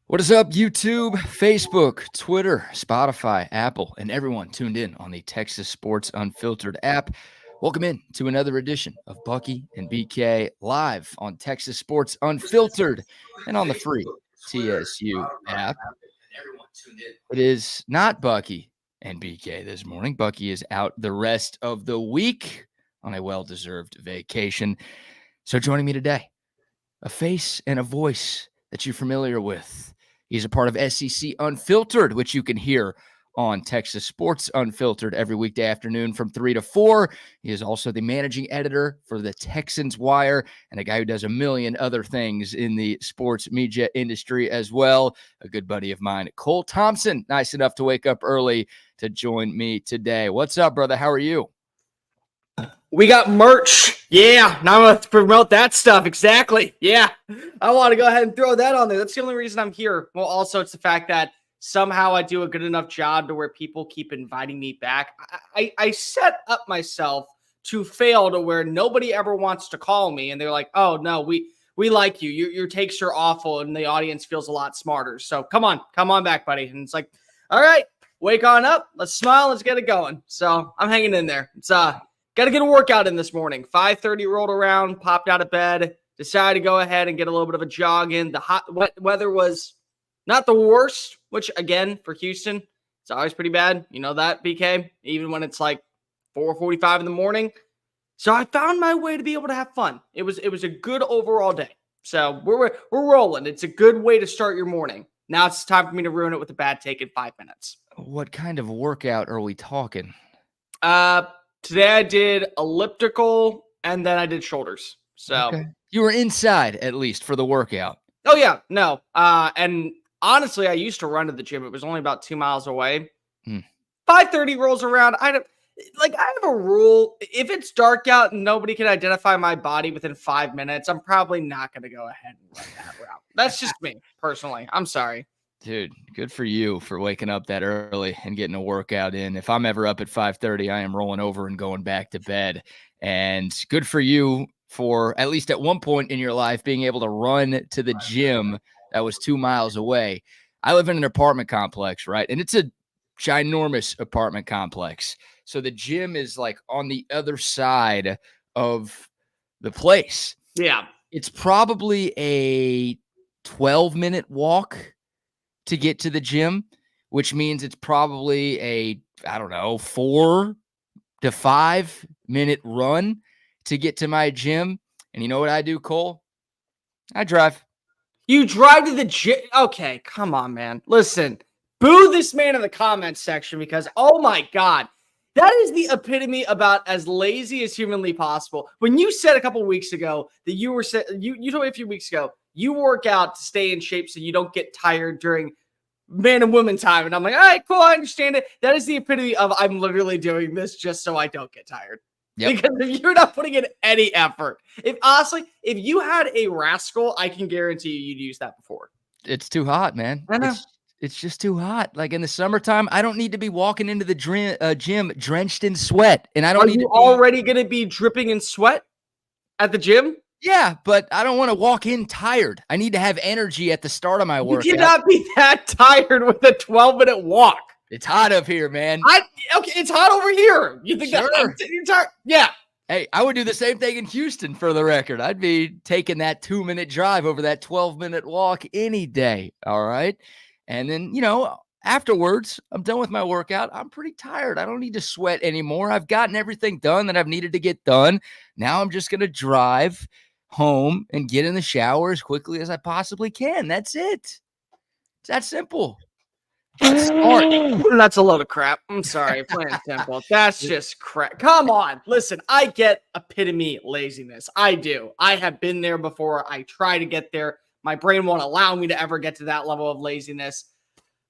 What is up, YouTube, Facebook, Twitter, Spotify, Apple, and everyone tuned in on the Texas Sports Unfiltered app? Welcome in to another edition of Bucky and BK live on Texas Sports Unfiltered and on the free TSU app. It is not Bucky and BK this morning. Bucky is out the rest of the week on a well-deserved vacation. So joining me today, a face and a voice that you're familiar with. He's a part of SEC Unfiltered, which you can hear on Texas Sports Unfiltered every weekday afternoon from 3 to 4. He is also the managing editor for the Texans Wire and a guy who does a million other things in the sports media industry as well. A good buddy of mine, Cole Thompson, nice enough to wake up early to join me today. What's up, brother? How are you? We got merch. Yeah, now I'm going to promote that stuff. Exactly. Yeah, I want to go ahead and throw that on there. That's the only reason I'm here. Well, also, it's the fact that somehow I do a good enough job to where people keep inviting me back. I set up myself to fail to where nobody ever wants to call me. And they're like, oh, no, we like you. Your takes are awful. And the audience feels a lot smarter. So come on back, buddy. And it's like, all right, wake on up. Let's smile. Let's get it going. So I'm hanging in there. It's got to get a workout in this morning. 5:30 rolled around, popped out of bed, decided to go ahead and get a little bit of a jog in. The hot weather was not the worst, which again, for Houston, it's always pretty bad. You know that, BK, even when it's like 4:45 in the morning. So I found my way to be able to have fun. It was a good overall day. So we're rolling. It's a good way to start your morning. Now it's time for me to ruin it with a bad take in 5 minutes. What kind of workout are we talking? Today I did elliptical and then I did shoulders. So okay. You were inside at least for the workout. Oh yeah, no. And honestly, I used to run to the gym. It was only about 2 miles away. 5:30 rolls around. I have a rule. If it's dark out and nobody can identify my body within 5 minutes, I'm probably not going to go ahead and run that route. That's just me personally. I'm sorry. Dude, good for you for waking up that early and getting a workout in. If I'm ever up at 5:30, I am rolling over and going back to bed. And good for you for, at least at one point in your life, being able to run to the gym that was 2 miles away. I live in an apartment complex, right? And it's a ginormous apartment complex. So the gym is like on the other side of the place. Yeah. It's probably a 12-minute walk to get to the gym, which means it's probably a, 4 to 5 minute run to get to my gym. And you know what I do, Cole? I drive. You drive to the gym? Okay, come on, man. Listen, boo this man in the comments section because, oh my God, that is the epitome about as lazy as humanly possible. When you said a couple weeks ago that you told me a few weeks ago, you work out to stay in shape so you don't get tired during man and woman time. And I'm like, all right, cool, I understand it. That is the epitome of I'm literally doing this just so I don't get tired. Yep. Because if you're not putting in any effort, if you had a rascal, I can guarantee you'd use that before. It's too hot, man. I know. It's just too hot. Like in the summertime, I don't need to be walking into the gym drenched in sweat. And I don't need to be already going to be dripping in sweat at the gym? Yeah, but I don't want to walk in tired. I need to have energy at the start of my workout. You cannot be that tired with a 12-minute walk. It's hot up here, man. Okay, it's hot over here. You think sure. You're tired? Yeah. Hey, I would do the same thing in Houston for the record. I'd be taking that 2-minute drive over that 12-minute walk any day. All right. And then, afterwards, I'm done with my workout. I'm pretty tired. I don't need to sweat anymore. I've gotten everything done that I've needed to get done. Now I'm just going to drive home and get in the shower as quickly as I possibly can. That's it. It's that simple. That's smart. That's a load of crap. I'm sorry, plain and simple. That's just crap. Come on. Listen, I get epitome laziness. I do. I have been there before. I try to get there. My brain won't allow me to ever get to that level of laziness.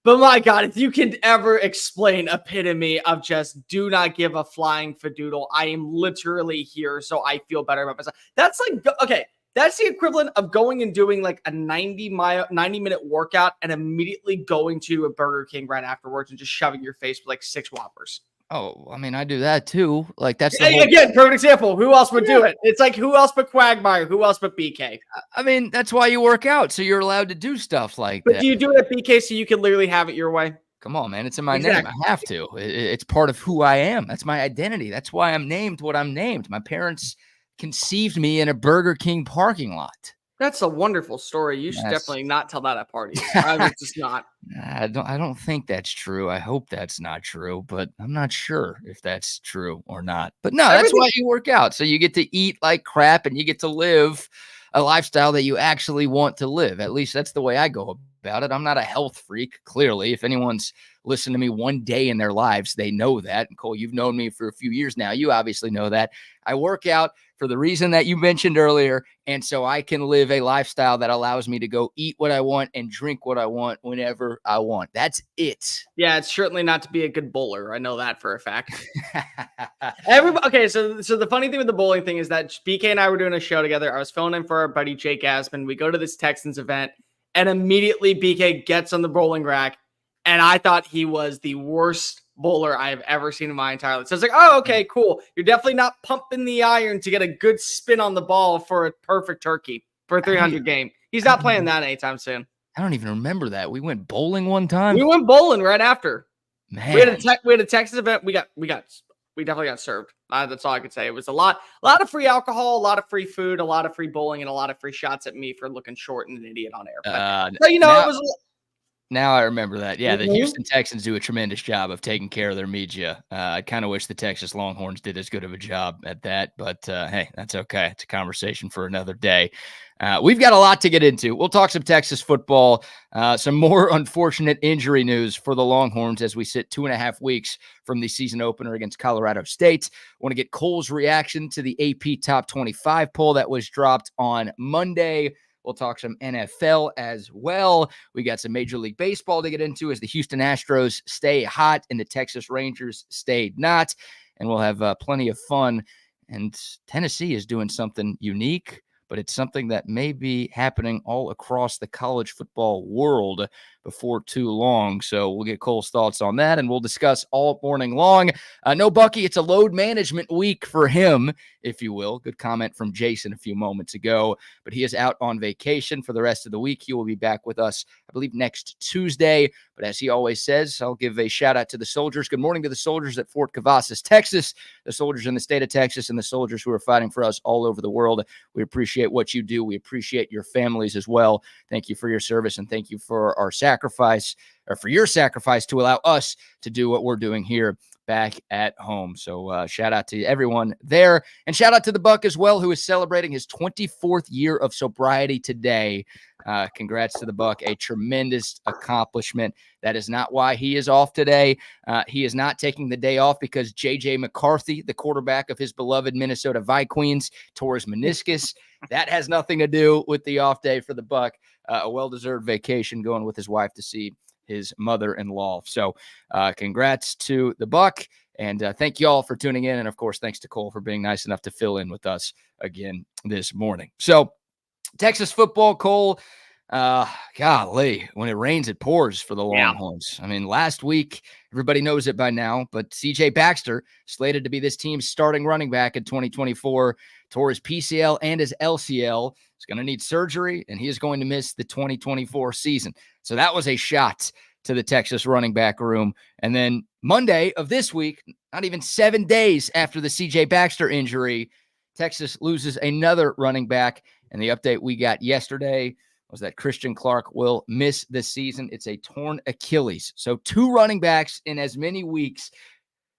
But my God, if you can ever explain epitome of just do not give a flying fadoodle, I am literally here so I feel better about myself. That's like, okay, that's the equivalent of going and doing like a 90-minute workout and immediately going to a Burger King right afterwards and just shoving your face with like 6 Whoppers. Oh, I mean, I do that too. Like that's the Hey, whole. again, perfect example. Who else would do Yeah. it? It's like who else but Quagmire? Who else but BK? I mean, that's why you work out, so you're allowed to do stuff like But that. do you do it at BK so you can literally have it your way? Come on, man. It's in my name. I Exactly. have to. It's part of who I am. That's my identity. That's why I'm named what I'm named. My parents conceived me in a Burger King parking lot. That's a wonderful story. You should That's definitely not tell that at parties. I would just not. I don't think that's true. I hope that's not true, but I'm not sure if that's true or not. But no, that's Everything. why you work out. So you get to eat like crap and you get to live a lifestyle that you actually want to live. At least that's the way I go about it. I'm not a health freak, clearly. If anyone's listened to me one day in their lives, they know that. And Cole, you've known me for a few years now. You obviously know that. I work out for the reason that you mentioned earlier. And so I can live a lifestyle that allows me to go eat what I want and drink what I want whenever I want. That's it. Yeah, it's certainly not to be a good bowler. I know that for a fact. Everybody. Okay, so the funny thing with the bowling thing is that BK and I were doing a show together. I was filling in for our buddy Jake Asman. We go to this Texans event, and immediately BK gets on the bowling rack, and I thought he was the worst bowler I have ever seen in my entire life. So it's like, oh, okay, cool. You're definitely not pumping the iron to get a good spin on the ball for a perfect turkey for a 300 game. He's not playing that anytime soon. I don't even remember that. We went bowling one time. We went bowling right after. Man. We had a Texas event. We definitely got served. That's all I could say. It was a lot of free alcohol, a lot of free food, a lot of free bowling, and a lot of free shots at me for looking short and an idiot on air. But it was. Now I remember that. Yeah, the Mhm. Houston Texans do a tremendous job of taking care of their media. I kind of wish the Texas Longhorns did as good of a job at that, but hey, that's okay. It's a conversation for another day. We've got a lot to get into. We'll talk some Texas football, some more unfortunate injury news for the Longhorns as we sit 2.5 weeks from the season opener against Colorado State. Want to get Cole's reaction to the AP Top 25 poll that was dropped on Monday. We'll talk some NFL as well. We got some Major League Baseball to get into as the Houston Astros stay hot and the Texas Rangers stayed not. And we'll have plenty of fun. And Tennessee is doing something unique, but it's something that may be happening all across the college football world before too long. So we'll get Cole's thoughts on that, and we'll discuss all morning long. No Bucky, it's a load management week for him, if you will. Good comment from Jason a few moments ago, but he is out on vacation for the rest of the week. He will be back with us, I believe, next Tuesday. But as he always says, I'll give a shout out to the soldiers. Good morning to the soldiers at Fort Cavazos, Texas, the soldiers in the state of Texas, and the soldiers who are fighting for us all over the world. We appreciate what you do. We appreciate your families as well. Thank you for your service, and thank you for our sacrifice, or for your sacrifice to allow us to do what we're doing here back at home. So shout out to everyone there, and shout out to the Buck as well, who is celebrating his 24th year of sobriety today. Congrats to the Buck, a tremendous accomplishment. That is not why he is off today. He is not taking the day off because J.J. McCarthy, the quarterback of his beloved Minnesota Vikings, tore his meniscus. That has nothing to do with the off day for the Buck. A well-deserved vacation, going with his wife to see his mother-in-law. So congrats to the Buck, and thank you all for tuning in. And of course, thanks to Cole for being nice enough to fill in with us again this morning. So Texas football, Cole, golly, when it rains, it pours for the Longhorns. Yeah. I mean, last week, everybody knows it by now, but CJ Baxter, slated to be this team's starting running back in 2024, tore his PCL and his LCL. He's going to need surgery, and he is going to miss the 2024 season. So that was a shot to the Texas running back room. And then Monday of this week, not even 7 days after the CJ Baxter injury, Texas loses another running back. And the update we got yesterday was that Christian Clark will miss the season. It's a torn Achilles. So 2 running backs in as many weeks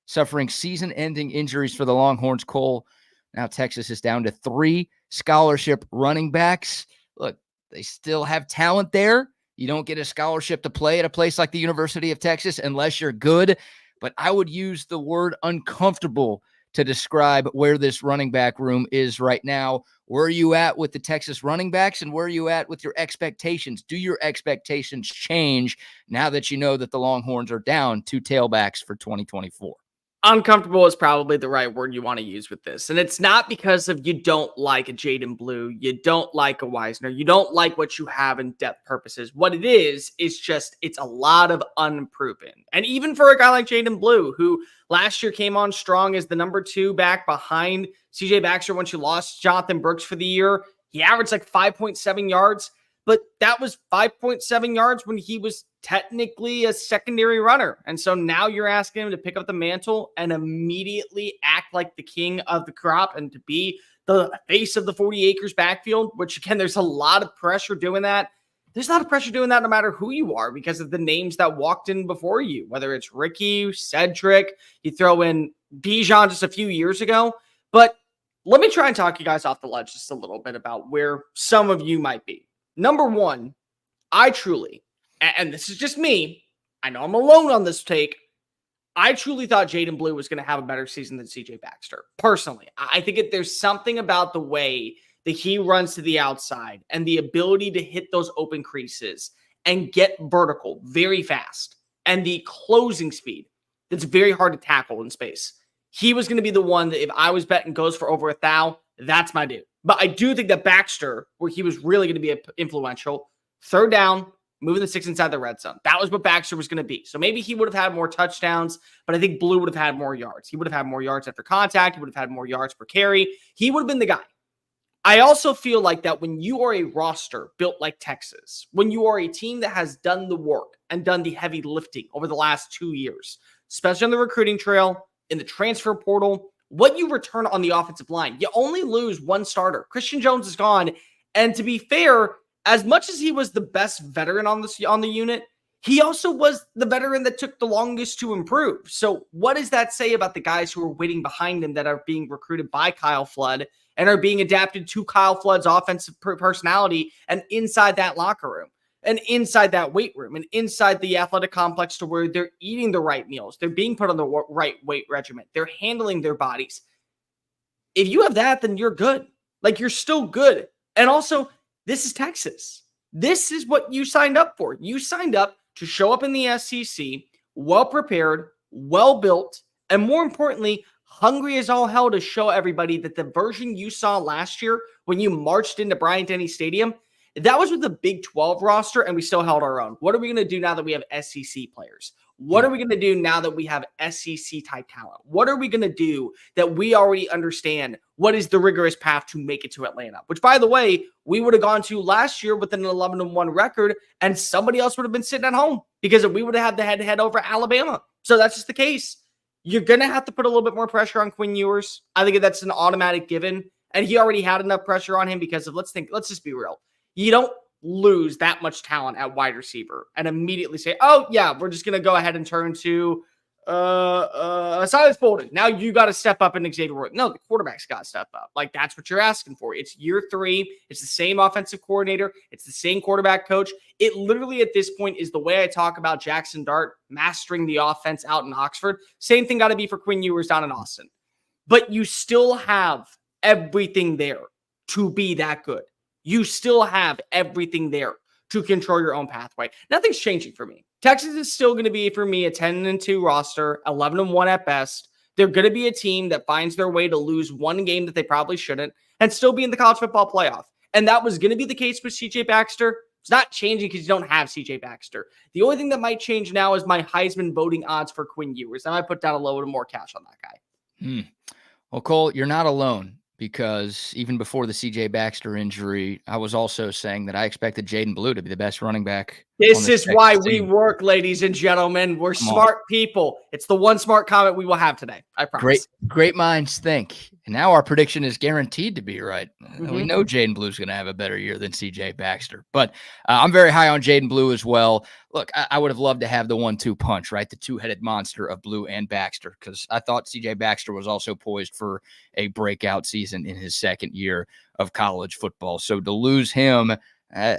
suffering season-ending injuries for the Longhorns. Cole, now Texas is down to 3 scholarship running backs. Look, they still have talent there. You don't get a scholarship to play at a place like the University of Texas unless you're good. But I would use the word uncomfortable to describe where this running back room is right now. Where are you at with the Texas running backs, and where are you at with your expectations? Do your expectations change now that you know that the Longhorns are down 2 tailbacks for 2024? Uncomfortable is probably the right word you want to use with this. And it's not because of you don't like a Jaden Blue, you don't like a Wisner, you don't like what you have in depth purposes. What it is just it's a lot of unproven. And even for a guy like Jaden Blue, who last year came on strong as the number 2 back behind CJ Baxter once you lost Jonathan Brooks for the year, he averaged like 5.7 yards. But that was 5.7 yards when he was technically a secondary runner. And so now you're asking him to pick up the mantle and immediately act like the king of the crop and to be the face of the 40 acres backfield, which again, there's a lot of pressure doing that. There's a lot of pressure doing that no matter who you are because of the names that walked in before you, whether it's Ricky, Cedric, you throw in Bijan just a few years ago. But let me try and talk you guys off the ledge just a little bit about where some of you might be. Number one, I truly, and this is just me, I know I'm alone on this take, I truly thought Jaden Blue was going to have a better season than CJ Baxter. Personally, I think there's something about the way that he runs to the outside and the ability to hit those open creases and get vertical very fast and the closing speed that's very hard to tackle in space. He was going to be the one that if I was betting goes for over 1,000, that's my dude. But I do think that Baxter, where he was really going to be influential, third down, moving the 6 inside the red zone. That was what Baxter was going to be. So maybe he would have had more touchdowns, but I think Blue would have had more yards. He would have had more yards after contact. He would have had more yards per carry. He would have been the guy. I also feel like that when you are a roster built like Texas, when you are a team that has done the work and done the heavy lifting over the last 2 years, especially on the recruiting trail, in the transfer portal, what you return on the offensive line, you only lose one starter. Christian Jones is gone. And to be fair, as much as he was the best veteran on the unit, he also was the veteran that took the longest to improve. So what does that say about the guys who are waiting behind him that are being recruited by Kyle Flood and are being adapted to Kyle Flood's offensive personality and inside that locker room? And inside that weight room and inside the athletic complex to where they're eating the right meals. They're being put on the right weight regimen. They're handling their bodies. If you have that, then you're good. Like, you're still good. And also, this is Texas. This is what you signed up for. You signed up to show up in the SEC, well-prepared, well-built, and more importantly, hungry as all hell to show everybody that the version you saw last year when you marched into Bryant-Denny Stadium, that was with the Big 12 roster, and we still held our own. What are we going to do now that we have SEC players? What are we going to do now that we have SEC-type talent? What are we going to do that we already understand what is the rigorous path to make it to Atlanta? Which, by the way, we would have gone to last year with an 11-1 record, and somebody else would have been sitting at home because we would have had the head-to-head over Alabama. So that's just the case. You're going to have to put a little bit more pressure on Quinn Ewers. I think that's an automatic given, and he already had enough pressure on him because of, let's just be real. You don't lose that much talent at wide receiver and immediately say, oh, yeah, we're just going to go ahead and turn to Silas Bolden. Now you got to step up in Xavier Worth. No, the quarterback's got to step up. Like, that's what you're asking for. It's year 3. It's the same offensive coordinator. It's the same quarterback coach. It literally at this point is the way I talk about Jackson Dart mastering the offense out in Oxford. Same thing got to be for Quinn Ewers down in Austin. But you still have everything there to be that good. You still have everything there to control your own pathway. Nothing's changing for me. Texas is still going to be, for me, a 10-2 roster, 11-1 at best. They're going to be a team that finds their way to lose one game that they probably shouldn't and still be in the college football playoff. And that was going to be the case with CJ Baxter. It's not changing because you don't have CJ Baxter. The only thing that might change now is my Heisman voting odds for Quinn Ewers. I might put down a little bit more cash on that guy. Well, Cole, you're not alone. Because even before the CJ Baxter injury, I was also saying that I expected Jaden Blue to be the best running back. This is why we work, ladies and gentlemen. We're smart people. It's the one smart comment we will have today. I promise. Great minds think. And now our prediction is guaranteed to be right. We know Jaden Blue's going to have a better year than CJ Baxter. But I'm very high on Jaden Blue as well. Look, I would have loved to have the 1-2 punch, right? The two-headed monster of Blue and Baxter, because I thought CJ Baxter was also poised for a breakout season in his second year of college football. So to lose him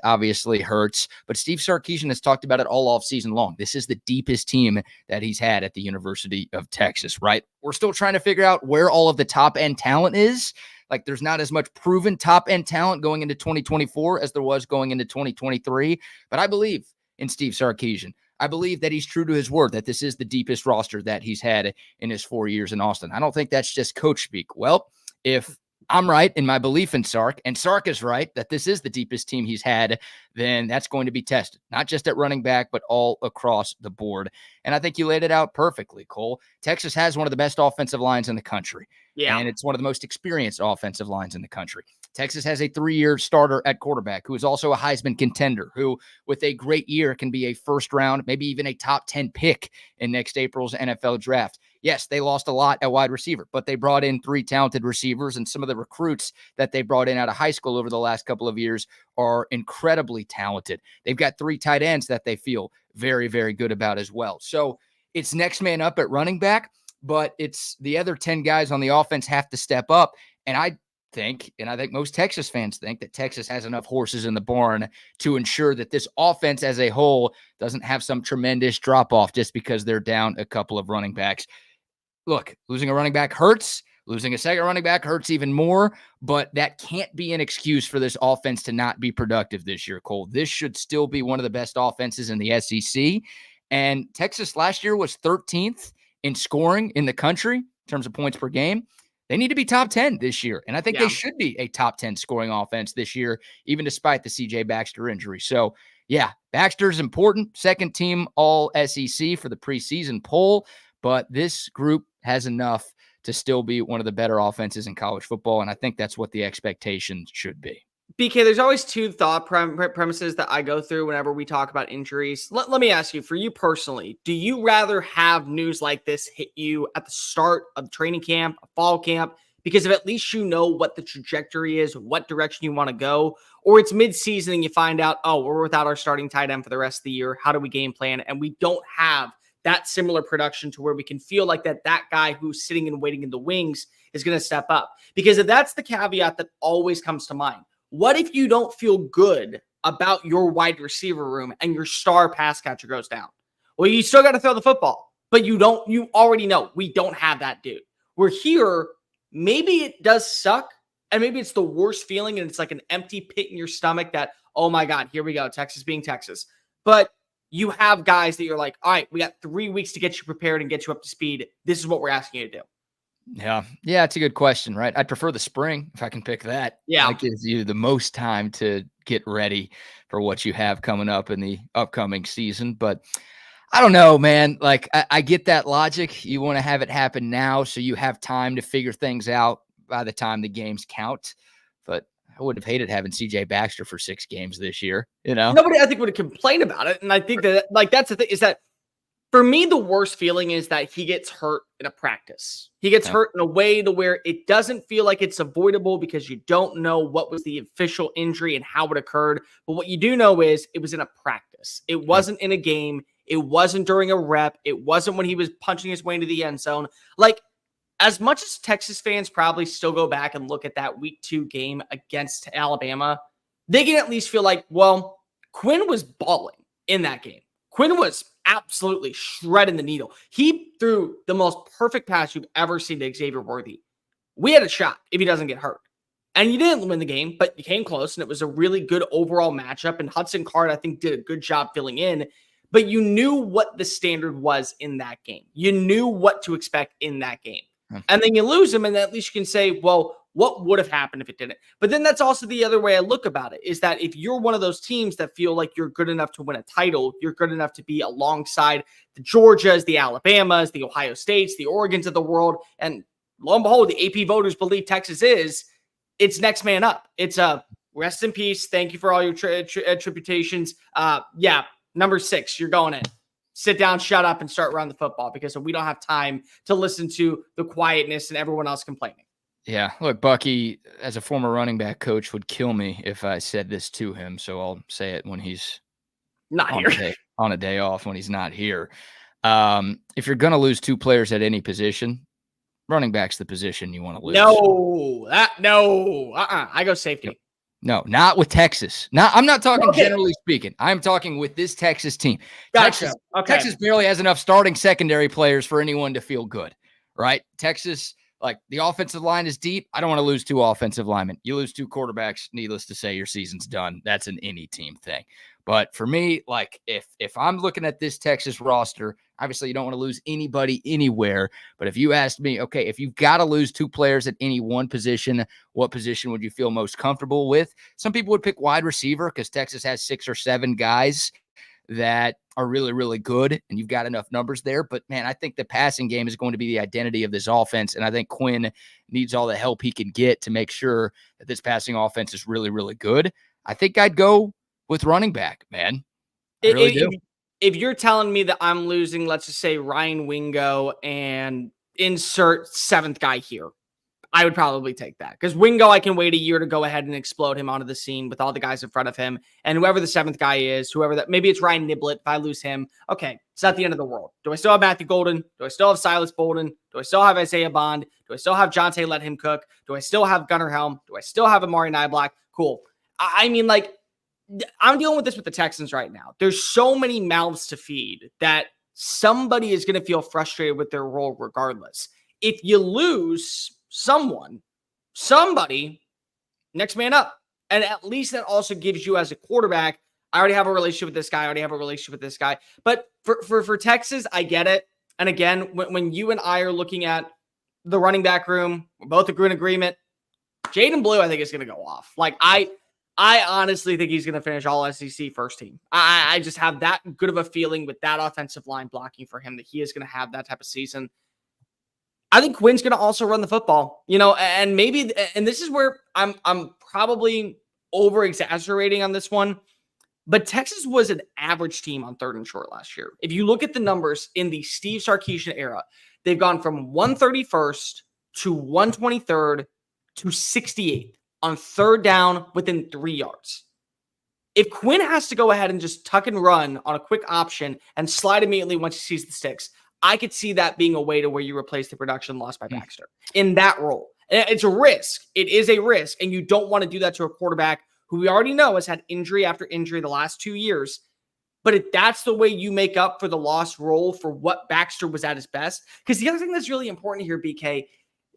obviously hurts. But Steve Sarkisian has talked about it all offseason long. This is the deepest team that he's had at the University of Texas, right? We're still trying to figure out where all of the top-end talent is. Like, there's not as much proven top-end talent going into 2024 as there was going into 2023. But I believe in Steve Sarkisian. I believe that he's true to his word, that this is the deepest roster that he's had in his 4 years in Austin. I don't think that's just coach speak. Well, if I'm right in my belief in Sark, and Sark is right that this is the deepest team he's had, then that's going to be tested, not just at running back, but all across the board. And I think you laid it out perfectly, Cole. Texas has one of the best offensive lines in the country. Yeah. And it's one of the most experienced offensive lines in the country. Texas has a 3-year starter at quarterback who is also a Heisman contender, who with a great year can be a first round, maybe even a top 10 pick in next April's NFL draft. Yes, they lost a lot at wide receiver, but they brought in 3 talented receivers, and some of the recruits that they brought in out of high school over the last couple of years are incredibly talented. They've got 3 tight ends that they feel very, very good about as well. So it's next man up at running back, but it's the other 10 guys on the offense have to step up. And I think most Texas fans think that Texas has enough horses in the barn to ensure that this offense as a whole doesn't have some tremendous drop off just because they're down a couple of running backs. Look, losing a running back hurts. Losing a second running back hurts even more, but that can't be an excuse for this offense to not be productive this year, Cole. This should still be one of the best offenses in the SEC. And Texas last year was 13th in scoring in the country in terms of points per game. They need to be top 10 this year. And I think they should be a top 10 scoring offense this year, even despite the CJ Baxter injury. So, yeah, Baxter's important. Second team all SEC for the preseason poll. But this group has enough to still be one of the better offenses in college football. And I think that's what the expectations should be. BK, there's always 2 thought premises that I go through whenever we talk about injuries. Let me ask you, for you personally, do you rather have news like this hit you at the start of training camp, a fall camp, because of at least you know what the trajectory is, what direction you want to go, or it's mid-season and you find out, oh, we're without our starting tight end for the rest of the year. How do we game plan? And we don't have that similar production to where we can feel like that guy who's sitting and waiting in the wings is going to step up. Because if that's the caveat that always comes to mind, what if you don't feel good about your wide receiver room and your star pass catcher goes down? Well, you still got to throw the football, but you already know we don't have that dude. We're here. Maybe it does suck. And maybe it's the worst feeling. And it's like an empty pit in your stomach that, oh my God, here we go. Texas being Texas. But you have guys that you're like, all right, we got 3 weeks to get you prepared and get you up to speed. This is what we're asking you to do. Yeah, it's a good question, right? I'd prefer the spring if I can pick that. Yeah. That gives you the most time to get ready for what you have coming up in the upcoming season. But I don't know, man. Like, I get that logic. You want to have it happen now so you have time to figure things out by the time the games count. But I would have hated having CJ Baxter for 6 games this year, Nobody, I think, would complain about it. And I think that, that's the thing, is that for me, the worst feeling is that he gets hurt in a practice. He gets hurt in a way to where it doesn't feel like it's avoidable because you don't know what was the official injury and how it occurred. But what you do know is it was in a practice. It wasn't in a game. It wasn't during a rep. It wasn't when he was punching his way into the end zone. Like, as much as Texas fans probably still go back and look at that week 2 game against Alabama, they can at least feel like, well, Quinn was balling in that game. Quinn was absolutely shredding the needle. He threw the most perfect pass you've ever seen to Xavier Worthy. We had a shot if he doesn't get hurt. And you didn't win the game, but you came close, and it was a really good overall matchup. And Hudson Card, I think, did a good job filling in. But you knew what the standard was in that game. You knew what to expect in that game. And then you lose him, and at least you can say, well, what would have happened if it didn't? But then that's also the other way I look about it, is that if you're one of those teams that feel like you're good enough to win a title, you're good enough to be alongside the Georgias, the Alabamas, the Ohio States, the Oregons of the world, and lo and behold, the AP voters believe Texas is, it's next man up. It's a rest in peace. Thank you for all your tributations. Number 6, you're going in. Sit down, shut up, and start running the football, because we don't have time to listen to the quietness and everyone else complaining. Yeah, look, Bucky, as a former running back coach, would kill me if I said this to him, so I'll say it when he's not here. On a day off, when he's not here. If you're going to lose 2 players at any position, running back's the position you want to lose. I go safety. No, not with Texas. I'm not talking generally speaking. I'm talking with this Texas team. Gotcha. Texas barely has enough starting secondary players for anyone to feel good, right? Texas, like, the offensive line is deep. I don't want to lose 2 offensive linemen. You lose 2 quarterbacks, needless to say, your season's done. That's an any team thing. But for me, like if I'm looking at this Texas roster, obviously you don't want to lose anybody anywhere. But if you asked me, okay, if you've got to lose 2 players at any one position, what position would you feel most comfortable with? Some people would pick wide receiver because Texas has 6 or 7 guys that are really, really good, and you've got enough numbers there. But, man, I think the passing game is going to be the identity of this offense, and I think Quinn needs all the help he can get to make sure that this passing offense is really, really good. I think I'd go with running back, man. I really do. If you're telling me that I'm losing, let's just say Ryan Wingo and insert 7th guy here, I would probably take that because Wingo, I can wait a year to go ahead and explode him onto the scene with all the guys in front of him. And whoever the 7th guy is, whoever that, maybe it's Ryan Niblett. If I lose him, okay, it's not the end of the world. Do I still have Matthew Golden? Do I still have Silas Bolden? Do I still have Isaiah Bond? Do I still have Jonte Let Him Cook? Do I still have Gunnar Helm? Do I still have Amari Niblack? Cool. I mean, like, I'm dealing with this with the Texans right now. There's so many mouths to feed that somebody is going to feel frustrated with their role regardless. If you lose somebody, next man up. And at least that also gives you as a quarterback, I already have a relationship with this guy. I already have a relationship with this guy. But for Texas, I get it. And again, when you and I are looking at the running back room, we're both in agreement. Jaden Blue, I think, is going to go off. Like, I honestly think he's going to finish all SEC first team. I just have that good of a feeling with that offensive line blocking for him that he is going to have that type of season. I think Quinn's going to also run the football, and maybe, and this is where I'm probably over exaggerating on this one, but Texas was an average team on 3rd and short last year. If you look at the numbers in the Steve Sarkisian era, they've gone from 131st to 123rd to 68th on 3rd down within 3 yards. If Quinn has to go ahead and just tuck and run on a quick option and slide immediately once he sees the sticks, I could see that being a way to where you replace the production lost by Baxter in that role. It's a risk. It is a risk. And you don't want to do that to a quarterback who we already know has had injury after injury the last 2 years. But if that's the way you make up for the lost role for what Baxter was at his best, because the other thing that's really important here, BK,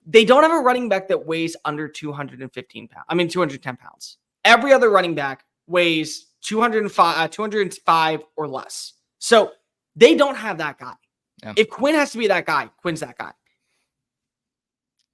they don't have a running back that weighs under 210 pounds. Every other running back weighs 205 or less. So they don't have that guy. Yeah. If Quinn has to be that guy, Quinn's that guy.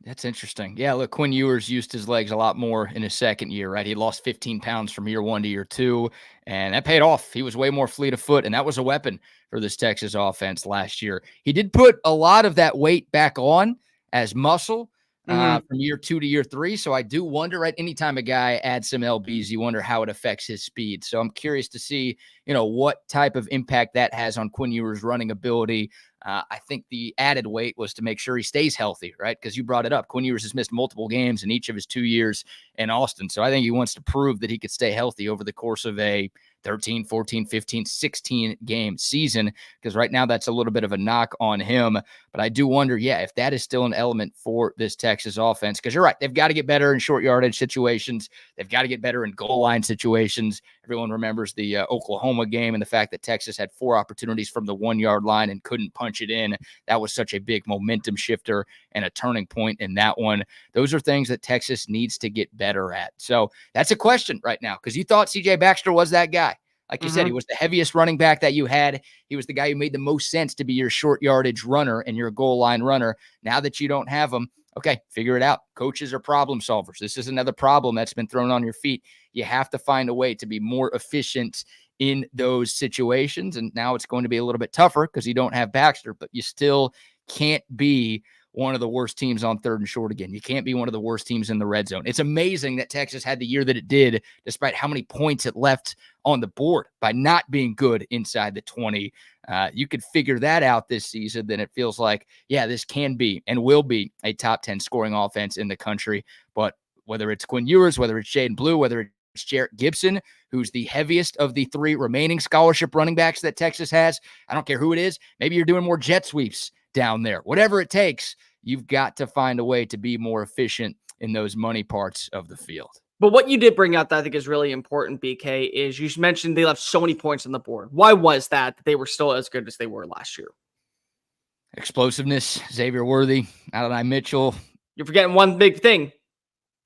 That's interesting. Yeah, look, Quinn Ewers used his legs a lot more in his second year, right? He lost 15 pounds from year 1 to year 2, and that paid off. He was way more fleet of foot, and that was a weapon for this Texas offense last year. He did put a lot of that weight back on as muscle from year 2 to year 3, so I do wonder, right, anytime a guy adds some lbs, you wonder how it affects his speed. So I'm curious to see, what type of impact that has on Quinn Ewers' running ability. I think the added weight was to make sure he stays healthy, right? Because you brought it up. Quinn Ewers has missed multiple games in each of his 2 years in Austin. So I think he wants to prove that he could stay healthy over the course of a 13, 14, 15, 16 game season, because right now that's a little bit of a knock on him. But I do wonder, if that is still an element for this Texas offense, because you're right. They've got to get better in short yardage situations. They've got to get better in goal line situations. Everyone remembers the Oklahoma game and the fact that Texas had 4 opportunities from the 1 yard line and couldn't punch it in. That was such a big momentum shifter and a turning point in that one. Those are things that Texas needs to get better at. So that's a question right now, because you thought CJ Baxter was that guy. Like you said, he was the heaviest running back that you had. He was the guy who made the most sense to be your short yardage runner and your goal line runner. Now that you don't have him, okay, figure it out. Coaches are problem solvers. This is another problem that's been thrown on your feet. You have to find a way to be more efficient in those situations. And now it's going to be a little bit tougher because you don't have Baxter, but you still can't be one of the worst teams on 3rd and short again. You can't be one of the worst teams in the red zone. It's amazing that Texas had the year that it did, despite how many points it left on the board by not being good inside the 20. You could figure that out this season, then it feels like, this can be and will be a top 10 scoring offense in the country. But whether it's Quinn Ewers, whether it's Jaden Blue, whether it's Jarrett Gibson, who's the heaviest of the 3 remaining scholarship running backs that Texas has, I don't care who it is. Maybe you're doing more jet sweeps down there. Whatever it takes, you've got to find a way to be more efficient in those money parts of the field. But what you did bring out that I think is really important, BK, is you mentioned they left so many points on the board. Why was that they were still as good as they were last year? Explosiveness, Xavier Worthy, Adonai Mitchell. You're forgetting one big thing.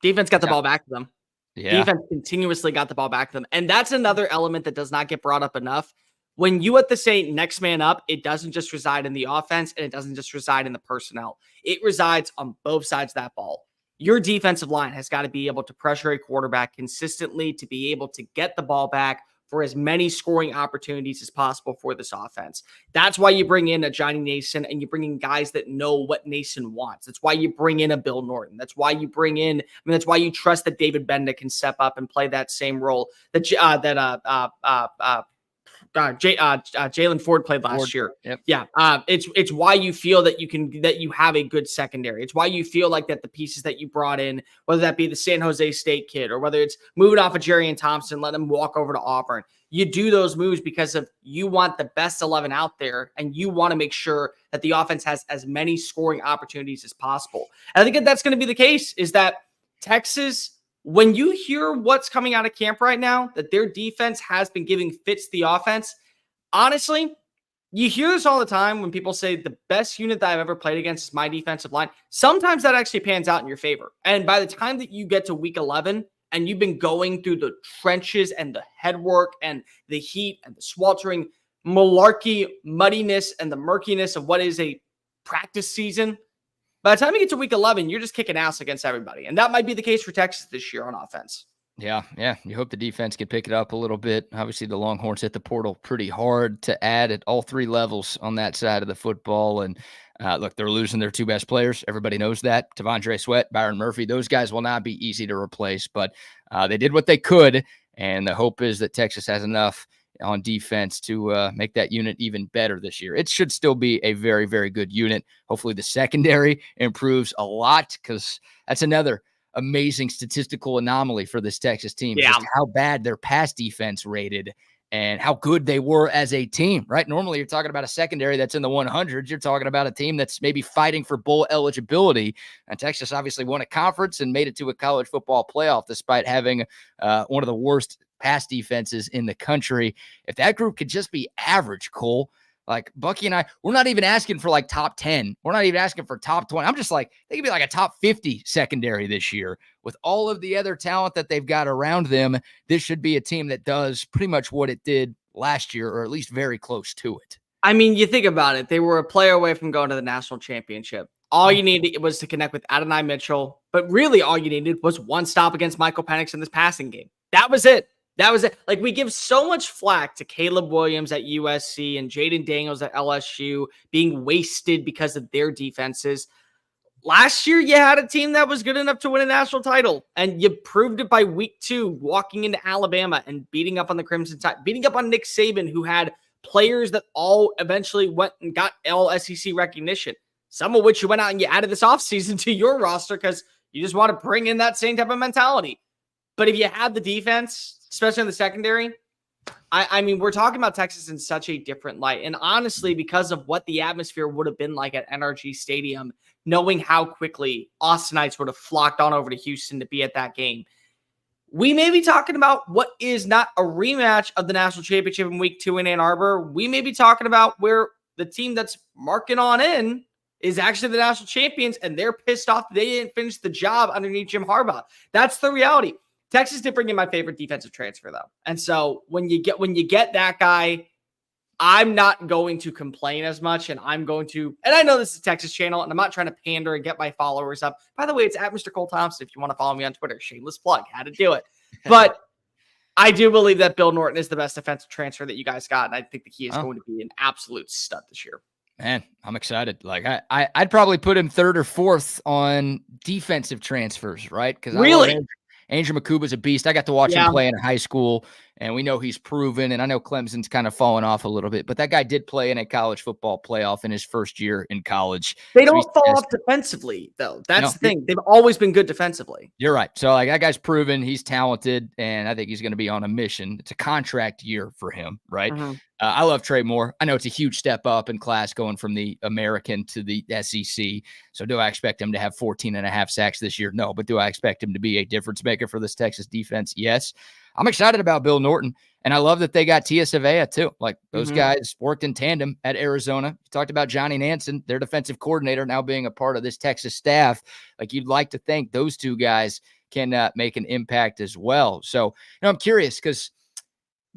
Defense got the ball back to them. Yeah. Defense continuously got the ball back to them. And that's another element that does not get brought up enough. When you have to say next man up, it doesn't just reside in the offense and it doesn't just reside in the personnel. It resides on both sides of that ball. Your defensive line has got to be able to pressure a quarterback consistently to be able to get the ball back for as many scoring opportunities as possible for this offense. That's why you bring in a Johnny Nason and you bring in guys that know what Nason wants. That's why you bring in a Bill Norton. That's why you bring in, that's why you trust that David Benda can step up and play that same role that Jalen Ford played last year. Yep. Yeah. It's why you feel that you have a good secondary. It's why you feel like that the pieces that you brought in, whether that be the San Jose State kid or whether it's moving off of Jerry and Thompson, let them walk over to Auburn. You do those moves because of you want the best 11 out there and you want to make sure that the offense has as many scoring opportunities as possible. And I think that's going to be the case is that Texas, when you hear what's coming out of camp right now, that their defense has been giving fits the offense, honestly, you hear this all the time when people say the best unit that I've ever played against is my defensive line. Sometimes that actually pans out in your favor. And by the time that you get to week 11 and you've been going through the trenches and the head work and the heat and the sweltering malarkey, muddiness, and the murkiness of what is a practice season, by the time you get to week 11, you're just kicking ass against everybody. And that might be the case for Texas this year on offense. Yeah. You hope the defense can pick it up a little bit. Obviously, the Longhorns hit the portal pretty hard to add at all three levels on that side of the football. And look, they're losing their two best players. Everybody knows that. T'Vondre Sweat, Byron Murphy, those guys will not be easy to replace, but they did what they could. And the hope is that Texas has enough on defense to make that unit even better this year. It should still be a very, very good unit. Hopefully the secondary improves a lot because that's another amazing statistical anomaly for this Texas team. Yeah. Just how bad their pass defense rated and how good they were as a team, right? Normally you're talking about a secondary that's in the 100s. You're talking about a team that's maybe fighting for bowl eligibility. And Texas obviously won a conference and made it to a college football playoff despite having one of the worst pass defenses in the country. If that group could just be average, Cole, like Bucky and I, we're not even asking for like top 10. We're not even asking for top 20. I'm just like, they could be like a top 50 secondary this year with all of the other talent that they've got around them. This should be a team that does pretty much what it did last year, or at least very close to it. I mean, you think about it. They were a player away from going to the national championship. All you needed was to connect with Adonai Mitchell, but really all you needed was one stop against Michael Penix in this passing game. That was it. That was it. Like, we give so much flack to Caleb Williams at USC and Jaden Daniels at LSU being wasted because of their defenses. Last year, you had a team that was good enough to win a national title, and you proved it by week 2, walking into Alabama and beating up on the Crimson Tide, beating up on Nick Saban, who had players that all eventually went and got all SEC recognition, some of which you went out and you added this offseason to your roster because you just want to bring in that same type of mentality. But if you have the defense, especially in the secondary, I mean, we're talking about Texas in such a different light. And honestly, because of what the atmosphere would have been like at NRG Stadium, knowing how quickly Austinites would have flocked on over to Houston to be at that game, we may be talking about what is not a rematch of the national championship in week 2 in Ann Arbor. We may be talking about where the team that's marking on in is actually the national champions, and they're pissed off they didn't finish the job underneath Jim Harbaugh. That's the reality. Texas did bring in my favorite defensive transfer, though. And so when you get that guy, I'm not going to complain as much, and I'm going to, and I know this is a Texas channel, and I'm not trying to pander and get my followers up. By the way, it's at Mr. Cole Thompson if you want to follow me on Twitter. Shameless plug, how to do it. But I do believe that Bill Norton is the best defensive transfer that you guys got, and I think that he is going to be an absolute stud this year. Man, I'm excited. Like I'd probably put him 3rd or 4th on defensive transfers, right? Because really. Andrew Makuba's a beast. I got to watch him play in high school, and we know he's proven, and I know Clemson's kind of fallen off a little bit, but that guy did play in a college football playoff in his first year in college. They don't fall off defensively, though. That's the thing. They've always been good defensively. You're right. So, like, that guy's proven, he's talented, and I think he's going to be on a mission. It's a contract year for him, right? Mm-hmm. I love Trey Moore. I know it's a huge step up in class going from the American to the SEC. So do I expect him to have 14.5 sacks this year? No. But do I expect him to be a difference maker for this Texas defense? Yes. I'm excited about Bill Norton. And I love that they got Tia Savea too. Like, those guys worked in tandem at Arizona. You talked about Johnny Nansen, their defensive coordinator, now being a part of this Texas staff. Like, you'd like to think those two guys can make an impact as well. So, I'm curious because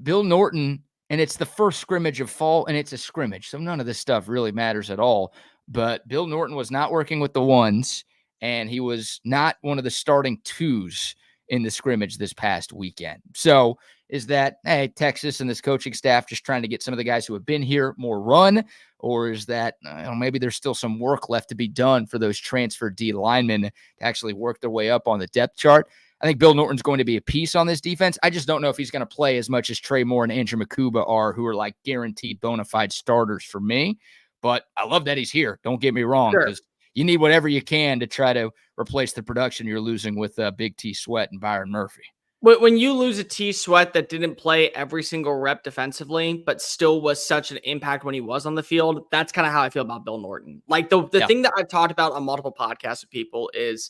Bill Norton, and it's the first scrimmage of fall, and it's a scrimmage, so none of this stuff really matters at all. But Bill Norton was not working with the ones, and he was not one of the starting twos in the scrimmage this past weekend. So is that, hey, Texas and this coaching staff just trying to get some of the guys who have been here more run? Or is that maybe there's still some work left to be done for those transfer D linemen to actually work their way up on the depth chart? I think Bill Norton's going to be a piece on this defense. I just don't know if he's going to play as much as Trey Moore and Andrew Makuba are, who are like guaranteed bona fide starters for me. But I love that he's here. Don't get me wrong, because you need whatever you can to try to replace the production you're losing with Big T Sweat and Byron Murphy. When you lose a T Sweat that didn't play every single rep defensively, but still was such an impact when he was on the field, that's kind of how I feel about Bill Norton. Like the thing that I've talked about on multiple podcasts with people is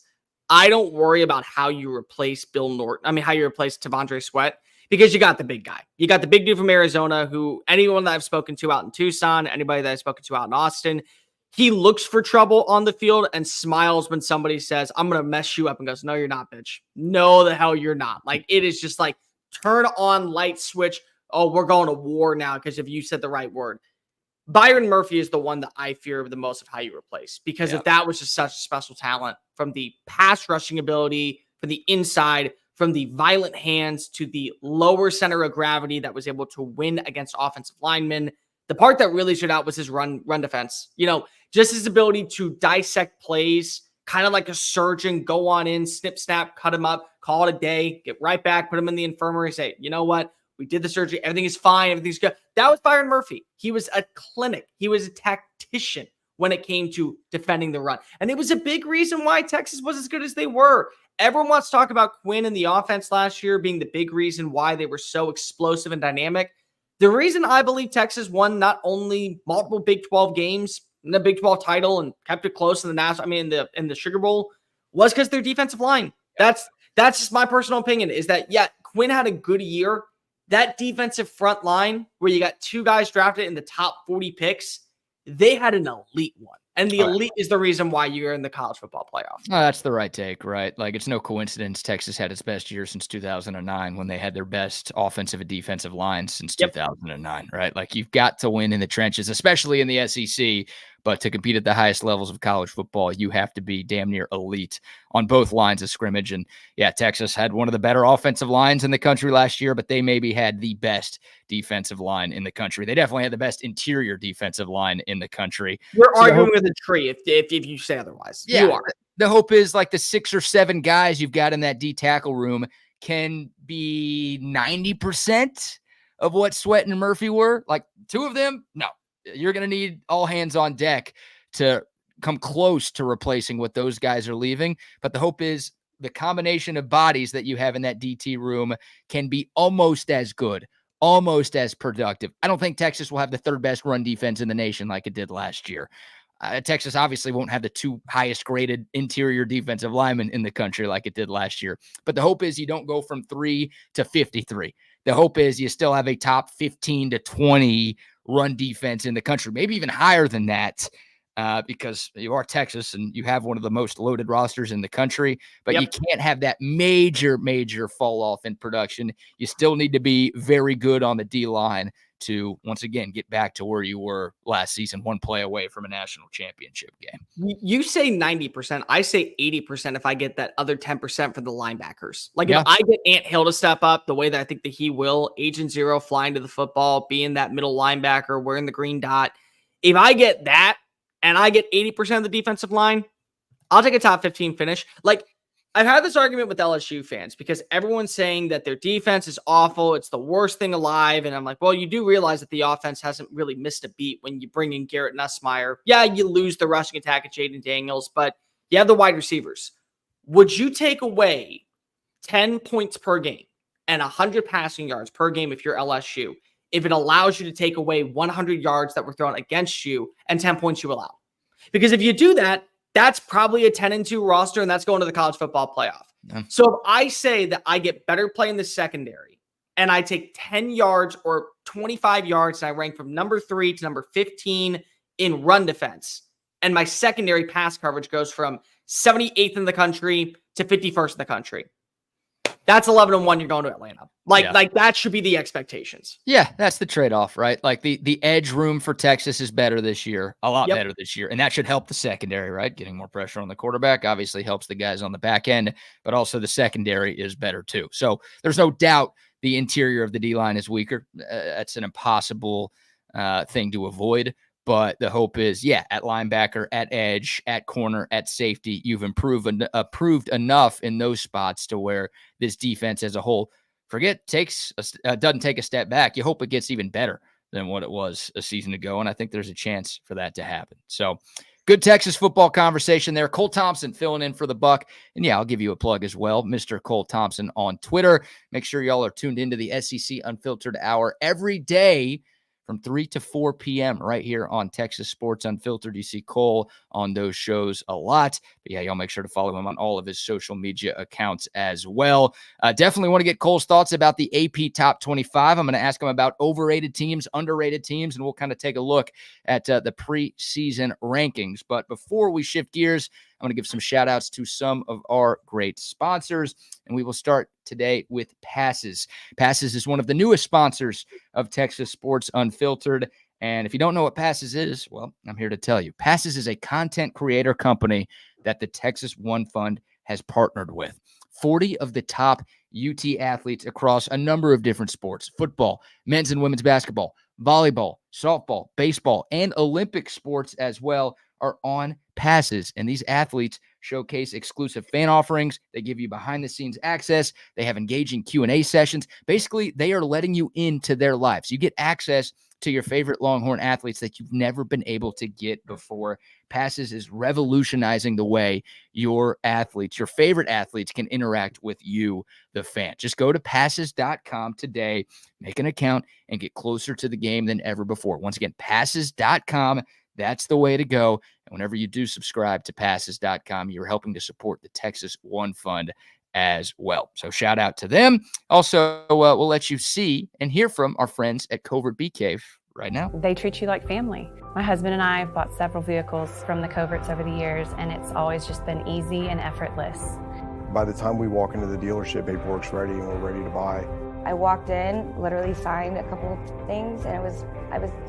I don't worry about how you replace Bill Norton. I mean, how you replace T'Vondre Sweat, because you got the big guy. You got the big dude from Arizona, who anyone that I've spoken to out in Tucson, anybody that I've spoken to out in Austin, he looks for trouble on the field and smiles when somebody says, I'm going to mess you up, and goes, no, you're not, bitch. No, the hell you're not. Like, it is just like, turn on light switch. Oh, we're going to war now because if you said the right word. Byron Murphy is the one that I fear the most of how you replace, because if that was just such a special talent, from the pass rushing ability, from the inside, from the violent hands to the lower center of gravity that was able to win against offensive linemen. The part that really stood out was his run defense. Just his ability to dissect plays, kind of like a surgeon, go on in, snip, snap, cut him up, call it a day, get right back, put him in the infirmary, say, you know what? We did the surgery. Everything is fine. Everything's good. That was Byron Murphy. He was a clinic. He was a tactician when it came to defending the run. And it was a big reason why Texas was as good as they were. Everyone wants to talk about Quinn and the offense last year being the big reason why they were so explosive and dynamic. The reason I believe Texas won not only multiple Big 12 games and the Big 12 title and kept it close in the national, in the Sugar Bowl, was because their defensive line. That's just my personal opinion, is that, Quinn had a good year. That defensive front line, where you got two guys drafted in the top 40 picks, they had an elite one. And the elite is the reason why you're in the college football playoff. Oh, that's the right take, right? Like, it's no coincidence Texas had its best year since 2009, when they had their best offensive and defensive lines since 2009, right? Like, you've got to win in the trenches, especially in the SEC. But to compete at the highest levels of college football, you have to be damn near elite on both lines of scrimmage. And Texas had one of the better offensive lines in the country last year, but they maybe had the best defensive line in the country. They definitely had the best interior defensive line in the country. You're arguing with a tree if you say otherwise. Yeah, you are. The hope is, like, the 6 or 7 guys you've got in that D tackle room can be 90% of what Sweat and Murphy were. Like, 2 of them, no. You're going to need all hands on deck to come close to replacing what those guys are leaving. But the hope is the combination of bodies that you have in that DT room can be almost as good, almost as productive. I don't think Texas will have the 3rd best run defense in the nation like it did last year. Texas obviously won't have the 2 highest graded interior defensive linemen in the country like it did last year. But the hope is you don't go from 3 to 53. The hope is you still have a top 15 to 20 run defense in the country, maybe even higher than that, because you are Texas and you have one of the most loaded rosters in the country, but you can't have that major fall off in production. You still need to be very good on the D line to, once again, get back to where you were last season, 1 play away from a national championship game. You say 90%. I say 80% if I get that other 10% for the linebackers. Like, if I get Ant Hill to step up the way that I think that he will, Agent Zero flying to the football, being that middle linebacker, wearing the green dot. If I get that and I get 80% of the defensive line, I'll take a top 15 finish. Like, I've had this argument with LSU fans because everyone's saying that their defense is awful. It's the worst thing alive. And I'm like, well, you do realize that the offense hasn't really missed a beat when you bring in Garrett Nussmeier. Yeah, you lose the rushing attack of Jaden Daniels, but you have the wide receivers. Would you take away 10 points per game and 100 passing yards per game if you're LSU, if it allows you to take away 100 yards that were thrown against you and 10 points you allow? Because if you do that, that's probably a 10-2 roster, and that's going to the college football playoff. Yeah. So if I say that I get better play in the secondary and I take 10 yards or 25 yards and I rank from number 3 to number 15 in run defense, and my secondary pass coverage goes from 78th in the country to 51st in the country, That's 11-1. You're going to Atlanta. Yeah. Like that should be the expectations. Yeah, that's the trade-off, right? Like the edge room for Texas is better this year, a lot better this year, and that should help the secondary, right? Getting more pressure on the quarterback obviously helps the guys on the back end, but also the secondary is better too. So there's no doubt the interior of the D-line is weaker. That's an impossible thing to avoid, but the hope is, at linebacker, at edge, at corner, at safety, you've improved enough in those spots to where this defense as a whole doesn't take a step back. You hope it gets even better than what it was a season ago, and I think there's a chance for that to happen. So good Texas football conversation there. Cole Thompson filling in for the Buck. And I'll give you a plug as well, Mr. Cole Thompson on Twitter. Make sure y'all are tuned into the SEC Unfiltered Hour every day from 3 to 4 p.m. right here on Texas Sports Unfiltered. You see Cole on those shows a lot. But y'all make sure to follow him on all of his social media accounts as well. Definitely want to get Cole's thoughts about the AP Top 25. I'm going to ask him about overrated teams, underrated teams, and we'll kind of take a look at the preseason rankings. But before we shift gears, I'm going to give some shout outs to some of our great sponsors, and we will start today with Passes. Passes is one of the newest sponsors of Texas Sports Unfiltered. And if you don't know what Passes is, well, I'm here to tell you. Passes is a content creator company that the Texas One Fund has partnered with. 40 of the top UT athletes across a number of different sports: football, men's and women's basketball, volleyball, softball, baseball, and Olympic sports as well are on Passes. And these athletes showcase exclusive fan offerings. They give you behind the scenes access. They have engaging Q&A sessions. Basically, they are letting you into their lives. You get access to your favorite Longhorn athletes that you've never been able to get before. Passes is revolutionizing the way your favorite athletes can interact with you, the fan. Just go to passes.com today, make an account, and get closer to the game than ever before. Once again, passes.com. That's the way to go. And whenever you do subscribe to passes.com, you're helping to support the Texas One Fund as well. So shout out to them. Also, we'll let you see and hear from our friends at Covert Bee Cave right now. They treat you like family. My husband and I have bought several vehicles from the Coverts over the years, and it's always just been easy and effortless. By the time we walk into the dealership, paperwork's ready and we're ready to buy. I walked in, literally signed a couple of things, and I was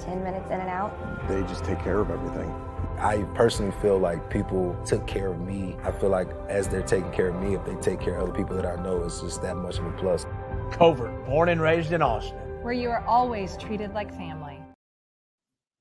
10 minutes in and out. They just take care of everything. I personally feel like people took care of me. I feel like as they're taking care of me, if they take care of other people that I know, it's just that much of a plus. Covert, born and raised in Austin, where you are always treated like family.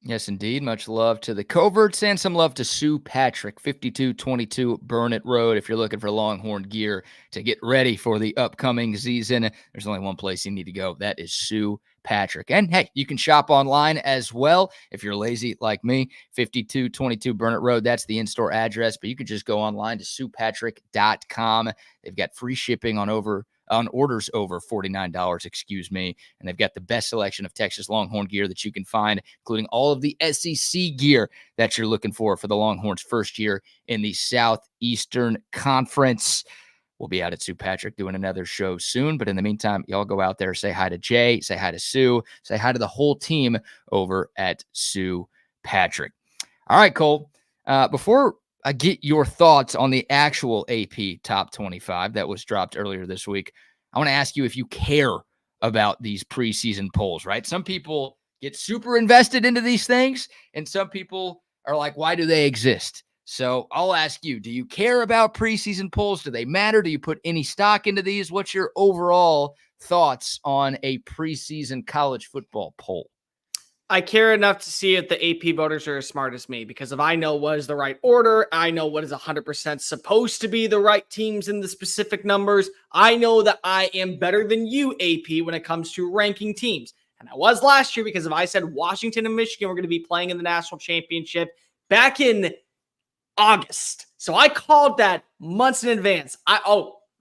Yes, indeed. Much love to the Coverts and some love to Sue Patrick, 5222 Burnett Road. If you're looking for Longhorn gear to get ready for the upcoming season, there's only one place you need to go. That is Sue Patrick. And hey, you can shop online as well if you're lazy like me. 5222 Burnett Road, that's the in-store address, but you could just go online to SuePatrick.com. They've got free shipping on orders over $49, and they've got the best selection of Texas Longhorn gear that you can find, including all of the SEC gear that you're looking for the Longhorns' first year in the Southeastern Conference. We'll be out at Sue Patrick doing another show soon, but in the meantime, y'all go out there, say hi to Jay, say hi to Sue, say hi to the whole team over at Sue Patrick. All right, Cole, before I get your thoughts on the actual AP Top 25 that was dropped earlier this week, I want to ask you if you care about these preseason polls, right? Some people get super invested into these things, and some people are like, why do they exist? So I'll ask you, do you care about preseason polls? Do they matter? Do you put any stock into these? What's your overall thoughts on a preseason college football poll? I care enough to see if the AP voters are as smart as me, because if I know what is the right order, I know what is 100% supposed to be the right teams in the specific numbers. I know that I am better than you, AP, when it comes to ranking teams. And I was last year, because if I said Washington and Michigan were going to be playing in the national championship back in August. So I called that months in advance.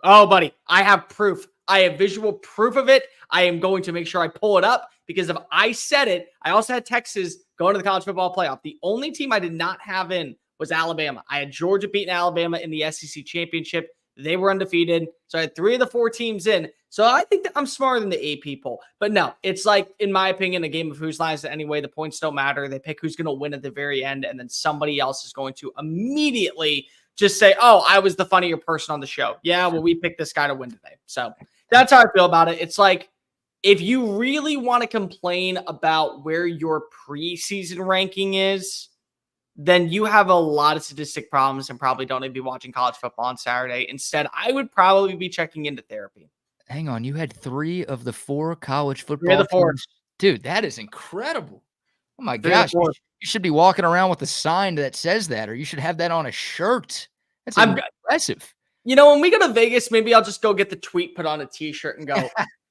Buddy, I have proof. I have visual proof of it. I am going to make sure I pull it up, because if I said it, I also had Texas going to the college football playoff. The only team I did not have in was Alabama. I had Georgia beating Alabama in the SEC championship. They were undefeated. So I had 3 of the 4 teams in. So I think that I'm smarter than the AP poll. But no, it's like, in my opinion, a game of whose lines anyway. The points don't matter. They pick who's going to win at the very end, and then somebody else is going to immediately just say, oh, I was the funnier person on the show. Yeah, well, we picked this guy to win today. So that's how I feel about it. It's like, if you really want to complain about where your preseason ranking is, then you have a lot of statistic problems and probably don't need to be watching college football on Saturday. Instead, I would probably be checking into therapy. Hang on. You had 3 of the 4 college football Three of the 4. teams. Dude, that is incredible. Oh, my 3 of the gosh. 4. You should be walking around with a sign that says that, or you should have that on a shirt. That's impressive. You know, when we go to Vegas, maybe I'll just go get the tweet, put on a T-shirt, and go,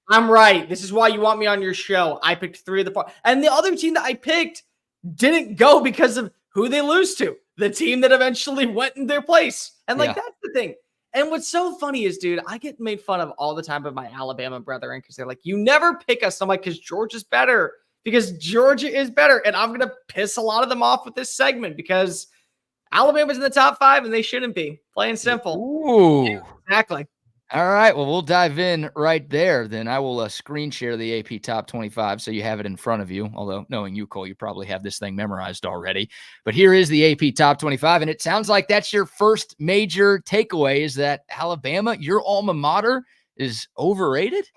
I'm right. This is why you want me on your show. I picked 3 of the 4. And the other team that I picked didn't go because of who they lose to. The team that eventually went in their place. And, like, that's the thing. And what's so funny is, dude, I get made fun of all the time by my Alabama brethren because they're like, you never pick us. I'm like, because Georgia's better. Because Georgia is better. And I'm going to piss a lot of them off with this segment because Alabama's in the top 5 and they shouldn't be. Plain simple. Ooh. Yeah, exactly. All right. Well, we'll dive in right there. Then I will screen share the AP Top 25 so you have it in front of you. Although, knowing you, Cole, you probably have this thing memorized already. But here is the AP Top 25, and it sounds like that's your first major takeaway is that Alabama, your alma mater, is overrated?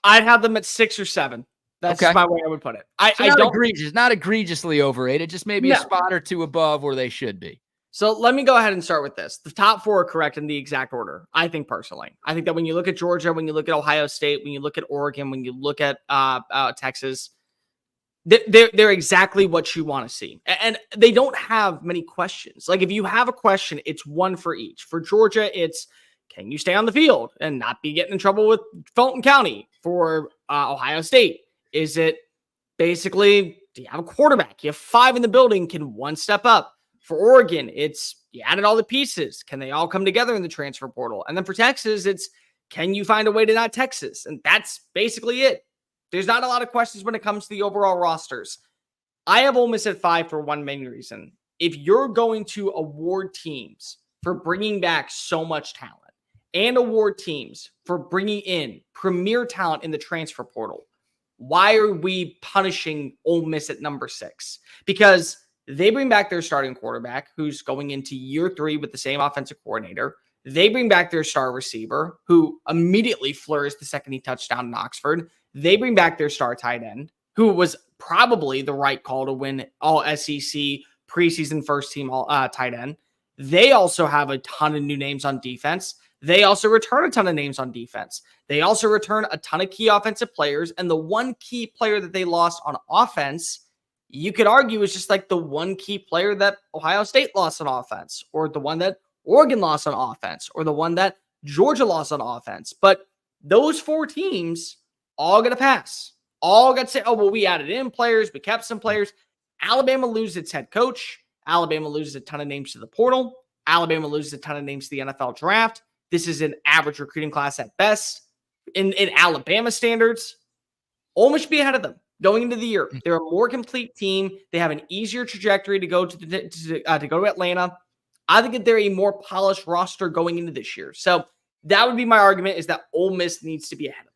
I'd have them at 6 or 7. That's my way I would put it. I don't egregious, not egregiously overrated, just maybe a spot or 2 above where they should be. So let me go ahead and start with this. The top 4 are correct in the exact order, I think personally. I think that when you look at Georgia, when you look at Ohio State, when you look at Oregon, when you look at Texas, they're exactly what you want to see. And they don't have many questions. Like if you have a question, it's 1 for each. For Georgia, it's can you stay on the field and not be getting in trouble with Fulton County? For Ohio State, is it basically, do you have a quarterback? You have 5 in the building. Can one step up? For Oregon, it's you added all the pieces. Can they all come together in the transfer portal? And then for Texas, it's can you find a way to not Texas? And that's basically it. There's not a lot of questions when it comes to the overall rosters. I have Ole Miss at 5 for one main reason. If you're going to award teams for bringing back so much talent and award teams for bringing in premier talent in the transfer portal, why are we punishing Ole Miss at number 6? Because they bring back their starting quarterback who's going into year 3 with the same offensive coordinator. They bring back their star receiver who immediately flourished the second he touched down in Oxford. They bring back their star tight end who was probably the right call to win all SEC preseason first team tight end. They also have a ton of new names on defense. They also return a ton of names on defense. They also return a ton of key offensive players. And the one key player that they lost on offense, you could argue is just like the one key player that Ohio State lost on offense, or the one that Oregon lost on offense, or the one that Georgia lost on offense. But those 4 teams all going to pass. All got to say, oh, well, we added in players. We kept some players. Alabama loses its head coach. Alabama loses a ton of names to the portal. Alabama loses a ton of names to the NFL draft. This is an average recruiting class at best. In Alabama standards, Ole Miss should be ahead of them going into the year. They're a more complete team. They have an easier trajectory to go to go to Atlanta. I think that they're a more polished roster going into this year. So that would be my argument, is that Ole Miss needs to be ahead of them.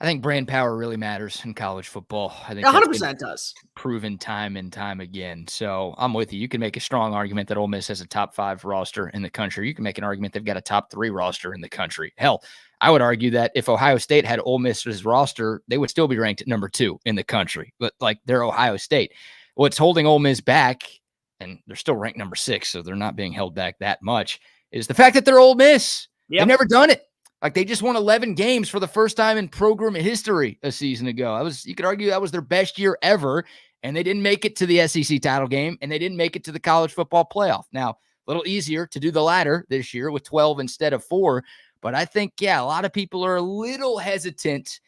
I think brand power really matters in college football. I think 100% does. Proven time and time again. So I'm with you. You can make a strong argument that Ole Miss has a top 5 roster in the country. You can make an argument they've got a top 3 roster in the country. Hell, I would argue that if Ohio State had Ole Miss's roster, they would still be ranked at number 2 in the country. But like, they're Ohio State. What's holding Ole Miss back, and they're still ranked number 6, so they're not being held back that much, is the fact that they're Ole Miss. Yep. They've never done it. Like, they just won 11 games for the first time in program history a season ago. You could argue that was their best year ever, and they didn't make it to the SEC title game, and they didn't make it to the college football playoff. Now, a little easier to do the latter this year with 12 instead of 4, but I think, a lot of people are a little hesitant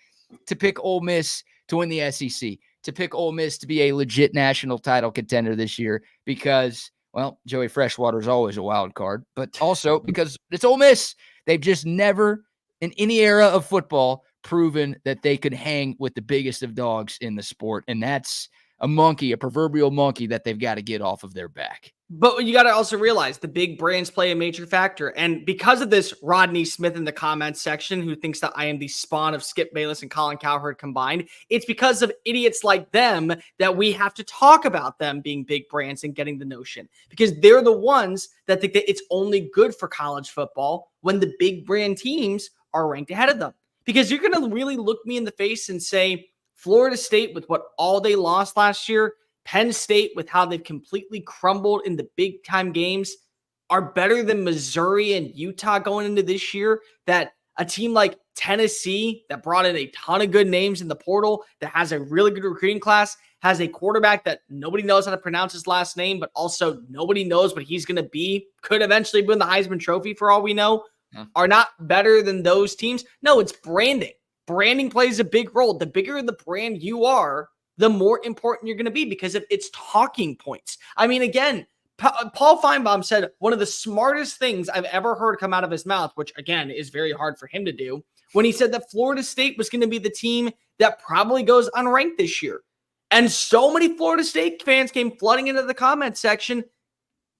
to pick Ole Miss to win the SEC, to pick Ole Miss to be a legit national title contender this year because, well, Joey Freshwater is always a wild card, but also because it's Ole Miss. They've just never, in any era of football, proven that they could hang with the biggest of dogs in the sport. And that's monkey, a proverbial monkey that they've got to get off of their back. But you got to also realize the big brands play a major factor. And because of this, Rodney Smith in the comments section, who thinks that I am the spawn of Skip Bayless and Colin Cowherd combined, it's because of idiots like them that we have to talk about them being big brands and getting the notion. Because they're the ones that think that it's only good for college football when the big brand teams are ranked ahead of them. Because you're going to really look me in the face and say, Florida State, with what all they lost last year, Penn State, with how they've completely crumbled in the big time games, are better than Missouri and Utah going into this year. That a team like Tennessee, that brought in a ton of good names in the portal, that has a really good recruiting class, has a quarterback that nobody knows how to pronounce his last name, but also nobody knows what he's going to be, could eventually win the Heisman Trophy for all we know, are not better than those teams. No, it's branding. Branding plays a big role. The bigger the brand you are, the more important you're going to be because of its talking points. I mean, again, Paul Feinbaum said one of the smartest things I've ever heard come out of his mouth, which again is very hard for him to do, when he said that Florida State was going to be the team that probably goes unranked this year. And so many Florida State fans came flooding into the comment section.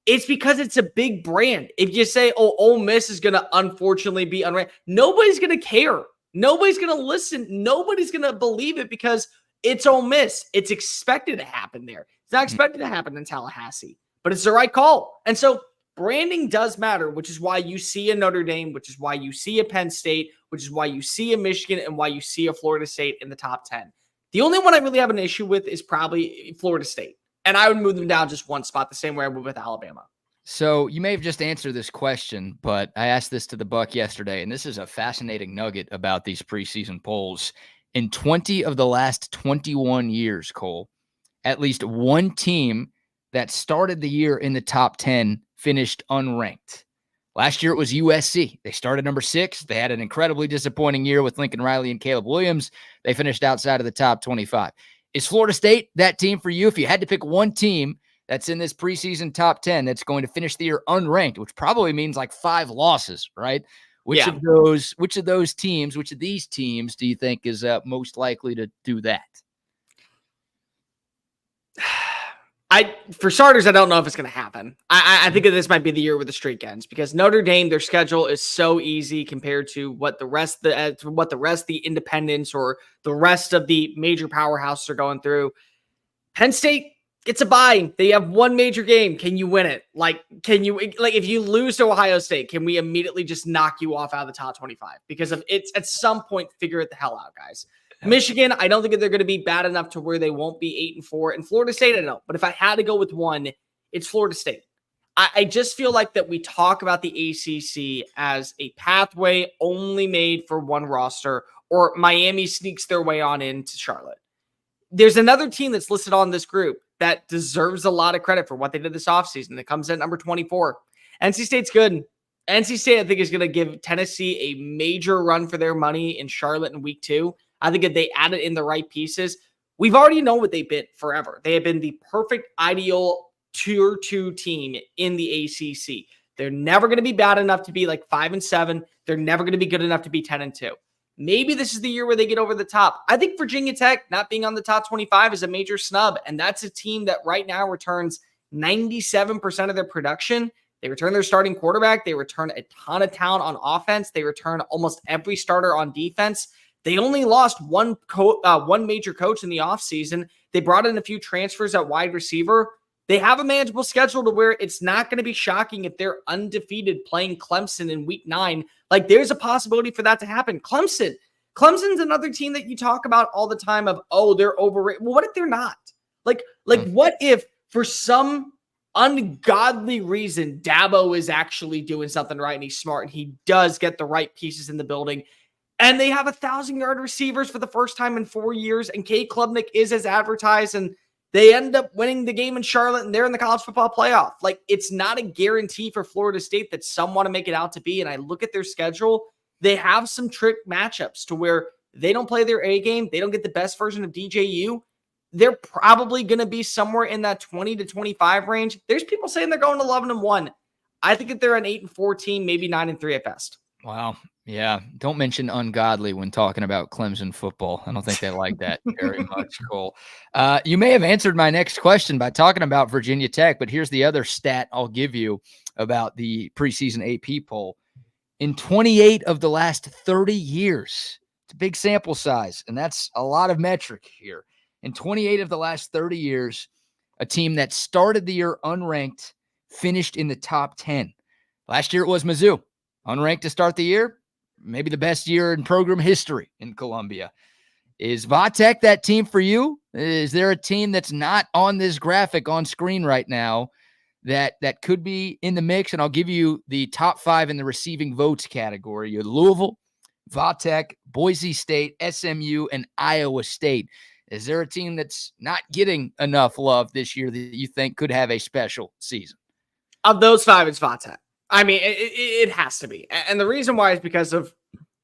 It's because it's a big brand. If you say, oh, Ole Miss is going to unfortunately be unranked, nobody's going to care. Nobody's going to listen. Nobody's going to believe it because it's Ole Miss. It's expected to happen there. It's not expected to happen in Tallahassee, but it's the right call. And so branding does matter, which is why you see a Notre Dame, which is why you see a Penn State, which is why you see a Michigan, and why you see a Florida State in the top 10. The only one I really have an issue with is probably Florida State. And I would move them down just one spot, the same way I would with Alabama. So you may have just answered this question, but I asked this to the Buck yesterday, and this is a fascinating nugget about these preseason polls. In 20 of the last 21 years, Cole, at least one team that started the year in the top 10 finished unranked. Last year, it was USC. They started number 6. They had an incredibly disappointing year with Lincoln Riley and Caleb Williams. They finished outside of the top 25. Is Florida State that team for you? If you had to pick one team that's in this preseason top 10 that's going to finish the year unranked, which probably means like 5 losses, right? Which of these teams do you think is most likely to do that? For starters, I don't know if it's going to happen. I think that this might be the year where the streak ends because Notre Dame, their schedule is so easy compared to what the rest of the independents or the rest of the major powerhouses are going through. Penn State gets a bye. They have one major game. Can you win it? If you lose to Ohio State, can we immediately just knock you off out of the top 25? Because of it's at some point, figure it the hell out, guys. Michigan, I don't think they're going to be bad enough to where they won't be 8-4. And Florida State, I don't know. But if I had to go with one, it's Florida State. I just feel like that we talk about the ACC as a pathway only made for one roster, or Miami sneaks their way on into Charlotte. There's another team that's listed on this group that deserves a lot of credit for what they did this offseason. That comes in at number 24. NC State's good. NC State, I think, is going to give Tennessee a major run for their money in Charlotte in week 2. I think if they added in the right pieces, we've already known what they've been forever. They have been the perfect, ideal tier 2 team in the ACC. They're never going to be bad enough to be like 5-7. They're never going to be good enough to be 10-2. Maybe this is the year where they get over the top. I think Virginia Tech not being on the top 25 is a major snub, and that's a team that right now returns 97% of their production. They return their starting quarterback. They return a ton of talent on offense. They return almost every starter on defense. They only lost one major coach in the offseason. They brought in a few transfers at wide receiver. They have a manageable schedule to where it's not going to be shocking if they're undefeated playing Clemson in week 9. Like, there's a possibility for that to happen. Clemson's another team that you talk about all the time of, oh, they're overrated. Well, what if they're not? Like what if for some ungodly reason Dabo is actually doing something right and he's smart and he does get the right pieces in the building and they have 1,000-yard receivers for the first time in 4 years and Cade Klubnik is as advertised and they end up winning the game in Charlotte and they're in the college football playoff. Like, it's not a guarantee for Florida State that some want to make it out to be. And I look at their schedule, they have some trick matchups to where they don't play their A game. They don't get the best version of DJU. They're probably going to be somewhere in that 20 to 25 range. There's people saying they're going 11-1. I think that they're an 8-4 team, maybe 9-3 at best. Wow. Yeah. Don't mention ungodly when talking about Clemson football. I don't think they like that very much, Cole. You may have answered my next question by talking about Virginia Tech, but here's the other stat I'll give you about the preseason AP poll. In 28 of the last 30 years, it's a big sample size, and that's a lot of metric here. In 28 of the last 30 years, a team that started the year unranked finished in the top 10. Last year it was Mizzou. Unranked to start the year, maybe the best year in program history in Columbia. Is Vatek that team for you? Is there a team that's not on this graphic on screen right now that could be in the mix? And I'll give you the top 5 in the receiving votes category. You had Louisville, Vatek, Boise State, SMU, and Iowa State. Is there a team that's not getting enough love this year that you think could have a special season? Of those 5, it's Vatek. I mean, it has to be. And the reason why is because of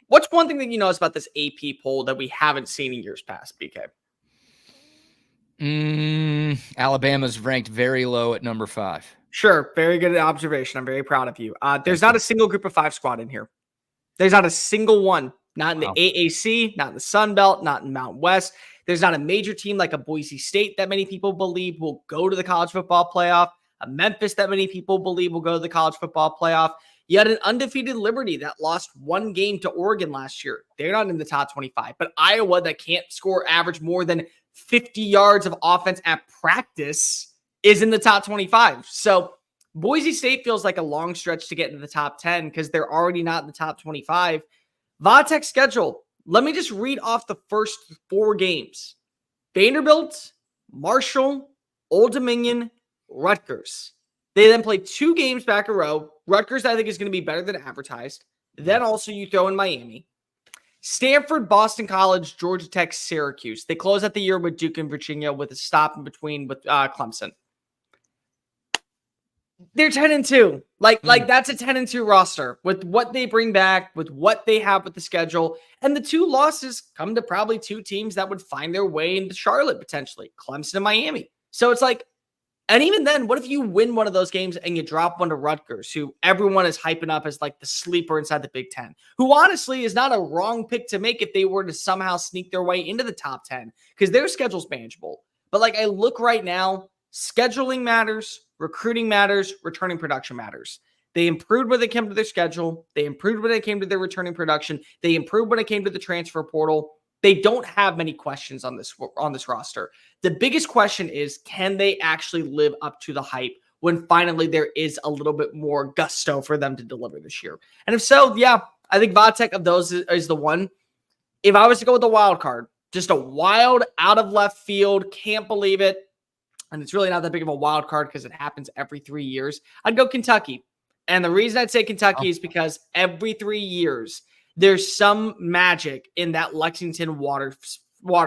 what's one thing that you notice about this AP poll that we haven't seen in years past, BK? Alabama's ranked very low at number 5. Sure. Very good observation. I'm very proud of you. There's not a single group of 5 squad in here. There's not a single one. Not in the AAC, not in the Sun Belt, not in Mountain West. There's not a major team like a Boise State that many people believe will go to the college football playoff. A Memphis that many people believe will go to the college football playoff. You had an undefeated Liberty that lost 1 game to Oregon last year. They're not in the top 25. But Iowa that can't score average more than 50 yards of offense at practice is in the top 25. So Boise State feels like a long stretch to get into the top 10 because they're already not in the top 25. Vatek's schedule. Let me just read off the first 4 games. Vanderbilt, Marshall, Old Dominion, Rutgers. They then play 2 games back a row. Rutgers, I think, is going to be better than advertised. Then also you throw in Miami. Stanford, Boston College, Georgia Tech, Syracuse. They close out the year with Duke and Virginia with a stop in between with Clemson. They're 10-2. Like that's a 10-2 roster with what they bring back, with what they have with the schedule. And the 2 losses come to probably 2 teams that would find their way into Charlotte potentially, Clemson and Miami. So it's like, and even then, what if you win one of those games and you drop one to Rutgers, who everyone is hyping up as like the sleeper inside the Big Ten, who honestly is not a wrong pick to make if they were to somehow sneak their way into the top 10 because their schedule's manageable. But like I look right now, scheduling matters, recruiting matters, returning production matters. They improved when they came to their schedule. They improved when it came to their returning production. They improved when it came to the transfer portal. They don't have many questions on this roster. The biggest question is, can they actually live up to the hype when finally there is a little bit more gusto for them to deliver this year? And if so, yeah, I think Vatek of those is the one. If I was to go with the wild card, just a wild out of left field, can't believe it. And it's really not that big of a wild card because it happens every 3 years. I'd go Kentucky. And the reason I'd say Kentucky is because every 3 years, there's some magic in that Lexington water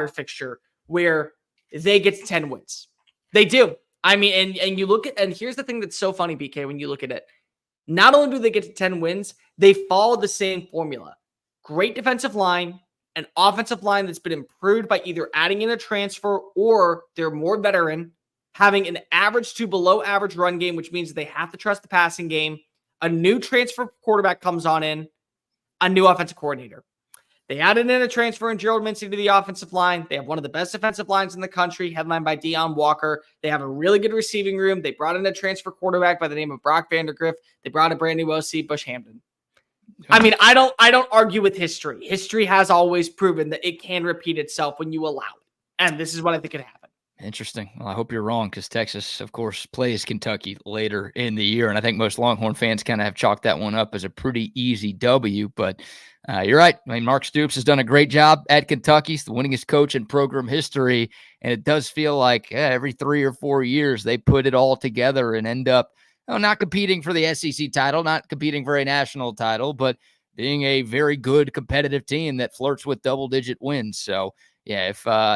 fixture where they get to 10 wins. They do. I mean, and you look at, and here's the thing that's so funny, BK, when you look at it. Not only do they get to 10 wins, they follow the same formula. Great defensive line, an offensive line that's been improved by either adding in a transfer or they're more veteran, having an average to below average run game, which means they have to trust the passing game. A new transfer quarterback comes on in, a new offensive coordinator. They added in a transfer in Gerald Mincey to the offensive line. They have one of the best defensive lines in the country, headlined by Deion Walker. They have a really good receiving room. They brought in a transfer quarterback by the name of Brock Vandergriff. They brought a brand new OC, Bush Hampton. I mean, I don't argue with history. History has always proven that it can repeat itself when you allow it. And this is what I think could happen. Interesting. Well, I hope you're wrong because Texas, of course, plays Kentucky later in the year. And I think most Longhorn fans kind of have chalked that one up as a pretty easy W. But you're right. I mean, Mark Stoops has done a great job at Kentucky. He's the winningest coach in program history. And it does feel like every 3 or 4 years they put it all together and end up not competing for the SEC title, not competing for a national title, but being a very good competitive team that flirts with double-digit wins. So, yeah,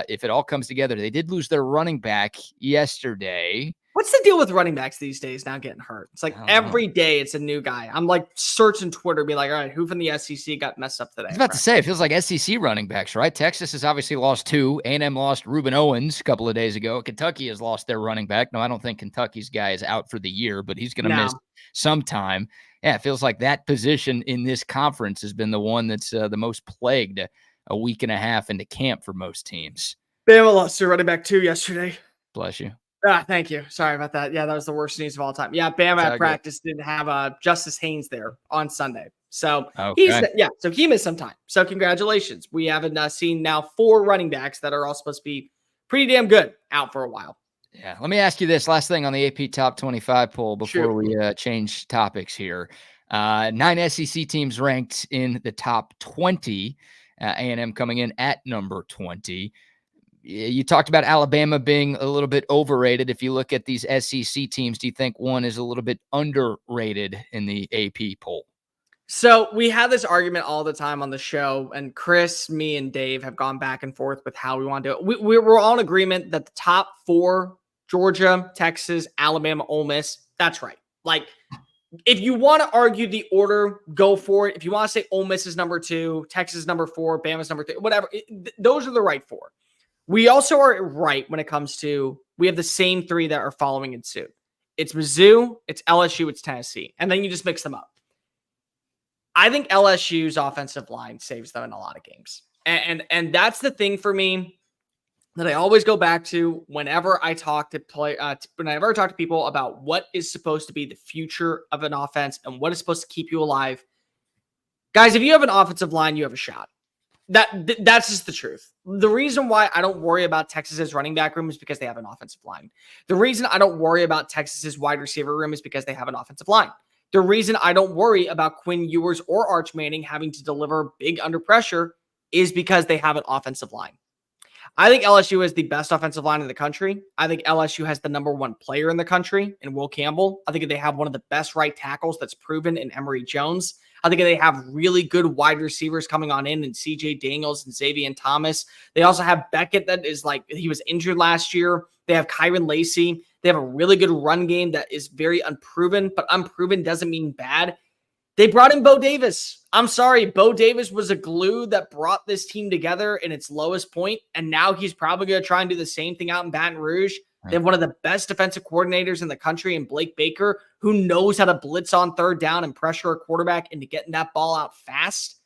if it all comes together, they did lose their running back yesterday. What's the deal with running backs these days now getting hurt? It's like every day it's a new guy. I'm like searching Twitter, be like, all right, who from the SEC got messed up today? I was about to say, it feels like SEC running backs, right? Texas has obviously lost 2. A&M lost Reuben Owens a couple of days ago. Kentucky has lost their running back. No, I don't think Kentucky's guy is out for the year, but he's going to miss some time. yeah, it feels like that position in this conference has been the one that's the most plagued a week and a half into camp for most teams. Bama lost their running back 2 yesterday. Bless you. Thank you. Sorry about that. Yeah, that was the worst news of all time. Yeah, Bama at practice didn't have Justice Haynes there on Sunday. So so he missed some time. So congratulations. We haven't seen now 4 running backs that are all supposed to be pretty damn good out for a while. Yeah. Let me ask you this last thing on the AP Top 25 poll before we change topics here. 9 SEC teams ranked in the top 20. A&M coming in at number 20. You talked about Alabama being a little bit overrated. If you look at these SEC teams, do you think one is a little bit underrated in the AP poll? So we have this argument all the time on the show, and Chris, me, and Dave have gone back and forth with how we want to do it. We're all in agreement that the top 4, Georgia, Texas, Alabama, Ole Miss, that's right. Like, if you want to argue the order, go for it. If you want to say Ole Miss is number 2, Texas is number 4, Bama's number 3, whatever, those are the right 4. We also are right when it comes to, we have the same 3 that are following in suit. It's Mizzou, it's LSU, it's Tennessee. And then you just mix them up. I think LSU's offensive line saves them in a lot of games. And that's the thing for me that I always go back to whenever I talk to people about what is supposed to be the future of an offense and what is supposed to keep you alive. Guys, if you have an offensive line, you have a shot. That's just the truth. The reason why I don't worry about Texas's running back room is because they have an offensive line. The reason I don't worry about Texas's wide receiver room is because they have an offensive line. The reason I don't worry about Quinn Ewers or Arch Manning having to deliver big under pressure is because they have an offensive line. I think LSU is the best offensive line in the country. I think LSU has the number 1 player in the country in Will Campbell. I think they have one of the best right tackles that's proven in Emory Jones. I think they have really good wide receivers coming on in CJ Daniels and Xavier Thomas. They also have Beckett that is he was injured last year. They have Kyron Lacey. They have a really good run game that is very unproven, but unproven doesn't mean bad. They brought in Bo Davis. I'm sorry. Bo Davis was a glue that brought this team together in its lowest point, and now he's probably going to try and do the same thing out in Baton Rouge. They have one of the best defensive coordinators in the country in Blake Baker, who knows how to blitz on third down and pressure a quarterback into getting that ball out fast.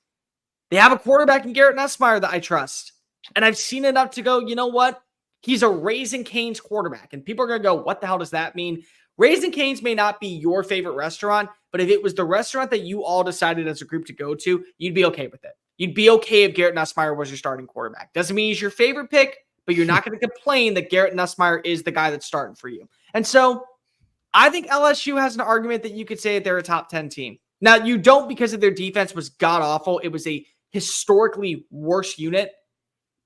They have a quarterback in Garrett Nussmeier that I trust. And I've seen enough to go, you know what? He's a Raising Cane's quarterback. And people are going to go, what the hell does that mean? Raising Cane's may not be your favorite restaurant, but if it was the restaurant that you all decided as a group to go to, you'd be okay with it. You'd be okay if Garrett Nussmeier was your starting quarterback. Doesn't mean he's your favorite pick, but you're not going to complain that Garrett Nussmeier is the guy that's starting for you. And so I think LSU has an argument that you could say that they're a top 10 team. Now, you don't because of their defense was god-awful. It was a historically worse unit.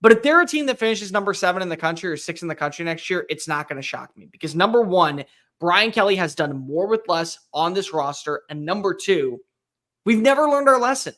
But if they're a team that finishes number 7 in the country or 6 in the country next year, it's not going to shock me. Because number 1, Brian Kelly has done more with less on this roster. And number 2, we've never learned our lesson.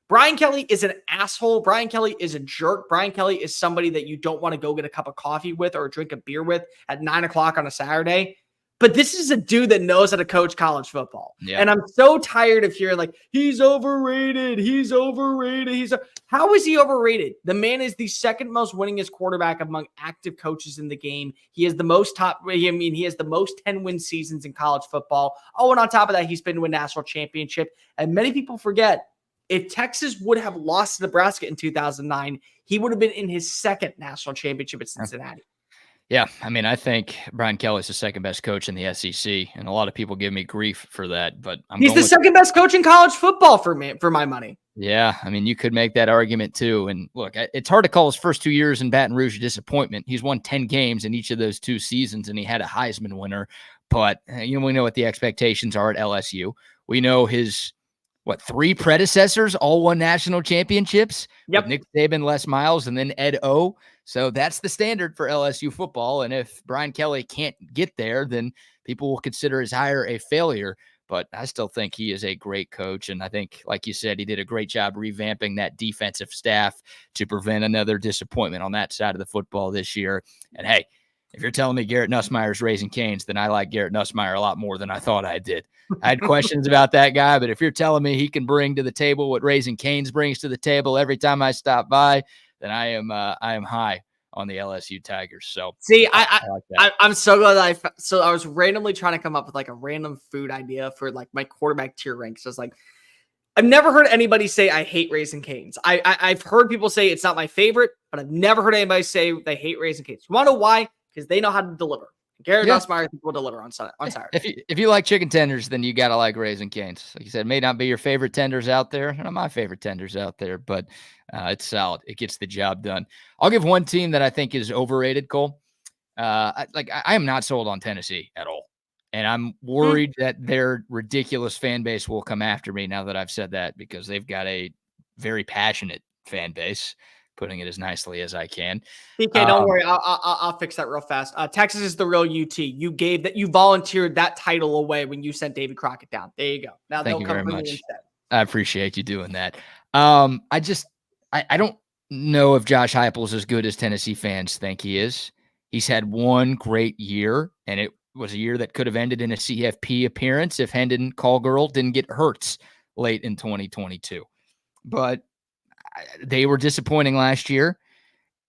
Brian Kelly is an asshole. Brian Kelly is a jerk. Brian Kelly is somebody that you don't want to go get a cup of coffee with or drink a beer with at 9 o'clock on a Saturday. But this is a dude that knows how to coach college football. Yeah. And I'm so tired of hearing he's overrated. He's overrated. How is he overrated? The man is the second most winningest quarterback among active coaches in the game. He has the most he has the most 10-win seasons in college football. Oh, and on top of that, he's been to a national championship. And many people forget, if Texas would have lost to Nebraska in 2009, he would have been in his 2nd national championship at Cincinnati. Yeah, I mean, I think Brian Kelly's the second best coach in the SEC, and a lot of people give me grief for that. But he's the second best coach in college football for my money. Yeah, I mean, you could make that argument too. And look, it's hard to call his first 2 years in Baton Rouge a disappointment. He's won 10 games in each of those 2 seasons, and he had a Heisman winner. But we know what the expectations are at LSU. We know his 3 predecessors all won national championships. Yep. With Nick Saban, Les Miles, and then Ed O. So that's the standard for LSU football. And if Brian Kelly can't get there, then people will consider his hire a failure. But I still think he is a great coach. And I think, like you said, he did a great job revamping that defensive staff to prevent another disappointment on that side of the football this year. And hey, if you're telling me Garrett Nussmeier is Raising Cane's, then I like Garrett Nussmeier a lot more than I thought I did. I had questions about that guy, but if you're telling me he can bring to the table what Raising Cane's brings to the table every time I stop by, then I am high on the LSU Tigers. So see, I like that. I'm so glad that I was randomly trying to come up with like a random food idea for like my quarterback tier ranks. So I was like, I've never heard anybody say I hate Raising Cane's. I've heard people say it's not my favorite, but I've never heard anybody say they hate Raising Cane's. You want to know why? Because they know how to deliver. Garrett Nussmeier will deliver on Saturday. If you like chicken tenders, then you got to like Raising Cane's. Like you said, it may not be your favorite tenders out there. Not my favorite tenders out there, but it's solid. It gets the job done. I'll give one team that I think is overrated, Cole. I am not sold on Tennessee at all. And I'm worried that their ridiculous fan base will come after me now that I've said that, because they've got a very passionate fan base, putting it as nicely as I can. PK, don't worry. I'll fix that real fast. Texas is the real UT. You volunteered that title away when you sent David Crockett down. There you go. Now Thank they'll you come very for you much. instead. I appreciate you doing that. I don't know if Josh Heupel is as good as Tennessee fans think he is. He's had one great year, and it was a year that could have ended in a CFP appearance if Hendon Callgirl didn't get hurt late in 2022. But they were disappointing last year.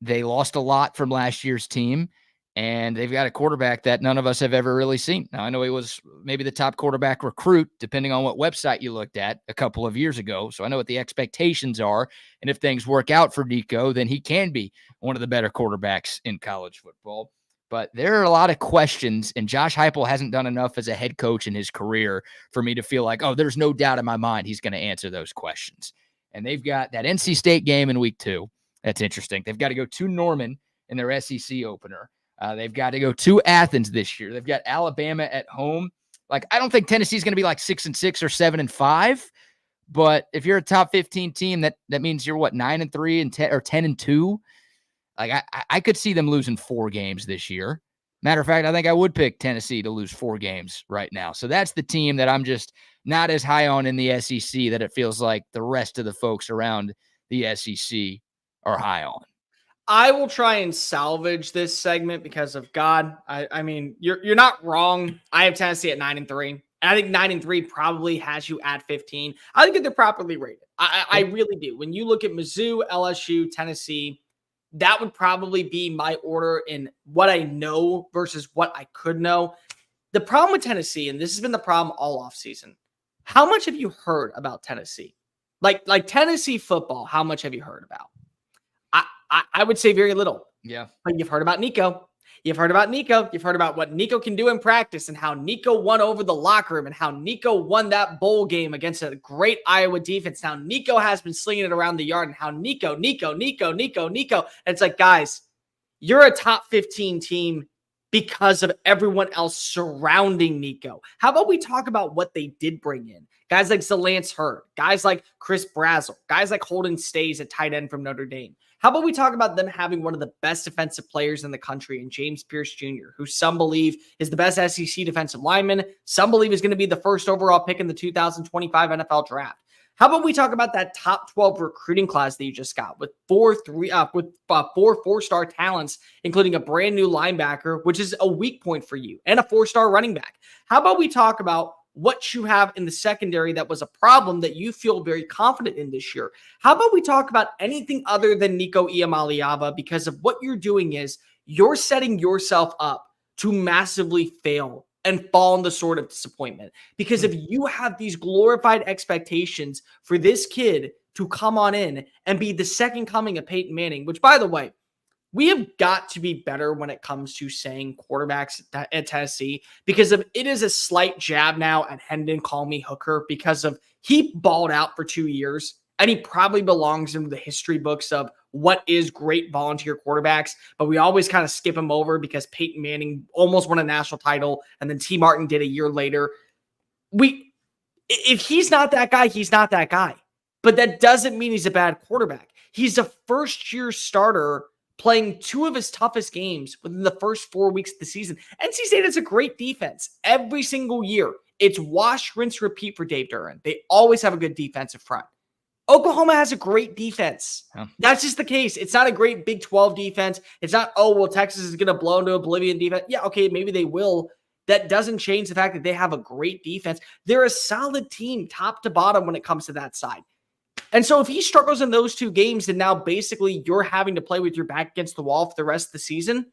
They lost a lot from last year's team, and they've got a quarterback that none of us have ever really seen. Now, I know he was maybe the top quarterback recruit, depending on what website you looked at a couple of years ago. So I know what the expectations are. And if things work out for Nico, then he can be one of the better quarterbacks in college football. But there are a lot of questions, and Josh Heupel hasn't done enough as a head coach in his career for me to feel like, oh, there's no doubt in my mind he's going to answer those questions. And they've got that NC State game in week 2. That's interesting. They've got to go to Norman in their SEC opener. They've got to go to Athens this year. They've got Alabama at home. Like, I don't think Tennessee's going to be like 6-6 or 7-5. But if you're a top 15 team, that means you're what, 9-3 and 10 or 10-2. Like, I could see them losing 4 games this year. Matter of fact, I think I would pick Tennessee to lose 4 games right now. So that's the team that I'm just not as high on in the SEC that it feels like the rest of the folks around the SEC are high on. I will try and salvage this segment because of God. I mean, you're not wrong. I have Tennessee at 9-3. And I think 9-3 probably has you at 15. I think that they're properly rated. I really do. When you look at Mizzou, LSU, Tennessee, that would probably be my order in what I know versus what I could know. The problem with Tennessee, and this has been the problem all offseason, how much have you heard about Tennessee? Like Tennessee football, how much have you heard about? I would say very little. Yeah. But you've heard about Nico. You've heard about Nico. You've heard about what Nico can do in practice and how Nico won over the locker room and how Nico won that bowl game against a great Iowa defense. Now Nico has been slinging it around the yard and how Nico. And it's like, guys, you're a top 15 team because of everyone else surrounding Nico. How about we talk about what they did bring in? Guys like Zalance Hurd, guys like Chris Brazzell, guys like Holden Stays at tight end from Notre Dame. How about we talk about them having one of the best defensive players in the country in James Pierce Jr., who some believe is the best SEC defensive lineman, some believe is going to be the first overall pick in the 2025 NFL draft. How about we talk about that top 12 recruiting class that you just got with 4 4-star talents, including a brand new linebacker, which is a weak point for you, and a 4-star running back. How about we talk about what you have in the secondary that was a problem that you feel very confident in this year? How about we talk about anything other than Nico Iamaleava, because of what you're doing is you're setting yourself up to massively fail and fall in the sort of disappointment. Because if you have these glorified expectations for this kid to come on in and be the second coming of Peyton Manning, which, by the way, we have got to be better when it comes to saying quarterbacks at Tennessee, because of it is a slight jab now at Hendon Call Me Hooker, because of he balled out for 2 years and he probably belongs in the history books of what is great volunteer quarterbacks, but we always kind of skip him over because Peyton Manning almost won a national title and then T. Martin did a year later. If he's not that guy, he's not that guy. But that doesn't mean he's a bad quarterback. He's a first-year starter playing 2 of his toughest games within the first 4 weeks of the season. NC State has a great defense every single year. It's wash, rinse, repeat for Dave Duran. They always have a good defensive front. Oklahoma has a great defense. Yeah. That's just the case. It's not a great Big 12 defense. It's not, oh, well, Texas is going to blow into oblivion defense. Yeah, okay, maybe they will. That doesn't change the fact that they have a great defense. They're a solid team top to bottom when it comes to that side. And so if he struggles in those 2 games, then now basically you're having to play with your back against the wall for the rest of the season.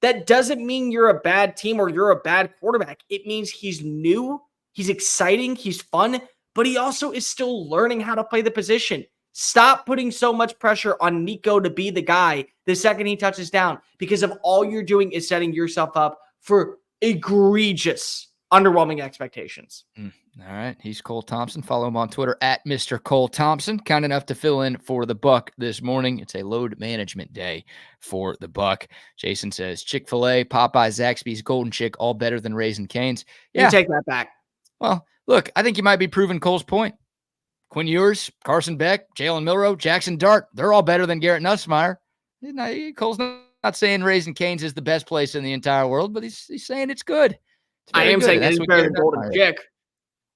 That doesn't mean you're a bad team or you're a bad quarterback. It means he's new, he's exciting, he's fun, but he also is still learning how to play the position. Stop putting so much pressure on Nico to be the guy the second he touches down, because of all you're doing is setting yourself up for egregious, underwhelming expectations. All right. He's Cole Thompson. Follow him on Twitter at Mr. Cole Thompson. Kind enough to fill in for the Buck this morning. It's a load management day for the Buck. Jason says Chick-fil-A, Popeyes, Zaxby's, Golden Chick, all better than Raising Cane's. Yeah. You take that back. Well, look, I think you might be proving Cole's point. Quinn Ewers, Carson Beck, Jalen Milroe, Jackson Dart, they're all better than Garrett Nussmeier. Cole's not saying Raising Cane's is the best place in the entire world, but he's saying it's good. I am saying it's better than Golden Chick.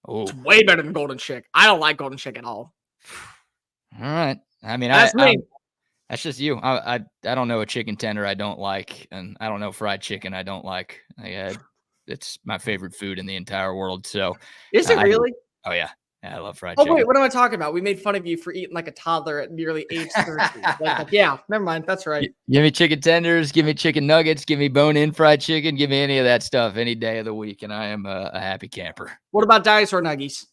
Oh, it's way better than Golden Chick. I don't like Golden Chick at all. All right. I mean, that's me. That's just you. I don't know a chicken tender I don't like, and I don't know fried chicken I don't like. It's my favorite food in the entire world. So is it really? Oh yeah. Yeah, I love fried chicken. Oh, wait, what am I talking about? We made fun of you for eating like a toddler at nearly age 30. Yeah, never mind. That's right. Give me chicken tenders. Give me chicken nuggets. Give me bone-in fried chicken. Give me any of that stuff any day of the week, and I am a happy camper. What about dinosaur nuggies?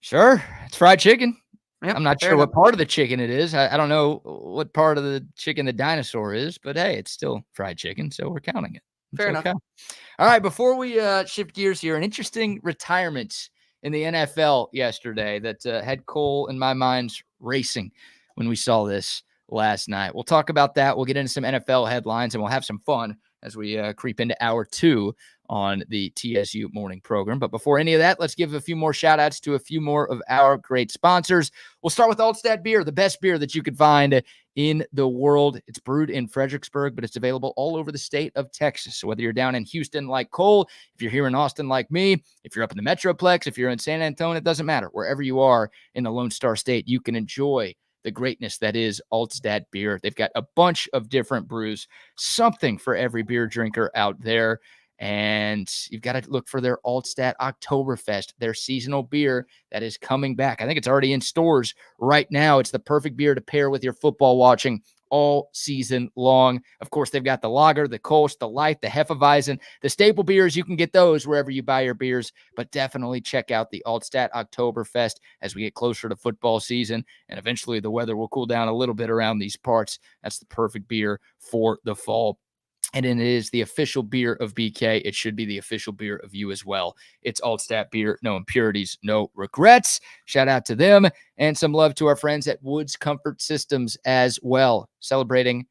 Sure. It's fried chicken. Yep, I'm not sure what part of the chicken it is. I don't know what part of the chicken the dinosaur is, but hey, it's still fried chicken, so we're counting it. Fair enough. All right, before we shift gears here, an interesting retirement in the NFL yesterday that had Cole and my minds racing when we saw this last night. We'll talk about that. We'll get into some NFL headlines, and we'll have some fun as we creep into hour 2 on the TSU morning program. But before any of that, let's give a few more shout outs to a few more of our great sponsors. We'll start with Altstadt Beer, the best beer that you could find in the world. It's brewed in Fredericksburg, but it's available all over the state of Texas. So whether you're down in Houston like Cole, if you're here in Austin like me, if you're up in the Metroplex, if you're in San Antonio, it doesn't matter. Wherever you are in the Lone Star State, you can enjoy the greatness that is Altstadt Beer. They've got a bunch of different brews, something for every beer drinker out there. And you've got to look for their Altstadt Oktoberfest, their seasonal beer that is coming back. I think it's already in stores right now. It's the perfect beer to pair with your football watching all season long. Of course, they've got the lager, the Kolsch, the light, the Hefeweizen, the staple beers. You can get those wherever you buy your beers, but definitely check out the Altstadt Oktoberfest as we get closer to football season, and eventually the weather will cool down a little bit around these parts. That's the perfect beer for the fall. And it is the official beer of BK. It should be the official beer of you as well. It's Altstadt Beer. No impurities, no regrets. Shout out to them. And some love to our friends at Woods Comfort Systems as well. Celebrating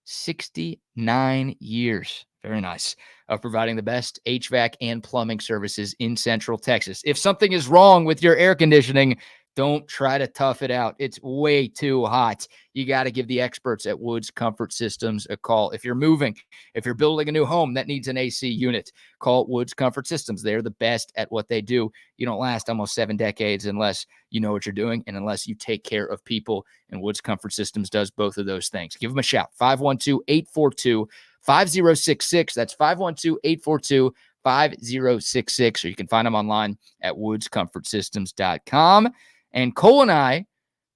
69 years. Very nice. Of providing the best HVAC and plumbing services in Central Texas. If something is wrong with your air conditioning, don't try to tough it out. It's way too hot. You got to give the experts at Woods Comfort Systems a call. If you're moving, if you're building a new home that needs an AC unit, call Woods Comfort Systems. They're the best at what they do. You don't last almost 7 decades unless you know what you're doing and unless you take care of people. And Woods Comfort Systems does both of those things. Give them a shout. 512-842-5066. That's 512-842-5066. Or you can find them online at woodscomfortsystems.com. And Cole and I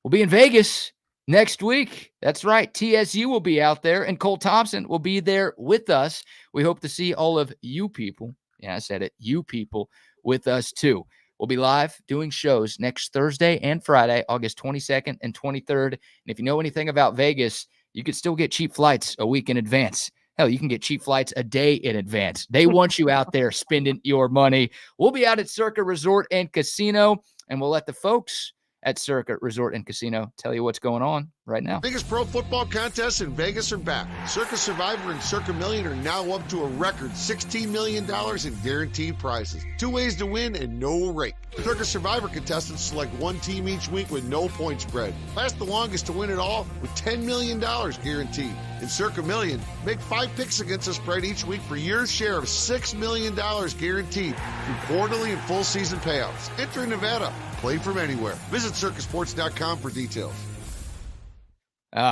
will be in Vegas next week. That's right. TSU will be out there, and Cole Thompson will be there with us. We hope to see all of you people. Yeah, I said it. You people with us too. We'll be live doing shows next Thursday and Friday, August 22nd and 23rd. And if you know anything about Vegas, you could still get cheap flights a week in advance. Hell, you can get cheap flights a day in advance. They want you out there spending your money. We'll be out at Circa Resort and Casino, and we'll let the folks at Circa Resort and Casino tell you what's going on right now. Biggest pro football contests in Vegas are back. Circa Survivor and Circa Million are now up to a record $16 million in guaranteed prizes. 2 ways to win and no rake. Circa Survivor contestants select one team each week with no point spread. Last the longest to win it all with $10 million guaranteed. In Circa Million, make 5 picks against the spread each week for your share of $6 million guaranteed through quarterly and full season payouts. Enter in Nevada. Play from anywhere. Visit circasports.com for details.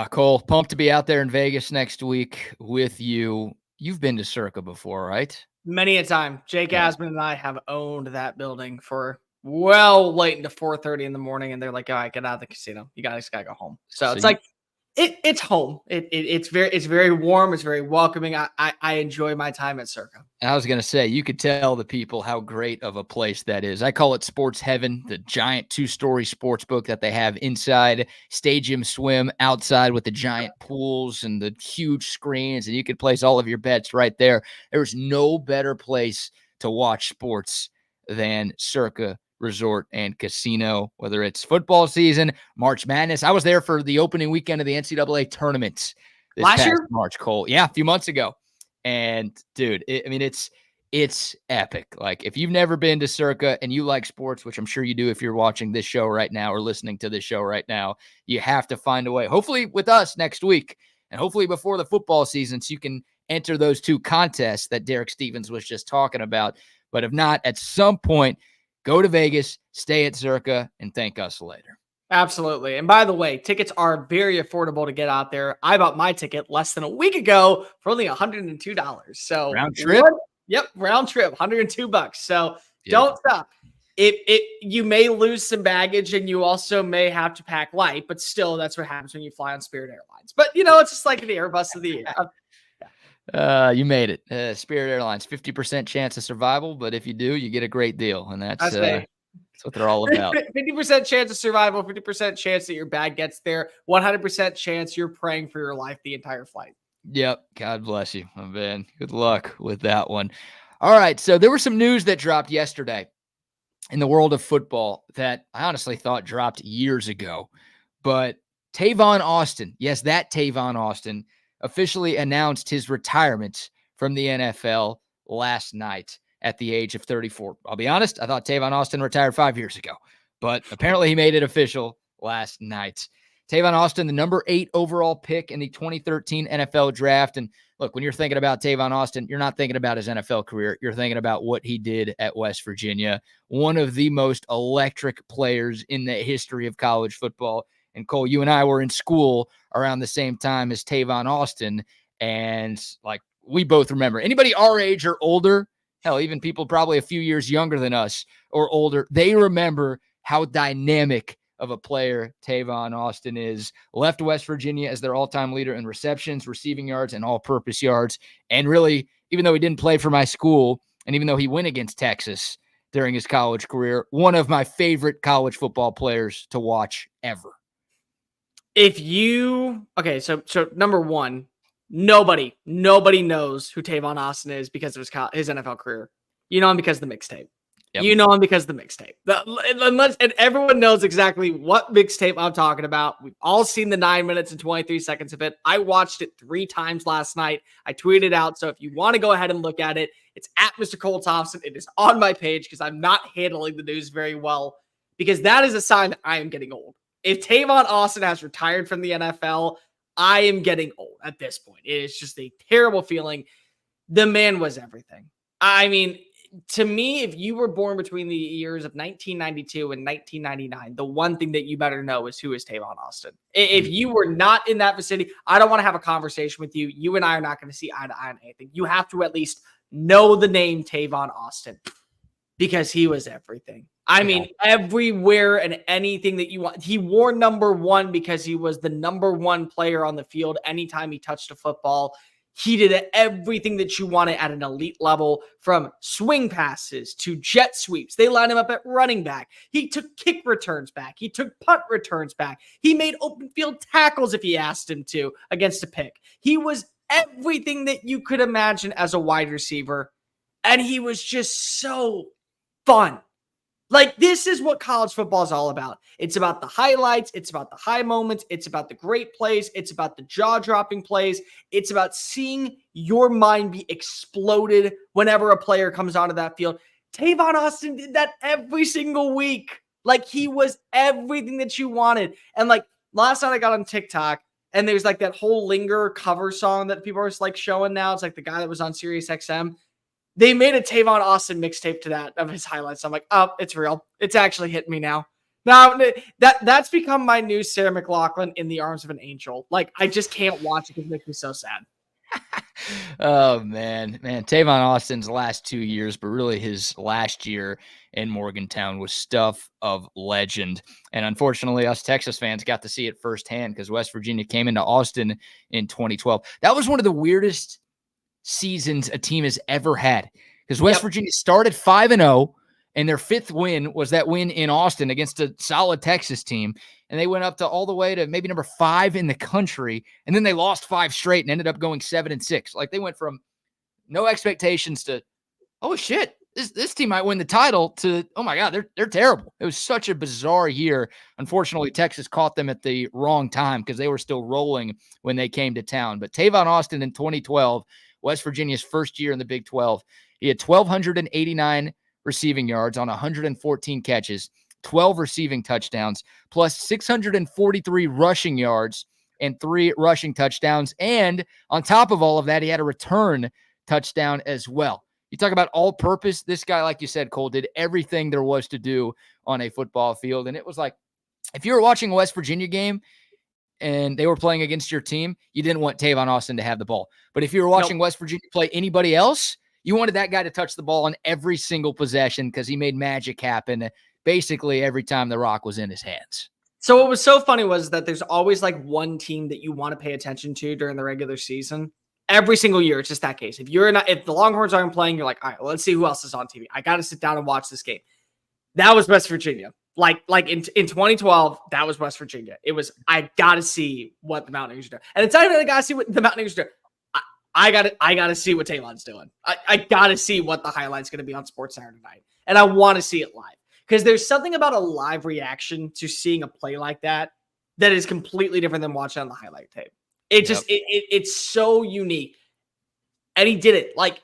Cole, pumped to be out there in Vegas next week with you. You've been to Circa before, right? Many a time. Jake Asman and I have owned that building for well late into 4:30 in the morning, and they're like, "All right, get out of the casino. You guys gotta go home." So it's like it's home. It's very warm. It's very welcoming. I enjoy my time at Circa. I was going to say, you could tell the people how great of a place that is. I call it sports heaven, the giant 2-story sports book that they have inside, stadium swim outside with the giant pools and the huge screens, and you could place all of your bets right there. There's no better place to watch sports than Circa Resort and Casino, whether it's football season, March Madness. I was there for the opening weekend of the NCAA tournaments this Last past year? March, Cole. Yeah, a few months ago. And dude, it's epic. Like, if you've never been to Circa and you like sports, which I'm sure you do if you're watching this show right now or listening to this show right now, you have to find a way, hopefully with us next week and hopefully before the football season, so you can enter those 2 contests that Derek Stevens was just talking about. But if not, at some point, go to Vegas, stay at Circa, and thank us later. Absolutely. And by the way, tickets are very affordable to get out there. I bought my ticket less than a week ago for only $102. So Round trip? Yep, round trip, $102. So Beautiful. don't stop. You may lose some baggage, and you also may have to pack light, but still, that's what happens when you fly on Spirit Airlines. But it's just like the Airbus of the year. You made it. Spirit Airlines, 50% chance of survival, but if you do, you get a great deal, and that's what they're all about. 50% chance of survival, 50% chance that your bag gets there, 100% chance you're praying for your life the entire flight. Yep. God bless you, man. Good luck with that one. All right. So there was some news that dropped yesterday in the world of football that I honestly thought dropped years ago. But Tavon Austin, yes, that Tavon Austin, officially announced his retirement from the NFL last night at the age of 34. I'll be honest, I thought Tavon Austin retired 5 years ago, but apparently he made it official last night. Tavon Austin, the number 8 overall pick in the 2013 NFL draft. And look, when you're thinking about Tavon Austin, you're not thinking about his NFL career. You're thinking about what he did at West Virginia, one of the most electric players in the history of college football. And Cole, you and I were in school around the same time as Tavon Austin. And like, we both remember, anybody our age or older, hell, even people probably a few years younger than us or older, they remember how dynamic of a player Tavon Austin is. Left West Virginia as their all-time leader in receptions, receiving yards, and all-purpose yards. And really, even though he didn't play for my school, and even though he went against Texas during his college career, one of my favorite college football players to watch ever. So number one, nobody knows who Tavon Austin is because of his NFL career. You know him because of the mixtape. Yep. You know him because of the mixtape. And everyone knows exactly what mixtape I'm talking about. We've all seen the 9 minutes and 23 seconds of it. I watched it 3 times last night. I tweeted out. So if you want to go ahead and look at it, it's at Mr. Cole Thompson. It is on my page because I'm not handling the news very well, because that is a sign that I am getting old. If Tavon Austin has retired from the NFL, I am getting old at this point. It is just a terrible feeling. The man was everything. I mean, to me, if you were born between the years of 1992 and 1999, the one thing that you better know is who is Tavon Austin. If you were not in that vicinity, I don't want to have a conversation with you. You and I are not going to see eye to eye on anything. You have to at least know the name Tavon Austin, because he was everything. I mean, everywhere and anything that you want. He wore number 1 because he was the number 1 player on the field anytime he touched a football. He did everything that you wanted at an elite level, from swing passes to jet sweeps. They lined him up at running back. He took kick returns back. He took punt returns back. He made open field tackles if he asked him to against a pick. He was everything that you could imagine as a wide receiver. And he was just so fun. Like, this is what college football is all about. It's about the highlights. It's about the high moments. It's about the great plays. It's about the jaw-dropping plays. It's about seeing your mind be exploded whenever a player comes onto that field. Tavon Austin did that every single week. Like, he was everything that you wanted. And like, last night I got on TikTok, and there's like that whole Linger cover song that people are like showing now. It's like the guy that was on Sirius XM. They made a Tavon Austin mixtape to that of his highlights. I'm like, oh, it's real. It's actually hitting me now. Now that's become my new Sarah McLachlan in the arms of an angel. Like, I just can't watch it because it makes me so sad. Oh, man. Tavon Austin's last 2 years, but really his last year in Morgantown was stuff of legend. And unfortunately, us Texas fans got to see it firsthand because West Virginia came into Austin in 2012. That was one of the weirdest seasons a team has ever had because West Virginia started 5-0, and their 5th win was that win in Austin against a solid Texas team. And they went up to all the way to maybe number 5 in the country. And then they lost 5 straight and ended up going 7-6. Like they went from no expectations to, oh shit, this team might win the title to, oh my God, they're terrible. It was such a bizarre year. Unfortunately, Texas caught them at the wrong time because they were still rolling when they came to town. But Tavon Austin in 2012, West Virginia's first year in the Big 12, he had 1,289 receiving yards on 114 catches, 12 receiving touchdowns, plus 643 rushing yards and 3 rushing touchdowns. And on top of all of that, he had a return touchdown as well. You talk about all purpose. This guy, like you said, Cole, did everything there was to do on a football field. And it was like, if you were watching a West Virginia game and they were playing against your team, you didn't want Tavon Austin to have the ball. But if you were watching West Virginia play anybody else, you wanted that guy to touch the ball on every single possession because he made magic happen basically every time the rock was in his hands. So what was so funny was that there's always like one team that you want to pay attention to during the regular season. Every single year, it's just that case. If the Longhorns aren't playing, you're like, all right, well, let's see who else is on TV. I got to sit down and watch this game. That was West Virginia. Like in 2012, that was West Virginia. It was, I got to see what the Mountaineers are doing. And it's not even I got to see what the Mountaineers are doing. I got to see what Tavon's doing. I got to see what the highlight's going to be on Sports Center tonight. And I want to see it live. Because there's something about a live reaction to seeing a play like that is completely different than watching on the highlight tape. It's so unique. And he did it. Like,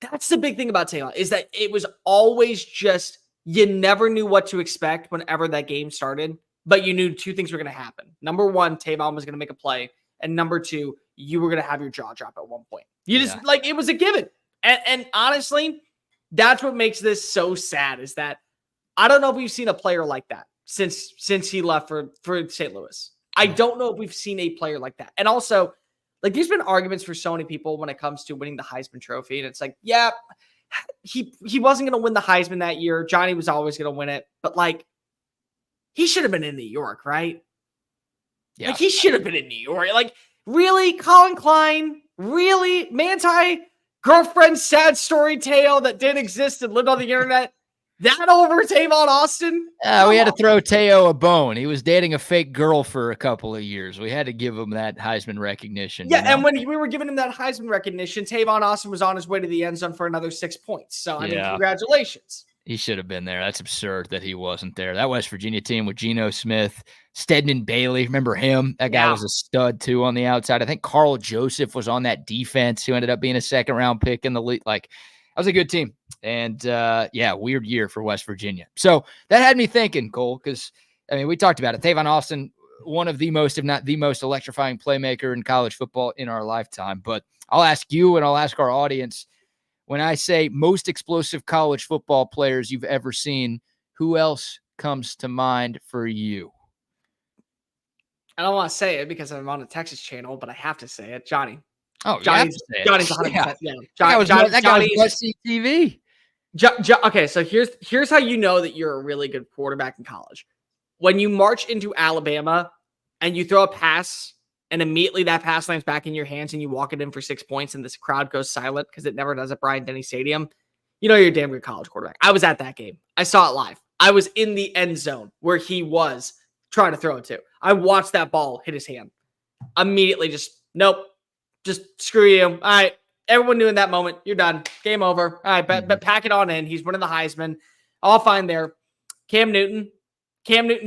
that's the big thing about Tavon is that it was always just, you never knew what to expect whenever that game started, but you knew 2 things were going to happen. Number 1, Tavon was going to make a play. And number 2, you were going to have your jaw drop at one point. You just like, it was a given. And honestly, that's what makes this so sad is that I don't know if we've seen a player like that since he left for St. Louis. I don't know if we've seen a player like that. And also, like, there's been arguments for so many people when it comes to winning the Heisman Trophy. And it's like, yeah, he wasn't going to win the Heisman that year. Johnny was always going to win it. But, like, he should have been in New York, right? Yeah. Like, he should have been in New York. Like, really? Colin Klein? Really? Manti? Girlfriend's sad story tale that didn't exist and lived on the internet? That over Tavon Austin? We had to throw Teo a bone. He was dating a fake girl for a couple of years. We had to give him that Heisman recognition. Yeah, and when we were giving him that Heisman recognition, Tavon Austin was on his way to the end zone for another 6 points. So, I mean, congratulations. He should have been there. That's absurd that he wasn't there. That West Virginia team with Geno Smith, Stedman Bailey, remember him? That guy was a stud, too, on the outside. I think Carl Joseph was on that defense who ended up being a second-round pick in the league. Like, that was a good team. And, weird year for West Virginia. So that had me thinking, Cole, because, I mean, we talked about it. Tavon Austin, one of the most, if not the most electrifying playmaker in college football in our lifetime. But I'll ask you and I'll ask our audience, when I say most explosive college football players you've ever seen, who else comes to mind for you? I don't want to say it because I'm on a Texas channel, but I have to say it. Johnny. Oh, Johnny's 100%. Yeah. That guy was SEC TV. Okay, so here's how you know that you're a really good quarterback in college. When you march into Alabama and you throw a pass and immediately that pass lands back in your hands and you walk it in for 6 points and this crowd goes silent because it never does at Bryant-Denny Stadium, you know you're a damn good college quarterback. I was at that game. I saw it live. I was in the end zone where he was trying to throw it to. I watched that ball hit his hand. Immediately nope. Just screw you. All right. Everyone knew in that moment, you're done. Game over. All right, but pack it on in. He's winning the Heisman. All fine there. Cam Newton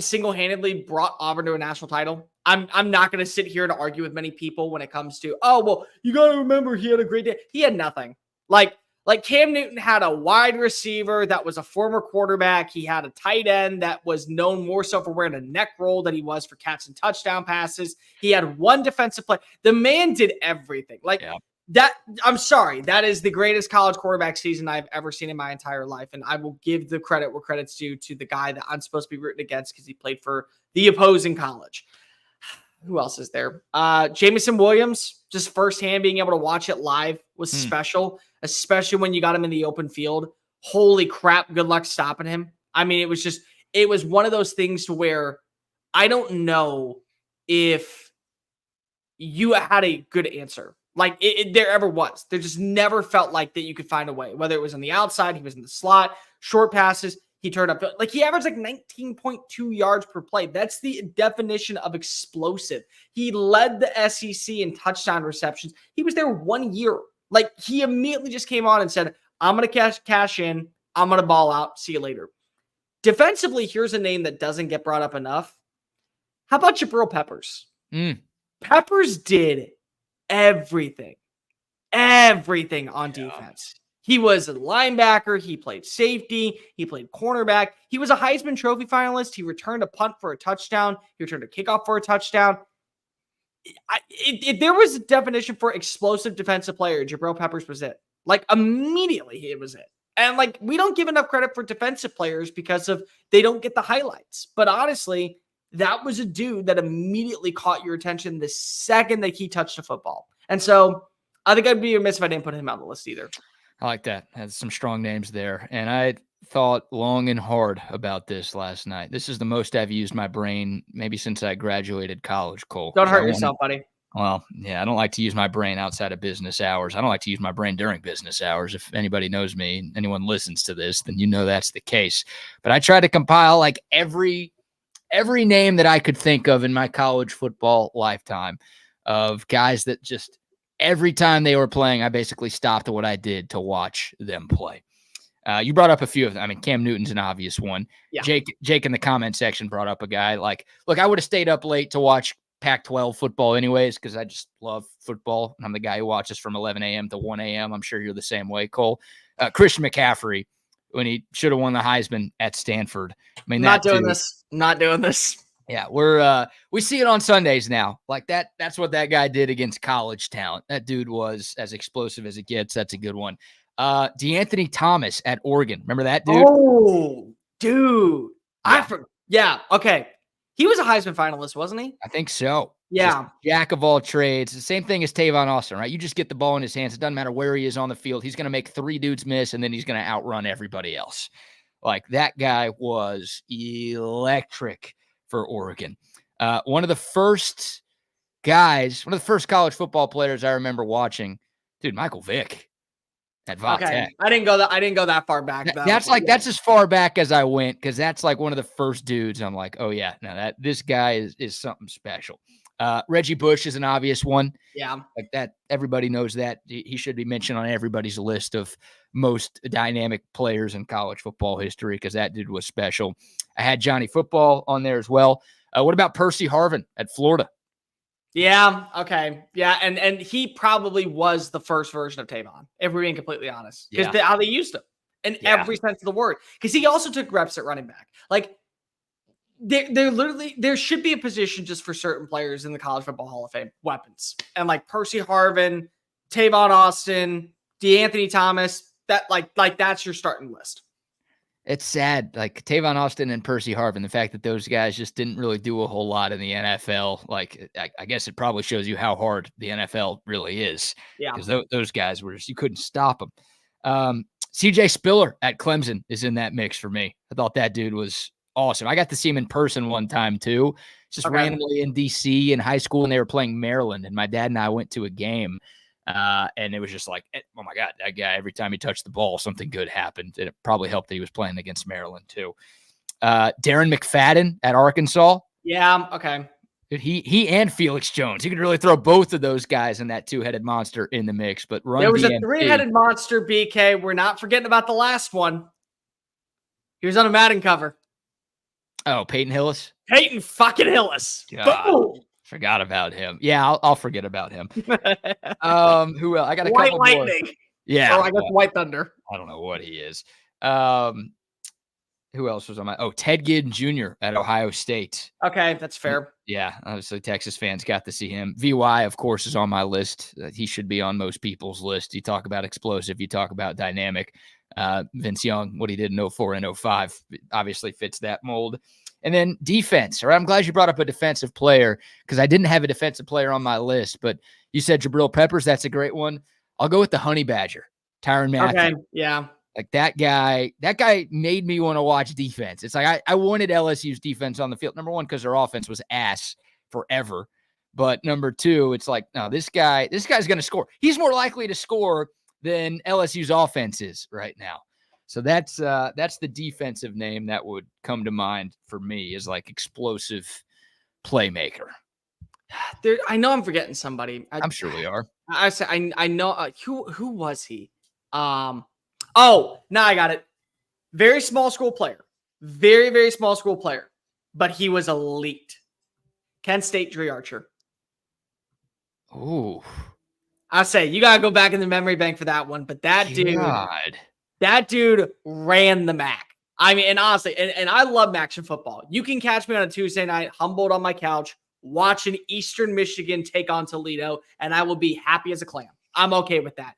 single-handedly brought Auburn to a national title. I'm not going to sit here and argue with many people when it comes to, oh, well, you got to remember he had a great day. He had nothing. Like Cam Newton had a wide receiver that was a former quarterback. He had a tight end that was known more so for wearing a neck roll than he was for catching touchdown passes. He had one defensive play. The man did everything. That, I'm sorry, that is the greatest college quarterback season I've ever seen in my entire life. And I will give the credit where credit's due to the guy that I'm supposed to be rooting against because he played for the opposing college. Who else is there? Jamison Williams, just firsthand being able to watch it live was special, especially when you got him in the open field. Holy crap, good luck stopping him. I mean, it was one of those things to where I don't know if you had a good answer. Like there ever was. There just never felt like that you could find a way, whether it was on the outside, he was in the slot, short passes, he turned up. Like he averaged like 19.2 yards per play. That's the definition of explosive. He led the SEC in touchdown receptions. He was there 1 year. Like he immediately just came on and said, I'm going to cash in. I'm going to ball out. See you later. Defensively, here's a name that doesn't get brought up enough. How about Jabril Peppers? Peppers did everything on defense. He was a linebacker. He played safety. He played cornerback. He was a Heisman Trophy finalist. He returned a punt for a touchdown. He returned a kickoff for a touchdown. If there was a definition for explosive defensive player, Jabril Peppers was it. Like immediately it was it. And like we don't give enough credit for defensive players because of they don't get the highlights. But honestly, that was a dude that immediately caught your attention the second that he touched a football. And so I think I'd be remiss if I didn't put him on the list either. I like that. Has some strong names there. And I thought long and hard about this last night. This is the most I've used my brain maybe since I graduated college, Cole. Don't hurt yourself, buddy. Well, yeah, I don't like to use my brain outside of business hours. I don't like to use my brain during business hours. If anybody knows me, anyone listens to this, then you know that's the case. But I try to compile like every name that I could think of in my college football lifetime of guys that just every time they were playing, I basically stopped what I did to watch them play. You brought up a few of them. I mean, Cam Newton's an obvious one. Yeah. Jake in the comment section brought up a guy like, look, I would have stayed up late to watch Pac-12 football anyways because I just love football. And I'm the guy who watches from 11 a.m. to 1 a.m. I'm sure you're the same way, Cole. Christian McCaffrey, when he should have won the Heisman at Stanford. I mean, not doing this. Yeah, we see it on Sundays now. Like that's what that guy did against college talent. That dude was as explosive as it gets. That's a good one. DeAnthony Thomas at Oregon. Remember that dude? Oh, dude. Yeah. Okay. He was a Heisman finalist, wasn't he? I think so. Yeah. Just jack of all trades. The same thing as Tavon Austin, right? You just get the ball in his hands. It doesn't matter where he is on the field. He's going to make 3 dudes miss, and then he's going to outrun everybody else. Like that guy was electric for Oregon. One of the first college football players I remember watching, dude, Michael Vick at Va Tech. I didn't go that far back. Though. That's as far back as I went because that's like one of the first dudes. I'm like, oh yeah, no, this guy is something special. Reggie Bush is an obvious one. Yeah, like that. Everybody knows that he should be mentioned on everybody's list of most dynamic players in college football history because that dude was special. I had Johnny Football on there as well. What about Percy Harvin at Florida? Yeah. Okay. Yeah. And he probably was the first version of Tavon, if we're being completely honest, because how they used him in every sense of the word. Because he also took reps at running back. Like there should be a position just for certain players in the College Football Hall of Fame, weapons, and like Percy Harvin, Tavon Austin, DeAnthony Thomas. That like that's your starting list. It's sad, like Tavon Austin and Percy Harvin, the fact that those guys just didn't really do a whole lot in the NFL. Like, I guess it probably shows you how hard the NFL really is. Yeah. Because those guys were just, you couldn't stop them. CJ Spiller at Clemson is in that mix for me. I thought that dude was awesome. I got to see him in person one time too. Just randomly in DC in high school, and they were playing Maryland, and my dad and I went to a game. And it was just like, oh my God, that guy, every time he touched the ball, something good happened. And it probably helped that he was playing against Maryland too. Darren McFadden at Arkansas. Yeah. Okay. Dude, he and Felix Jones. You could really throw both of those guys in that 2-headed monster in the mix, but there was a 3-headed monster, BK. We're not forgetting about the last one. He was on a Madden cover. Oh, Peyton Hillis. Peyton fucking Hillis. God. Forgot about him. Yeah, I'll forget about him. Who else? I got a White couple Lightning. more. Yeah. Or I guess White Thunder. I don't know what he is. Who else was on my? Oh, Ted Ginn Jr. at Ohio State. Okay, that's fair. Yeah, obviously Texas fans got to see him. VY, of course, is on my list. He should be on most people's list. You talk about explosive. You talk about dynamic. Vince Young, what he did in 04 and 05 obviously fits that mold. And then defense. All right, I'm glad you brought up a defensive player because I didn't have a defensive player on my list, but you said Jabril Peppers. That's a great one. I'll go with the Honey Badger, Tyrann Mathieu. Okay, yeah. Like that guy made me want to watch defense. It's like I wanted LSU's defense on the field. Number one, because their offense was ass forever. But number two, it's like, no, this guy's going to score. He's more likely to score than LSU's offense is right now. So that's the defensive name that would come to mind for me is like explosive playmaker. I know I'm forgetting somebody. I'm sure we are. I know who was he? Oh, now I got it. Very small school player. Very, very small school player. But he was elite. Kent State Dre Archer. Oh. I say you gotta go back in the memory bank for that one. But that dude ran the MAC. I mean, and honestly, and I love action football. You can catch me on a Tuesday night, humbled on my couch, watching Eastern Michigan take on Toledo, and I will be happy as a clam. I'm okay with that.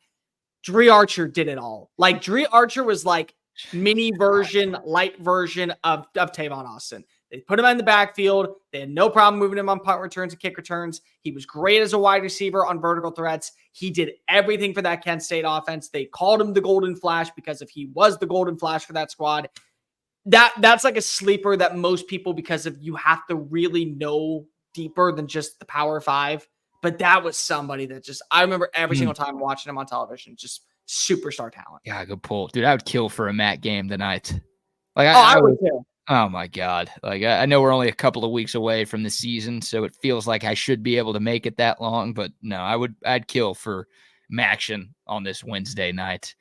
Dre Archer did it all. Like Dre Archer was like mini version, light version of Tavon Austin. They put him in the backfield. They had no problem moving him on punt returns and kick returns. He was great as a wide receiver on vertical threats. He did everything for that Kent State offense. They called him the Golden Flash because if he was the Golden Flash for that squad, that's like a sleeper that most people, because of you have to really know deeper than just the Power Five. But that was somebody that just, I remember every single time watching him on television, just superstar talent. Yeah, good pull. Dude, I would kill for a MAC game tonight. Like I would too. Oh my God. Like I know we're only a couple of weeks away from the season, so it feels like I should be able to make it that long, but no, I'd kill for Maction on this Wednesday night.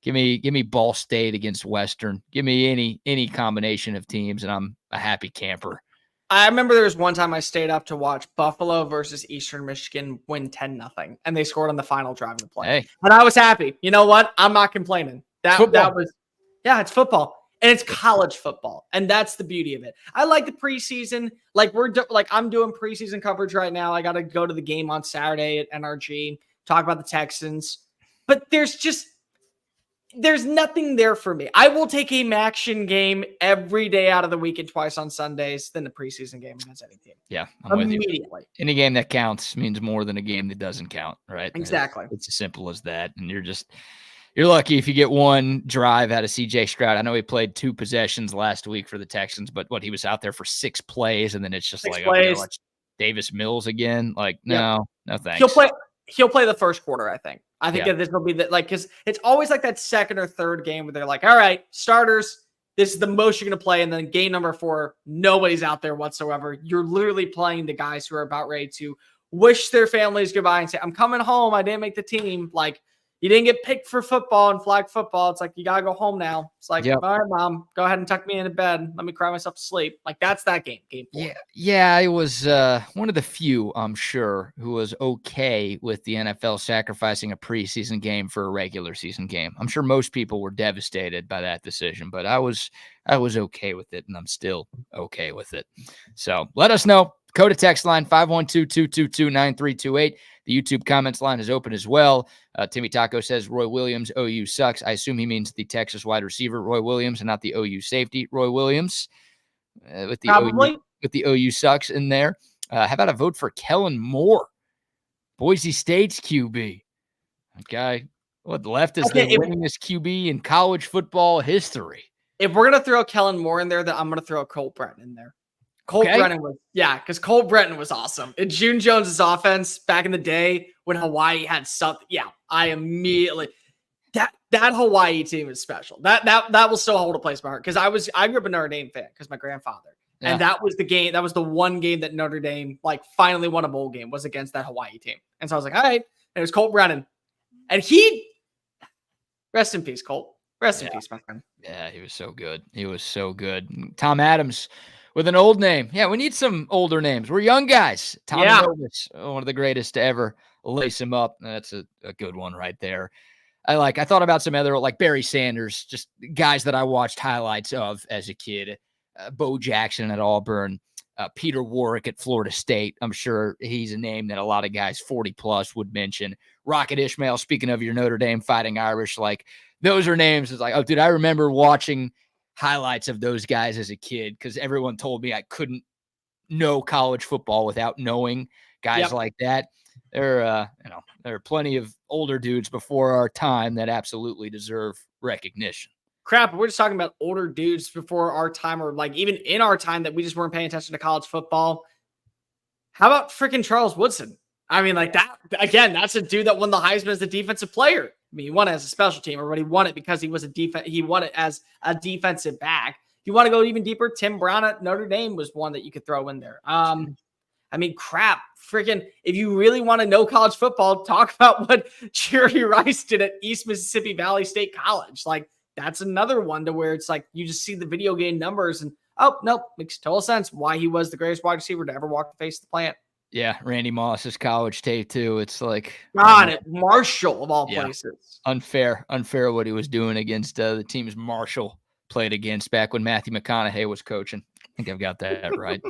Give me Ball State against Western. Give me any combination of teams, and I'm a happy camper. I remember there was one time I stayed up to watch Buffalo versus Eastern Michigan win 10-0, and they scored on the final drive of the play. Hey. And I was happy. You know what? I'm not complaining. That was, it's football. And it's college football, and that's the beauty of it. I like the preseason. Like I'm doing preseason coverage right now. I got to go to the game on Saturday at NRG, talk about the Texans. But there's nothing there for me. I will take a Maction game every day out of the week and twice on Sundays than the preseason game against any team. Yeah, I'm immediately. With you. Any game that counts means more than a game that doesn't count, right? Exactly. It's as simple as that, and you're lucky if you get one drive out of CJ Stroud. I know he played 2 possessions last week for the Texans, but he was out there for 6 plays, and then it's just watch Davis Mills again. Like, no thanks. He'll play the first quarter, I think. I think that this will be because it's always like that second or third game where they're like, all right, starters, this is the most you're going to play. And then game number 4, nobody's out there whatsoever. You're literally playing the guys who are about ready to wish their families goodbye and say, I'm coming home. I didn't make the team. Like, you didn't get picked for football and flag football. It's like, you got to go home now. It's like, all right, Mom, go ahead and tuck me into bed. Let me cry myself to sleep. Like, that's that game. Game 4. Yeah. I was one of the few, I'm sure, who was okay with the NFL sacrificing a preseason game for a regular season game. I'm sure most people were devastated by that decision, but I was okay with it, and I'm still okay with it. So let us know. Code text line 512-222-9328. The YouTube comments line is open as well. Timmy Taco says Roy Williams, OU sucks. I assume he means the Texas wide receiver, Roy Williams, and not the OU safety, Roy Williams. With the OU sucks in there. How about a vote for Kellen Moore, Boise State's QB? Okay. Left is the winningest QB in college football history. If we're going to throw Kellen Moore in there, then I'm going to throw Colt Brennan in there. Brennan was, because Colt Brennan was awesome. In June Jones's offense back in the day when Hawaii had something. Yeah, I immediately that Hawaii team is special. That will still hold a place in my heart because I grew up a Notre Dame fan because my grandfather. Yeah. And that was the game. That was the one game that Notre Dame finally won a bowl game was against that Hawaii team. And so I was like, all right. And it was Colt Brennan, and rest in peace, Colt. Rest in peace, my friend. Yeah, he was so good. He was so good. Tom Adams. With an old name. Yeah, we need some older names. We're young guys. Tom Adams, one of the greatest to ever lace him up. That's a good one right there. I thought about some other, like Barry Sanders, just guys that I watched highlights of as a kid. Bo Jackson at Auburn. Peter Warwick at Florida State. I'm sure he's a name that a lot of guys 40-plus would mention. Rocket Ishmael, speaking of your Notre Dame Fighting Irish, those are names. It's like, oh, dude, I remember watching highlights of those guys as a kid because everyone told me I couldn't know college football without knowing guys like that. There are plenty of older dudes before our time that absolutely deserve recognition. Crap, we're just talking about older dudes before our time, or like even in our time that we just weren't paying attention to college football. How about freaking Charles Woodson? I mean, like that, again, that's a dude that won the Heisman as a defensive player. I mean, he won it as a special teamer, but he won it because he was he won it as a defensive back. If you want to go even deeper, Tim Brown at Notre Dame was one that you could throw in there. I mean, crap, freaking, if you really want to know college football, talk about what Jerry Rice did at East Mississippi Valley State College. Like, that's another one to where it's like you just see the video game numbers and, oh, nope, makes total sense why he was the greatest wide receiver to ever walk the face of the planet. Yeah, Randy Moss's college tape, too. It's like... God, at Marshall, of all places. Unfair what he was doing against the teams Marshall played against back when Matthew McConaughey was coaching. I think I've got that right.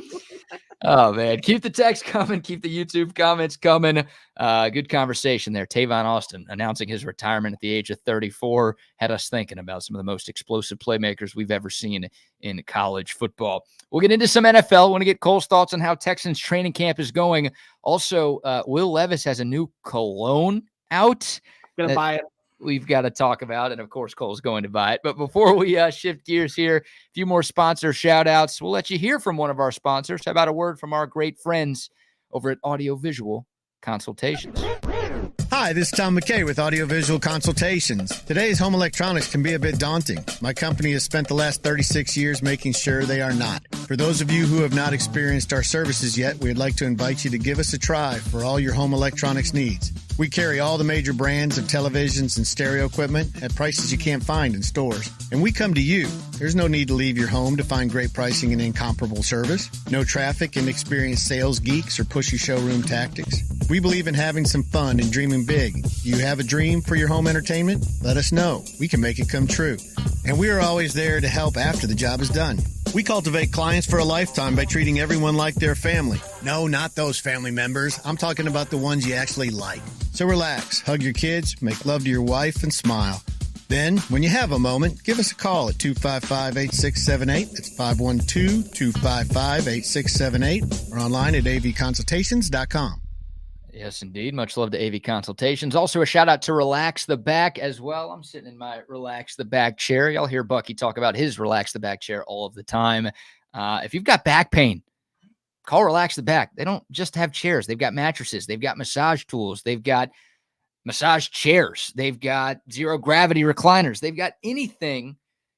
Oh, man. Keep the text coming. Keep the YouTube comments coming. Good conversation there. Tavon Austin announcing his retirement at the age of 34 had us thinking about some of the most explosive playmakers we've ever seen in college football. We'll get into some NFL. Want to get Cole's thoughts on how Texans training camp is going. Also, Will Levis has a new cologne out. I'm going to buy it. We've got to talk about, and of course, Cole's going to buy it. But before we shift gears here, a few more sponsor shout outs. We'll let you hear from one of our sponsors. How about a word from our great friends over at Audiovisual Consultations? Hi, this is Tom McKay with Audiovisual Consultations. Today's home electronics can be a bit daunting. My company has spent the last 36 years making sure they are not. For those of you who have not experienced our services yet, we'd like to invite you to give us a try for all your home electronics needs. We carry all the major brands of televisions and stereo equipment at prices you can't find in stores. And we come to you. There's no need to leave your home to find great pricing and incomparable service. No traffic, inexperienced sales geeks, or pushy showroom tactics. We believe in having some fun and dreaming big. You have a dream for your home entertainment? Let us know. We can make it come true. And we are always there to help after the job is done. We cultivate clients for a lifetime by treating everyone like their family. No, not those family members. I'm talking about the ones you actually like. So relax, hug your kids, make love to your wife, and smile. Then, when you have a moment, give us a call at 255-8678. That's 512-255-8678. Or online at avconsultations.com. Yes, indeed. Much love to AV Consultations. Also, a shout out to Relax the Back as well. I'm sitting in my Relax the Back chair. Y'all hear Bucky talk about his Relax the Back chair all of the time. If you've got back pain, call Relax the Back. They don't just have chairs. They've got mattresses. They've got massage tools. They've got massage chairs. They've got zero gravity recliners. They've got anything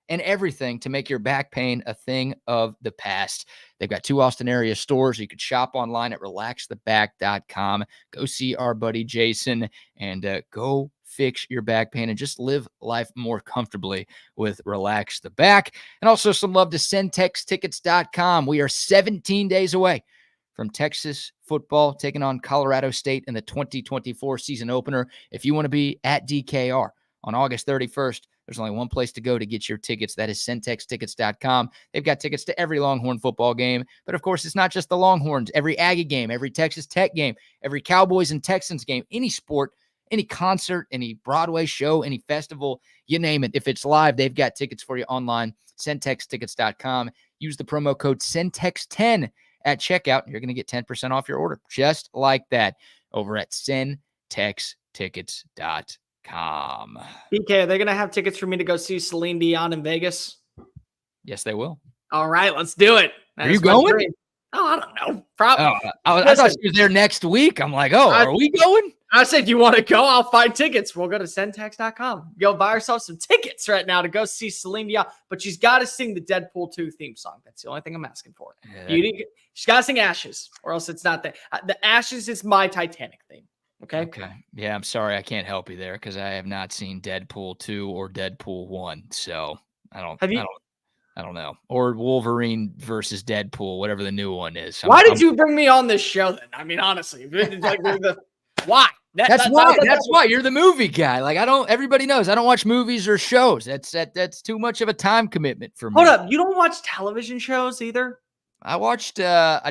and everything to make your back pain a thing of the past. They've got 2 Austin area stores. You could shop online at relaxtheback.com. Go see our buddy Jason and go fix your back pain and just live life more comfortably with Relax the Back. And also some love to centextickets.com. We are 17 days away from Texas football taking on Colorado State in the 2024 season opener. If you want to be at DKR on August 31st, there's only one place to go to get your tickets. That is centextickets.com. They've got tickets to every Longhorn football game. But, of course, it's not just the Longhorns. Every Aggie game, every Texas Tech game, every Cowboys and Texans game, any sport, any concert, any Broadway show, any festival, you name it. If it's live, they've got tickets for you online, centextickets.com. Use the promo code CENTEX10 at checkout. You're going to get 10% off your order, just like that, over at centextickets.com. BK, are they going to have tickets for me to go see Celine Dion in Vegas? Yes, they will. All right, let's do it. Are you going? Dream. Oh, I don't know. Probably. I thought she was there next week. I'm like, are we going? I said, you want to go? I'll find tickets. We'll go to centex.com. Go buy ourselves some tickets right now to go see Celine Dion. But she's got to sing the Deadpool 2 theme song. That's the only thing I'm asking for. Yeah. She's got to sing Ashes, or else it's not there. The Ashes is my Titanic theme. Okay. Yeah, I'm sorry I can't help you there because I have not seen Deadpool 2 or Deadpool 1. So I don't know. Or Wolverine versus Deadpool, whatever the new one is. Why did you bring me on this show then? I mean, honestly, why? That's why you're the movie guy. Like everybody knows I don't watch movies or shows. That's too much of a time commitment for me. Hold up. You don't watch television shows either? I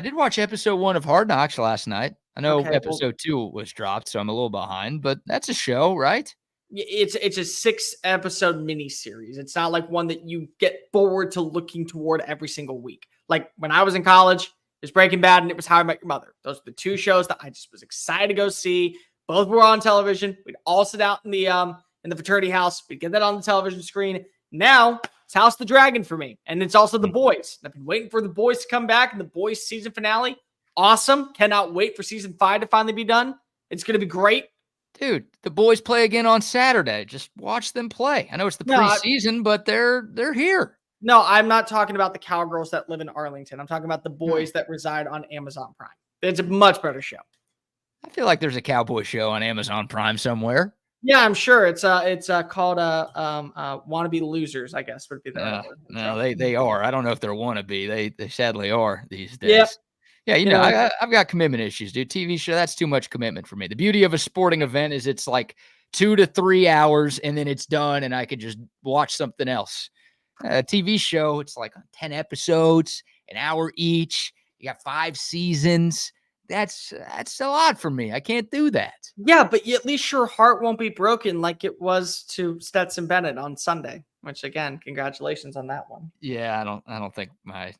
did watch episode 1 of Hard Knocks last night. I know episode 2 was dropped, so I'm a little behind, but that's a show, right? it's a 6-episode miniseries. It's not like one that you get forward to looking toward every single week. Like when I was in college, it was Breaking Bad and it was How I Met Your Mother. Those are the two shows that I just was excited to go see. Both were on television. We'd all sit out in the fraternity house. We'd get that on the television screen. Now it's House of the Dragon for me. And it's also The Boys. I've been waiting for The Boys to come back and The Boys season finale. Awesome. Cannot wait for season 5 to finally be done. It's going to be great. Dude, the boys play again on Saturday. Just watch them play. I know it's the preseason, but they're here. No, I'm not talking about the cowgirls that live in Arlington. I'm talking about the boys that reside on Amazon Prime. It's a much better show. I feel like there's a cowboy show on Amazon Prime somewhere. Yeah, I'm sure. It's called Wannabe Losers, I guess would be the No, they are. I don't know if they're wannabe. They sadly are these days. Yep. Yeah, you know, I've got commitment issues, dude. TV show, that's too much commitment for me. The beauty of a sporting event is it's like 2 to 3 hours and then it's done and I could just watch something else. A TV show, it's like 10 episodes, an hour each. You got 5 seasons. That's a lot for me. I can't do that. Yeah, but at least your heart won't be broken like it was to Stetson Bennett on Sunday, which again, congratulations on that one. Yeah, I don't think my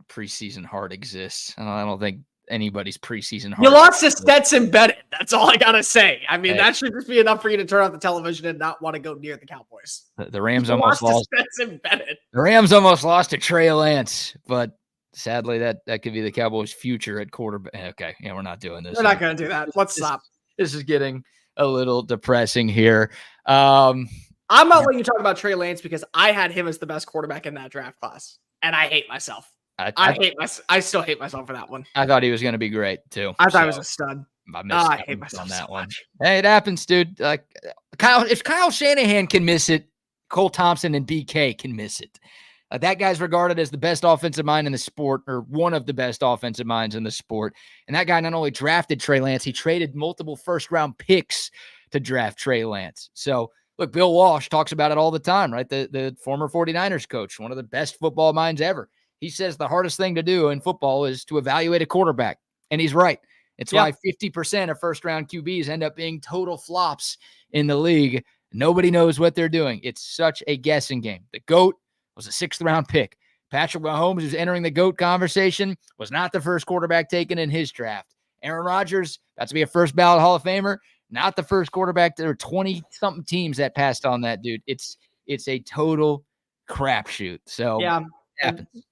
preseason heart exists. I don't think anybody's preseason heart. You lost to Stetson Bennett. That's all I gotta say. I mean, that should just be enough for you to turn off the television and not want to go near the Cowboys. The Rams almost lost to Stetson Bennett. The Rams almost lost to Trey Lance, but sadly that could be the Cowboys' future at quarterback. Okay, yeah, we're not doing this. We're not going to do that. Let's stop. This is getting a little depressing here. I'm not letting you talk about Trey Lance because I had him as the best quarterback in that draft class, and I hate myself. I still hate myself for that one. I thought he was going to be great too. I thought he was a stud. I hate myself on that one. Hey, it happens, dude. Like if Kyle Shanahan can miss it, Cole Thompson and BK can miss it. That guy's regarded as the best offensive mind in the sport, or one of the best offensive minds in the sport. And that guy not only drafted Trey Lance, he traded multiple first-round picks to draft Trey Lance. So, look, Bill Walsh talks about it all the time, right? The former 49ers coach, one of the best football minds ever. He says the hardest thing to do in football is to evaluate a quarterback. And he's right. It's why 50% of first-round QBs end up being total flops in the league. Nobody knows what they're doing. It's such a guessing game. The GOAT was a 6th-round pick. Patrick Mahomes, who's entering the GOAT conversation, was not the first quarterback taken in his draft. Aaron Rodgers, about to be a first-ballot Hall of Famer, not the first quarterback. There were 20-something teams that passed on that, dude. It's a total crapshoot. So, yeah.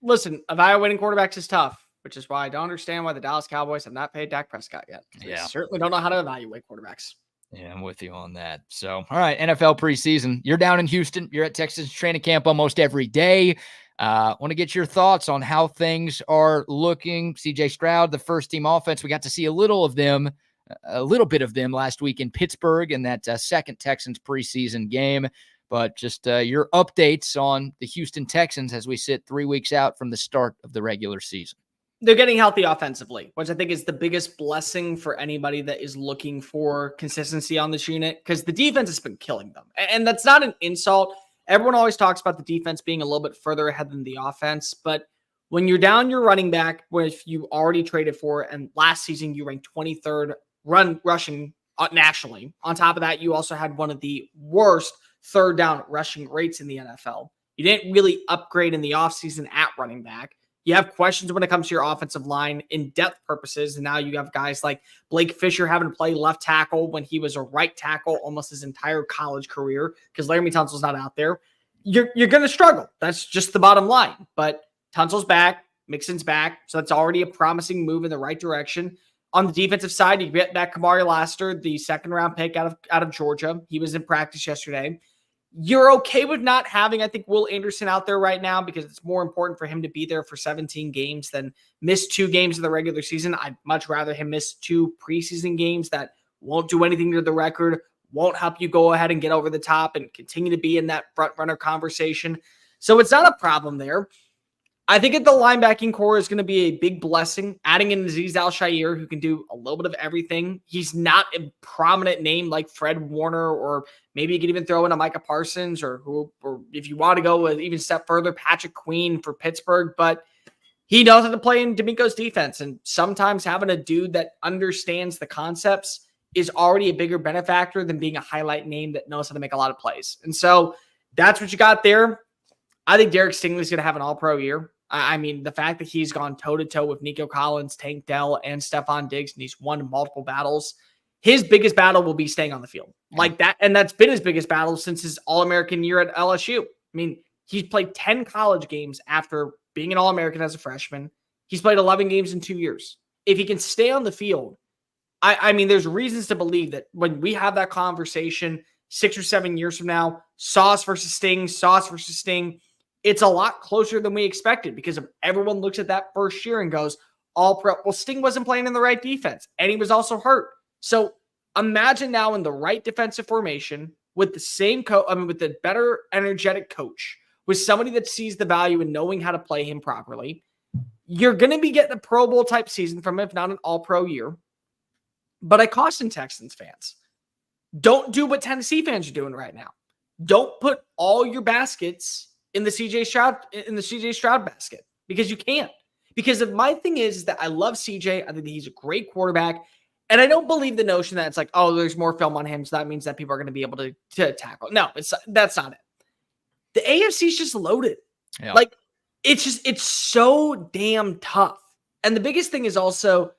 Listen, evaluating quarterbacks is tough, which is why I don't understand why the Dallas Cowboys have not paid Dak Prescott yet. They certainly don't know how to evaluate quarterbacks. Yeah, I'm with you on that. So, all right, NFL preseason. You're down in Houston. You're at Texas training camp almost every day. Want to get your thoughts on how things are looking. CJ Stroud, the first-team offense, we got to see a little bit of them last week in Pittsburgh in that second Texans preseason game. But just your updates on the Houston Texans as we sit 3 weeks out from the start of the regular season. They're getting healthy offensively, which I think is the biggest blessing for anybody that is looking for consistency on this unit, because the defense has been killing them. And that's not an insult. Everyone always talks about the defense being a little bit further ahead than the offense. But when you're down your running back, which you already traded for, and last season you ranked 23rd rushing nationally. On top of that, you also had one of the worst third down rushing rates in the NFL. You didn't really upgrade in the offseason at running back. You have questions when it comes to your offensive line in depth purposes. And now you have guys like Blake Fisher having to play left tackle when he was a right tackle almost his entire college career because Laramie Tunsil's not out there. You're going to struggle. That's just the bottom line. But Tunsil's back, Mixon's back. So that's already a promising move in the right direction. On the defensive side, you get back Kamari Lassiter, the 2nd-round pick out of Georgia. He was in practice yesterday. You're okay with not having, I think, Will Anderson out there right now because it's more important for him to be there for 17 games than miss 2 games in the regular season. I'd much rather him miss 2 preseason games that won't do anything to the record, won't help you go ahead and get over the top and continue to be in that front runner conversation. So it's not a problem there. I think the linebacking core is going to be a big blessing. Adding in Azeez Al-Shaair, who can do a little bit of everything. He's not a prominent name like Fred Warner, or maybe you could even throw in a Micah Parsons, or if you want to go with even a step further, Patrick Queen for Pittsburgh. But he knows how to play in D'Amico's defense, and sometimes having a dude that understands the concepts is already a bigger benefactor than being a highlight name that knows how to make a lot of plays. And so that's what you got there. I think Derek Stingley's going to have an all-pro year. I mean, the fact that he's gone toe-to-toe with Nico Collins, Tank Dell, and Stephon Diggs, and he's won multiple battles, his biggest battle will be staying on the field. Like that, and that's been his biggest battle since his All-American year at LSU. I mean, he's played 10 college games after being an All-American as a freshman. He's played 11 games in 2 years. If he can stay on the field, I mean, there's reasons to believe that when we have that conversation 6 or 7 years from now, Sauce versus Sting, it's a lot closer than we expected because everyone looks at that first year and goes, all pro. Well, Sting wasn't playing in the right defense, and he was also hurt. So imagine now in the right defensive formation with the same with the better energetic coach, with somebody that sees the value in knowing how to play him properly. You're going to be getting a Pro Bowl type season from him, if not an all-pro year. But I caution Texans fans, don't do what Tennessee fans are doing right now. Don't put all your baskets in the CJ Stroud basket, because you can't. Because if my thing is that I love CJ, I think that he's a great quarterback, and I don't believe the notion that it's like, oh, there's more film on him, so that means that people are going to be able to tackle. No, that's not it. The AFC is just loaded. Yeah. Like, it's so damn tough. And the biggest thing is also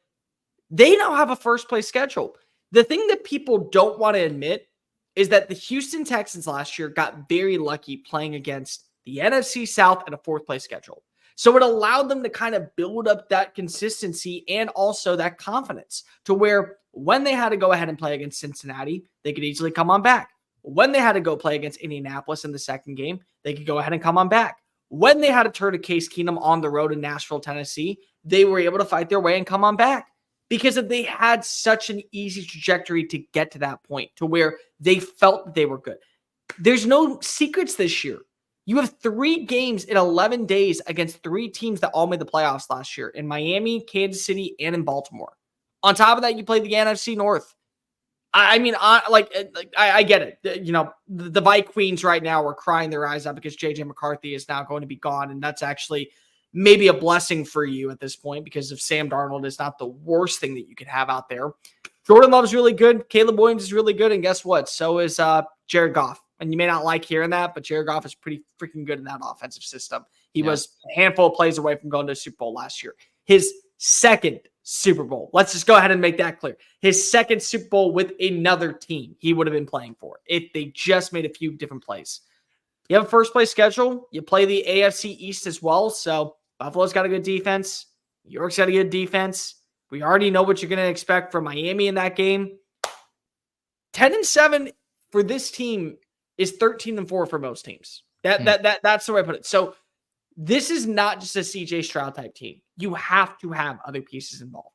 they now have a first place schedule. The thing that people don't want to admit is that the Houston Texans last year got very lucky playing against the NFC South and a fourth place schedule. So it allowed them to kind of build up that consistency and also that confidence to where when they had to go ahead and play against Cincinnati, they could easily come on back. When they had to go play against Indianapolis in the second game, they could go ahead and come on back. When they had to turn to Case Keenum on the road in Nashville, Tennessee, they were able to fight their way and come on back because they had such an easy trajectory to get to that point to where they felt that they were good. There's no secrets this year. You have 3 games in 11 days against 3 teams that all made the playoffs last year in Miami, Kansas City, and in Baltimore. On top of that, you played the NFC North. I get it. You know, the Vikings Queens right now are crying their eyes out because JJ McCarthy is now going to be gone. And that's actually maybe a blessing for you at this point because if Sam Darnold is not the worst thing that you could have out there. Jordan Love's really good. Caleb Williams is really good. And guess what? So is Jared Goff. And you may not like hearing that, but Jared Goff is pretty freaking good in that offensive system. He was a handful of plays away from going to the Super Bowl last year. His second Super Bowl. Let's just go ahead and make that clear. His second Super Bowl with another team he would have been playing for if they just made a few different plays. You have a first place schedule. You play the AFC East as well. So Buffalo's got a good defense. New York's got a good defense. We already know what you're going to expect from Miami in that game. 10-7 for this team is 13-4 for most teams. That's the way I put it. So this is not just a CJ Stroud type team. You have to have other pieces involved.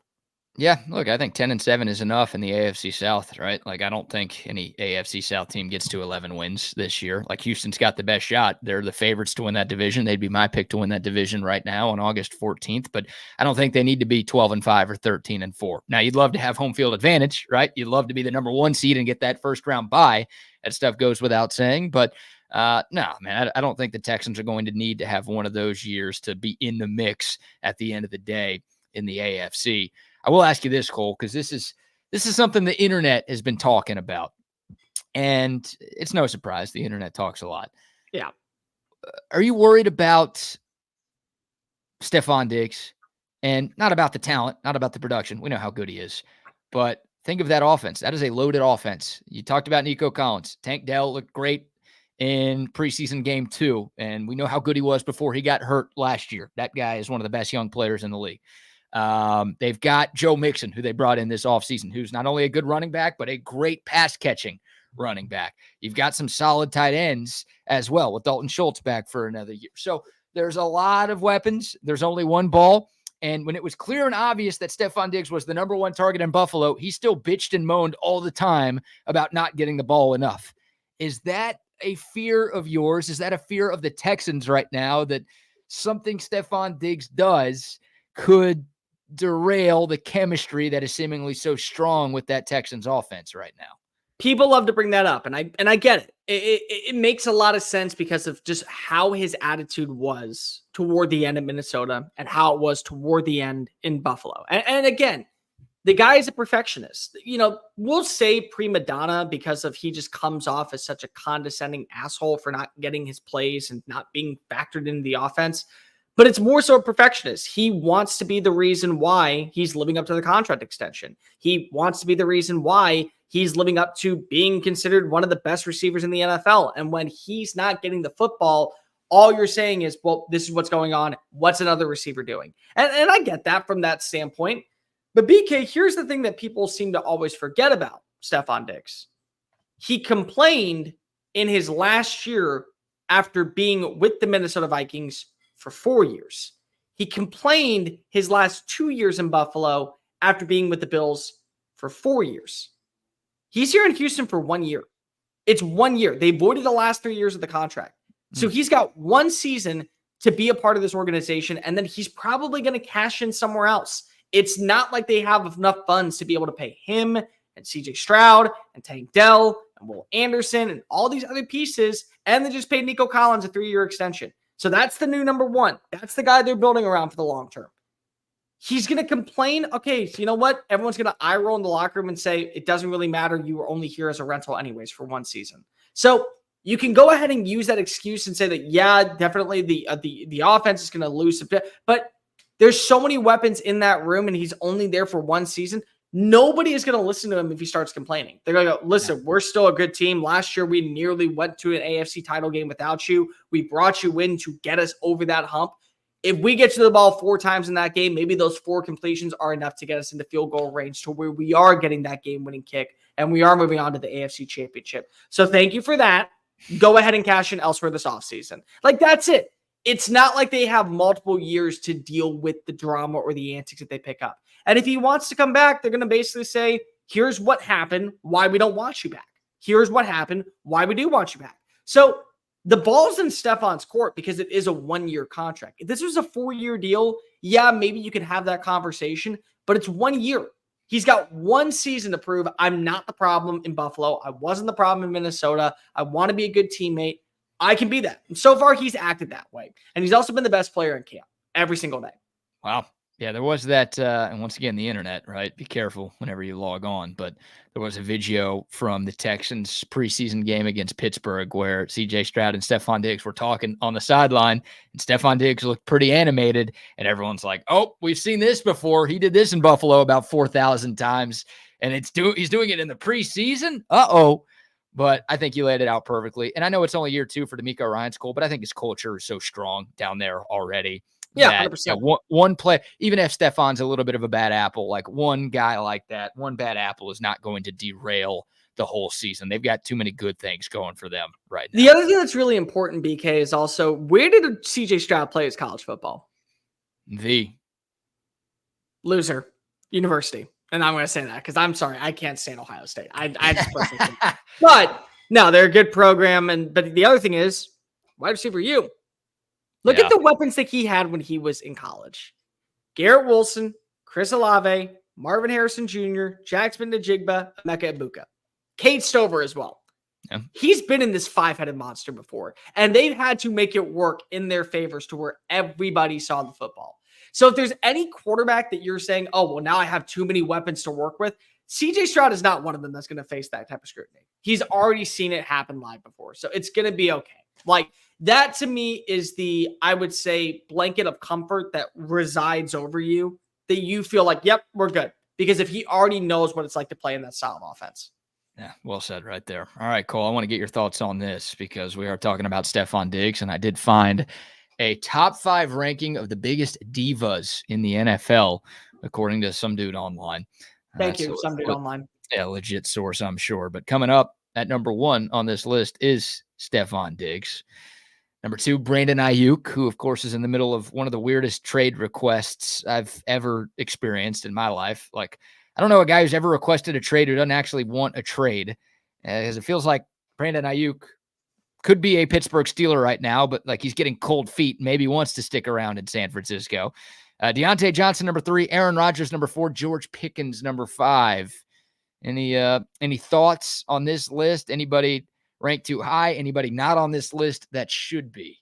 Yeah, look, I think 10-7 is enough in the AFC South, right? Like, I don't think any AFC South team gets to 11 wins this year. Like, Houston's got the best shot. They're the favorites to win that division. They'd be my pick to win that division right now on August 14th, but I don't think they need to be 12-5 or 13-4. Now, you'd love to have home field advantage, right? You'd love to be the number 1 seed and get that first round bye. That stuff goes without saying, but no, man, I don't think the Texans are going to need to have one of those years to be in the mix at the end of the day in the AFC. I will ask you this, Cole, because this is something the internet has been talking about, and it's no surprise the internet talks a lot. Yeah. Are you worried about Stephon Diggs, and not about the talent, not about the production? We know how good he is, but think of that offense. That is a loaded offense. You talked about Nico Collins. Tank Dell looked great in preseason game 2, and we know how good he was before he got hurt last year. That guy is one of the best young players in the league. They've got Joe Mixon, who they brought in this offseason, who's not only a good running back, but a great pass-catching running back. You've got some solid tight ends as well, with Dalton Schultz back for another year. So there's a lot of weapons. There's only one ball. And when it was clear and obvious that Stephon Diggs was the number 1 target in Buffalo, he still bitched and moaned all the time about not getting the ball enough. Is that a fear of yours? Is that a fear of the Texans right now, that something Stephon Diggs does could derail the chemistry that is seemingly so strong with that Texans offense right now? People love to bring that up, and I get it. It makes a lot of sense because of just how his attitude was toward the end in Minnesota and how it was toward the end in Buffalo. And again, The guy is a perfectionist. We'll say prima donna because he just comes off as such a condescending asshole for not getting his plays and not being factored into the offense. But it's more so a perfectionist. He wants to be the reason why he's living up to the contract extension. He wants to be the reason why he's living up to being considered one of the best receivers in the NFL. And when he's not getting the football, all you're saying is, well, this is what's going on. What's another receiver doing? And I get that from that standpoint. But BK, here's the thing that people seem to always forget about Stefon Diggs. He complained in his last year after being with the Minnesota Vikings for 4 years. He complained his last 2 years in Buffalo after being with the Bills for 4 years. He's here in Houston for 1 year. It's 1 year. They voided the last 3 years of the contract. So he's got one season to be a part of this organization, and then he's probably going to cash in somewhere else. It's not like they have enough funds to be able to pay him and CJ Stroud and Tank Dell and Will Anderson and all these other pieces, and they just paid Nico Collins a 3-year extension. So that's the new number one. That's the guy they're building around for the long term. He's going to complain. Okay, so you know what? Everyone's going to eye roll in the locker room and say, it doesn't really matter. You were only here as a rental anyways for one season. So you can go ahead and use that excuse and say that, yeah, definitely the offense is going to lose a bit, but there's so many weapons in that room and he's only there for one season. Nobody is going to listen to him if he starts complaining. They're going to go, listen, we're still a good team. Last year, we nearly went to an AFC title game without you. We brought you in to get us over that hump. If we get to the ball 4 times in that game, maybe those 4 completions are enough to get us into field goal range to where we are getting that game-winning kick and we are moving on to the AFC championship. So thank you for that. Go ahead and cash in elsewhere this offseason. Like, that's it. It's not like they have multiple years to deal with the drama or the antics that they pick up. And if he wants to come back, they're going to basically say, here's what happened, why we don't want you back. Here's what happened, why we do want you back. So the ball's in Stefon's court because it is a 1-year contract. If this was a 4-year deal, yeah, maybe you could have that conversation, but it's 1 year. He's got one season to prove I'm not the problem in Buffalo. I wasn't the problem in Minnesota. I want to be a good teammate. I can be that. And so far, he's acted that way. And he's also been the best player in camp every single day. Wow. Yeah, there was that, and once again, the internet, right? Be careful whenever you log on. But there was a video from the Texans preseason game against Pittsburgh where CJ Stroud and Stefon Diggs were talking on the sideline, and Stefon Diggs looked pretty animated, and everyone's like, oh, we've seen this before. He did this in Buffalo about 4,000 times, and he's doing it in the preseason? Uh-oh. But I think you laid it out perfectly. And I know it's only year 2 for DeMeco Ryans Cole, but I think his culture is so strong down there already. Yeah, 100%. One play, even if Stefon's a little bit of a bad apple, like one guy like that, one bad apple is not going to derail the whole season. They've got too many good things going for them right now. The other thing that's really important, BK, is also, where did CJ Stroud play his college football? The loser university. And I'm going to say that because I'm sorry, I can't stand Ohio State. I just personally think that. But no, they're a good program. But the other thing is, wide receiver you. Look at the weapons that he had when he was in college. Garrett Wilson, Chris Olave, Marvin Harrison Jr., Jackson Najigba, Emeka Egbuka. Cade Stover as well. Yeah. He's been in this 5-headed monster before, and they've had to make it work in their favors to where everybody saw the football. So if there's any quarterback that you're saying, oh, well, now I have too many weapons to work with, CJ Stroud is not one of them that's going to face that type of scrutiny. He's already seen it happen live before, so it's going to be okay. Like, that to me is I would say, blanket of comfort that resides over you, that you feel like, yep, we're good. Because if he already knows what it's like to play in that style of offense. Yeah, well said right there. All right, Cole, I want to get your thoughts on this because we are talking about Stefon Diggs, and I did find a top 5 ranking of the biggest divas in the NFL, according to some dude online. Thank you, some dude online. Yeah, legit source, I'm sure. But coming up at number 1 on this list is Stefon Diggs. Number 2, Brandon Ayuk, who, of course, is in the middle of one of the weirdest trade requests I've ever experienced in my life. Like, I don't know a guy who's ever requested a trade who doesn't actually want a trade, because it feels like Brandon Ayuk could be a Pittsburgh Steeler right now, but like he's getting cold feet, maybe wants to stick around in San Francisco. Deontay Johnson, number 3, Aaron Rodgers, number 4, George Pickens, number 5. Any thoughts on this list? Anybody ranked too high? Anybody not on this list that should be?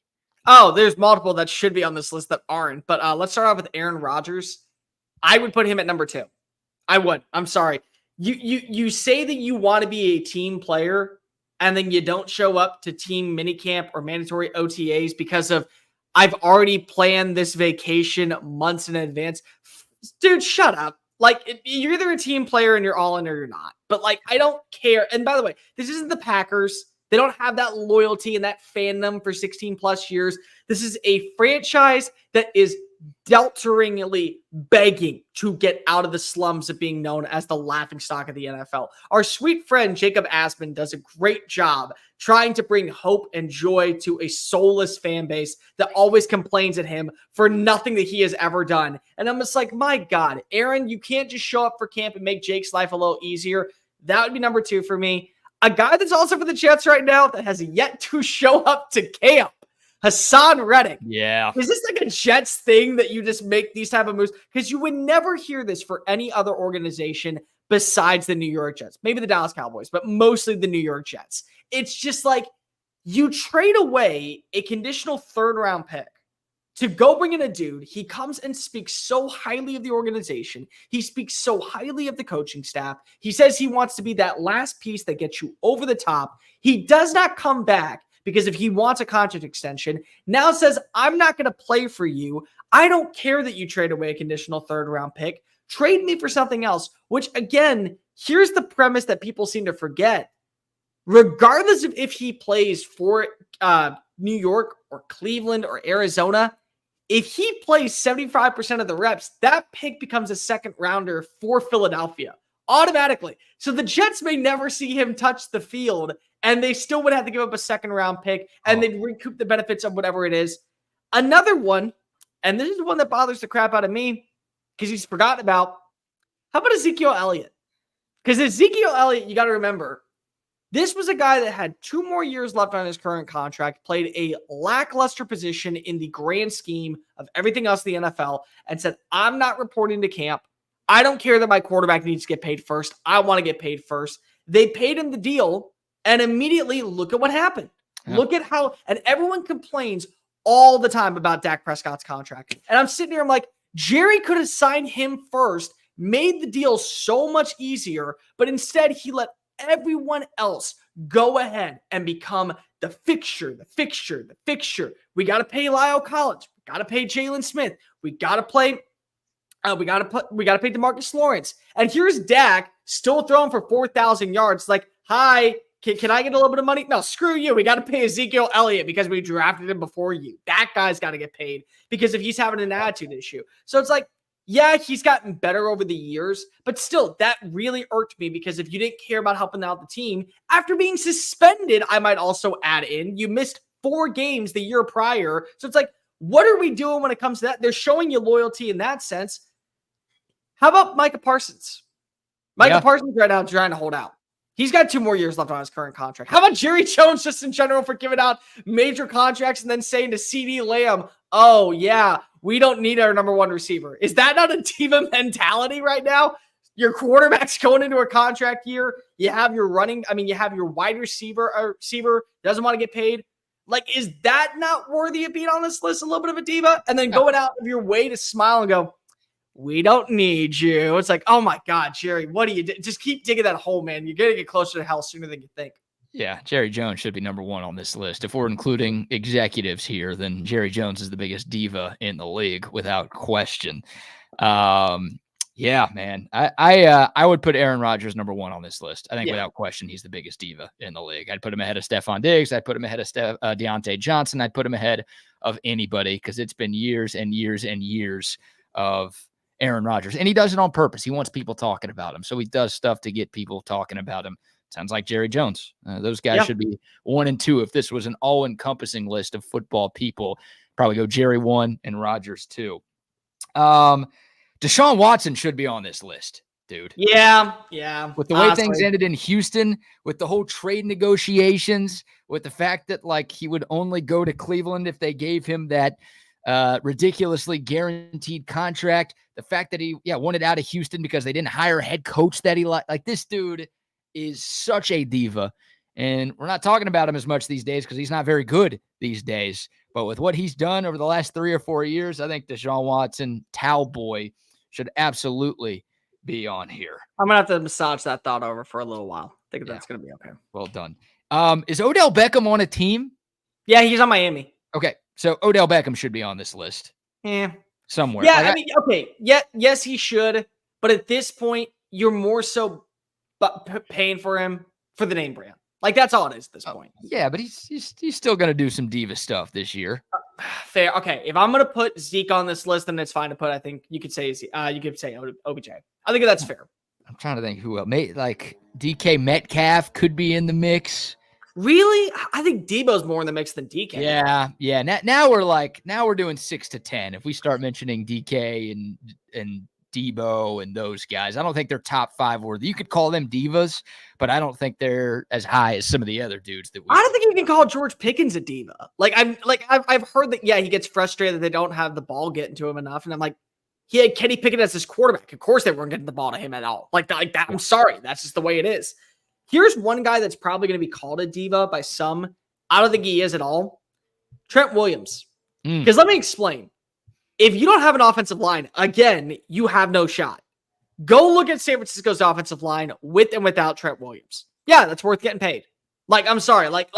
Oh, there's multiple that should be on this list that aren't. But let's start off with Aaron Rodgers. I would put him at number 2. I would. I'm sorry. You say that you want to be a team player, and then you don't show up to team minicamp or mandatory OTAs because of I've already planned this vacation months in advance. Dude, shut up. Like, you're either a team player and you're all in or you're not. But, like, I don't care. And by the way, this isn't the Packers. They don't have that loyalty and that fandom for 16 plus years. This is a franchise that is delteringly begging to get out of the slums of being known as the laughingstock of the NFL. Our sweet friend Jacob Asman does a great job trying to bring hope and joy to a soulless fan base that always complains at him for nothing that he has ever done. And I'm just like, my God, Aaron, you can't just show up for camp and make Jake's life a little easier. That would be number 2 for me. A guy that's also for the Jets right now that has yet to show up to camp, Hassan Reddick. Yeah. Is this like a Jets thing that you just make these type of moves? Because you would never hear this for any other organization besides the New York Jets. Maybe the Dallas Cowboys, but mostly the New York Jets. It's just like you trade away a conditional 3rd round pick to go bring in a dude. He comes and speaks so highly of the organization. He speaks so highly of the coaching staff. He says he wants to be that last piece that gets you over the top. He does not come back because if he wants a contract extension, now says, I'm not going to play for you. I don't care that you trade away a conditional 3rd round pick. Trade me for something else, which again, here's the premise that people seem to forget. Regardless of if he plays for New York or Cleveland or Arizona, if he plays 75% of the reps, that pick becomes a 2nd rounder for Philadelphia automatically. So the Jets may never see him touch the field, and they still would have to give up a 2nd round pick, and they'd recoup the benefits of whatever it is. Another one, and this is the one that bothers the crap out of me because he's forgotten about. How about Ezekiel Elliott? Because Ezekiel Elliott, you got to remember, this was a guy that had 2 more years left on his current contract, played a lackluster position in the grand scheme of everything else in the NFL, and said, I'm not reporting to camp. I don't care that my quarterback needs to get paid first. I want to get paid first. They paid him the deal, and immediately look at what happened. Yeah. Look at how, and everyone complains all the time about Dak Prescott's contract. And I'm sitting here, I'm like, Jerry could have signed him first, made the deal so much easier, but instead he let everyone else go ahead and become the fixture. We got to pay Lyle Collins. We got to pay Jalen Smith. We got to play. We got to pay DeMarcus Lawrence. And here's Dak still throwing for 4,000 yards. Like, hi, can I get a little bit of money? No, screw you. We got to pay Ezekiel Elliott because we drafted him before you. That guy's got to get paid because if he's having an attitude issue. So it's like, yeah, he's gotten better over the years, but still, that really irked me because if you didn't care about helping out the team, after being suspended, I might also add in, you missed 4 games the year prior. So it's like, what are we doing when it comes to that? They're showing you loyalty in that sense. How about Micah Parsons? Micah Parsons right now trying to hold out. He's got 2 more years left on his current contract. How about Jerry Jones just in general for giving out major contracts and then saying to CeeDee Lamb, oh, yeah, we don't need our number 1 receiver. Is that not a diva mentality right now? Your quarterback's going into a contract year. You have your wide receiver doesn't want to get paid. Like, is that not worthy of being on this list? A little bit of a diva? And then going out of your way to smile and go, we don't need you. It's like, oh my God, Jerry, what do you do? Just keep digging that hole, man. You're going to get closer to hell sooner than you think. Yeah, Jerry Jones should be number 1 on this list. If we're including executives here, then Jerry Jones is the biggest diva in the league without question. Yeah, man. I would put Aaron Rodgers number 1 on this list. I think without question, he's the biggest diva in the league. I'd put him ahead of Stephon Diggs. I'd put him ahead of Deontay Johnson. I'd put him ahead of anybody because it's been years and years and years of Aaron Rodgers. And he does it on purpose. He wants people talking about him. So he does stuff to get people talking about him. Sounds like Jerry Jones. Those guys should be 1 and 2. If this was an all-encompassing list of football people, probably go Jerry 1 and Rodgers 2. Deshaun Watson should be on this list, dude. Yeah. With the way things ended in Houston, with the whole trade negotiations, with the fact that like he would only go to Cleveland if they gave him that ridiculously guaranteed contract, the fact that he wanted out of Houston because they didn't hire a head coach that he liked. Like, this dude is such a diva, and we're not talking about him as much these days because he's not very good these days. But with what he's done over the last 3 or 4 years, I think Deshaun Watson, towel boy, should absolutely be on here. I'm going to have to massage that thought over for a little while. I think that's going to be okay. Well done. Is Odell Beckham on a team? Yeah, he's on Miami. Okay, so Odell Beckham should be on this list. Yeah. Somewhere. Yeah, I mean, okay. Yeah, yes, he should. But at this point, you're more so paying for him for the name brand. Like, that's all it is at this point. Yeah, but he's still going to do some diva stuff this year. Fair. Okay, if I'm going to put Zeke on this list, then it's fine to put. I think you could say OBJ. I think that's fair. I'm trying to think who else. Like DK Metcalf could be in the mix. Really? I think Debo's more in the mix than DK. Yeah. Now we're doing 6 to 10. If we start mentioning DK and Debo and those guys, I don't think they're top 5 worthy. You could call them divas, but I don't think they're as high as some of the other dudes that we. I don't think you can call George Pickens a diva. I've heard that. Yeah, he gets frustrated that they don't have the ball getting to him enough, and I'm like, he had Kenny Pickett as his quarterback. Of course, they weren't getting the ball to him at all. Like that. I'm sorry, that's just the way it is. Here's one guy that's probably going to be called a diva by some. I don't think he is at all. Trent Williams. Because let me explain. If you don't have an offensive line, again, you have no shot. Go look at San Francisco's offensive line with and without Trent Williams. Yeah, that's worth getting paid. Like, I'm sorry. Like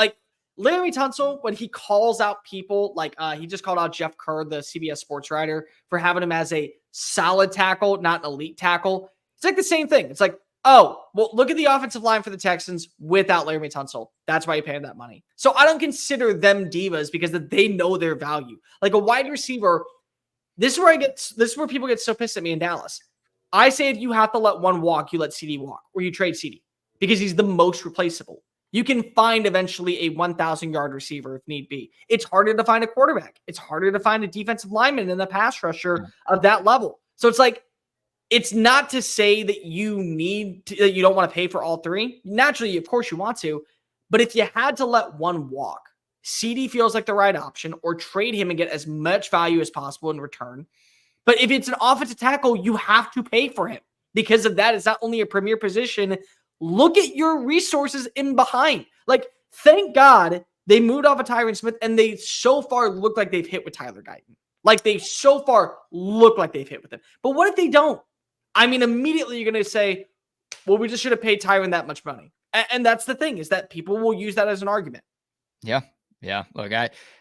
Larry Tunsil, when he calls out people, like he just called out Jeff Kerr, the CBS sports writer, for having him as a solid tackle, not an elite tackle. It's like the same thing. It's like, oh, well, look at the offensive line for the Texans without Larry Tunsil. That's why you pay him that money. So I don't consider them divas because they know their value. Like a wide receiver, this is where people get so pissed at me in Dallas. I say if you have to let one walk, you let CD walk, or you trade CD because he's the most replaceable. You can find eventually a 1,000-yard receiver if need be. It's harder to find a quarterback. It's harder to find a defensive lineman than a pass rusher of that level. So it's like, it's not to say that that you don't want to pay for all three. Naturally, of course you want to, but if you had to let one walk, CD feels like the right option, or trade him and get as much value as possible in return. But if it's an offensive tackle, you have to pay for him because of that. It's not only a premier position. Look at your resources in behind. Like, thank God they moved off of Tyron Smith, and they so far look like they've hit with Tyler Guyton. Like, they so far look like they've hit with him. But what if they don't? I mean, immediately you're going to say, well, we just should have paid Tyron that much money. And that's the thing, is that people will use that as an argument. Yeah. Look,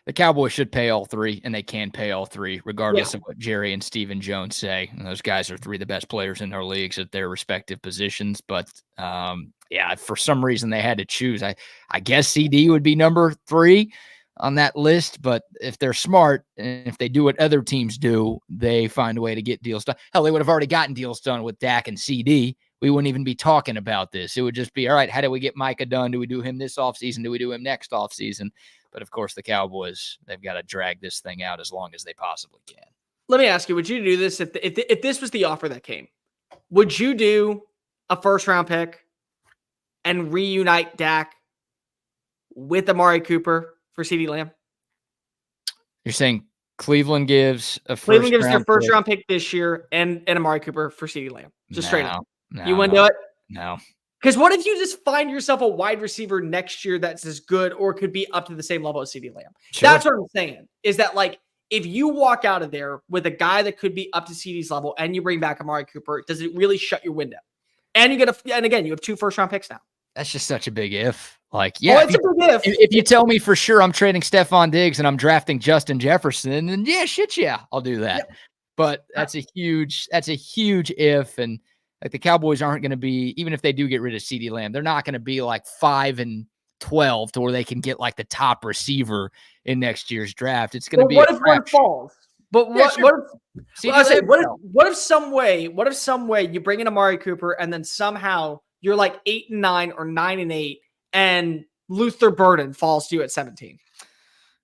the Cowboys should pay all three, and they can pay all three, regardless of what Jerry and Stephen Jones say. And those guys are 3 of the best players in their leagues at their respective positions. But for some reason they had to choose. I guess CD would be number 3 on that list, but if they're smart and if they do what other teams do, they find a way to get deals done. Hell, they would have already gotten deals done with Dak and CD. We wouldn't even be talking about this. It would just be, all right, how do we get Micah done? Do we do him this offseason? Do we do him next offseason? But of course, the Cowboys, they've got to drag this thing out as long as they possibly can. Let me ask you, would you do this if this was the offer that came? Would you do a first-round pick and reunite Dak with Amari Cooper for CeeDee Lamb? You're saying Cleveland gives their first-round pick this year and Amari Cooper for CeeDee Lamb? Just straight up. You wouldn't do it? No. Because what if you just find yourself a wide receiver next year that's as good or could be up to the same level as CeeDee Lamb? Sure. That's what I'm saying, is that, like, if you walk out of there with a guy that could be up to CeeDee's level and you bring back Amari Cooper, does it really shut your window? And you have 2 first-round picks now. That's just such a big if. Like, yeah, it's a big if. If you tell me for sure I'm trading Stephon Diggs and I'm drafting Justin Jefferson, then yeah, I'll do that. Yeah. But that's a huge if. And like, the Cowboys aren't going to be, even if they do get rid of CeeDee Lamb, they're not going to be like 5-12 to where they can get like the top receiver in next year's draft. It's going to be what if one falls? But what if some way you bring in Amari Cooper and then somehow you're like 8-9 or 9-8 and Luther Burden falls to you at 17?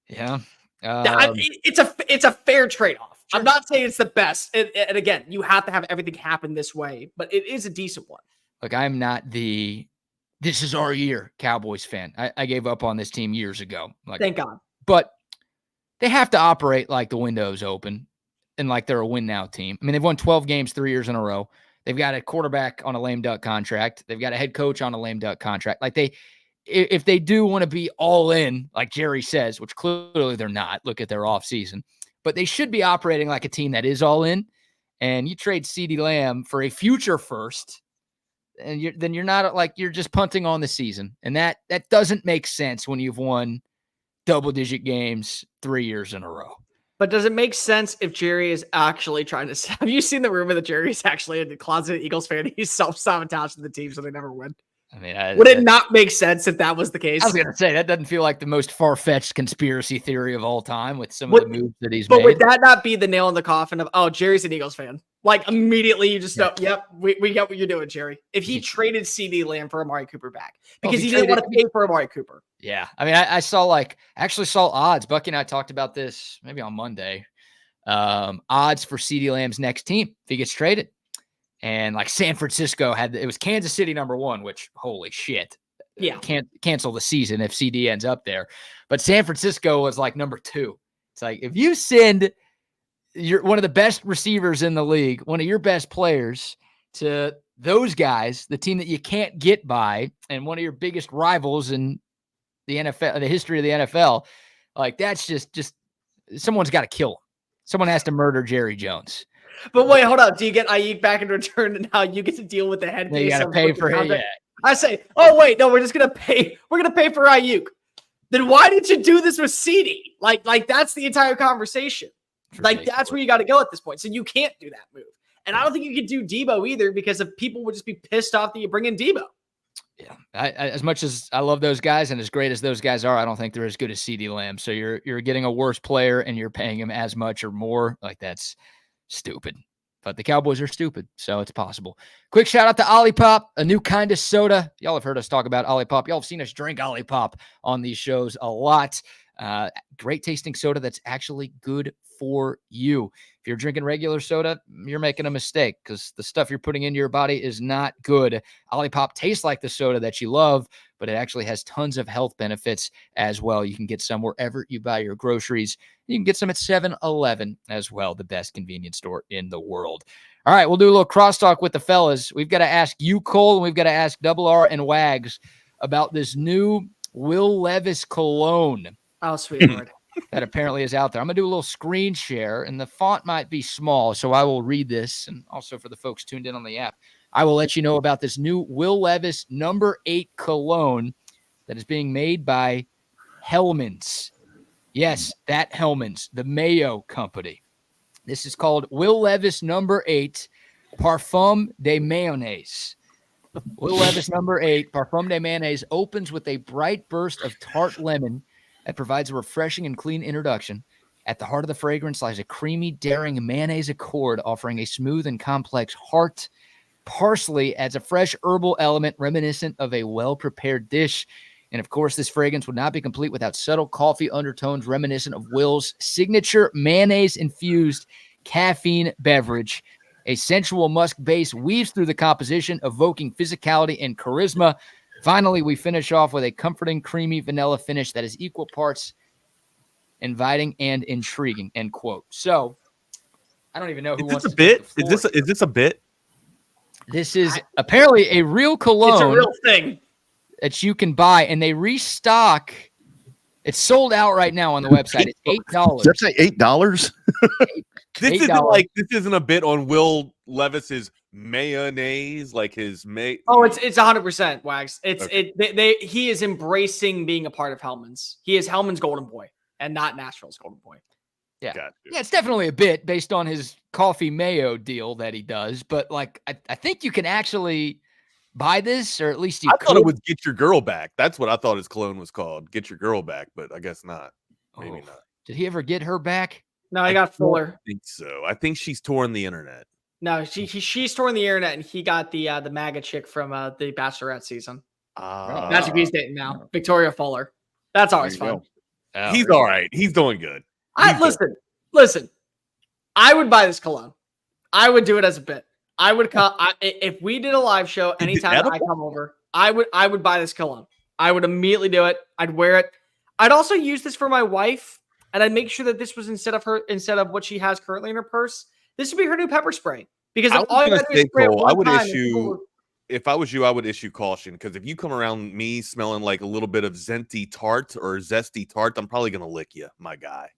Yeah. It's a fair trade-off. Sure. I'm not saying it's the best. And again, you have to have everything happen this way, but it is a decent one. Look, I'm not this is our year Cowboys fan. I gave up on this team years ago. Like, thank God. But they have to operate like the window's open and like they're a win now team. I mean, they've won 12 games 3 years in a row. They've got a quarterback on a lame duck contract. They've got a head coach on a lame duck contract. Like, if they do want to be all in, like Jerry says, which clearly they're not, look at their offseason, but they should be operating like a team that is all in. and you trade CeeDee Lamb for a future first, and you're not like you're just punting on the season, and that doesn't make sense when you've won double-digit games 3 years in a row. But does it make sense if Jerry is actually trying to? Have you seen the rumor that Jerry's actually a closet Eagles fan? He's self-sabotaging the team so they never win. I mean, would it not make sense if that was the case? I was going to say that doesn't feel like the most far-fetched conspiracy theory of all time with some of the moves that he's made. But would that not be the nail in the coffin of, oh, Jerry's an Eagles fan? Like immediately you just know, yep, we get what you're doing, Jerry. If he traded CeeDee Lamb for Amari Cooper back because he didn't want to pay for Amari Cooper. Yeah. I mean, I actually saw odds. Bucky and I talked about this maybe on Monday. Odds for CeeDee Lamb's next team if he gets traded. And like San Francisco it was Kansas City #1, which holy shit. Yeah. Can't cancel the season if CD ends up there. But San Francisco was like #2. It's like if you send one of the best receivers in the league, one of your best players to those guys, the team that you can't get by, and one of your biggest rivals in the NFL, the history of the NFL, like that's just someone's got to kill him. Someone has to murder Jerry Jones. But wait, hold up. Do you get Ayuk back in return, and now you get to deal with the head case? You got to pay for him. Yeah. I say, oh wait, no, we're just gonna pay. We're gonna pay for Ayuk. Then why did you do this with CeeDee? Like that's the entire conversation. Like that's where you got to go at this point. So you can't do that move. And I don't think you could do Debo either because if people would just be pissed off that you bring in Debo. Yeah, as much as I love those guys and as great as those guys are, I don't think they're as good as CeeDee Lamb. So you're getting a worse player and you're paying him as much or more. Like that's stupid. But the Cowboys are stupid, so it's possible. Quick shout out to Olipop, a new kind of soda. Y'all have heard us talk about Olipop. Y'all have seen us drink Olipop on these shows a lot. Great tasting soda that's actually good for you. If you're drinking regular soda, you're making a mistake because the stuff you're putting into your body is not good. Olipop tastes like the soda that you love, but it actually has tons of health benefits as well. You can get some wherever you buy your groceries. You can get some at 7-Eleven as well, the best convenience store in the world. All right, we'll do a little crosstalk with the fellas. We've got to ask you, Cole, and we've got to ask Double R and Wags about this new Will Levis cologne. Oh, sweet Lord. That apparently is out there. I'm going to do a little screen share, and the font might be small, so I will read this. And also for the folks tuned in on the app, I will let you know about this new Will Levis No. 8 cologne that is being made by Hellmann's. Yes, that Hellmann's, the Mayo company. This is called Will Levis No. 8 Parfum de Mayonnaise. Will Levis No. 8 Parfum de Mayonnaise opens with a bright burst of tart lemon that provides a refreshing and clean introduction. At the heart of the fragrance lies a creamy, daring mayonnaise accord, offering a smooth and complex heart. Parsley adds a fresh herbal element reminiscent of a well-prepared dish. And of course, this fragrance would not be complete without subtle coffee undertones reminiscent of Will's signature mayonnaise-infused caffeine beverage. A sensual musk base weaves through the composition, evoking physicality and charisma. Finally, we finish off with a comforting, creamy vanilla finish that is equal parts inviting and intriguing, end quote. So, I don't even know who wants to take the floor. Is this a bit? This is apparently a real cologne. It's a real thing. That you can buy, and they restock. It's sold out right now on the website. It's $8. Did I say $8? This isn't a bit on Will Levis's mayonnaise, like his Oh, it's 100% Wags. He is embracing being a part of Hellmann's. He is Hellmann's golden boy and not Nashville's golden boy. Yeah. Yeah, it's definitely a bit based on his coffee mayo deal that he does, but like I think you can actually buy this, or at least you thought it was Get Your Girl Back. That's what I thought his cologne was called. Get Your Girl Back, but I guess not. Maybe not. Did he ever get her back? No, I got Fuller. I think so. I think she's torn the internet. No, she's torn the internet, and he got the MAGA chick from the Bachelorette season. That's who he's dating now, Victoria Fuller. That's always fun. He's all right. He's doing good. Listen. I would buy this cologne. I would do it as a bit. I would if we did a live show anytime I come over. I would buy this cologne. I would immediately do it. I'd wear it. I'd also use this for my wife, and I'd make sure that this was instead of what she has currently in her purse. This would be her new pepper spray. Because if all you got to do is spray it one time, if I was you, I would issue caution, because if you come around me smelling like a little bit of zesty tart, I'm probably gonna lick you, my guy.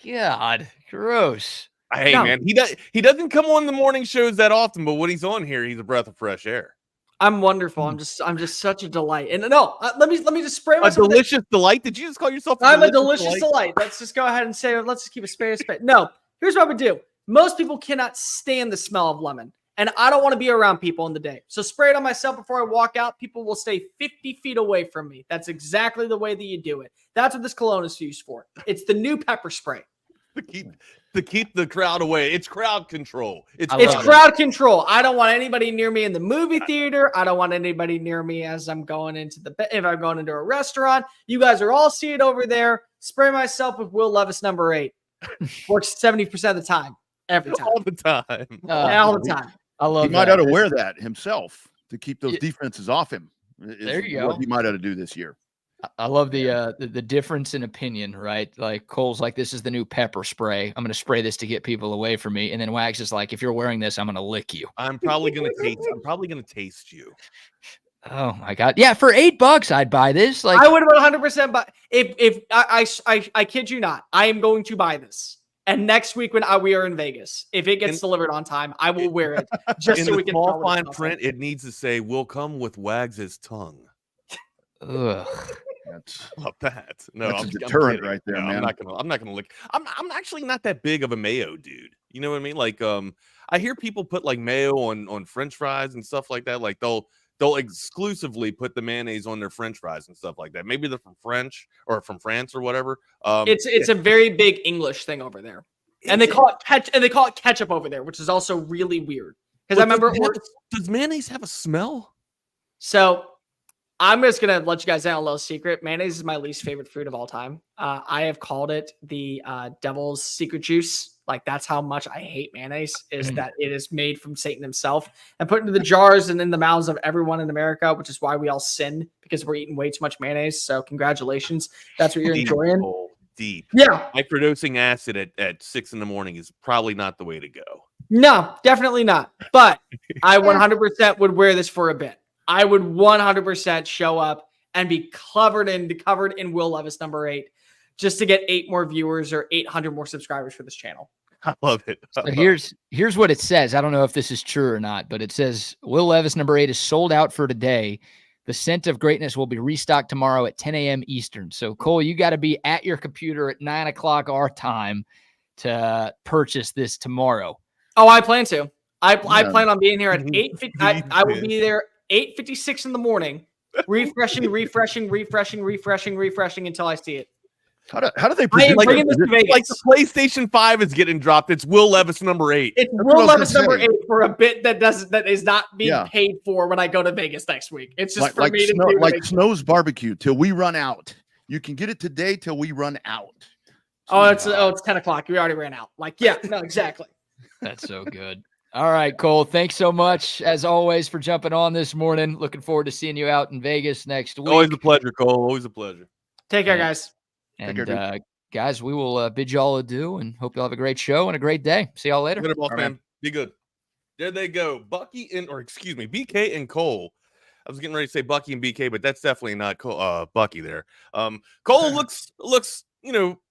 God, gross. Hey, man, he doesn't come on the morning shows that often, but when he's on here, he's a breath of fresh air. I'm wonderful. I'm just such a delight. And no, let me just spray myself. A delicious delight. Did you just call yourself? I'm a delicious delight. Let's just go ahead and say, let's just keep a spade a spade. No, here's what I would do. Most people cannot stand the smell of lemon, and I don't want to be around people in the day. So spray it on myself before I walk out. People will stay 50 feet away from me. That's exactly the way that you do it. That's what this cologne is used for. It's the new pepper spray. To keep the crowd away. It's crowd control. It's crowd control. I don't want anybody near me in the movie theater. I don't want anybody near me as I'm going into if I'm going into a restaurant. You guys are all seated over there. Spray myself with Will Levis number 8. Works 70% of the time. Every time. All the time. All the time. I love He might ought to wear that himself to keep those defenses off him. There you go. What he might ought to do this year. I love the difference in opinion, right? Like Cole's like, this is the new pepper spray. I'm going to spray this to get people away from me. And then Wags is like, if you're wearing this, I'm going to lick you. I'm probably going to taste you. Oh my God. Yeah. For $8, I'd buy this. Like I would 100% buy. If I kid you not, I am going to buy this. And next week when we are in Vegas, if it gets delivered on time, I will wear it just so we can. Small fine print, it needs to say, "Will come with Wags' tongue." Ugh. Love that. No, that's a deterrent right there, man. I'm not gonna lick. I'm actually not that big of a mayo dude. You know what I mean? Like, I hear people put like mayo on French fries and stuff like that. Like they'll exclusively put the mayonnaise on their French fries and stuff like that. Maybe they're from France or whatever. It's a very big English thing over there, and they call it ketchup over there, which is also really weird. Because I remember, does mayonnaise have a smell? So I'm just gonna let you guys know a little secret. Mayonnaise is my least favorite food of all time. I have called it the devil's secret juice. Like that's how much I hate mayonnaise, is that it is made from Satan himself and put into the jars and in the mouths of everyone in America, which is why we all sin, because we're eating way too much mayonnaise. So congratulations. That's what you're enjoying. Deep. Yeah. Microdosing acid at 6 a.m. is probably not the way to go. No, definitely not. But I 100% would wear this for a bit. I would 100% show up and be covered in Will Levis number 8 just to get 8 more viewers or 800 more subscribers for this channel. I love it. So here's what it says. I don't know if this is true or not, but it says Will Levis number 8 is sold out for today. The Scent of Greatness will be restocked tomorrow at 10 a.m. Eastern. So Cole, you got to be at your computer at 9 o'clock our time to purchase this tomorrow. Oh, I plan to. I plan on being here at 8:50. I will be there 8:56 in the morning, refreshing until I see it. How do they produce like the PlayStation 5 is getting dropped? It's Will Levis number 8. It's Will Levis number 8 for a bit that is not being paid for when I go to Vegas next week. It's just for me to do. Like Snow's barbecue till we run out. You can get it today till we run out. It's 10 o'clock. We already ran out. Like, yeah, no, exactly. That's so good. All right, Cole. Thanks so much, as always, for jumping on this morning. Looking forward to seeing you out in Vegas next week. Always a pleasure, Cole. Always a pleasure. Take care, guys. And guys, we will bid y'all adieu and hope y'all have a great show and a great day. See y'all later. All right. Be good. There they go. BK and Cole. I was getting ready to say Bucky and BK, but that's definitely not Bucky there. Cole looks,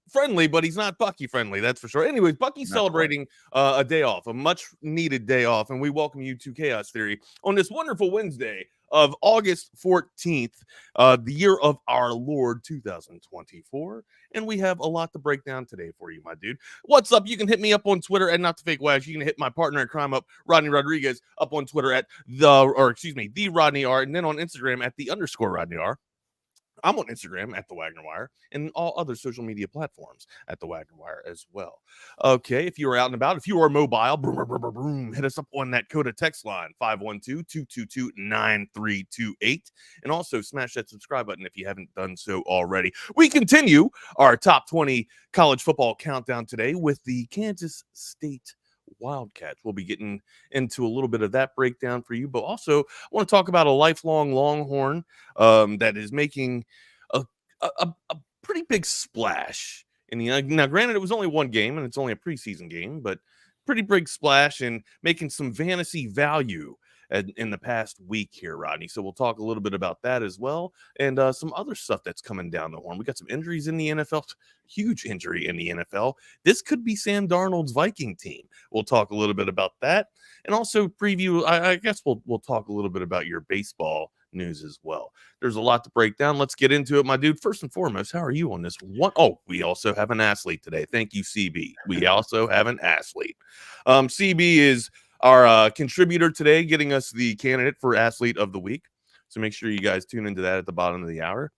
friendly, but he's not Bucky friendly. That's for sure. Anyways, Bucky's celebrating a day off, a much needed day off. And we welcome you to Chaos Theory on this wonderful Wednesday of August 14th, the year of our Lord 2024. And we have a lot to break down today for you, my dude. What's up? You can hit me up on Twitter at Not the Fake Wags. You can hit my partner in crime up, Rodney Rodriguez, up on Twitter at the Rodney R, and then on Instagram at the _Rodney R. I'm on Instagram at The Wagner Wire and all other social media platforms at The Wagner Wire as well. Okay, if you are out and about, if you are mobile, hit us up on that Coda text line, 512-222-9328. And also smash that subscribe button if you haven't done so already. We continue our top 20 college football countdown today with the Kansas State Wildcats. We'll be getting into a little bit of that breakdown for you, but also I want to talk about a lifelong Longhorn that is making a pretty big splash. Now, granted, it was only one game and it's only a preseason game, but pretty big splash and making some fantasy value in the past week here, Rodney. So we'll talk a little bit about that as well, and some other stuff that's coming down the horn. We got some injuries in the NFL, huge injury in the NFL. This could be Sam Darnold's Viking team. We'll talk a little bit about that, and also preview. I guess we'll talk a little bit about your baseball news as well. There's a lot to break down. Let's get into it, my dude. First and foremost, how are you on this one? Oh, we also have an athlete today. Thank you, CB. We also have an athlete. CB is our contributor today, getting us the candidate for athlete of the week. So make sure you guys tune into that at the bottom of the hour.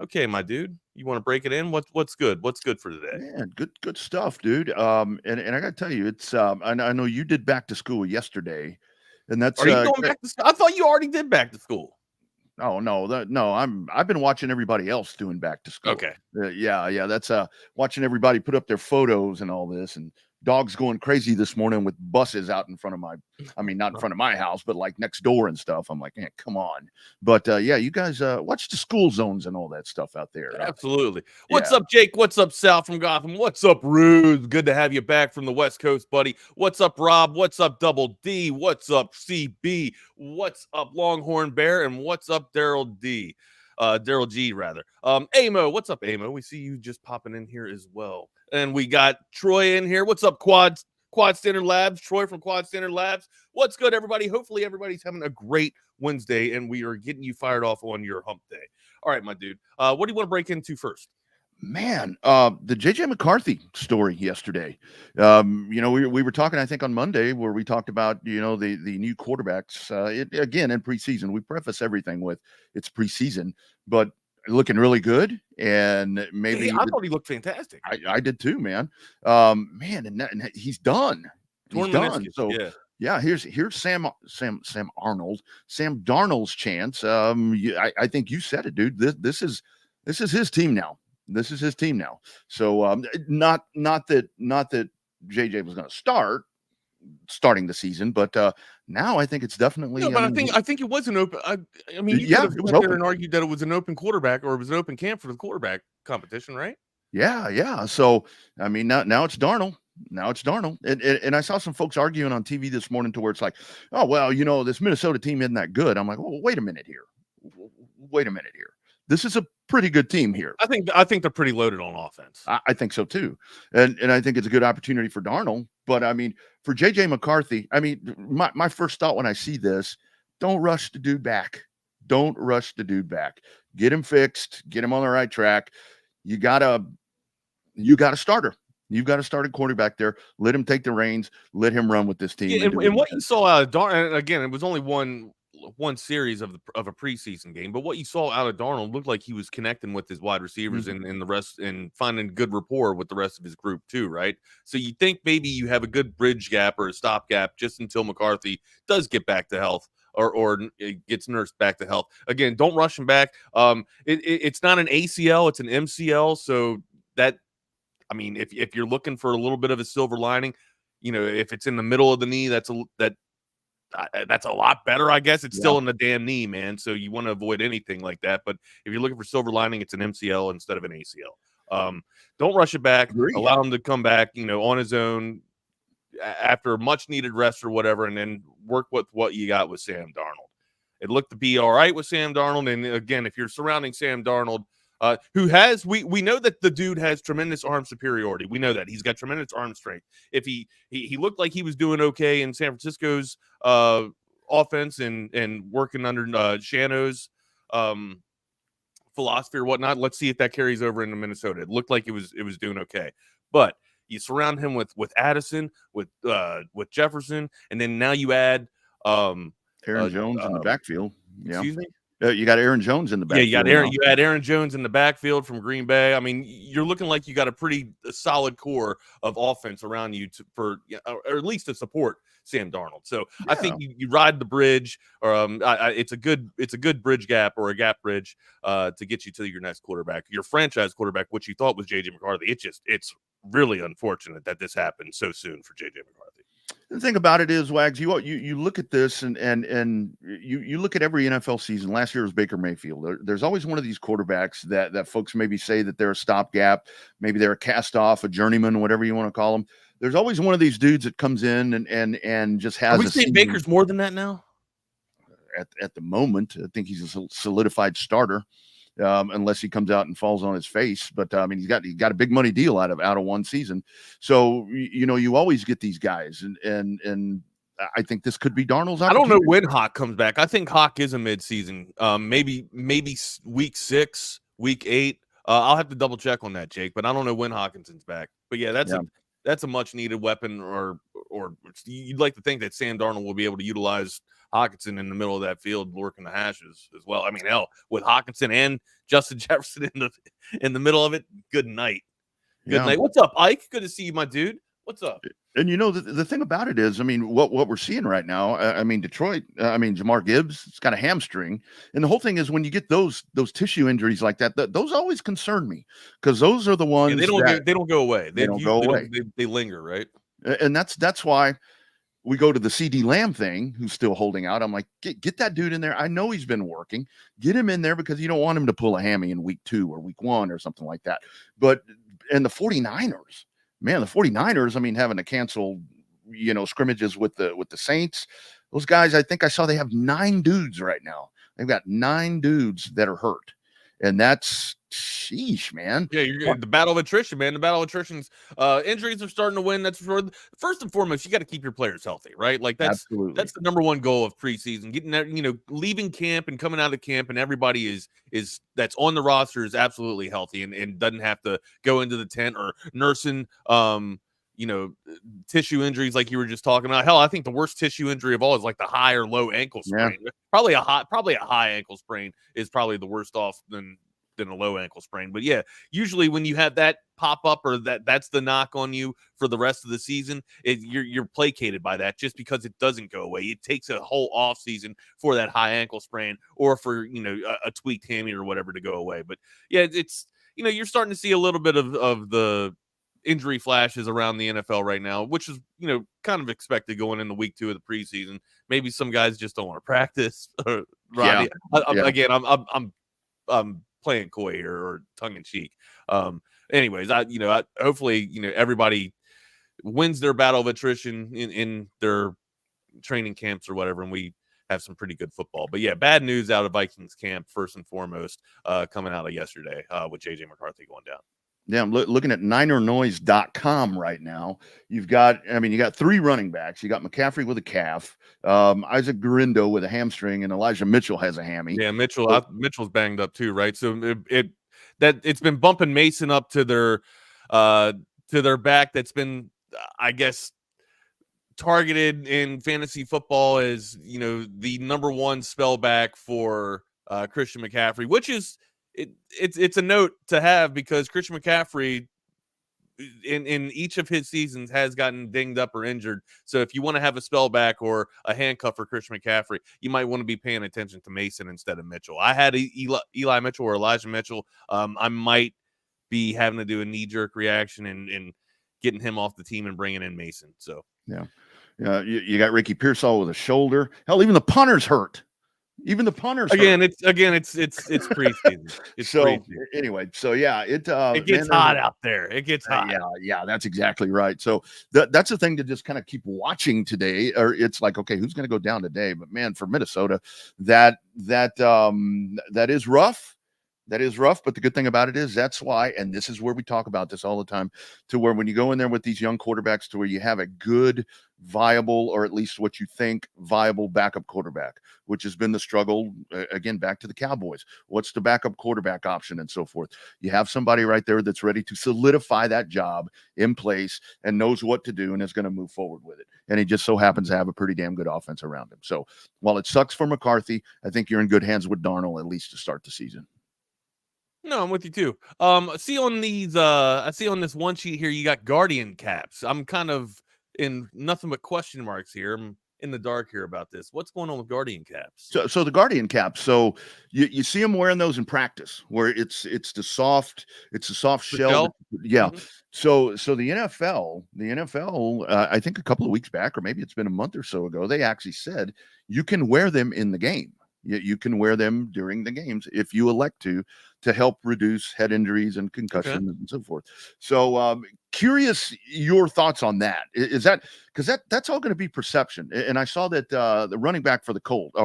Okay, my dude, you want to break it in? What's good? What's good for today? Man, good stuff, dude. And I got to tell you, it's I know you did back to school yesterday, and that's are you going back to school? I thought you already did back to school. Oh no, I've been watching everybody else doing back to school. Okay. Yeah. That's watching everybody put up their photos and all this, and dogs going crazy this morning with buses out in front of not in front of my house, but like next door and stuff. I'm like, man, come on. But yeah, you guys watch the school zones and all that stuff out there. Absolutely. What's up, Jake? What's up, Sal from Gotham? What's up, Rude? Good to have you back from the West Coast, buddy. What's up, Rob? What's up, Double D? What's up, CB? What's up, Longhorn Bear? And what's up, Daryl D? Daryl G, rather. Amo, what's up, Amo? We see you just popping in here as well. And we got Troy in here. What's up, Quad Standard Labs? Troy from Quad Standard Labs. What's good, everybody? Hopefully everybody's having a great Wednesday, and we are getting you fired off on your hump day. All right, my dude. What do you want to break into first? Man, the JJ McCarthy story yesterday. We were talking, I think, on Monday, where we talked about, the new quarterbacks. Again, in preseason, we preface everything with it's preseason, but looking really good. And maybe I thought he looked fantastic. I did too, man. And he's done. He's done. So yeah, here's Sam Darnold's chance. I think you said it, dude. This is his team now. This is his team now. So not that JJ was going to starting the season, but now I think it's definitely. No, but I think it was an open. I mean, you could have went there and argued that it was an open quarterback or it was an open camp for the quarterback competition, right? Yeah. So I mean, now it's Darnold. Now it's Darnold, and I saw some folks arguing on TV this morning to where it's like, oh well, this Minnesota team isn't that good. I'm like, well, wait a minute here. This is a pretty good team here. I think they're pretty loaded on offense. I think so too, and I think it's a good opportunity for Darnold. But I mean, for JJ McCarthy, I mean, my first thought when I see this, don't rush the dude back. Don't rush the dude back. Get him fixed. Get him on the right track. You got a starter. You've got a starting quarterback there. Let him take the reins. Let him run with this team. Yeah, and what you saw out of Darnold, and again, it was only one series of a preseason game, but what you saw out of Darnold looked like he was connecting with his wide receivers and the rest, and finding good rapport with the rest of his group too, right? So you think maybe you have a good bridge gap or a stopgap just until McCarthy does get back to health or gets nursed back to health. Again, don't rush him back. It's not an ACL, it's an MCL. So that, I mean, if you're looking for a little bit of a silver lining, if it's in the middle of the knee, that's a lot better, I guess. It's still in the damn knee, man. So you want to avoid anything like that. But if you're looking for silver lining, it's an MCL instead of an ACL. Don't rush it back. Allow him to come back, on his own after a much needed rest or whatever, and then work with what you got with Sam Darnold. It looked to be all right with Sam Darnold. And again, if you're surrounding Sam Darnold, who has, we know that the dude has tremendous arm superiority. We know that he's got tremendous arm strength. If he looked like he was doing okay in San Francisco's offense and working under Shano's philosophy or whatnot. Let's see if that carries over into Minnesota. It looked like it was doing okay, but you surround him with Addison, with Jefferson, and then now you add Aaron Jones in the backfield. Yeah. Excuse me. You got Aaron Jones in the backfield. Yeah, you had Aaron Jones in the backfield from Green Bay. I mean, you're looking like you got a pretty solid core of offense around you or at least to support Sam Darnold. So I think you ride the bridge, or it's a good bridge gap or a gap bridge to get you to your next quarterback, your franchise quarterback, which you thought was JJ McCarthy. It's really unfortunate that this happened so soon for JJ McCarthy. The thing about it is, Wags, you look at this and you look at every NFL season. Last year was Baker Mayfield. There's always one of these quarterbacks that folks maybe say that they're a stopgap, maybe they're a cast off, a journeyman, whatever you want to call them. There's always one of these dudes that comes in and just has. Are we saying Baker's more than that now? at the moment. I think he's a solidified starter. Unless he comes out and falls on his face. But I mean, he's got a big money deal out of one season. So you always get these guys, and I think this could be Darnold's opportunity. I don't know when Hawk comes back. I think Hawk is a midseason. Maybe week 6, week 8. I'll have to double check on that, Jake. But I don't know when Hawkinson's back. But yeah, that's a much needed weapon. Or you'd like to think that Sam Darnold will be able to utilize Hawkinson in the middle of that field, working the hashes as well. I mean, hell, with Hawkinson and Justin Jefferson in the middle of it, good night. Good night. What's up, Ike? Good to see you, my dude. What's up? And the thing about it is, I mean, what we're seeing right now, I mean, Detroit, Jamar Gibbs, it's got a hamstring. And the whole thing is when you get those tissue injuries like that, those always concern me because those are the ones they don't go away. They don't go away. They linger, right? And that's why we go to the CD Lamb thing, who's still holding out. I'm like, get that dude in there. I know he's been working. Get him in there because you don't want him to pull a hammy in week 2 or week 1 or something like that. And the 49ers, man, I mean, having to cancel, scrimmages with the Saints. Those guys, I think I saw they have 9 dudes right now. They've got 9 dudes that are hurt. And that's sheesh, man. Yeah, you're the battle of attrition, man. The battle of attrition's injuries are starting to win. That's first and foremost, you got to keep your players healthy, right? Like that's the number one goal of preseason. Getting that, leaving camp and coming out of camp, and everybody is that's on the roster is absolutely healthy and doesn't have to go into the tent or nursing tissue injuries like you were just talking about. Hell, I think the worst tissue injury of all is like the high or low ankle sprain. Yeah. Probably a high ankle sprain is probably the worst off than a low ankle sprain. But yeah, usually when you have that pop up or that's the knock on you for the rest of the season, you're placated by that just because it doesn't go away. It takes a whole off season for that high ankle sprain or for a tweaked hammy or whatever to go away. But yeah, it's you're starting to see a little bit of the injury flashes around the NFL right now, which is, kind of expected going into week 2 of the preseason. Maybe some guys just don't want to practice. Rodney. Yeah. Again, I'm playing coy here or tongue in cheek. Anyways, hopefully, everybody wins their battle of attrition in their training camps or whatever. And we have some pretty good football, but yeah, bad news out of Vikings camp, first and foremost, coming out of yesterday, with JJ McCarthy going down. Yeah, I'm looking at NinerNoise.com right now. You got 3 running backs. You got McCaffrey with a calf, Isaac Gurindo with a hamstring, and Elijah Mitchell has a hammy. Yeah, Mitchell's banged up too, right? So it's been bumping Mason up to their back. That's been, I guess, targeted in fantasy football as the number 1 spell back for Christian McCaffrey, which is. It's a note to have because Christian McCaffrey in each of his seasons has gotten dinged up or injured. So if you want to have a spell back or a handcuff for Christian McCaffrey, you might want to be paying attention to Mason instead of Mitchell. I had Eli Mitchell or Elijah Mitchell. I might be having to do a knee-jerk reaction and getting him off the team and bringing in Mason. So yeah, you got Ricky Pearsall with a shoulder. Hell, even the punter's hurt. Even the punters. It's preseason. Anyway, so yeah, it gets hot out there. It gets hot. Yeah, that's exactly right. So that's the thing to just kind of keep watching today. Or it's like, okay, who's going to go down today? But man, for Minnesota, that is rough. That is rough, but the good thing about it is that's why, and this is where we talk about this all the time, to where when you go in there with these young quarterbacks to where you have a good, viable, or at least what you think viable backup quarterback, which has been the struggle, again, back to the Cowboys. What's the backup quarterback option and so forth? You have somebody right there that's ready to solidify that job in place and knows what to do and is going to move forward with it. And he just so happens to have a pretty damn good offense around him. So while it sucks for McCarthy, I think you're in good hands with Darnold, at least to start the season. No, I'm with you too. I see on this one sheet here, you got Guardian caps. I'm kind of in nothing but question marks here. I'm in the dark here about this. What's going on with Guardian caps? So the Guardian caps. So you see them wearing those in practice, where it's the soft shell. Yeah. Mm-hmm. So the NFL, I think a couple of weeks back, or maybe it's been a month or so ago, they actually said you can wear them in the game. You can wear them during the games if you elect to. to help reduce head injuries and concussion and so forth. So curious your thoughts on that. Is that because that's all going to be perception? And I saw that the running back for the Colts,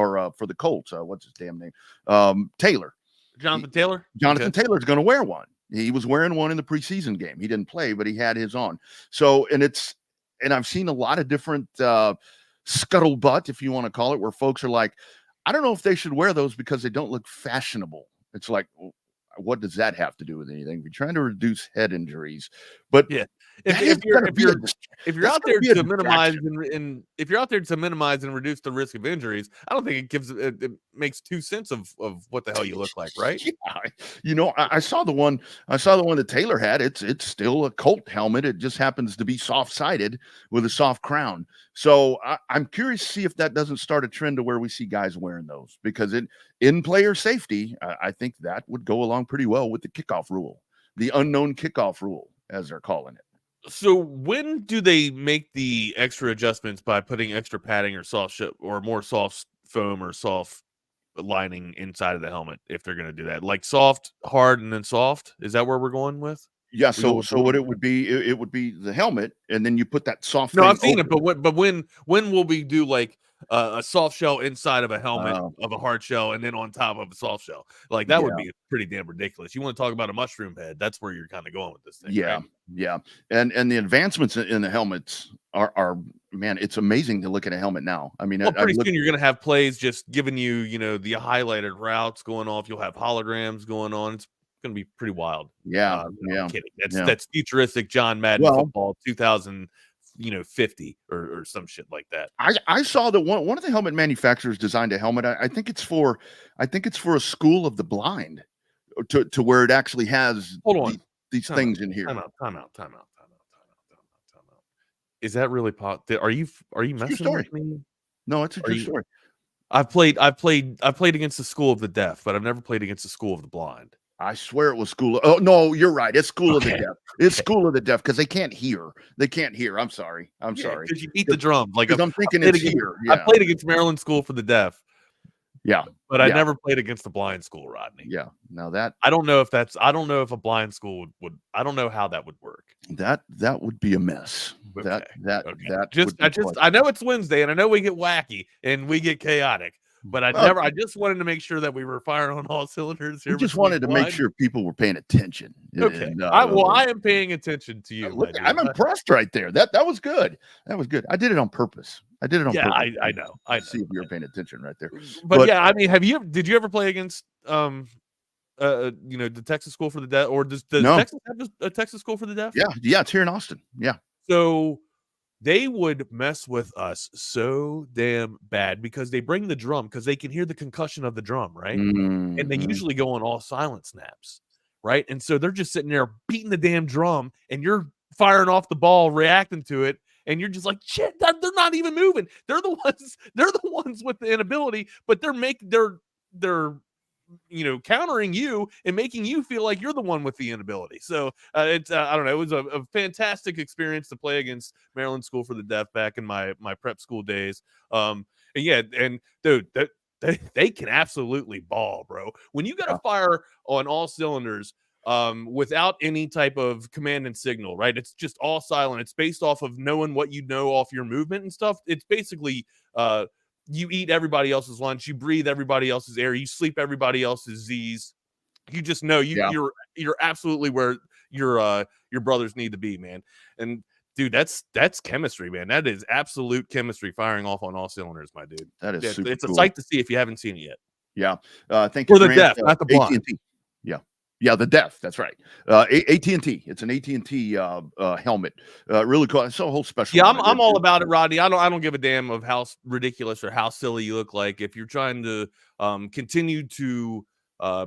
what's his damn name? Taylor. Jonathan Taylor? Jonathan Taylor's going to wear one. He was wearing one in the preseason game. He didn't play, but he had his on. So, and I've seen a lot of different scuttlebutt, if you want to call it, where folks are like, I don't know if they should wear those because they don't look fashionable. It's like, what does that have to do with anything? We're trying to reduce head injuries, but yeah, if you're out there to minimize if you're out there to minimize and reduce the risk of injuries, I don't think it makes 2 cents of what the hell you look like, right? Yeah. I saw the one that Taylor had. It's still a Colt helmet. It just happens to be soft-sided with a soft crown. So I'm curious to see if that doesn't start a trend to where we see guys wearing those, because in player safety, I think that would go along pretty well with the kickoff rule, the unknown kickoff rule, as they're calling it. So when do they make the extra adjustments by putting extra padding or or more soft foam or soft lining inside of the helmet, if they're going to do that? Like soft, hard, and then soft? Is that where we're going with? Yeah, so what it would be, it would be the helmet, and then you put that soft. No, I've seen it, but when will we do like a soft shell inside of a helmet of a hard shell, and then on top of a soft shell? Like that would be pretty damn ridiculous. You want to talk about a mushroom head? That's where you're kind of going with this thing. Yeah, right? Yeah, and the advancements in the helmets are man, it's amazing to look at a helmet now. I mean, pretty soon you're going to have plays just giving you, the highlighted routes going off. You'll have holograms going on. It's going to be pretty wild. Yeah, I'm kidding. That's futuristic John Madden football 2050 or some shit like that. I saw that one of the helmet manufacturers designed a helmet. I think it's for a school of the blind, to where it actually has these things in here. Time out. Is that really Are you messing with me? No, it's a true story. I've played against the school of the deaf, but I've never played against the school of the blind. I swear it was school. Oh no, you're right. It's school of the deaf. It's school of the deaf because they can't hear. I'm sorry. Because you beat the drum. Like I'm thinking it's here. Yeah. I played against Maryland School for the Deaf. Yeah, but I never played against the blind school, Rodney. Yeah. Now that I don't know if a blind school would. I don't know how that would work. That would be a mess. Okay. That I know it's Wednesday, and I know we get wacky and we get chaotic. But I just wanted to make sure that we were firing on all cylinders here. We just wanted to make sure people were paying attention. Okay. I am paying attention to you. Look, I'm impressed right there. That was good. That was good. I did it on purpose. purpose. I know. I see if you were paying attention right there. But yeah, I mean, did you ever play against the Texas School for the Deaf, or does Texas have a Texas School for the Deaf? Yeah, it's here in Austin. Yeah. So they would mess with us so damn bad because they bring the drum because they can hear the concussion of the drum, right? Mm-hmm. And they usually go on all silent snaps, right? And so they're just sitting there beating the damn drum, and you're firing off the ball, reacting to it, and you're just like, shit, they're not even moving. They're the ones with the inability, but they're countering you and making you feel like you're the one with the inability. So it's I don't know. It was a fantastic experience to play against Maryland School for the Deaf back in my prep school days. And dude, they can absolutely ball, bro. When you got to fire on all cylinders without any type of command and signal, right? It's just all silent. It's based off of knowing what you know off your movement and stuff. It's basically you eat everybody else's lunch, you breathe everybody else's air, you sleep everybody else's Z's. You just know you're absolutely where your brothers need to be, man. And dude, that's chemistry, man. That is absolute chemistry firing off on all cylinders, my dude. That is super it's cool. A sight to see if you haven't seen it yet. Yeah. Thank you for the deaf, not the blind. AT&T. Yeah, the deaf. That's right. AT&T. It's an AT&T helmet. Really cool. It's a whole special. Yeah, I'm all about it, Rodney. I don't give a damn of how ridiculous or how silly you look like. If you're trying to continue to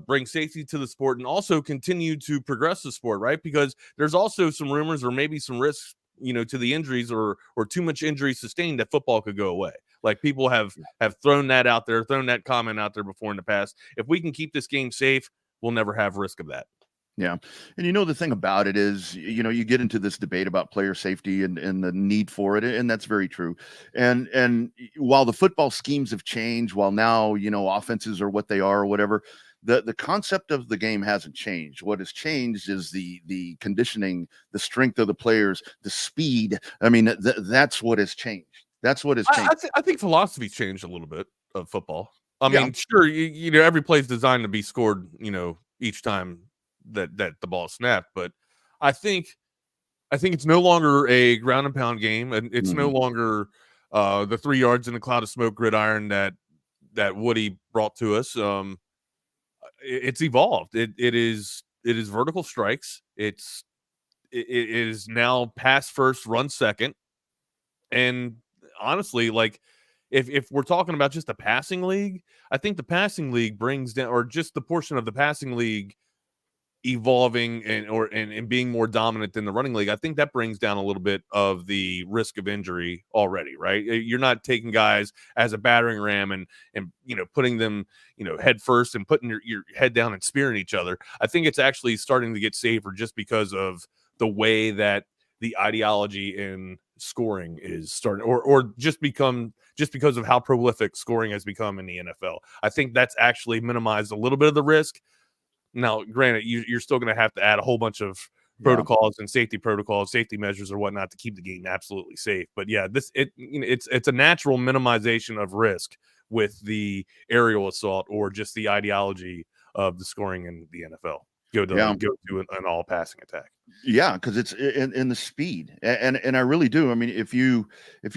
bring safety to the sport and also continue to progress the sport, right? Because there's also some rumors or maybe some risks, to the injuries or too much injury sustained that football could go away. Like people have thrown that out there, thrown that comment out there before in the past. If we can keep this game safe, we'll never have risk of that. Yeah. And the thing about it is, you get into this debate about player safety and the need for it. And that's very true. And while the football schemes have changed, while now, offenses are what they are or whatever, the concept of the game hasn't changed. What has changed is the conditioning, the strength of the players, the speed. I mean, that's what has changed. That's what has changed. I think philosophy's changed a little bit of football. I mean, sure, you know, every play is designed to be scored, you know, each time that the ball snapped, but I think it's no longer a ground and pound game, and it's no longer the 3 yards in a cloud of smoke gridiron that Woody brought to us. It's evolved. It is vertical strikes. It is now pass first, run second, and honestly, like if we're talking about just the passing league, I think the passing league brings down, or just the portion of the passing league evolving and being more dominant than the running league, I think that brings down a little bit of the risk of injury already, right? You're not taking guys as a battering ram and you know, putting them, you know, head first and putting your head down and spearing each other. I think it's actually starting to get safer just because of the way that the ideology in scoring is starting, or just because of how prolific scoring has become in the NFL. I think that's actually minimized a little bit of the risk. Now, granted, you're still going to have to add a whole bunch of protocols and safety protocols, safety measures or whatnot to keep the game absolutely safe. But yeah, it's a natural minimization of risk with the aerial assault or just the ideology of the scoring in the NFL. Go to an all passing attack. Yeah, because it's in the speed, and I really do. I mean, if you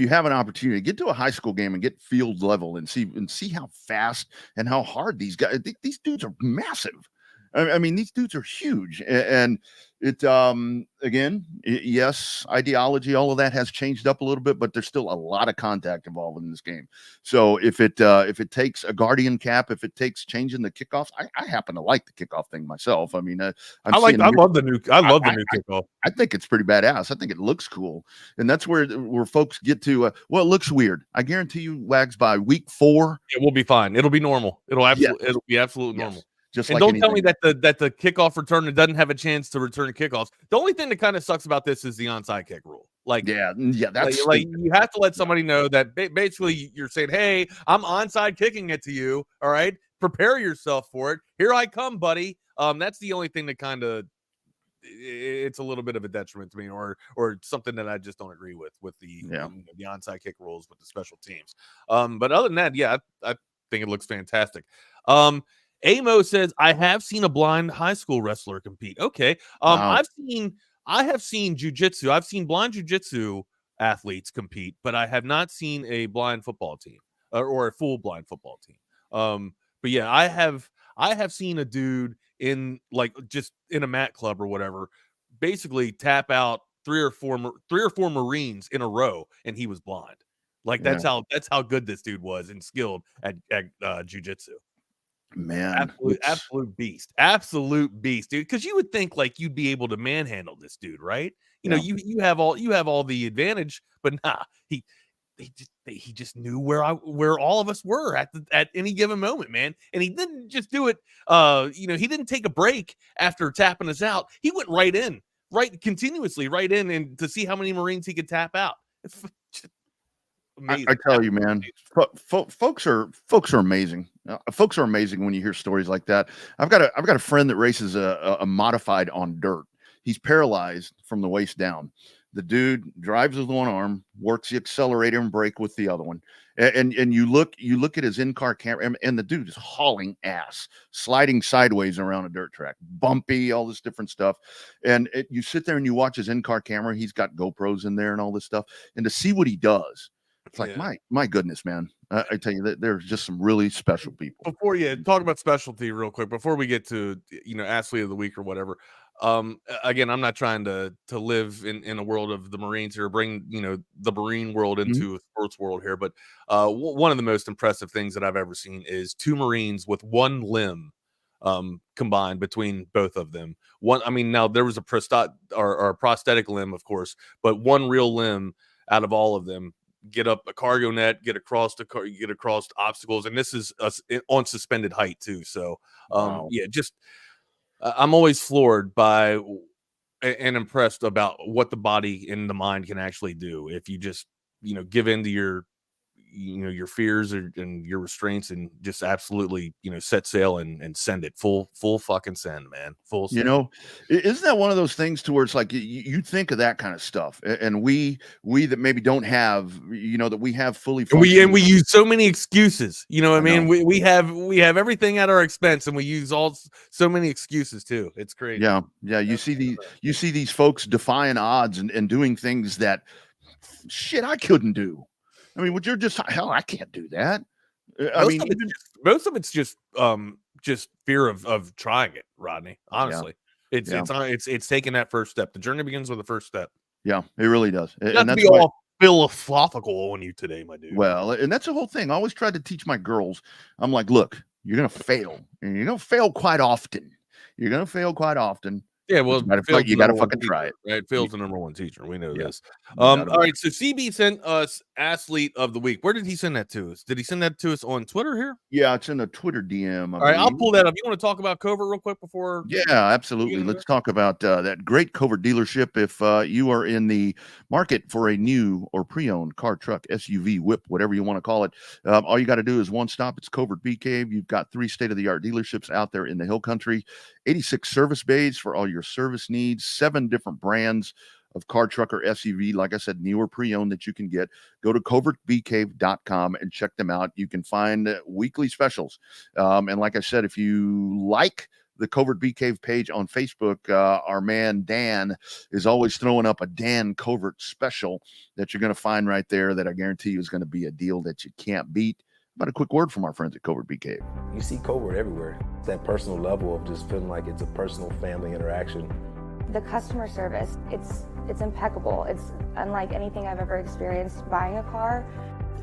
have an opportunity, get to a high school game and get field level and see how fast and how hard these guys. These dudes are massive. I mean, these dudes are huge, and it again, yes, ideology, all of that has changed up a little bit, but there's still a lot of contact involved in this game. So if it takes a guardian cap, if it takes changing the kickoffs, I happen to like the kickoff thing myself. I mean, I love the new kickoff. I think it's pretty badass. I think it looks cool, and that's where folks get to. Well, it looks weird. I guarantee you, Wags, by week 4, it will be fine. It'll be normal. It'll be absolutely normal. Just and like don't tell me that the kickoff return doesn't have a chance to return kickoffs. The only thing that kind of sucks about this is the onside kick rule. Like, that's like you have to let somebody know that basically you're saying, "Hey, I'm onside kicking it to you. All right, prepare yourself for it. Here I come, buddy." That's the only thing that kind of it's a little bit of a detriment to me, or something that I just don't agree with the onside kick rules with the special teams. But other than that, yeah, I think it looks fantastic. Amo says, I have seen a blind high school wrestler compete. Okay. Wow. I have seen jujitsu. I've seen blind jujitsu athletes compete, but I have not seen a blind football team or a full blind football team. But yeah, I have seen a dude in just in a mat club or whatever, basically tap out three or four Marines in a row, and he was blind. Like that's how good this dude was and skilled at jujitsu. Man, absolute beast, dude. Because you would think like you'd be able to manhandle this dude, right? You know, you have all the advantage, but nah, he just knew where all of us were at any given moment, man. And he didn't just do it. He didn't take a break after tapping us out. He went continuously right in, and to see how many Marines he could tap out. It's just amazing. I tell you, man, folks are amazing. Folks are amazing when you hear stories like that. I've got a friend that races a modified on dirt. He's paralyzed from the waist down. The dude drives with one arm, works the accelerator and brake with the other one, and you look at his in-car camera, and the dude is hauling ass, sliding sideways around a dirt track, bumpy, all this different stuff. And you sit there and you watch his in-car camera. He's got GoPros in there and all this stuff, and to see what he does. It's like, my goodness, man. I tell you that there's just some really special people. Before you talk about specialty real quick, before we get to, athlete of the week or whatever, again, I'm not trying to live in a world of the Marines here, bring, the Marine world into a sports world here. But one of the most impressive things that I've ever seen is 2 Marines with one limb combined between both of them. Now there was a prosthetic limb, of course, but one real limb out of all of them. Get up a cargo net, get across obstacles, and this is on suspended height too. So, wow. I'm always floored by and impressed about what the body and the mind can actually do if you just, give into your your fears and your restraints and just absolutely, set sail and send it full fucking send, man. Full send. Isn't that one of those things to where it's like you think of that kind of stuff, and we that maybe don't have, that we have fully and we use so many excuses. You know what I mean? We have everything at our expense, and we use so many excuses too. It's crazy. Yeah. You see these folks defying odds and doing things that shit I couldn't do. I mean, you're just hell. I can't do that. Most of it's just fear of trying it, Rodney. Honestly, it's taking that first step. The journey begins with the first step. Yeah, it really does. Not to be all philosophical on you today, my dude. Well, and that's the whole thing. I always tried to teach my girls. I'm like, look, you're gonna fail, and you're gonna fail quite often. Yeah, well, you got to fucking try it. Right? Phil's the number one teacher. We know this. All right, so CB sent us athlete of the week. Where did he send that to us? Did he send that to us on Twitter here? Yeah, it's in a Twitter DM. All right, I'll pull that up. You want to talk about Covert real quick before? Yeah, absolutely. Let's talk about that great Covert dealership. If you are in the market for a new or pre-owned car, truck, SUV, whip, whatever you want to call it, all you got to do is one stop. It's Covert BK. You've got 3 state-of-the-art dealerships out there in the Hill Country, 86 service bays for all your service needs, 7 different brands of car, truck, or SUV, like I said, new or pre-owned that you can get. Go to covertbcave.com and check them out. You can find weekly specials. And like I said, if you like the Covert Bee Cave page on Facebook, our man Dan is always throwing up a Dan Covert special that you're going to find right there that I guarantee you is going to be a deal that you can't beat. About a quick word from our friends at Covert Bee Cave. You see Covert everywhere. That personal level of just feeling like it's a personal family interaction. The customer service, it's impeccable. It's unlike anything I've ever experienced buying a car.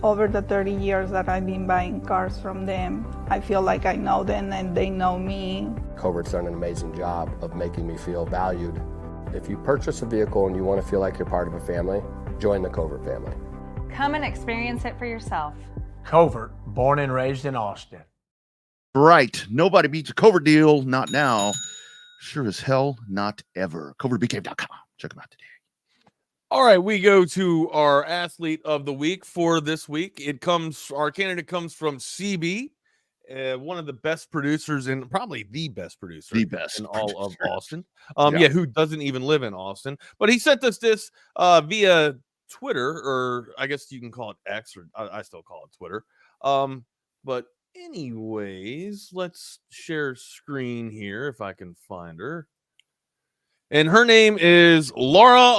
Over the 30 years that I've been buying cars from them, I feel like I know them and they know me. Covert's done an amazing job of making me feel valued. If you purchase a vehicle and you want to feel like you're part of a family, join the Covert family. Come and experience it for yourself. Covert, born and raised in Austin. Right. Nobody beats a Covert deal. Not now. Sure as hell, not ever. CovertBeeCave.com. Check them out today. All right, we go to our athlete of the week for this week. Our candidate comes from CB, one of the best producers and probably the best producer in all of Austin. Who doesn't even live in Austin. But he sent us this via Twitter, or I guess you can call it X, or I still call it Twitter. But anyways, let's share screen here if I can find her. And her name is Lana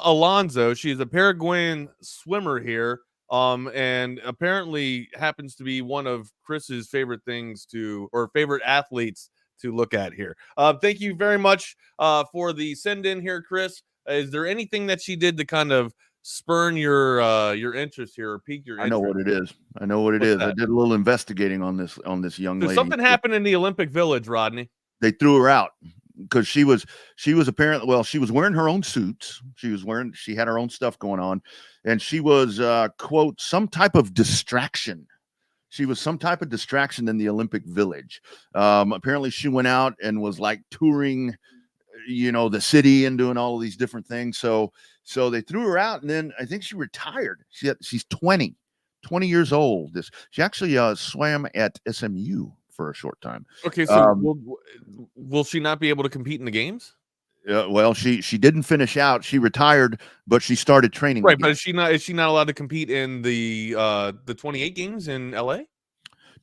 Alonso. She's a Paraguayan swimmer here. And apparently happens to be one of Chris's favorite favorite athletes to look at here. Thank you very much for the send in here, Chris. Is there anything that she did to kind of spurn your interest here or pique your interest? I know what it is. I did a little investigating on this young lady. Something happened in the Olympic Village, Rodney. They threw her out because she was apparently, she was wearing her own suits. She had her own stuff going on, and she was quote, some type of distraction. She was some type of distraction in the Olympic Village. Apparently she went out and was like touring, the city and doing all of these different things. So they threw her out, and then I think she retired. She's 20 years old. She actually swam at SMU for a short time. Okay, so will she not be able to compete in the games? Well, she didn't finish out. She retired, but she started training. Right, but is she not allowed to compete in the 28 games in LA?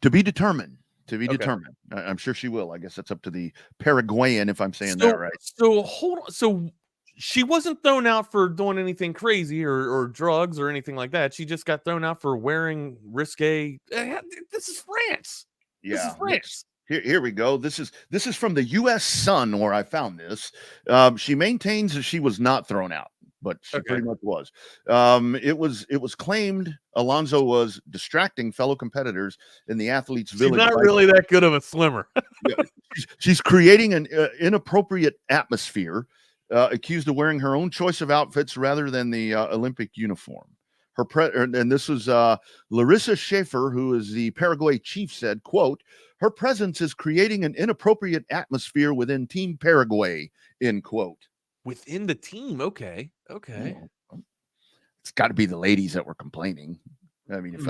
To be determined. Determined. I'm sure she will. I guess that's up to the Paraguayan, if I'm saying that right. So hold on. So she wasn't thrown out for doing anything crazy or drugs or anything like that. She just got thrown out for wearing risque. This is France. Yeah, this is France. Here we go. This is from the U.S. Sun where I found this. She maintains that she was not thrown out, but she pretty much was. It was claimed Alonso was distracting fellow competitors in the athletes' village. She's not really that good of a swimmer. She's creating an inappropriate atmosphere, accused of wearing her own choice of outfits rather than the Olympic uniform. And this was Larissa Schaefer, who is the Paraguay chief, said, quote, "Her presence is creating an inappropriate atmosphere within Team Paraguay," end quote. Within the team. Okay. It's it's got to be the ladies that were complaining. I mean, if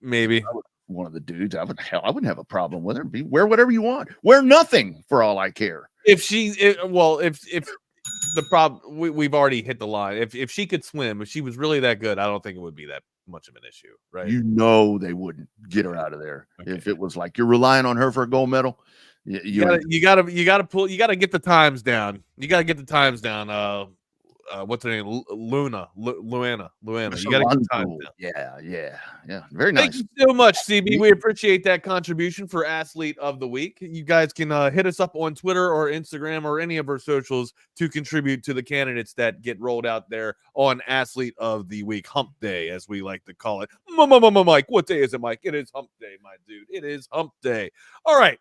maybe one of the dudes, I wouldn't have a problem with her. Wear whatever you want. Wear nothing for all I care. If the problem, we've already hit the line. If she could swim, if she was really that good, I don't think it would be that much of an issue, right? They wouldn't get her out of there. Okay. If it was like you're relying on her for a gold medal, you gotta get the times down. You gotta get the times down. What's her name? Luana. You gotta get the times down. Yeah. Very nice. Thank you so much, CB. We appreciate that contribution for Athlete of the Week. You guys can hit us up on Twitter or Instagram or any of our socials to contribute to the candidates that get rolled out there on Athlete of the Week, Hump Day, as we like to call it. Mike, what day is it, Mike? It is Hump Day, my dude. It is Hump Day. All right.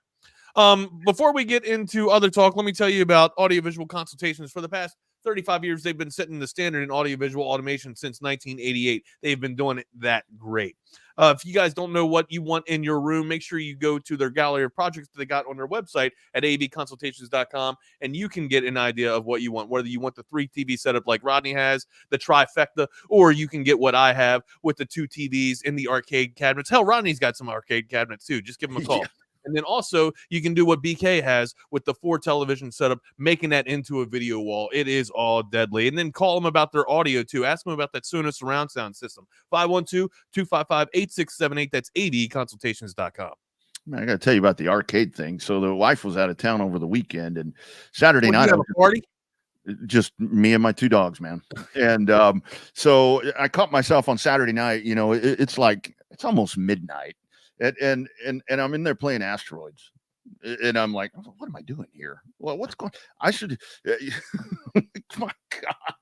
Before we get into other talk, let me tell you about audiovisual consultations. For the past 35 years, they've been setting the standard in audiovisual automation since 1988. They've been doing it that great. If you guys don't know what you want in your room, make sure you go to their gallery of projects that they got on their website at abconsultations.com, and you can get an idea of what you want, whether you want the 3 TV setup like Rodney has, the trifecta, or you can get what I have with the 2 TVs in the arcade cabinets. Hell, Rodney's got some arcade cabinets too. Just give him a call. Yeah. And then also you can do what BK has with the 4 television setup, making that into a video wall. It is all deadly. And then call them about their audio too. Ask them about that Sonos surround sound system. 512-255-8678. That's adconsultations.com. Man, I got to tell you about the arcade thing. So the wife was out of town over the weekend, and Saturday night, you have a party? Just me and my 2 dogs, man. And so I caught myself on Saturday night. It's almost midnight. And I'm in there playing Asteroids, and I'm like, what am I doing here? Well, what's going? I should. My God!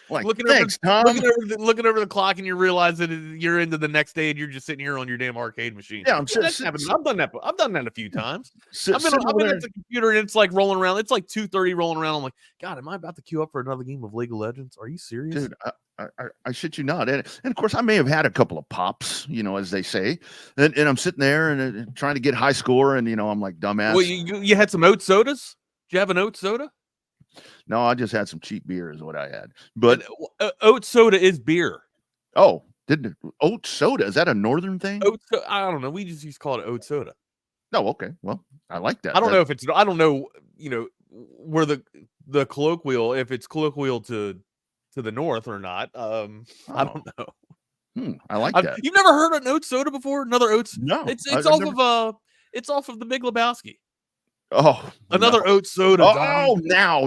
Like, looking over the clock, and you realize that you're into the next day, and you're just sitting here on your damn arcade machine. Yeah, I've done that. I've done that a few times. I've been at the computer, and it's like rolling around. It's like 2:30 rolling around. I'm like, God, am I about to queue up for another game of League of Legends? Are you serious, dude? I shit you not. And of course, I may have had a couple of pops, as they say. And I'm sitting there and trying to get high score. And, I'm like, dumbass. Well, you had some oat sodas? Did you have an oat soda? No, I just had some cheap beer is what I had. But oat soda is beer. Oh, didn't oat soda? Is that a northern thing? I don't know. We just used to call it oat soda. No, okay. Well, I like that. I don't know if it's, I don't know, where the colloquial, if it's colloquial to the north or not. I don't know. I like that. You've never heard of an oat soda before? Another oats? No. It's off of the Big Lebowski. Oh, another oat soda. Oh, now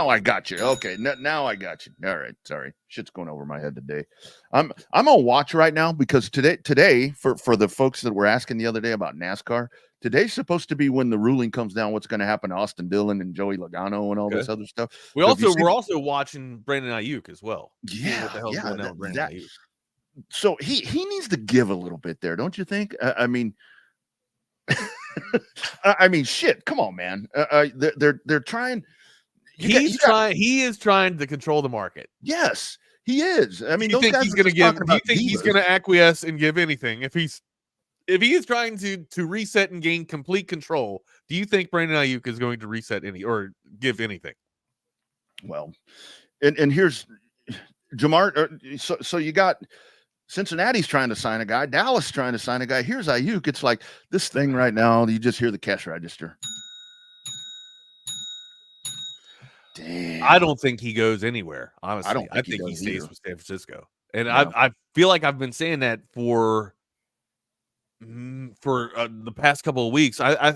I got you. Okay, now I got you. All right, sorry, shit's going over my head today. I'm on watch right now because today for the folks that were asking the other day about NASCAR, today's supposed to be when the ruling comes down. What's going to happen to Austin Dillon and Joey Logano and all this other stuff? We're also watching Brandon Ayuk as well. Yeah, what the hell's going on with Brandon Ayuk? So he needs to give a little bit there, don't you think? I mean. I mean, shit. Come on, man. They're trying. He is trying to control the market. Yes, he is. I mean, do you think he's going to give? Do you think he's going to acquiesce and give anything? If he is trying to reset and gain complete control, do you think Brandon Ayuk is going to reset any or give anything? Well, and here's Jamar. So you got. Cincinnati's trying to sign a guy. Dallas trying to sign a guy. Here's Ayuk. It's like this thing right now. You just hear the cash register. Damn. I don't think he goes anywhere. Honestly, I think he stays with San Francisco. And no. I feel like I've been saying that for the past couple of weeks. I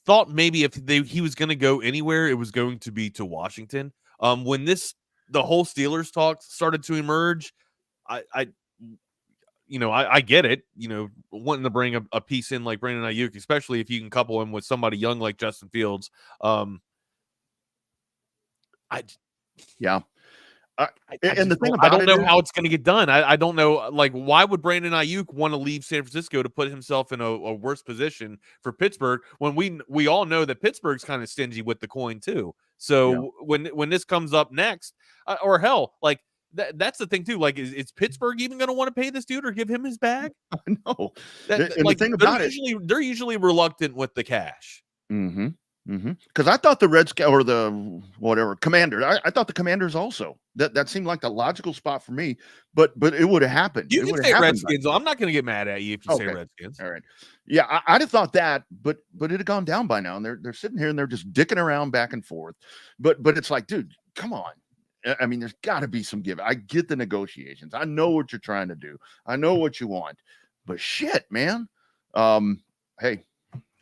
thought maybe if he was going to go anywhere, it was going to be to Washington. When the whole Steelers talk started to emerge, I get it, wanting to bring a piece in like Brandon Ayuk, especially if you can couple him with somebody young like Justin Fields. I don't know how it's going to get done. I don't know. Like, why would Brandon Ayuk want to leave San Francisco to put himself in a worse position for Pittsburgh when we all know that Pittsburgh's kind of stingy with the coin too. So when this comes up next, or hell, like, that's the thing too. Like, is Pittsburgh even going to want to pay this dude or give him his bag? No. The thing about they're usually reluctant with the cash. Mm-hmm. Because I thought the Redskins or the whatever Commander, I thought the Commanders also. That seemed like the logical spot for me, but it would have happened. You can say Redskins. I'm not going to get mad at you if you say Redskins. All right. Yeah, I'd have thought that, but it had gone down by now, and they're sitting here and they're just dicking around back and forth. But it's like, dude, come on. I mean, there's got to be some give. I get the negotiations. I know what you're trying to do. I know what you want, but shit, man. Hey.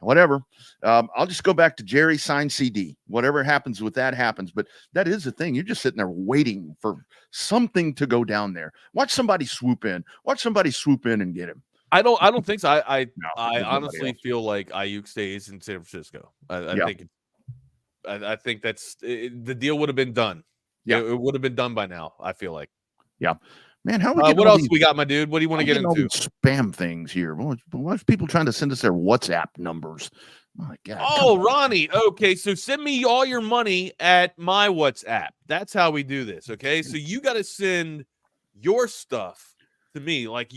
Whatever. I'll just go back to Jerry sign CD. Whatever happens with that happens. But that is the thing. You're just sitting there waiting for something to go down there. Watch somebody swoop in. Watch somebody swoop in and get him. I don't think so. I honestly feel like Ayuk stays in San Francisco. I think that's the deal would have been done. Yeah, it would have been done by now. I feel like. Yeah. Man, how are we what else we got, my dude? What do you want to get into? Spam things here. What's people trying to send us their WhatsApp numbers? My God. Oh, Ronnie. Okay, so send me all your money at my WhatsApp. That's how we do this. Okay, so you got to send your stuff to me. Like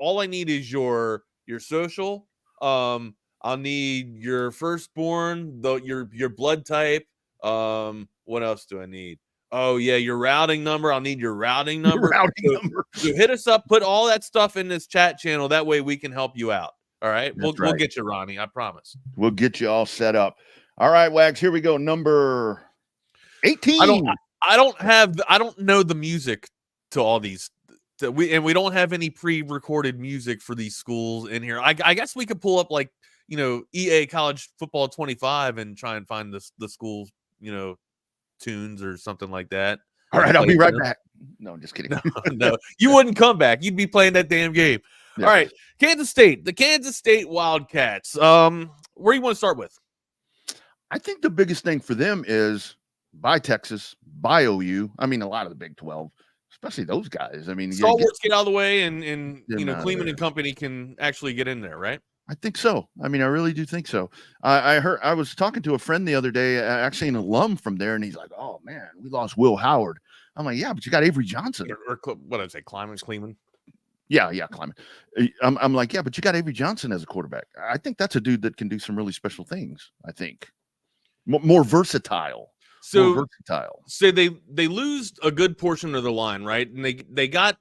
all I need is your social. I'll need your firstborn, your blood type. What else do I need? Oh, yeah, your routing number. I'll need your routing number. So hit us up. Put all that stuff in this chat channel. That way we can help you out. All right? We'll get you, Ronnie. I promise. We'll get you all set up. All right, Wags, here we go. Number 18. I don't know the music to all these. We don't have any pre-recorded music for these schools in here. I guess we could pull up EA College Football 25 and try and find the schools, tunes or something like that. All right, I'll be right back. No, I'm just kidding. No, you wouldn't come back. You'd be playing that damn game. Yeah. All right, Kansas State, the Kansas State Wildcats. Where do you want to start with? I think the biggest thing for them is by Texas, by OU. I mean, a lot of the Big 12, especially those guys. I mean, stalwarts get out of the way, and Kleeman and company can actually get in there, right? I think so. I mean, I really do think so. I was talking to a friend the other day, actually an alum from there, and he's like, "Oh man, we lost Will Howard." I'm like, "Yeah, but you got Avery Johnson." Or what did I say, Kleeman? Yeah, Kleeman. I'm like, "Yeah, but you got Avery Johnson as a quarterback." I think that's a dude that can do some really special things. I think more versatile. So they lose a good portion of the line, right? And they got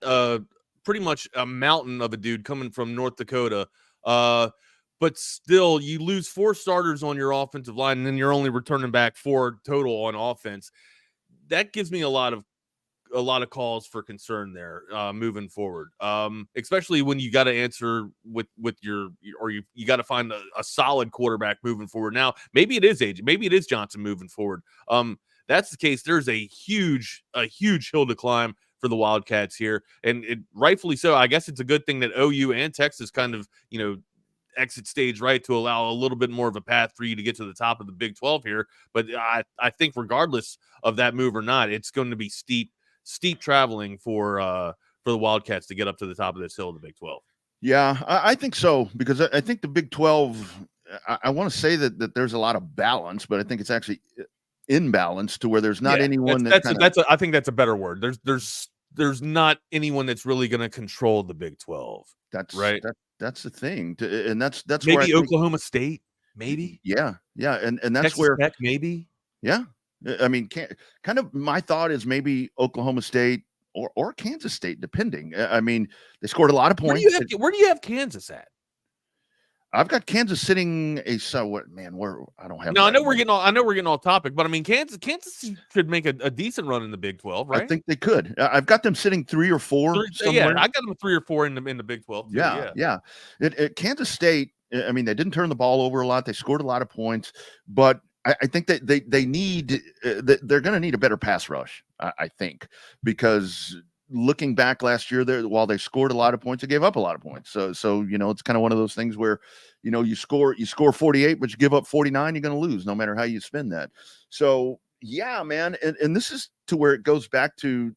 pretty much a mountain of a dude coming from North Dakota. But still, you lose 4 starters on your offensive line, and then you're only returning back 4 total on offense. That gives me a lot of calls for concern there moving forward. Especially when you got to answer with you got to find a solid quarterback moving forward. Now, maybe it is AJ, maybe it is Johnson moving forward. That's the case. There's a huge hill to climb for the Wildcats here, and it rightfully so. I guess it's a good thing that OU and Texas kind of, exit stage right to allow a little bit more of a path for you to get to the top of the Big 12 here. But I think regardless of that move or not, it's going to be steep traveling for the Wildcats to get up to the top of this hill of the Big 12. Yeah, I think so, because I think the Big 12, I want to say that there's a lot of balance, but I think it's actually imbalanced to where there's not anyone I think that's a better word. There's not anyone that's really going to control the Big 12. That's right. That's the thing, and that's maybe where Oklahoma State, maybe. Yeah, and that's Texas where Tech, maybe. Yeah, I mean, kind of my thought is maybe Oklahoma State or Kansas State, depending. I mean, they scored a lot of points. Where do you have Kansas at? I've got Kansas sitting where I don't have. No, I know we're getting off topic, but I mean, Kansas should make a decent run in the Big 12, right? I think they could. I've got them sitting 3 or 4. Yeah, I got them 3 or 4 in the Big 12. Too, yeah. Kansas State. I mean, they didn't turn the ball over a lot. They scored a lot of points, but I think that they need. They're going to need a better pass rush. I think, because looking back last year, while they scored a lot of points, they gave up a lot of points. So it's kind of one of those things where you score 48, but you give up 49, you're going to lose no matter how you spin that. So yeah, man, and this is to where it goes back to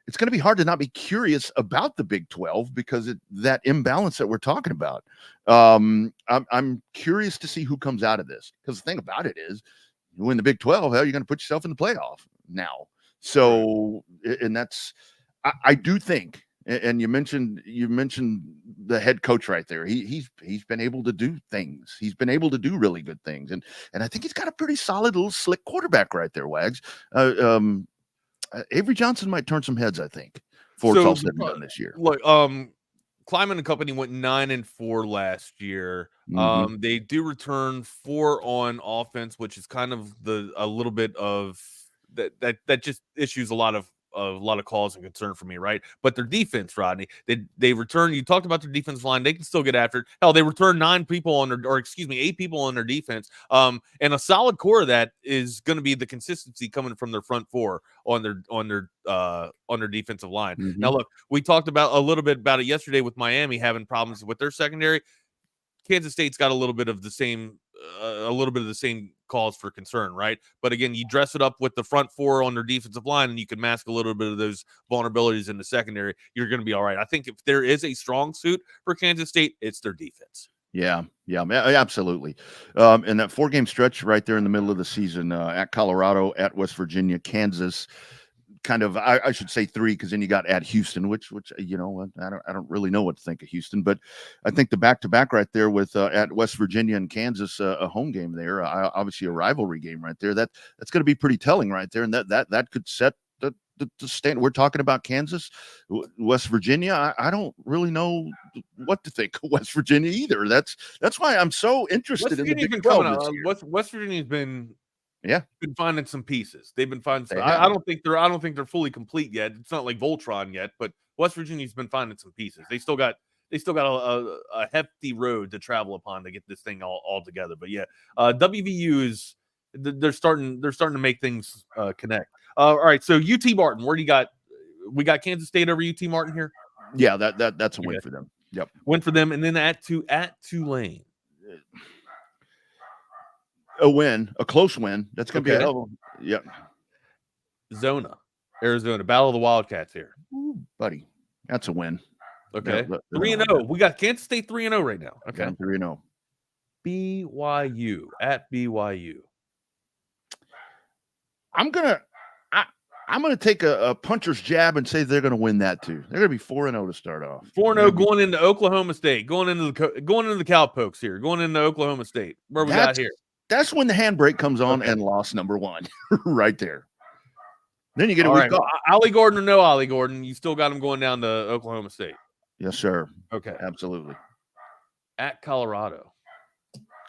it's going to be hard to not be curious about the Big 12 because that imbalance that we're talking about. I'm curious to see who comes out of this, because the thing about it is, you win the Big 12, hell, you're going to put yourself in the playoff now. So, and that's. I do think And you mentioned the head coach right there. He's been able to do things. He's been able to do really good things, and I think he's got a pretty solid little slick quarterback right there. Wags, Avery Johnson might turn some heads. I think before it's all said and done this year. Look, Kleiman and company went 9-4 last year. They do return 4 on offense, which is kind of a little bit of that just issues a lot of cause and concern for me, right? But their defense, Rodney, they return. You talked about their defensive line; they can still get after it. Hell, they return 8 people on their defense. And a solid core of that is going to be the consistency coming from their front 4 on their defensive line. Now, look, we talked about a little bit about it yesterday with Miami having problems with their secondary. Kansas State's got a little bit of the same cause for concern, right? But again, you dress it up with the front 4 on their defensive line, and you can mask a little bit of those vulnerabilities in the secondary. You're going to be all right. I think if there is a strong suit for Kansas State, it's their defense. Yeah, absolutely. And that 4-game stretch right there in the middle of the season, at Colorado, at West Virginia, Kansas. Kind of, I should say 3, because then you got at Houston, which I don't really know what to think of Houston, but I think the back-to-back right there with at West Virginia and Kansas, a home game there, obviously a rivalry game right there. That's going to be pretty telling right there, and that could set the stand. We're talking about Kansas, West Virginia. I don't really know what to think of West Virginia either. That's why I'm so interested in the Big 12 this year. West Virginia's been. Yeah, been finding some pieces. They've been finding some. I don't think they're fully complete yet. It's not like Voltron yet, but West Virginia's been finding some pieces. They still got a hefty road to travel upon to get this thing all together. But yeah, WVU is they're starting to make things connect. All right, so UT Martin, where do you got? We got Kansas State over UT Martin here. Yeah, that's a win for them. Yep, win for them, and then at Tulane. A win, a close win. That's going to be a hell. Yep. Zona, Arizona, Battle of the Wildcats here. Ooh, buddy, that's a win. Okay, 3-0. We got Kansas State 3-0 right now. Okay, 3-0. BYU at BYU. I'm gonna take a puncher's jab and say they're gonna win that too. They're gonna be 4-0 to start off. 4-0 going into Oklahoma State, going into the Cowpokes here, going into Oklahoma State. Where we got here? That's when the handbrake comes on and loss number 1 right there. Then you get a week off. Ollie Gordon or no Ollie Gordon, you still got him going down to Oklahoma State. Yes, sir. Okay. Absolutely. At Colorado.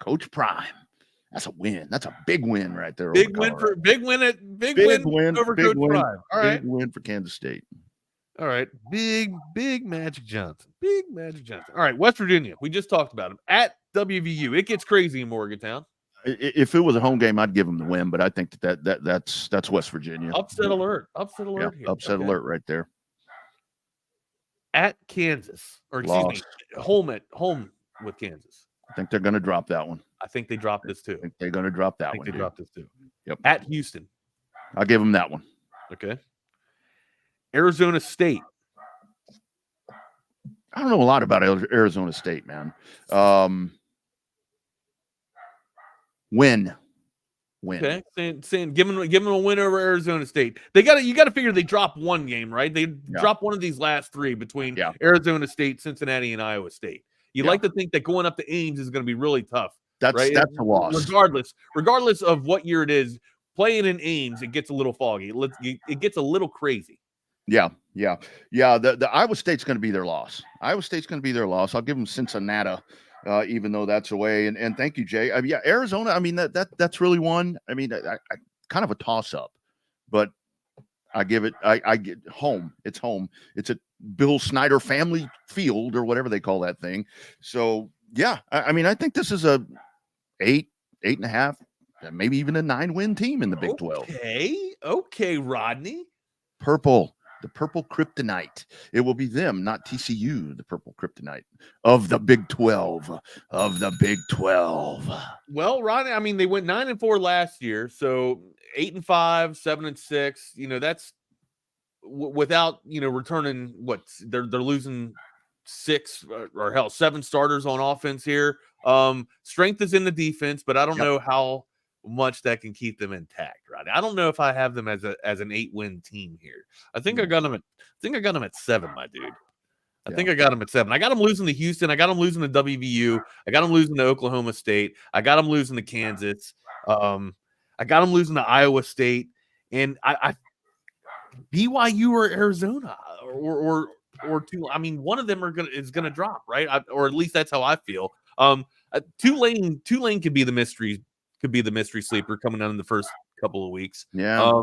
Coach Prime. That's a win. That's a big win right there. Big win over Coach Prime. All right. Big win for Kansas State. All right. Big Magic Johnson. Big Magic Johnson. All right. West Virginia. We just talked about him. At WVU. It gets crazy in Morgantown. If it was a home game, I'd give them the win, but I think that's West Virginia. Upset alert. Here. Upset alert right there. At Kansas, or excuse me, home with Kansas. I think they're going to drop that one. I think they dropped this too. I think they're going to drop that one. They dropped this too. Yep. At Houston. I'll give them that one. Okay. Arizona State. I don't know a lot about Arizona State, man. Win. Okay, saying give them a win over Arizona State. You got to figure they drop one game, right? They drop one of these last 3 between Arizona State, Cincinnati, and Iowa State. You like to think that going up to Ames is going to be really tough. That's a loss. Regardless of what year it is, playing in Ames, it gets a little foggy. It gets a little crazy. Yeah. The Iowa State's going to be their loss. I'll give them Cincinnati. Even though that's away, and thank you, Jay. Arizona. I mean that's really one. I mean, I kind of a toss up, but I give it. I get home. It's home. It's at Bill Snyder Family Field or whatever they call that thing. So yeah, I mean, I think this is a 8.5, maybe even a 9-win team in the Big 12. Okay, Rodney. The purple kryptonite. It will be them, not TCU, the purple kryptonite of the Big 12. Well, Rodney, I mean, they went 9-4 last year, so 8-5, 7-6. That's without returning what they're losing 6 or 7 starters on offense here. Strength is in the defense, but I don't know how much that can keep them intact, Rodney. I don't know if I have them as an 8-win team here. I think I got them at 7, my dude. I think I got them at 7. I got them losing to Houston. I got them losing to WVU. I got them losing to Oklahoma State. I got them losing to Kansas. I got them losing to Iowa State, and I BYU or Arizona or two. I mean, one of them is gonna drop, right? Or at least that's how I feel. Tulane could be the mystery sleeper coming out in the first couple of weeks. Yeah.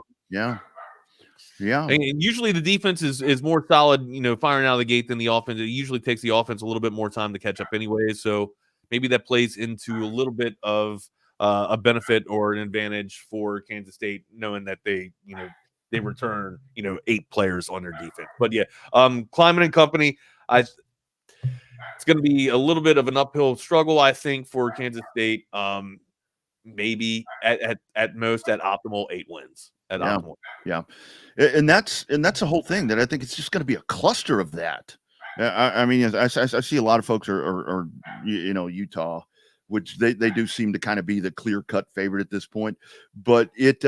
And usually the defense is more solid, firing out of the gate than the offense. It usually takes the offense a little bit more time to catch up anyway. So maybe that plays into a little bit of a benefit or an advantage for Kansas State, knowing that they return, 8 players on their defense. But yeah, Kleiman and company, it's going to be a little bit of an uphill struggle, I think, for Kansas State. Maybe at most at optimal 8 wins. Optimal. Yeah. And that's the whole thing, that I think it's just going to be a cluster of that. I mean, I see a lot of folks are Utah, which they do seem to kind of be the clear-cut favorite at this point, but it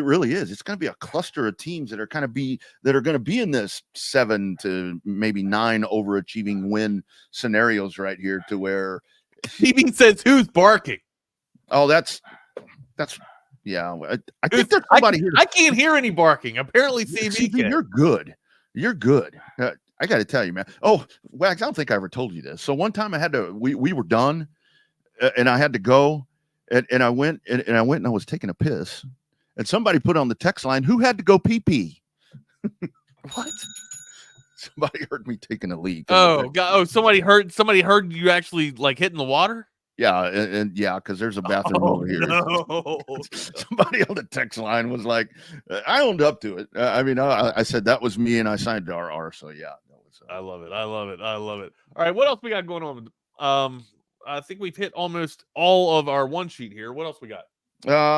really is. It's going to be a cluster of teams that are going to be in this 7 to maybe 9 overachieving win scenarios right here, to where CB says, "Who's barking?" Oh, that's yeah. I think there's somebody here. I can't hear any barking. Apparently, CB can. You're good. You're good. I got to tell you, man. Oh, Wags, I don't think I ever told you this. So one time I had to. We were done. And I had to go, and I went and I was taking a piss, and somebody put on the text line, "Who had to go pee pee?" What? Somebody heard me taking a leak. Oh God! Oh, somebody heard you actually like hitting the water. Yeah, and yeah, because there's a bathroom over here. No. Somebody on the text line was like, I owned up to it. I said that was me, and I signed RR. So yeah, that was. I love it. All right, what else we got going on? I think we've hit almost all of our one sheet here. What else we got?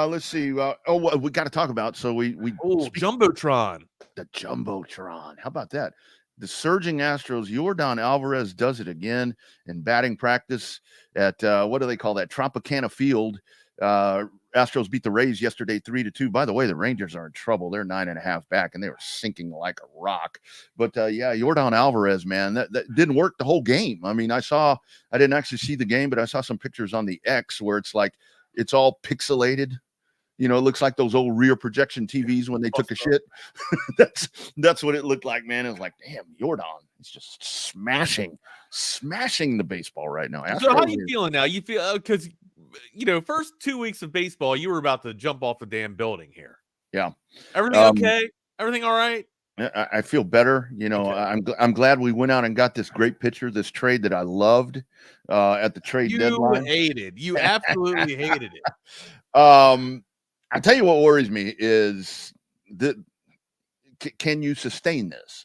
Let's see. We got to talk about. So we Jumbotron. The Jumbotron. How about that? The surging Astros, Yordan Alvarez does it again in batting practice at what do they call that? Tropicana Field. Astros beat the Rays yesterday 3-2. By the way, the Rangers are in trouble. They're 9.5 back, and they were sinking like a rock. But yeah, Yordan Alvarez, man, that didn't work the whole game. I mean, I didn't actually see the game, but I saw some pictures on the X where it's like it's all pixelated. It looks like those old rear projection TVs when they took a shit. That's what it looked like, man. It was like, damn, Yordan is just smashing the baseball right now. So how are you feeling now? You feel because first 2 weeks of baseball, you were about to jump off the damn building here. Yeah. Everything okay? Everything all right? I feel better. Okay. I'm glad we went out and got this great pitcher, this trade that I loved at the trade deadline. You absolutely hated it. I tell you what worries me is that can you sustain this?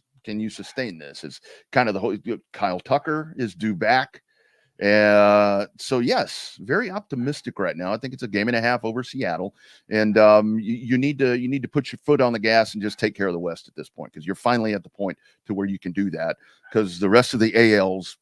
It's kind of the whole Kyle Tucker is due back. So yes, very optimistic right now. I think it's a game and a half over Seattle, and you need to put your foot on the gas and just take care of the West at this point, because you're finally at the point to where you can do that, because the rest of the AL's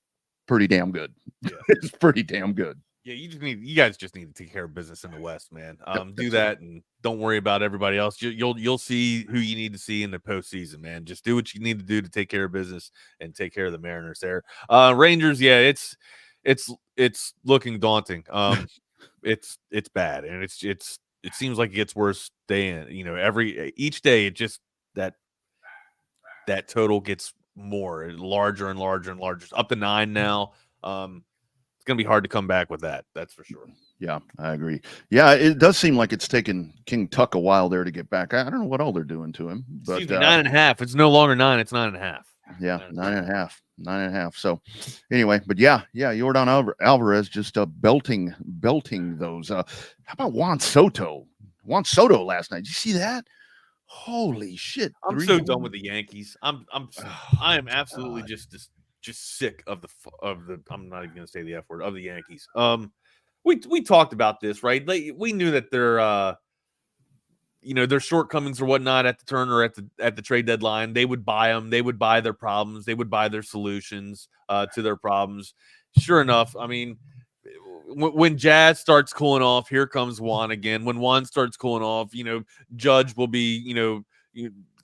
pretty damn good. Yeah. It's pretty damn good. Yeah, you guys just need to take care of business in the West, man. Do that and don't worry about everybody else. You'll see who you need to see in the postseason, man. Just do what you need to do to take care of business and take care of the Mariners there. Rangers, yeah, it's looking daunting. It's bad, and it seems like it gets worse day in. Each day it just that total gets larger and larger and larger. It's up to 9 now. It's going to be hard to come back with that. That's for sure. Yeah, I agree. Yeah, it does seem like it's taken King Tuck a while there to get back. I don't know what all they're doing to him. But 9.5. It's no longer 9. It's 9.5. Yeah, 9.5. So anyway, but yeah, Yordan Alvarez just belting those. How about Juan Soto? Juan Soto last night. Did you see that? Holy shit! I'm so done with the Yankees. I am absolutely just sick of the I'm not even gonna say the F word, of the Yankees. We talked about this, right? We knew that their shortcomings or whatnot at the turn or at the trade deadline. They would buy them. They would buy their problems. They would buy their solutions to their problems. Sure enough, I mean, when Jazz starts cooling off, here comes Juan again. When Juan starts cooling off, Judge will be,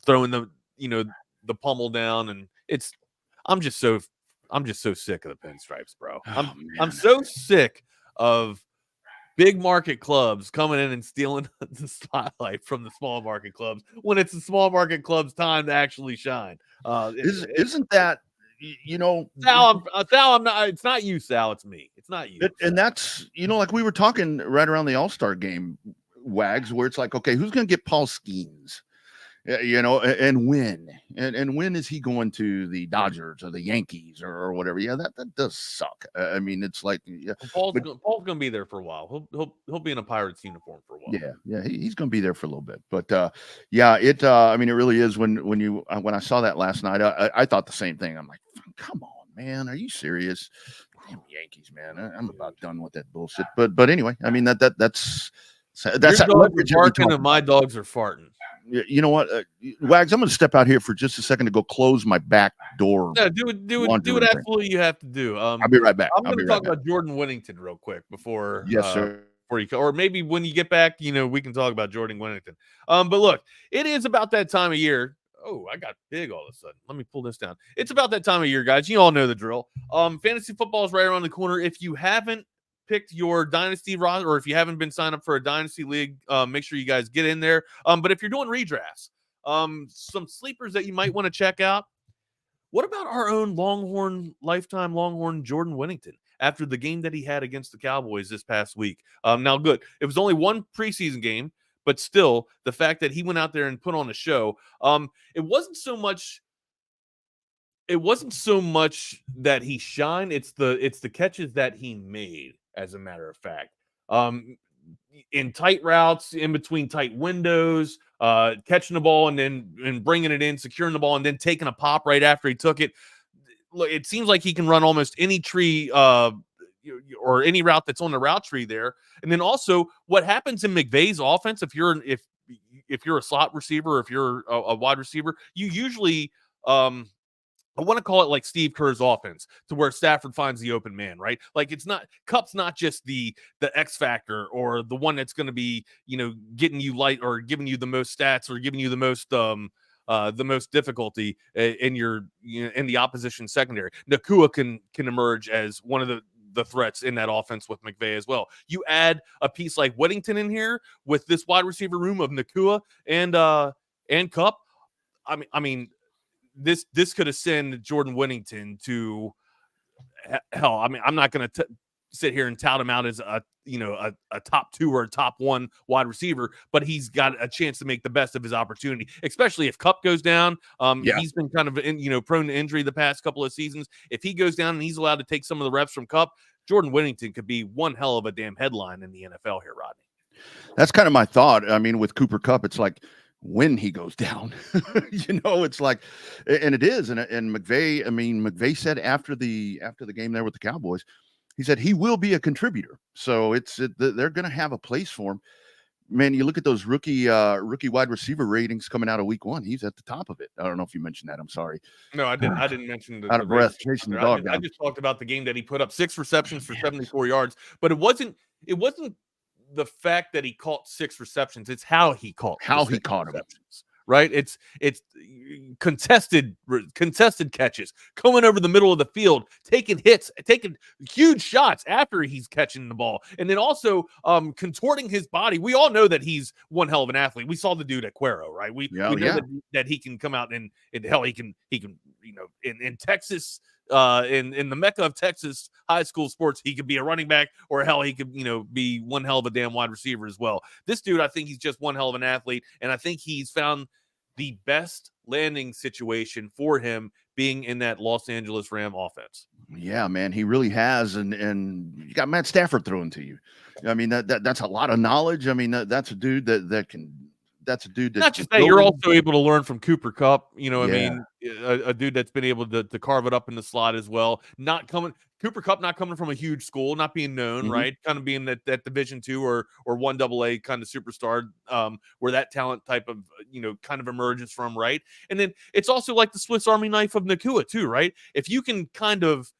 throwing the pummel down, and I'm just so sick of the pinstripes, bro. I'm so sick of big market clubs coming in and stealing the spotlight from the small market clubs when it's the small market clubs' time to actually shine. Isn't that, Sal? I'm not. It's not you, Sal. It's me. It's not you. And that's, like we were talking right around the All-Star game, Wags, where it's like, okay, who's going to get Paul Skeens? And when? And when is he going to the Dodgers or the Yankees or whatever? Yeah, that does suck. I mean, it's like, Paul's going to be there for a while. He'll be in a Pirates uniform for a while. Yeah, he's going to be there for a little bit. But I mean, it really is. When I saw that last night, I thought the same thing. I'm like, come on, man, are you serious? Damn Yankees, man. I'm about done with that bullshit. But anyway, I mean that's your dogs are barking and my dogs are farting. You know what, Wags? I'm going to step out here for just a second to go close my back door. Yeah, do what absolutely you have to do. I'll be right back. I'm going to talk about Jordan Winnington real quick before. Yes, sir. Before you, or maybe when you get back, we can talk about Jordan Winnington. But look, it is about that time of year. Oh, I got big all of a sudden. Let me pull this down. It's about that time of year, guys. You all know the drill. Fantasy football is right around the corner. If you haven't picked your dynasty roster, or if you haven't been signed up for a dynasty league, make sure you guys get in there. But if you're doing redrafts, some sleepers that you might want to check out. What about our own lifetime Longhorn Jordan Winnington after the game that he had against the Cowboys this past week? Now, good. It was only one preseason game, but still, the fact that he went out there and put on a show, it wasn't so much that he shined. It's the catches that he made. As a matter of fact, in tight routes, in between tight windows, catching the ball and bringing it in, securing the ball, and then taking a pop right after he took it. Look, it seems like he can run almost any tree or any route that's on the route tree there. And then also, what happens in McVay's offense, if you're a slot receiver, or if you're a wide receiver, you usually I want to call it like Steve Kerr's offense, to where Stafford finds the open man, right? Like Cup's not just the X factor or the one that's going to be, getting you light or giving you the most stats or giving you the most difficulty in the opposition secondary. Nakua can emerge as one of the threats in that offense with McVay as well. You add a piece like Whittington in here with this wide receiver room of Nakua and Cup. I mean. This could have sent Jordan Winnington to hell. I mean, I'm not going to sit here and tout him out as a top 2 or a top 1 wide receiver, but he's got a chance to make the best of his opportunity, especially if Cup goes down. He's been kind of prone to injury the past couple of seasons. If he goes down and he's allowed to take some of the reps from Cup, Jordan Winnington could be one hell of a damn headline in the NFL here, Rodney. That's kind of my thought. I mean, with Cooper Kupp, it's like, when he goes down, it's like, and it is. And McVay said after the game there with the Cowboys, he said he will be a contributor. So they're going to have a place for him. Man, you look at those rookie wide receiver ratings coming out of week 1. He's at the top of it. I don't know if you mentioned that. I'm sorry. No, I didn't. I didn't mention the out of breath chasing the dog. I just talked about the game that he put up 6 receptions for 74 yards, but it wasn't the fact that he caught 6 receptions. It's how he caught them. Right? It's contested catches, coming over the middle of the field, taking hits, taking huge shots after he's catching the ball, and then also contorting his body. We all know that he's one hell of an athlete. We saw the dude at Cuero, right? We know that he can come out and hell, he can in Texas. In the mecca of Texas high school sports, he could be a running back, or hell, he could be one hell of a damn wide receiver as well. This dude, I think he's just one hell of an athlete, and I think he's found the best landing situation for him being in that Los Angeles Ram offense. Yeah, man, he really has, and you got Matt Stafford throwing to you. I mean, that's a lot of knowledge. I mean, that's a dude that can. That's a dude that's not just that. You're also able to learn from Cooper Kupp. I mean, a dude that's been able to carve it up in the slot as well. Cooper Kupp not coming from a huge school, not being known, right? Kind of being that Division II or 1AA kind of superstar, where that talent type of kind of emerges from, right? And then it's also like the Swiss Army knife of Nakua too, right? If you can kind of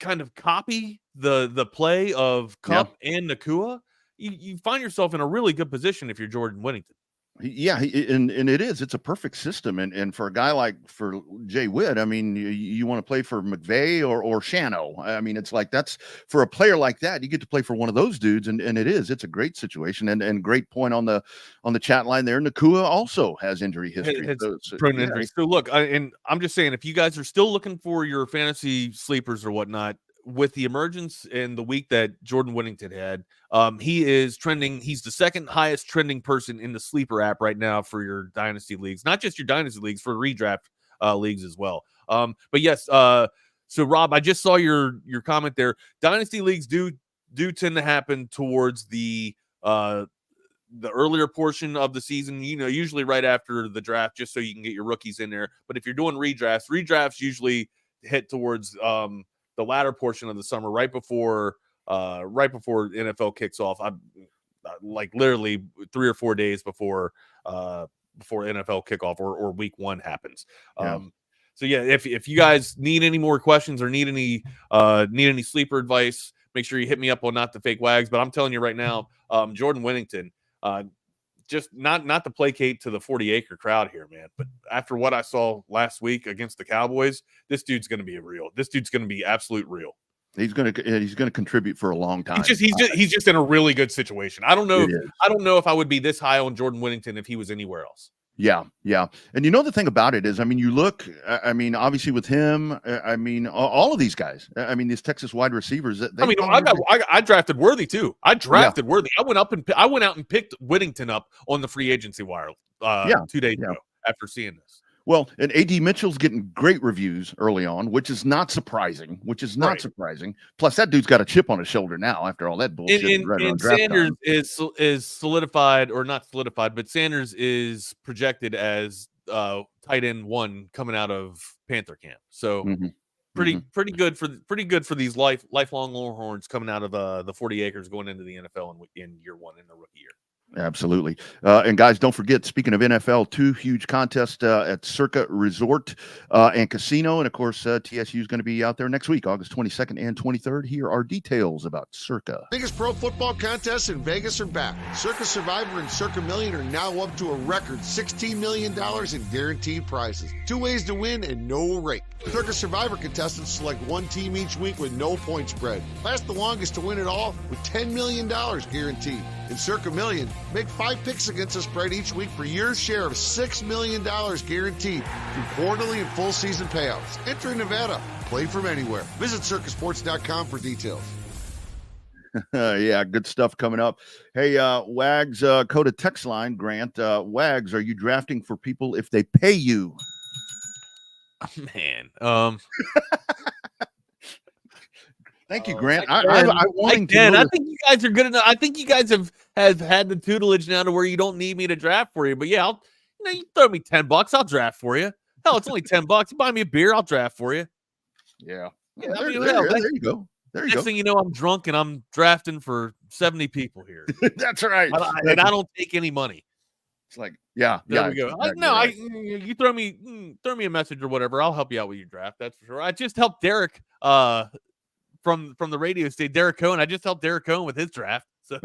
kind of copy the play of Cup and Nakua, you find yourself in a really good position if you're Jordan Whittington. Yeah, and it's a perfect system, and for a guy like for Jay Witt, I mean, you want to play for McVay or Shano. I mean, it's like that's for a player like that, you get to play for one of those dudes, and it's a great situation, and great point on the chat line there. Nakua also has injury history, injury. So look, and I'm just saying, if you guys are still looking for your fantasy sleepers or whatnot, with the emergence in the week that Jordan Whittington had, he is trending. He's the second highest trending person in the sleeper app right now for your dynasty leagues, not just your dynasty leagues, for redraft leagues as well. But yes, so Rob, I just saw your comment there. Dynasty leagues do tend to happen towards the earlier portion of the season, usually right after the draft, just so you can get your rookies in there. But if you're doing redrafts usually hit towards the latter portion of the summer, right before NFL kicks off. I'm like literally 3 or 4 days before NFL kickoff or week 1 happens. So yeah, if you guys need any more questions or need any sleeper advice, make sure you hit me up on Not the Fake Wags. But I'm telling you right now, Jordan Whittington, just not to placate to the 40-acre crowd here, man, but after what I saw last week against the Cowboys, this dude's going to be real. This dude's going to be absolute real. He's going to contribute for a long time. He's just in a really good situation. I don't know if I would be this high on Jordan Whittington if he was anywhere else. Yeah. And the thing about it is, I mean, you look, I mean, obviously with him, I mean, all of these guys, I mean, these Texas wide receivers. I drafted Worthy too. Worthy. I went out and picked Whittington up on the free agency wire 2 days ago after seeing this. Well, and A.D. Mitchell's getting great reviews early on, which is not surprising. Plus, that dude's got a chip on his shoulder now after all that bullshit. And Sanders is solidified, or not solidified, but Sanders is projected as tight end 1 coming out of Panther camp. So pretty good for these lifelong Longhorns coming out of the 40 acres going into the NFL in year 1 in the rookie year. Absolutely. And guys, don't forget, speaking of NFL, 2 huge contests at Circa Resort and Casino. And of course, TSU is going to be out there next week, August 22nd and 23rd. Here are details about Circa. Biggest pro football contests in Vegas are back. Circa Survivor and Circa Million are now up to a record $16 million in guaranteed prizes. 2 ways to win and no rake. Circa Survivor contestants select 1 team each week with no point spread. Last the longest to win it all with $10 million guaranteed. In Circa Million, make 5 picks against the spread each week for your share of $6 million guaranteed through quarterly and full season payouts. Enter in Nevada. Play from anywhere. Visit circasports.com for details. Yeah, good stuff coming up. Hey, Wags, code a text line, Grant. Wags, are you drafting for people if they pay you? Man, thank you, Grant. I think you guys are good enough. I think you guys have had the tutelage now to where you don't need me to draft for you. But yeah, you throw me $10, I'll draft for you. Hell, it's only $10. You buy me a beer, I'll draft for you. Yeah. There you go. Next thing you know, I'm drunk and I'm drafting for 70 people here. That's right. And I don't take any money. It's like, there we go. You throw me a message or whatever. I'll help you out with your draft. That's for sure. I just helped Derek from the radio station, Derek Cohen. I just helped Derek Cohen with his draft. So,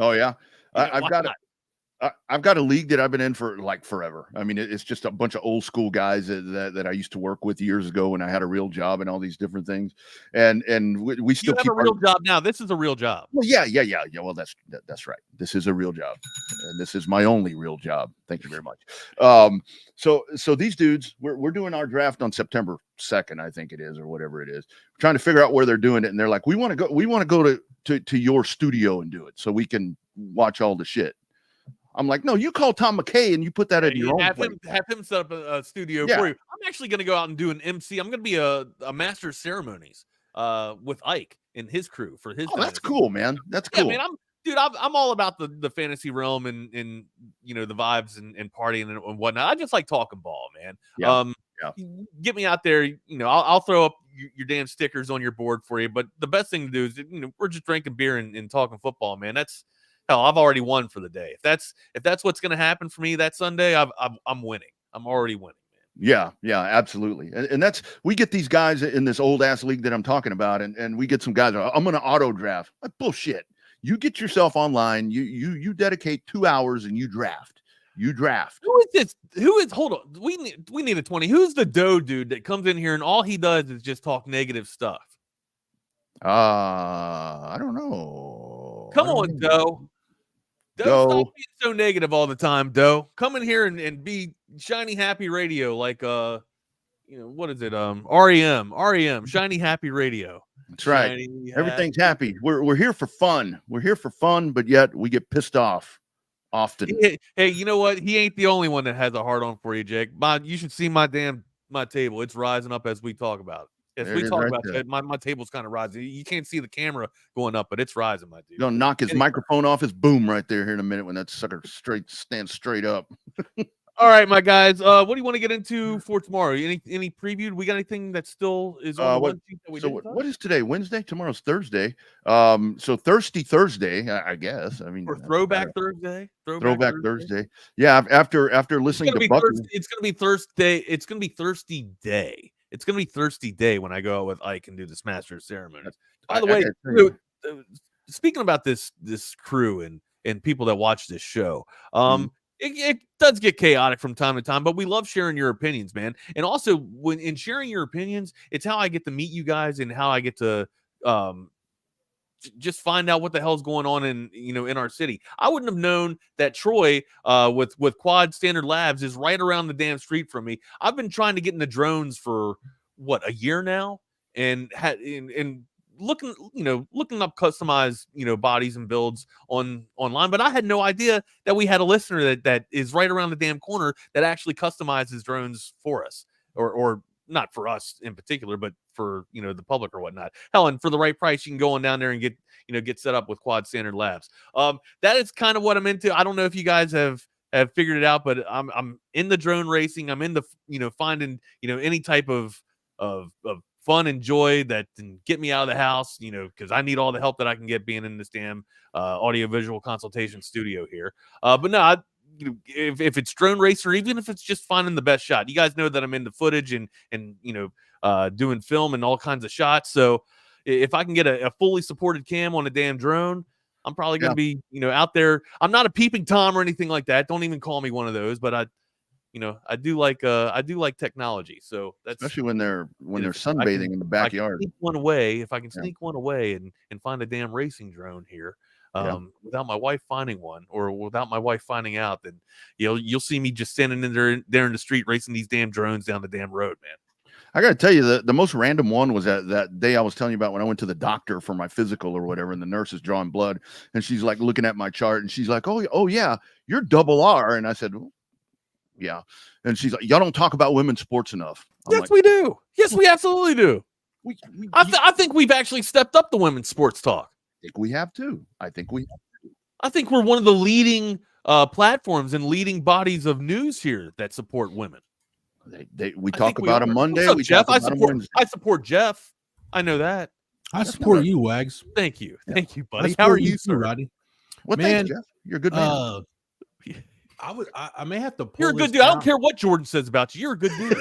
I've got a league that I've been in for like forever. I mean, it's just a bunch of old school guys that I used to work with years ago when I had a real job and all these different things. And we still have a real job now. This is a real job. Well, yeah. Well, that's right. This is a real job, and this is my only real job. Thank you very much. So these dudes, we're doing our draft on September 2nd, I think it is, or whatever it is. We're trying to figure out where they're doing it, and they're like, we want to go to your studio and do it so we can watch all the shit. I'm like, no, you call Tom McKay and you put that in your own place. Have him set up a studio for you. I'm actually going to go out and do an MC. I'm going to be a master of ceremonies with Ike and his crew for his. Oh, that's cool, man. That's cool. Man, I'm all about the fantasy realm and the vibes and partying and whatnot. I just like talking ball, man. Get me out there. I'll throw up your damn stickers on your board for you. But the best thing to do is, we're just drinking beer and talking football, man. Hell, I've already won for the day. If that's what's going to happen for me that Sunday, I'm winning. I'm already winning, Yeah, absolutely. And that's, we get these guys in this old ass league that I'm talking about, and we get some guys, I'm going to auto draft. Like, bullshit. You get yourself online, you dedicate 2 hours and you draft. Who is this? Hold on. We need a 20. Who's the Doe dude that comes in here and all he does is just talk negative stuff? I don't know. Come on, Doe. Stop being so negative all the time, Doe. Come in here and be shiny happy radio, like what is it? REM, shiny happy radio. That's right. Everything's happy. We're here for fun. But yet we get pissed off often. Hey, you know what? He ain't the only one that has a hard on for you, Jake. You should see my table. It's rising up as we talk about it. As we talk about it, my table's kind of rising. You can't see the camera going up, but it's rising, my dude. You're gonna knock his microphone off his boom right there here in a minute when that sucker stands straight up. All right, my guys. What do you want to get into for tomorrow? Any preview? We got anything that still is on what is today? Wednesday? Tomorrow's Thursday. So Thirsty Thursday, I guess. I mean, or Throwback Thursday. Throwback Thursday. Yeah. After listening to Bucky, it's gonna be Thursday. It's gonna be Thirsty Day. It's gonna be Thirsty Day when I go out with Ike and do this master ceremony. By the way, speaking about this crew and people that watch this show, it does get chaotic from time to time, but we love sharing your opinions, man. And also, when in sharing your opinions, it's how I get to meet you guys and how I get to just find out what the hell's going on in our city. I wouldn't have known that Troy with Quad Standard Labs is right around the damn street from me. I've been trying to get into drones for a year now, and looking up customized bodies and builds online, but I had no idea that we had a listener that is right around the damn corner that actually customizes drones for us, or not for us in particular, but for the public or whatnot. Hell, and for the right price, you can go on down there and get set up with Quad Standard Labs. That is kind of what I'm into. I don't know if you guys have figured it out, but I'm in the drone racing. I'm in the finding any type of fun and joy that can get me out of the house, because I need all the help that I can get being in this damn audiovisual consultation studio here. But no, if it's drone racer, even if it's just finding the best shot, you guys know that I'm into footage and doing film and all kinds of shots. So if I can get a fully supported cam on a damn drone, I'm probably going to be, out there. I'm not a peeping Tom or anything like that. Don't even call me one of those, but I do like technology. So that's especially when they're sunbathing in the backyard. If I can sneak one away and find a damn racing drone here, without my wife finding one, or without my wife finding out, then you'll see me just standing there in the street racing these damn drones down the damn road, man. I got to tell you, the most random one was that day I was telling you about when I went to the doctor for my physical or whatever, and the nurse is drawing blood, and she's like looking at my chart, and she's like, oh yeah, you're double R. And I said, well, yeah. And she's like, y'all don't talk about women's sports enough. Yes, we do. Yes, we absolutely do. I think we've actually stepped up the women's sports talk. I think we have too. I think we're one of the leading platforms and leading bodies of news here that support women. We talk about them Monday. What's up, Jeff? I support Jeff. I know that. I support you, Wags. Thank you. Thank you, buddy. How are you, sir? Rodney? Well, thanks, Jeff. You're a good man. I may have to pull You're a good dude. I don't care what Jordan says about you. You're a good dude.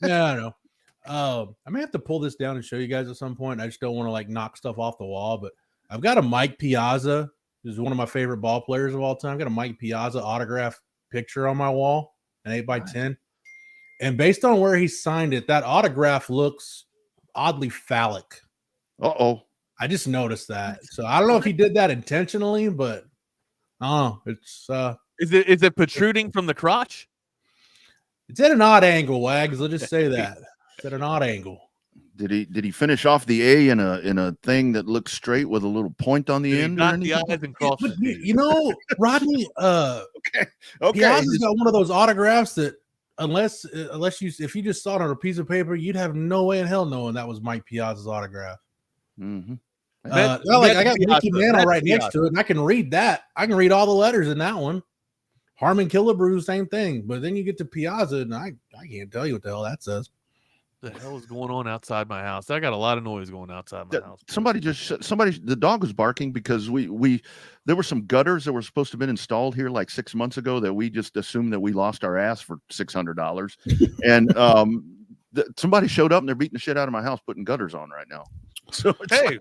Yeah, I know. I may have to pull this down and show you guys at some point. I just don't want to knock stuff off the wall, but I've got a Mike Piazza, who's one of my favorite ball players of all time. I've got a Mike Piazza autograph picture on my wall, an 8x10. And based on where he signed it, that autograph looks oddly phallic. Uh-oh. I just noticed that. So I don't know if he did that intentionally, but it's is it protruding from the crotch? It's at an odd angle, Wags. Let's just say that. It's at an odd angle. Did he finish off the A in a thing that looks straight with a little point on the end? Got the eyes and cross. Rodney, okay. Piazza's got one of those autographs that if you just saw it on a piece of paper, you'd have no way in hell knowing that was Mike Piazza's autograph. Mm-hmm. I got Mickey Mantle right next to it, and I can read that. I can read all the letters in that one. Harmon Killebrew, same thing. But then you get to Piazza, and I can't tell you what the hell that says. The hell is going on outside my house? I got a lot of noise going outside my house. The dog was barking because there were some gutters that were supposed to have been installed here like 6 months ago that we just assumed that we lost our ass for $600. And somebody showed up and they're beating the shit out of my house, putting gutters on right now. So it's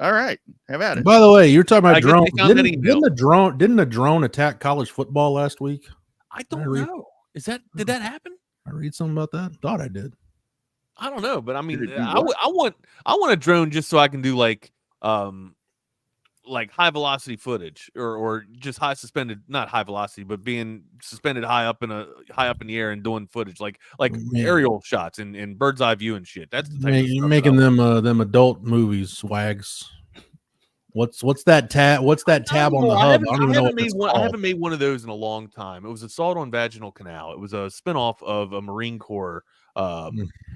all right, have at it. By the way, you're talking about drone. Didn't the drone attack college football last week? I don't know. Did that happen? I read something about that. Thought I did. I don't know, but I mean, I want a drone just so I can do like high velocity footage or just not high velocity, but being suspended high up in the air and doing footage like aerial shots and bird's eye view and shit. That's the type you're making them adult movies, Wags. What's that tab? What's that tab on the hub? I don't even know what it's called. I haven't made one of those in a long time. It was Assault on Vaginal Canal. It was a spinoff of a Marine Corps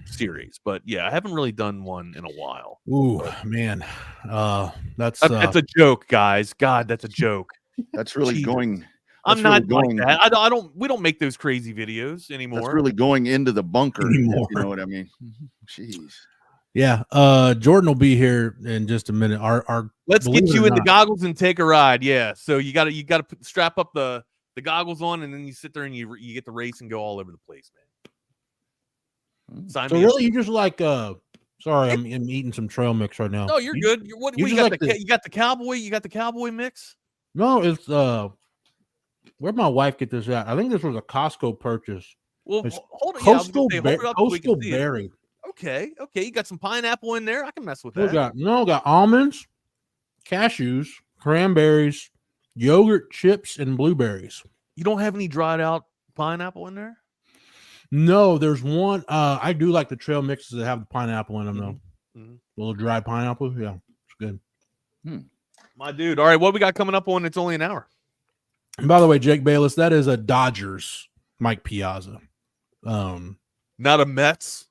series, but yeah, I haven't really done one in a while. Ooh, man, that's a joke, guys. God, that's a joke. That's really going. I'm not going like that. We don't make those crazy videos anymore. That's really going into the bunker. Anymore. You know what I mean? Jeez. Yeah, Jordan will be here in just a minute. Let's get you in the goggles and take a ride. Yeah, so you got to strap up the goggles on, and then you sit there and you get the race and go all over the place, man. So really, you just like sorry, I'm eating some trail mix right now. No, you're good. You got the cowboy. You got the cowboy mix. No, it's where'd my wife get this at? I think this was a Costco purchase. Well, hold it. Coastal berry. Okay. You got some pineapple in there. I can mess with We that. got almonds, cashews, cranberries, yogurt, chips, and blueberries. You don't have any dried out pineapple in there? No, there's one. I do like the trail mixes that have the pineapple in them, though. Mm-hmm. A little dried pineapple. Yeah, it's good. My dude. All right, what we got coming up on? It's only an hour. And by the way, Jake Bayless, that is a Dodgers Mike Piazza. Not a Mets.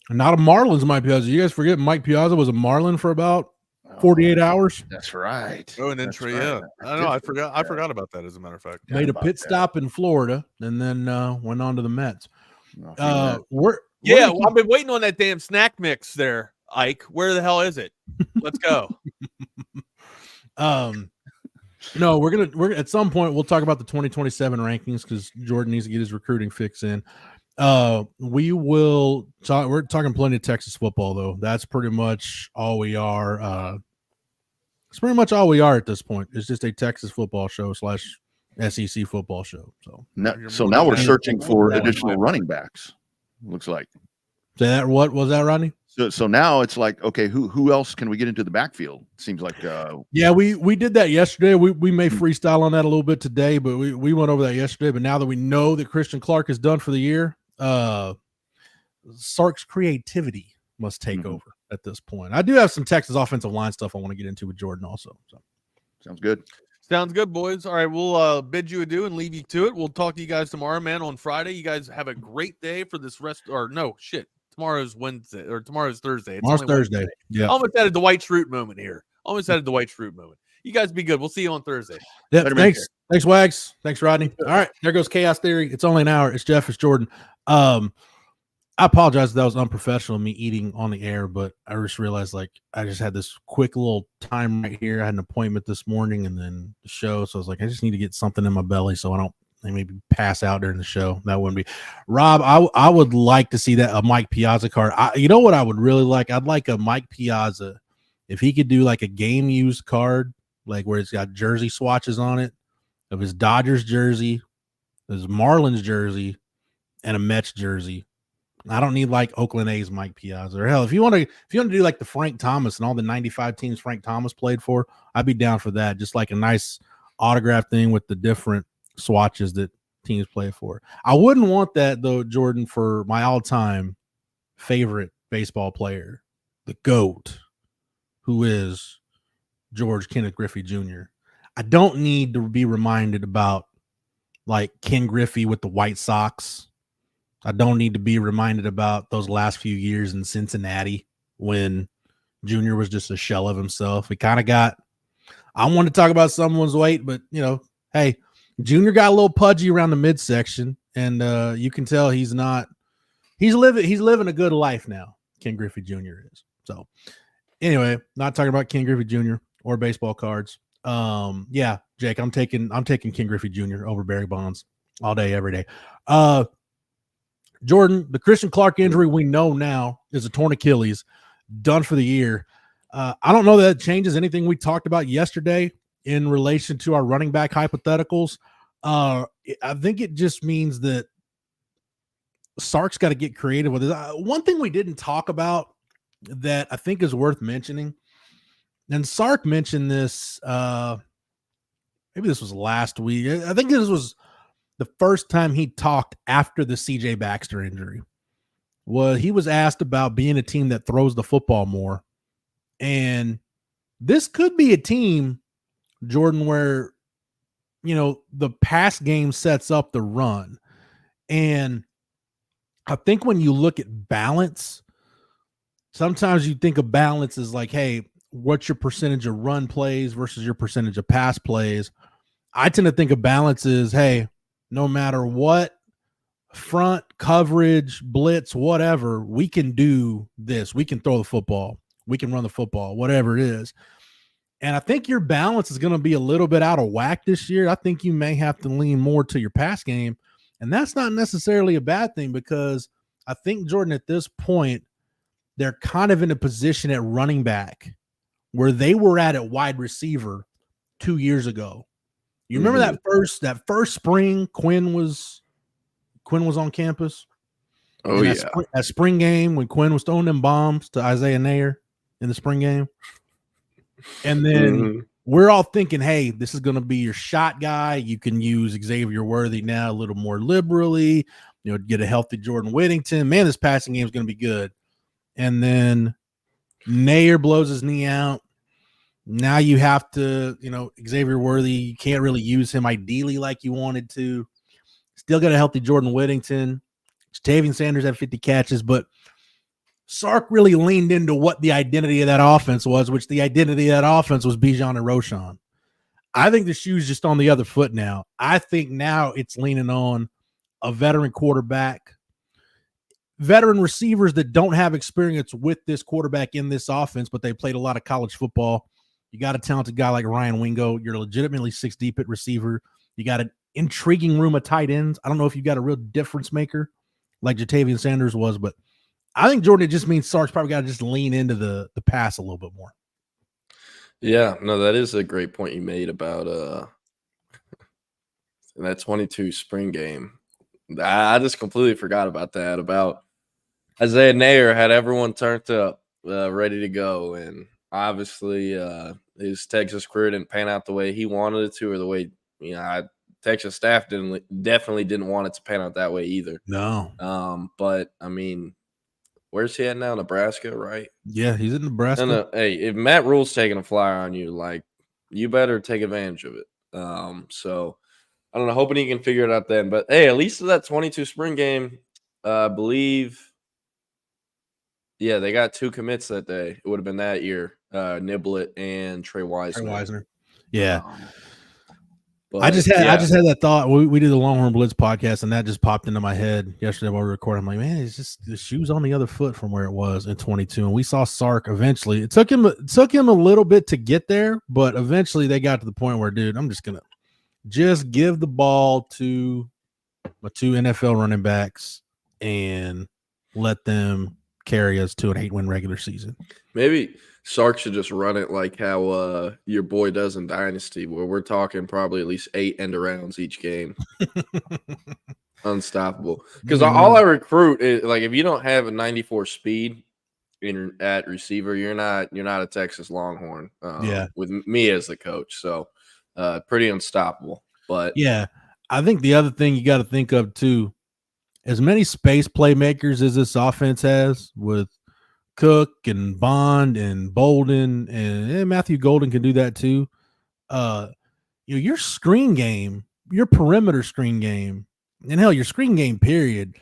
Not a Marlins Mike Piazza. You guys forget Mike Piazza was a Marlin for about 48 hours. That's right. Oh, and then yeah. I know. I forgot about that. As a matter of fact, made a pit stop in Florida and then went on to the Mets. I've been waiting on that damn snack mix there, Ike. Where the hell is it? Let's go. No, we're at some point we'll talk about the 2027 rankings because Jordan needs to get his recruiting fix in. We will talk. We're talking plenty of Texas football, though. That's pretty much all we are. It's pretty much all we are at this point. It's just a Texas football show / SEC football show. So now we're searching for additional running backs. Looks like. Say that. What was that, Rodney? So now it's like, okay, who else can we get into the backfield? Seems like yeah, we did that yesterday. We may freestyle on that a little bit today, but we went over that yesterday. But now that we know that Christian Clark is done for the year, Sark's creativity must take over at this point. I do have some Texas offensive line stuff I want to get into with Jordan also. So sounds good. Sounds good, boys. All right, we'll bid you adieu and leave you to it. We'll talk to you guys tomorrow, man, on Friday. You guys have a great day for this tomorrow's Wednesday or tomorrow's Thursday. Tomorrow's Thursday. Wednesday. Yeah. Almost had a Dwight Schrute moment here. You guys be good. We'll see you on Thursday. Yeah. Thanks. Thanks, Wags. Thanks, Rodney. All right. There goes Chaos Theory. It's only an hour. It's Jeff. It's Jordan. I apologize if that was unprofessional, me eating on the air, but I just realized I just had this quick little time right here. I had an appointment this morning and then the show. So I was like, I just need to get something in my belly so I don't maybe pass out during the show. That wouldn't be Rob. I would like to see that a Mike Piazza card. You know what I would really like? I'd like a Mike Piazza if he could do like a game used card, like where it's got jersey swatches on it of his Dodgers jersey, his Marlins jersey, and a Mets jersey. I don't need like Oakland A's Mike Piazza, or hell, if you want to do like the Frank Thomas and all the 95 teams Frank Thomas played for, I'd be down for that. Just like a nice autograph thing with the different swatches that teams play for. I wouldn't want that though, Jordan, for my all-time favorite baseball player, the GOAT, who is George Kenneth Griffey Jr. I don't need to be reminded about like Ken Griffey with the White Sox. I don't need to be reminded about those last few years in Cincinnati when Junior was just a shell of himself. I want to talk about someone's weight, but hey, Junior got a little pudgy around the midsection, and you can tell he's not he's living a good life now. Ken Griffey Jr. is. So anyway, not talking about Ken Griffey Jr. or baseball cards. Yeah, Jake, I'm taking Ken Griffey Jr. over Barry Bonds all day, every day. Jordan, the Christian Clark injury we know now is a torn Achilles, done for the year. I don't know that changes anything we talked about yesterday in relation to our running back hypotheticals. I think it just means that Sark's got to get creative with it. One thing we didn't talk about that I think is worth mentioning, and Sark mentioned this, maybe this was last week. I think this was the first time he talked after the CJ Baxter injury. He was asked about being a team that throws the football more. And this could be a team, Jordan, where, the pass game sets up the run. And I think when you look at balance, sometimes you think of balance as like, hey, what's your percentage of run plays versus your percentage of pass plays? I tend to think of balance as, hey, no matter what, front, coverage, blitz, whatever, we can do this. We can throw the football. We can run the football, whatever it is. And I think your balance is going to be a little bit out of whack this year. I think you may have to lean more to your pass game. And that's not necessarily a bad thing, because I think, Jordan, at this point, they're kind of in a position at running back where they were at wide receiver 2 years ago. You remember that first spring Quinn was on campus? Oh, yeah. That spring game when Quinn was throwing them bombs to Isaiah Nair in the spring game. And then we're all thinking, hey, this is going to be your shot guy. You can use Xavier Worthy now a little more liberally, get a healthy Jordan Whittington. Man, this passing game is going to be good. And then Nair blows his knee out. Now you have to, Xavier Worthy, you can't really use him ideally like you wanted to. Still got a healthy Jordan Whittington. Jatavian Sanders had 50 catches, but Sark really leaned into what the identity of that offense was, which the identity of that offense was Bijan and Roschon. I think the shoe's just on the other foot now. I think now it's leaning on a veteran quarterback, veteran receivers that don't have experience with this quarterback in this offense, but they played a lot of college football. You got a talented guy like Ryan Wingo. You're legitimately 6 deep at receiver. You got an intriguing room of tight ends. I don't know if you got a real difference maker like Jatavian Sanders was, but I think, Jordan, it just means Sark's probably got to just lean into the pass a little bit more. Yeah, no, that is a great point you made about that 22 spring game. I just completely forgot about that, about Isaiah Nair had everyone turned up, ready to go, and obviously his Texas career didn't pan out the way he wanted it to, or the way Texas staff definitely didn't want it to pan out that way either. No. But I mean, where's he at now? Nebraska, right? Yeah, he's in Nebraska. And hey, if Matt Rule's taking a flyer on you, like, you better take advantage of it. So I don't know, hoping he can figure it out then. But hey, at least that 22 spring game, I believe. Yeah, they got 2 commits that day. It would have been that year, Niblett and Trey Wisner. Yeah. But I just had that thought. We did the Longhorn Blitz podcast, and that just popped into my head yesterday while we were recording. I'm like, man, it's just the shoe's on the other foot from where it was in 22. And we saw Sark eventually. It took him a little bit to get there, but eventually they got to the point where, dude, I'm just gonna give the ball to my 2 NFL running backs and let them carry us to an 8-win regular season. Maybe Sark should just run it like how your boy does in Dynasty, where we're talking probably at least 8 end-arounds each game. Unstoppable. Because all I recruit is, like, if you don't have a 94 speed at receiver, you're not a Texas Longhorn. With me as the coach, so pretty unstoppable. But yeah, I think the other thing you got to think of too, as many space playmakers as this offense has with Cook and Bond and Bolden, and Matthew Golden can do that too. Your screen game, your perimeter screen game, and hell, your screen game period,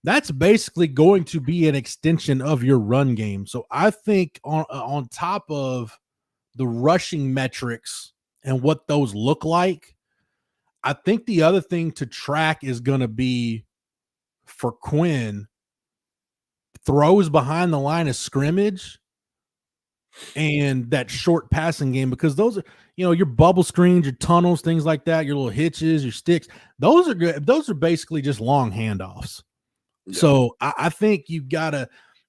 that's basically going to be an extension of your run game. So I think on top of the rushing metrics and what those look like, I think the other thing to track is going to be, for Quinn, throws behind the line of scrimmage and that short passing game, because those are, your bubble screens, your tunnels, things like that, your little hitches, your sticks, those are good. Those are basically just long handoffs. Yeah. So I think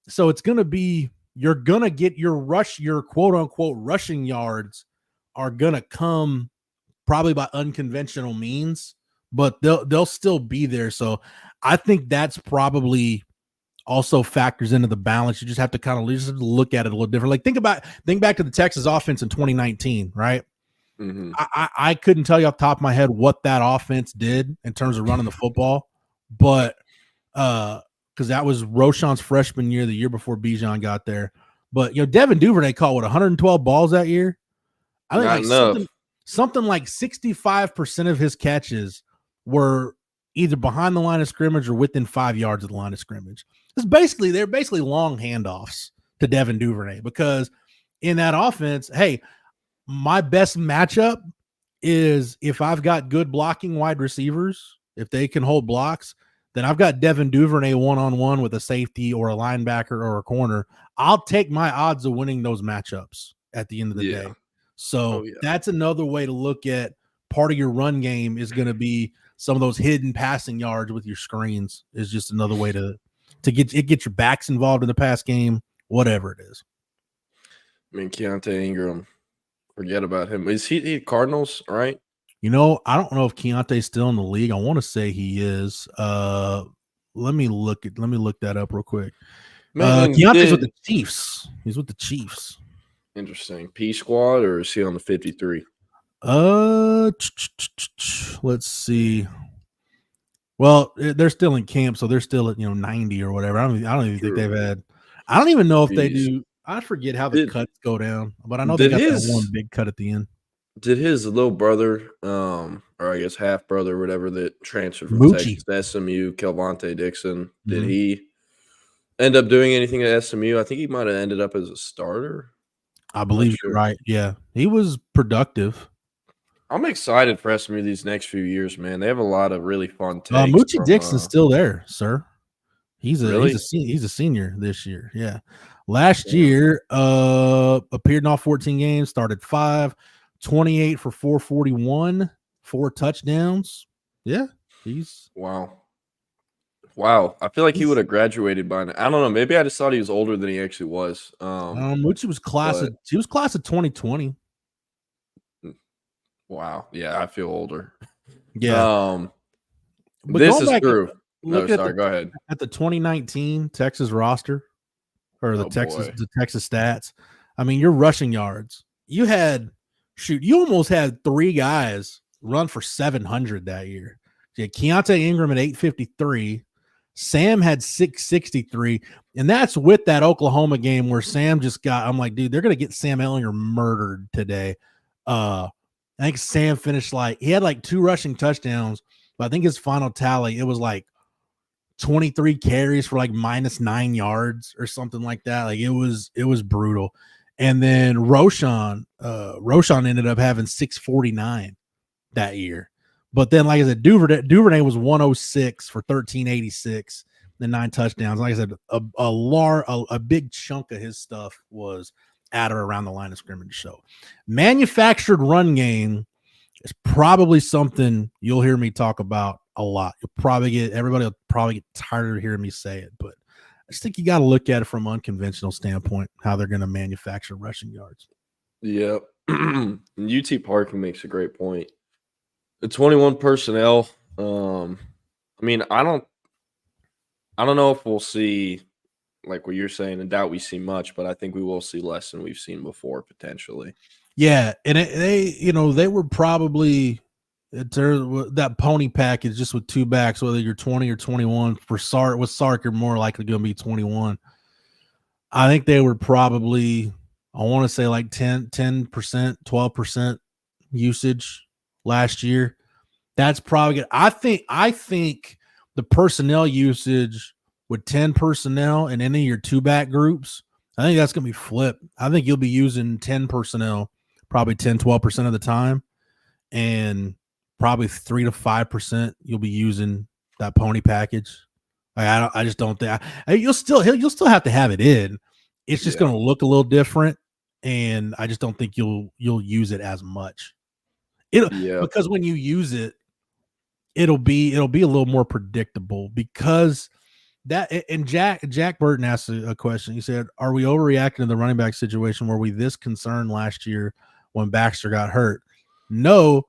so it's going to be, you're going to get your quote unquote rushing yards are going to come probably by unconventional means, but they'll still be there. So I think that's probably also factors into the balance. You just have to kind of just look at it a little different. Like think back to the Texas offense in 2019, right? Mm-hmm. I couldn't tell you off the top of my head what that offense did in terms of running the football, but because that was Roschon's freshman year, the year before Bijan got there. But Devin Duvernay caught 112 balls that year. I think something like 65% of his catches were either behind the line of scrimmage or within 5 yards of the line of scrimmage. They're basically long handoffs to Devin Duvernay, because in that offense, hey, my best matchup is if I've got good blocking wide receivers, if they can hold blocks, then I've got Devin Duvernay one-on-one with a safety or a linebacker or a corner. I'll take my odds of winning those matchups at the end of the day. So that's another way to look at part of your run game is going to be some of those hidden passing yards with your screens is just another way to get your backs involved in the pass game, whatever it is. I mean, Keontae Ingram, forget about him. Is he Cardinals, right? I don't know if Keontae's still in the league. I want to say he is. Let me look that up real quick. Keontae's with the Chiefs. He's with the Chiefs. Interesting. P squad, or is he on the 53? Let's see. Well, they're still in camp, so they're still at 90 or whatever. I don't even think they've had. I don't even know if they do. I forget how the cuts go down, but I know they got that one big cut at the end. Did his little brother, or I guess half brother, or whatever, that transferred from Texas to SMU, Kelvonte Dixon, did he end up doing anything at SMU? I think he might have ended up as a starter. I believe you're right. Yeah, he was productive. I'm excited for SMU these next few years, man. They have a lot of really fun takes. Moochie Dixon's still there, sir. He's a senior this year. Yeah. Last year, appeared in all 14 games, started 5, 28 for 441, 4 touchdowns. Yeah, he's wow. I feel like he would have graduated by now. I don't know. Maybe I just thought he was older than he actually was. Moochie was class of 2020. Wow. Yeah, I feel older. Yeah. This is true. No, sorry. Go ahead. At the 2019 Texas roster, or the Texas stats. I mean, your rushing yards. You almost had 3 guys run for 700 that year. You had Keontae Ingram at 853. Sam had 663, and that's with that Oklahoma game where Sam just got. I'm like, dude, they're gonna get Sam Ehlinger murdered today. I think Sam finished he had 2 rushing touchdowns, but I think his final tally, it was 23 carries for -9 yards or something like that. It was brutal. And then Roschon ended up having 649 that year. But then, like I said, Duvernay was 106 for 1386 and 9 touchdowns. Like I said, a big chunk of his stuff was at or around the line of scrimmage. So manufactured run game is probably something you'll hear me talk about a lot. Everybody will probably get tired of hearing me say it, but I just think you got to look at it from an unconventional standpoint, how they're going to manufacture rushing yards. Yep. UT Parking makes a great point. The 21 personnel. I mean, I don't know if we'll see, like what you're saying, and doubt we see much, but I think we will see less than we've seen before potentially. Yeah, and they were probably that pony package just with 2 backs, whether you're 20 or 21. For Sark, you're more likely going to be 21. I think they were probably, I want to say 10%, 12% usage last year. That's probably good. I think the personnel usage with 10 personnel and any of your 2-back groups, I think that's going to be flipped. I think you'll be using 10 personnel probably 10, 12% of the time, and probably 3 to 5% you'll be using that pony package. I just don't think you'll still have to have it in. It's just going to look a little different, and I just don't think you'll use it as much. Because when you use it, it'll be a little more predictable because that. And Jack Burton asked a question. He said, "Are we overreacting to the running back situation? Were we this concerned last year when Baxter got hurt?" No,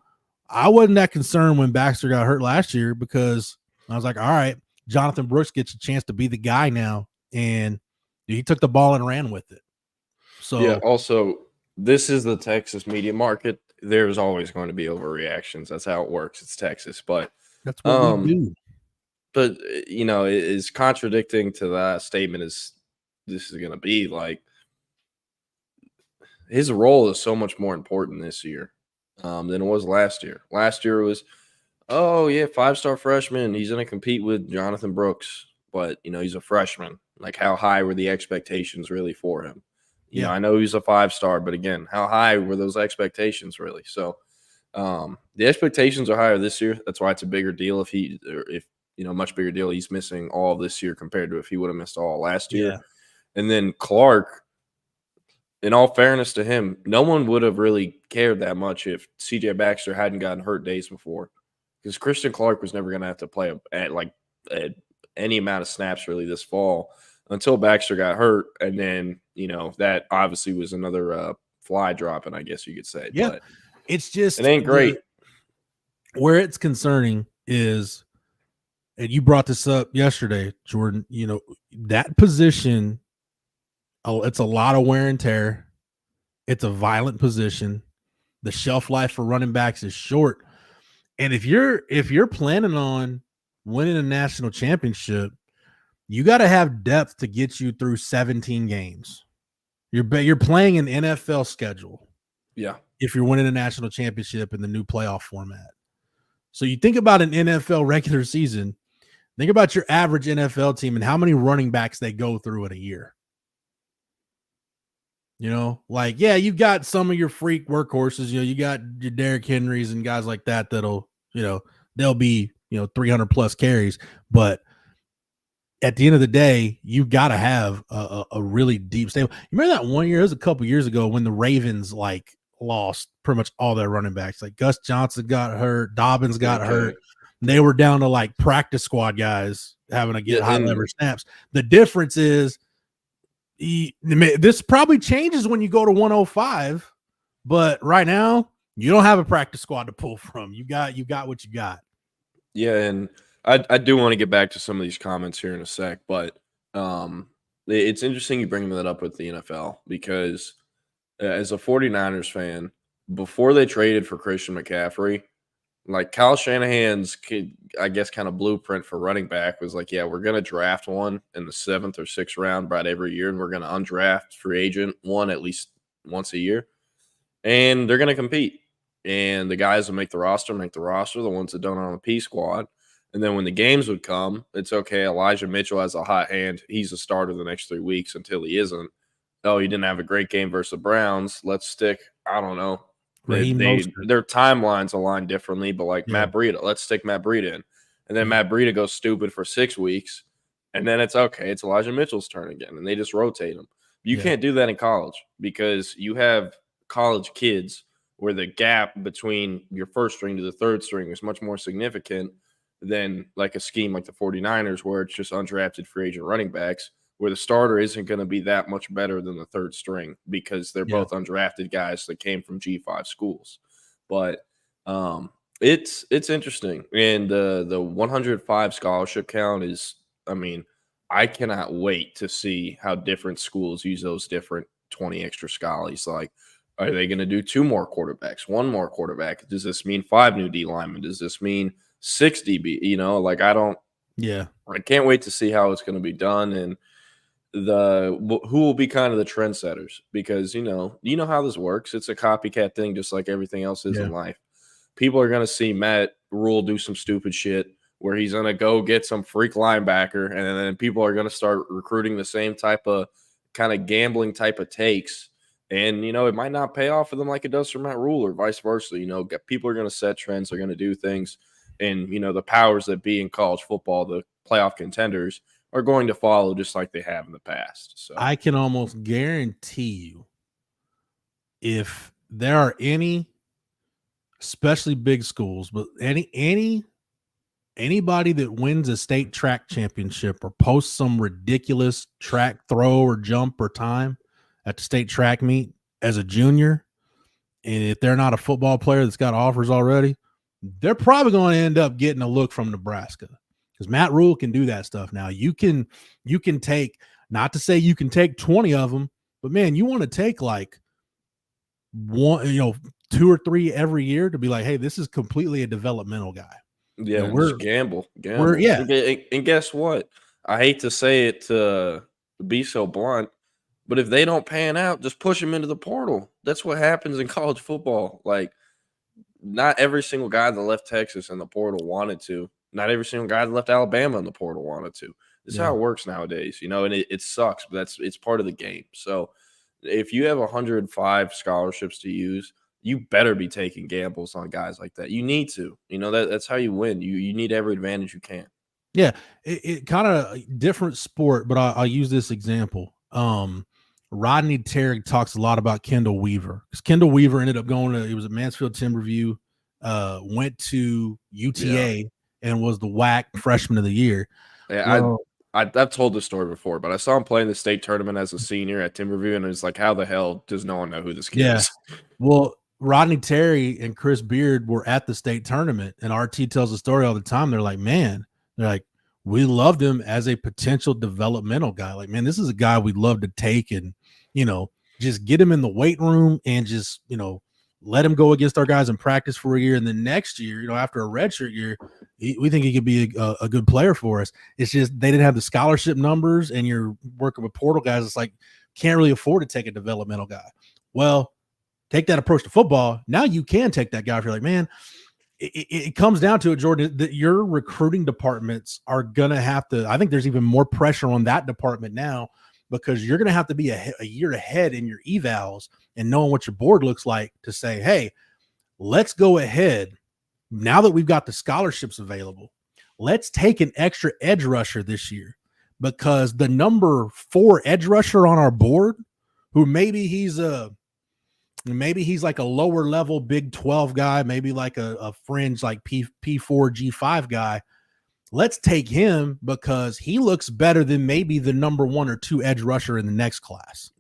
I wasn't that concerned when Baxter got hurt last year because I was like, all right, Jonathan Brooks gets a chance to be the guy now, and he took the ball and ran with it. So yeah. Also, this is the Texas media market. There's always going to be overreactions. That's how it works. It's Texas, but that's what we do. But it is contradicting to that statement. Is this is going to be like his role is so much more important this year than it was last year. Last year was, oh yeah, 5-star freshman. He's going to compete with Jonathan Brooks, but he's a freshman. Like, how high were the expectations really for him? You know, I know he's a 5-star, but again, how high were those expectations really? So the expectations are higher this year. That's why it's a bigger deal if much bigger deal. He's missing all this year compared to if he would have missed all last year. Yeah. And then Clark, in all fairness to him, no one would have really cared that much if CJ Baxter hadn't gotten hurt days before, because Christian Clark was never going to have to play at any amount of snaps really this fall until Baxter got hurt. And then, that obviously was another fly dropping, I guess you could say. Yeah. But it's just, it ain't great. Where it's concerning is, and you brought this up yesterday, Jordan, that position, it's a lot of wear and tear. It's a violent position. The shelf life for running backs is short. And if you're planning on winning a national championship, you got to have depth to get you through 17 games. You're playing an NFL schedule. Yeah. If you're winning a national championship in the new playoff format. So you think about an NFL regular season, think about your average NFL team and how many running backs they go through in a year. You've got some of your freak workhorses, you got your Derrick Henrys and guys like that that'll, they'll be, 300 plus carries. But at the end of the day, you've got to have a really deep stable. You remember that one year, it was a couple years ago when the Ravens lost pretty much all their running backs. Like Gus Johnson got hurt, Dobbins got hurt. They were down to practice squad guys having to get high leverage snaps. The difference is this probably changes when you go to 105, but right now you don't have a practice squad to pull from. You got what you got. Yeah, and I do want to get back to some of these comments here in a sec, but it's interesting you bring that up with the NFL because as a 49ers fan, before they traded for Christian McCaffrey, Kyle Shanahan's, I guess, kind of blueprint for running back was we're going to draft one in the 7th or 6th round about every year, and we're going to undraft free agent one at least once a year, and they're going to compete. And the guys that make the roster, the ones that don't on the P squad. And then when the games would come, it's okay. Elijah Mitchell has a hot hand. He's a starter the next 3 weeks until he isn't. Oh, he didn't have a great game versus the Browns. Let's stick, I don't know. Their timelines align differently, but Matt Breida, let's stick Matt Breida in. And then Matt Breida goes stupid for 6 weeks, and then it's okay. It's Elijah Mitchell's turn again, and they just rotate him. You can't do that in college because you have college kids where the gap between your first string to the third string is much more significant than a scheme like the 49ers where it's just undrafted free agent running backs, where the starter isn't going to be that much better than the third string because they're both undrafted guys that came from G5 schools. But it's interesting. And the 105 scholarship count is, I cannot wait to see how different schools use those different 20 extra scholars. Are they going to do 2 more quarterbacks, 1 more quarterback? Does this mean 5 new D linemen? Does this mean 6 DB? I can't wait to see how it's going to be done. And who will be kind of the trendsetters, because you know how this works. It's a copycat thing, just like everything else is in life. People are going to see Matt Rule do some stupid shit where he's going to go get some freak linebacker, and then people are going to start recruiting the same type of kind of gambling type of takes, and it might not pay off for them like it does for Matt Rule or vice versa. People are going to set trends, they're going to do things, and the powers that be in college football, the playoff contenders are going to follow just like they have in the past. So I can almost guarantee you, if there are any, especially big schools, but anybody that wins a state track championship or posts some ridiculous track throw or jump or time at the state track meet as a junior, and if they're not a football player that's got offers already, they're probably going to end up getting a look from Nebraska, because Matt Rule can do that stuff now. You can take, not to say you can take 20 of them, but man, you want to take like one, 2 or 3 every year to be like, hey, this is completely a developmental guy. Yeah, we're gamble. Yeah. And guess what? I hate to say it to be so blunt, but if they don't pan out, just push them into the portal. That's what happens in college football. Like, not every single guy that left Texas in the portal wanted to. Not every single guy that left Alabama in the portal wanted to. This is how it works nowadays, and it sucks, but it's part of the game. So if you have 105 scholarships to use, you better be taking gambles on guys like that. You need to. That's how you win. You need every advantage you can. Yeah, it kind of different sport, but I'll use this example. Rodney Terry talks a lot about Kendall Weaver, because Kendall Weaver ended up he was at Mansfield Timberview, went to UTA and was the WAC freshman of the year. Yeah, I've told this story before, but I saw him play in the state tournament as a senior at Timberview, and it's like, how the hell does no one know who this kid is? Well, Rodney Terry and Chris Beard were at the state tournament, and RT tells the story all the time. They're like, we loved him as a potential developmental guy. Like, man, this is a guy we'd love to take and, just get him in the weight room and just, let him go against our guys in practice for a year. And then next year, after a redshirt year, we think he could be a good player for us. It's just they didn't have the scholarship numbers, and you're working with portal guys. It's like, can't really afford to take a developmental guy. Well, take that approach to football. Now you can take that guy if you're like, man, it comes down to it, Jordan, that your recruiting departments are going to have to, I think there's even more pressure on that department now, because you're going to have to be a year ahead in your evals and knowing what your board looks like to say, hey, let's go ahead. Now that we've got the scholarships available, let's take an extra edge rusher this year, because the number 4 edge rusher on our board, who maybe he's like a lower level Big 12 guy, maybe like a fringe like P4 G5 guy. Let's take him because he looks better than maybe the number 1 or 2 edge rusher in the next class.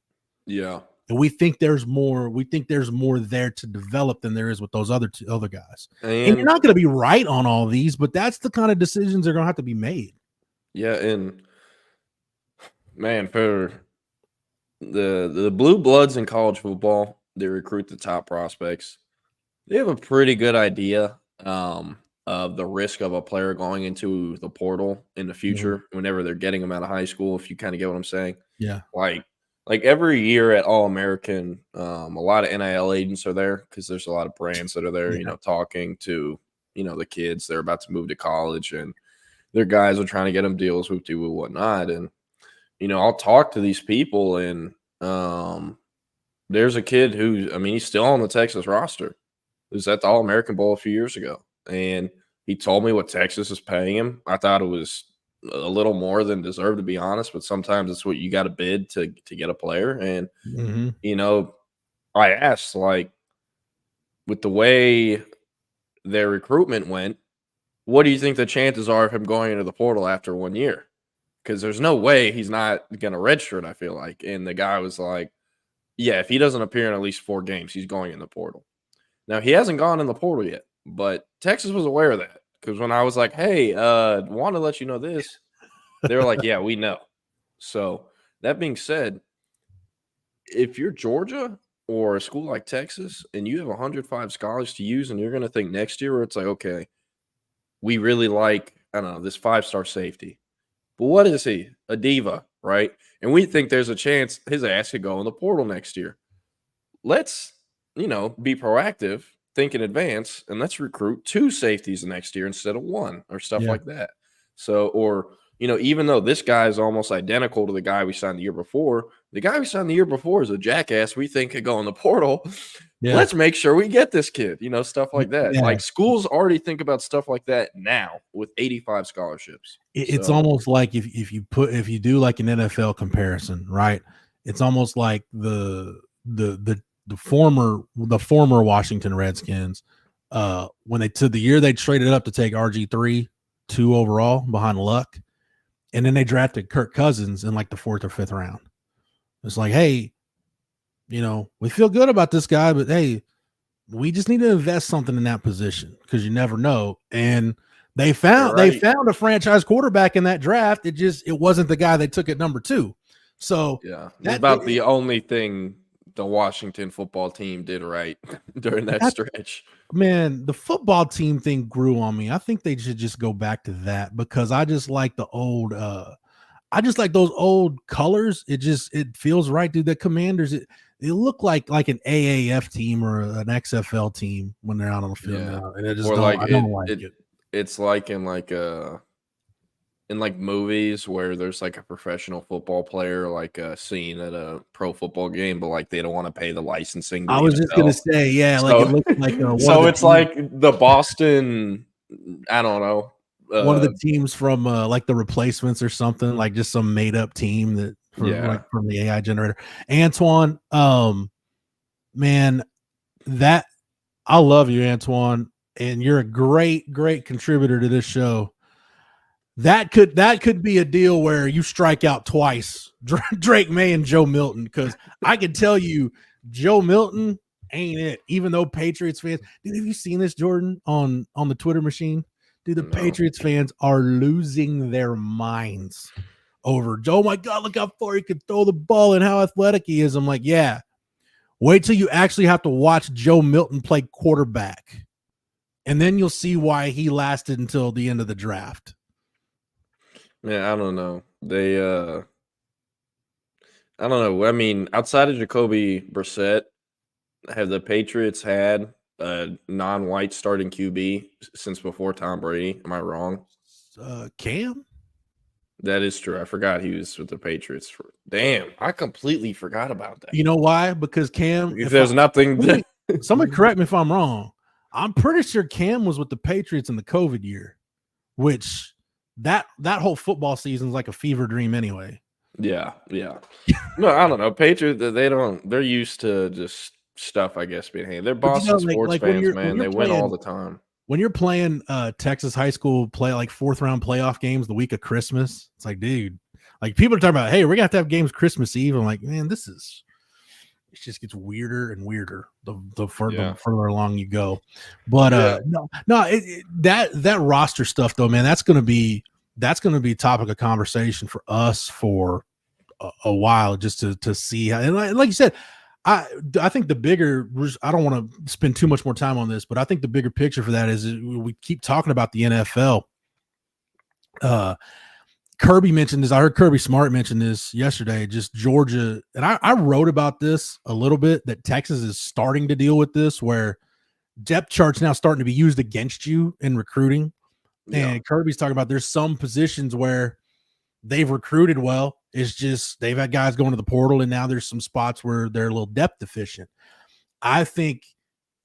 Yeah. And we think there's more. We think there's more there to develop than there is with those other guys. And you're not going to be right on all these, but that's the kind of decisions that are going to have to be made. Yeah, and man, for the blue bloods in college football, they recruit the top prospects. They have a pretty good idea of the risk of a player going into the portal in the future whenever they're getting them out of high school, if you kind of get what I'm saying. Yeah. Like every year at All-American, a lot of NIL agents are there because there's a lot of brands that are there, talking to, the kids. They're about to move to college, and their guys are trying to get them deals with whatnot. And, I'll talk to these people, and there's a kid who, he's still on the Texas roster. He was at the All-American Bowl a few years ago, and he told me what Texas is paying him. I thought it was a little more than deserved, to be honest, but sometimes it's what you got to bid to get a player. And, I asked, like, with the way their recruitment went, what do you think the chances are of him going into the portal after 1 year? Because there's no way he's not going to redshirt, I feel like. And the guy was like, yeah, if he doesn't appear in at least 4 games, he's going in the portal. Now, he hasn't gone in the portal yet, but Texas was aware of that. Because when I was like, hey, want to let you know this, they were like, yeah, we know. So that being said, if you're Georgia or a school like Texas and you have 105 scholars to use, and you're going to think next year where it's like, okay, we really like, I don't know, this 5-star safety. But what is he? A diva, right? And we think there's a chance his ass could go in the portal next year. Let's, be proactive, think in advance, and let's recruit 2 safeties next year instead of 1 or stuff like that. So, or, even though this guy is almost identical to the guy we signed the year before, the guy we signed the year before is a jackass we think could go in the portal. let's make sure we get this kid, stuff like that. Yeah. Like schools already think about stuff like that now with 85 scholarships. It's almost like if you do like an NFL comparison, right? It's almost like the former Washington Redskins, when the year they traded up to take RG3 2 overall behind Luck, and then they drafted Kirk Cousins in like the 4th or 5th round. It's like, hey, we feel good about this guy, but hey, we just need to invest something in that position because you never know. And they found a franchise quarterback in that draft. It wasn't the guy they took at number 2. So yeah, that's about the only thing the Washington football team did right during that stretch. Man, the football team thing grew on me. I think they should just go back to that because I just like the old I just like those old colors. It feels right, dude. The Commanders, it look like an AAF team or an XFL team when they're out on the field now. And I don't like it. It's like in movies where there's like a professional football player like a scene at a pro football game, but like they don't want to pay the licensing. I was just gonna say, yeah, like it looks like so it's like the Boston, I don't know. One of the teams from like the Replacements or something, like just some made up team from the AI generator. Antoine, man, that I love you, Antoine, and you're a great contributor to this show. That could be a deal where you strike out twice, Drake May and Joe Milton, because I can tell you, Joe Milton ain't it. Even though Patriots fans, dude, have you seen this, Jordan, on the Twitter machine? Dude, the Patriots fans are losing their minds over, oh my God, look how far he could throw the ball and how athletic he is. I'm like, yeah, wait till you actually have to watch Joe Milton play quarterback. And then you'll see why he lasted until the end of the draft. Man, I don't know. I don't know. I mean, outside of Jacoby Brissett, have the Patriots had a non-white starting QB since before Tom Brady? Am I wrong? Cam? That is true. I forgot he was with the Patriots. Damn, I completely forgot about that. You know why? Because Cam... If there's nothing... Somebody correct me if I'm wrong. I'm pretty sure Cam was with the Patriots in the COVID year, which that whole football season is like a fever dream anyway. Yeah. No, I don't know. Patriots, they're used to just stuff, I guess, being handed. They're Boston sports fans, man. They win all the time. When you're playing Texas high school like 4th round playoff games the week of Christmas, it's like, dude, like people are talking about, hey, we're gonna have to have games Christmas Eve. I'm like, man, it just gets weirder and weirder the further along you go. But that roster stuff though, man, that's gonna be topic of conversation for us for a while, just to see how. And like you said, I think the bigger, I don't want to spend too much more time on this, but I think the bigger picture for that is we keep talking about the NFL. Kirby mentioned this. I heard Kirby Smart mention this yesterday, just Georgia. And I wrote about this a little bit, that Texas is starting to deal with this, where depth charts now starting to be used against you in recruiting. Yeah. And Kirby's talking about there's some positions where they've recruited well. It's just they've had guys going to the portal, and now there's some spots where they're a little depth deficient. I think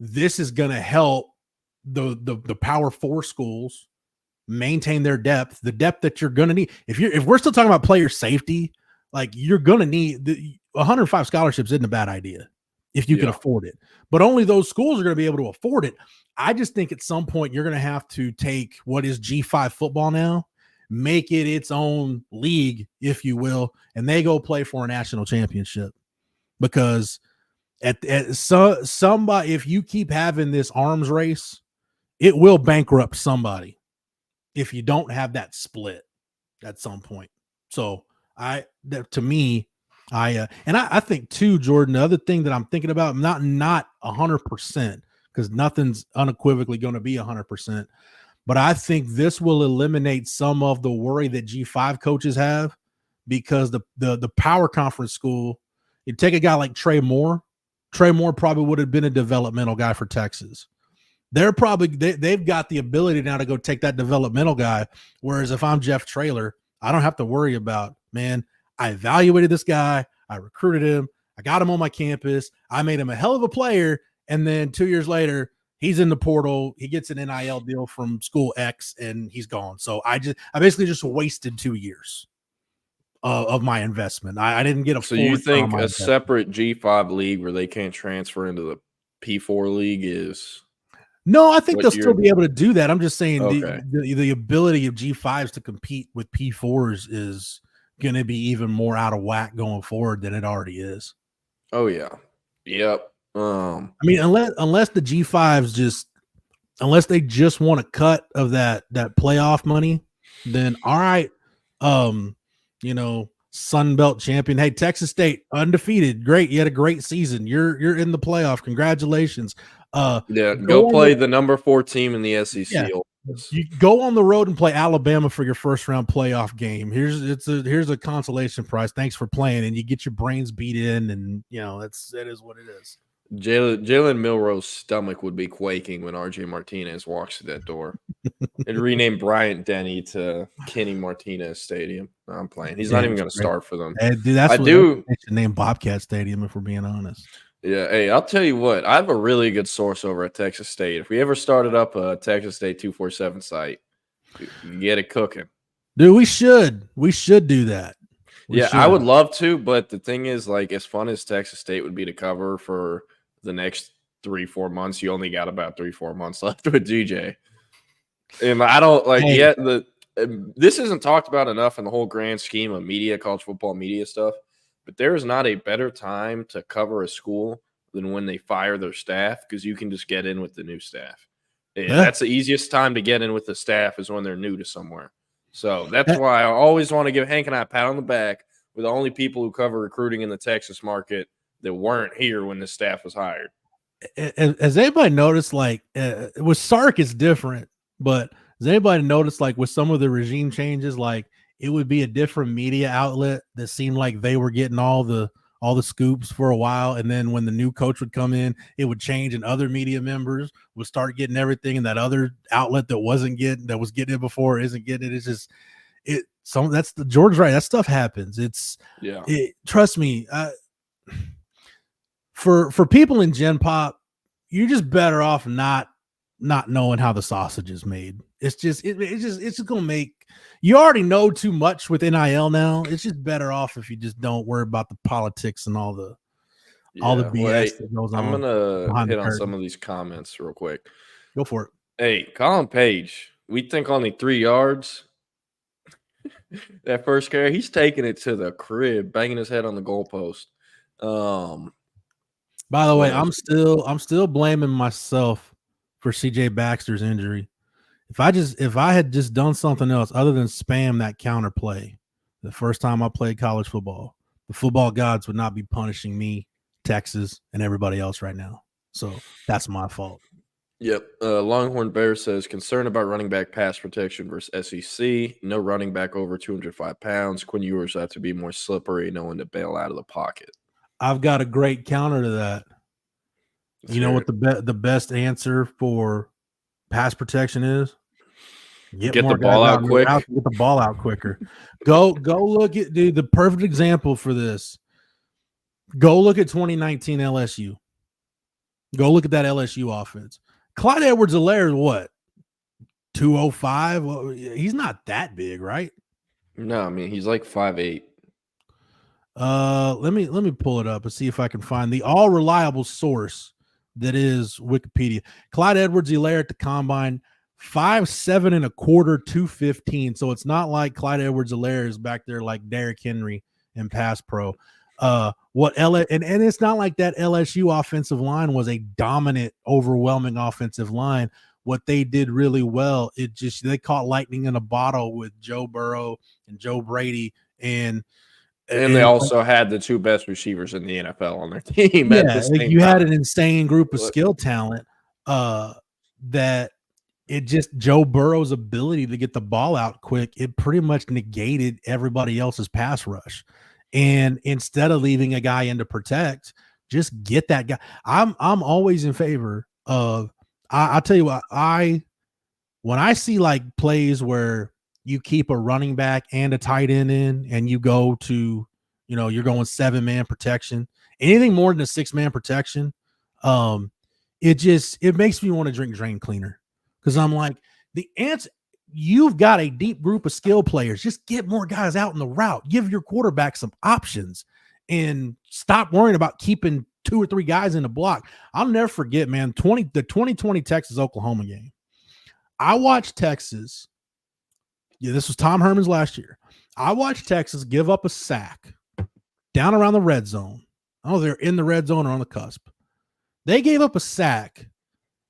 this is going to help the Power 4 schools maintain their depth, the depth that you're going to need. If we're still talking about player safety, like you're going to need 105 scholarships isn't a bad idea if you can afford it, but only those schools are going to be able to afford it. I just think at some point you're going to have to take what is G5 football now, make it its own league, if you will, and they go play for a national championship. Because somebody, if you keep having this arms race, it will bankrupt somebody if you don't have that split at some point. So I think too, Jordan, the other thing that I'm thinking about, not 100%, because nothing's unequivocally going to be 100%, but I think this will eliminate some of the worry that G5 coaches have, because the power conference school, you take a guy like Trey Moore probably would have been a developmental guy for Texas. They've got the ability now to go take that developmental guy. Whereas if I'm Jeff Traylor, I don't have to worry about, man, I evaluated this guy, I recruited him, I got him on my campus, I made him a hell of a player, And then 2 years later, he's in the portal. He gets an NIL deal from school X, and he's gone. So I basically just wasted 2 years of my investment. I didn't get a. So you think a separate G5 league where they can't transfer into the P4 league is? No, I think they'll still be able to do that. I'm just saying Okay. the ability of G5s to compete with P4s is going to be even more out of whack going forward than it already is. Oh yeah. Yep. I mean, unless the G5s unless they just want a cut of that playoff money, then all right. Sun Belt champion. Hey, Texas State undefeated. Great. You had a great season. You're in the playoff. Congratulations. Go play the number 4 team in the SEC. Yeah. You go on the road and play Alabama for your first round playoff game. Here's a consolation prize. Thanks for playing, and you get your brains beat in, and that is what it is. Jalen Milroe's stomach would be quaking when RJ Martinez walks through that door. And rename Bryant Denny to Kenny Martinez Stadium. No, I'm playing. He's not even going to start for them. Hey, dude, they should name Bobcat Stadium if we're being honest. Yeah, hey, I'll tell you what. I have a really good source over at Texas State. If we ever started up a Texas State 247 site, you get it cooking. Dude, we should do that. I would love to, but the thing is, like, as fun as Texas State would be to cover for the next 3-4 months, you only got about 3-4 months left with GJ. And I don't this isn't talked about enough in the whole grand scheme of media, college football media stuff. But there is not a better time to cover a school than when they fire their staff, because you can just get in with the new staff. That's the easiest time to get in with the staff, is when they're new to somewhere. So that's why I always want to give Hank and I a pat on the back. We're the only people who cover recruiting in the Texas market that weren't here when the staff was hired. Has anybody noticed, like, with Sark it's different, but has anybody noticed, like, with some of the regime changes, like, it would be a different media outlet that seemed like they were getting all the scoops for a while, and then when the new coach would come in, it would change, and other media members would start getting everything, and that other outlet that was getting it before isn't getting it. It's just that's the George's right. That stuff happens. Trust me. For people in Gen Pop, you're just better off not knowing how the sausage is made. It's just gonna make you already know too much with NIL now. It's just better off if you just don't worry about the politics and all the BS that goes on. I'm gonna hit on some of these comments real quick. Go for it. Hey, Colin Page, we think only 3 yards. That first carry, he's taking it to the crib, banging his head on the goalpost. By the way, I'm still blaming myself for CJ Baxter's injury. If I had just done something else other than spam that counter play the first time I played college football, the football gods would not be punishing me, Texas, and everybody else right now. So that's my fault. Yep. Longhorn Bear says, concern about running back pass protection versus SEC. No running back over 205 pounds. Quinn Ewers have to be more slippery, knowing to bail out of the pocket. I've got a great counter to that. You know what the best answer for pass protection is? Get the ball out quick. Get the ball out quicker. Go look at, dude, the perfect example for this. Go look at 2019 LSU. Go look at that LSU offense. Clyde Edwards-Helaire is what? 205? Well, he's not that big, right? No, I mean, he's like 5'8". Let me pull it up and see if I can find the all reliable source that is Wikipedia. Clyde Edwards-Helaire at the combine, 5'7" and a quarter, 215. So it's not like Clyde Edwards-Helaire is back there like Derrick Henry in pass pro. And it's not like that LSU offensive line was a dominant, overwhelming offensive line. What they did really well, they caught lightning in a bottle with Joe Burrow and Joe Brady, and they also had the two best receivers in the NFL on their team. Had an insane group of skill talent that Joe Burrow's ability to get the ball out quick, it pretty much negated everybody else's pass rush. And instead of leaving a guy in to protect, just get that guy. I'm always in favor of. I'll tell you what, when I see like plays where you keep a running back and a tight end in, and you go to, you're going 7-man protection. Anything more than a 6-man protection, it makes me want to drink drain cleaner, because I'm like, the answer, you've got a deep group of skill players. Just get more guys out in the route. Give your quarterback some options and stop worrying about keeping 2 or 3 guys in the block. I'll never forget, man, the 2020 Texas Oklahoma game. I watched Texas. Yeah, this was Tom Herman's last year. I watched Texas give up a sack down around the red zone. Oh, they're in the red zone or on the cusp. They gave up a sack.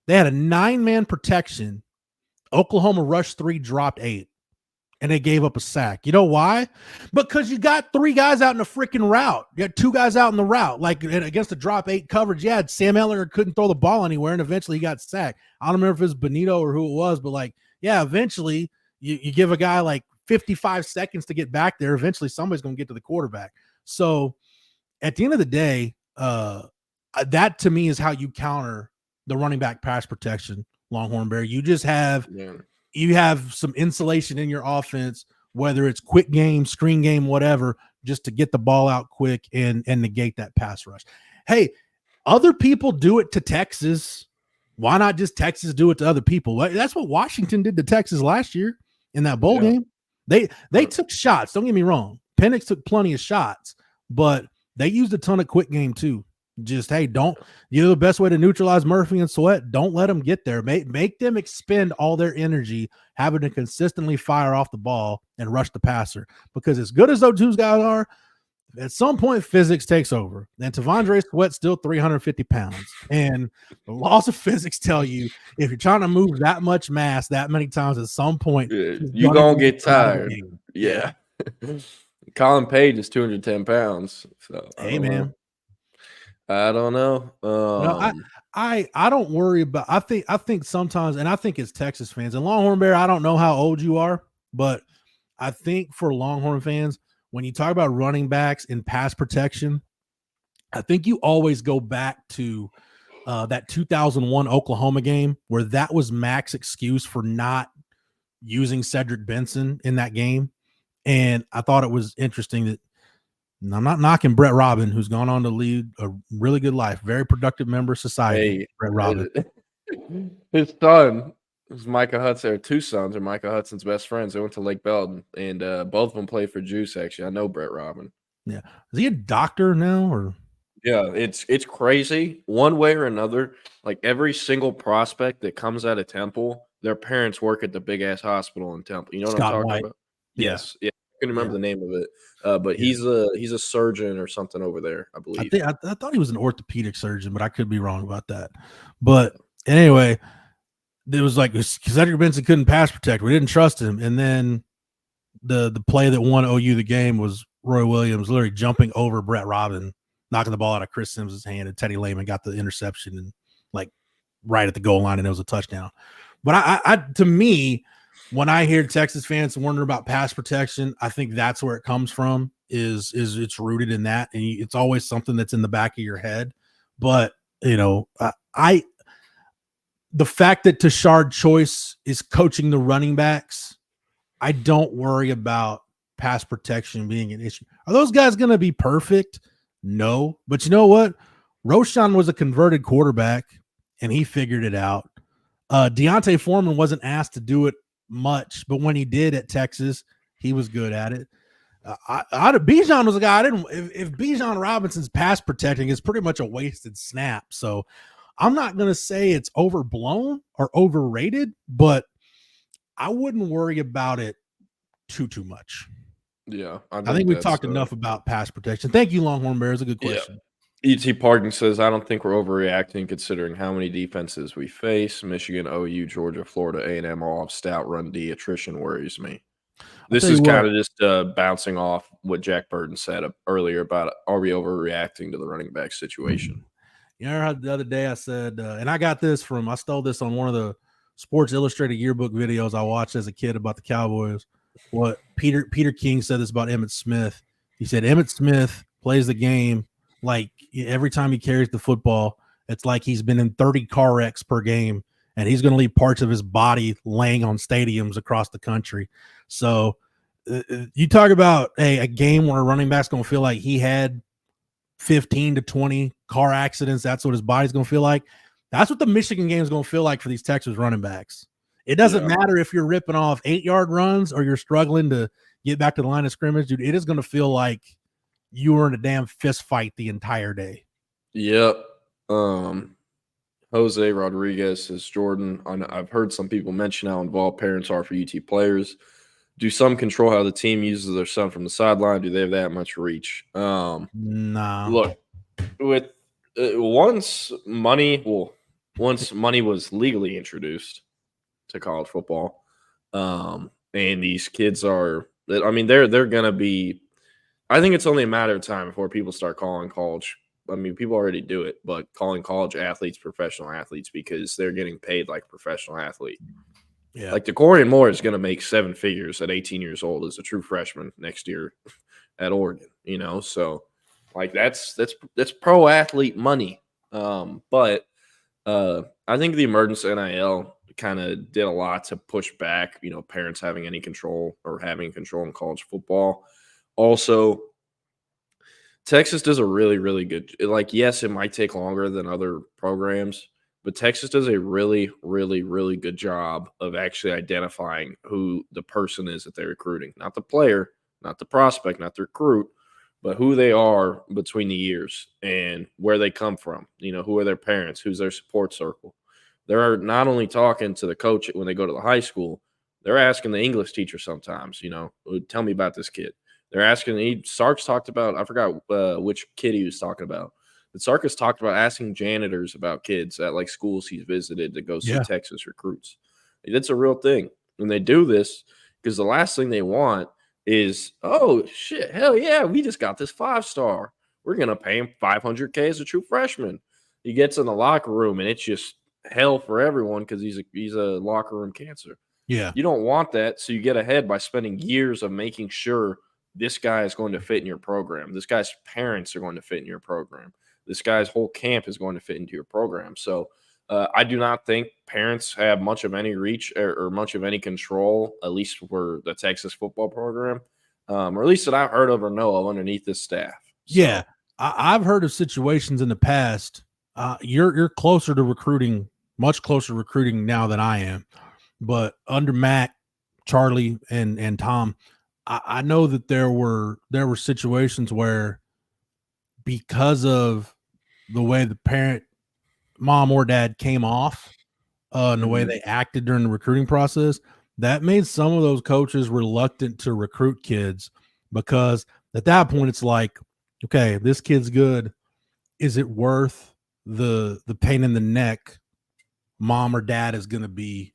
They had a 9-man protection. Oklahoma rushed 3, dropped 8, and they gave up a sack. You know why? Because you got 3 guys out in the freaking route. You had 2 guys out in the route. Like against the drop 8 coverage, yeah, Sam Ehlinger couldn't throw the ball anywhere, and eventually he got sacked. I don't remember if it was Benito or who it was, but like, yeah, eventually you give a guy like 55 seconds to get back there. Eventually somebody's going to get to the quarterback. So at the end of the day, that to me is how you counter the running back pass protection, Longhorn Bear. You just have you have some insulation in your offense, whether it's quick game, screen game, whatever, just to get the ball out quick and negate that pass rush. Hey, other people do it to Texas. Why not just Texas do it to other people? That's what Washington did to Texas last year in that bowl game. They took shots. Don't get me wrong. Penix took plenty of shots, but they used a ton of quick game too. Just, hey, the best way to neutralize Murphy and Sweat, don't let them get there. Make them expend all their energy having to consistently fire off the ball and rush the passer. Because as good as those 2 guys are, at some point physics takes over. And Tavondre Sweat's still 350 pounds. And the laws of physics tell you if you're trying to move that much mass that many times, at some point, you're going to get tired. Yeah. Colin Page is 210 pounds. So hey, man. I don't know. No, I don't worry about. I think sometimes, and I think it's Texas fans and Longhorn Bear. I don't know how old you are, but I think for Longhorn fans, when you talk about running backs and pass protection, I think you always go back to that 2001 Oklahoma game where that was Mac's excuse for not using Cedric Benson in that game, and I thought it was interesting that. And I'm not knocking Brett Robin, who's gone on to lead a really good life, very productive member of society. Hey, Brett Robin. His son is Micah Hudson. Or 2 sons are Micah Hudson's best friends. They went to Lake Belton, and both of them played for Juice, actually. I know Brett Robin. Yeah. Is he a doctor now? Or yeah, it's crazy. One way or another, like every single prospect that comes out of Temple, their parents work at the big-ass hospital in Temple. You know what I'm talking about? Yes. Yeah. I couldn't remember the name of it. But he's a surgeon or something over there, I believe. I thought he was an orthopedic surgeon, but I could be wrong about that. But anyway, it was like Cedric Benson couldn't pass protect. We didn't trust him. And then the play that won OU the game was Roy Williams literally jumping over Brett Robin, knocking the ball out of Chris Sims' hand, and Teddy Lehman got the interception and like right at the goal line, and it was a touchdown. But I to me, when I hear Texas fans wondering about pass protection, I think that's where it comes from. Is it's rooted in that, and it's always something that's in the back of your head. But the fact that Tashard Choice is coaching the running backs, I don't worry about pass protection being an issue. Are those guys going to be perfect? No, but you know what? Roshan was a converted quarterback, and he figured it out. Deontay Foreman wasn't asked to do it much, but when he did at Texas, he was good at it. Bijan was a guy. If Bijan Robinson's pass protecting is pretty much a wasted snap. So I'm not going to say it's overblown or overrated, but I wouldn't worry about it too much. Yeah. I think we've talked enough about pass protection. Thank you, Longhorn Bears. A good question. E.T. Parkin says, I don't think we're overreacting considering how many defenses we face. Michigan, OU, Georgia, Florida, A&M all have stout run D. Attrition worries me. This is kind of just bouncing off what Jack Burton said earlier about are we overreacting to the running back situation. You know, the other day I said, and I stole this on one of the Sports Illustrated yearbook videos I watched as a kid about the Cowboys. What Peter King said this about Emmitt Smith. He said Emmitt Smith plays the game like every time he carries the football, it's like he's been in 30 car wrecks per game, and he's going to leave parts of his body laying on stadiums across the country. So you talk about a game where a running back's going to feel like he had 15 to 20 car accidents. That's what his body's going to feel like. That's what the Michigan game is going to feel like for these Texas running backs. It doesn't matter if you're ripping off 8-yard runs or you're struggling to get back to the line of scrimmage, dude. It is going to feel like you were in a damn fist fight the entire day. Yep. Jose Rodriguez says, Jordan, I've heard some people mention how involved parents are for UT players. Do some control how the team uses their son from the sideline? Do they have that much reach? Nah. Look, with once money was legally introduced to college football, and these kids are, I mean, they're going to be, I think it's only a matter of time before people start calling college. I mean, people already do it, but calling college athletes professional athletes because they're getting paid like a professional athlete. Yeah. Like DeCorian Moore is going to make 7 figures at 18 years old as a true freshman next year at Oregon, you know? So like that's pro athlete money. But I think the emergence of NIL kind of did a lot to push back, you know, parents having any control or having control in college football. Also, Texas does a really, really good, like, yes, it might take longer than other programs, but Texas does a really, really, really good job of actually identifying who the person is that they're recruiting. Not the player, not the prospect, not the recruit, but who they are between the years and where they come from. You know, who are their parents? Who's their support circle? They're not only talking to the coach when they go to the high school, they're asking the English teacher sometimes, you know, tell me about this kid. They're asking, Sark's talked about, I forgot which kid he was talking about, but Sark has talked about asking janitors about kids at like schools he's visited to go see Texas recruits. That's a real thing. And they do this because the last thing they want is, oh, shit, hell yeah, we just got this 5-star. We're going to pay him $500K as a true freshman. He gets in the locker room, and it's just hell for everyone because he's a locker room cancer. Yeah. You don't want that, so you get ahead by spending years of making sure this guy is going to fit in your program. This guy's parents are going to fit in your program. This guy's whole camp is going to fit into your program. So I do not think parents have much of any reach or much of any control, at least for the Texas football program, or at least that I've heard of or know of underneath this staff. So, yeah, I've heard of situations in the past. You're closer to recruiting, much closer to recruiting now than I am. But under Matt, Charlie, and Tom, I know that there were situations where, because of the way the parent, mom or dad, came off and the way they acted during the recruiting process, that made some of those coaches reluctant to recruit kids, because at that point it's like, okay, this kid's good. Is it worth the pain in the neck mom or dad is going to be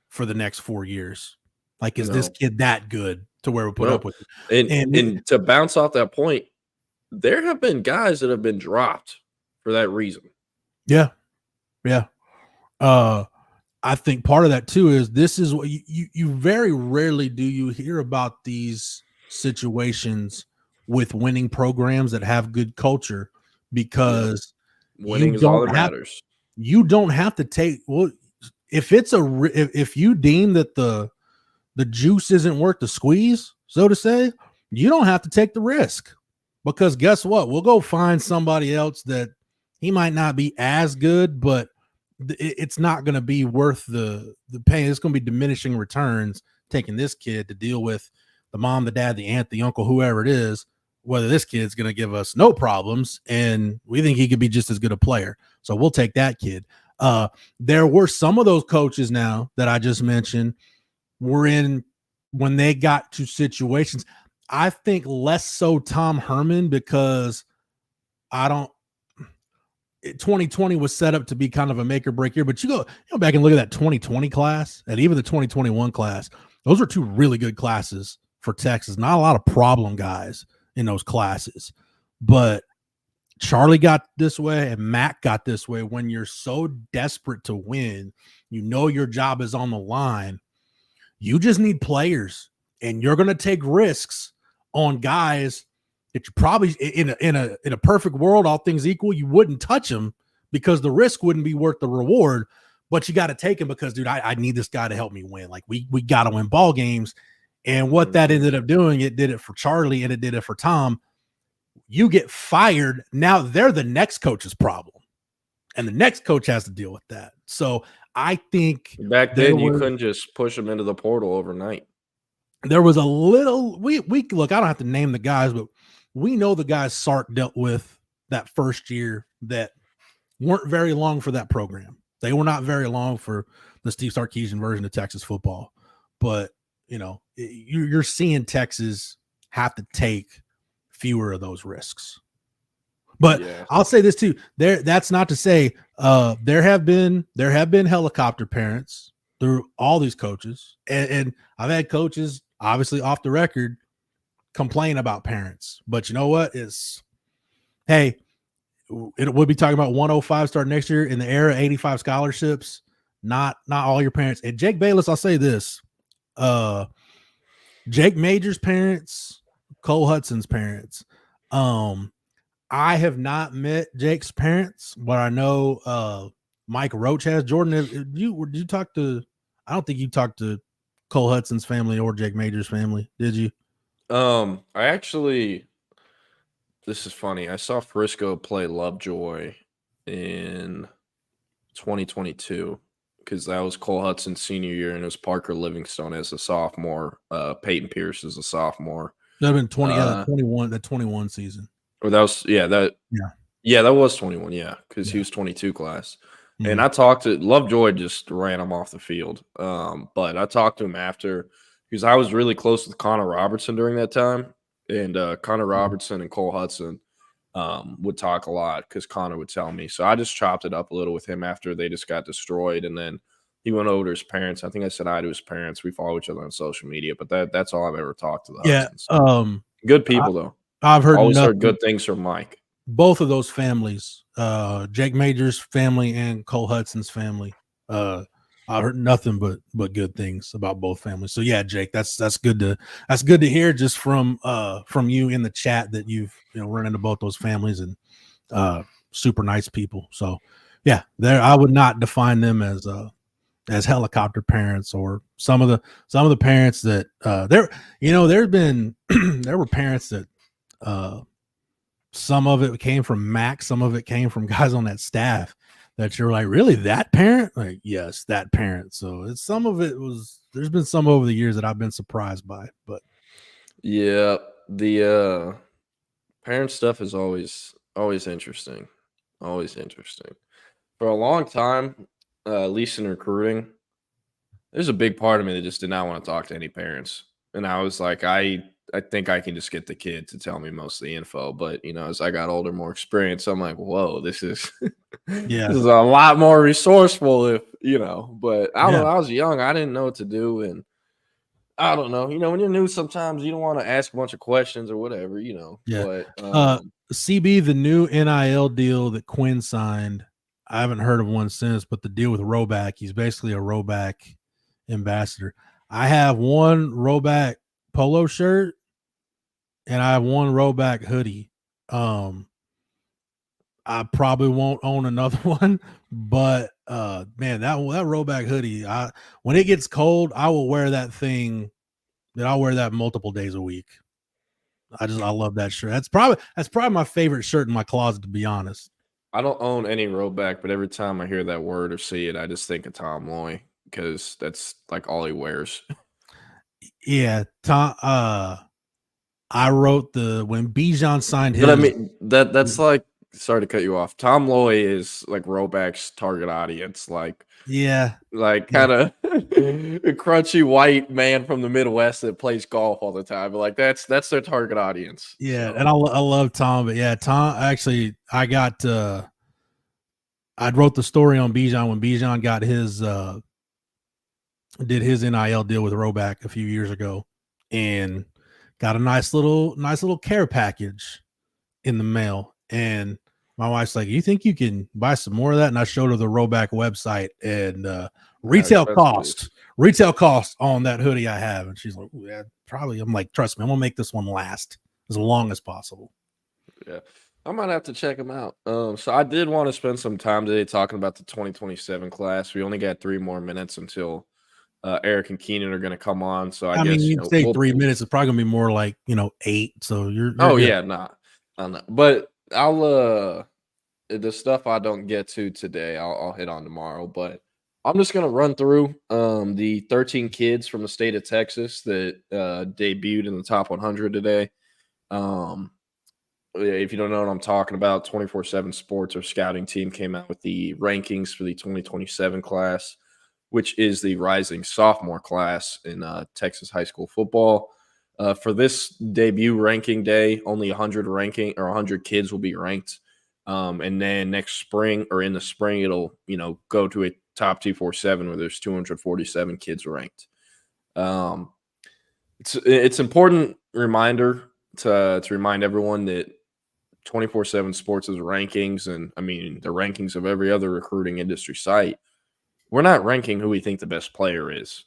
for the next 4 years? Like, is this kid that good to where we put up with it? And to bounce off that point, there have been guys that have been dropped for that reason. Yeah. Yeah. I think part of that too is this is what you very rarely do you hear about these situations with winning programs that have good culture, because winning is all that matters. You don't have to take, well, if you deem that the juice isn't worth the squeeze, so to say, you don't have to take the risk, because guess what? We'll go find somebody else that he might not be as good, but it's not going to be worth the pain. It's going to be diminishing returns taking this kid to deal with the mom, the dad, the aunt, the uncle, whoever it is, whether this kid's going to give us no problems and we think he could be just as good a player. So we'll take that kid. There were some of those coaches now that I just mentioned were in, when they got to situations, I think less so Tom Herman, because 2020 was set up to be kind of a make or break year, but you go back and look at that 2020 class and even the 2021 class. Those are two really good classes for Texas. Not a lot of problem guys in those classes, but Charlie got this way and Matt got this way. When you're so desperate to win, you know your job is on the line. You just need players, and you're going to take risks on guys that you probably, in a perfect world, all things equal, you wouldn't touch them because the risk wouldn't be worth the reward. But you got to take him because, dude, I need this guy to help me win. Like, we got to win ball games. And what that ended up doing, it did it for Charlie and it did it for Tom. You get fired. Now they're the next coach's problem. and the next coach has to deal with that. So I think back then you couldn't just push them into the portal overnight. There was a little we look, I don't have to name the guys, but we know the guys Sark dealt with that first year that weren't very long for that program. They were not very long for the Steve Sarkisian version of Texas football. But, you know, you're seeing Texas have to take fewer of those risks. But yeah. I'll say this too. That's not to say there have been helicopter parents through all these coaches. And I've had coaches, obviously off the record, complain about parents. But you know what? Hey, we'll be talking about 105 start next year in the era, 85 scholarships, not all your parents. And Jake Bayless, I'll say this. Jake Major's parents, Cole Hudson's parents. I have not met Jake's parents, but I know Mike Roach has. Jordan, did you talk to? I don't think you talked to Cole Hudson's family or Jake Major's family, did you? I actually. This is funny. I saw Frisco play Lovejoy in 2022 because that was Cole Hudson's senior year, and it was Parker Livingstone as a sophomore. Peyton Pierce as a sophomore. That would have been 21. That 21 season. Or that was that was 21. Yeah, because he was 22 class. Mm-hmm. And I talked to Lovejoy, just ran him off the field. But I talked to him after because I was really close with Connor Robertson during that time. And Connor Robertson and Cole Hudson would talk a lot because Connor would tell me. So I just chopped it up a little with him after they just got destroyed. And then he went over to his parents. I think I said hi to his parents. We follow each other on social media, but that's all I've ever talked to the Hudsons. So, good people, though. I've always heard good things from Mike. Both of those families, Jake Major's family and Cole Hudson's family, I heard nothing but good things about both families. So yeah, Jake, that's good to hear just from you in the chat that you've run into both those families and super nice people. So yeah, I would not define them as helicopter parents or some of the parents that there were parents that some of it came from Max, some of it came from guys on that staff that you're like, really, that parent? Like, yes, that parent. So there's been some over the years that I've been surprised by, but yeah, the parent stuff is always interesting. Always interesting. For a long time, at least in recruiting, there's a big part of me that just did not want to talk to any parents. And I was like, I think I can just get the kid to tell me most of the info. But, as I got older, more experienced, I'm like, whoa, this is this is a lot more resourceful but I don't know. I was young. I didn't know what to do. And I don't know, when you're new, sometimes you don't want to ask a bunch of questions or whatever, Yeah. But, CB, the new NIL deal that Quinn signed, I haven't heard of one since, but the deal with Roback, he's basically a Roback ambassador. I have one Roback polo shirt and I have one Roback hoodie. I probably won't own another one, but man, that Roback hoodie, when it gets cold, I will wear that thing. I'll wear that multiple days a week. I love that shirt. That's probably my favorite shirt in my closet, to be honest. I don't own any Roback, but every time I hear that word or see it, I just think of Tom Loy because that's like all he wears. Yeah, Tom. I wrote when Bijan signed his. But I mean that's like, sorry to cut you off. Tom Loy is like Roback's target audience, like kind of a crunchy white man from the Midwest that plays golf all the time. But like that's their target audience. Yeah, so. And I love Tom, but yeah, Tom. Actually, I wrote the story on Bijan when Bijan got his did his NIL deal with Roback a few years ago, and got a nice little care package in the mail. And my wife's like, you think you can buy some more of that? And I showed her the Roback website and retail cost on that hoodie I have. And she's like, yeah, probably. I'm like, trust me, I'm gonna make this one last as long as possible. Yeah, I might have to check them out. So I did want to spend some time today talking about the 2027 class. We only got 3 more minutes until Eric and Keenan are going to come on. So I guess you say 3 minutes. It's probably going to be more like 8. So you're yeah, nah. But I'll the stuff I don't get to today, I'll hit on tomorrow. But I'm just going to run through the 13 kids from the state of Texas that debuted in the top 100 today. If you don't know what I'm talking about, 24/7 Sports, our scouting team, came out with the rankings for the 2027 class, which is the rising sophomore class in Texas high school football. For this debut ranking day, only 100 kids will be ranked. And then next spring or in the spring, it'll, go to a top 247 where there's 247 kids ranked. It's important reminder to remind everyone that 24/7 Sports' rankings, and I mean the rankings of every other recruiting industry site, we're not ranking who we think the best player is.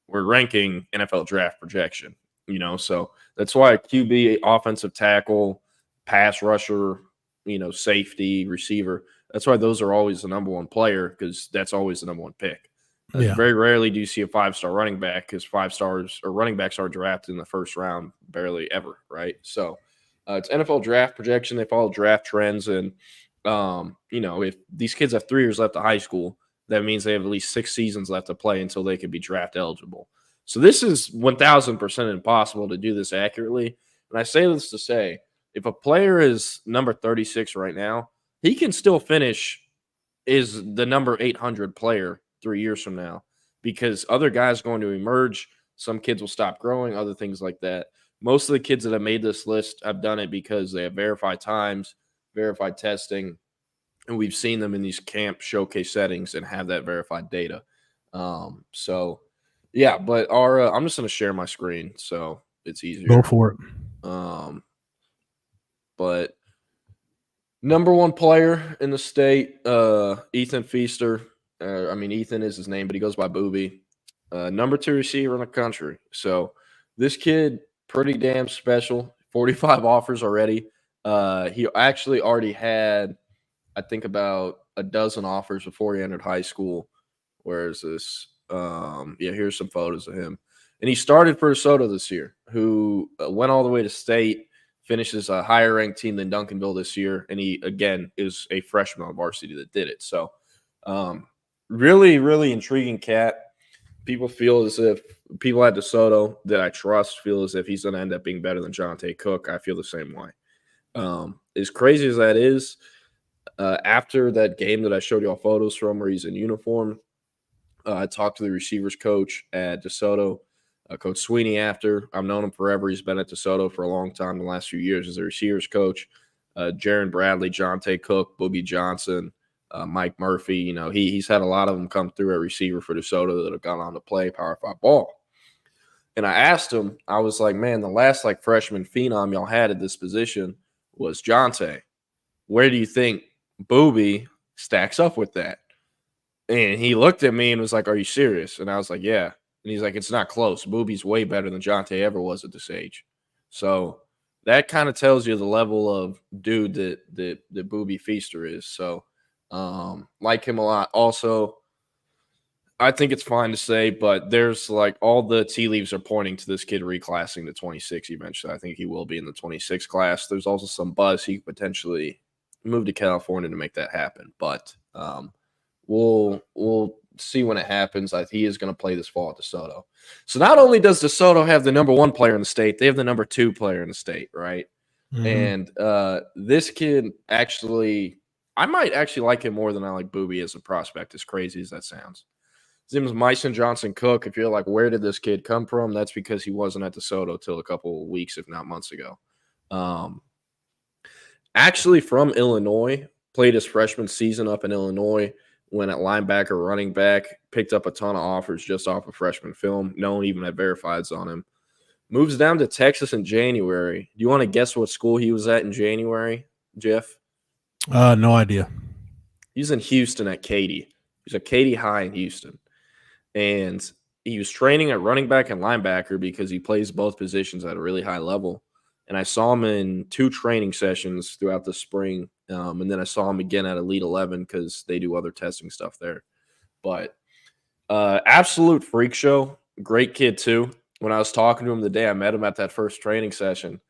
We're ranking NFL draft projection, so that's why QB, offensive tackle, pass rusher, safety, receiver, that's why those are always the number one player, because that's always the number one pick. Very rarely do you see a 5-star running back, because 5-stars or running backs are drafted in the first round barely ever, right? So it's NFL draft projection. They follow draft trends. And, if these kids have 3 years left of high school, that means they have at least 6 seasons left to play until they can be draft eligible. So this is 1,000% impossible to do this accurately. And I say this to say, if a player is number 36 right now, he can still finish is the number 800 player 3 years from now, because other guys are going to emerge. Some kids will stop growing, other things like that. Most of the kids that have made this list have done it because they have verified times, verified testing, and we've seen them in these camp showcase settings and have that verified data. But I'm just going to share my screen so it's easier. Go for it. But number one player in the state, Ethan Feaster. Ethan is his name, but he goes by Booby. Number 2 receiver in the country. So this kid, pretty damn special. 45 offers already. He actually already had, I think, about a dozen offers before he entered high school. Where is this? Here's some photos of him. And he started for DeSoto this year, who went all the way to state, finishes a higher ranked team than Duncanville this year. And he, again, is a freshman on varsity that did it. So really, really intriguing cat. People feel as if people at DeSoto that I trust feel as if he's going to end up being better than Jonte Cook. I feel the same way. As crazy as that is, after that game that I showed y'all photos from where he's in uniform, I talked to the receivers coach at DeSoto, Coach Sweeney. After, I've known him forever. He's been at DeSoto for a long time, the last few years as a receivers coach. Jaron Bradley, Jonte Cook, Boogie Johnson, Mike Murphy, he's had a lot of them come through at receiver for DeSoto that have gone on to play Power 5 ball. And I asked him, I was like, man, the last freshman phenom y'all had at this position was Jonte. Where do you think Booby stacks up with that? And he looked at me and was like, are you serious? And I was like, yeah. And he's like, it's not close. Booby's way better than Jonte ever was at this age. So that kind of tells you the level of dude that Booby Feaster is. So like him a lot. Also, I think it's fine to say, but there's all the tea leaves are pointing to this kid reclassing to 26 eventually. I think he will be in the 26 class. There's also some buzz he could potentially move to California to make that happen. But we'll see when it happens. He is going to play this fall at DeSoto. So not only does DeSoto have the number 1 player in the state, they have the number 2 player in the state, right? Mm-hmm. And this kid actually, I might actually like him more than I like Booby as a prospect, as crazy as that sounds. His name is Myson Johnson Cook. If you're like, where did this kid come from? That's because he wasn't at DeSoto till a couple of weeks, if not months ago. Actually from Illinois, played his freshman season up in Illinois, went at linebacker, running back, picked up a ton of offers just off of freshman film. No one even had verifieds on him. Moves down to Texas in January. Do you want to guess what school he was at in January, Jeff? No idea. He's in Houston at Katy. He's at Katy High in Houston. And he was training at running back and linebacker because he plays both positions at a really high level. And I saw him in 2 training sessions throughout the spring. And then I saw him again at Elite 11 because they do other testing stuff there. But absolute freak show. Great kid, too. When I was talking to him the day I met him at that first training session,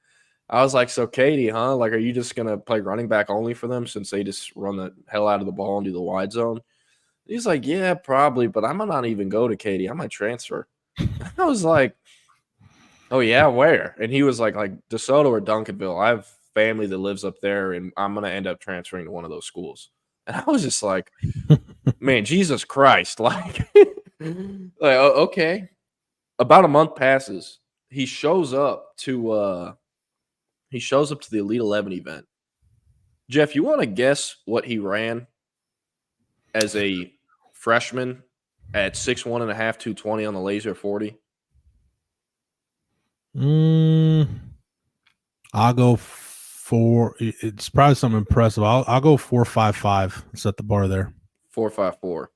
I was like, so Katie, huh? Like, are you just going to play running back only for them since they just run the hell out of the ball and do the wide zone? He's like, yeah, probably, but I might not even go to Katie. I might transfer. I was like, oh, yeah, where? And he was like DeSoto or Duncanville. I have family that lives up there, and I'm going to end up transferring to one of those schools. And I was just like, man, Jesus Christ. Like, okay. About a month passes. He shows up to the Elite 11 event. Jeff, you want to guess what he ran as a freshman at 6'1.5", 220 on the laser 40? I'll go for it's probably something impressive. I'll go 4.55. Set the bar there. 4.54.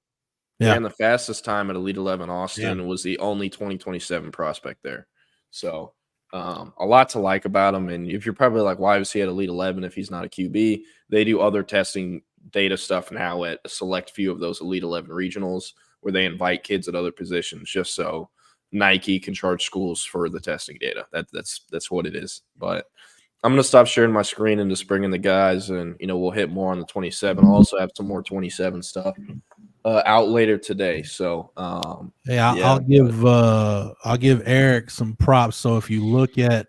Yeah. And the fastest time at Elite 11 Austin was the only 2027 prospect there. So a lot to like about him. And if you're probably like, why was he at Elite 11 if he's not a QB? They do other testing data stuff now at a select few of those Elite 11 regionals where they invite kids at other positions just so Nike can charge schools for the testing data. That's what it is. But I'm going to stop sharing my screen and just bring in the guys, and we'll hit more on the 27. I'll also have some more 27 stuff out later today. So I'll give Eric some props. So if you look at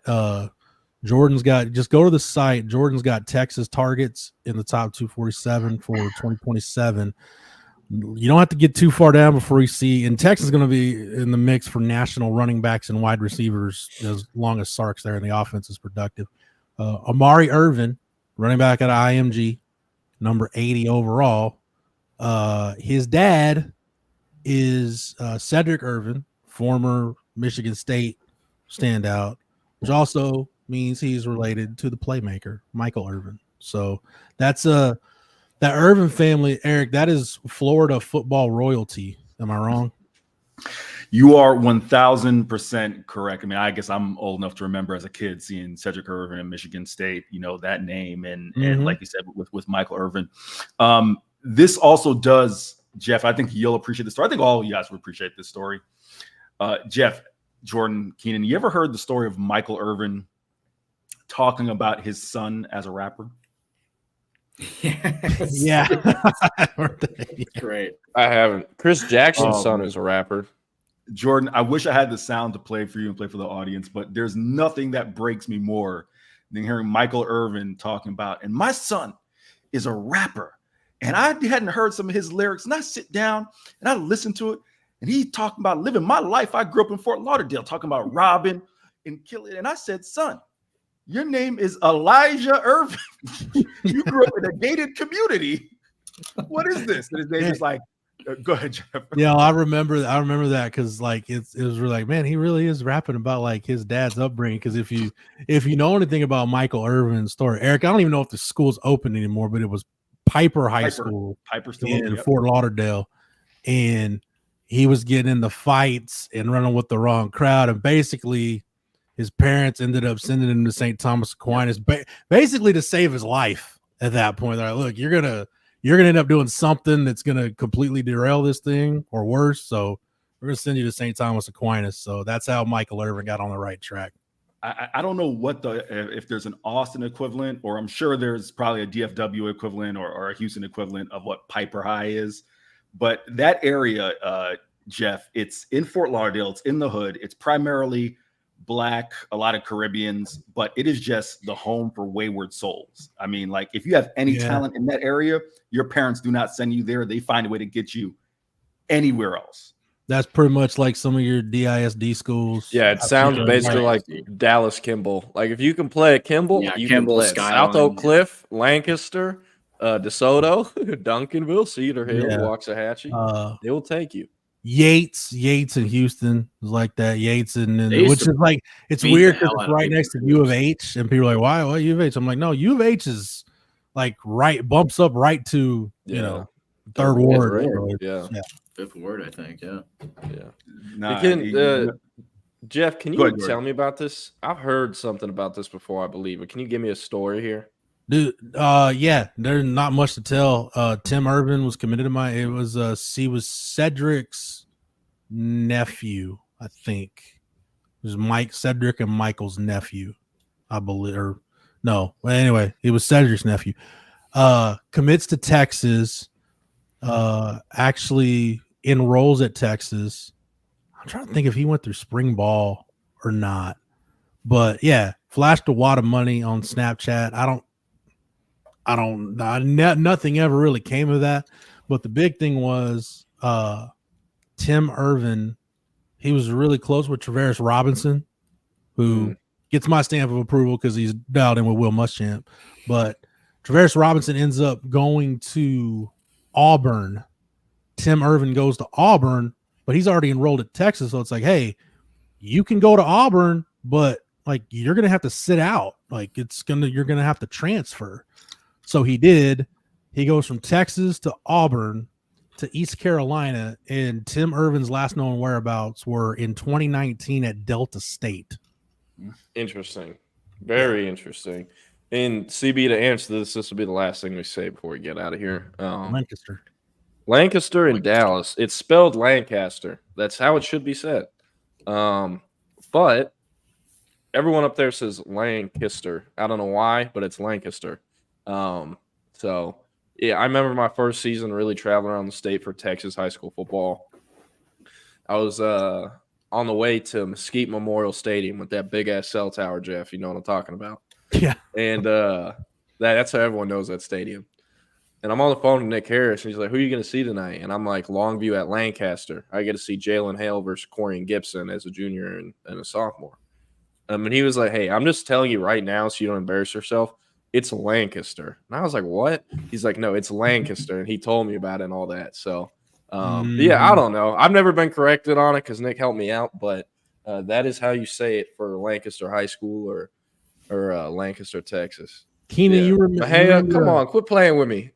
Jordan's got, just go to the site. Jordan's got Texas targets in the top 247 for 2027. You don't have to get too far down before you see, and Texas is going to be in the mix for national running backs and wide receivers as long as Sark's there and the offense is productive. Amari Irvin, running back at IMG, number 80 overall. His dad is Cedric Irvin, former Michigan State standout, which also means he's related to the playmaker, Michael Irvin. So that's that Irvin family, Eric, that is Florida football royalty. Am I wrong? You are 1,000% correct. I mean, I guess I'm old enough to remember as a kid seeing Cedric Irvin in Michigan State, that name. And like you said, with Michael Irvin. This also does, Jeff, I think you'll appreciate this story. I think all of you guys will appreciate this story. Jeff, Jordan, Keenan, you ever heard the story of Michael Irvin talking about his son as a rapper? Yes. Yeah. Great. I haven't. Chris Jackson's son is a rapper. Jordan, I wish I had the sound to play for you and play for the audience, but there's nothing that breaks me more than hearing Michael Irvin talking about, and my son is a rapper. And I hadn't heard some of his lyrics, and I sit down and I listen to it, and he talking about living my life. I grew up in Fort Lauderdale, talking about robbing and killing. And I said, son, your name is Elijah Irvin. You grew up in a gated community. What is this? And his name is like, go ahead, Jeff. Yeah, I remember that because like it was really like, man, he really is rapping about like his dad's upbringing. Because if you know anything about Michael Irvin's story, Eric, I don't even know if the school's open anymore, but it was Piper High School in Fort Lauderdale, and he was getting into fights and running with the wrong crowd, and basically his parents ended up sending him to St. Thomas Aquinas, basically to save his life. At that point, they're like, look, you're gonna end up doing something that's gonna completely derail this thing or worse. So we're gonna send you to St. Thomas Aquinas. So that's how Michael Irvin got on the right track. I don't know what if there's an Austin equivalent, or I'm sure there's probably a DFW equivalent or a Houston equivalent of what Piper High is, but that area, Jeff, it's in Fort Lauderdale. It's in the hood. It's primarily Black, a lot of Caribbeans, but it is just the home for wayward souls. I mean, like if you have any talent in that area, your parents do not send you there. They find a way to get you anywhere else. That's pretty much like some of your DISD schools. Yeah, it sounds basically like Dallas Kimball. Like if you can play at Kimball, you Kimball, can play South Oak Cliff, Lancaster, DeSoto, Duncanville, Cedar Hill, Waxahachie. They will take you. Yates in Houston is like that. Yates and which is like, it's weird because it's right next to U of H, and people are like, why U of H? I'm like, no, U of H is like bumps up right to third ward. Fifth ward, I think. Jeff, can you tell me about this? I've heard something about this before, I believe, but can you give me a story here? Dude, there's not much to tell. Tim Urban was committed to he was Cedric's nephew, I think. It was Cedric and Michael's nephew. I believe, or no. Well, anyway, it was Cedric's nephew. Commits to Texas. Actually enrolls at Texas. I'm trying to think if he went through spring ball or not. But yeah, flashed a wad of money on Snapchat. Nothing ever really came of that. But the big thing was Tim Irvin. He was really close with Travaris Robinson, who gets my stamp of approval because he's dialed in with Will Muschamp. But Travaris Robinson ends up going to Auburn. Tim Irvin goes to Auburn, but he's already enrolled at Texas. So it's like, hey, you can go to Auburn, but like you're gonna have to sit out. Like you're gonna have to transfer. So he did. He goes from Texas to Auburn to East Carolina, and Tim Irvin's last known whereabouts were in 2019 at Delta State. Interesting. Very interesting. And CB, to answer this will be the last thing we say before we get out of here. Lancaster and Dallas. It's spelled Lancaster. That's how it should be said. But everyone up there says Lancaster. I don't know why, but it's Lancaster. So, yeah, I remember my first season really traveling around the state for Texas high school football. I was on the way to Mesquite Memorial Stadium with that big-ass cell tower, Jeff. You know what I'm talking about. Yeah. And that's how everyone knows that stadium. And I'm on the phone with Nick Harris, and he's like, who are you going to see tonight? And I'm like, Longview at Lancaster. I get to see Jalen Hale versus Corian Gibson as a junior and a sophomore. And he was like, hey, I'm just telling you right now so you don't embarrass yourself. It's Lancaster. And I was like, what? He's like, no, it's Lancaster. And he told me about it and all that. So, yeah, I don't know. I've never been corrected on it because Nick helped me out. But that is how you say it for Lancaster High School or Lancaster, Texas. Keenan, you remember? Hey, come on, quit playing with me.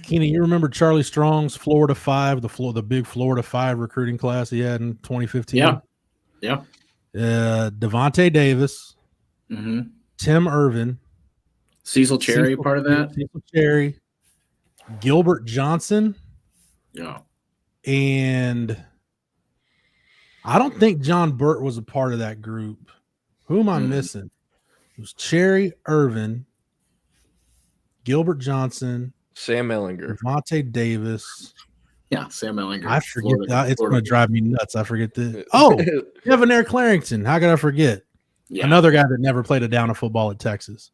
Keenan, you remember Charlie Strong's Florida 5, the big Florida 5 recruiting class he had in 2015? Yeah. Devontae Davis, Tim Irvin, Cecil Cherry, part of that. Cecil Cherry, Gilbert Johnson. Yeah. And I don't think John Burt was a part of that group. Who am I missing? It was Cherry, Irvin, Gilbert Johnson, Sam Ellinger, Devontae Davis. Yeah, Sam Ellinger. I forget that. It's going to drive me nuts. I forget that. Oh, Devonair Clarington. How could I forget? Yeah. Another guy that never played a down of football at Texas.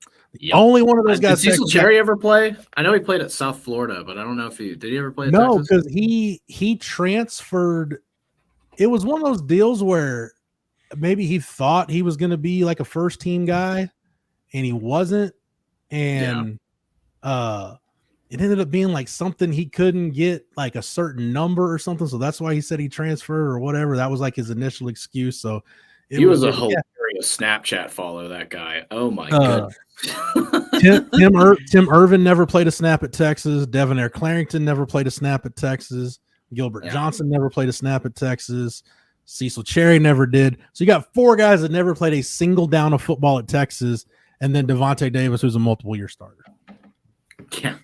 Only one of those guys. Did Cecil Cherry ever play? I know he played at South Florida, but I don't know if did he ever play at Texas? No, because he transferred. It was one of those deals where maybe he thought he was going to be like a first team guy and he wasn't. And it ended up being like something he couldn't get like a certain number or something. So that's why he said he transferred or whatever. That was like his initial excuse. So he was a hilarious Snapchat follow, that guy. Oh my goodness. Tim Irvin never played a snap at Texas. Devonair Clarington never played a snap at Texas. Gilbert Johnson never played a snap at Texas. Cecil Cherry never did. So you got 4 guys that never played a single down of football at Texas, and then Devontae Davis, who's a multiple-year starter. Yeah.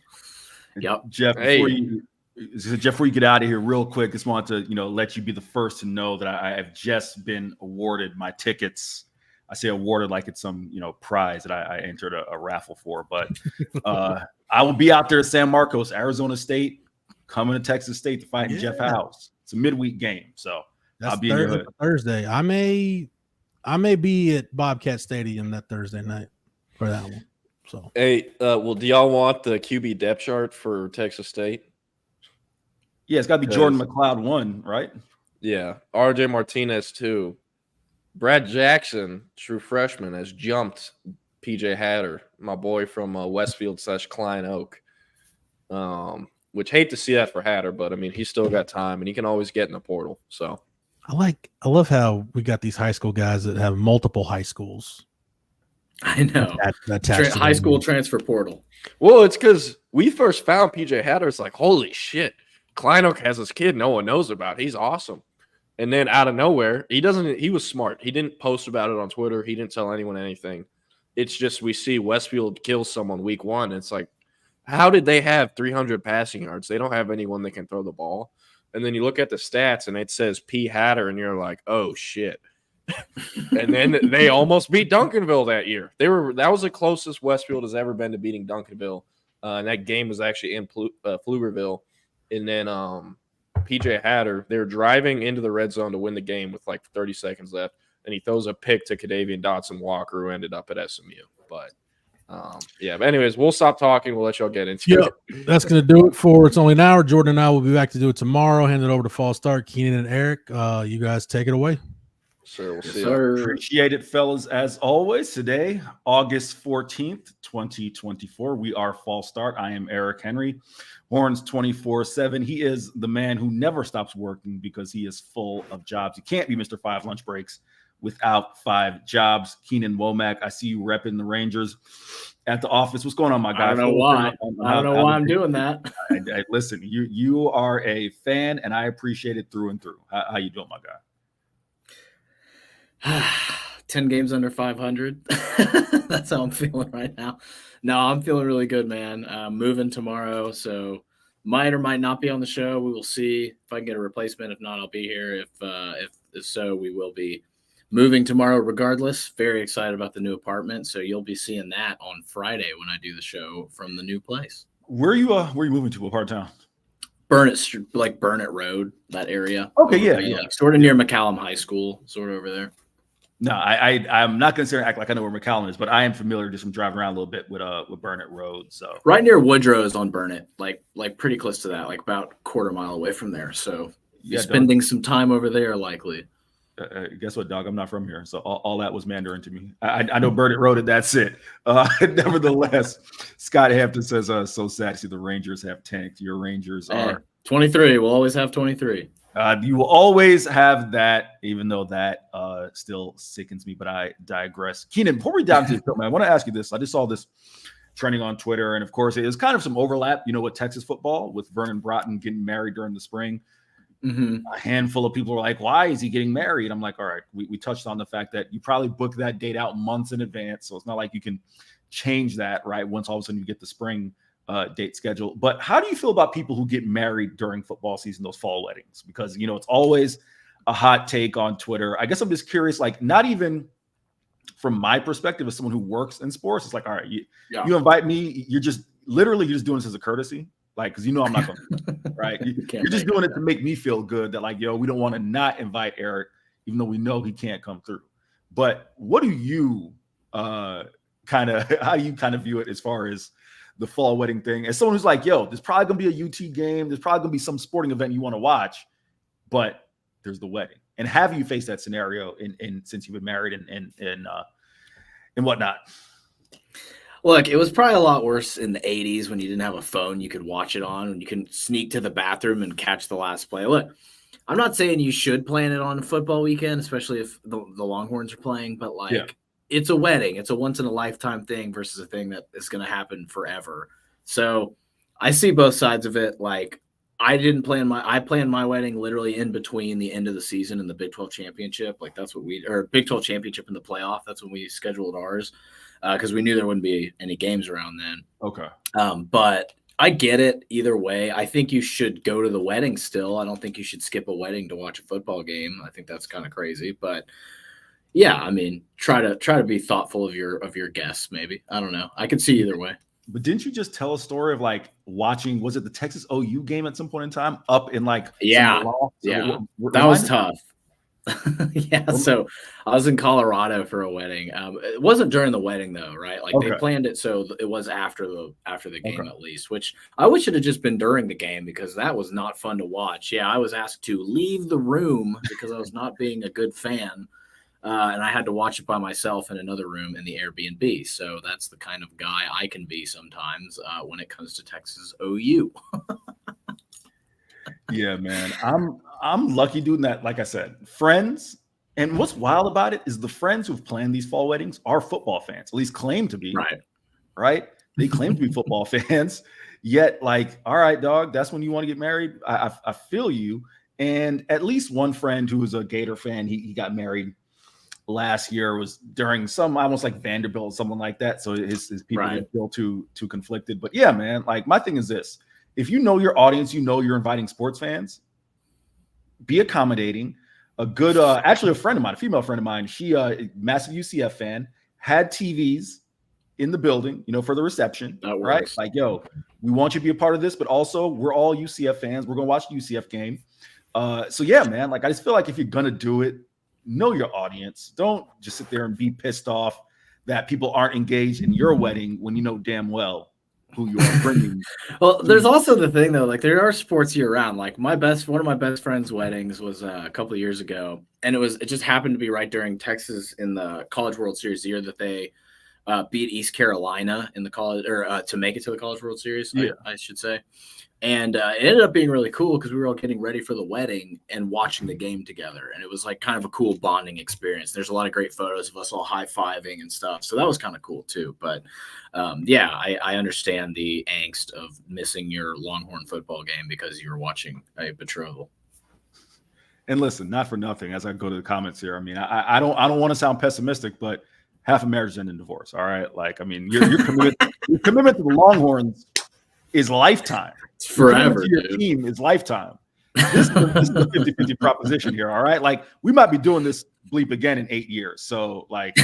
Yep. Jeff, before you get out of here real quick, just wanted to, let you be the first to know that I have just been awarded my tickets. I say awarded like it's some, prize that I entered a raffle for, but I will be out there at San Marcos, Arizona State, coming to Texas State to fight Jeff House. It's a midweek game, so I'll be in your hood. Thursday. I may be at Bobcat Stadium that Thursday night for that one. So hey, do y'all want the QB depth chart for Texas State? Yeah, it's got to be Jordan McLeod 1, right? Yeah, RJ Martinez 2. Brad Jackson, true freshman, has jumped PJ Hatter, my boy from Westfield / Klein Oak. Which hate to see that for Hatter, but I mean he's still got time and he can always get in the portal. So I love how we got these high school guys that have multiple high schools. I know. High school transfer portal. Well, it's because we first found PJ Hatter. It's like, holy shit, Klein Oak has this kid no one knows about. He's awesome. And then out of nowhere, he was smart. He didn't post about it on Twitter. He didn't tell anyone anything. It's just we see Westfield kill someone week 1. It's like, how did they have 300 passing yards? They don't have anyone that can throw the ball. And then you look at the stats and it says P. Hatter and you're like, oh shit. And then they almost beat Duncanville that year. That was the closest Westfield has ever been to beating Duncanville. And that game was actually in Pflugerville. And then PJ Hatter, they were driving into the red zone to win the game with like 30 seconds left. And he throws a pick to Kadavian Dotson Walker, who ended up at SMU. But yeah, but anyways, we'll stop talking. We'll let y'all get into it. That's going to do it for It's Only an Hour. Jordan and I will be back to do it tomorrow. Hand it over to False Start, Keenan and Eric. You guys take it away. Sure, we'll see. Appreciate it, fellas, as always. Today, August 14th, 2024. We are False Start. I am Eric Henry, Horns 24/7. He is the man who never stops working because he is full of jobs. You can't be Mr. 5 lunch breaks without 5 jobs. Keenan Womack, I see you repping the Rangers at the office. What's going on, my guy? I don't know why. I don't know why I'm doing that. Listen, you are a fan, and I appreciate it through and through. How you doing, my guy? 10 games under 500. That's how I'm feeling right now. No, I'm feeling really good, man. Moving tomorrow, so might or might not be on the show. We will see if I can get a replacement. If not, I'll be here. If so, we will be moving tomorrow regardless. Very excited about the new apartment, so you'll be seeing that on Friday when I do the show from the new place. Where are you moving to? What part of town? Burnett Road, that area. Okay, yeah. Sort of near McCallum High School, sort of over there. No, I'm not going to act like I know where McCallum is, but I am familiar just from driving around a little bit with Burnett Road. So right near Woodrow's on Burnett, like pretty close to that, like about a quarter mile away from there. So you're spending some time over there, likely. Guess what, dog? I'm not from here, so all that was Mandarin to me. I know Burnett Road, and that's it. Nevertheless, Scott Hampton says, "So sad to see the Rangers have tanked. Your Rangers are 23. We'll always have 23." You will always have that, even though that still sickens me, but I digress. Keenan, before we dive into the film, man, I want to ask you this. I just saw this trending on Twitter, and of course, it is kind of some overlap, with Texas football, with Vernon Broughton getting married during the spring. Mm-hmm. A handful of people are like, why is he getting married? I'm like, all right, we touched on the fact that you probably booked that date out months in advance, so it's not like you can change that, right, once all of a sudden you get the spring date schedule. But how do you feel about people who get married during football season, those fall weddings? Because it's always a hot take on Twitter. I guess I'm just curious, like, not even from my perspective as someone who works in sports, it's like, all right, you invite me, you're just doing this as a courtesy, like, because I'm not going to, right? You're just doing it to make me feel good that, like, we don't want to not invite Eric, even though we know he can't come through. But what do you how do you kind of view it as far as the fall wedding thing, as someone who's like, there's probably going to be a UT game. There's probably going to be some sporting event you want to watch, but there's the wedding. And have you faced that scenario in since you've been married and whatnot? Look, it was probably a lot worse in the 80s when you didn't have a phone you could watch it on, when you can sneak to the bathroom and catch the last play. Look, I'm not saying you should plan it on a football weekend, especially if the Longhorns are playing, but it's a wedding. It's a once-in-a-lifetime thing versus a thing that is going to happen forever. So I see both sides of it. Like, I planned my wedding literally in between the end of the season and the Big 12 championship. Like, that's what Big 12 championship and the playoff. That's when we scheduled ours because we knew there wouldn't be any games around then. Okay. But I get it either way. I think you should go to the wedding still. I don't think you should skip a wedding to watch a football game. I think that's kind of crazy, but yeah, I mean, try to be thoughtful of your guests. Maybe, I don't know. I could see either way. But didn't you just tell a story of like watching? Was it the Texas OU game at some point in time? Up in like that was tough. Yeah, so I was in Colorado for a wedding. It wasn't during the wedding though, right? Like they planned it so it was after the game at least. Which I wish it had just been during the game because that was not fun to watch. Yeah, I was asked to leave the room because I was not being a good fan. And I had to watch it by myself in another room in the Airbnb. So that's the kind of guy I can be sometimes when it comes to Texas OU. Yeah, man. I'm lucky doing that. Like I said, friends. And what's wild about it is the friends who've planned these fall weddings are football fans, at least claim to be. Right? They claim to be football fans. Yet, like, all right, dog, that's when you want to get married. I feel you. And at least one friend who was a Gator fan, he got married last year, was during some almost like Vanderbilt, someone like that. So his people didn't feel too conflicted. But yeah, man, like my thing is this: if you know your audience, you're inviting sports fans, be accommodating. a good, actually a friend of mine, a female friend of mine. She, massive UCF fan, had TVs in the building, for the reception, right? Like, yo, we want you to be a part of this, but also we're all UCF fans. We're going to watch the UCF game. So yeah, man, like, I just feel like if you're going to do it, know your audience. Don't just sit there and be pissed off that people aren't engaged in your wedding when you know damn well who you are bringing. Well, there's also the thing though, like there are sports year round. Like one of my best friend's weddings was a couple of years ago, and it just happened to be right during Texas in the College World Series, the year that they beat East Carolina in the college, or to make it to the College World Series, I should say. And it ended up being really cool because we were all getting ready for the wedding and watching the game together. And it was like kind of a cool bonding experience. There's a lot of great photos of us all high-fiving and stuff. So that was kind of cool too. But I understand the angst of missing your Longhorn football game because you were watching a betrothal. And listen, not for nothing, as I go to the comments here, I mean, I don't want to sound pessimistic, but half a marriage ends in divorce. All right. Like, I mean, your commitment to the Longhorns is lifetime. It's forever. Your team is lifetime. This is a 50-50 proposition here. All right. Like, we might be doing this bleep again in 8 years. So, like,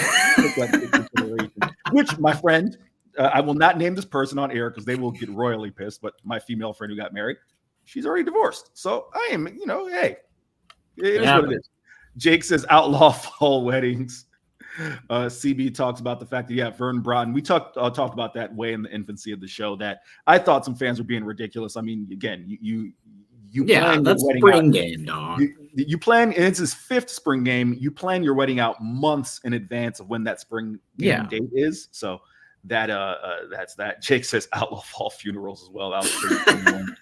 which, my friend, I will not name this person on air because they will get royally pissed. But my female friend who got married, she's already divorced. So I am, hey, it is what it is. Jake says outlaw fall weddings. CB talks about the fact that Vern Broughton. We talked about that way in the infancy of the show. That I thought some fans were being ridiculous. I mean, again, you plan that's spring game, dog. You plan, and it's his 5th spring game. You plan your wedding out months in advance of when that spring game date is. So that's that. Jake says outlaw fall funerals as well. That was pretty fun.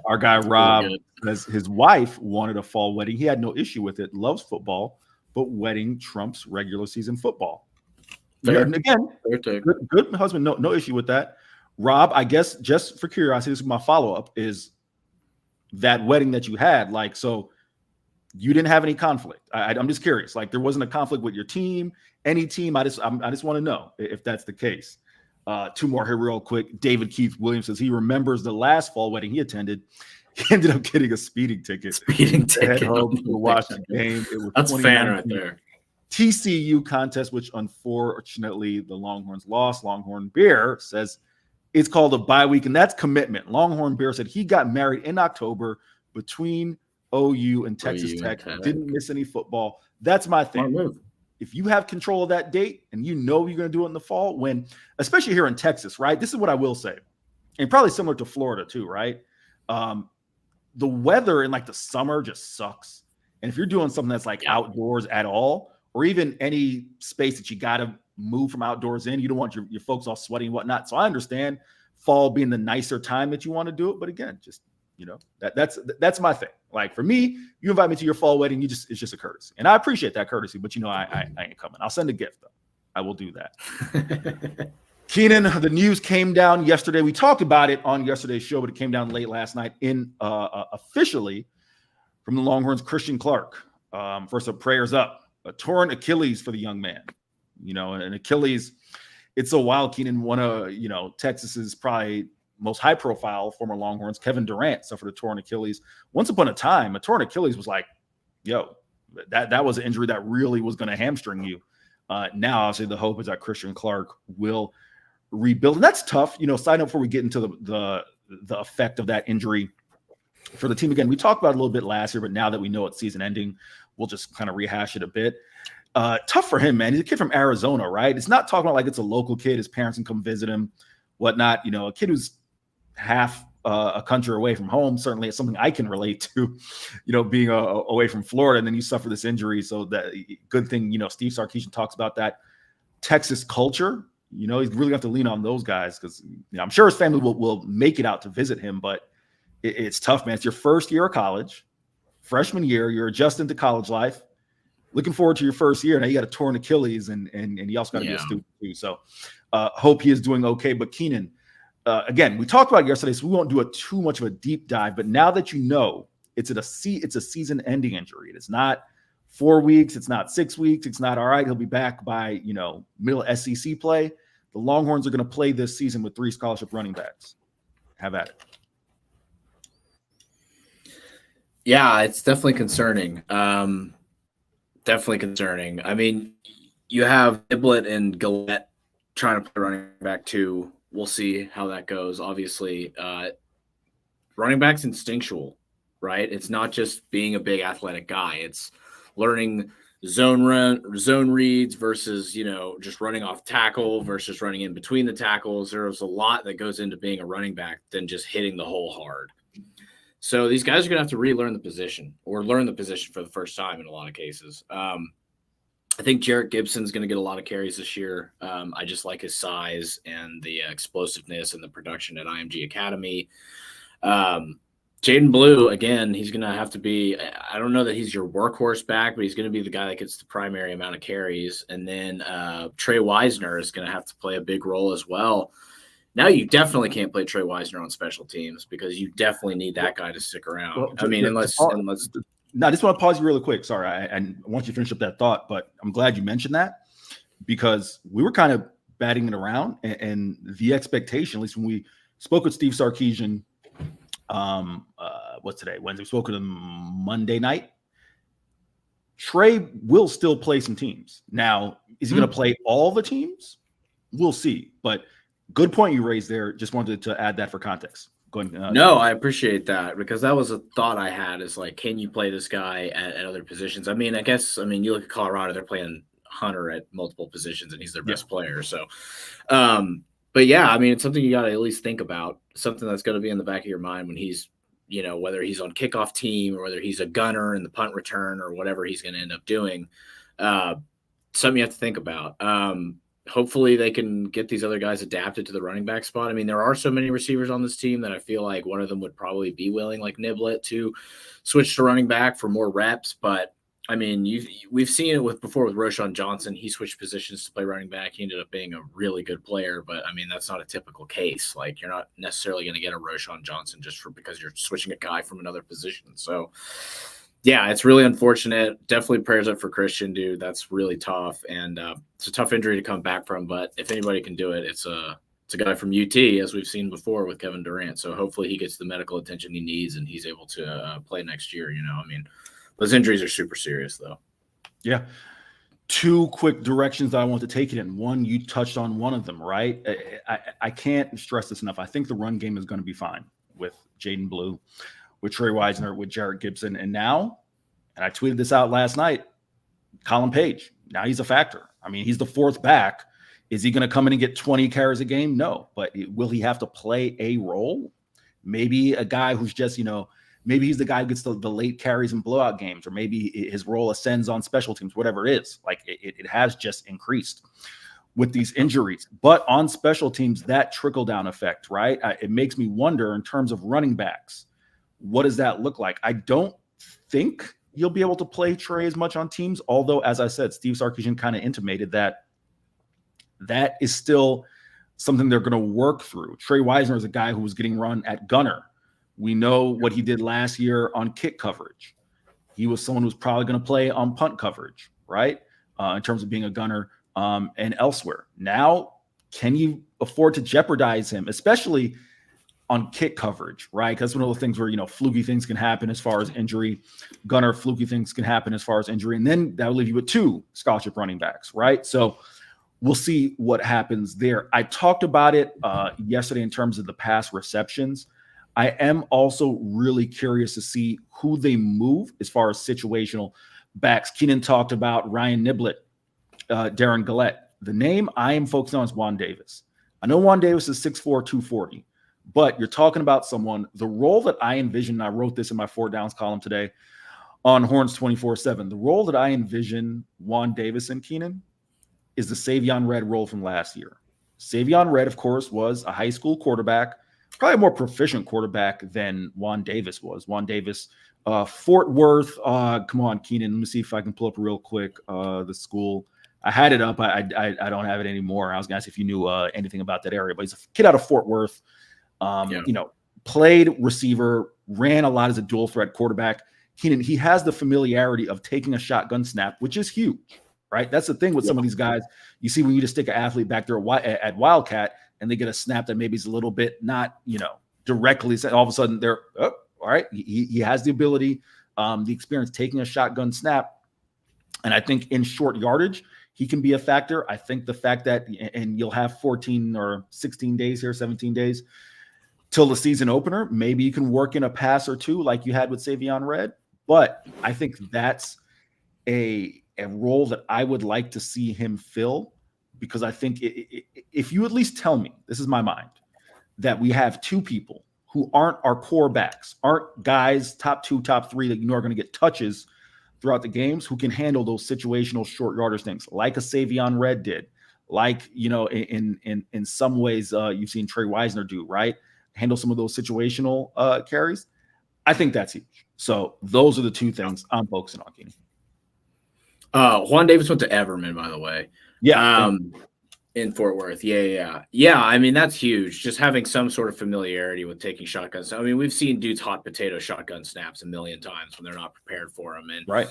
Our guy Rob says his wife wanted a fall wedding. He had no issue with it. Loves football. But wedding trumps regular season football. And again, good husband, no issue with that. Rob, I guess just for curiosity, this is my follow-up, is that wedding that you had, like, so you didn't have any conflict. I'm just curious. Like, there wasn't a conflict with your team, any team. I just want to know if that's the case. 2 more here real quick. David Keith Williams says he remembers the last fall wedding he attended. He ended up getting a speeding ticket. Head home to watch the game. It was that's a fan right there. TCU contest, which unfortunately the Longhorns lost. Longhorn Bear says it's called a bye week, and that's commitment. Longhorn Bear said he got married in October between OU and Texas Tech. Didn't miss any football. That's my thing. If you have control of that date and you know you're going to do it in the fall, when, especially here in Texas, right? This is what I will say, and probably similar to Florida too, right? The weather in like the summer just sucks. And if you're doing something that's like outdoors at all, or even any space that you got to move from outdoors in, you don't want your folks all sweaty and whatnot. So I understand fall being the nicer time that you want to do it. But again, just, that's my thing. Like for me, you invite me to your fall wedding, it's just a courtesy. And I appreciate that courtesy, but I ain't coming. I'll send a gift though. I will do that. Keenan, the news came down yesterday. We talked about it on yesterday's show, but it came down late last night officially from the Longhorns, Christian Clark. First up, prayers up. A torn Achilles for the young man. And Achilles, it's so wild, Keenan, one of, Texas's probably most high-profile former Longhorns, Kevin Durant, suffered a torn Achilles. Once upon a time, a torn Achilles was like, that was an injury that really was going to hamstring you. Now, obviously, the hope is that Christian Clark will rebuild. And that's tough. Side note before we get into the effect of that injury for the team. Again, we talked about it a little bit last year, but now that we know it's season ending, we'll just kind of rehash it a bit. Tough for him, man. He's a kid from Arizona, right? It's not talking about like it's a local kid. His parents can come visit him, whatnot. A kid who's half a country away from home. Certainly it's something I can relate to, being away from Florida, and then you suffer this injury. So that good thing, Steve Sarkisian talks about that Texas culture. He's really going to have to lean on those guys because I'm sure his family will make it out to visit him, but it's tough, man. It's your first year of college, freshman year. You're adjusting to college life. Looking forward to your first year. Now you got a torn Achilles, and you also got to be a student too. So hope he is doing okay. But Keenan, again, we talked about it yesterday, so we won't do too much of a deep dive. But now that it's a season-ending injury. It's not 4 weeks. It's not 6 weeks. It's not all right. He'll be back by middle SEC play. The Longhorns are going to play this season with 3 scholarship running backs. Have at it. Yeah, it's definitely concerning. Definitely concerning. I mean, you have Niblett and Gillette trying to play running back too. We'll see how that goes. Obviously, running back's instinctual, right? It's not just being a big athletic guy. It's learning zone reads versus, just running off tackle versus running in between the tackles. There's a lot that goes into being a running back than just hitting the hole hard. So these guys are going to have to relearn the position or learn the position for the first time in a lot of cases. I think Jarrett Gibson's going to get a lot of carries this year. I just like his size and the explosiveness and the production at IMG Academy. Jaden Blue, again, he's going to have to be – I don't know that he's your workhorse back, but he's going to be the guy that gets the primary amount of carries. And then Trey Wisner is going to have to play a big role as well. Now you definitely can't play Trey Wisner on special teams because you definitely need that guy to stick around. Well, unless No, I just want to pause you really quick. Sorry, I want you to finish up that thought, but I'm glad you mentioned that because we were kind of batting it around and the expectation, at least when we spoke with Steve Sarkisian, what's today? Wednesday. We spoke with him Monday night. Trey will still play some teams. Now, is he going to play all the teams? We'll see. But good point you raised there. Just wanted to add that for context. No, I appreciate that because that was a thought I had is like, can you play this guy at other positions? I mean, you look at Colorado, they're playing Hunter at multiple positions and he's their best player. So, but yeah, I mean, it's something you got to at least think about, something that's going to be in the back of your mind when he's, whether he's on kickoff team or whether he's a gunner in the punt return or whatever he's going to end up doing. Something you have to think about. Hopefully they can get these other guys adapted to the running back spot. I mean, there are so many receivers on this team that I feel like one of them would probably be willing, like Niblett, to switch to running back for more reps. But I mean, we've seen it before with Roschon Johnson. He switched positions to play running back. He ended up being a really good player, but I mean, that's not a typical case. Like you're not necessarily going to get a Roschon Johnson just because you're switching a guy from another position. So yeah, it's really unfortunate. Definitely prayers up for Christian, dude. That's really tough. And it's a tough injury to come back from, but if anybody can do it, it's a guy from UT, as we've seen before with Kevin Durant. So hopefully he gets the medical attention he needs and he's able to play next year. I mean, those injuries are super serious though. Yeah. Two quick directions that I want to take it in. One, you touched on one of them, right? I can't stress this enough. I think the run game is going to be fine with Jaden Blue, with Trey Wisner, with Jarrett Gibson. And now, and I tweeted this out last night, Colin Page. Now he's a factor. I mean, he's the fourth back. Is he going to come in and get 20 carries a game? No. But will he have to play a role? Maybe a guy who's just, maybe he's the guy who gets the late carries and blowout games, or maybe his role ascends on special teams, whatever it is. Like it has just increased with these injuries. But on special teams, that trickle-down effect, right? It makes me wonder in terms of running backs, what does that look like? I don't think you'll be able to play Trey as much on teams, although, as I said, Steve Sarkisian kind of intimated that is still something they're going to work through. Trey Wisner is a guy who was getting run at gunner. We know what he did last year on kick coverage. He was someone who's probably going to play on punt coverage, right? In terms of being a gunner and elsewhere. Now, can you afford to jeopardize him, especially on kick coverage, right? Because one of the things where, fluky things can happen as far as injury. Gunner, fluky things can happen as far as injury. And then that will leave you with two scholarship running backs, right? So we'll see what happens there. I talked about it yesterday in terms of the pass receptions. I am also really curious to see who they move as far as situational backs. Keenan talked about Ryan Niblett, Darren Gillette. The name I am focused on is Juan Davis. I know Juan Davis is 6'4", 240, but you're talking about someone, the role that I envision, and I wrote this in my 4 Downs column today on Horns 24/7, the role that I envision Juan Davis and Keenan is the Savion Red role from last year. Savion Red, of course, was a high school quarterback, probably a more proficient quarterback than Juan Davis was. Juan Davis, Fort Worth. Come on, Keenan. Let me see if I can pull up real quick the school. I had it up. I don't have it anymore. I was going to ask if you knew anything about that area, but he's a kid out of Fort Worth. Played receiver, ran a lot as a dual threat quarterback. Keenan, he has the familiarity of taking a shotgun snap, which is huge, right? That's the thing with some of these guys. You see when you just stick an athlete back there at Wildcat and they get a snap that maybe is a little bit not, directly, all of a sudden they're, All right. He has the ability, the experience taking a shotgun snap. And I think in short yardage, he can be a factor. I think the fact that, and you'll have 14 or 16 days here, 17 days till the season opener, maybe you can work in a pass or two like you had with Savion Red. But I think that's a role that I would like to see him fill, because I think if you at least tell me, this is my mind, that we have two people who aren't our core backs, aren't guys top 2, top 3 that you know are going to get touches throughout the games, who can handle those situational short yardage things like a Savion Red did, like, you know, in some ways you've seen Trey Wisner do, right? Handle some of those situational carries. I think that's huge. So those are the two things I'm focusing on, Keenan. Juan Davis went to Everman, by the way. Yeah. In Fort Worth. Yeah. I mean, that's huge. Just having some sort of familiarity with taking shotguns. I mean, we've seen dudes hot potato shotgun snaps a million times when they're not prepared for them. And right.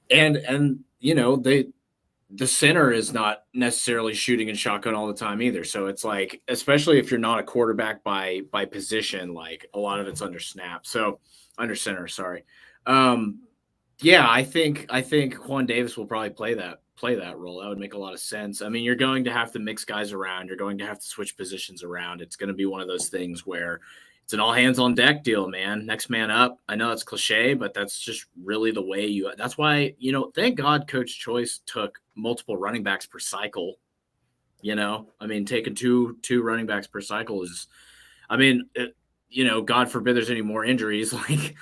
And you know, the center is not necessarily shooting in shotgun all the time either. So it's like, especially if you're not a quarterback by position, like a lot of it's under center. Sorry. Yeah, I think Juan Davis will probably play that role. That would make a lot of sense. I mean, you're going to have to mix guys around. You're going to have to switch positions around. It's going to be one of those things where it's an all hands on deck deal, man. Next man up. I know it's cliche, but that's just really the way that's why, you know, thank God Coach Choice took multiple running backs per cycle. You know, I mean, taking two running backs per cycle is, I mean, you know, God forbid there's any more injuries. Like,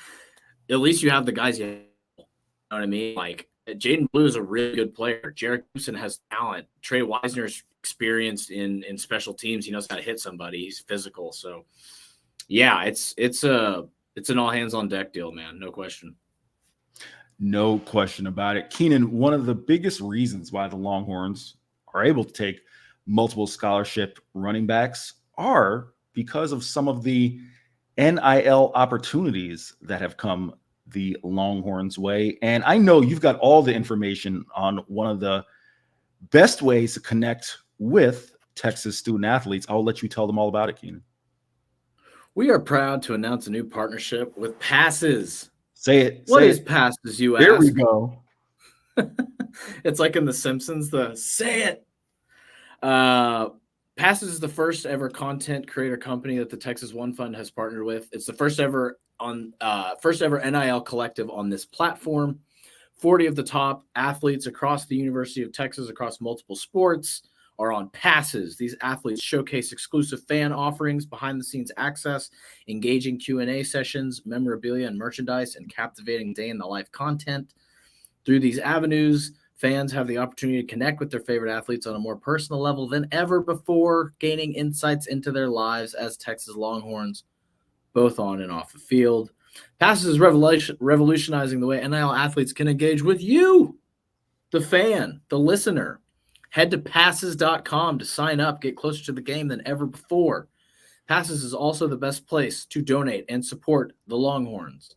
at least you have the guys you know what I mean? Like, Jaden Blue is a really good player. Jarek Gibson has talent. Trey Wisner's experienced in special teams. He knows how to hit somebody. He's physical. So, yeah, it's an all hands on deck deal, man. No question. No question about it. Keenan, one of the biggest reasons why the Longhorns are able to take multiple scholarship running backs are because of some of the NIL opportunities that have come the Longhorns way. And I know you've got all the information on one of the best ways to connect with Texas student athletes. I'll let you tell them all about it, Keenan. We are proud to announce a new partnership with Passes. Say it. What is Passes, you ask? There we go. It's like in The Simpsons, say it. Passes is the first ever content creator company that the Texas One Fund has partnered with. It's the first ever NIL collective on this platform. 40 of the top athletes across the University of Texas, across multiple sports, are on Passes. These athletes showcase exclusive fan offerings, behind-the-scenes access, engaging Q&A sessions, memorabilia and merchandise, and captivating day-in-the-life content. Through these avenues, fans have the opportunity to connect with their favorite athletes on a more personal level than ever before, gaining insights into their lives as Texas Longhorns, both on and off the field. Passes is revolutionizing the way NIL athletes can engage with you, the fan, the listener. Head to passes.com to sign up, get closer to the game than ever before. Passes is also the best place to donate and support the Longhorns.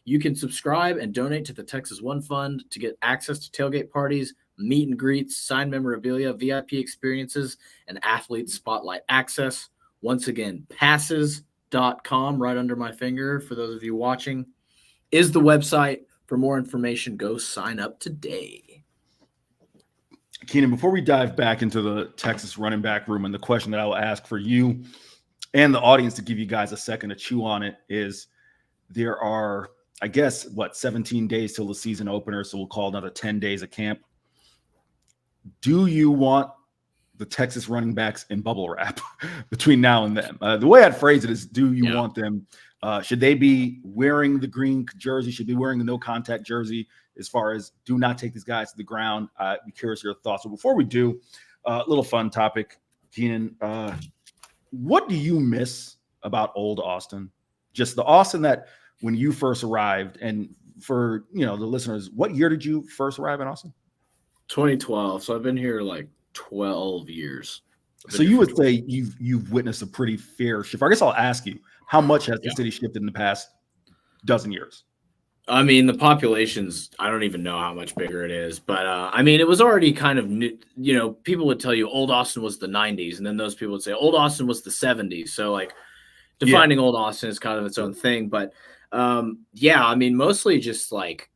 You can subscribe and donate to the Texas One Fund to get access to tailgate parties, meet and greets, signed memorabilia, VIP experiences, and athlete spotlight access. Once again, passes.com, right under my finger for those of you watching, is the website. For more information, go sign up today. Keenan, before we dive back into the Texas running back room, and the question that I will ask for you and the audience to give you guys a second to chew on it is, there are, I guess, 17 days till the season opener, so we'll call another 10 days of camp. Do you want the Texas running backs in bubble wrap between now and then? The way I'd phrase it is, do you want them? Should they be wearing the green jersey? Should be wearing the no contact jersey? As far as do not take these guys to the ground. I'd be curious your thoughts. So before we do, a little fun topic, Keenan. What do you miss about old Austin? Just the Austin that when you first arrived, and for the listeners, what year did you first arrive in Austin? 2012. So I've been here like 12 years. So you would say you've witnessed a pretty fair shift. I guess I'll ask you, how much has the city shifted in the past dozen years? I mean, the population's, I don't even know how much bigger it is, but I mean, it was already kind of new, people would tell you old Austin was the 90s, and then those people would say old Austin was the 70s. So like defining old Austin is kind of its own thing. But yeah, I mean, mostly just like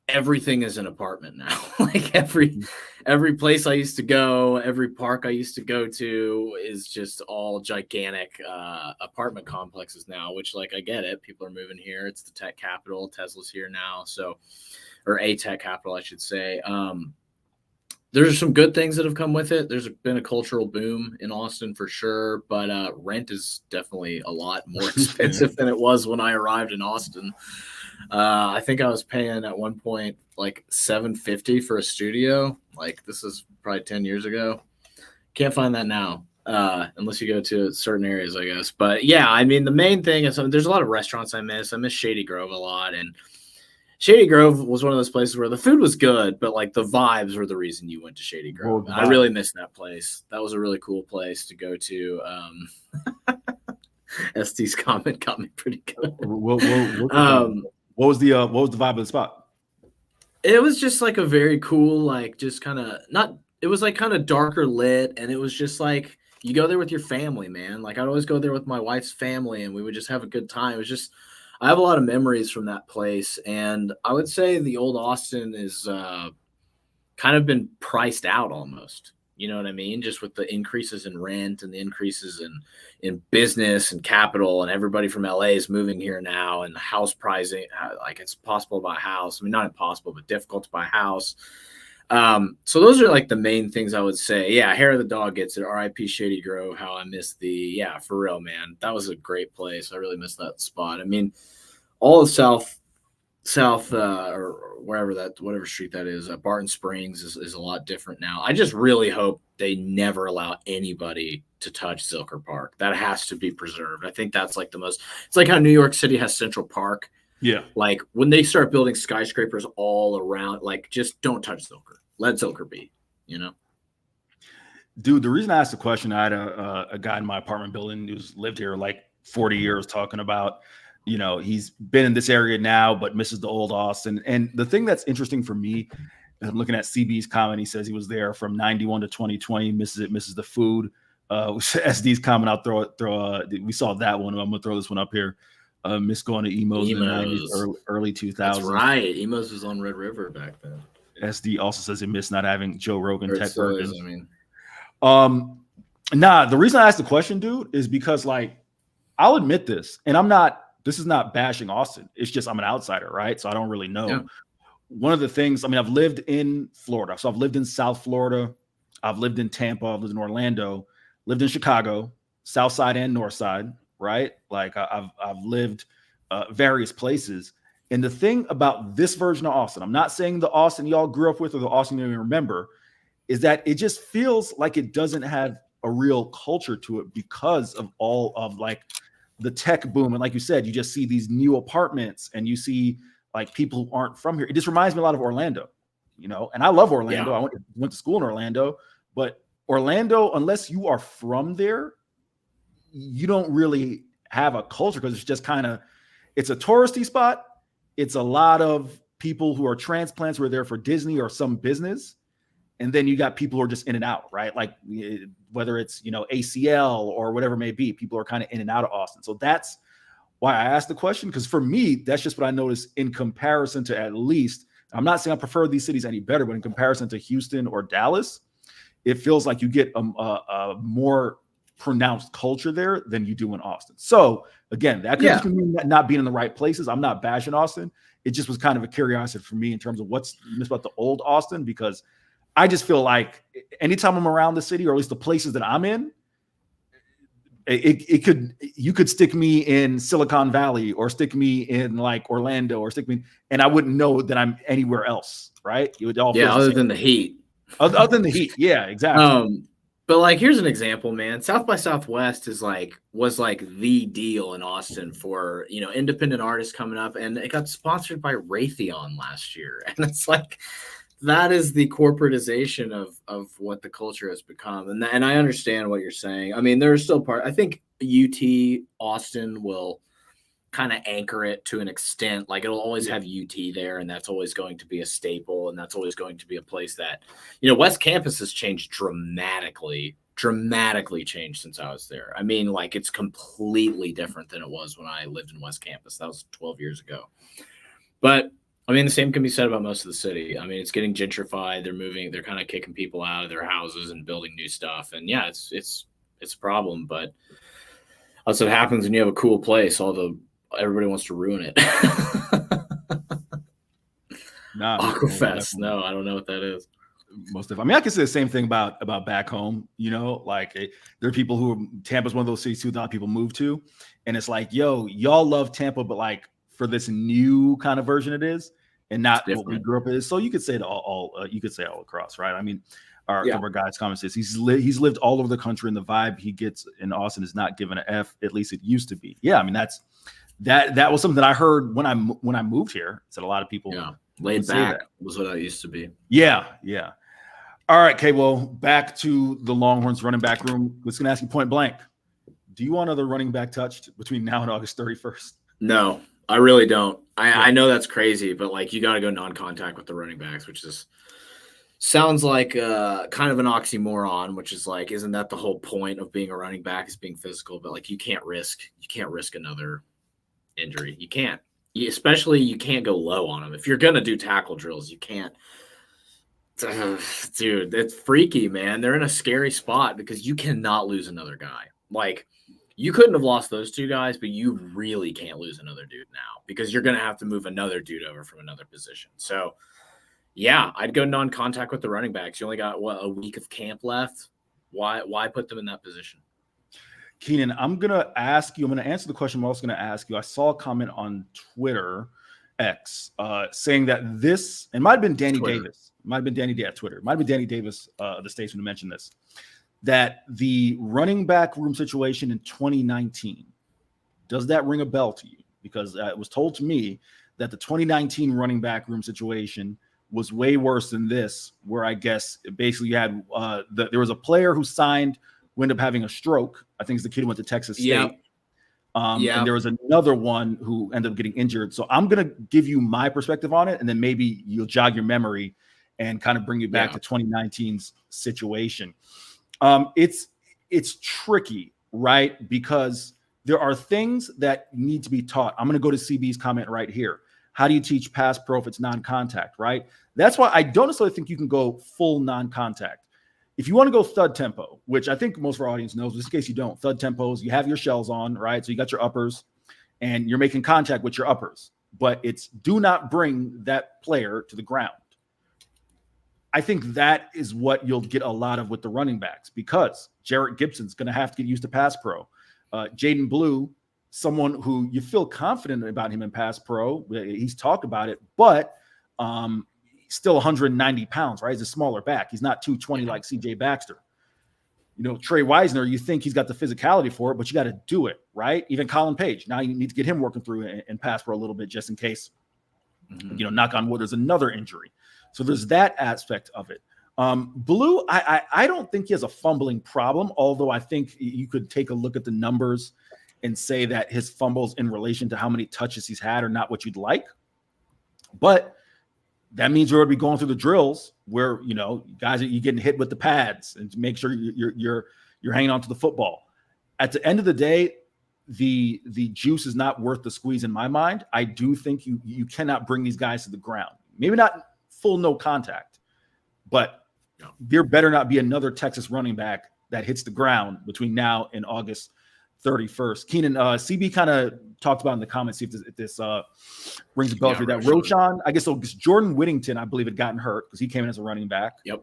everything is an apartment now. Like every place I used to go, every park I used to go to is just all gigantic apartment complexes now, which, like, I get it. People are moving here. It's the tech capital. Tesla's here now. So, or a tech capital, I should say. There's some good things that have come with it. There's been a cultural boom in Austin for sure, but rent is definitely a lot more expensive than it was when I arrived in Austin. I think I was paying at one point like $750 for a studio. Like, this is probably 10 years ago. Can't find that now, unless you go to certain areas, I guess. But yeah, I mean, the main thing is there's a lot of restaurants I miss. I miss Shady Grove a lot, and Shady Grove was one of those places where the food was good, but like the vibes were the reason you went to Shady Grove. I really miss that place. That was a really cool place to go to. ST's comment got me pretty good. What was the vibe of the spot? It was just like a very cool, like, just kind of it was like kind of darker lit, and it was just like you go there with your family, man. Like, I'd always go there with my wife's family, and we would just have a good time. It was just, I have a lot of memories from that place, and I would say the old Austin is kind of been priced out almost. You know what I mean? Just with the increases in rent and the increases in business and capital, and everybody from LA is moving here now, and house pricing, like, it's possible to buy a house. I mean, not impossible, but difficult to buy a house. So those are like the main things I would say. Yeah, Hair of the Dog gets it. RIP Shady Grove. How I miss yeah, for real, man. That was a great place. I really miss that spot. I mean, all of South or whatever street that is, Barton Springs is a lot different now. I just really hope they never allow anybody to touch Zilker Park. That has to be preserved. I think that's like it's like how New York City has Central Park. Yeah. Like, when they start building skyscrapers all around, like, just don't touch Zilker. Let Zilker be, you know? Dude, the reason I asked the question, I had a guy in my apartment building who's lived here like 40 years talking about, you know, he's been in this area now, but misses the old Austin. And the thing that's interesting for me, I'm looking at CB's comment. He says he was there from 91 to 2020, misses it, misses the food. SD's comment, I'll throw we saw that one. I'm going to throw this one up here. Miss going to Emos in the 90s, early 2000s. That's right. Emos was on Red River back then. SD also says he missed not having Joe Rogan Tech Burgers. I mean, the reason I asked the question, dude, is because, like, I'll admit this, and this is not bashing Austin. It's just I'm an outsider, right? So I don't really know. Yeah. One of the things, I mean, I've lived in Florida. So I've lived in South Florida. I've lived in Tampa. I've lived in Orlando. Lived in Chicago, South Side and North Side, right? Like, I've lived various places. And the thing about this version of Austin, I'm not saying the Austin y'all grew up with or the Austin you remember, is that it just feels like it doesn't have a real culture to it because of all of, like, the tech boom. And like you said, you just see these new apartments and you see, like, people who aren't from here. It just reminds me a lot of Orlando, you know, and I love Orlando. Yeah. I went to school in Orlando, but Orlando, unless you are from there, you don't really have a culture because it's just it's a touristy spot. It's a lot of people who are transplants who are there for Disney or some business. And then you got people who are just in and out, right? Like, whether it's, you know, ACL or whatever it may be, people are kind of in and out of Austin. So that's why I asked the question. Because for me, that's just what I noticed in comparison to, at least, I'm not saying I prefer these cities any better, but in comparison to Houston or Dallas, it feels like you get a more pronounced culture there than you do in Austin. So again, that could just mean not being in the right places. I'm not bashing Austin. It just was kind of a curiosity for me in terms of what's missed about the old Austin, because I just feel like anytime I'm around the city, or at least the places that I'm in, you could stick me in Silicon Valley or stick me in, like, Orlando or stick me, and I wouldn't know that I'm anywhere else, right? It would all other than the heat. Other than the heat, yeah, exactly. But, like, here's an example, man. South by Southwest was the deal in Austin for, you know, independent artists coming up, and it got sponsored by Raytheon last year. And it's like, that is the corporatization of what the culture has become. And I understand what you're saying. I mean, there are still I think UT Austin will kind of anchor it to an extent. Like, it'll always have UT there, and that's always going to be a staple, and that's always going to be a place that, you know, West Campus has changed dramatically dramatically changed since I was there. I mean, like, it's completely different than it was when I lived in West Campus. That was 12 years ago. But I mean, the same can be said about most of the city. I mean, it's getting gentrified. They're kind of kicking people out of their houses and building new stuff. And yeah, it's a problem, but that's what happens when you have a cool place. Everybody wants to ruin it. Aquafest. No, I don't know what that is. Most of, I mean, I can say the same thing about back home. You know, like there are people who Tampa's one of those cities who a lot of people move to, and it's like, yo, y'all love Tampa, but like for this new kind of version it is, and not what we grew up in. So you could say it all across, right? I mean, our guys' comments is he's lived all over the country, and the vibe he gets in Austin is not given an F. At least it used to be. Yeah, I mean that was something that I heard when I moved here. Said a lot of people. Yeah. Laid back was what I used to be. Yeah. All right, okay. Well, back to the Longhorns running back room. I was going to ask you point blank. Do you want another running back touched between now and August 31st? No, I really don't. I know that's crazy, but like you got to go non-contact with the running backs, which sounds like kind of an oxymoron. Which is like, isn't that the whole point of being a running back is being physical? But like you can't risk another injury. You can't. Especially you can't go low on them. If you're going to do tackle drills, you can't. Dude, it's freaky, man. They're in a scary spot because you cannot lose another guy. Like, you couldn't have lost those two guys, but you really can't lose another dude now because you're going to have to move another dude over from another position. So, yeah, I'd go non-contact with the running backs. You only got, a week of camp left? Why put them in that position? Keenan, I'm going to answer the question I'm also going to ask you. I saw a comment on Twitter, X, saying that this, and might have been Danny Davis. Might have been Danny Davis, Twitter. Might have been Danny Davis, the statesman, who mentioned this, that the running back room situation in 2019, does that ring a bell to you? Because it was told to me that the 2019 running back room situation was way worse than this, where I guess basically you had there was a player who signed who ended up having a stroke. I think it's the kid who went to Texas State. And there was another one who ended up getting injured. So I'm going to give you my perspective on it, and then maybe you'll jog your memory and kind of bring you back to 2019's situation. It's tricky, right? Because there are things that need to be taught. I'm going to go to CB's comment right here. How do you teach pass pro if it's non-contact, right? That's why I don't necessarily think you can go full non-contact. If you want to go thud tempo, which I think most of our audience knows, just in case you don't, thud tempos, you have your shells on, right? So you got your uppers and you're making contact with your uppers, but it's do not bring that player to the ground. I think that is what you'll get a lot of with the running backs because Jarrett Gibson's going to have to get used to pass pro. Jaden Blue, someone who you feel confident about him in pass pro. He's talked about it, but still 190 pounds, right? He's a smaller back. He's not 220 like CJ Baxter. You know, Trey Wisner, you think he's got the physicality for it, but you got to do it, right? Even Colin Page. Now you need to get him working through and pass pro a little bit just in case, knock on wood, there's another injury. So there's that aspect of it. Blue, I don't think he has a fumbling problem, although I think you could take a look at the numbers and say that his fumbles in relation to how many touches he's had are not what you'd like. But that means you're going to be going through the drills where, guys, you're getting hit with the pads and to make sure you're hanging on to the football. At the end of the day, the juice is not worth the squeeze in my mind. I do think you cannot bring these guys to the ground. Maybe not full no contact, but there better not be another Texas running back that hits the ground between now and August 31st. Keenan, CB kind of talked about in the comments, see if this rings a bell for that. Roshan, I guess so. Jordan Whittington, I believe, had gotten hurt because he came in as a running back. Yep.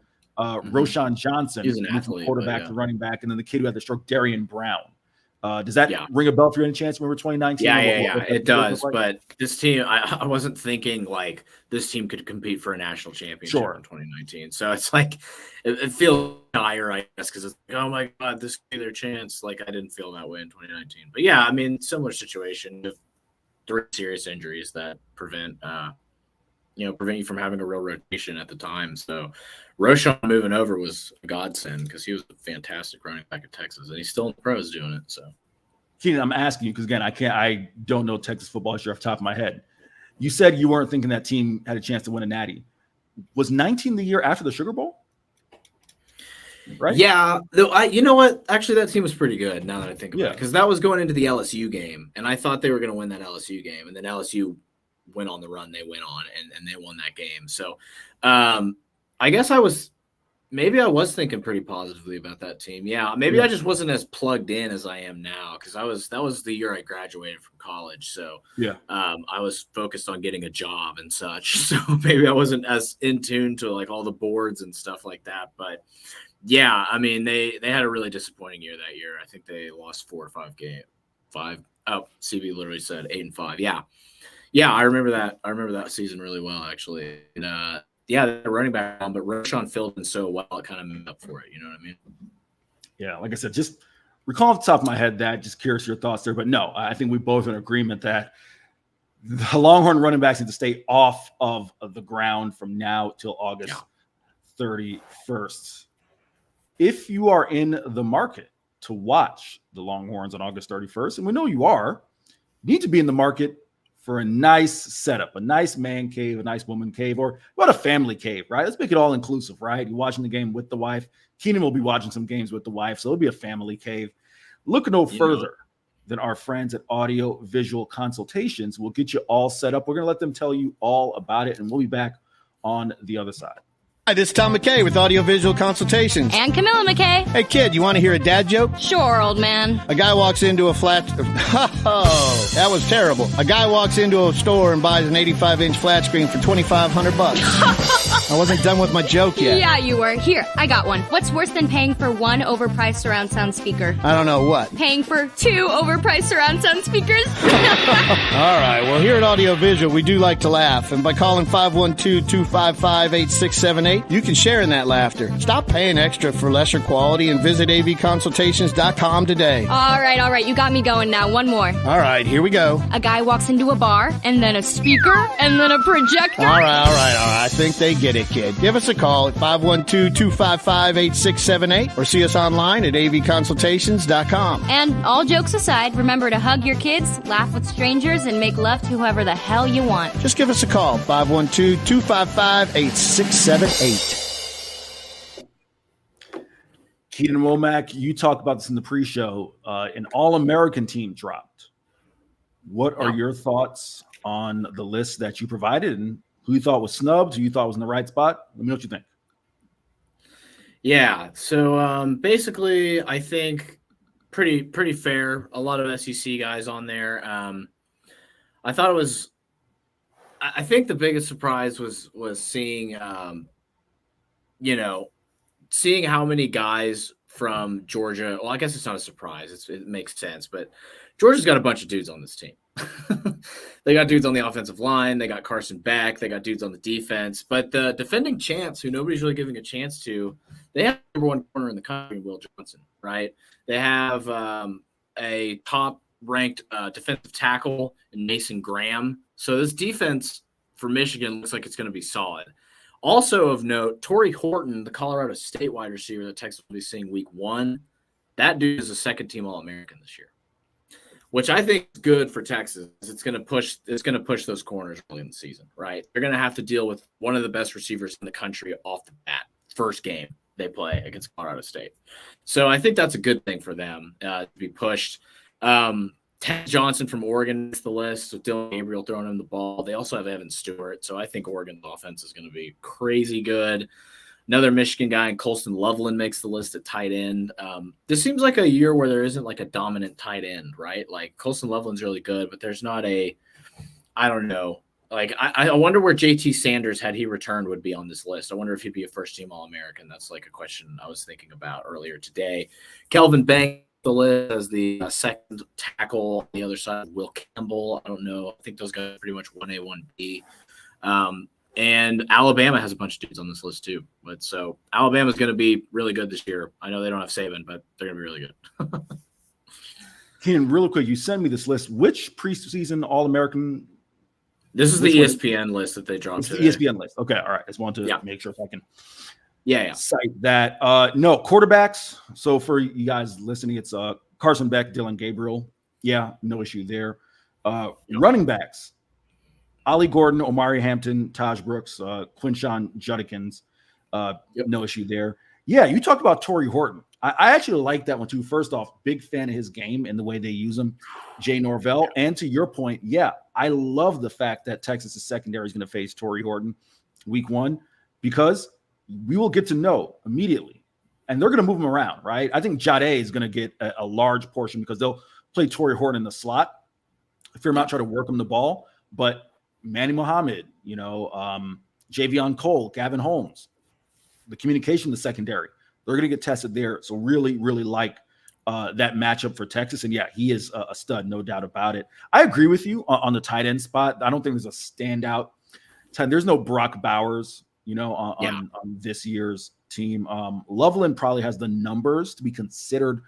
Roshan Johnson, he's an athlete, quarterback to running back, and then the kid who had the stroke, Darian Brown. Does that ring a bell for you any chance? Remember 2019? Yeah, it does. Like? But this team, I wasn't thinking like this team could compete for a national championship in 2019. So it's like, it feels dire, I guess, because it's like, oh my God, this could be their chance. Like I didn't feel that way in 2019. But yeah, I mean, similar situation with 3 serious injuries that prevent you from having a real rotation at the time. So Roshan moving over was a godsend because he was a fantastic running back at Texas, and he's still in the pros doing it. So, Keenan, I'm asking you because again, I don't know Texas football history off the top of my head. You said you weren't thinking that team had a chance to win a natty. Was 19 the year after the Sugar Bowl? right? Yeah. Though you know what? Actually, that team was pretty good now that I think about it, because that was going into the LSU game, and I thought they were going to win that LSU game, and then LSU went on the run they went on, and they won that game. So, I guess I was thinking pretty positively about that team. Yeah, maybe I just wasn't as plugged in as I am now, because that was the year I graduated from college. So I was focused on getting a job and such. So maybe I wasn't as in tune to like all the boards and stuff like that. But yeah, I mean they had a really disappointing year that year. I think they lost 4 or 5 games. CB literally said 8-5. Yeah, I remember that. I remember that season really well, actually. And they're running back on, but Roshan filled in so well, it kind of made up for it. You know what I mean? Yeah, like I said, just recall off the top of my head that. Just curious your thoughts there. But no, I think we both are in agreement that the Longhorn running backs need to stay off of the ground from now till August 31st. If you are in the market to watch the Longhorns on August 31st, and we know you are, you need to be in the market for a nice setup, a nice man cave, a nice woman cave, or what a family cave, right? Let's make it all inclusive, right? You're watching the game with the wife. Keenan will be watching some games with the wife, so it'll be a family cave. Look no further than our friends at Audio Visual Consultations. We'll get you all set up. We're going to let them tell you all about it, and we'll be back on the other side. Hi, this is Tom McKay with Audio Visual Consultations. And Camilla McKay. Hey, kid, you want to hear a dad joke? Sure, old man. A guy walks into a flat... Oh, that was terrible. A guy walks into a store and buys an 85-inch flat screen for $2,500. I wasn't done with my joke yet. Yeah, you were. Here, I got one. What's worse than paying for one overpriced surround sound speaker? I don't know what. Paying for 2 overpriced surround sound speakers? All right, well, here at Audio Visual, we do like to laugh. And by calling 512-255-8678, you can share in that laughter. Stop paying extra for lesser quality and visit avconsultations.com today. All right. You got me going now. One more. All right, here we go. A guy walks into a bar, and then a speaker, and then a projector. All right. I think they get it, kid. Give us a call at 512-255-8678 or see us online at avconsultations.com. And all jokes aside, remember to hug your kids, laugh with strangers, and make love to whoever the hell you want. Just give us a call, 512-255-8678. Keenan Womack, you talked about this in the pre-show. An All-American team dropped. What are your thoughts on the list that you provided, and who you thought was snubbed, who you thought was in the right spot? Let me know what you think. Yeah, so basically, I think pretty fair. A lot of SEC guys on there. I thought it was. I think the biggest surprise was seeing, seeing how many guys from Georgia. Well, I guess it's not a surprise. It makes sense, but Georgia's got a bunch of dudes on this team. They got dudes on the offensive line. They got Carson Beck. They got dudes on the defense. But the defending champs, who nobody's really giving a chance to, they have number one corner in the country, Will Johnson, right? They have a top-ranked defensive tackle in Mason Graham. So this defense for Michigan looks like it's going to be solid. Also of note, Torrey Horton, the Colorado State wide receiver that Texas will be seeing week 1, that dude is a second-team All-American this year, which I think is good for Texas. It's going to push those corners early in the season, right? They're going to have to deal with one of the best receivers in the country off the bat, first game they play against Colorado State. So I think that's a good thing for them to be pushed. Ted Johnson from Oregon is the list, with Dylan Gabriel throwing him the ball. They also have Evan Stewart, so I think Oregon's offense is going to be crazy good. Another Michigan guy, and Colston Loveland makes the list at tight end. This seems like a year where there isn't like a dominant tight end, right? Like Colston Loveland's really good, but there's not I don't know. Like I wonder where JT Sanders, had he returned, would be on this list. I wonder if he'd be a first-team All-American. That's like a question I was thinking about earlier today. Kelvin Banks the list as the second tackle on the other side. Will Campbell, I don't know. I think those guys are pretty much 1A, 1B. And Alabama has a bunch of dudes on this list too. But so Alabama's going to be really good this year. I know they don't have Saban, but they're going to be really good. Keenan, real quick, you send me this list. Which preseason All-American? This is the ESPN list that they dropped today. The ESPN list. Okay, all right. I just wanted to make sure if I can cite that. No, quarterbacks. So for you guys listening, it's Carson Beck, Dylan Gabriel. Yeah, no issue there. Running backs. Ollie Gordon, Omari Hampton, Taj Brooks, Quinshawn Judikins. No issue there. Yeah, you talked about Torrey Horton. I actually like that one too. First off, big fan of his game and the way they use him, Jay Norvell. And to your point, yeah, I love the fact that Texas' secondary is going to face Torrey Horton week 1 because we will get to know immediately. And they're going to move him around, right? I think Jade is going to get a large portion because they'll play Torrey Horton in the slot. Fairmount try to work him the ball, but Manny Muhammad, Javion Cole, Gavin Holmes, the communication in the secondary, they're going to get tested there. So really, really like that matchup for Texas. And yeah, he is a stud, no doubt about it. I agree with you on the tight end spot. I don't think there's a standout tight. There's no Brock Bowers, on this year's team. Loveland probably has the numbers to be considered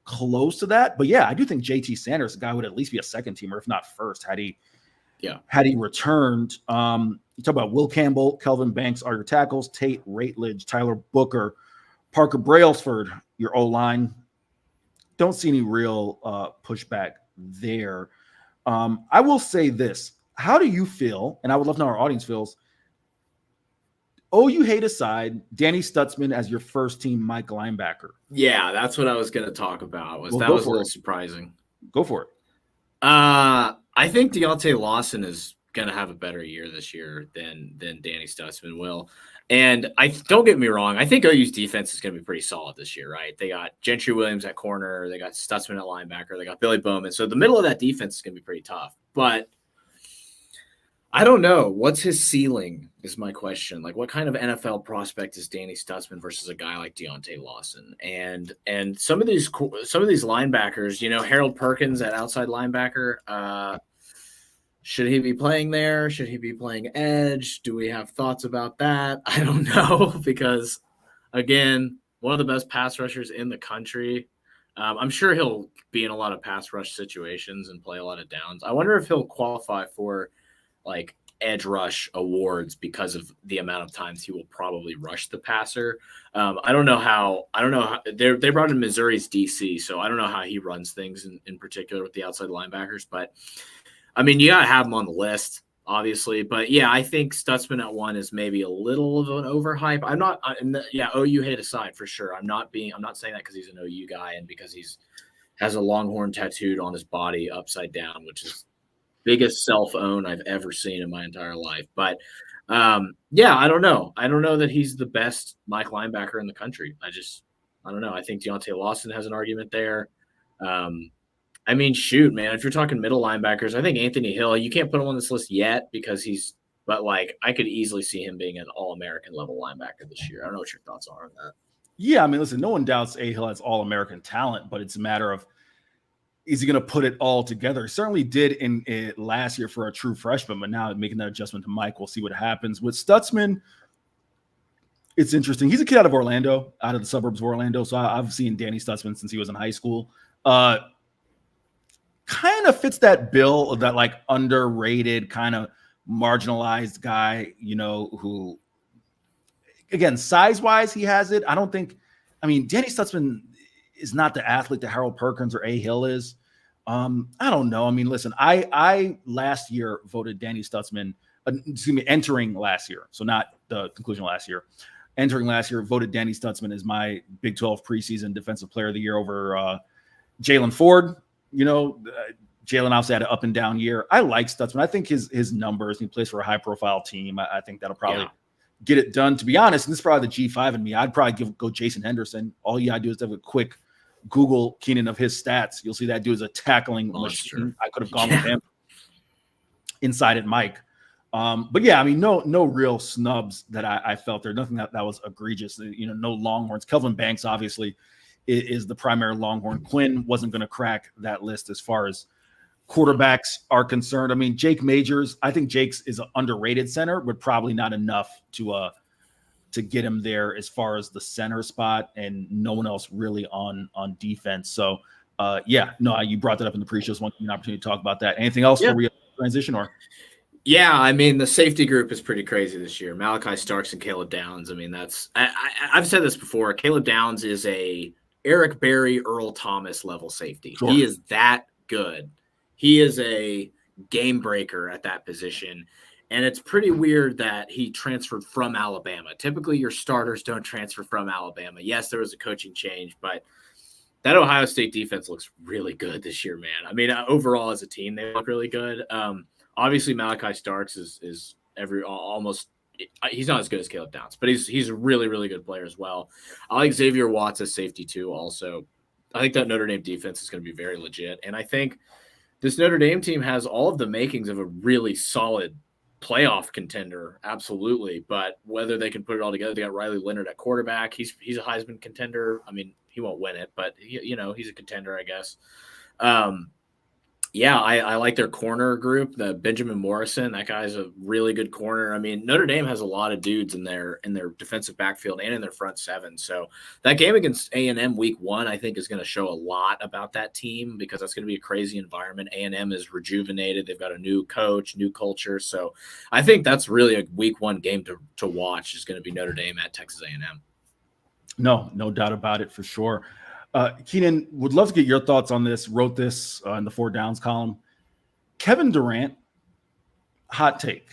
close to that. But yeah, I do think JT Sanders, a guy would at least be a second teamer, if not first, had he returned. You talk about Will Campbell, Kelvin Banks are your tackles, Tate Ratledge, Tyler Booker, Parker Brailsford, your O-line. Don't see any real pushback there. I will say this. How do you feel, and I would love to know how our audience feels, OU hate aside, Danny Stutzman as your first team Mike linebacker? Yeah, that's what I was going to talk about. That was a little surprising. Go for it. I think Deontay Lawson is going to have a better year this year than Danny Stutzman will. And don't get me wrong, I think OU's defense is going to be pretty solid this year, right? They got Gentry Williams at corner, they got Stutzman at linebacker, they got Billy Bowman. So the middle of that defense is going to be pretty tough. But I don't know. What's his ceiling is my question. Like, what kind of NFL prospect is Danny Stutzman versus a guy like Deontay Lawson? And some of these linebackers, Harold Perkins at outside linebacker, should he be playing there? Should he be playing edge? Do we have thoughts about that? I don't know because, again, one of the best pass rushers in the country. I'm sure he'll be in a lot of pass rush situations and play a lot of downs. I wonder if he'll qualify for like edge rush awards because of the amount of times he will probably rush the passer. I don't know how they brought in Missouri's DC, so I don't know how he runs things in particular with the outside linebackers, but I mean, you got to have him on the list, obviously. But yeah, I think Stutzman at 1 is maybe a little of an overhype. OU hate aside for sure. I'm not saying that because he's an OU guy and because has a Longhorn tattooed on his body upside down, which is biggest self-own I've ever seen in my entire life. But I don't know. I don't know that he's the best Mike linebacker in the country. I don't know. I think Deontay Lawson has an argument there. I mean, shoot, man, if you're talking middle linebackers, I think Anthony Hill, you can't put him on this list yet because I could easily see him being an All-American level linebacker this year. I don't know what your thoughts are on that. Yeah, I mean, listen, no one doubts A. Hill has All-American talent, but it's a matter of, is he going to put it all together? He certainly did in it last year for a true freshman, but now making that adjustment to Mike, we'll see what happens. With Stutzman, it's interesting. He's a kid out of Orlando, out of the suburbs of Orlando, so I've seen Danny Stutzman since he was in high school. Kind of fits that bill of that like underrated kind of marginalized guy, who, again, size-wise, he has it. Danny Stutzman is not the athlete that Harold Perkins or A. Hill is. I don't know. I mean, listen, I last year voted Danny Stutzman, entering last year. So not the conclusion of last year. Entering last year, voted Danny Stutzman as my Big 12 preseason defensive player of the year over Jalen Ford. Jalen obviously had an up and down year. I like Stutzman. I think his numbers, he plays for a high profile team. I think that'll probably get it done. To be honest, and this is probably the G5 in me, I'd probably go Jason Henderson. All you gotta do is have a quick Google Keenan of his stats. You'll see that dude is a tackling machine. I could have gone with him inside at Mike. But yeah, I mean, no real snubs that I felt there. Nothing that was egregious. No Longhorns. Kelvin Banks obviously is the primary Longhorn. Quinn wasn't going to crack that list as far as quarterbacks are concerned. I mean, Jake Majors, I think Jake's is an underrated center, but probably not enough to get him there as far as the center spot, and no one else really on defense. So you brought that up in the pre-show. So an opportunity to talk about that. Anything else before we transition or? Yeah, I mean, the safety group is pretty crazy this year. Malachi Starks and Caleb Downs. I mean, I've said this before. Caleb Downs is a Eric Berry, Earl Thomas level safety. Sure. He is that good. He is a game breaker at that position. And it's pretty weird that he transferred from Alabama. Typically, your starters don't transfer from Alabama. Yes, there was a coaching change, but that Ohio State defense looks really good this year, man. I mean, overall as a team, they look really good. Obviously, Malachi Starks is almost – he's not as good as Caleb Downs, but he's a really, really good player as well. I like Xavier Watts as safety too also. I think that Notre Dame defense is going to be very legit. And I think this Notre Dame team has all of the makings of a really solid playoff contender, absolutely. But whether they can put it all together, they got Riley Leonard at quarterback. He's a Heisman contender. I mean, he won't win it, but he's a contender, I guess. I like their corner group, the Benjamin Morrison. That guy's a really good corner. I mean, Notre Dame has a lot of dudes in their defensive backfield and in their front seven. So that game against A&M week 1, I think, is going to show a lot about that team because that's going to be a crazy environment. A&M is rejuvenated. They've got a new coach, new culture. So I think that's really a week 1 game to watch is going to be Notre Dame at Texas A&M. No doubt about it for sure. Keenan, would love to get your thoughts on this. Wrote this in the 4 Downs column. Kevin Durant, hot take.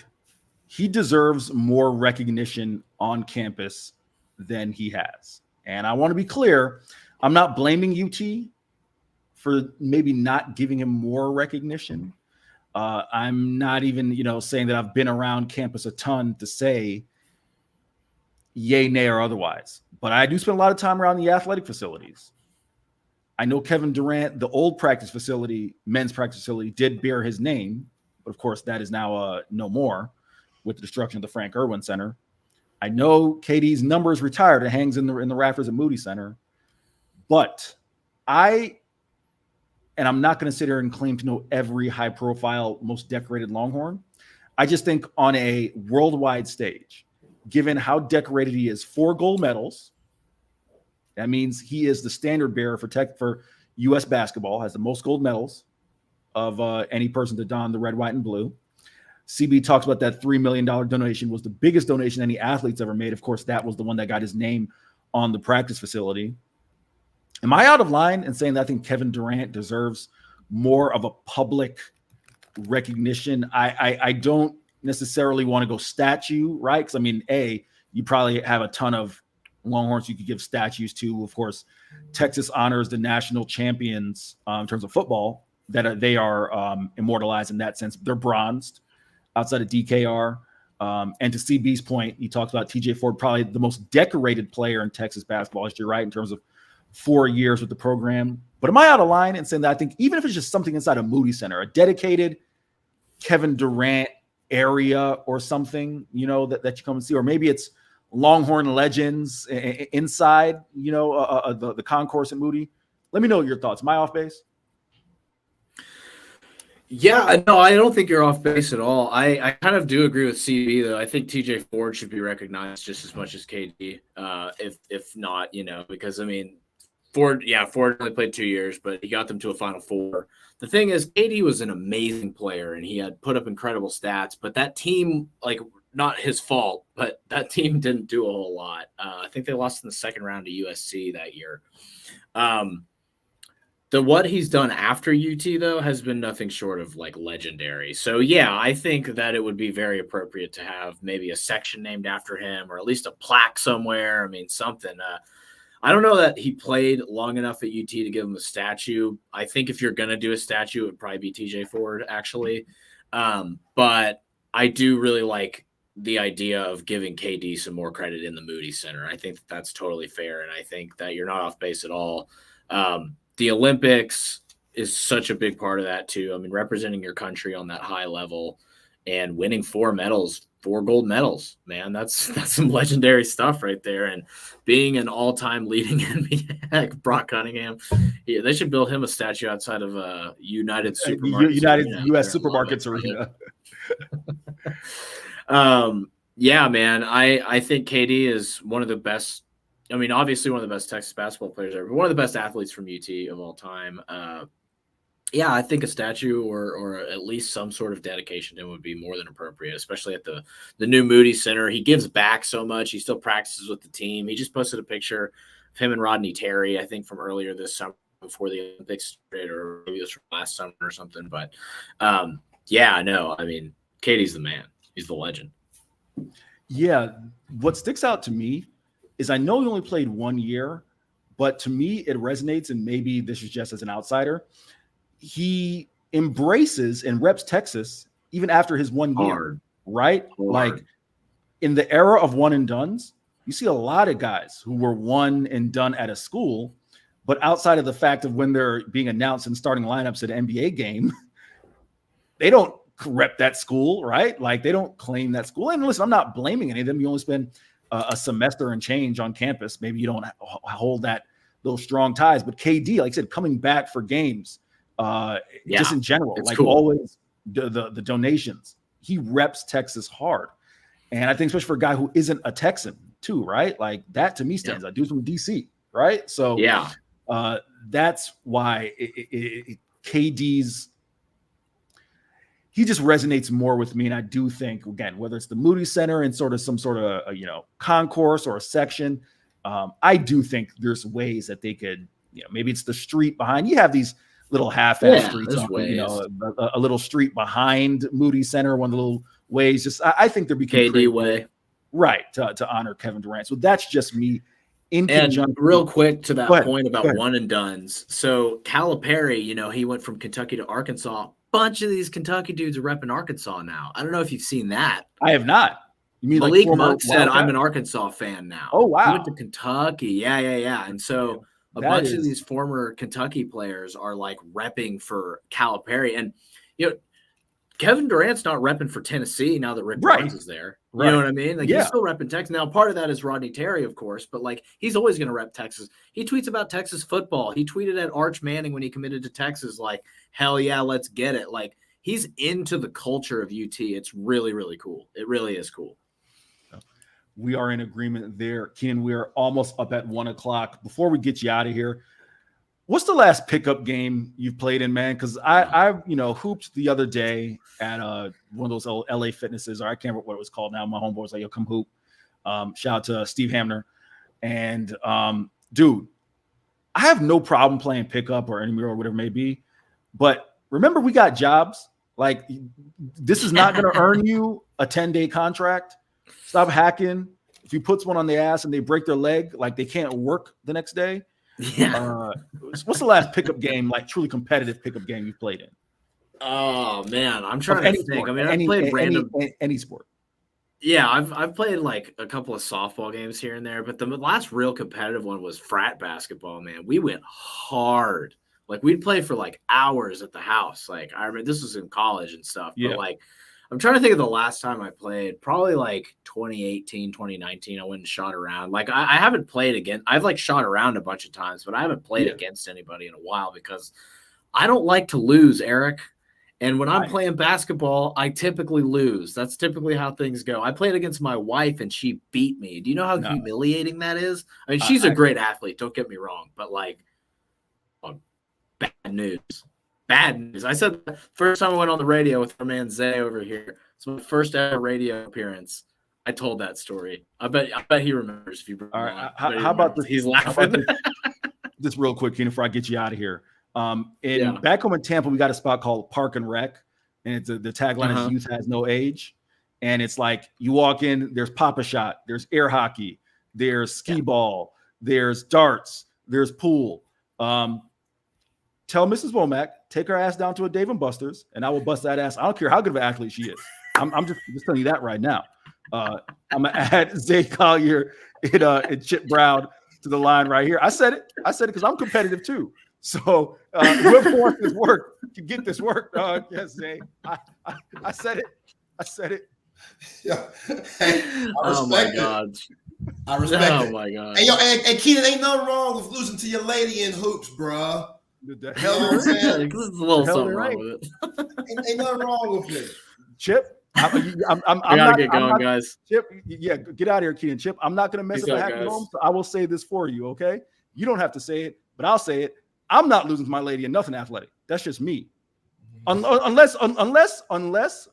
He deserves more recognition on campus than he has. And I want to be clear, I'm not blaming UT for maybe not giving him more recognition. I'm not even, saying that I've been around campus a ton to say yay, nay, or otherwise. But I do spend a lot of time around the athletic facilities. I know Kevin Durant, the old practice facility, men's practice facility, did bear his name. But, of course, that is now no more with the destruction of the Frank Irwin Center. I know KD's number is retired. It hangs in the rafters at Moody Center. But I'm not going to sit here and claim to know every high-profile, most decorated Longhorn. I just think on a worldwide stage, given how decorated he is, 4 gold medals, that means he is the standard bearer for U.S. basketball, has the most gold medals of any person to don the red, white, and blue. CB talks about that $3 million donation was the biggest donation any athlete's ever made. Of course, that was the one that got his name on the practice facility. Am I out of line in saying that I think Kevin Durant deserves more of a public recognition? I don't necessarily want to go statue, right? Because, you probably have a ton of Longhorns you could give statues to. Of course, Texas honors the national champions in terms of football, that they are immortalized in that sense. They're bronzed outside of DKR. And to CB's point, he talks about TJ Ford, probably the most decorated player in Texas basketball history, right, in terms of 4 years with the program. But am I out of line in saying that I think even if it's just something inside a Moody Center, a dedicated Kevin Durant area or something, that you come and see, or maybe it's Longhorn legends inside, the concourse at Moody. Let me know your thoughts. Am I off base? Yeah, no, I don't think you're off base at all. I kind of do agree with CB, though. I think TJ Ford should be recognized just as much as KD, if not, because, Ford only played 2 years, but he got them to a Final Four. The thing is, KD was an amazing player, and he had put up incredible stats, but that team, not his fault, but that team didn't do a whole lot. I think they lost in the second round to USC that year. What he's done after UT, though, has been nothing short of legendary. So, yeah, I think that it would be very appropriate to have maybe a section named after him or at least a plaque somewhere. Something. I don't know that he played long enough at UT to give him a statue. I think if you're going to do a statue, it would probably be TJ Ford, actually. But I do really like the idea of giving KD some more credit in the Moody Center. I think that's totally fair, and I think that you're not off base at all. The Olympics is such a big part of that too. Representing your country on that high level and winning 4 gold medals, man, that's some legendary stuff right there. And being an all-time leading NBA, like Brock Cunningham, they should build him a statue outside of a United Supermarkets. U.S. Supermarkets arena. Yeah, man, I think KD is one of the best. Obviously one of the best Texas basketball players ever, one of the best athletes from UT of all time. I think a statue or at least some sort of dedication to him would be more than appropriate, especially at the new Moody Center. He gives back so much. He still practices with the team. He just posted a picture of him and Rodney Terry, I think from earlier this summer before the Olympics started, or maybe it was from last summer or something. But KD's the man. He's the legend. Yeah. What sticks out to me is I know he only played 1 year, but to me it resonates, and maybe this is just as an outsider. He embraces and reps Texas even after his 1 year, right? Like in the era of one and dones, you see a lot of guys who were one and done at a school, but outside of the fact of when they're being announced in starting lineups at an NBA game, they don't rep that school, right? Like they don't claim that school. And listen, I'm not blaming any of them. You only spend a semester and change on campus. Maybe you don't hold those strong ties. But KD, like I said, coming back for games, just in general, like cool. Always the donations. He reps Texas hard. And I think especially for a guy who isn't a Texan too, right? Like that to me stands out. Dude's from DC, right? So that's why KD's, he just resonates more with me. And I do think, again, whether it's the Moody Center and sort of some sort of, concourse or a section, I do think there's ways that they could, maybe it's the street behind. You have these little half-ass streets, a little street behind Moody Center, one of the little ways. Just I think there'd be KD way, right, to honor Kevin Durant. So that's just me. And real quick to that point about one and dones. So Calipari, he went from Kentucky to Arkansas. Bunch of these Kentucky dudes are repping Arkansas now. I don't know if you've seen that. I have not. You mean Malik like Monk said, "I'm an Arkansas fan now." Oh wow! He went to Kentucky. Yeah. And so a bunch of these former Kentucky players are like repping for Calipari, and Kevin Durant's not repping for Tennessee now that Rick Barnes is there. You know what I mean? Like he's still repping Texas. Now, part of that is Rodney Terry, of course, but like he's always going to rep Texas. He tweets about Texas football. He tweeted at Arch Manning when he committed to Texas, like, hell yeah, let's get it. Like he's into the culture of UT. It's really, really cool. It really is cool. We are in agreement there. Keenan, we are almost up at 1:00. Before we get you out of here, what's the last pickup game you've played in, man? Because I hooped the other day at one of those old LA Fitnesses, or I can't remember what it was called now. My homeboy was like, "Yo, come hoop." Shout out to Steve Hamner. And dude, I have no problem playing pickup or anywhere or whatever it may be. But remember, we got jobs. Like this is not going to earn you a 10-day contract. Stop hacking. If you put someone on the ass and they break their leg, like they can't work the next day. Yeah. What's the last pickup game, like truly competitive pickup game you played in? Oh man, I'm trying to think. Sport. I mean, I've played random any sport. Yeah, I've played like a couple of softball games here and there, but the last real competitive one was frat basketball. Man, we went hard. Like we'd play for like hours at the house. Like I remember this was in college and stuff. But like I'm trying to think of the last time I played, probably like 2018, 2019. I went and shot around. Like I haven't played again. I've like shot around a bunch of times, but I haven't played against anybody in a while because I don't like to lose, Eric. And when I'm playing basketball, I typically lose. That's typically how things go. I played against my wife and she beat me. Do you know how humiliating that is? I mean, she's a great athlete. Don't get me wrong, but like bad news. Bad news. I said that first time I went on the radio with our man Zay over here. It's my first ever radio appearance. I told that story. I bet he remembers if you bring all right. How about this? He's laughing. Just real quick, Keenan, before I get you out of here. Back home in Tampa, we got a spot called Park and Rec, and it's the tagline is "Youth has no age." And it's like you walk in, there's Pop-A-Shot, there's air hockey, there's skee ball, there's darts, there's pool. Tell Mrs. Womack, take her ass down to a Dave & Buster's, and I will bust that ass. I don't care how good of an athlete she is. I'm just telling you that right now. I'm gonna add Zay Collier and Chip Brown to the line right here. I said it because I'm competitive too. So whoever wants this work can get this work. Yes, Zay. I said it. Yeah. Hey, I respect it. I respect it. Oh my god. Hey, yo, and Keenan, ain't nothing wrong with losing to your lady in hoops, bro. The hell is a little something wrong with it. Ain't nothing wrong with it. Chip, we gotta get going, guys. Chip, get out of here, Keenan. Chip, I'm not gonna mess up a happy home, so I will say this for you, okay? You don't have to say it, but I'll say it. I'm not losing to my lady in nothing athletic. That's just me. Unless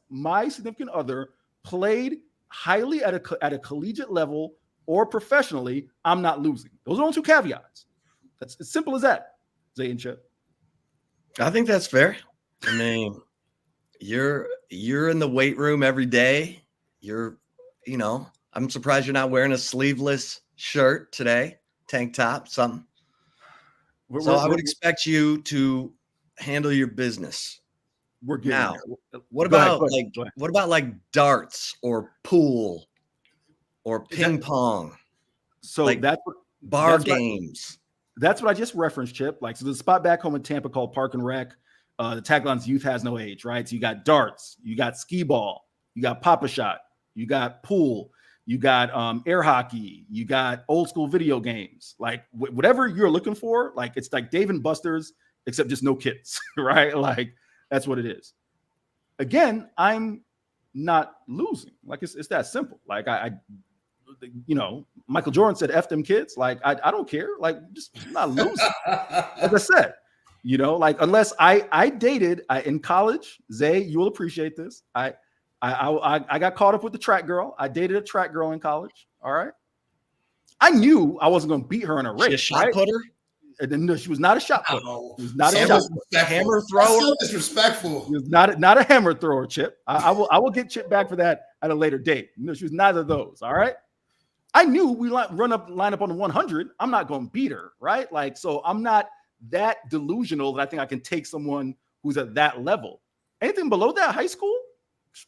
my significant other played highly at a collegiate level or professionally, I'm not losing. Those are only two caveats. That's as simple as that. Zay and Chip. I think that's fair. I mean, you're in the weight room every day. I'm surprised you're not wearing a sleeveless shirt today, tank top, something. I would expect you to handle your business. We're getting now. there. What Go about ahead. darts or pool or ping pong? So that's what bar games. That's what I just referenced, Chip. So the spot back home in Tampa called Park and Rec. The tagline's "Youth has no age," right? So you got darts, you got skee ball, you got papa shot, you got pool, you got air hockey, you got old school video games. Whatever you're looking for, it's like Dave and Buster's, except just no kids, right? That's what it is. Again, I'm not losing. It's that simple. Michael Jordan said, "F them kids." I don't care. Just not losing. As I said, unless I dated in college, Zay, you will appreciate this. I got caught up with the track girl. I dated a track girl in college. All right. I knew I wasn't going to beat her in a race. She a shot putter? No, she was not a shot putter. She was not a hammer thrower. That's disrespectful. She was not a hammer thrower, Chip. I will get Chip back for that at a later date. No, she was neither of those. All right. I knew we line up on the 100. I'm not going to beat her, right? So I'm not that delusional that I think I can take someone who's at that level. Anything below that, high school,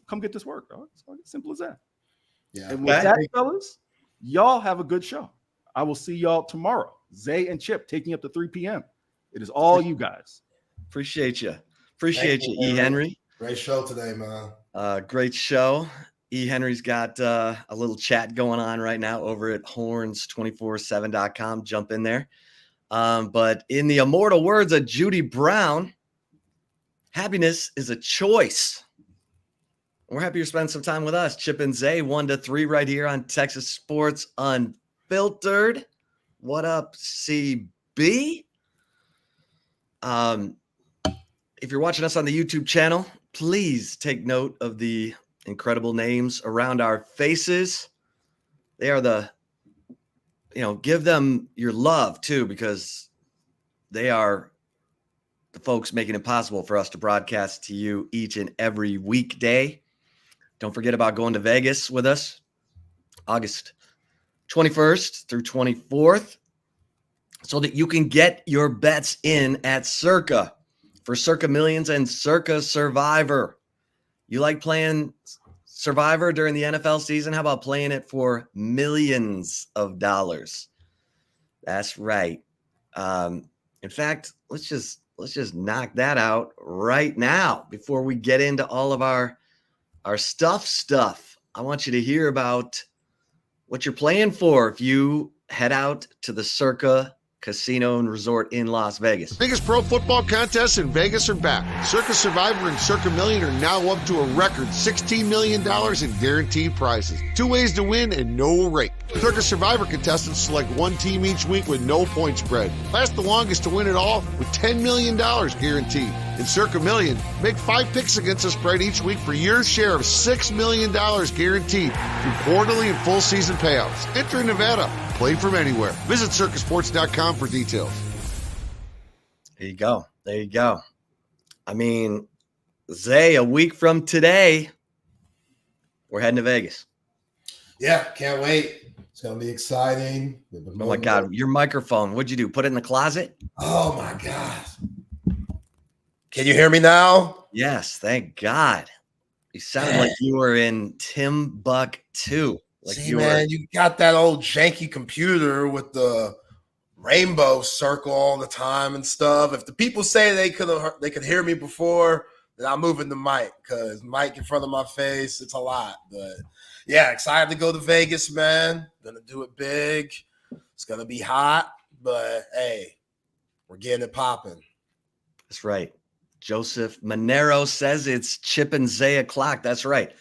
come get this work, dog. It's simple as that. Yeah. And with that, fellas, y'all have a good show. I will see y'all tomorrow. Zay and Chip taking up to 3 p.m. It is all you guys. Appreciate you. Appreciate you, E. Henry. Great show today, man. Great show. E. Henry's got a little chat going on right now over at horns247.com. Jump in there. But in the immortal words of Judy Brown, happiness is a choice. We're happy to spend some time with us, Chip and Zay, 1 to 3 right here on Texas Sports Unfiltered. What up, CB? If you're watching us on the YouTube channel, please take note of the incredible names around our faces. They are give them your love too, because they are the folks making it possible for us to broadcast to you each and every weekday. Don't forget about going to Vegas with us, August 21st through 24th, so that you can get your bets in at Circa for Circa Millions and Circa Survivor. You like playing Survivor during the NFL season? How about playing it for millions of dollars? That's right. In fact, let's just knock that out right now before we get into all of our stuff. I want you to hear about what you're playing for if you head out to the Circa Casino and Resort in Las Vegas. Biggest pro football contests in Vegas are back. Circa Survivor and Circa Million are now up to a record $16 million in guaranteed prizes. 2 ways to win and no rake. Circa Survivor contestants select one team each week with no point spread. Last the longest to win it all with $10 million guaranteed. In Circa Million, make 5 picks against the spread each week for your share of $6 million guaranteed through quarterly and full season payouts. Enter in Nevada. Play from anywhere. Visit circusports.com for details. There you go. There you go. I mean, Zay, a week from today, we're heading to Vegas. Yeah, can't wait. It's going to be exciting. Oh, my God. Your microphone, what'd you do? Put it in the closet? Oh, my God. Can you hear me now? Yes, thank God. You sounded like you were in Timbuktu. Man, you got that old janky computer with the rainbow circle all the time and stuff. If the people say they could hear me before, then I'm moving the mic, because mic in front of my face, it's a lot. But yeah, excited to go to Vegas, man. Gonna do it big. It's gonna be hot, but hey, we're getting it popping. That's right. Joseph Monero says it's Chip and Zay o'clock. That's right.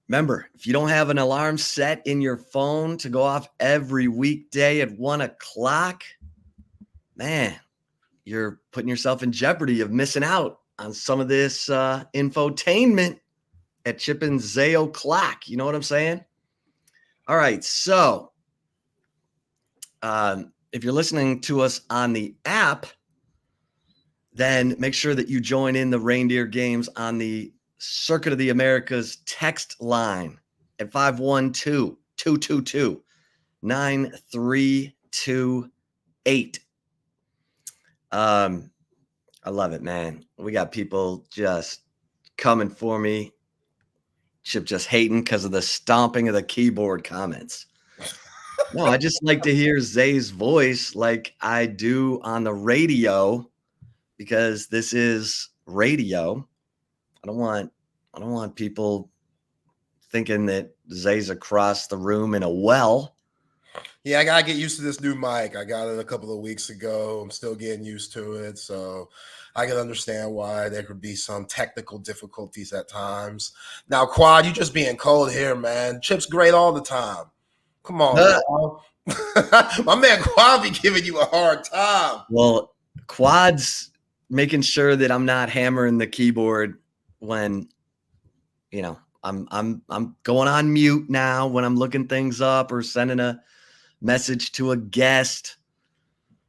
Remember, if you don't have an alarm set in your phone to go off every weekday at 1 o'clock, man, you're putting yourself in jeopardy of missing out on some of this infotainment at Chip and Zay o'clock. You know what I'm saying? All right. So if you're listening to us on the app, then make sure that you join in the reindeer games on the Circuit of the Americas text line. at 512-222-9328. I love it, man. We got people just coming for me. Chip just hating because of the stomping of the keyboard comments. No, I just like to hear Zay's voice like I do on the radio, because this is radio. I don't want people thinking that Zay's across the room in a well. Yeah, I gotta get used to this new mic. I got it a couple of weeks ago. I'm still getting used to it, so I can understand why there could be some technical difficulties at times. Now, Quad, you just being cold here, man. Chip's great all the time. Come on, my man Quad be giving you a hard time. Well, Quad's making sure that I'm not hammering the keyboard when, I'm going on mute now when I'm looking things up or sending a message to a guest.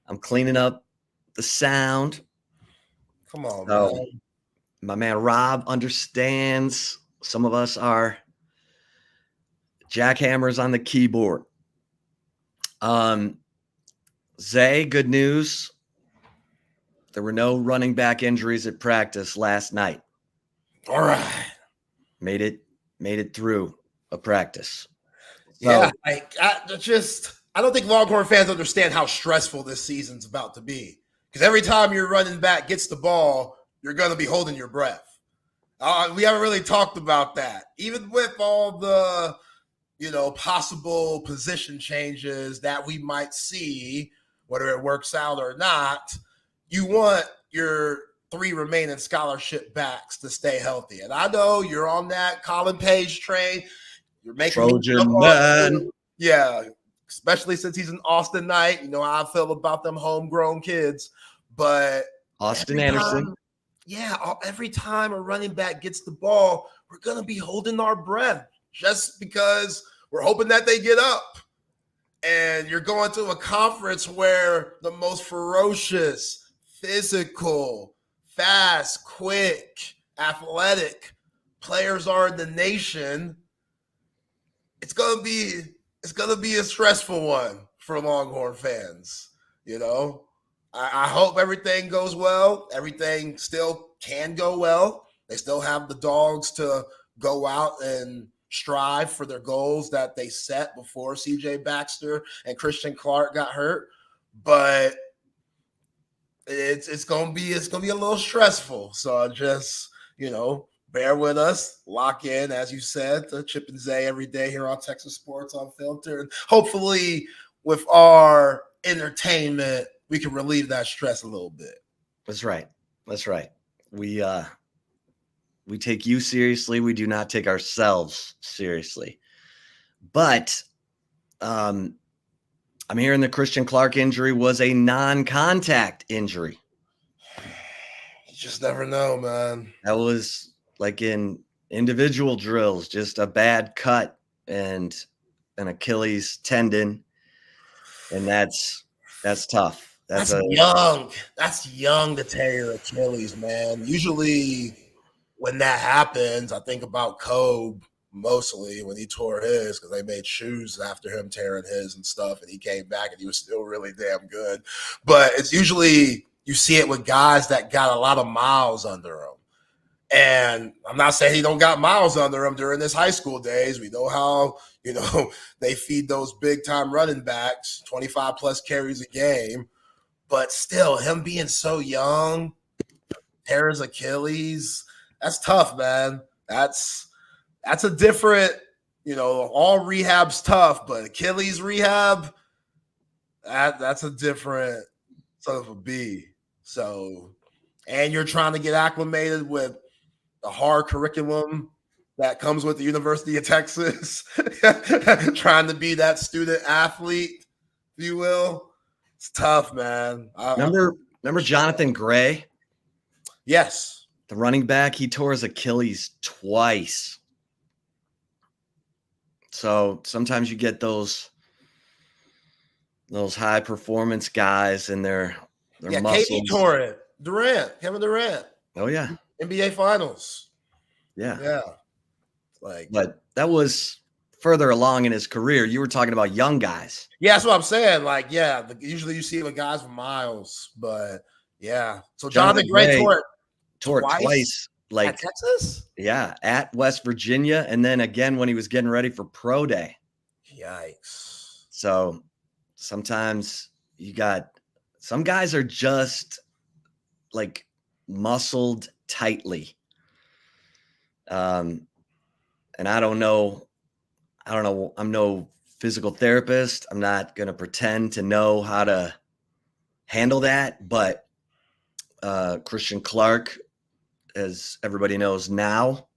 I'm cleaning up the sound. Come on, man. My man Rob understands. Some of us are jackhammers on the keyboard. Zay, good news. There were no running back injuries at practice last night. All right. Made it through a practice. Yeah, I don't think Longhorn fans understand how stressful this season's about to be. Because every time your running back gets the ball, you're going to be holding your breath. We haven't really talked about that. Even with all the, possible position changes that we might see, whether it works out or not, you want your 3 remaining scholarship backs to stay healthy. And I know you're on that Colin Page train. You're making Trojan man. Yeah, especially since he's an Austin Knight. You know how I feel about them homegrown kids. But Austin Anderson. Every time a running back gets the ball, we're going to be holding our breath just because we're hoping that they get up. And you're going to a conference where the most ferocious, physical, fast, quick, athletic players are in the nation. It's gonna be a stressful one for Longhorn fans. I hope everything goes well. Everything still can go well. They still have the dogs to go out and strive for their goals that they set before CJ Baxter and Christian Clark got hurt. But it's gonna be a little stressful. So just bear with us, lock in, as you said, to Chip and Zay every day here on Texas Sports Unfiltered. Hopefully, with our entertainment, we can relieve that stress a little bit. That's right. We take you seriously. We do not take ourselves seriously. But I'm hearing the Christian Clark injury was a non-contact injury. You just never know, man. That was like in individual drills, just a bad cut and an Achilles tendon. And that's tough. That's young. That's young to tear your Achilles, man. Usually when that happens, I think about Kobe mostly when he tore his, because they made shoes after him tearing his and stuff, and he came back and he was still really damn good. But it's usually you see it with guys that got a lot of miles under them. And I'm not saying he don't got miles under him during his high school days. We know how, they feed those big time running backs 25 plus carries a game. But still, him being so young, tear his Achilles, that's tough, man. That's a different, all rehab's tough, but Achilles rehab, that's a different son of a bee. So, and you're trying to get acclimated with the hard curriculum that comes with the University of Texas, trying to be that student athlete, if you will. It's tough, man. Remember Jonathan Gray? Yes. The running back, he tore his Achilles twice. So sometimes you get those high performance guys and their muscles. KD tore it. Kevin Durant. Oh yeah. NBA Finals. Yeah. Yeah. But that was further along in his career. You were talking about young guys. Yeah, that's what I'm saying. Like, yeah, usually you see it with guys with miles, but yeah. So Jonathan Gray tore it twice. Like at Texas? Yeah, at West Virginia, and then again when he was getting ready for pro day. Yikes. So sometimes some guys are just like muscled tightly. And I don't know. I'm no physical therapist. I'm not going to pretend to know how to handle that, but Christian Clark, as everybody knows now,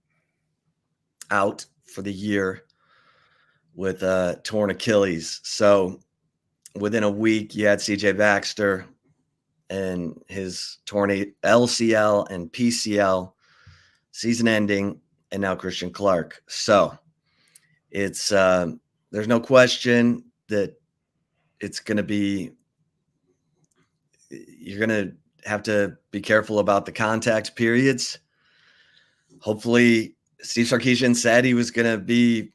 out for the year with a torn Achilles. So within a week, you had CJ Baxter and his torn LCL and PCL, season ending, and now Christian Clark. So it's there's no question that it's going to be, you're going to have to be careful about the contact periods. Hopefully, Steve Sarkisian said he was going to be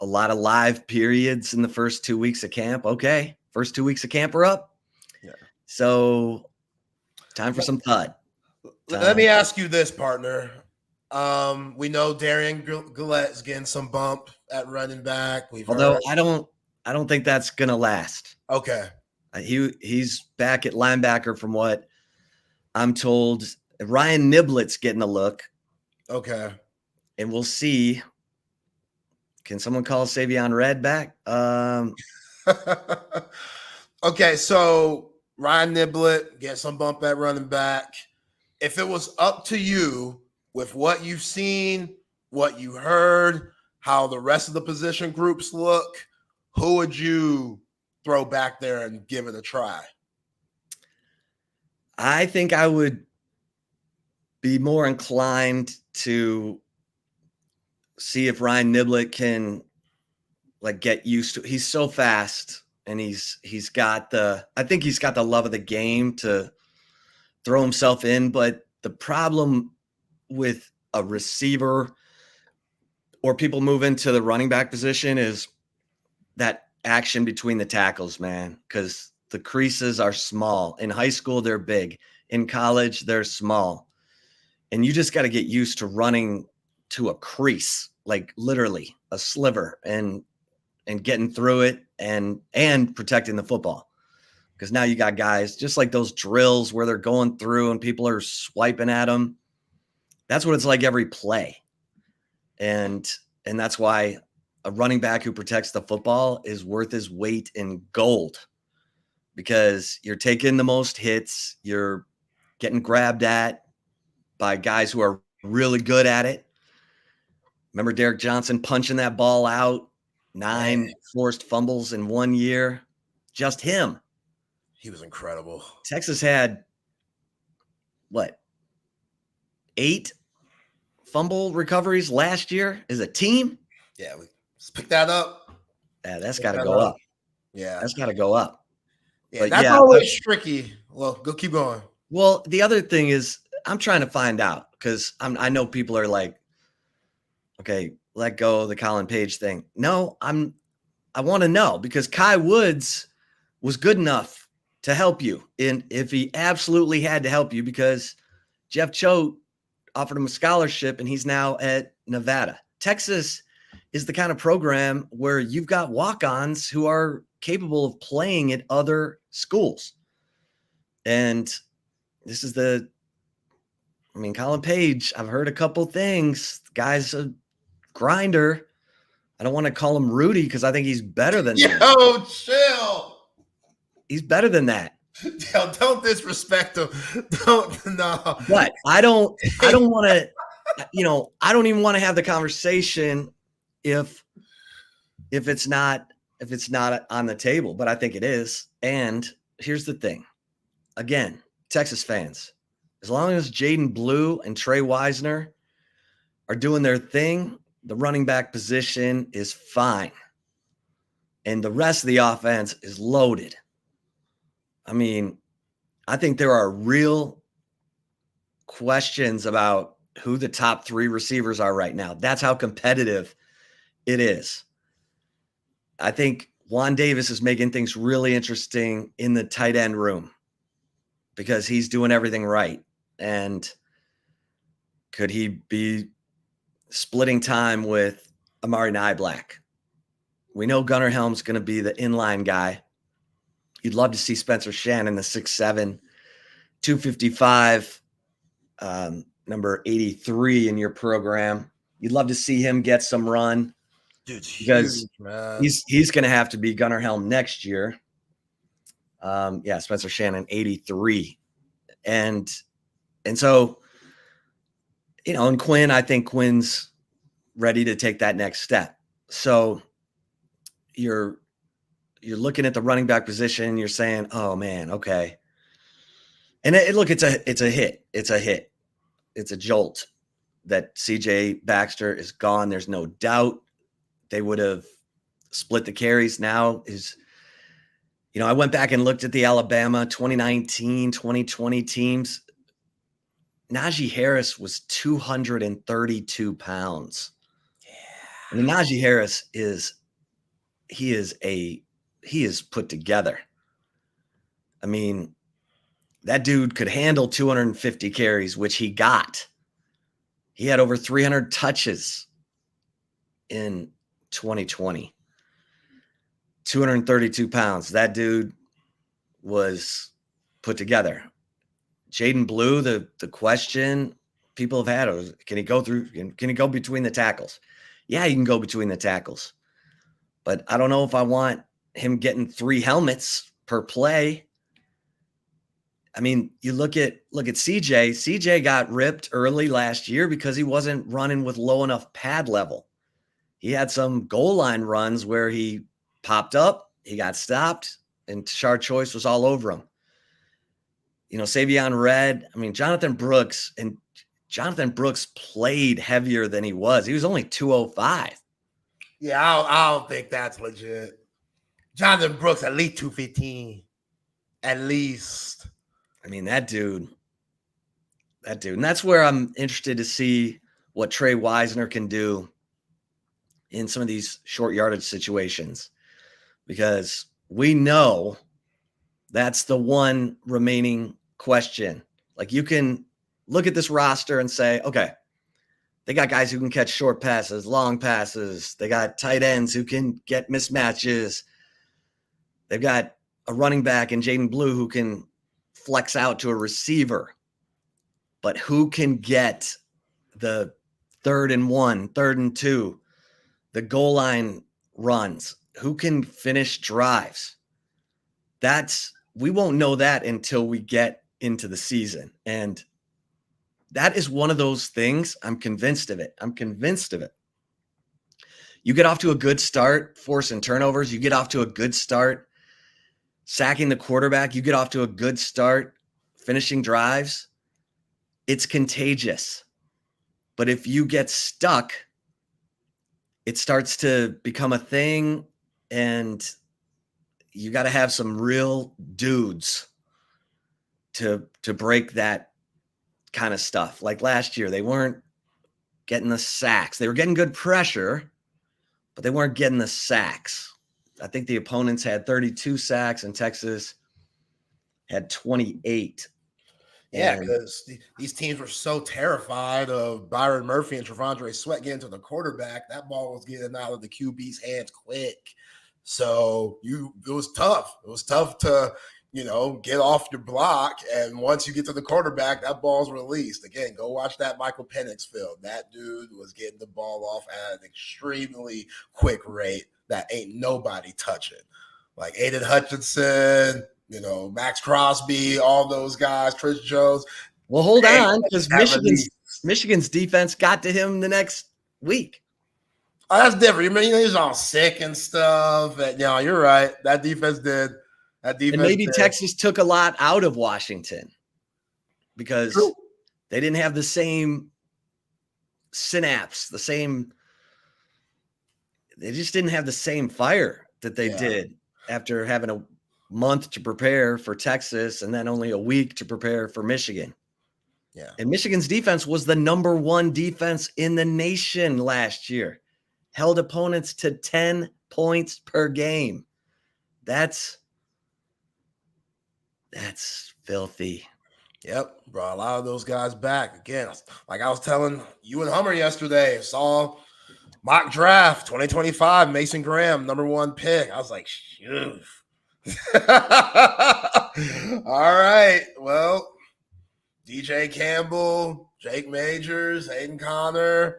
a lot of live periods in the first 2 weeks of camp. Okay, first 2 weeks of camp are up. Yeah. So time for some thud. Let me ask you this, partner. We know Darian Gillette's getting some bump at running back. Although I don't think that's going to last. Okay. He's back at linebacker from what I'm told. Ryan Niblett's getting a look. Okay. And we'll see. Can someone call Savion Red back? Okay, so Ryan Niblett gets some bump at running back. If it was up to you with what you've seen, what you heard, how the rest of the position groups look, who would you throw back there and give it a try? I think I would be more inclined to see if Ryan Niblett can get used to. He's so fast, and he's got the love of the game to throw himself in. But the problem with a receiver or people move into the running back position is that action between the tackles, man, because the creases are small. In high school, they're big. In college, they're small. And you just got to get used to running to a crease, like literally a sliver, and getting through it and protecting the football. Because now you got guys just like those drills where they're going through and people are swiping at them. That's what it's like every play. And that's why a running back who protects the football is worth his weight in gold, because you're taking the most hits. You're getting grabbed at by guys who are really good at it. Remember Derek Johnson punching that ball out, 9 forced fumbles in 1 year. Just him. He was incredible. Texas had, 8 fumble recoveries last year as a team? Yeah, let's pick that up. Yeah, that's got to go up. Yeah. That's got to go up. Yeah, but that's always tricky. Well, go keep going. Well, the other thing is I'm trying to find out, because I know people are like, okay, let go of the Colin Page thing. No, I want to know, because Kai Woods was good enough to help you. And if he absolutely had to help you, because Jeff Choate offered him a scholarship and he's now at Nevada. Texas is the kind of program where you've got walk-ons who are capable of playing at other schools. And this is Colin Page, I've heard a couple things. The guy's a grinder. I don't want to call him Rudy because I think he's better than that. Yo, chill. He's better than that. Yo, don't disrespect him. No. But I don't want to, I don't even want to have the conversation if it's not on the table, but I think it is. And here's the thing. Again, Texas fans, as long as Jaden Blue and Trey Wisner are doing their thing, the running back position is fine. And the rest of the offense is loaded. I think there are real questions about who the top 3 receivers are right now. That's how competitive it is. I think Juan Davis is making things really interesting in the tight end room because he's doing everything right. And could he be splitting time with Amari Niblack? We know Gunnar Helm's going to be the inline guy. You'd love to see Spencer Shannon, the 6'7", 255, number 83 in your program. You'd love to see him get some run. Dude's because huge, man. he's going to have to be Gunnar Helm next year. Spencer Shannon, 83. And so, and Quinn, I think Quinn's ready to take that next step. So you're looking at the running back position. You're saying, oh man, okay. And it's a hit. It's a hit. It's a jolt that CJ Baxter is gone. There's no doubt they would have split the carries. Now I went back and looked at the Alabama 2019, 2020 teams. Najee Harris was 232 pounds. Yeah. And Najee Harris is put together. I mean, that dude could handle 250 carries, which he got. He had over 300 touches in 2020. 232 pounds. That dude was put together. Jaden Blue, the question people have had is, can he go between the tackles? Yeah, he can go between the tackles. But I don't know if I want him getting 3 helmets per play. I mean, you look at CJ. CJ got ripped early last year because he wasn't running with low enough pad level. He had some goal line runs where he popped up, he got stopped, and Tashard Choice was all over him. Savion Red, Jonathan Brooks played heavier than he was. He was only 205. Yeah, I don't think that's legit. Jonathan Brooks at least 215. At least. That dude. And that's where I'm interested to see what Trey Wisner can do in some of these short yardage situations, because we know that's the one remaining question. Like, you can look at this roster and say, okay, they got guys who can catch short passes, long passes. They got tight ends who can get mismatches. They've got a running back in Jaden Blue who can flex out to a receiver. But who can get the 3rd and 1, 3rd and 2, the goal line runs? Who can finish drives? We won't know that until we get into the season. And that is one of those things. I'm convinced of it. You get off to a good start, forcing turnovers. You get off to a good start, sacking the quarterback. You get off to a good start, finishing drives. It's contagious. But if you get stuck, it starts to become a thing, and you got to have some real dudes to break that kind of stuff. Like last year, they weren't getting the sacks. They were getting good pressure, but they weren't getting the sacks. I think the opponents had 32 sacks and Texas had 28. Yeah, because these teams were so terrified of Byron Murphy and Trevondre Sweat getting to the quarterback. That ball was getting out of the QB's hands quick. So it was tough. It was tough to, get off your block. And once you get to the quarterback, that ball's released. Again, go watch that Michael Penix film. That dude was getting the ball off at an extremely quick rate that ain't nobody touching. Like Aiden Hutchinson, Max Crosby, all those guys, Chris Jones. Well, hold on, because Michigan's defense got to him the next week. Oh, that's different. He was all sick and stuff. And, you're right. That defense did. And maybe Texas took a lot out of Washington because they didn't have the same synapse, they just didn't have the same fire that they did after having a month to prepare for Texas and then only a week to prepare for Michigan. Yeah. And Michigan's defense was the number 1 defense in the nation last year. Held opponents to 10 points per game. That's filthy. Yep, brought a lot of those guys back. Again, like I was telling you and Hummer yesterday, saw mock draft 2025, Mason Graham, #1 pick. I was like, shoot. All right, well, DJ Campbell, Jake Majors, Hayden Connor,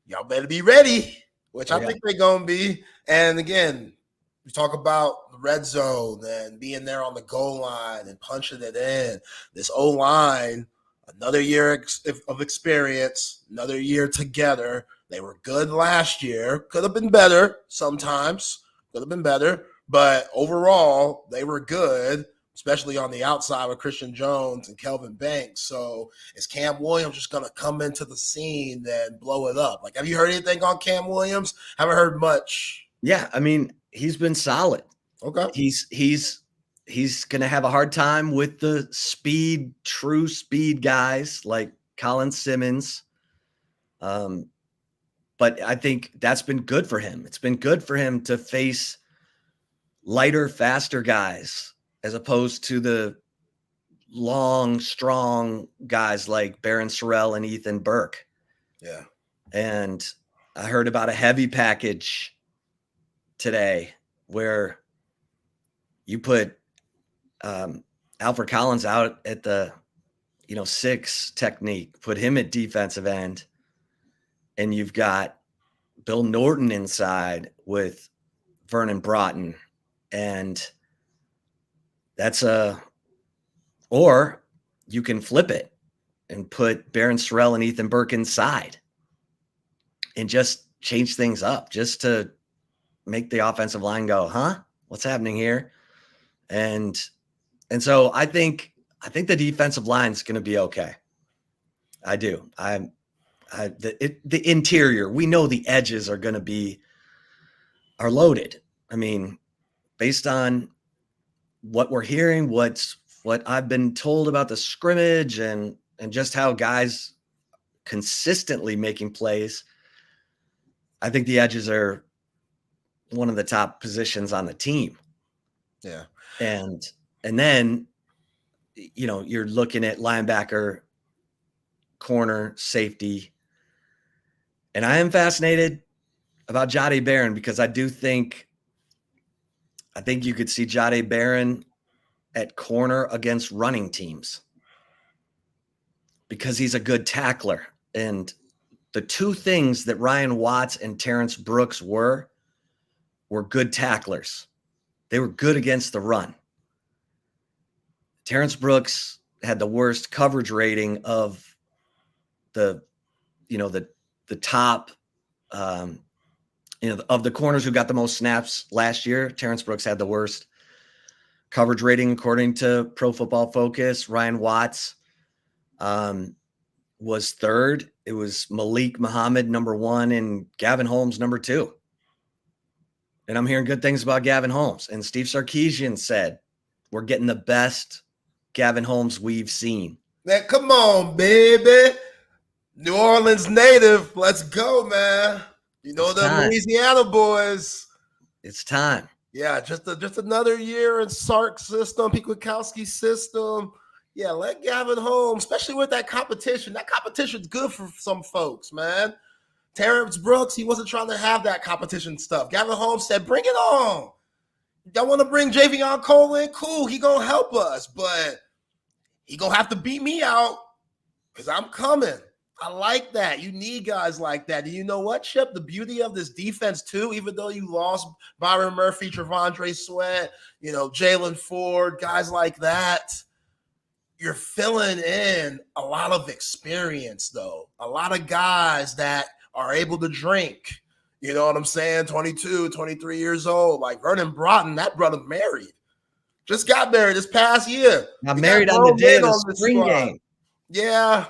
y'all better be ready, which I think they're going to be. And again, we talk about the red zone and being there on the goal line and punching it in. This O-line, another year of experience, another year together. They were good last year. Could have been better sometimes. Could have been better. But overall, they were good, especially on the outside with Christian Jones and Kelvin Banks. So is Cam Williams just going to come into the scene and blow it up? Like, have you heard anything on Cam Williams? Haven't heard much. Yeah, I mean, he's been solid. Okay. He's going to have a hard time with the true speed guys like Colin Simmons. But I think that's been good for him. It's been good for him to face lighter, faster guys as opposed to the long, strong guys like Barron Sorrell and Ethan Burke. Yeah. And I heard about a heavy package today where you put Alfred Collins out at the 6 technique, put him at defensive end, and you've got Bill Norton inside with Vernon Broughton. And or you can flip it and put Barron Sorrell and Ethan Burke inside and just change things up just to make the offensive line go, huh? What's happening here? And so I think the defensive line is going to be okay. I do. The interior, we know the edges are loaded. I mean, based on what we're hearing, what I've been told about the scrimmage and just how guys consistently making plays, I think the edges are one of the top positions on the team. Yeah. And then, you're looking at linebacker, corner, safety. And I am fascinated about Jahdae Barron because I think you could see Jahdae Barron at corner against running teams because he's a good tackler. And the two things that Ryan Watts and Terrence Brooks were good tacklers. They were good against the run. Terrence Brooks had the worst coverage rating of the top, of the corners who got the most snaps last year. Terrence Brooks had the worst coverage rating according to Pro Football Focus. Ryan Watts was third. It was Malik Muhammad #1 and Gavin Holmes #2. And I'm hearing good things about Gavin Holmes. And Steve Sarkisian said, we're getting the best Gavin Holmes we've seen. Man, come on, baby. New Orleans native. Let's go, man. You know the Louisiana boys. It's time. Yeah, just another year in Sark's system, Pete Kwiatkowski's system. Yeah, let Gavin Holmes, especially with that competition. That competition's good for some folks, man. Terrence Brooks, he wasn't trying to have that competition stuff. Gavin Holmes said, bring it on. Y'all want to bring Javion Cole in? Cool, he going to help us, but he going to have to beat me out because I'm coming. I like that. You need guys like that. And you know what, Chip? The beauty of this defense, too, even though you lost Byron Murphy, Trevondre Sweat, Jalen Ford, guys like that, you're filling in a lot of experience, though. A lot of guys that are able to drink. You know what I'm saying? 22, 23 years old. Like Vernon Broughton, that brother married. Just got married this past year. Got married on the day of the spring game. Yeah,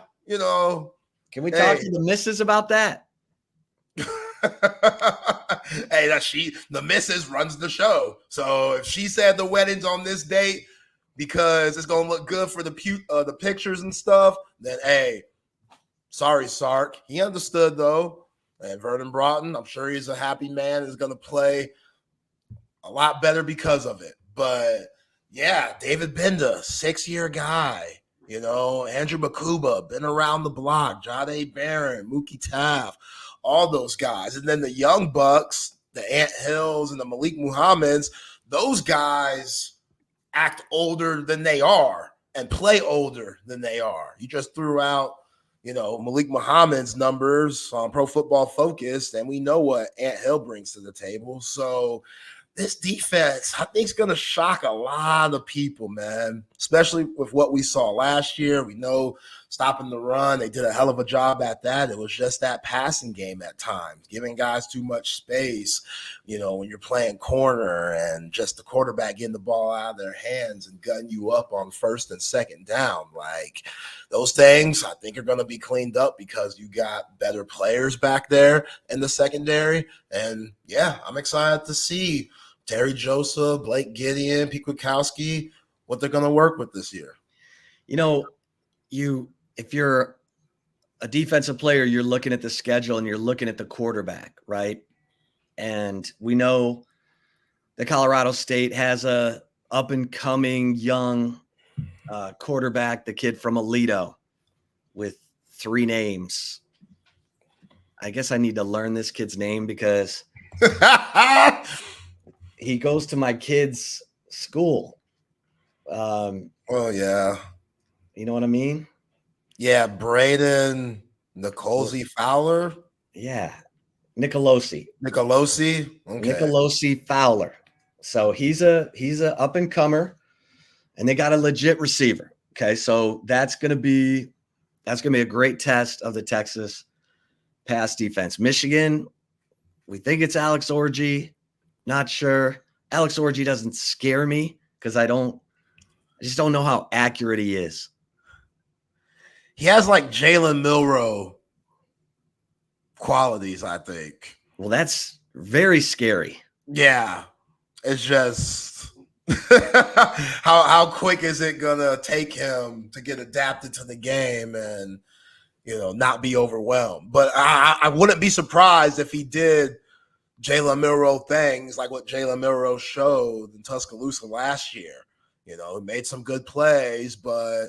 Can we talk to the missus about that? Hey, the missus runs the show. So if she said the wedding's on this date because it's gonna look good for the pictures and stuff, then hey, sorry, Sark. He understood though. And Vernon Broughton, I'm sure he's a happy man, is going to play a lot better because of it. But yeah, David Benda, 6-year guy. You know, Andrew Makuba, been around the block. Jahdae Barron, Mookie Taft, all those guys. And then the young bucks, the Ant Hills and the Malik Muhammads, those guys act older than they are and play older than they are. You just threw out, you know, Malik Muhammad's numbers on Pro Football Focus, and we know what Ant Hill brings to the table. So this defense, I think, is going to shock a lot of people, man, especially with what we saw last year. We know stopping the run, they did a hell of a job at that. It was just that passing game at times, giving guys too much space, you know, when you're playing corner and just the quarterback getting the ball out of their hands and gutting you up on first and second down. Like, those things, I think, are going to be cleaned up because you got better players back there in the secondary. And, yeah, I'm excited to see Terry Joseph, Blake Gideon, Pete Kwiatkowski, what they're going to work with this year. You know, if you're a defensive player, you're looking at the schedule and you're looking at the quarterback, right? And we know that Colorado State has a up-and-coming young quarterback, the kid from Aledo, with 3 names. I guess I need to learn this kid's name because he goes to my kid's school. Well, yeah. You know what I mean? Yeah, Braden Nicolesi Fowler. Yeah, Nicolosi. Okay. Nicolosi Fowler. So he's a up and comer, and they got a legit receiver. Okay, so that's gonna be a great test of the Texas pass defense. Michigan, we think it's Alex Orji. Not sure. Alex Orji doesn't scare me because I just don't know how accurate he is. He has like Jalen Milroe qualities, I think. Well, that's very scary. Yeah. It's just how quick is it gonna take him to get adapted to the game and, you know, not be overwhelmed. But I wouldn't be surprised if he did Jalen Milroe things like what Jalen Milroe showed in Tuscaloosa last year. You know, he made some good plays, but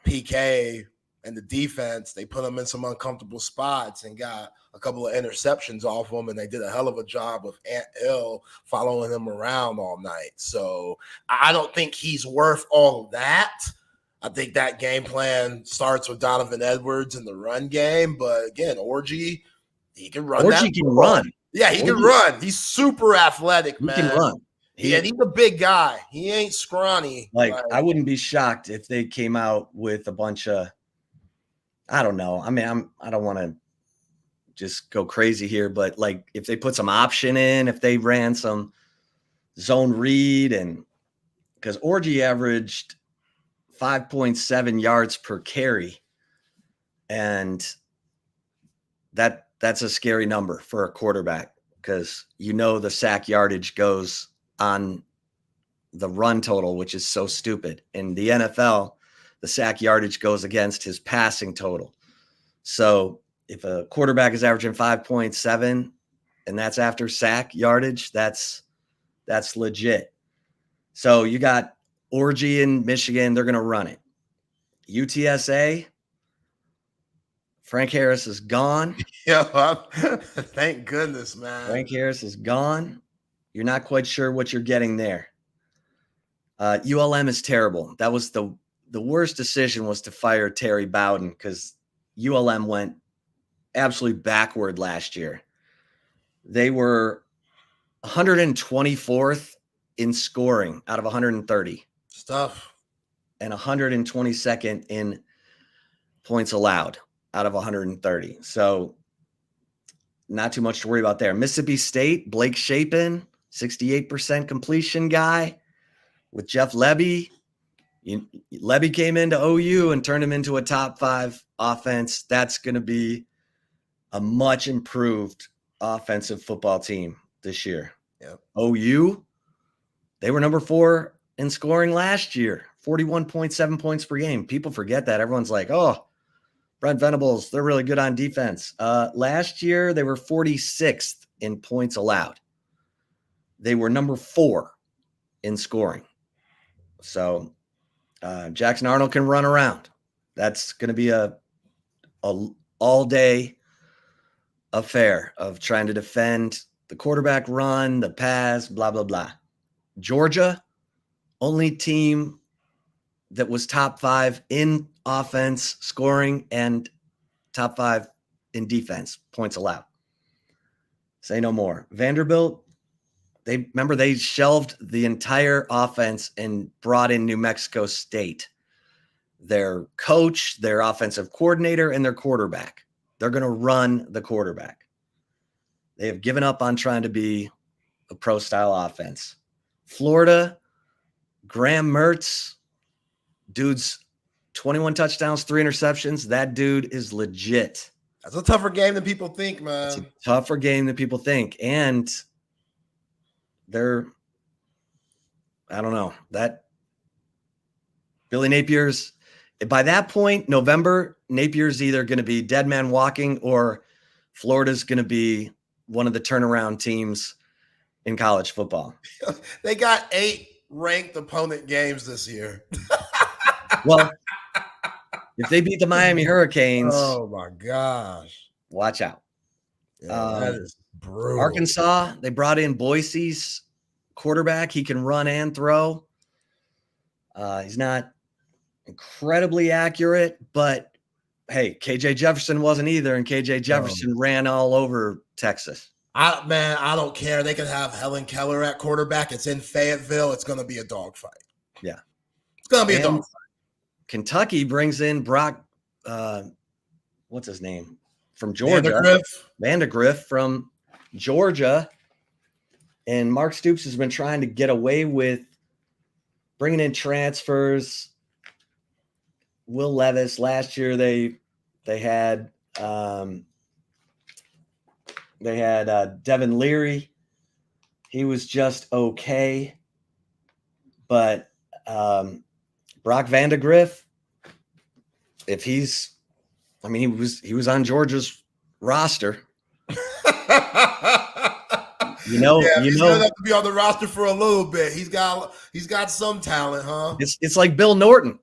PK and the defense, they put him in some uncomfortable spots and got a couple of interceptions off him, and they did a hell of a job of Ant Hill following him around all night. So I don't think he's worth all of that. I think that game plan starts with Donovan Edwards in the run game, but again, Orji, he can run. Orji can run. Yeah, he can run. He's super athletic, man. He can run. He's a big guy. He ain't scrawny. Like, I wouldn't be shocked if they came out with a bunch of, I don't know. I mean, I don't want to just go crazy here, but like if they put some option in, if they ran some zone read, and because Orji averaged 5.7 yards per carry, and that's a scary number for a quarterback because you know the sack yardage goes on the run total, which is so stupid. In the NFL, the sack yardage goes against his passing total. So if a quarterback is averaging 5.7 and that's after sack yardage, that's legit. So you got Orji in Michigan, they're going to run it. UTSA, Frank Harris is gone. Yeah, thank goodness, man. Frank Harris is gone. You're not quite sure what you're getting there. ULM is terrible. That was the worst decision, was to fire Terry Bowden, because ULM went absolutely backward last year. They were 124th in scoring out of 130. Stuff. And 122nd in points allowed out of 130. So not too much to worry about there. Mississippi State, Blake Shapen, 68% completion guy with Jeff Lebby. Lebby came into OU and turned him into a top 5 offense. That's going to be a much improved offensive football team this year. Yep. OU, they were number 4 in scoring last year, 41.7 points per game. People forget that. Everyone's like, oh, Brent Venables, they're really good on defense. Last year, they were 46th in points allowed. They were number 4 in scoring. So Jackson Arnold can run around. That's going to be a all-day affair of trying to defend the quarterback run, the pass, blah, blah, blah. Georgia, only team that was top 5 in offense scoring and top 5 in defense points allowed. Say no more. Vanderbilt, they shelved the entire offense and brought in New Mexico State. Their coach, their offensive coordinator, and their quarterback. They're going to run the quarterback. They have given up on trying to be a pro-style offense. Florida, Graham Mertz, dude's 21 touchdowns, 3 interceptions. That dude is legit. That's a tougher game than people think, man. It's a tougher game than people think. And they're, I don't know, that Billy Napier's, by that point, November, Napier's either going to be dead man walking or Florida's going to be one of the turnaround teams in college football. They got 8 ranked opponent games this year. Well, if they beat the Miami Hurricanes, oh my gosh, watch out. Yeah, that is brutal. Arkansas, they brought in Boise's quarterback. He can run and throw. He's not incredibly accurate, but hey, KJ Jefferson wasn't either, and KJ Jefferson ran all over Texas. I don't care. They can have Helen Keller at quarterback. It's in Fayetteville. It's going to be a dogfight. Yeah. It's going to be a dogfight. Kentucky brings in Brock, what's his name? From Georgia. Vandegrift from Georgia. And Mark Stoops has been trying to get away with bringing in transfers. Will Levis, last year they had Devin Leary. He was just okay. But Brock Vandegrift, if he's, I mean, he was on Georgia's roster. He's gonna have to be on the roster for a little bit. He's got some talent, huh? It's like Bill Norton.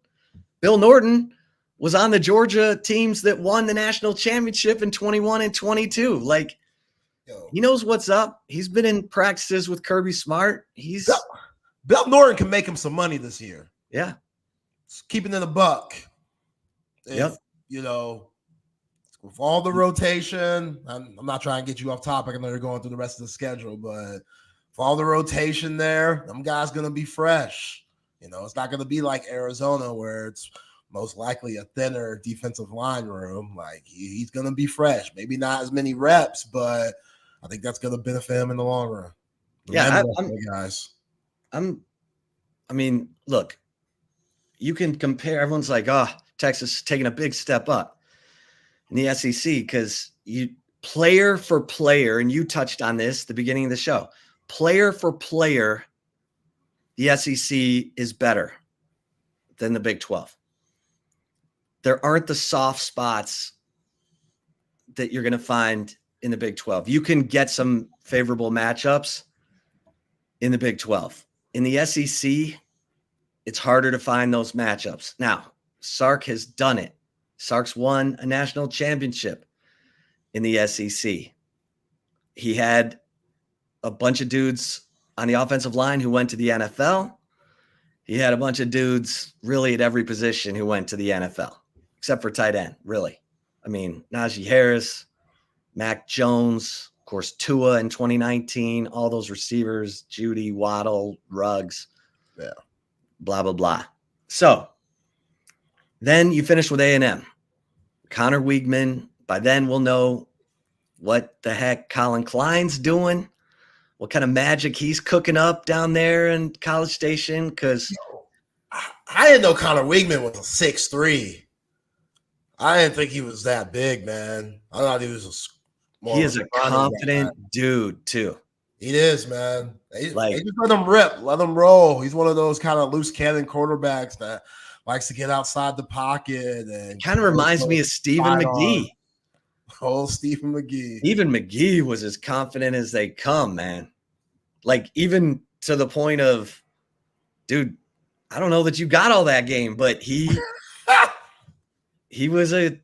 Bill Norton was on the Georgia teams that won the national championship in 21 and 22. Like, he knows what's up. He's been in practices with Kirby Smart. Bill Norton can make him some money this year. Yeah. Keeping in a buck. Yep. With all the rotation, I'm not trying to get you off topic. I know you're going through the rest of the schedule, but for all the rotation there, them guys going to be fresh. It's not going to be like Arizona where it's most likely a thinner defensive line room. Like, he's going to be fresh. Maybe not as many reps, but I think that's going to benefit him in the long run. I mean, look, you can compare. Everyone's like, Texas taking a big step up in the SEC because you player for player, and you touched on this at the beginning of the show, player for player, the SEC is better than the Big 12. There aren't the soft spots that you're going to find in the Big 12. You can get some favorable matchups in the Big 12. In the SEC, it's harder to find those matchups. Now, Sark has done it. Sark's won a national championship in the SEC. He had a bunch of dudes on the offensive line who went to the NFL. He had a bunch of dudes really at every position who went to the NFL, except for tight end, really. I mean, Najee Harris, Mac Jones, of course, Tua in 2019, all those receivers, Judy, Waddle, Ruggs, blah, blah, blah. So then you finish with A&M. Connor Weigman, by then we'll know what the heck Colin Klein's doing, what kind of magic he's cooking up down there in College Station, because I didn't know Connor Weigman was a 6'3". I didn't think he was that big, man. I thought he was he is a confident dude, too. He is, man. They just let him rip, let him roll. He's one of those kind of loose cannon quarterbacks that likes to get outside the pocket. And kind of reminds me of Stephen McGee. Oh, Stephen McGee. Stephen McGee was as confident as they come, man. Like, even to the point of, dude, I don't know that you got all that game, but he was a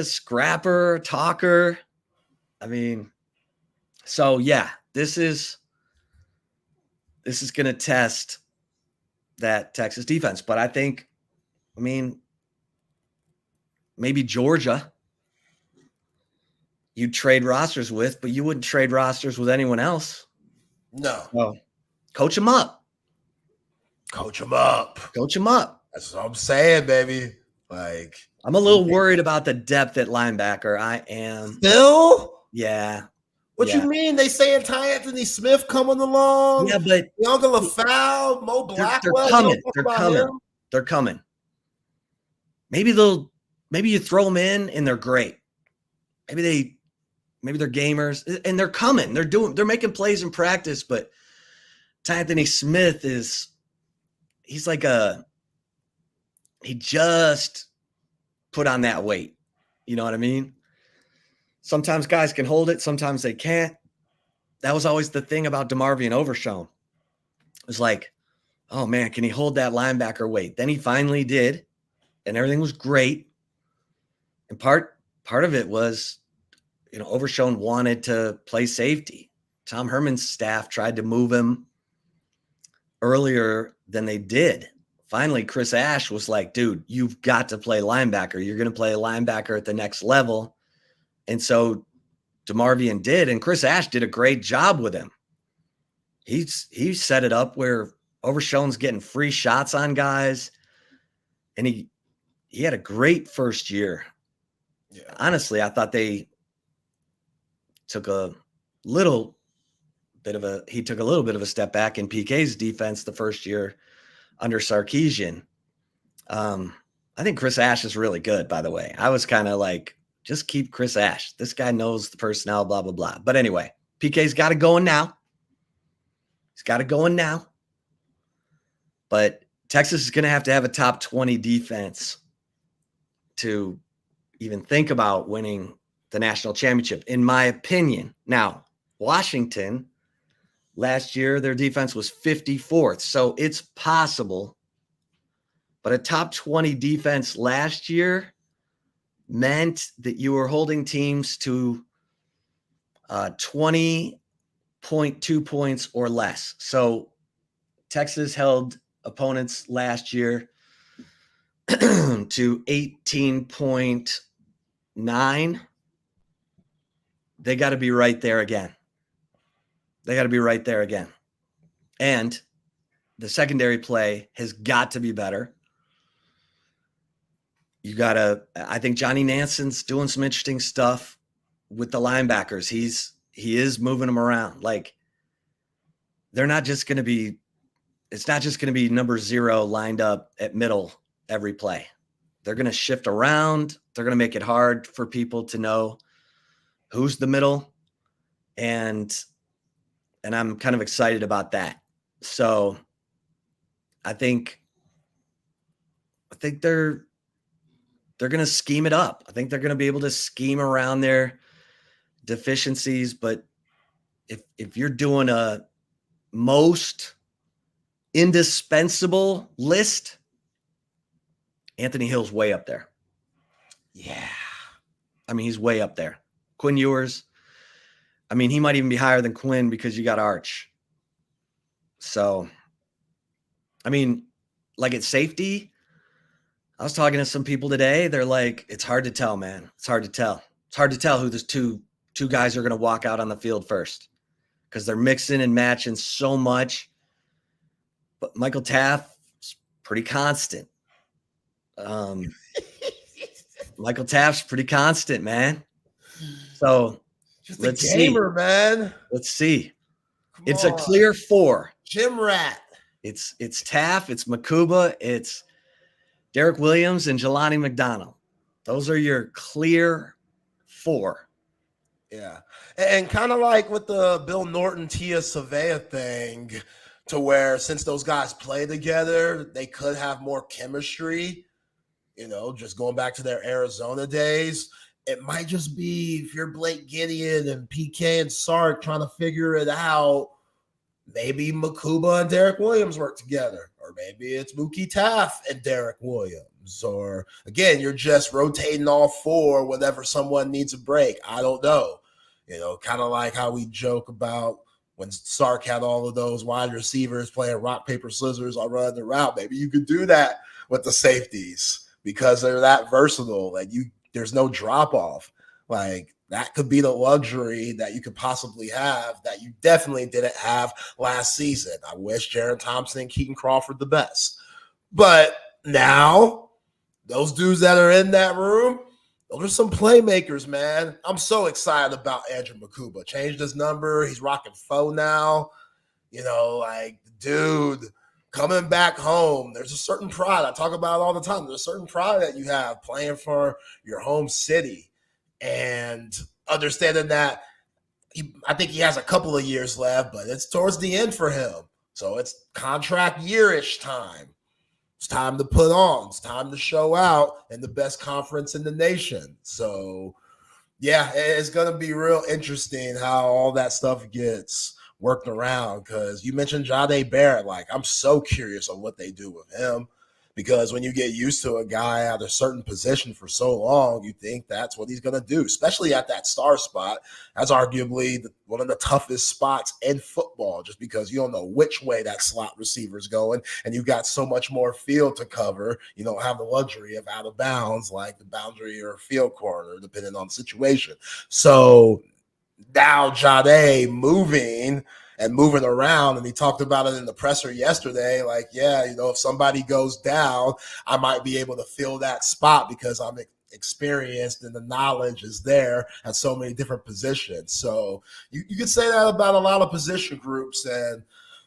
scrapper, talker. I mean, so yeah, this is going to test that Texas defense. But I think, I mean, maybe Georgia you'd trade rosters with, but you wouldn't trade rosters with anyone else. No. Well, coach them up. Coach them up. Coach them up. That's what I'm saying, baby. Like, I'm a little worried about the depth at linebacker. I am. Still? Yeah. What you mean? They saying Ty Anthony Smith coming along? Yeah, but Younger LaFowl, Mo Blackwell. They're coming. They're coming. They're coming. Maybe you throw them in and they're great. Maybe they're gamers and they're coming. They're making plays in practice, but Ty Anthony Smith he just put on that weight. You know what I mean? Sometimes guys can hold it. Sometimes they can't. That was always the thing about DeMarvion Overshown. It was like, oh man, can he hold that linebacker weight? Then he finally did, and everything was great. And part of it was, Overshown wanted to play safety. Tom Herman's staff tried to move him earlier than they did. Finally, Chris Ash was like, dude, you've got to play linebacker. You're going to play linebacker at the next level. And so DeMarvion did, and Chris Ash did a great job with him. He set it up where Overshown's getting free shots on guys, and he had a great first year. Yeah. Honestly, I thought they took a little bit of a step back in PK's defense the first year under Sarkisian. I think Chris Ash is really good, by the way. I was kind of like, just keep Chris Ash. This guy knows the personnel, blah, blah, blah. But anyway, PK's got it going now. He's got it going now. But Texas is going to have a top 20 defense to even think about winning the national championship, in my opinion. Now, Washington, last year, their defense was 54th. So it's possible. But a top 20 defense last year meant that you were holding teams to 20.2 points or less. So Texas held opponents last year to 18.9. They got to be right there again. And the secondary play has got to be better. I think Johnny Nanson's doing some interesting stuff with the linebackers. He is moving them around. Like, it's not just going to be number 0 lined up at middle every play. They're going to shift around. They're going to make it hard for people to know who's the middle. And I'm kind of excited about that. So I think they're going to scheme it up. I think they're going to be able to scheme around their deficiencies. But if you're doing a most indispensable list, Anthony Hill's way up there. Yeah. I mean, he's way up there. Quinn Ewers, I mean, he might even be higher than Quinn because you got Arch. So, I mean, like at safety, I was talking to some people today. They're like, it's hard to tell, man. It's hard to tell. It's hard to tell who those two guys are going to walk out on the field first because they're mixing and matching so much. But Michael Taft's pretty constant. Michael Taft's pretty constant, man. So just let's a gamer, man. Let's see. It's a clear 4. Gym rat. It's Taft, it's Makuba, it's Derek Williams, and Jelani McDonald. Those are your clear 4. Yeah. And kind of like with the Bill Norton, Tia Savea thing, to where since those guys play together, they could have more chemistry, just going back to their Arizona days. It might just be if you're Blake Gideon and PK and Sark trying to figure it out, maybe Makuba and Derek Williams work together, or maybe it's Mookie Taft and Derek Williams, or again, you're just rotating all four whenever someone needs a break. I don't know. Kind of like how we joke about when Sark had all of those wide receivers playing rock, paper, scissors on running the route. Maybe you could do that with the safeties because they're that versatile. Like there's no drop off. Like that could be the luxury that you could possibly have that you definitely didn't have last season. I wish Jaron Thompson and Keaton Crawford the best. But now those dudes that are in that room, those are some playmakers, man. I'm so excited about Andrew Makuba. Changed his number. He's rocking faux now. Dude, coming back home, there's a certain pride. I talk about it all the time. There's a certain pride that you have playing for your home city. And understanding that I think he has a couple of years left, but it's towards the end for him. So it's contract year-ish time. It's time to put on. It's time to show out in the best conference in the nation. So, yeah, it's going to be real interesting how all that stuff gets worked around because you mentioned Jahdae Barrett. I'm so curious on what they do with him because when you get used to a guy at a certain position for so long, you think that's what he's going to do, especially at that star spot. That's arguably one of the toughest spots in football just because you don't know which way that slot receiver is going, and you've got so much more field to cover. You don't have the luxury of out of bounds like the boundary or field corner, depending on the situation. So now Jahdae moving around, and he talked about it in the presser yesterday. If somebody goes down, I might be able to fill that spot because I'm experienced and the knowledge is there at so many different positions. So you could say that about a lot of position groups. And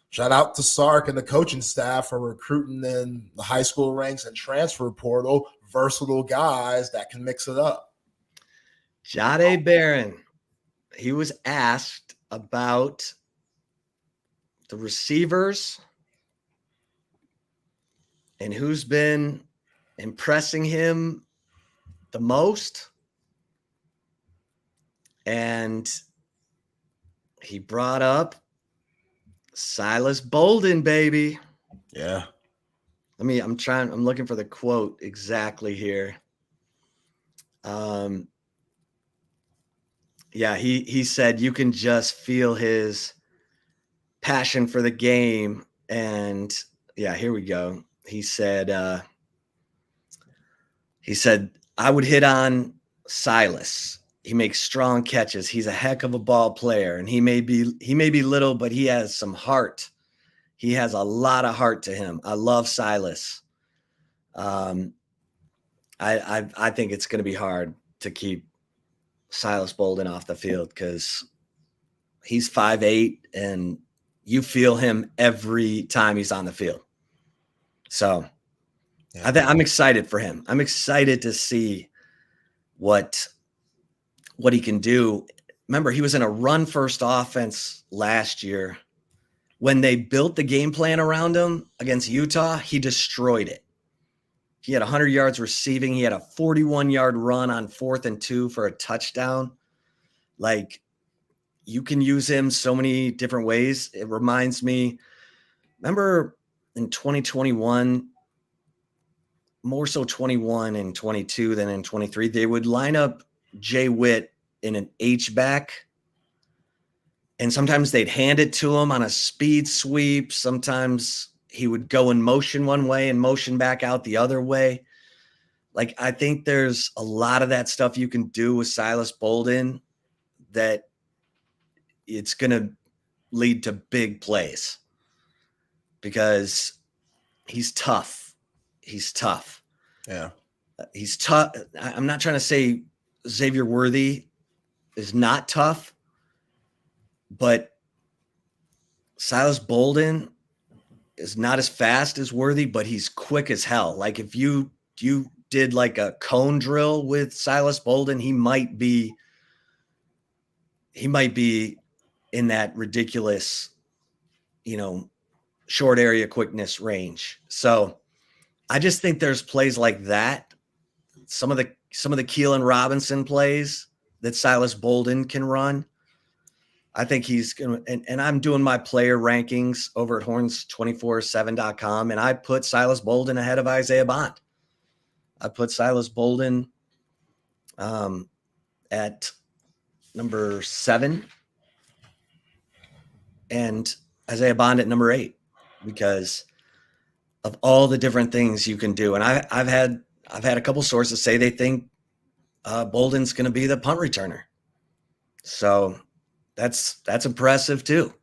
shout out to Sark and the coaching staff for recruiting in the high school ranks and transfer portal versatile guys that can mix it up. Jahdae Barron, he was asked about the receivers and who's been impressing him the most. And he brought up Silas Bolden, baby. Yeah. I'm looking for the quote exactly here. He said you can just feel his passion for the game. And here we go. He said, I would hit on Silas. He makes strong catches. He's a heck of a ball player, and he may be little, but he has some heart. He has a lot of heart to him. I love Silas. I think it's going to be hard to keep Silas Bolden off the field because he's 5'8", and you feel him every time he's on the field. So I'm excited for him. I'm excited to see what he can do. Remember, he was in a run-first offense last year. When they built the game plan around him against Utah, he destroyed it. He had 100 yards receiving. He had a 41-yard run on 4th and 2 for a touchdown. You can use him so many different ways. It reminds me, remember in 2021, more so 21 and 22 than in 23, they would line up Jay Witt in an H-back, and sometimes they'd hand it to him on a speed sweep. Sometimes he would go in motion one way and motion back out the other way. I think there's a lot of that stuff you can do with Silas Bolden that it's going to lead to big plays because he's tough. He's tough. Yeah. He's tough. I'm not trying to say Xavier Worthy is not tough, but Silas Bolden is not as fast as Worthy, but he's quick as hell. If you did a cone drill with Silas Bolden, he might be in that ridiculous, short area quickness range. So I just think there's plays like that. Some of the Keelan Robinson plays that Silas Bolden can run. I think he's going to, and I'm doing my player rankings over at horns247.com, and I put Silas Bolden ahead of Isaiah Bond. I put Silas Bolden at number 7 and Isaiah Bond at number 8 because of all the different things you can do. And I've had a couple sources say they think Bolden's going to be the punt returner. So that's impressive too.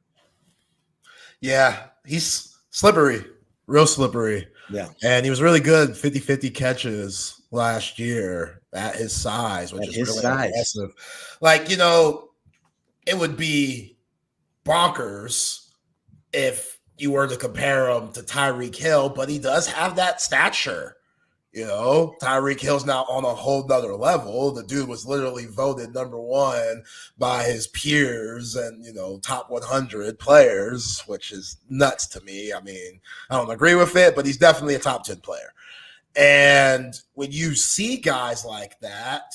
Yeah, he's slippery, real slippery. Yeah. And he was really good 50-50 catches last year at his size, which is really impressive. Like, it would be bonkers if you were to compare him to Tyreek Hill, but he does have that stature. Tyreek Hill's now on a whole nother level. The dude was literally voted number 1 by his peers and, top 100 players, which is nuts to me. I mean, I don't agree with it, but he's definitely a top 10 player. And when you see guys like that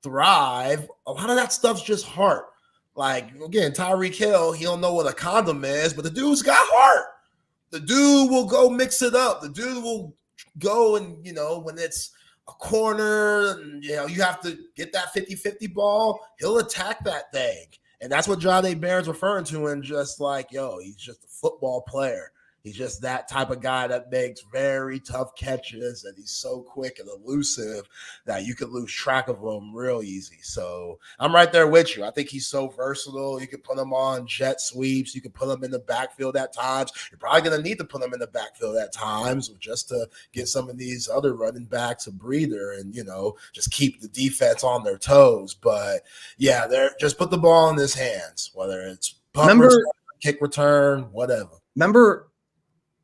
thrive, a lot of that stuff's just heart. Like, again, Tyreek Hill, he don't know what a condom is, but the dude's got heart. The dude will go mix it up. The dude will go and, when it's a corner and, you have to get that 50-50 ball, he'll attack that thing. And that's what Jahdae Barron's referring to, and just like, he's just a football player. He's just that type of guy that makes very tough catches, and he's so quick and elusive that you could lose track of him real easy. So I'm right there with you. I think he's so versatile. You can put him on jet sweeps. You can put him in the backfield at times. You're probably going to need to put him in the backfield at times just to get some of these other running backs a breather and, just keep the defense on their toes. But, yeah, just put the ball in his hands, whether it's punt return, kick return, whatever. Remember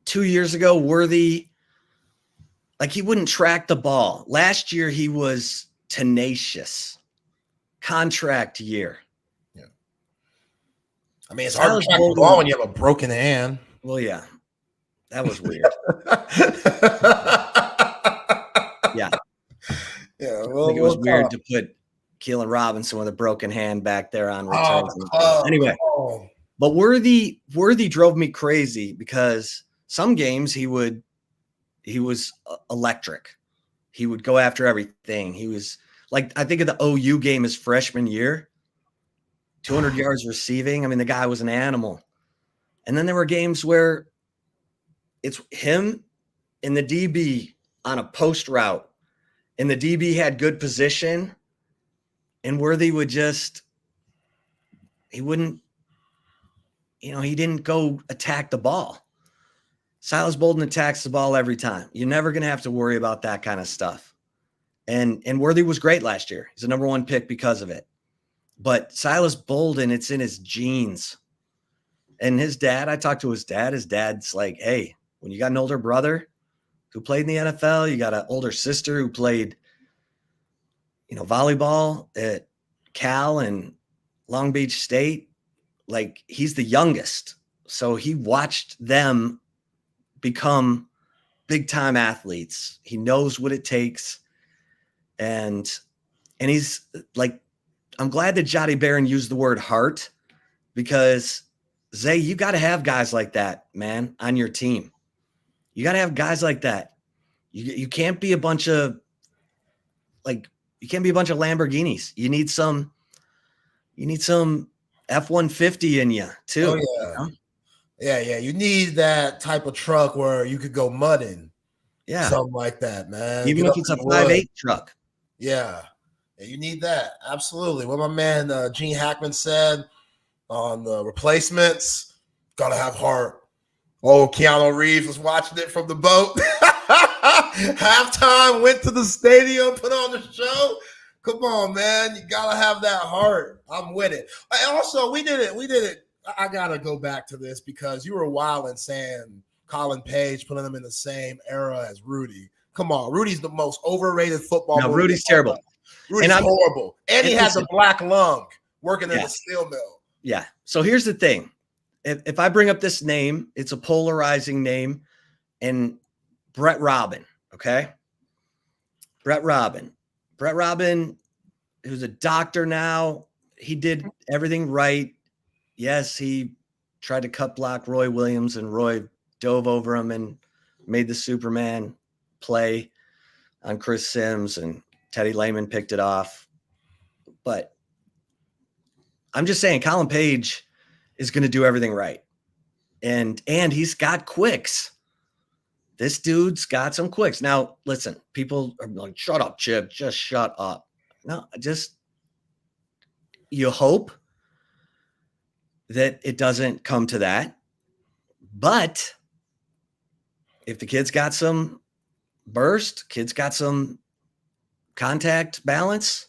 2 years ago, Worthy, like he wouldn't track the ball. Last year, he was tenacious. Contract year. Yeah. I mean, it's hard to track the ball when you have a broken hand. Well, yeah. That was weird. Yeah. Yeah. Well, I think it was weird to put Keelan Robinson with a broken hand back there on returns. Anyway, but Worthy drove me crazy because some games he was electric. He would go after everything. He was like, I think of the OU game his freshman year, 200 yards receiving. I mean, the guy was an animal. And then there were games where it's him and the DB on a post route, and the DB had good position, and Worthy would he didn't go attack the ball. Silas Bolden attacks the ball every time. You're never going to have to worry about that kind of stuff. And Worthy was great last year. He's a number 1 pick because of it. But Silas Bolden, it's in his genes. And his dad, I talked to his dad. His dad's like, hey, when you got an older brother who played in the NFL, you got an older sister who played, volleyball at Cal and Long Beach State, like he's the youngest. So he watched them become big time athletes. He knows what it takes. And he's like, I'm glad that Jahdae Barron used the word heart, because Zay, you got to have guys like that, man, on your team. You got to have guys like that. You can't be a bunch of Lamborghinis. You need some F-150 in you too. Oh, yeah. Yeah. You need that type of truck where you could go mudding. Yeah. Something like that, man. Even if it's a 5.8 truck. Yeah. You need that. Absolutely. What my man Gene Hackman said on the replacements, gotta have heart. Oh, Keanu Reeves was watching it from the boat. Halftime, went to the stadium, put on the show. Come on, man. You gotta have that heart. I'm with it. And also, we did it. I gotta go back to this because you were wild and saying Colin Page, putting him in the same era as Rudy. Come on, Rudy's the most overrated football. No, Rudy's terrible. Rudy's horrible. And he has a black lung working in the steel mill. Yeah. So here's the thing. if I bring up this name, it's a polarizing name, and Brett Robin, okay? Brett Robin, who's a doctor now. He did everything right. Yes, he tried to cut block Roy Williams, and Roy dove over him and made the Superman play on Chris Sims, and Teddy Lehman picked it off. But I'm just saying Colin Page is going to do everything right. And he's got quicks. This dude's got some quicks. Now, listen, people are like, shut up, Chip. Just shut up. No, you hope that it doesn't come to that. But if the kid's got some burst, kid's got some contact balance,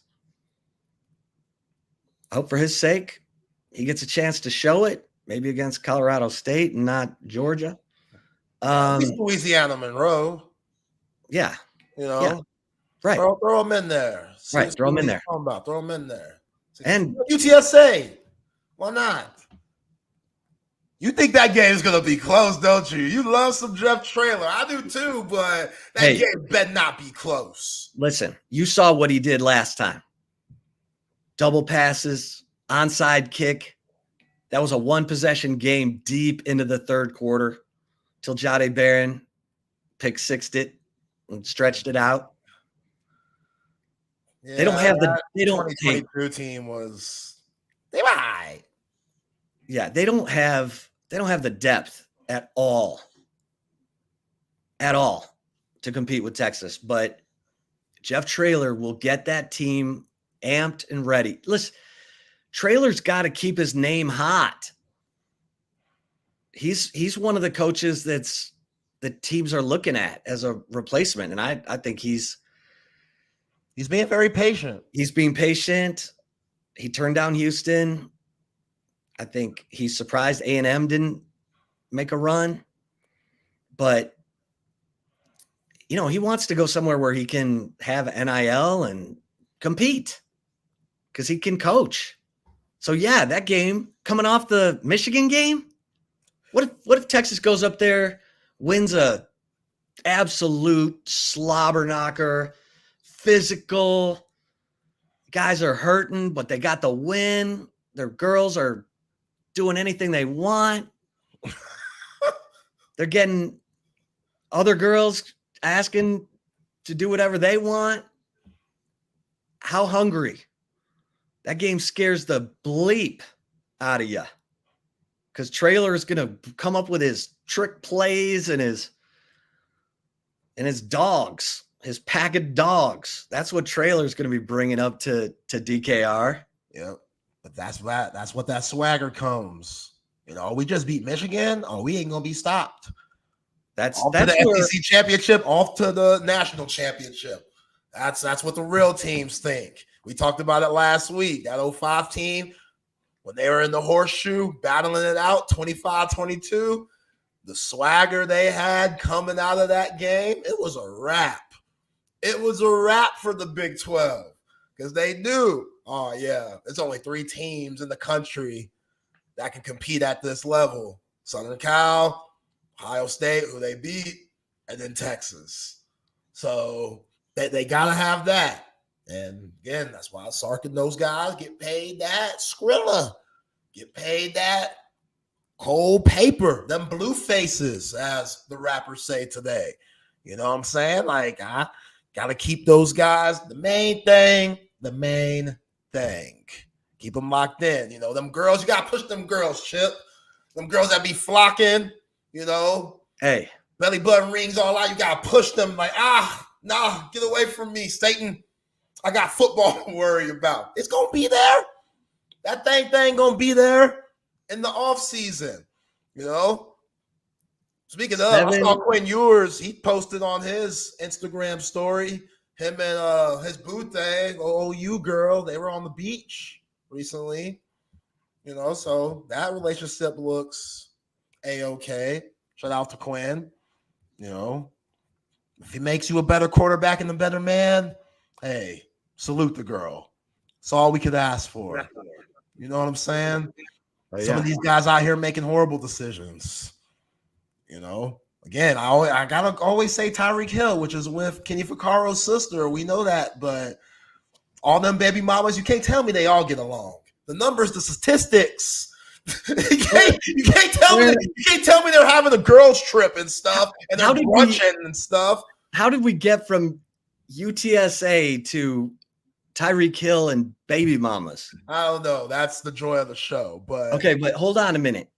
I hope for his sake he gets a chance to show it, maybe against Colorado State and not Georgia. Louisiana Monroe. Yeah. Yeah. Right. Throw them in there. Right. Throw them in there. Throw them in there. And UTSA. Why not? You think that game is going to be close, don't you? You love some Jeff Traylor. I do too, but that game better not be close. Listen, you saw what he did last time. Double passes, onside kick. That was a one-possession game deep into the third quarter till Jade Barron pick-sixed it and stretched it out. Yeah, they don't have the 2022 team was they were high. Yeah, they don't have the depth at all to compete with Texas. But Jeff Traylor will get that team amped and ready. Listen, Traylor's got to keep his name hot. He's one of the coaches that teams are looking at as a replacement, and I think he's being very patient. He's being patient. He turned down Houston. I think he's surprised A&M didn't make a run, but he wants to go somewhere where he can have NIL and compete because he can coach. So yeah, that game coming off the Michigan game. What if Texas goes up there, wins a absolute slobber knocker, physical, guys are hurting, but they got the win. Their girls are doing anything they want. They're getting other girls asking to do whatever they want. How hungry? That game scares the bleep out of you because Traylor is going to come up with his trick plays and his dogs, his pack of dogs. That's what Traylor is going to be bringing up to DKR. Yep. But that's what that swagger comes. We just beat Michigan. Oh, we ain't gonna be stopped. That's to the SEC championship, off to the national championship. That's what the real teams think. We talked about it last week. That 05 team, when they were in the horseshoe, battling it out, 25-22, the swagger they had coming out of that game, it was a wrap. It was a wrap for the Big 12 because they knew, oh, yeah, there's only 3 teams in the country that can compete at this level. Southern Cal, Ohio State, who they beat, and then Texas. So they got to have that. And, again, that's why Sark and those guys get paid that Skrilla, get paid that cold paper, them blue faces, as the rappers say today. You know what I'm saying? Like, I got to keep those guys, the main thing. Keep them locked in. Them girls, you got to push them girls, Chip. Them girls that be flocking, Hey. Belly button rings all out. You got to push them like, nah, get away from me, Satan. I got football to worry about. It's going to be there. That thing going to be there in the offseason, Speaking of, I saw Quinn Ewers. He posted on his Instagram story, him and his boo thing, OU girl, they were on the beach recently, so that relationship looks A-okay. Shout out to Quinn. If he makes you a better quarterback and a better man, hey, salute the girl. That's all we could ask for. You know what I'm saying? Some of these guys out here making horrible decisions. You know, again, I gotta always say Tyreek Hill, which is with Kenny Ficcaro's sister. We know that, but all them baby mamas, you can't tell me they all get along. The numbers, the statistics. you can't tell me they're having a girls' trip and stuff, and they're brunching and stuff. How did we get from UTSA to Tyreek Hill and baby mamas? I don't know. That's the joy of the show. But okay, but hold on a minute.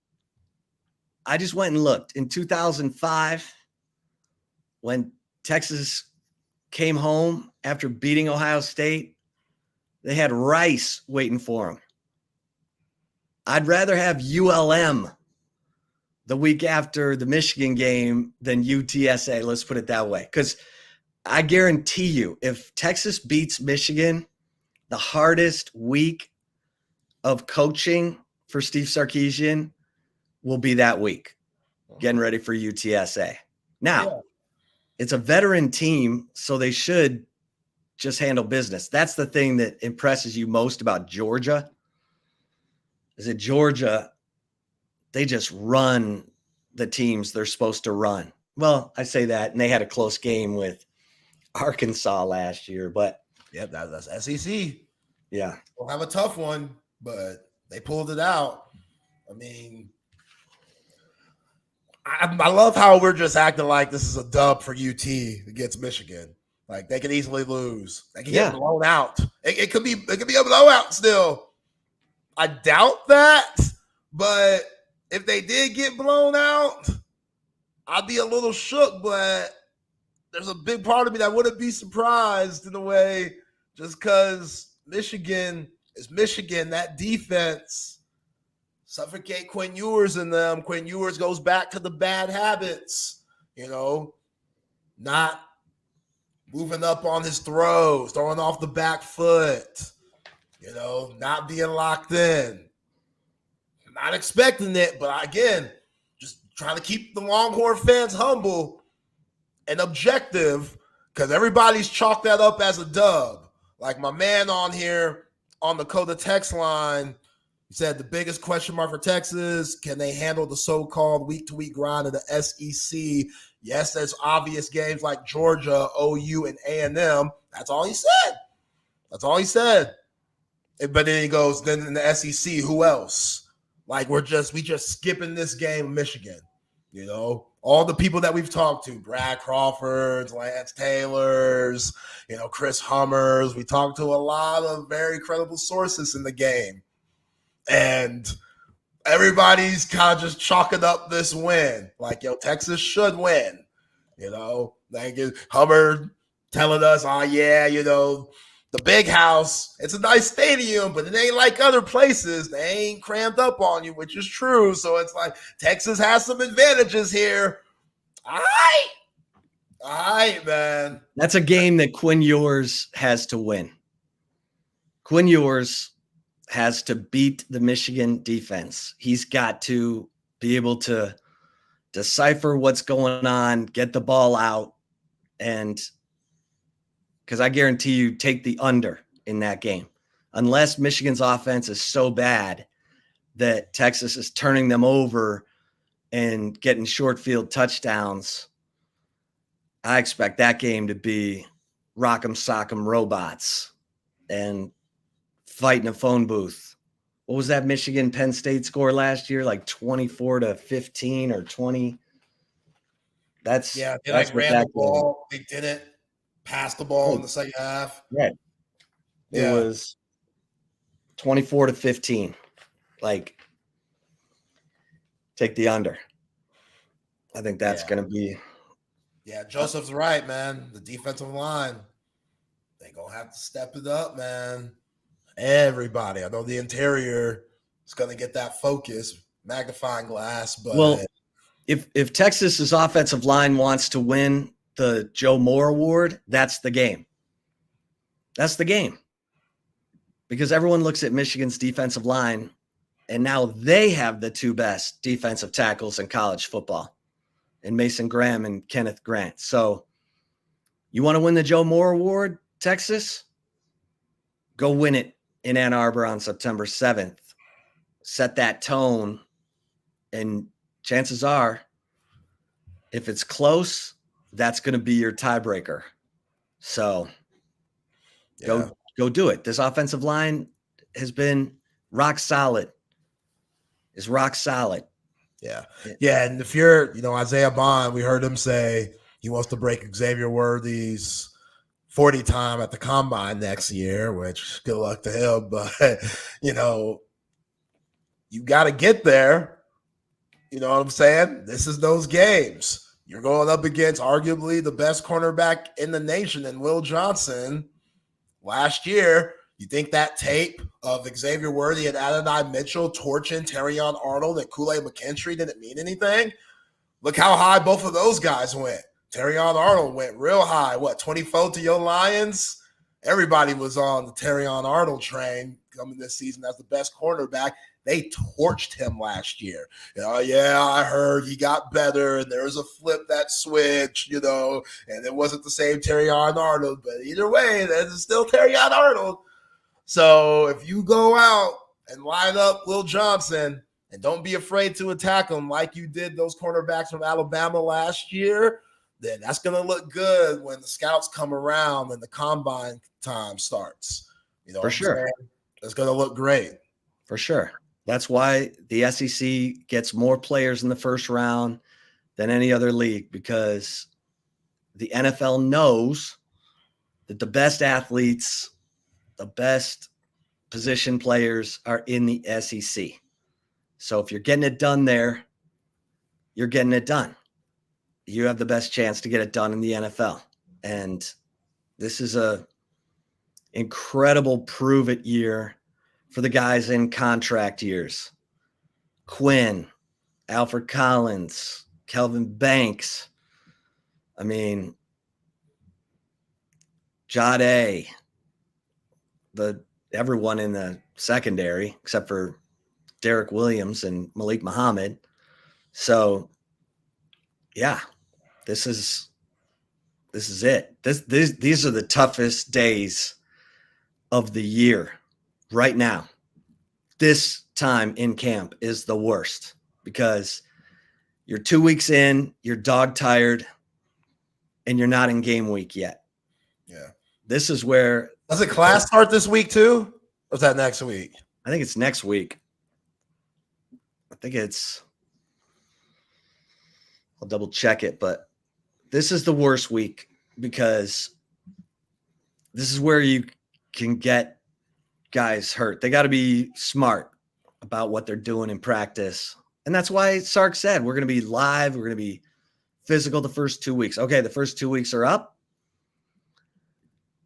I just went and looked. In 2005, when Texas came home after beating Ohio State, they had rice waiting for them. I'd rather have ULM the week after the Michigan game than UTSA. Let's put it that way. Because I guarantee you, if Texas beats Michigan, the hardest week of coaching for Steve Sarkisian will be that week, getting ready for UTSA. Now, it's a veteran team, so they should just handle business. That's the thing that impresses you most about Georgia, is that Georgia, they just run the teams they're supposed to run. Well, I say that, and they had a close game with Arkansas last year, but that's SEC. Yeah, we'll have a tough one, but they pulled it out. I mean, I love how we're just acting like this is a dub for UT against Michigan. Like they could easily lose. They can get blown out. It could be a blowout still. I doubt that, but if they did get blown out, I'd be a little shook, but there's a big part of me that wouldn't be surprised in a way, just because Michigan is Michigan. That defense suffocate Quinn Ewers in them. Quinn Ewers goes back to the bad habits, not moving up on his throws, throwing off the back foot, not being locked in. Not expecting it, but again, just trying to keep the Longhorn fans humble and objective, because everybody's chalked that up as a dub. Like my man on here on the Coda text line, he said the biggest question mark for Texas, can they handle the so-called week-to-week grind of the SEC? Yes, there's obvious games like Georgia, OU, and A&M. That's all he said. But then he goes, then in the SEC, who else? Like we just skipping this game, Michigan. All the people that we've talked to, Brad Crawfords, Lance Taylors, Chris Hummers. We talked to a lot of very credible sources in the game. And everybody's kind of just chalking up this win. Like, Texas should win. Like Hummers telling us, the big house, it's a nice stadium, but it ain't like other places. They ain't crammed up on you, which is true. So it's like Texas has some advantages here. All right, man. That's a game that Quinn Ewers has to win. Quinn Ewers has to beat the Michigan defense. He's got to be able to decipher what's going on, get the ball out, and because I guarantee you take the under in that game. Unless Michigan's offense is so bad that Texas is turning them over and getting short field touchdowns, I expect that game to be rock'em sock'em robots and fighting a phone booth. What was that Michigan Penn State score last year? Like 24-15 or 20. That's they that's ran the ball. They didn't pass the ball in the second half. Right. It was 24-15. Like, take the under. I think that's going to be. Yeah, Joseph's right, man. The defensive line, they going to have to step it up, man. Everybody. I know the interior is going to get that focus, magnifying glass. But if Texas's offensive line wants to win the Joe Moore Award, that's the game. That's the game. Because everyone looks at Michigan's defensive line, and now they have the two best defensive tackles in college football, and Mason Graham and Kenneth Grant. So you want to win the Joe Moore Award, Texas? Go win it in Ann Arbor on September 7th. set that tone. And chances are, if it's close, that's going to be your tiebreaker. So go do it. This offensive line has been rock solid. Is rock solid. Yeah. And if you're, Isaiah Bond, we heard him say he wants to break Xavier Worthy's 40 time at the combine next year, which good luck to him. But, you got to get there. You know what I'm saying? This is those games. You're going up against arguably the best cornerback in the nation in Will Johnson. Last year, you think that tape of Xavier Worthy and Adonai Mitchell torching Terrion Arnold and Kool-Aid McKinstry didn't mean anything? Look how high both of those guys went. Terrion Arnold went real high. 24 to your Lions? Everybody was on the Terrion Arnold train coming this season as the best cornerback. They torched him last year. I heard he got better and there was a flip that switched, and it wasn't the same Terrion Arnold. But either way, there's still Terrion Arnold. So if you go out and line up Will Johnson and don't be afraid to attack him like you did those cornerbacks from Alabama last year, then that's going to look good when the scouts come around and the combine time starts. For sure. It's going to look great. For sure. That's why the SEC gets more players in the first round than any other league, because the NFL knows that the best athletes, the best position players are in the SEC. So if you're getting it done there, you're getting it done. You have the best chance to get it done in the NFL. And this is a incredible prove-it year for the guys in contract years. Quinn, Alfred Collins, Kelvin Banks. Jade, everyone in the secondary except for Derek Williams and Malik Muhammad. So, yeah, this is it. These are the toughest days of the year right now. This time in camp is the worst because you're 2 weeks in, you're dog tired, and you're not in game week yet. Yeah. This is where... Does the class start this week too? Or is that next week? I think it's next week. I'll double check it, but this is the worst week because this is where you can get guys hurt. They got to be smart about what they're doing in practice. And that's why Sark said, we're going to be live. We're going to be physical the first 2 weeks. Okay. The first 2 weeks are up.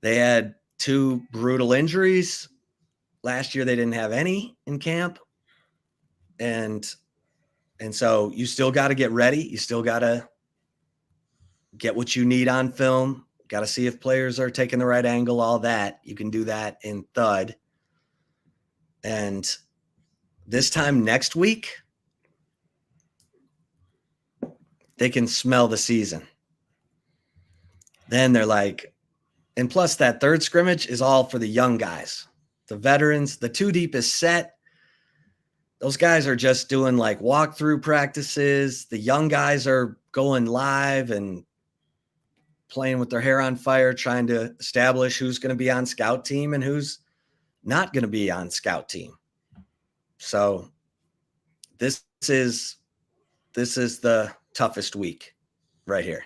They had 2 brutal injuries. Last year, they didn't have any in camp. And so you still got to get ready. You still got to get what you need on film. Got to see if players are taking the right angle, all that. You can do that in Thud. And this time next week, they can smell the season. Then they're like, and plus that third scrimmage is all for the young guys. The veterans, the 2 deep is set. Those guys are just doing like walkthrough practices. The young guys are going live and playing with their hair on fire, trying to establish who's going to be on scout team and who's not going to be on scout team. So this is the toughest week right here.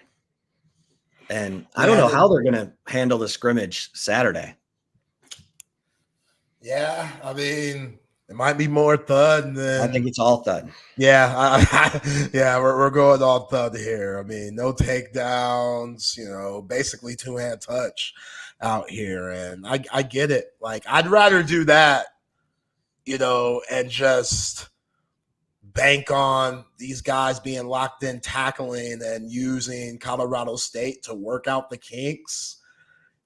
And I don't know how they're going to handle the scrimmage Saturday. Yeah, it might be more Thud than... I think it's all Thud. Yeah, we're going all Thud here. No takedowns, basically 2-hand touch out here. And I get it. Like, I'd rather do that, and just bank on these guys being locked in tackling and using Colorado State to work out the kinks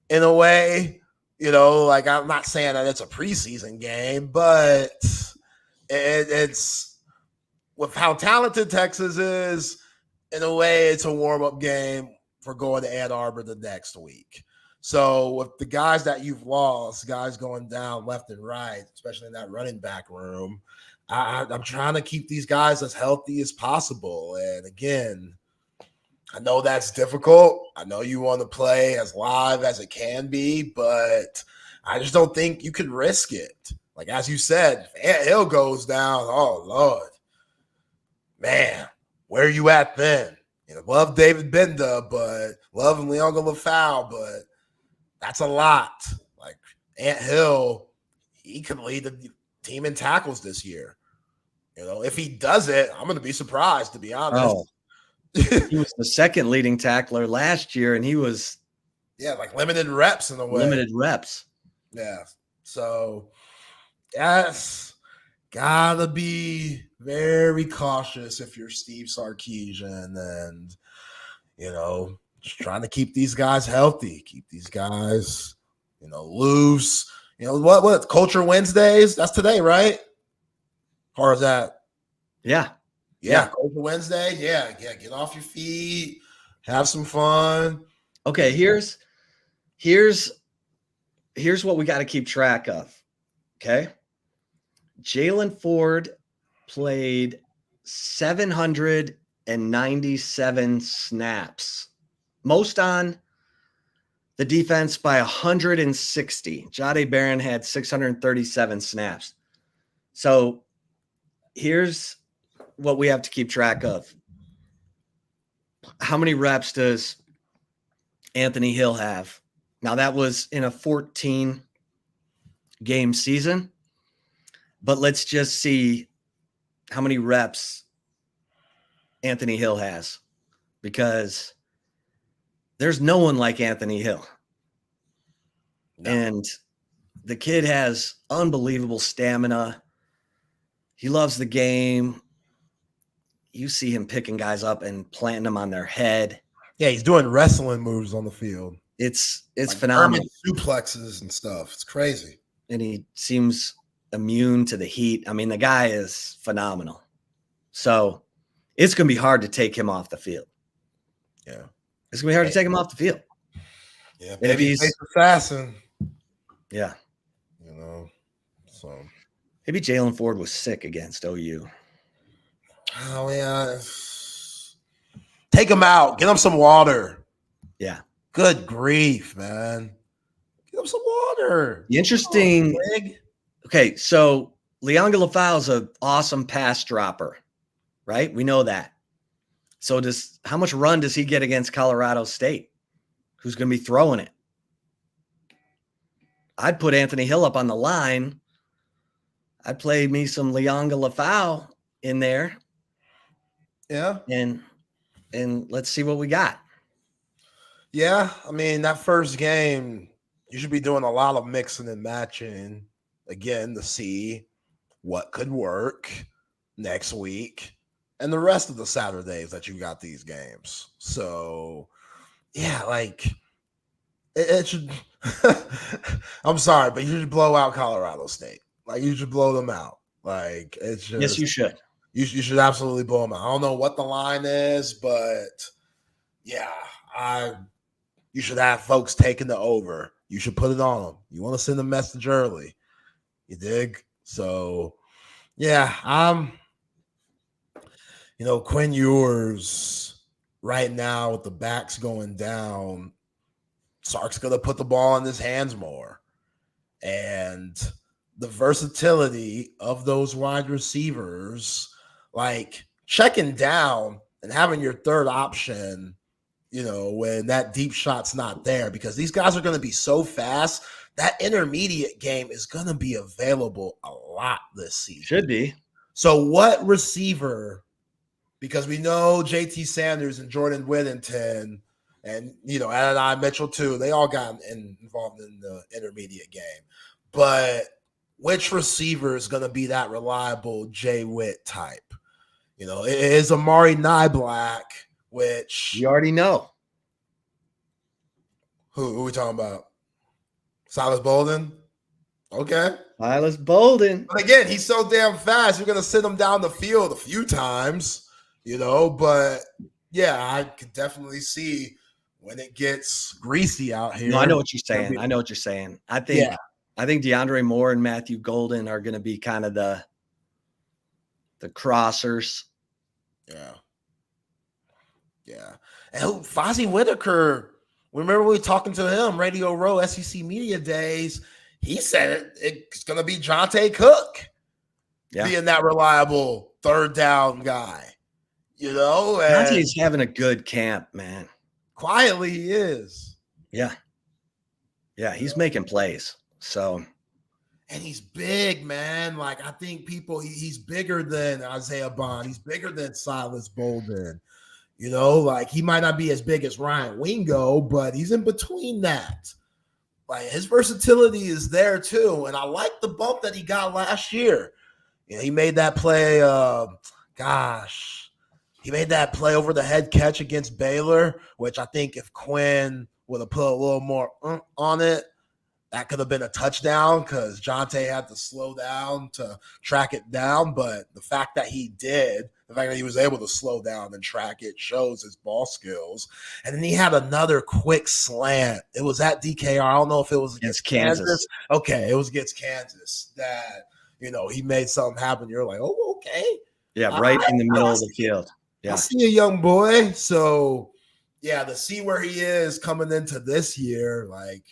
in a way. Like, I'm not saying that it's a preseason game, but it's with how talented Texas is, in a way, it's a warm-up game for going to Ann Arbor the next week. So with the guys that you've lost, guys going down left and right, especially in that running back room, I'm trying to keep these guys as healthy as possible. And again, I know that's difficult. I know you want to play as live as it can be, but I just don't think you can risk it. Like, as you said, if Ant Hill goes down, oh, Lord. Man, where are you at then? Love David Benda, but love Leonga Lafau, but that's a lot. Like, Ant Hill, he could lead the team in tackles this year. If he does it, I'm going to be surprised, to be honest. Oh, he was the second leading tackler last year, and he was like limited reps in a way. Limited reps. Yeah. So, yes, gotta be very cautious if you're Steve Sarkisian and, just trying to keep these guys healthy, keep these guys, loose. What Culture Wednesdays? That's today, right? Or is that? Yeah. Culture Wednesday. Yeah. Get off your feet, have some fun. Okay, here's what we got to keep track of. Okay. Jalen Ford played 797 snaps, most on the defense by 160. Jahdae Barron had 637 snaps. So here's what we have to keep track of. How many reps does Anthony Hill have? Now, that was in a 14-game season, but let's just see how many reps Anthony Hill has, because there's no one like Anthony Hill. No. And the kid has unbelievable stamina. He loves the game. You see him picking guys up and planting them on their head. Yeah, he's doing wrestling moves on the field. It's like phenomenal. Suplexes and stuff. It's crazy. And he seems immune to the heat. I mean, the guy is phenomenal. So it's going to be hard to take him off the field. Yeah. It's going to be hard to take him off the field. Yeah, maybe he's assassin. Yeah. So maybe Jalen Ford was sick against OU. Oh, yeah. Take him out. Get him some water. Yeah. Good grief, man. Get him some water. Interesting. Okay, so Leonga Lafau is an awesome pass dropper, right? We know that. So how much run does he get against Colorado State? Who's going to be throwing it? I'd put Anthony Hill up on the line. I'd play me some Leonga Lafau in there. Yeah. And let's see what we got. Yeah, I mean, that first game, you should be doing a lot of mixing and matching, again, to see what could work next week and the rest of the Saturdays that you got these games. So, yeah, like, it should – I'm sorry, but you should blow out Colorado State. Like, you should blow them out. Like, it's just – yes, you should. You should absolutely blow them out. I don't know what the line is, but, yeah, you should have folks taking the over. You should put it on them. You want to send a message early. You dig? So, yeah, Quinn Ewers right now with the backs going down, Sark's going to put the ball in his hands more. And the versatility of those wide receivers, like checking down and having your third option, when that deep shot's not there, because these guys are going to be so fast. That intermediate game is going to be available a lot this season. Should be. So what receiver, because we know JT Sanders and Jordan Whittington and, Adonai Mitchell too, they all got involved in the intermediate game. But which receiver is going to be that reliable Jay Witt type? It is Amari Nyblack, which you already know. Who are we talking about? Silas Bolden? Okay. Silas Bolden. But again, he's so damn fast. You're going to send him down the field a few times, but yeah, I could definitely see when it gets greasy out here. No, I know what you're saying. I think DeAndre Moore and Matthew Golden are going to be kind of the crossers. Yeah. And Fozzie Whitaker, remember we were talking to him, Radio Row, SEC Media Days. He said it's going to be Jonte Cook being that reliable third down guy. You know? Jonte's having a good camp, man. Quietly, he is. Yeah. Yeah, he's making plays. So. And he's big, man. Like, I think he's bigger than Isaiah Bond. He's bigger than Silas Bolden. You know, like, he might not be as big as Ryan Wingo, but he's in between that. Like, his versatility is there, too. And I like the bump that he got last year. You know, he made that play, he made that play over the head catch against Baylor, which I think if Quinn would have put a little more on it, that could have been a touchdown because Jonte had to slow down to track it down. But the fact that he did, the fact that he was able to slow down and track it shows his ball skills. And then he had another quick slant. It was at DKR. I don't know if it was against Kansas. Okay, it was against Kansas that, you know, he made something happen. You're like, oh, okay. Yeah, right in the middle of the field. Yeah. I see a young boy. So, yeah, to see where he is coming into this year, like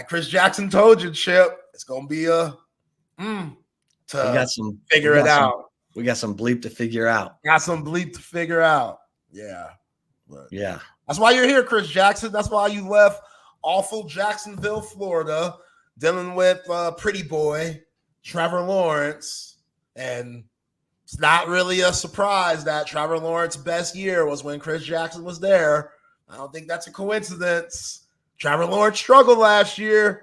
Chris Jackson told you, Chip, it's going to be figure it out. We got some bleep to figure out. Yeah. But yeah. That's why you're here, Chris Jackson. That's why you left awful Jacksonville, Florida, dealing with pretty boy Trevor Lawrence. And it's not really a surprise that Trevor Lawrence's best year was when Chris Jackson was there. I don't think that's a coincidence. Trevor Lawrence struggled last year.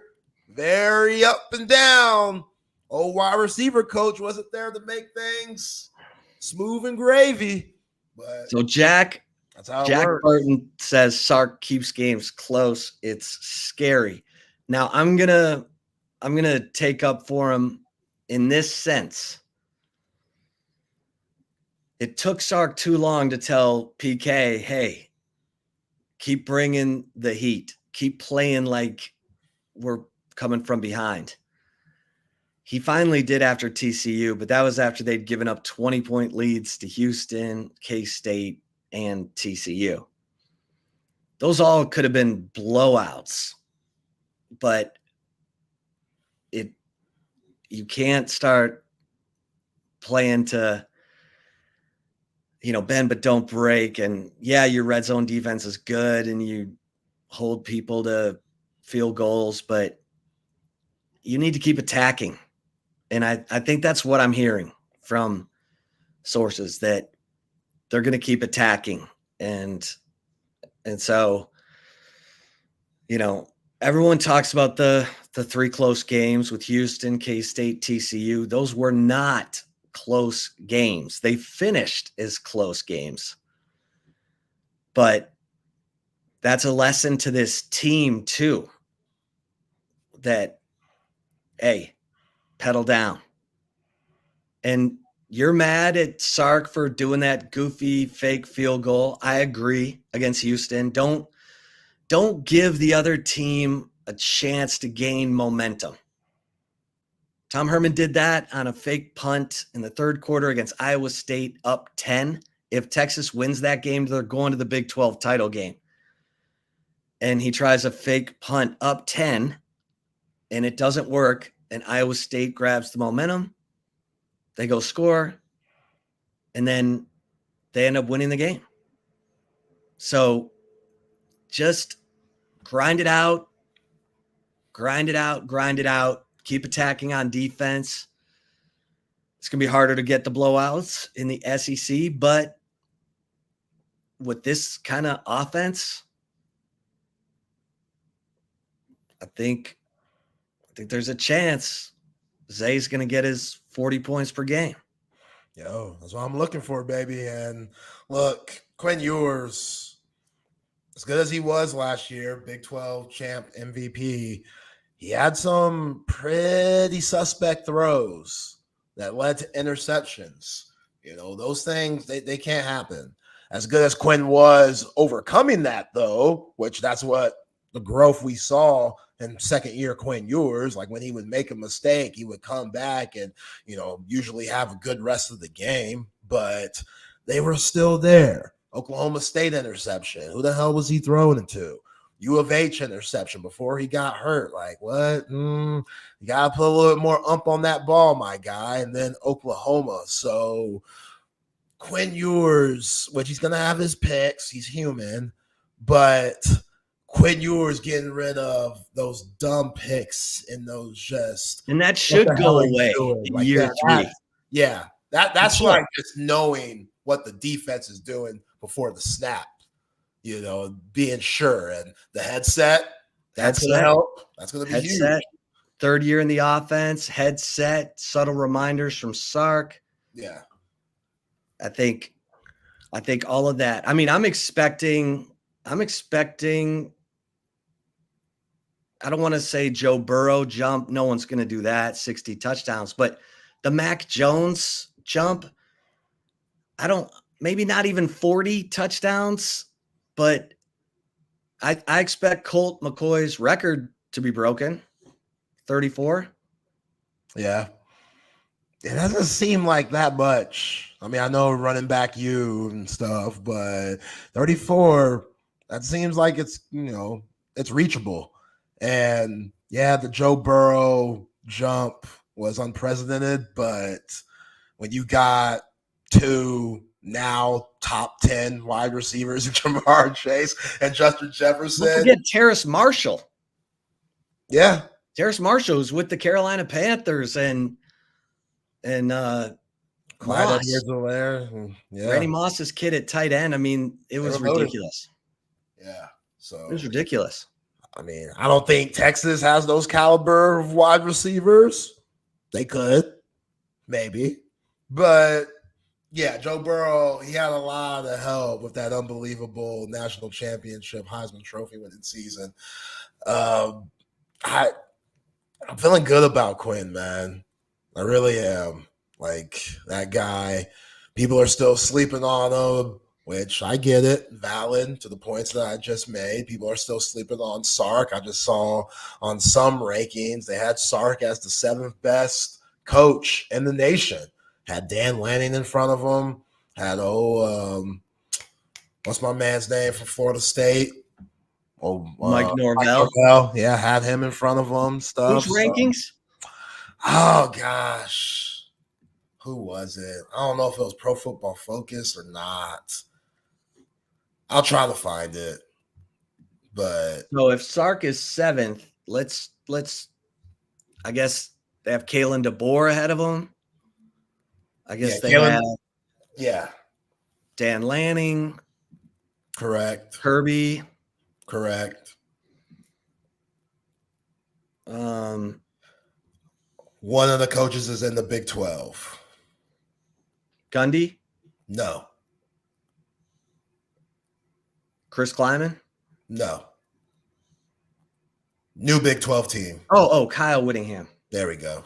Very up and down. Old wide receiver coach wasn't there to make things smooth and gravy. But so Jack works. Burton says Sark keeps games close. It's scary. Now I'm gonna take up for him in this sense. It took Sark too long to tell PK, hey, keep bringing the heat. Keep playing like we're coming from behind. He finally did after TCU, but that was after they'd given up 20-point leads to Houston, K-State, and TCU. Those all could have been blowouts, but you can't start playing to, you know, bend but don't break. And yeah, your red zone defense is good and you hold people to field goals, but you need to keep attacking. And I think that's what I'm hearing from sources, that they're going to keep attacking. And so, you know, everyone talks about the three close games with Houston, K-State, TCU. Those were not close games. They finished as close games. But that's a lesson to this team too, that, hey, pedal down. And you're mad at Sark for doing that goofy fake field goal. I agree, against Houston. Don't give the other team a chance to gain momentum. Tom Herman did that on a fake punt in the third quarter against Iowa State, up 10. If Texas wins that game, they're going to the Big 12 title game. And he tries a fake punt up 10, and it doesn't work, and Iowa State grabs the momentum. They go score, and then they end up winning the game. So just grind it out. Keep attacking on defense. It's going to be harder to get the blowouts in the SEC, but with this kind of offense, I think there's a chance Zay's going to get his 40 points per game. Yo, that's what I'm looking for, baby. And look, Quinn Ewers, as good as he was last year, Big 12 champ, MVP, he had some pretty suspect throws that led to interceptions. You know, those things, they can't happen. As good as Quinn was overcoming that, though, which that's what the growth we saw in second year Quinn Ewers, like when he would make a mistake, he would come back and, usually have a good rest of the game, but they were still there. Oklahoma State interception. Who the hell was he throwing it to? U of H interception before he got hurt. Like, what? You got to put a little bit more ump on that ball, my guy. And then Oklahoma. So Quinn Ewers, which he's going to have his picks. He's human. But Quinn Ewers getting rid of those dumb picks and those just. And that should go away in year 3. That's like just knowing what the defense is doing before the snap. Being sure. And the headset, that's going to help. That's going to be huge. Third year in the offense, headset, subtle reminders from Sark. Yeah. I think all of that. I mean, I'm expecting, I don't want to say Joe Burrow jump. No one's going to do that, 60 touchdowns. But the Mac Jones jump, maybe not even 40 touchdowns. But I expect Colt McCoy's record to be broken, 34. Yeah. It doesn't seem like that much. I mean, I know running back and stuff, but 34, that seems like it's, it's reachable. And yeah, the Joe Burrow jump was unprecedented, but when you got 2 now top 10 wide receivers in Jamar Chase and Justin Jefferson. Don't forget Terrace Marshall. Yeah. Terrace Marshall was with the Carolina Panthers and Moss. Yeah. Randy Moss's kid at tight end. I mean, it was ridiculous. Yeah. So it was ridiculous. I mean, I don't think Texas has those caliber of wide receivers. They could, maybe. But yeah, Joe Burrow, he had a lot of help with that unbelievable national championship Heisman Trophy winning season. I'm feeling good about Quinn, man. I really am. Like, that guy, people are still sleeping on him, which I get it, valid to the points that I just made. People are still sleeping on Sark. I just saw on some rankings, they had Sark as the 7th best coach in the nation. Had Dan Lanning in front of him. Had what's my man's name from Florida State? Mike Norvell. Yeah, had him in front of him. Stuff. Whose rankings? Oh gosh, who was it? I don't know if it was Pro Football Focus or not. I'll try to find it. But so if Sark is 7th, let's I guess they have Kalen DeBoer ahead of him. I guess they have Dan Lanning. Correct. Kirby. Correct. One of the coaches is in the Big 12. Gundy? No. Chris Kleiman? No. New Big 12 team. Oh, Kyle Whittingham. There we go.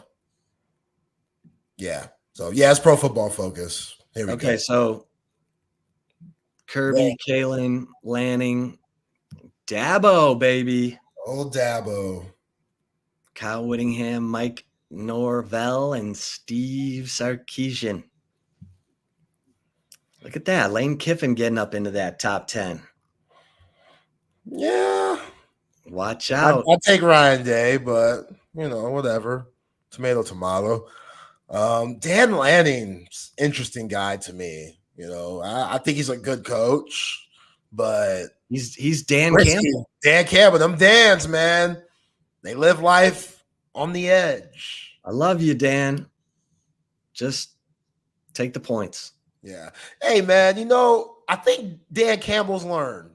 Yeah. So, yeah, it's Pro Football Focus. Here we go. Okay, so Kirby, Kalen, Lanning, Dabo, baby. Old Dabo. Kyle Whittingham, Mike Norvell, and Steve Sarkisian. Look at that. Lane Kiffin getting up into that top 10. Yeah. Watch out. I'll take Ryan Day, but, whatever. Tomato. Dan Lanning's interesting guy to me. I think he's a good coach, but he's Dan Campbell. Dan Campbell, them Dans, man. They live life on the edge. I love you, Dan. Just take the points. Yeah. Hey, man, I think Dan Campbell's learned.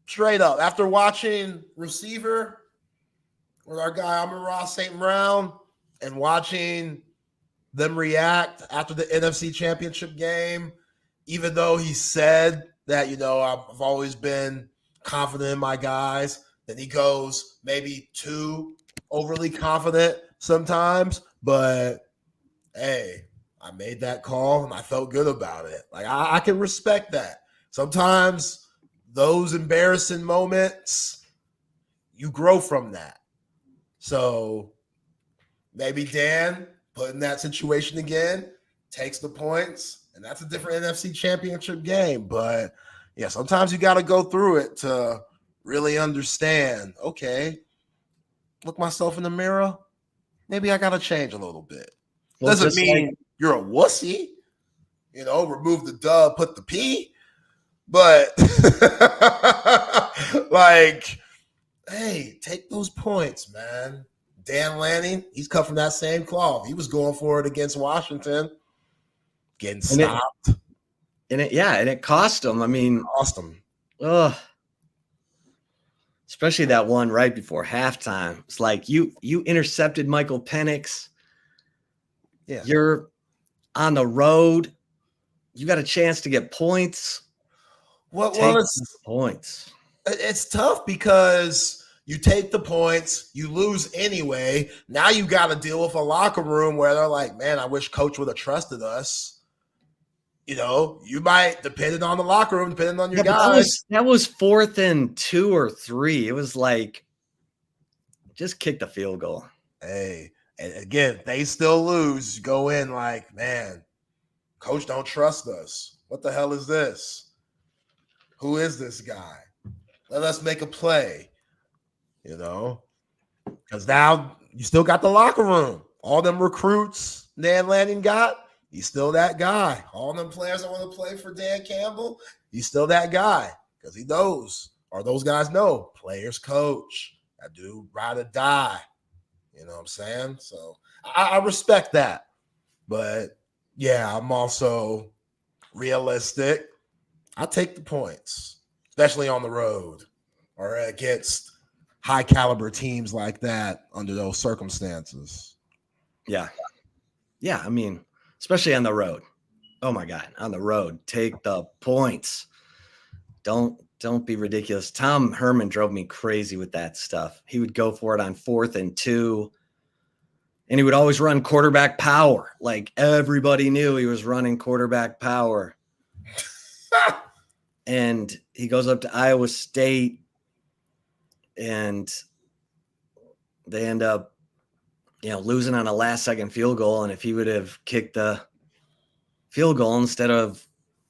Straight up. After watching Receiver with our guy Amon-Ra St. Brown and watching them react after the NFC Championship game, even though he said that, I've always been confident in my guys, then he goes maybe too overly confident sometimes. But, hey, I made that call and I felt good about it. Like I can respect that. Sometimes those embarrassing moments, you grow from that. So maybe Dan put in that situation again, takes the points, and that's a different NFC championship game. But yeah, sometimes you got to go through it to really understand, okay, look myself in the mirror. Maybe I got to change a little bit. Well, Doesn't mean you're a wussy, remove the dub, put the P. But like, hey, take those points, man. Dan Lanning, he's cut from that same cloth. He was going for it against Washington, getting stopped. And it cost him. I mean, cost him. Especially that one right before halftime. It's like you intercepted Michael Penix. Yeah. You're on the road. You got a chance to get points. Well, Points. It's tough because you take the points, you lose anyway. Now you got to deal with a locker room where they're like, man, I wish coach would have trusted us. You might, depending on the locker room, depending on your guys. That was 4th and 2 or 3. It was like, just kick the field goal. Hey, and again, they still lose. Go in like, man, coach don't trust us. What the hell is this? Who is this guy? Let us make a play. Because now you still got the locker room. All them recruits Dan Lanning got, he's still that guy. All them players that want to play for Dan Campbell, he's still that guy because he knows, or those guys know, players coach. That dude ride or die. You know what I'm saying? So I respect that. But yeah, I'm also realistic. I take the points, especially on the road or against high caliber teams like that under those circumstances. Yeah. Yeah. I mean, especially on the road. Oh my God. On the road, take the points. Don't be ridiculous. Tom Herman drove me crazy with that stuff. He would go for it on 4th and 2. And he would always run quarterback power. Like everybody knew he was running quarterback power. And he goes up to Iowa State and they end up, losing on a last-second field goal. And if he would have kicked the field goal instead of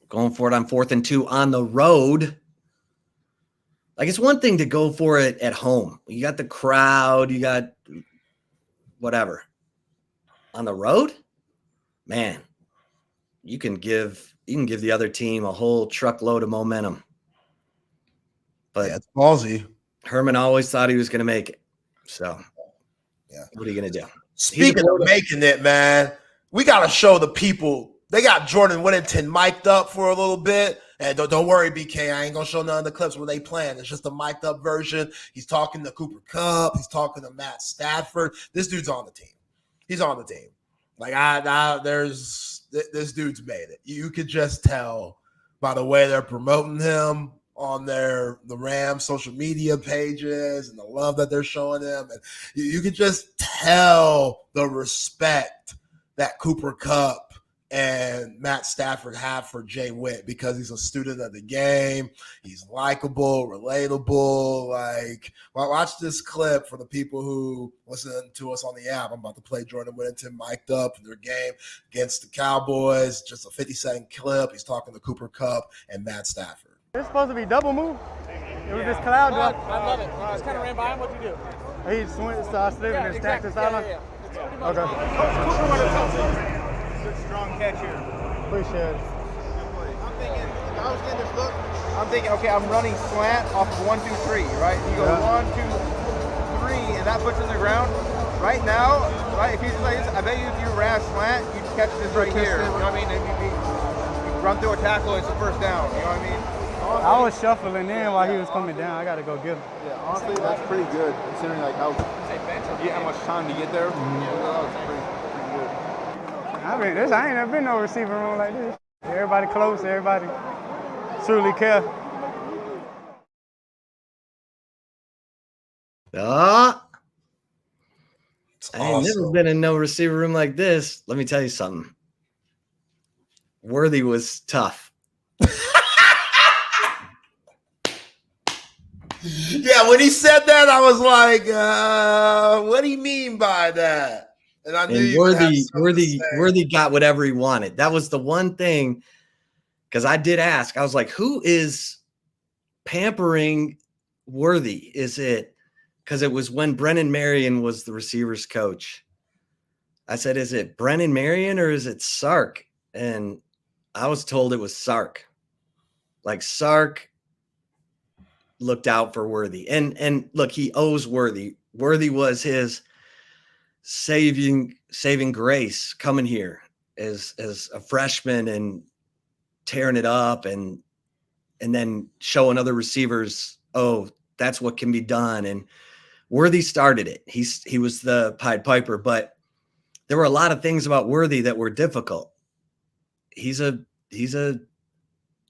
going for it on 4th and 2 on the road, like it's one thing to go for it at home. You got the crowd, you got whatever. On the road, man, you can give the other team a whole truckload of momentum. But it's ballsy. Herman always thought he was going to make it. So, yeah, what are you going to do? Speaking of making it, man, we got to show the people. They got Jordan Whittington mic'd up for a little bit. And don't worry, BK, I ain't going to show none of the clips where they playing. It's just a mic'd up version. He's talking to Cooper Kupp. He's talking to Matt Stafford. This dude's on the team. He's on the team. Like, this dude's made it. You could just tell by the way they're promoting him on the Rams social media pages and the love that they're showing him. And you could just tell the respect that Cooper Kupp and Matt Stafford have for Jay Witt because he's a student of the game. He's likable, relatable. Like, watch this clip for the people who listen to us on the app. I'm about to play Jordan Whittington mic'd up in their game against the Cowboys. Just a 50-second clip. He's talking to Cooper Kupp and Matt Stafford. It's supposed to be double move. It was this cloud. I love it. Just kind of ran by him. What'd you do? He just went, so I slipped and stacked his out. Yeah. Okay. Good strong catch here. Appreciate it. I'm thinking, if I was getting this look, I'm thinking, okay, I'm running slant off of 1, 2, 3, right? You go 1, 2, 3, and that puts in the ground. Right now, right? If you just like this, I bet you if you ran slant, you'd catch this right here. You know what I mean? And you run through a tackle, it's a first down. You know what I mean? I was shuffling in while he was coming down. I got to go get him. Yeah, honestly, that's pretty good considering like how much time to get there. Mm-hmm. Yeah, that was pretty good. I ain't never been no receiver room like this. Everybody close, everybody truly care. I ain't never been in no receiver room like this. Let me tell you something. Worthy was tough. Yeah, when he said that, I was like, what do you mean by that? And I knew you would have something to say. Worthy got whatever he wanted. That was the one thing, because I did ask. I was like, who is pampering Worthy? Is it because it was when Brennan Marion was the receivers coach? I said, is it Brennan Marion or is it Sark? And I was told it was Sark. Like Sark looked out for Worthy. And look, he owes Worthy. Worthy was his saving grace coming here as a freshman and tearing it up and then showing other receivers, oh, that's what can be done. And Worthy started it. He was the Pied Piper, but there were a lot of things about Worthy that were difficult. He's a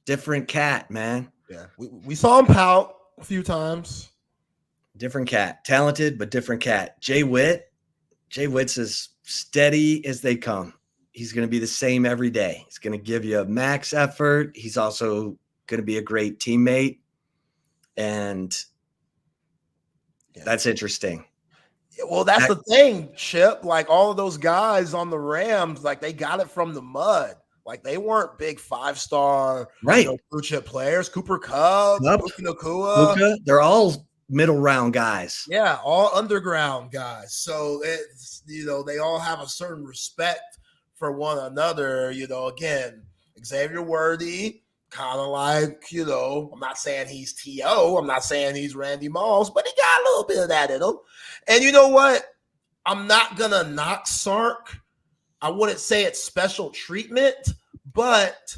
different cat, man. Yeah, we saw him pout a few times. Different cat, talented but different cat. Jay Witt's as steady as they come. He's going to be the same every day. He's going to give you a max effort. He's also going to be a great teammate, and that's interesting. Well, that's the thing, Chip. Like all of those guys on the Rams, like they got it from the mud. Like they weren't big 5-star, blue chip players. Cooper Kupp, Puka Nacua. They're all middle round guys. Yeah, all underground guys. So it's, they all have a certain respect for one another. Again, Xavier Worthy, kind of like, I'm not saying he's T.O., I'm not saying he's Randy Moss, but he got a little bit of that in him. And you know what? I'm not going to knock Sark. I wouldn't say it's special treatment, but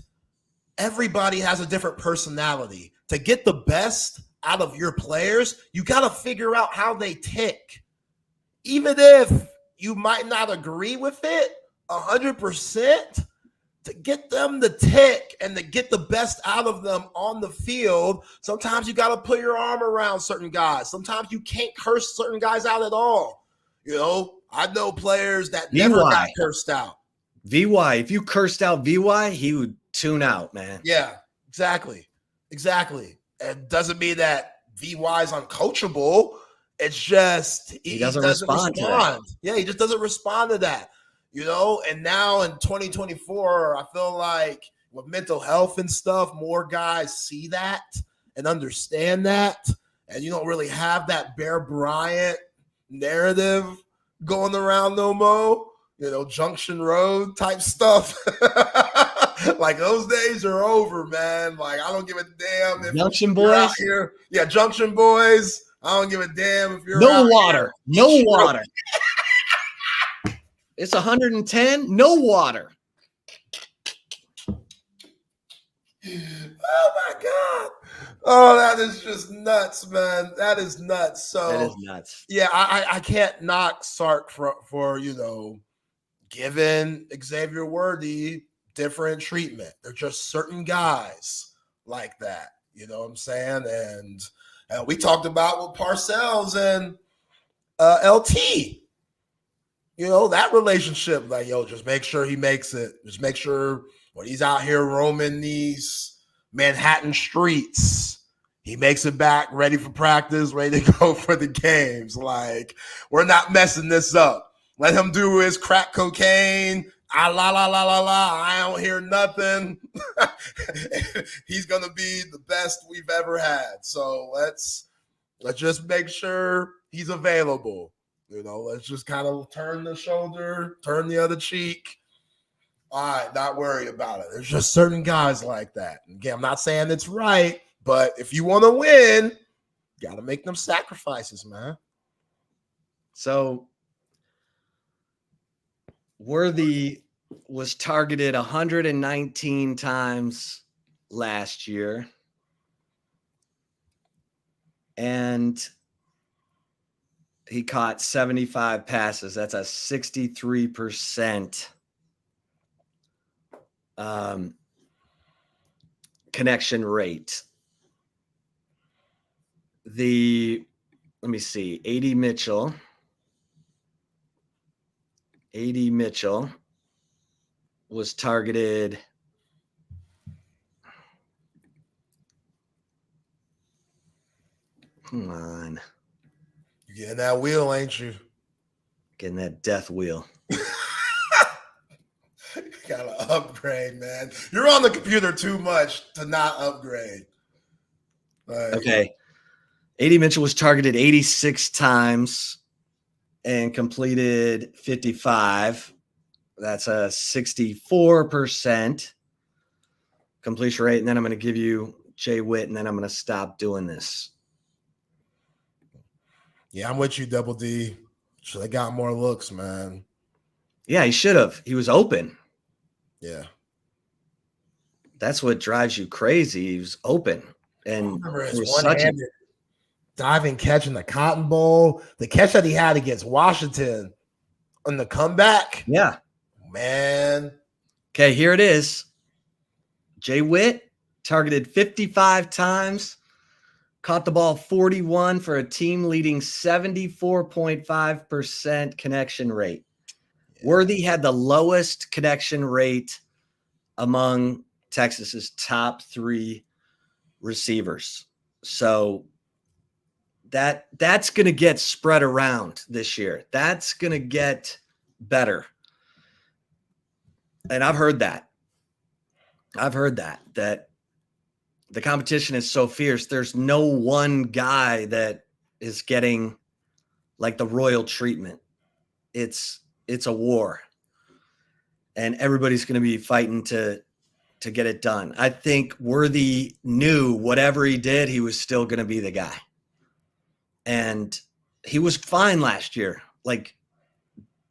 everybody has a different personality. To get the best out of your players, you got to figure out how they tick. Even if you might not agree with it 100%, to get them to tick and to get the best out of them on the field, sometimes you got to put your arm around certain guys. Sometimes you can't curse certain guys out at all. I know players that never got cursed out. VY, if you cursed out VY, he would tune out, man. Yeah, exactly. It doesn't mean that VY is uncoachable. It's just he doesn't respond to that. Yeah, he just doesn't respond to that. And now in 2024, I feel like with mental health and stuff, more guys see that and understand that. And you don't really have that Bear Bryant narrative going around no more, Junction Road type stuff. Like those days are over, man. Like I don't give a damn if Junction you're Boys out here. Yeah, Junction Boys. I don't give a damn if you're no out water, here. No water. It's 110, no water. Oh my God. Oh, that is just nuts, man. That is nuts. So that is nuts. Yeah, I can't knock Sark for giving Xavier Worthy different treatment. They're just certain guys like that. You know what I'm saying? And we talked about with Parcells and LT. That relationship, like, just make sure he makes it. Just make sure when he's out here roaming these Manhattan streets, he makes it back ready for practice, ready to go for the games. Like, we're not messing this up. Let him do his crack cocaine. I don't hear nothing. He's going to be the best we've ever had. So let's just make sure he's available. Let's just kind of turn the shoulder, turn the other cheek. All right, not worry about it. There's just certain guys like that. Again, I'm not saying it's right, but if you want to win, you got to make them sacrifices, man. So Worthy was targeted 119 times last year. And he caught 75 passes. That's a 63% connection rate. Let me see, A.D. Mitchell was targeted Come on. You getting that wheel, ain't you? Getting that death wheel. Gotta upgrade, man. You're on the computer too much to not upgrade. Okay. A.D. Mitchell was targeted 86 times and completed 55. That's a 64% completion rate. And then I'm going to give you Jay Witt, and then I'm going to stop doing this. Yeah, I'm with you, Double D. Should have got more looks, man. Yeah, he should have. He was open. Yeah. That's what drives you crazy. He was open. And I remember it his was one-handed diving catch in the Cotton Bowl, the catch that he had against Washington on the comeback. Yeah. Man. Okay, here it is. Jay Witt targeted 55 times, caught the ball 41 for a team-leading 74.5% connection rate. Worthy had the lowest connection rate among Texas's top 3 receivers. So that's going to get spread around this year. That's going to get better. And I've heard that the competition is so fierce. There's no one guy that is getting like the royal treatment. It's a war, and everybody's going to be fighting to get it done. I think Worthy knew whatever he did, he was still going to be the guy. And he was fine last year. Like,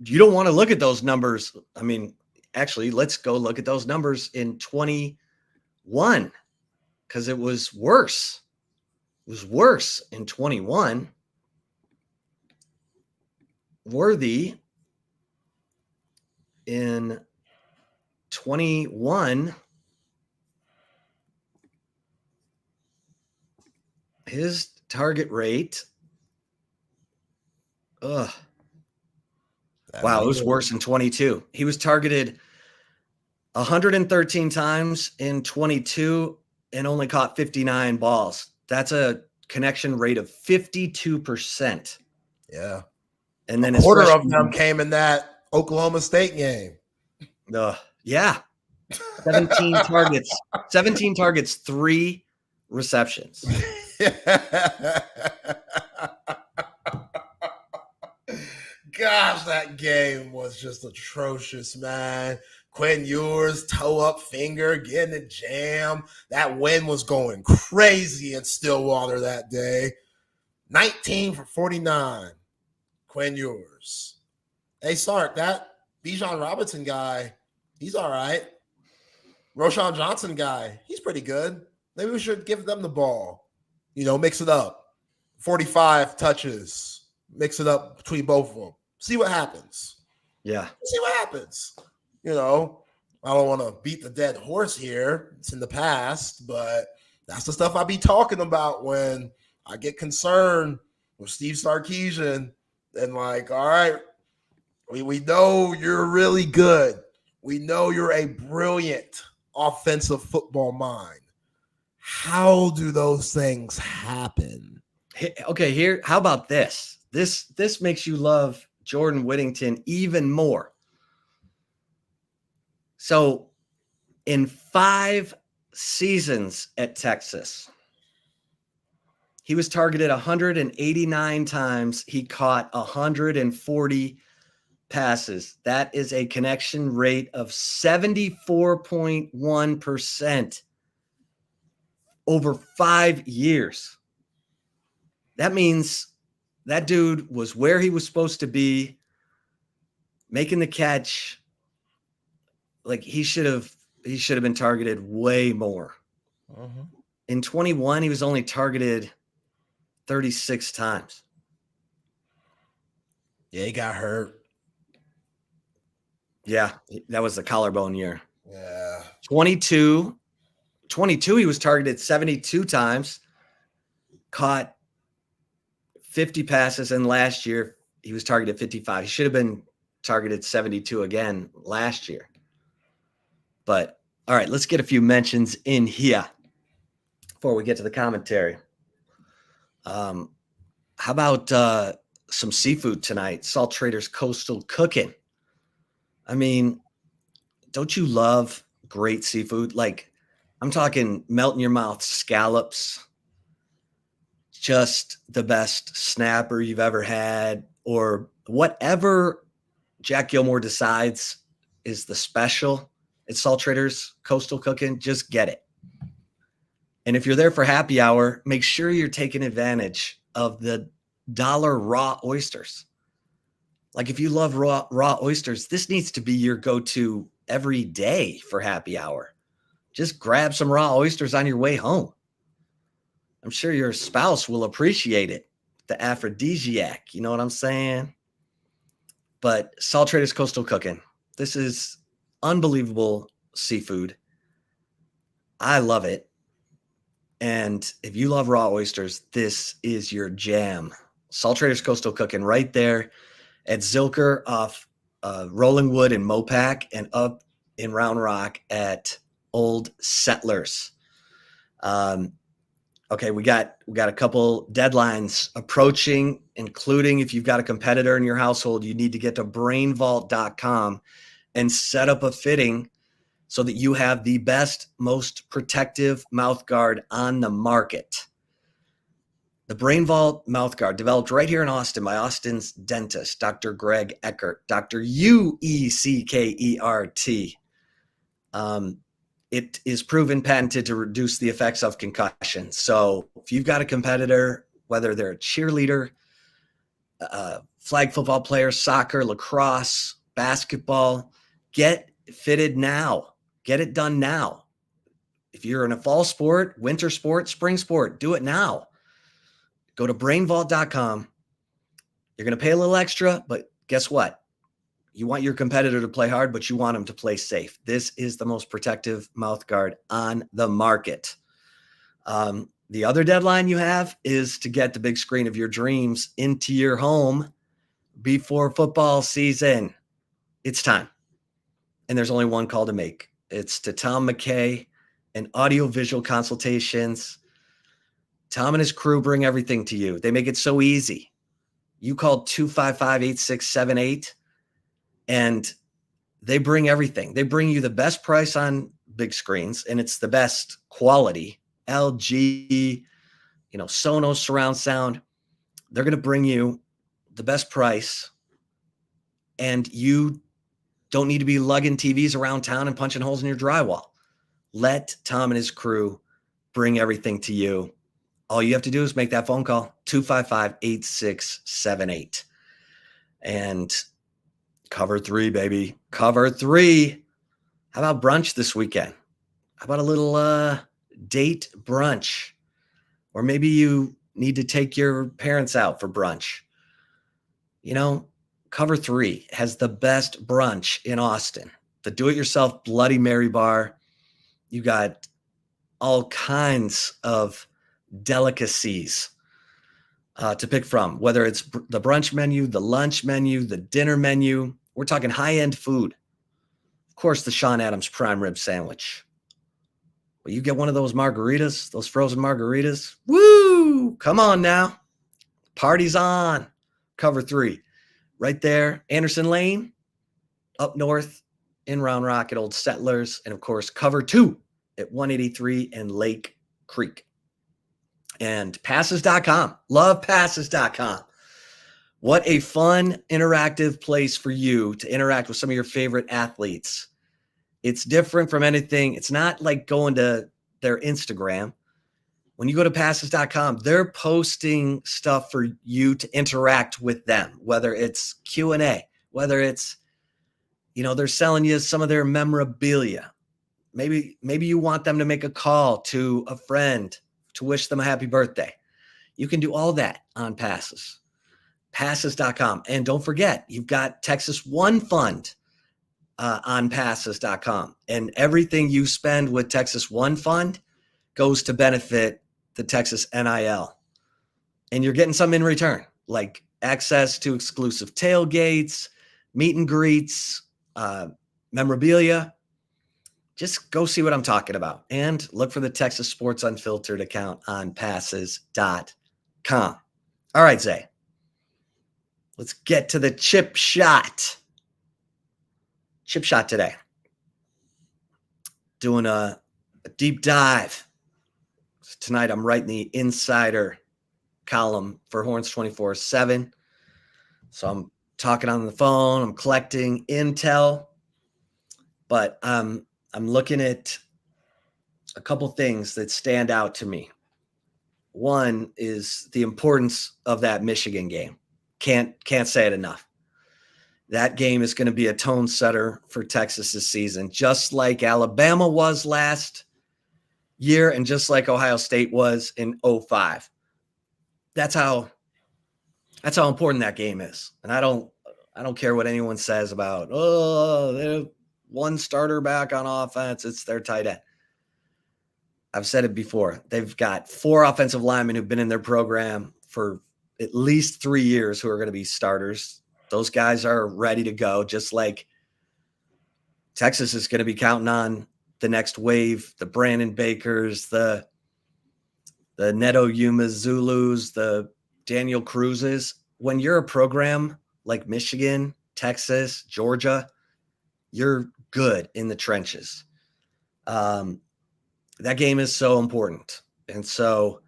you don't want to look at those numbers. I mean, actually, let's go look at those numbers in 21, because it was worse. It was worse in 21. Worthy in 21, his target rate, wow, it was worse in 22. He was targeted 113 times in 22 and only caught 59 balls. That's a connection rate of 52%. Yeah. And then a quarter of them came in that Oklahoma State game. Yeah. 17 targets, 3 receptions. Gosh, that game was just atrocious, man. Quinn Ewers, toe up finger, getting it jammed. That wind was going crazy in Stillwater that day. 19 for 49. Quinn Ewers. Hey, Sark, that Bijan Robinson guy, he's all right. Roschon Johnson guy, he's pretty good. Maybe we should give them the ball. Mix it up. 45 touches. Mix it up between both of them. See what happens. Yeah. See what happens. I don't want to beat the dead horse here. It's in the past, but that's the stuff I be talking about when I get concerned with Steve Sarkisian. And like, all right, we know you're really good. We know you're a brilliant offensive football mind. How do those things happen? Okay, here, how about this? This makes you love Jordan Whittington even more. So in 5 seasons at Texas, he was targeted 189 times. He caught 140 passes. That is a connection rate of 74.1% over 5 years. That means that dude was where he was supposed to be, making the catch. Like, he should have been targeted way more. Uh-huh. In 21, he was only targeted 36 times. Yeah, he got hurt. Yeah, that was the collarbone year. Yeah. 22, he was targeted 72 times, caught 50 passes, and last year he was targeted 55. He should have been targeted 72 again last year. But all right, let's get a few mentions in here before we get to the commentary. How about some seafood tonight? Salt Traders Coastal Cooking. I mean, don't you love great seafood? Like, I'm talking melt in your mouth scallops, just the best snapper you've ever had, or whatever Jack Gilmore decides is the special at Salt Traders Coastal Cooking. Just get it. And if you're there for happy hour, make sure you're taking advantage of the $1 raw oysters. Like, if you love raw oysters, this needs to be your go-to every day for happy hour. Just grab some raw oysters on your way home. I'm sure your spouse will appreciate it. The aphrodisiac, you know what I'm saying? But Salt Traders Coastal Cooking, this is unbelievable seafood. I love it. And if you love raw oysters, this is your jam. Salt Traders Coastal Cooking right there at Zilker off Rolling Wood in Mopac, and up in Round Rock at Old Settlers. Okay, we got a couple deadlines approaching, including if you've got a competitor in your household, you need to get to brainvault.com and set up a fitting so that you have the best, most protective mouth guard on the market. The Brain Vault mouth guard, developed right here in Austin by Austin's dentist, Dr. Greg Eckert, Dr. Ueckert. It is proven patented to reduce the effects of concussion. So if you've got a competitor, whether they're a cheerleader, flag football player, soccer, lacrosse, basketball, get fitted now. Get it done now. If you're in a fall sport, winter sport, spring sport, do it now. Go to brainvault.com. You're going to pay a little extra, but guess what? You want your competitor to play hard, but you want them to play safe. This is the most protective mouth guard on the market. The other deadline you have is to get the big screen of your dreams into your home before football season. It's time. And there's only one call to make. It's to Tom McKay and Audio-Visual Consultations. Tom and his crew bring everything to you. They make it so easy. You call 255-8678 and they bring everything. They bring you the best price on big screens, and it's the best quality. LG, Sonos surround sound. They're going to bring you the best price, and you don't need to be lugging TVs around town and punching holes in your drywall. Let Tom and his crew bring everything to you. All you have to do is make that phone call, 255-8678. And cover 3, baby. Cover 3. How about brunch this weekend? How about a little date brunch? Or maybe you need to take your parents out for brunch. Cover 3 has the best brunch in Austin. The do-it-yourself Bloody Mary bar. You got all kinds of delicacies to pick from, whether it's the brunch menu, the lunch menu, the dinner menu. We're talking high-end food. Of course, the Sean Adams prime rib sandwich. But you get one of those margaritas, those frozen margaritas. Woo! Come on now. Party's on. Cover 3. Right there, Anderson Lane, up north in Round Rock at Old Settlers. And, of course, Cover 2 at 183 and Lake Creek. And passes.com. Love passes.com. What a fun, interactive place for you to interact with some of your favorite athletes. It's different from anything. It's not like going to their Instagram. When you go to passes.com, they're posting stuff for you to interact with them, whether it's Q&A, whether it's, they're selling you some of their memorabilia. Maybe you want them to make a call to a friend to wish them a happy birthday. You can do all that on Passes. Passes.com. And don't forget, you've got Texas One Fund on Passes.com. And everything you spend with Texas One Fund goes to benefit the Texas NIL. And you're getting some in return, like access to exclusive tailgates, meet and greets, memorabilia. Just go see what I'm talking about and look for the Texas Sports Unfiltered account on passes.com. calm. All right, Zay. Let's get to the chip shot. Chip shot today. Doing a deep dive. Tonight I'm writing the insider column for Horns 24/7. So I'm talking on the phone. I'm collecting intel. But I'm looking at a couple things that stand out to me. One is the importance of that Michigan game. Can't say it enough. That game is going to be a tone setter for Texas this season, just like Alabama was last year and just like Ohio State was in 2005. That's how important that game is. And I don't care what anyone says about, they're one starter back on offense. It's their tight end. I've said it before. They've got 4 offensive linemen who've been in their program for at least 3 years who are going to be starters. Those guys are ready to go, just like Texas is going to be counting on the next wave, the Brandon Bakers, the Neto Zulus, the Daniel Cruzes. When you're a program like Michigan, Texas, Georgia, you're good in the trenches. That game is so important. And so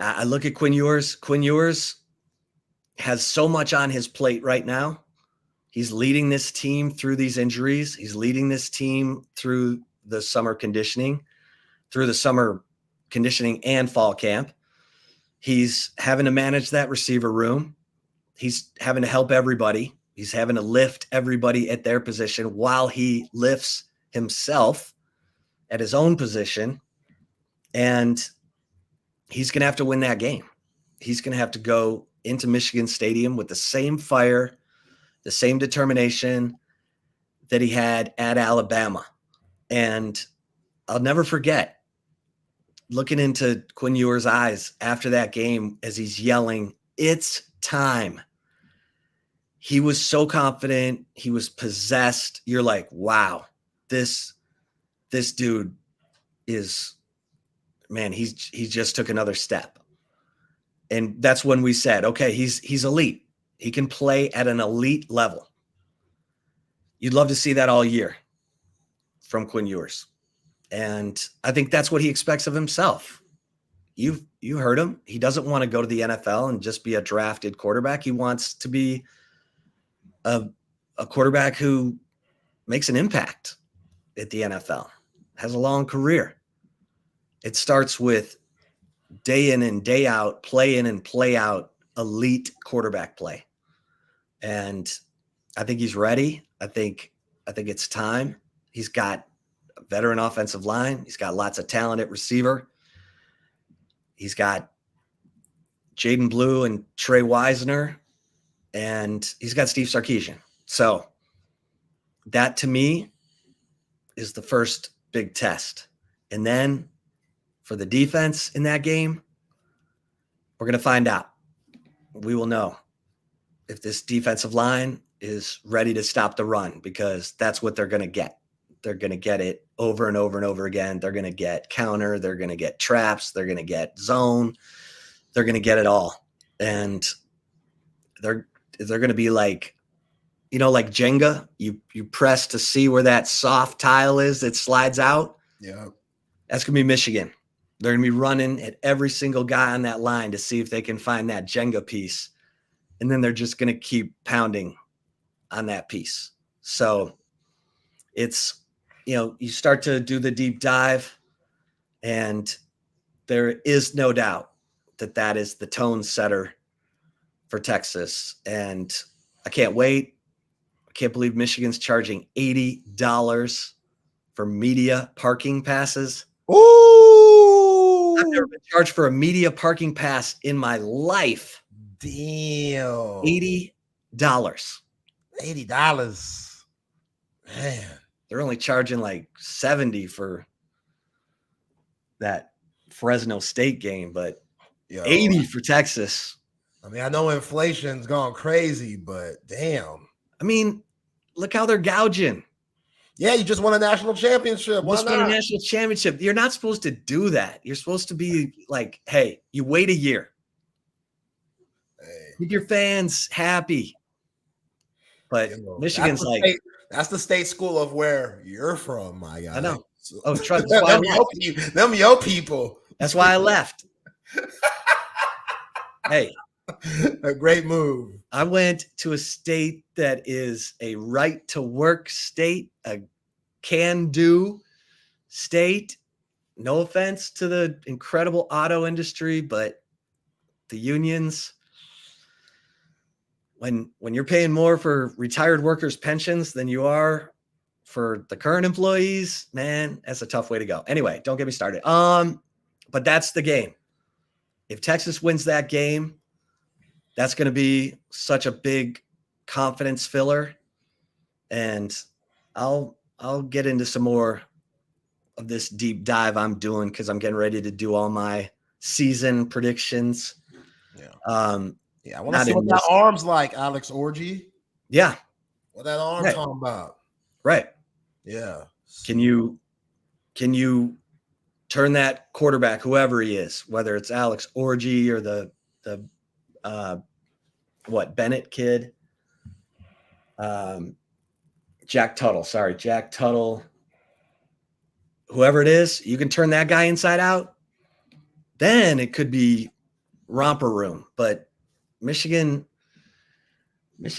I look at Quinn Ewers. Quinn Ewers has so much on his plate right now. He's leading this team through these injuries. He's leading this team through the summer conditioning and fall camp. He's having to manage that receiver room. He's having to help everybody. He's having to lift everybody at their position while he lifts himself at his own position. And he's going to have to win that game. He's going to have to go into Michigan Stadium with the same fire, the same determination that he had at Alabama. And I'll never forget looking into Quinn Ewers' eyes after that game as he's yelling, "It's time." He was so confident. He was possessed. You're like, wow, this dude is, man, he just took another step. And that's when we said, okay, he's elite. He can play at an elite level. You'd love to see that all year from Quinn Ewers. And I think that's what he expects of himself. You heard him. He doesn't want to go to the NFL and just be a drafted quarterback. He wants to be a quarterback who makes an impact at the NFL, has a long career. It starts with day in and day out, play in and play out, elite quarterback play. And I think he's ready. I think it's time. He's got a veteran offensive line. He's got lots of talent at receiver. He's got Jaden Blue and Trey Wisner, and he's got Steve Sarkisian. So that to me is the first big test. And then for the defense in that game, we're going to find out. We will know if this defensive line is ready to stop the run, because that's what they're going to get. They're going to get it over and over and over again. They're going to get counter. They're going to get traps. They're going to get zone. They're going to get it all. And they're going to be like, like Jenga. You press to see where that soft tile is that slides out. Yeah. That's going to be Michigan. They're going to be running at every single guy on that line to see if they can find that Jenga piece. And then they're just going to keep pounding on that piece. So it's, you start to do the deep dive, and there is no doubt that is the tone setter for Texas. And I can't wait. I can't believe Michigan's charging $80 for media parking passes. Ooh! I've never been charged for a media parking pass in my life. Damn. $80. $80. Man. They're only charging like $70 for that Fresno State game, but $80 for Texas. I mean, I know inflation's gone crazy, but damn. I mean, look how they're gouging. Yeah, you just won a national championship. Why Just won a not? national championship. You're not supposed to do that. You're supposed to be like, hey, you wait a year. Keep your fans happy. But Michigan's that's the state school of where you're from, my guy. I know. So, Oh, trust me. them your people. That's why I left. Hey, a great move. I went to a state that is a right to work state, a can do state. No offense to the incredible auto industry, but the unions, when you're paying more for retired workers' pensions than you are for the current employees, man, that's a tough way to go. Anyway, don't get me started. But that's the game. If Texas wins that game, that's going to be such a big confidence filler. And I'll get into some more of this deep dive I'm doing because I'm getting ready to do all my season predictions. Yeah, I want to see what that arm's like, Alex Orgy. Yeah. What that arm talking about. Right. Yeah. Can you turn that quarterback, whoever he is, whether it's Alex Orgy or the Bennett kid, Jack Tuttle, whoever it is, you can turn that guy inside out, then it could be romper room. But Michigan, they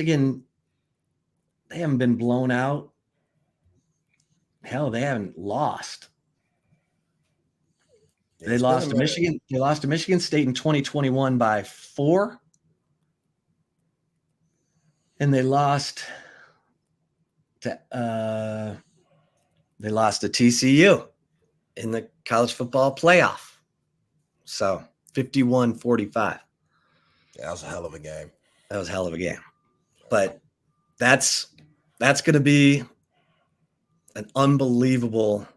haven't been blown out. Hell, they haven't lost. They lost to Michigan. They lost to Michigan State in 2021 by 4. And they lost to TCU in the college football playoff. So 51-45. Yeah, that was a hell of a game. That was a hell of a game. But that's going to be an unbelievable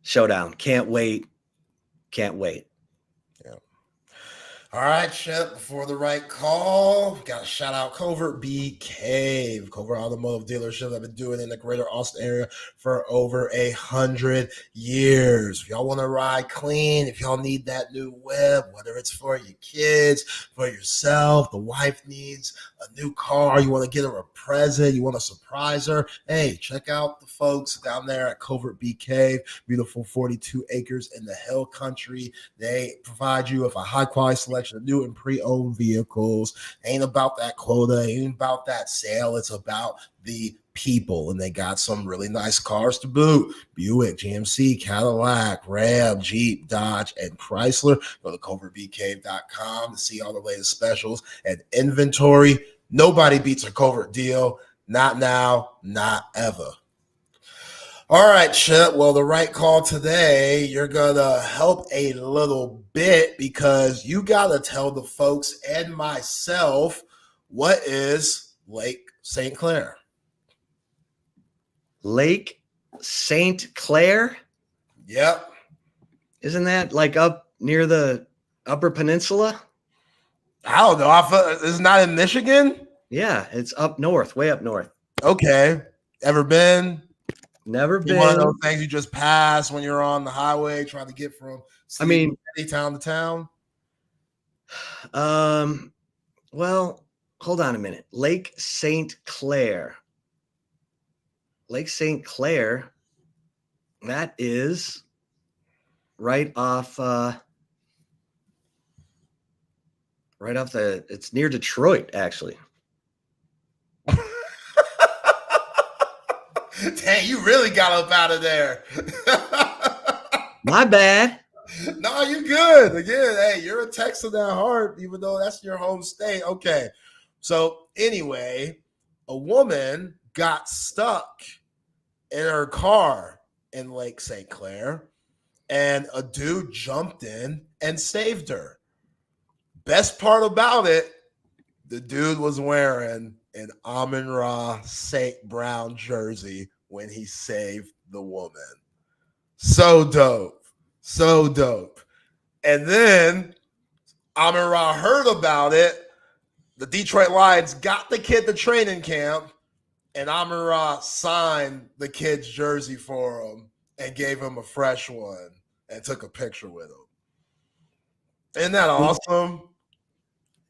showdown. Can't wait. Yeah. All right, Shep, before the right call, got to shout out Covert B Cave, Covert Automotive Dealership. I've been doing it in the greater Austin area for over 100 years. If y'all want to ride clean, if y'all need that new whip, whether it's for your kids, for yourself, the wife needs a new car, you want to get her a present, you want to surprise her, hey, check out the folks down there at Covert B Cave, beautiful 42 acres in the hill country. They provide you with a high quality selection of new and pre-owned vehicles. Ain't about that quota, ain't about that sale. It's about the people, and they got some really nice cars to boot. Buick, GMC, Cadillac, Ram, Jeep, Dodge, and Chrysler. Go to covertbcave.com to see all the latest specials and inventory. Nobody beats a Covert deal. Not now, not ever. All right, Chip. Well, the right call today, you're going to help a little bit because you got to tell the folks and myself what is Lake St. Clair. Lake St. Clair? Yep. Isn't that like up near the Upper Peninsula? I don't know. It's not in Michigan? Yeah, it's up north, way up north. Okay. Ever been? Never been. One of those things you just pass when you're on the highway trying to get from town to town? Well, hold on a minute. Lake St. Clair. Lake St. Clair, that is right off it's near Detroit, actually. Dang, you really got up out of there. My bad. No, you good. Again, hey, you're a Texan at heart, even though that's your home state. Okay. So anyway, a woman got stuck in her car in Lake St. Clair, and a dude jumped in and saved her. Best part about it, the dude was wearing an Amon-Ra St. Brown jersey when he saved the woman. So dope. So dope. And then Amon-Ra heard about it. The Detroit Lions got the kid to training camp, and Amon-Ra signed the kid's jersey for him and gave him a fresh one and took a picture with him. Isn't that awesome?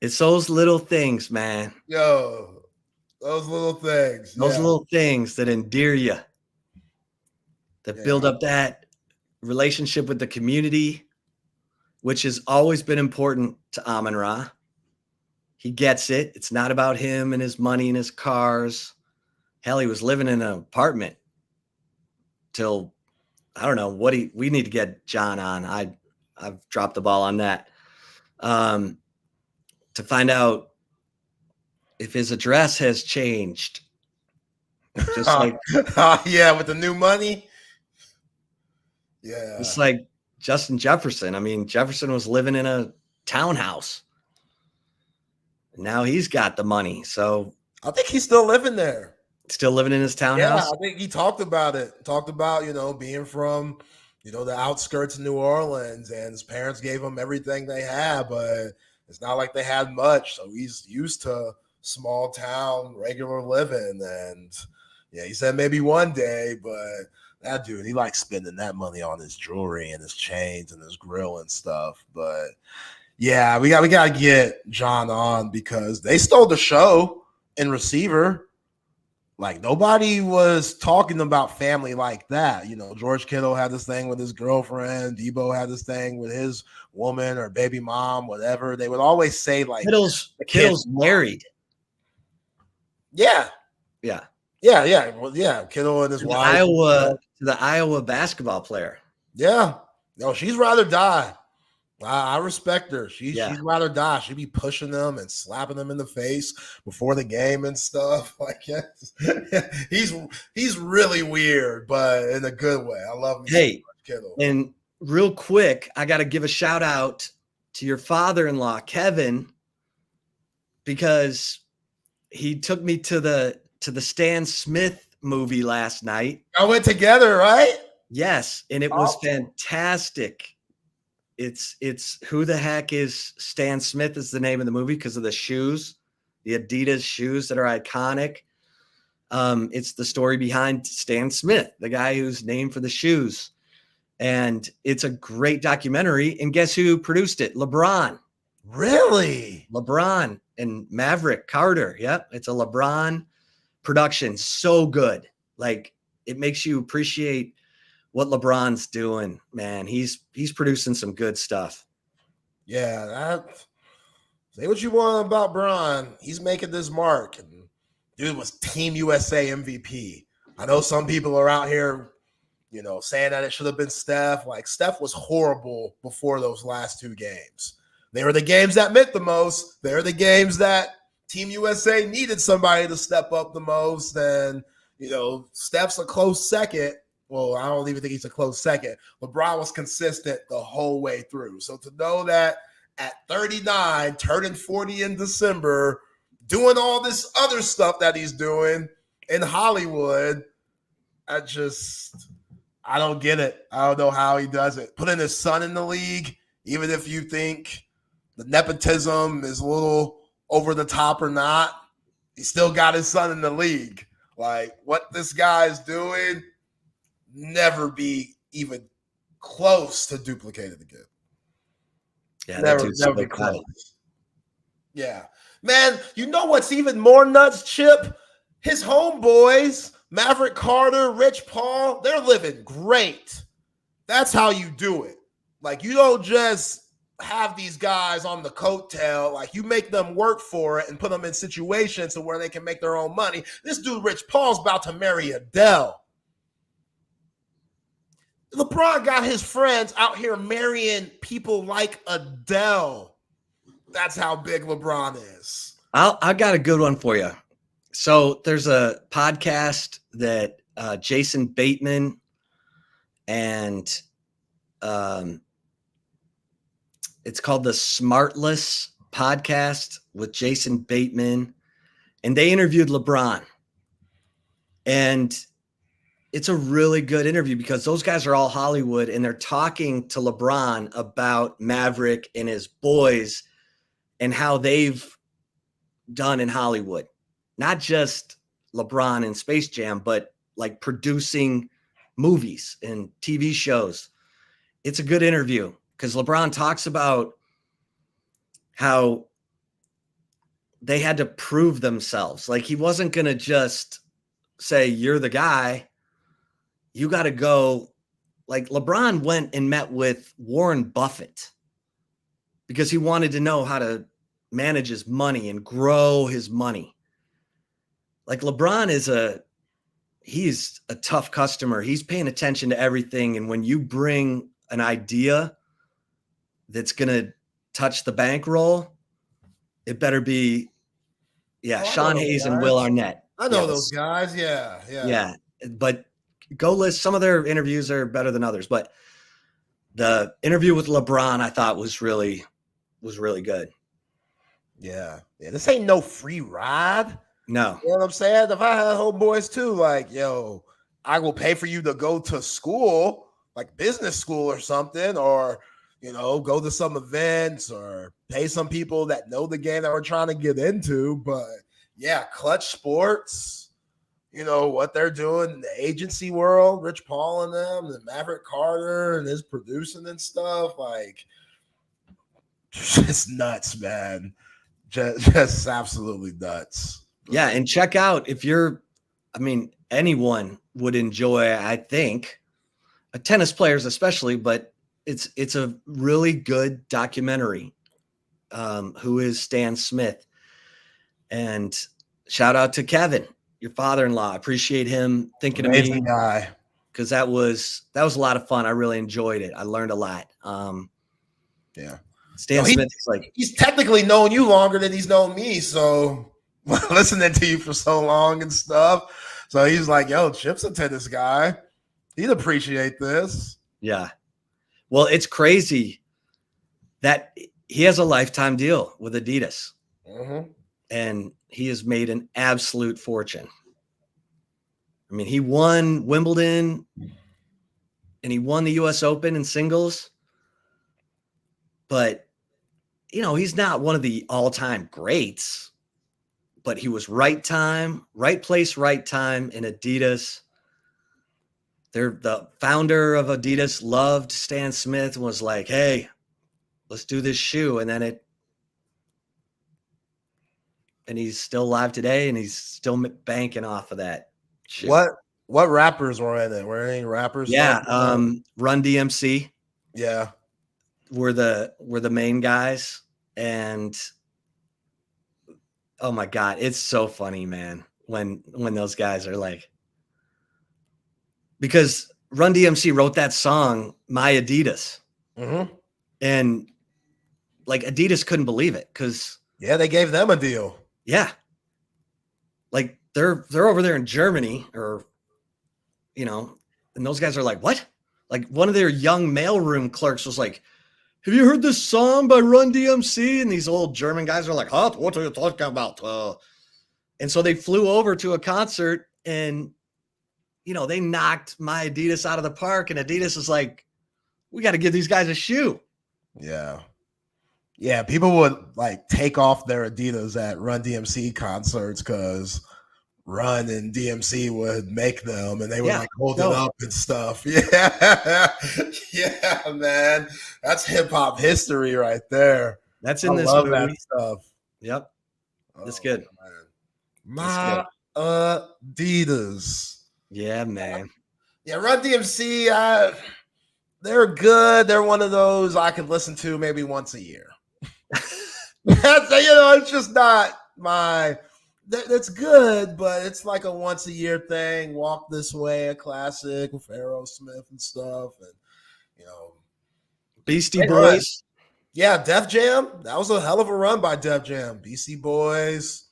It's those little things, man. Yo, those little things. Those little things that endear you, that build up that relationship with the community, which has always been important to Amon-Ra. He gets it. It's not about him and his money and his cars. Hell, he was living in an apartment till, I don't know what we need to get John on. I've dropped the ball on that. To find out if his address has changed. Just like yeah, with the new money. Yeah. It's like Justin Jefferson. I mean, Jefferson was living in a townhouse. Now he's got the money. So I think he's still living there. Still living in his townhouse? Yeah, I think he talked about it. Talked about, being from, the outskirts of New Orleans, and his parents gave him everything they had, but it's not like they had much. So he's used to small town, regular living. And yeah, he said maybe one day, but that dude, he likes spending that money on his jewelry and his chains and his grill and stuff. But yeah, we got to get John on because they stole the show in receiver. Like, nobody was talking about family like that. George Kittle had this thing with his girlfriend. Debo had this thing with his woman or baby mom, whatever. They would always say, like, Kittle's married. Yeah. Yeah. Yeah. Well, yeah. Kittle and his wife. To the Iowa basketball player. Yeah. No, she's rather die. I respect her. She's rather die. She'd be pushing them and slapping them in the face before the game and stuff. Like, he's really weird, but in a good way. I love me. Hey, Kittle. And real quick, I got to give a shout out to your father-in-law, Kevin, because he took me to the Stan Smith movie last night. I went together, right? Yes, and it was fantastic. It's Who the Heck is Stan Smith is the name of the movie because of the shoes, the Adidas shoes that are iconic. It's the story behind Stan Smith, the guy who's named for the shoes. And it's a great documentary. And guess who produced it? LeBron. Really? LeBron and Maverick Carter. Yep. It's a LeBron production. So good. Like, it makes you appreciate what LeBron's doing, man. He's producing some good stuff. Yeah, say what you want about Bron. He's making this mark. And dude was Team USA MVP. I know some people are out here, saying that it should have been Steph. Like, Steph was horrible before those last two games. They were the games that meant the most. They're the games that Team USA needed somebody to step up the most. And, Steph's a close second. Well, I don't even think he's a close second. LeBron was consistent the whole way through. So to know that at 39, turning 40 in December, doing all this other stuff that he's doing in Hollywood, I don't get it. I don't know how he does it. Putting his son in the league, even if you think the nepotism is a little over the top or not, he still got his son in the league. Like, what this guy is doing, never be even close to duplicated again. Yeah, never be close. Yeah. Man, you know what's even more nuts, Chip? His homeboys, Maverick Carter, Rich Paul, they're living great. That's how you do it. Like, you don't just have these guys on the coattail. Like, you make them work for it and put them in situations to where they can make their own money. This dude, Rich Paul's about to marry Adele. LeBron got his friends out here marrying people like Adele. That's how big LeBron is. I got a good one for you. So there's a podcast that Jason Bateman and it's called the Smartless Podcast with Jason Bateman, and they interviewed LeBron. And it's a really good interview because those guys are all Hollywood and they're talking to LeBron about Maverick and his boys and how they've done in Hollywood. Not just LeBron in Space Jam, but like producing movies and TV shows. It's a good interview because LeBron talks about how they had to prove themselves. Like he wasn't going to just say, you're the guy. You got to go. Like LeBron went and met with Warren Buffett because he wanted to know how to manage his money and grow his money. Like LeBron he's a tough customer. He's paying attention to everything. And when you bring an idea that's going to touch the bankroll, it better be, Sean Hayes and Will Arnett. I know those guys. Yeah. But go list. Some of their interviews are better than others, but the interview with LeBron I thought was really good. Yeah. This ain't no free ride. No. You know what I'm saying? If I had homeboys too, like, yo, I will pay for you to go to school, like business school or something, or, you know, go to some events or pay some people that know the game that we're trying to get into. But yeah, Clutch Sports, you know, what they're doing in the agency world, Rich Paul and them, and Maverick Carter and his producing and stuff, like, just nuts, man. Just absolutely nuts. Yeah, and check out anyone would enjoy, I think, tennis players especially, but it's a really good documentary. Who is Stan Smith? And shout out to Kevin, your father-in-law. I appreciate him thinking Amazing of me. Guy. Because that was a lot of fun. I really enjoyed it. I learned a lot. Yeah. Stan Smith is like, he's technically known you longer than he's known me. So listening to you for so long and stuff. So he's like, yo, Chip's a tennis guy. He'd appreciate this. Yeah. Well, it's crazy that he has a lifetime deal with Adidas. Mm-hmm. And he has made an absolute fortune. I mean, he won Wimbledon and he won the US Open in singles. But, you know, he's not one of the all-time greats. But he was right time, right place, right time in Adidas. The founder of Adidas loved Stan Smith and was like, hey, let's do this shoe. And he's still alive today and he's still banking off of that shoe. What rappers were in it? Were there any rappers? Yeah. Run DMC. Yeah. Were the main guys. And oh my God, it's so funny, man, when those guys are like, because Run DMC wrote that song, My Adidas. Mm-hmm. And like Adidas couldn't believe it because they gave them a deal. Yeah. Like they're over there in Germany or, you know, and those guys are like, what? Like one of their young mailroom clerks was like, have you heard this song by Run DMC? And these old German guys are like, huh? What are you talking about? And so they flew over to a concert and, you know, they knocked My Adidas out of the park. And Adidas is like, we got to give these guys a shoe. Yeah. Yeah. People would like take off their Adidas at Run DMC concerts because Run and DMC would make them and they would like hold it up and stuff. Yeah. Yeah, man. That's hip hop history right there. That's in this love movie. That stuff. Yep. That's good. My Adidas. Yeah, man. Yeah, Run DMC, they're good. They're one of those I could listen to maybe once a year. It's just not my... That's good, but it's like a once a year thing. Walk This Way, a classic with Aerosmith and stuff, and you know, Beastie Boys. Yeah, Def Jam. That was a hell of a run by Def Jam. Beastie Boys,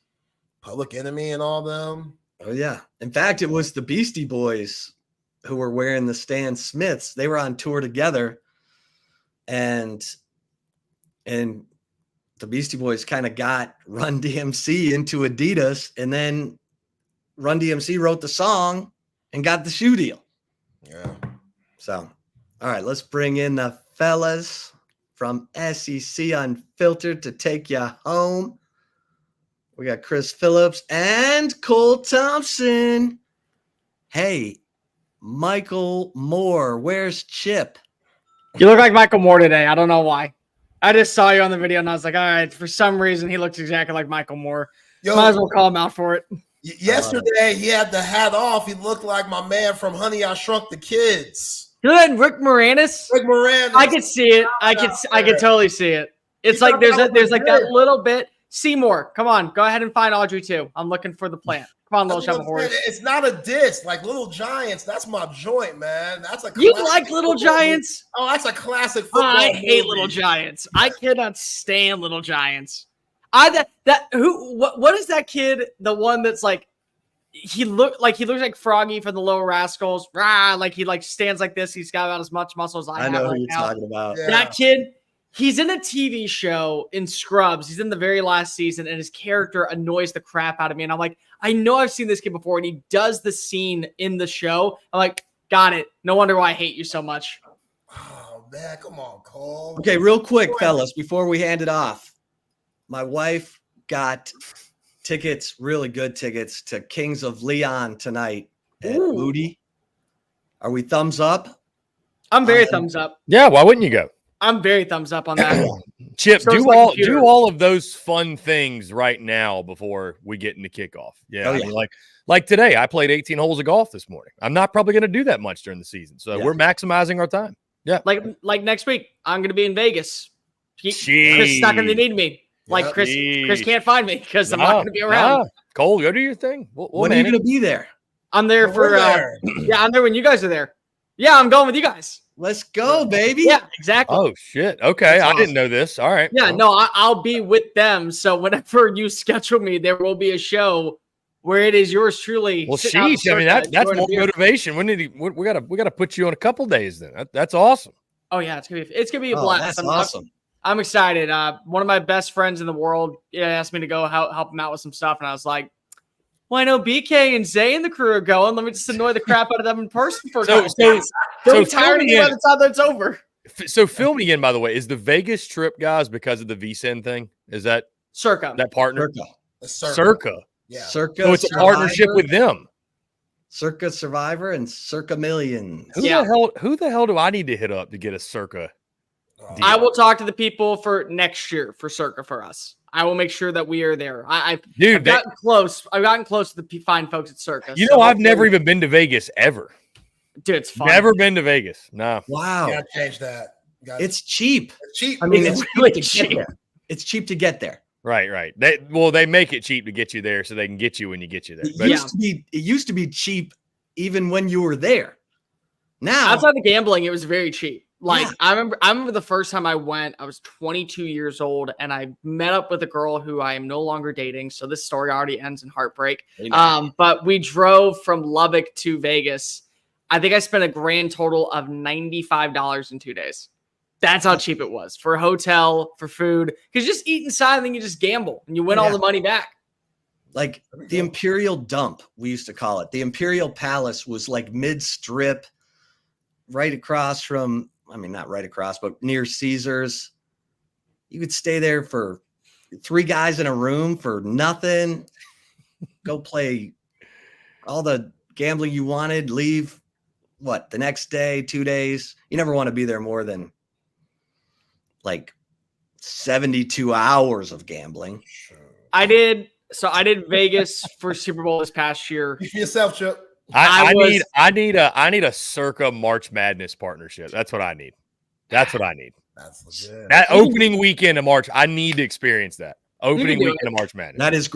Public Enemy, and all them. Oh yeah. In fact, it was the Beastie Boys who were wearing the Stan Smiths. They were on tour together, and the Beastie Boys kind of got Run DMC into Adidas, and then Run DMC wrote the song and got the shoe deal. Yeah. So, all right, let's bring in the fellas from SEC Unfiltered to take you home. We got Chris Phillips and Cole Thompson. Hey, Michael Moore, where's Chip? You look like Michael Moore today. I don't know why. I just saw you on the video and I was like, all right, for some reason, he looks exactly like Michael Moore. Yo, might as well call him out for it. Yesterday, he had the hat off. He looked like my man from Honey, I Shrunk the Kids. You know that Rick Moranis? Rick Moranis. I could see it. I could totally see it. It's like there's like that little bit. Seymour, come on, go ahead and find Audrey too. I'm looking for the plant. Come on, Little Shop of Horrors. It's not a diss. Like Little Giants, that's my joint, man. That's a You like Little Giants? Oh, that's a classic football. I hate movie. Little Giants. I cannot stand Little Giants. What is that kid? The one that's like he looks like Froggy from the Little Rascals. Like he like stands like this. He's got about as much muscle as I have. know who right you're now. talking about. Yeah. That kid. He's in a TV show in Scrubs. He's in the very last season, and his character annoys the crap out of me. And I'm like, I know I've seen this kid before, and he does the scene in the show. I'm like, got it. No wonder why I hate you so much. Oh man, come on, Cole. Okay, real quick, fellas, before we hand it off, my wife got tickets, really good tickets, to Kings of Leon tonight at Moody. Are we thumbs up? I'm very thumbs up. Yeah, why wouldn't you go? I'm very thumbs up on that. Chip, So do is my computer. do all of those fun things right now before we get into kickoff. Yeah, Oh, I yeah. mean, like today, I played 18 holes of golf this morning. I'm not probably going to do that much during the season, so Yeah. we're maximizing our time. Yeah, Like next week, I'm going to be in Vegas. Chris is not going to need me. Like Yep. Chris can't find me because I'm not going to be around. Cole, go do your thing. We'll When are you manage. going to be there? I'm there for We're there. yeah, I'm there when you guys are there. Yeah, I'm going with you guys. Let's go, baby. Yeah, exactly. Oh shit! Okay, That's I didn't awesome. know this. All right. Yeah, no, I'll be with them. So whenever you schedule me, there will be a show where it is yours truly. Well, sitting out sheesh. I mean, circa that's enjoying a more beer. motivation. We gotta put you on a couple days then. That's awesome. Oh yeah, it's gonna be a Oh, blast. that's awesome. I'm excited. One of my best friends in the world asked me to go help him out with some stuff, and I was like, "Well, I know BK and Zay and the crew are going. Let me just annoy the crap out of them in person for a couple days. Don't be tired of me by the time that's over." So fill me in, by the way. Is the Vegas trip, guys, because of the VSIN thing? Is that Circa that partner? Circa. Yeah. Circa. So it's a partnership Survivor, with them. Circa Survivor and Circa Millions. Who the hell do I need to hit up to get a Circa? deal? I will talk to the people for next year for Circa for us. I will make sure that we are there. I've gotten close. I've gotten close to the fine folks at Circa. You know, I've never even been to Vegas ever. Dude, it's fun. Never been to Vegas. No. Wow. Gotta change that. It's cheap. It's cheap. I mean, it's really cheap to get there. It's cheap to get there. Right. They make it cheap to get you there so they can get you when you get you there. It used to be cheap even when you were there. Now, outside the gambling, it was very cheap. Like I remember the first time I went, I was 22 years old, and I met up with a girl who I am no longer dating. So this story already ends in heartbreak. But we drove from Lubbock to Vegas. I think I spent a grand total of $95 in 2 days. That's how cheap it was for a hotel, for food. Because just eat inside and then you just gamble and you win all the money back. Like the Imperial Dump, we used to call it. The Imperial Palace was like mid-strip, right across from, I mean, not right across, but near Caesars. You could stay there for 3 guys in a room for nothing. Go play all the gambling you wanted, leave, the next day, 2 days. You never want to be there more than like 72 hours of gambling. I did Vegas for Super Bowl this past year. You for yourself, Chip. I need a Circa March Madness partnership. That's what I need. That's legit. That opening weekend of March, I need to experience that. Opening weekend of March Madness. That is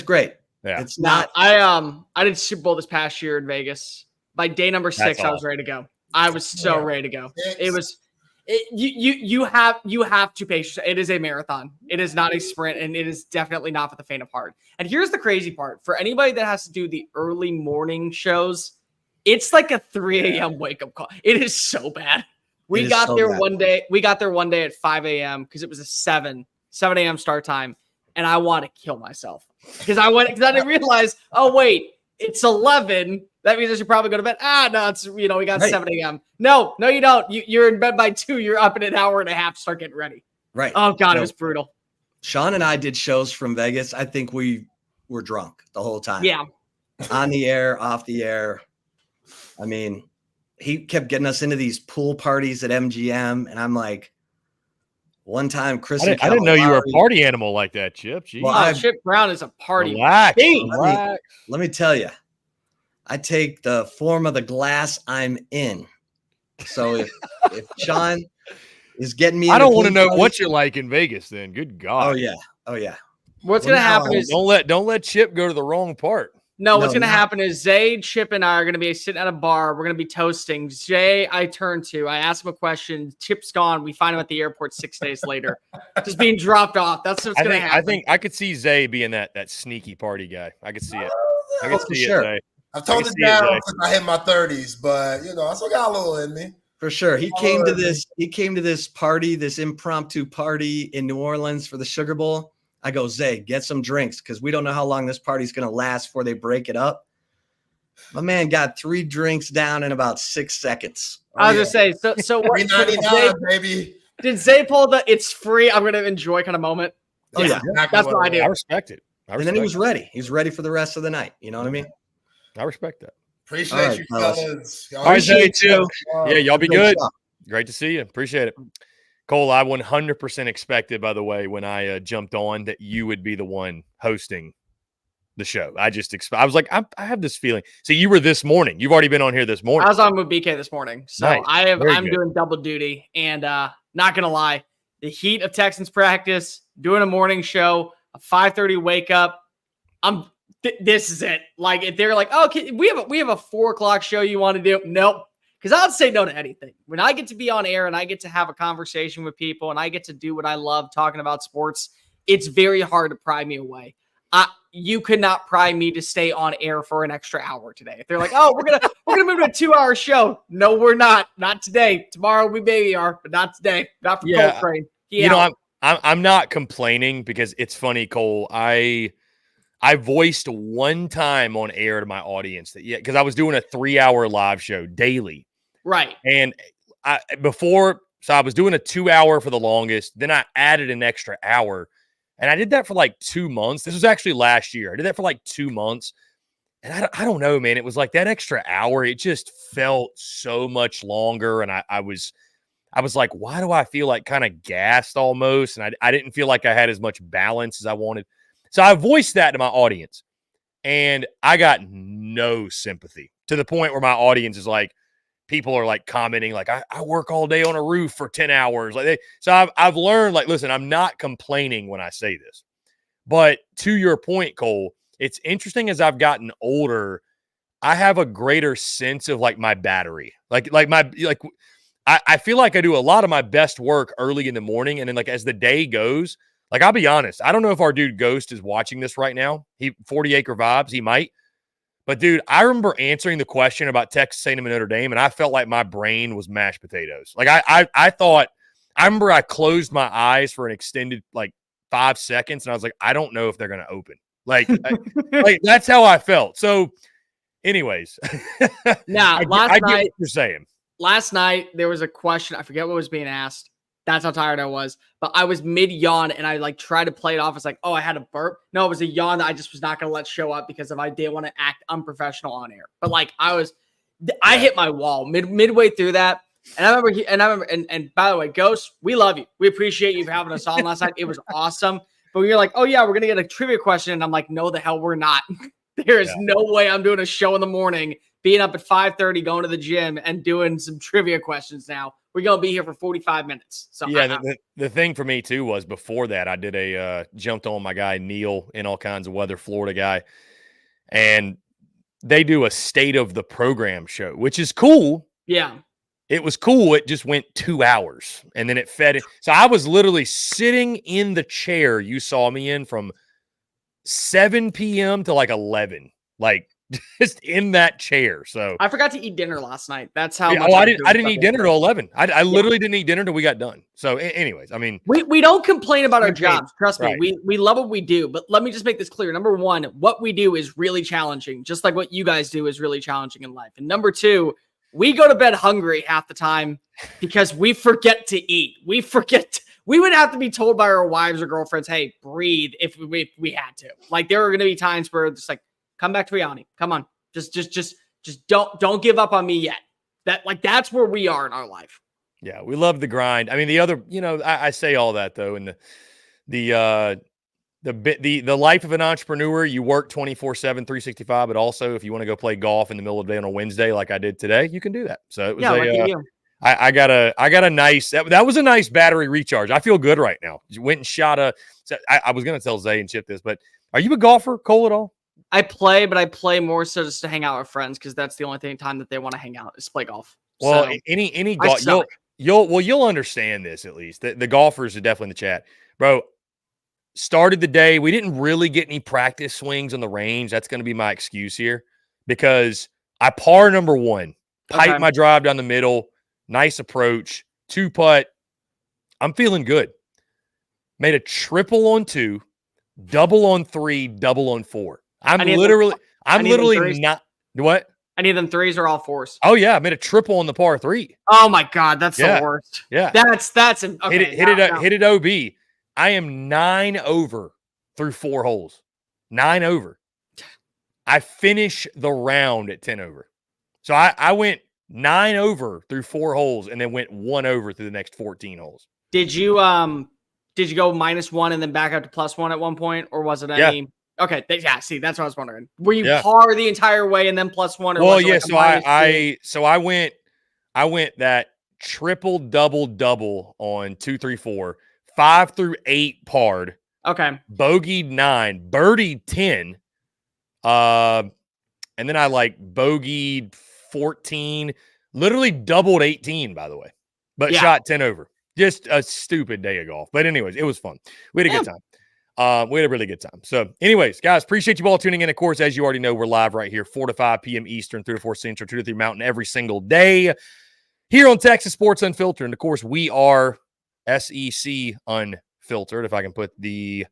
great. Yeah. It's not. I did Super Bowl this past year in Vegas. By day number 6, I was ready to go. I was so ready to go. It was. You have to pace yourself. It is a marathon. It is not a sprint, and it is definitely not for the faint of heart. And here's the crazy part: for anybody that has to do the early morning shows, it's like a 3 a.m. wake up call. It is so bad. We got there one day. We got there one day at 5 a.m. because it was a 7 a.m. start time, and I want to kill myself because I didn't realize. Oh wait, it's 11. That means I should probably go to bed. No, it's we got 7 a.m. No, you don't. You're in bed by 2. You're up in an hour and a half to start getting ready. Right. Oh God, it was brutal. Sean and I did shows from Vegas. I think we were drunk the whole time. Yeah. On the air, off the air. I mean, he kept getting us into these pool parties at MGM, and I'm like, one time, Chris. I didn't know you were a party animal like that, Chip. Jeez. Well, Chip Brown is a party. Relax. Let me tell you, I take the form of the glass I'm in. So if Sean is getting me, I don't want to know what you're like in Vegas. Then, good God. Oh yeah. What's going to happen is don't let Chip go to the wrong part. No, what's going to happen is Zay, Chip, and I are going to be sitting at a bar. We're going to be toasting. Jay, I turn to. I ask him a question. Chip's gone. We find him at the airport 6 days later, just being dropped off. That's what's going to happen. I think I could see Zay being that sneaky party guy. I could see it. I could see sure. it, Zay. I've toned it down since I hit my 30s, but I still got a little in me. For sure. He came to this party, this impromptu party in New Orleans for the Sugar Bowl. I go, Zay, get some drinks because we don't know how long this party's going to last before they break it up. My man got 3 drinks down in about 6 seconds. I was going to say, so what? $3.99, baby. Did Zay pull the "it's free, I'm going to enjoy" kind of moment? Oh, yeah. That's what I do. I respect it. And then he was ready. He was ready for the rest of the night. You know what I mean? I respect that. Appreciate you, fellas. All right, Zay, too. Yeah, y'all be good. Great to see you. Appreciate it. Cole, I 100% expected, by the way, when I jumped on that you would be the one hosting the show. I was like, I have this feeling. So you were this morning. You've already been on here this morning. I was on with BK this morning. So nice. I'm doing double duty. And not going to lie, the heat of Texans practice, doing a morning show, a 5:30 wake up. This is it. Like, if they're like, oh, okay, we have a 4 o'clock show you want to do? Nope. Because I'll say no to anything. When I get to be on air and I get to have a conversation with people and I get to do what I love, talking about sports, it's very hard to pry me away. You could not pry me to stay on air for an extra hour today. If they're like, oh, we're gonna move to a 2-hour show. No, we're not. Not today. Tomorrow we maybe are, but not today. Not for Cole Crane. I'm not complaining because it's funny, Cole. I voiced one time on air to my audience that because I was doing a 3-hour live show daily. Right. And I was doing a 2-hour for the longest. Then I added an extra hour. And I did that for like 2 months. This was actually last year. I did that for like 2 months. And I don't know, man. It was like that extra hour. It just felt so much longer. And I was like, why do I feel like kind of gassed almost? And I didn't feel like I had as much balance as I wanted. So I voiced that to my audience. And I got no sympathy to the point where my audience is like, people are like commenting, like, I work all day on a roof for 10 hours. So I've learned, like, listen, I'm not complaining when I say this. But to your point, Cole, it's interesting as I've gotten older, I have a greater sense of like my battery. I feel like I do a lot of my best work early in the morning. And then like as the day goes, like I'll be honest, I don't know if our dude Ghost is watching this right now. 40 Acre Vibes, he might. But, dude, I remember answering the question about Texas A&M and Notre Dame, and I felt like my brain was mashed potatoes. Like, I remember I closed my eyes for an extended, 5 seconds, and I was like, I don't know if they're going to open. Like, that's how I felt. So, anyways. Now, I get what you're saying. Last night, there was a question. I forget what was being asked. That's how tired I was. But I was mid-yawn, and I tried to play it off as oh, I had a burp. No, it was a yawn that I just was not going to let show up because I didn't want to act unprofessional on air. But I hit my wall midway through that. And I remember, and by the way, Ghost, we love you. We appreciate you for having us on last night. It was awesome. But you're like, oh yeah, we're going to get a trivia question. And I'm like, no, the hell we're not. There is no way I'm doing a show in the morning, being up at 5:30, going to the gym and doing some trivia questions now. We're going to be here for 45 minutes. So yeah, the thing for me too was before that, I did jumped on my guy, Neil, in all kinds of weather, Florida guy. And they do a state of the program show, which is cool. Yeah. It was cool. It just went 2 hours and then it fed it. So I was literally sitting in the chair you saw me in from 7 p.m. to 11, just in that chair. So I forgot to eat dinner last night. That's how much I didn't eat dinner till 11. I literally didn't eat dinner till we got done. So anyways, I mean, we don't complain about our jobs. Trust me. We love what we do, but let me just make this clear. Number one, what we do is really challenging, just like what you guys do is really challenging in life. And number two, we go to bed hungry half the time because we forget to eat. We forget we would have to be told by our wives or girlfriends, hey, breathe if we had to. Like there are going to be times where it's like, come back to reality. Come on. Just don't give up on me yet. That's where we are in our life. Yeah, we love the grind. I mean, the other, I say all that though, and the life of an entrepreneur, you work 24/7, 365, but also if you want to go play golf in the middle of the day on a Wednesday, like I did today, you can do that. So it was I got a nice, that was a nice battery recharge. I feel good right now. Went and shot I was going to tell Zay and Chip this, but are you a golfer, Cole, at all? I play, but I play more so just to hang out with friends because that's the only time that they want to hang out is play golf. Well, so, any golf, you'll understand this at least. The golfers are definitely in the chat, bro. Started the day. We didn't really get any practice swings on the range. That's going to be my excuse here because I par number 1, pipe my drive down the middle, nice approach, 2-putt. I'm feeling good. Made a triple on 2, double on 3, double on 4. I'm literally not what? Any of them threes are all 4s. Oh yeah, I made a triple on the par 3. Oh my God, that's the worst. Yeah, that's okay. Hit it OB. I am 9 over through 4 holes. 9 over. I finish the round at 10 over. So I went 9 over through 4 holes and then went 1 over through the next 14 holes. Did you go -1 and then back up to +1 at one point, or was it any? Okay, see, that's what I was wondering. Were you par the entire way and then +1? Or well, yeah. So I went that triple double on 2, 3, 4, 5 through 8 parred. Okay. Bogeyed 9, birdied 10. And then I bogeyed 14, literally doubled 18, by the way, but shot 10 over. Just a stupid day of golf. But anyways, it was fun. We had a good time. We had a really good time. So anyways, guys, appreciate you all tuning in. Of course, as you already know, we're live right here, 4 to 5 p.m. Eastern, 3 to 4 Central, 2 to 3 Mountain every single day here on Texas Sports Unfiltered. And of course, we are SEC Unfiltered. If I can put the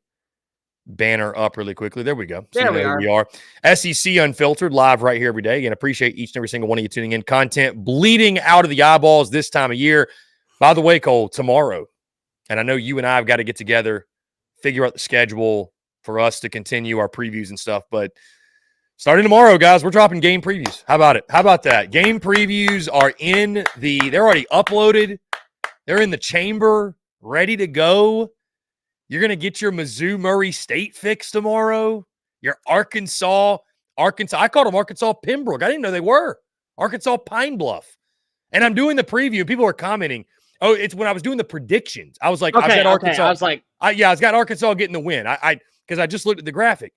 banner up really quickly. There we go. So there we are. SEC Unfiltered, live right here every day. And appreciate each and every single one of you tuning in. Content bleeding out of the eyeballs this time of year. By the way, Cole, tomorrow, and I know you and I have got to get together, figure out the schedule for us to continue our previews and stuff. But starting tomorrow, guys, we're dropping game previews. How about it? How about that? Game previews are they're already uploaded. They're in the chamber, ready to go. You're going to get your Mizzou Murray State fix tomorrow. Your Arkansas. I called them Arkansas Pembroke. I didn't know they were. Arkansas Pine Bluff. And I'm doing the preview. People are commenting. Oh, it's when I was doing the predictions. I was like, I've got Arkansas. I was like, I've got Arkansas getting the win. Because I just looked at the graphic.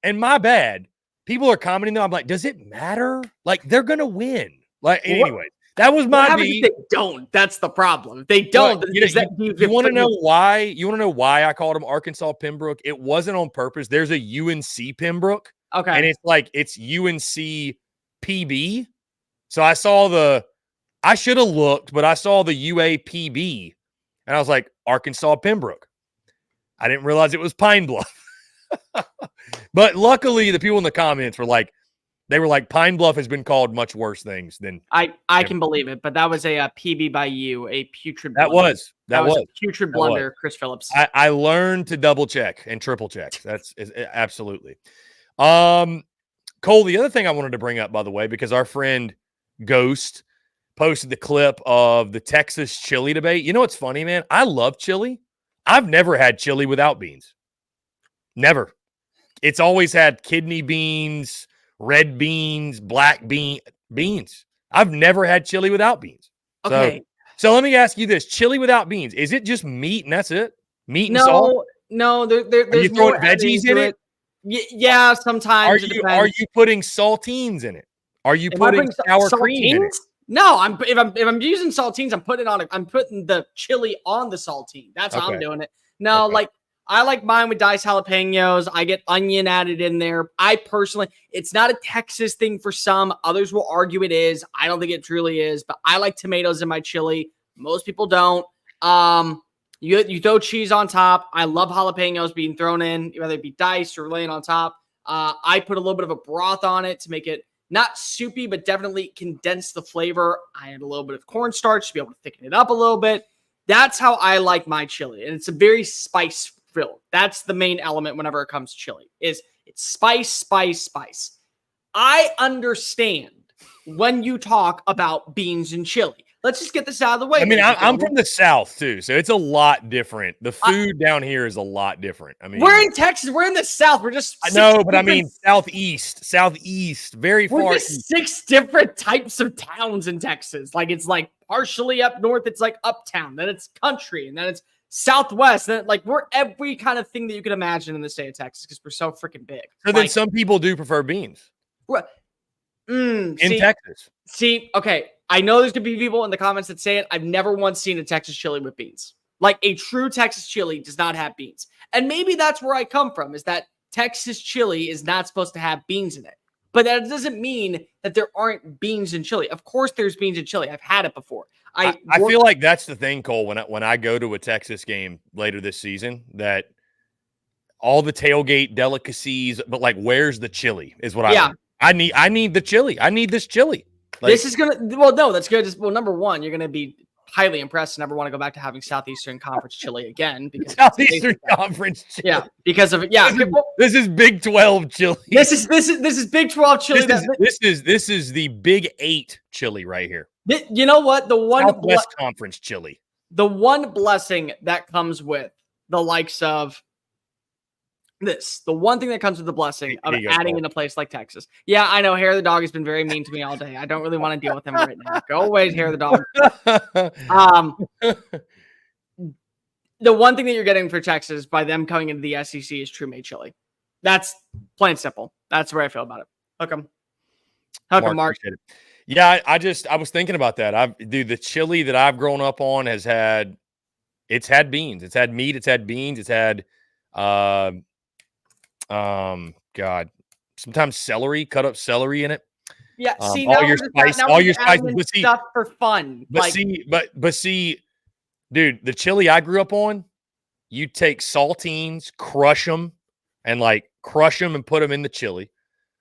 And my bad. People are commenting though. I'm like, does it matter? Like, they're gonna win. Like, anyway, that was my beat. They don't. That's the problem. They don't. You want to know why? You want to know why I called them Arkansas Pembroke? It wasn't on purpose. There's a UNC Pembroke. Okay. And it's UNC PB. So I should have looked, but I saw the UAPB, and I was like, Arkansas Pembroke. I didn't realize it was Pine Bluff. But luckily, the people in the comments were like, Pine Bluff has been called much worse things than. I can believe it, but that was a PB by you, a putrid blunder. That was a putrid blunder, Chris Phillips. I learned to double check and triple check. That's absolutely. Cole, the other thing I wanted to bring up, by the way, because our friend Ghost posted the clip of the Texas chili debate. You know what's funny, man? I love chili. I've never had chili without beans. Never. It's always had kidney beans, red beans, black beans. I've never had chili without beans. Okay. So let me ask you this. Chili without beans, is it just meat and that's it? Meat and salt? No, there's Are you throwing veggies in it? Yeah, sometimes. Are you putting saltines in it? Are you putting sour cream in it? No, if I'm using saltines, I'm putting the chili on the saltine. That's how I'm doing it. No, I like mine with diced jalapenos. I get onion added in there. I personally, it's not a Texas thing for some. Others will argue it is. I don't think it truly is, but I like tomatoes in my chili. Most people don't. You throw cheese on top. I love jalapenos being thrown in, whether it be diced or laying on top. I put a little bit of a broth on it to make it not soupy, but definitely condense the flavor. I add a little bit of cornstarch to be able to thicken it up a little bit. That's how I like my chili. And it's a very spice filled. That's the main element whenever it comes to chili is it's spice, spice, spice. I understand when you talk about beans and chili. Let's just get this out of the way. I mean, I'm from the South too, so it's a lot different. The food down here is a lot different. I mean, we're in Texas. We're in the South. We're just I know, but I mean, southeast, very far. We're just 6 different types of towns in Texas. Like it's like partially up north. It's like uptown. Then it's country, and then it's southwest. Then like we're every kind of thing that you could imagine in the state of Texas because we're so freaking big. So then some people do prefer beans in Texas. See, okay. I know there's going to be people in the comments that say it. I've never once seen a Texas chili with beans. Like a true Texas chili does not have beans. And maybe that's where I come from is that Texas chili is not supposed to have beans in it. But that doesn't mean that there aren't beans in chili. Of course there's beans in chili. I've had it before. I feel like that's the thing, Cole, when I go to a Texas game later this season, that all the tailgate delicacies, but like where's the chili is what I need the chili. I need this chili. Like, this is going to, well, no, that's good. Well, number one, you're going to be highly impressed and never want to go back to having Southeastern Conference chili again. Because Southeastern Conference chili. Yeah, because of it. Yeah. This is Big 12 chili. This is Big 12 chili. This is the Big 8 chili right here. You know what? The one Southwest Conference chili. The one blessing that comes with the likes of this, the one thing that comes with the blessing of adding in a place like Texas. Yeah, I know Hair the dog has been very mean to me all day. I don't really want to deal with him right now. Go away, Hair the dog. The one thing that you're getting for Texas by them coming into the SEC is true made chili. That's plain and simple. That's where I feel about it. Hook 'em, Mark. Yeah, I was thinking about that. The chili that I've grown up on it's had beans, it's had meat, it's had beans, it's had God, sometimes celery, cut up celery in it. Yeah, see, all your spices, but see, stuff for fun. But see, dude, the chili I grew up on, you take saltines, crush them and put them in the chili.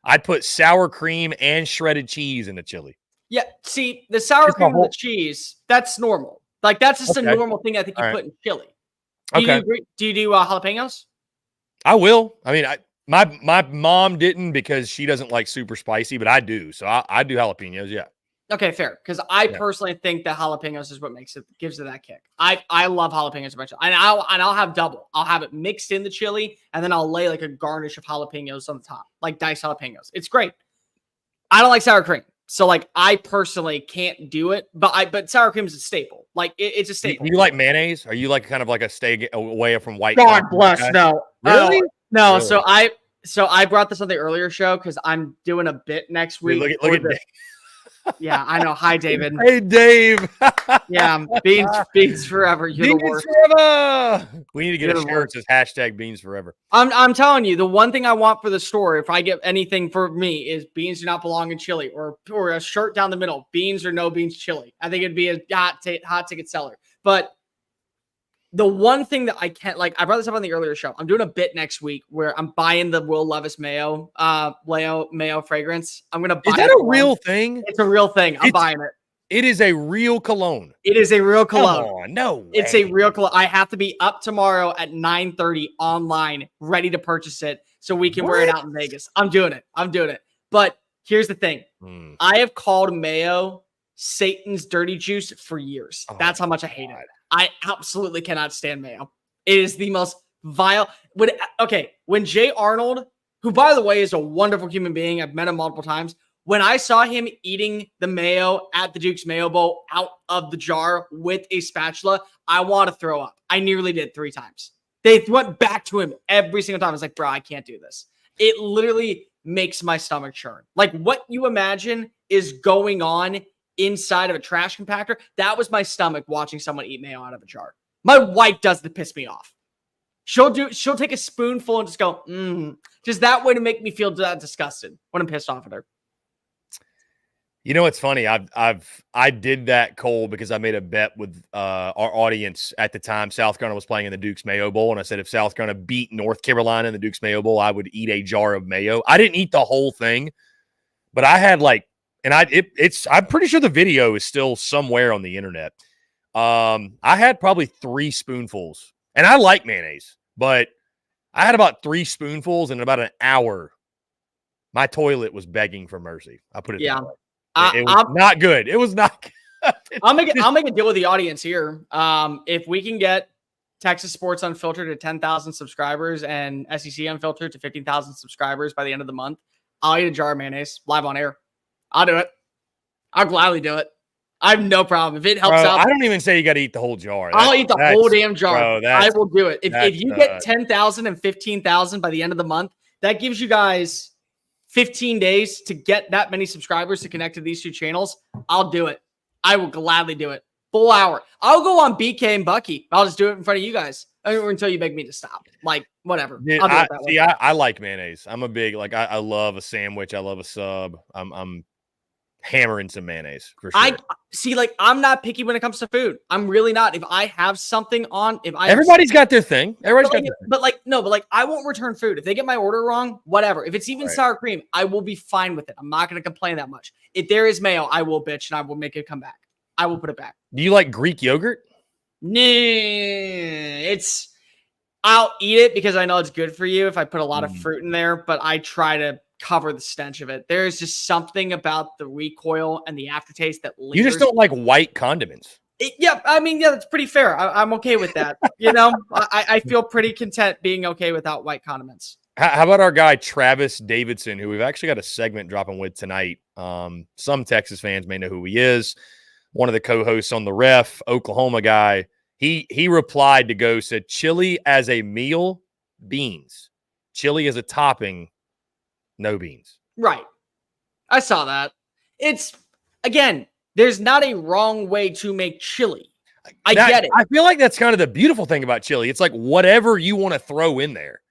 I'd put sour cream and shredded cheese in the chili. Yeah, see, the sour cream and the cheese, that's normal. Like that's just a normal thing I think you put in chili. Do you agree? Do you do jalapenos? I will. I mean, my mom didn't because she doesn't like super spicy, but I do. So I do jalapenos. Yeah. Okay, fair. Because I personally think that jalapenos is what gives it that kick. I love jalapenos a bunch, and I'll have double. I'll have it mixed in the chili, and then I'll lay like a garnish of jalapenos on the top, like diced jalapenos. It's great. I don't like sour cream, so like I personally can't do it. But sour cream is a staple. Like it's a staple. Do you like mayonnaise? Are you like kind of like a stay away from white? God bless. No. Really? No. Really? So I brought this on the earlier show because I'm doing a bit next week. Dude, look at Dave. Yeah, I know. Hi, David. Hey, Dave. Yeah, beans forever. You're the worst. Forever. We need to get a shirt that says #beans forever. I'm telling you, the one thing I want for the store, if I get anything for me, is beans do not belong in chili, or a shirt down the middle, beans or no beans chili. I think it'd be a hot ticket seller. But the one thing that I can't, like, I brought this up on the earlier show. I'm doing a bit next week where I'm buying the Will Levis mayo fragrance. I'm going to buy it. Is that a real thing? It's a real thing. I'm buying it. It is a real cologne. It is a real cologne. Come on, no way. It's a real cologne. I have to be up tomorrow at 9:30 online, ready to purchase it so we can wear it out in Vegas. I'm doing it. But here's the thing. I have called mayo Satan's dirty juice for years. That's how much I hate it. I absolutely cannot stand mayo. It is the most vile. When Jay Arnold, who by the way is a wonderful human being, I've met him multiple times. When I saw him eating the mayo at the Duke's Mayo Bowl out of the jar with a spatula, I want to throw up. I nearly did 3 times. They went back to him every single time. I was like, bro, I can't do this. It literally makes my stomach churn. Like what you imagine is going on inside of a trash compactor. That was my stomach watching someone eat mayo out of a jar. My wife does to piss me off. She'll take a spoonful and just go, just that way to make me feel that disgusted when I'm pissed off at her. You know, it's funny. I did that, Cole, because I made a bet with our audience at the time. South Carolina was playing in the Duke's Mayo Bowl, and I said if South Carolina beat North Carolina in the Duke's Mayo Bowl, I would eat a jar of mayo. I didn't eat the whole thing, but I had I'm pretty sure the video is still somewhere on the internet. I had probably 3 spoonfuls, and I like mayonnaise, but I had about 3 spoonfuls, and in about an hour, my toilet was begging for mercy. I put it that way. It was not good. It was not good. I'll make a deal with the audience here. If we can get Texas Sports Unfiltered to 10,000 subscribers and SEC Unfiltered to 15,000 subscribers by the end of the month, I'll eat a jar of mayonnaise live on air. I'll do it. I'll gladly do it. I have no problem. If it helps out. I don't even say you got to eat the whole jar. I'll eat the whole damn jar. Bro, I will do it. If you get 10,000 and 15,000 by the end of the month, that gives you guys 15 days to get that many subscribers to connect to these 2 channels. I'll do it. I will gladly do it. Full hour. I'll go on BK and Bucky. I'll just do it in front of you guys until you beg me to stop. Like, whatever. Dude, I'll do it that way. I like mayonnaise. I'm a big, I love a sandwich. I love a sub. I'm hammering some mayonnaise for sure. I'm not picky when it comes to food. I'm really not. If I have something on, everybody's got their thing. But I won't return food. If they get my order wrong, whatever. If it's even sour cream, I will be fine with it. I'm not going to complain that much. If there is mayo, I will bitch and I will make it come back. I will put it back. Do you like Greek yogurt? Nah, I'll eat it because I know it's good for you if I put a lot of fruit in there, but I try to cover the stench of it. There's just something about the recoil and the aftertaste that lingers. You just don't like white condiments. That's pretty fair. I'm okay with that. I feel pretty content being okay without white condiments. How about our guy Travis Davidson, who we've actually got a segment dropping with tonight? Some Texas fans may know who he is. One of the co-hosts on the Ref, Oklahoma guy. He replied to go, said chili as a meal, beans. Chili as a topping, no beans. Right. I saw that. It's, again, there's not a wrong way to make chili. I get it. I feel like that's kind of the beautiful thing about chili. It's like whatever you want to throw in there.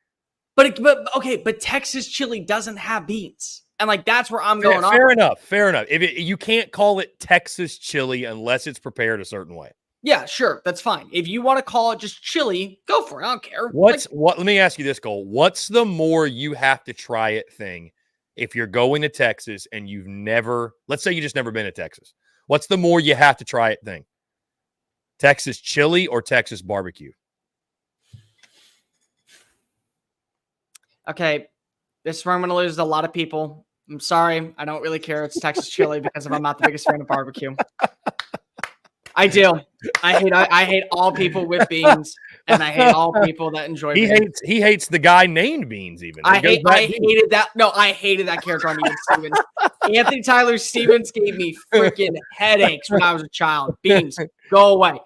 But Texas chili doesn't have beans. And that's where I'm going on. Fair enough. You can't call it Texas chili unless it's prepared a certain way. Yeah, sure. That's fine. If you want to call it just chili, go for it. I don't care. Let me ask you this, Cole. What's the more you have to try it thing if you're going to Texas and you've never, let's say you just never been to Texas. What's the more you have to try it thing? Texas chili or Texas barbecue? Okay. This is where I'm going to lose a lot of people. I'm sorry. I don't really care. It's Texas chili because I'm not the biggest fan of barbecue. I do. I hate all people with beans, and I hate all people that enjoy beans. He hates the guy named Beans even. I hated that. No, I hated that character on Even Stevens. Anthony Tyler Stevens gave me freaking headaches when I was a child. Beans, go away.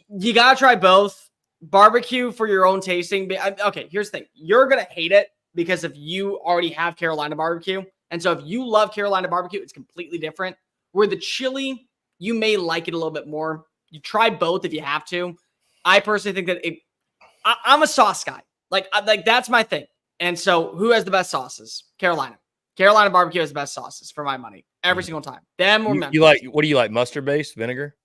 You got to try both. Barbecue for your own tasting. Okay, here's the thing. You're going to hate it because if you already have Carolina barbecue. And so if you love Carolina barbecue, it's completely different. Where the chili, you may like it a little bit more. You try both if you have to. I personally think that I'm a sauce guy. Like that's my thing. And so who has the best sauces? Carolina. Carolina barbecue has the best sauces for my money every single time. Them or Memphis. What do you like? Mustard based vinegar?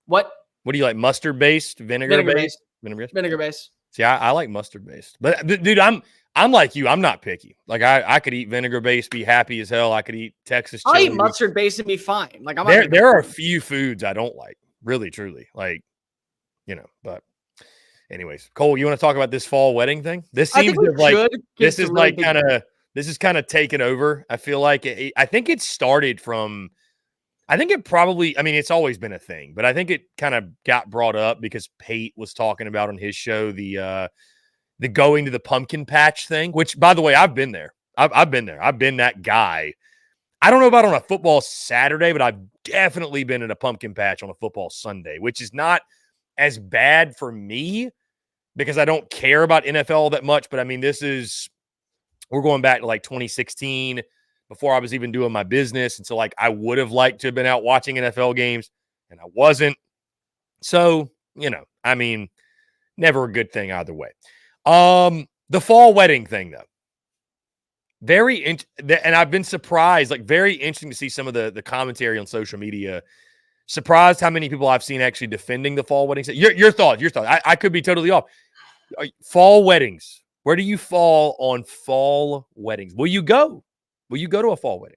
What do you like? Mustard based vinegar based? Vinegar based. See, I like mustard based, but dude, I'm like you. I'm not picky. Like I could eat vinegar based, be happy as hell. I could eat Texas chili. I'll eat mustard based and be fine. Like there are a few foods I don't like, really, truly. Like, but anyways, Cole, you want to talk about this fall wedding thing? This seems like this is kind of taken over. I feel like I think it started from. I think it probably, it's always been a thing, but I think it kind of got brought up because Pate was talking about on his show, the going to the pumpkin patch thing, which by the way, I've been there. I've been there. I've been that guy. I don't know about on a football Saturday, but I've definitely been in a pumpkin patch on a football Sunday, which is not as bad for me because I don't care about NFL that much. But we're going back to like 2016 before I was even doing my business. And so I would have liked to have been out watching NFL games and I wasn't. So, never a good thing either way. The fall wedding thing though, and I've been surprised, very interesting to see some of the commentary on social media. Surprised how many people I've seen actually defending the fall weddings. Your thoughts. I could be totally off. Fall weddings. Where do you fall on fall weddings? Will you go? Will you go to a fall wedding?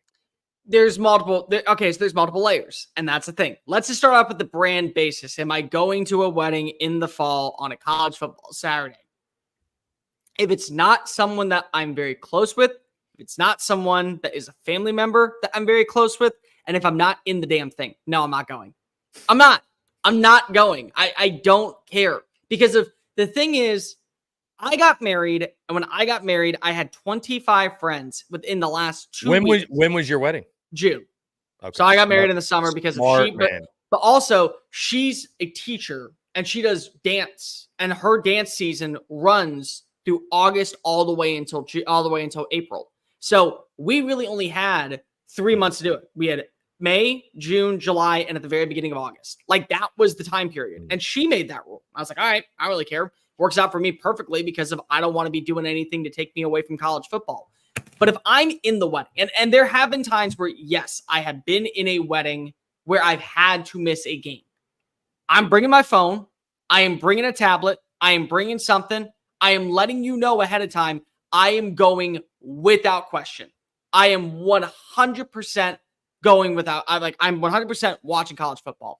there's multiple. Okay, so there's multiple layers, and that's the thing. Let's just start off with the brand basis. Am I going to a wedding in the fall on a college football Saturday? If it's not someone that I'm very close with, if it's not someone that is a family member that I'm very close with, and if I'm not in the damn thing, no, I'm not going. I'm not going. I don't care, because of the thing is, I got married, and when I got married, I had 25 friends within the last 2 weeks. When was your wedding? June. Okay. So I got married in the summer because of she, man. but also she's a teacher and she does dance, and her dance season runs through August all the way until April. So we really only had 3 months to do it. We had May, June, July, and at the very beginning of August. Like, that was the time period. And she made that rule. I was like, all right, I don't really care. Works out for me perfectly because of I don't want to be doing anything to take me away from college football. But if I'm in the wedding, and there have been times where, yes, I have been in a wedding where I've had to miss a game. I'm bringing my phone. I am bringing a tablet. I am bringing something. I am letting you know ahead of time. I am going without question. I am 100% going without. I'm 100% watching college football.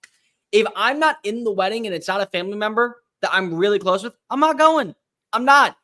If I'm not in the wedding and it's not a family member that I'm really close with, I'm not going. I'm not.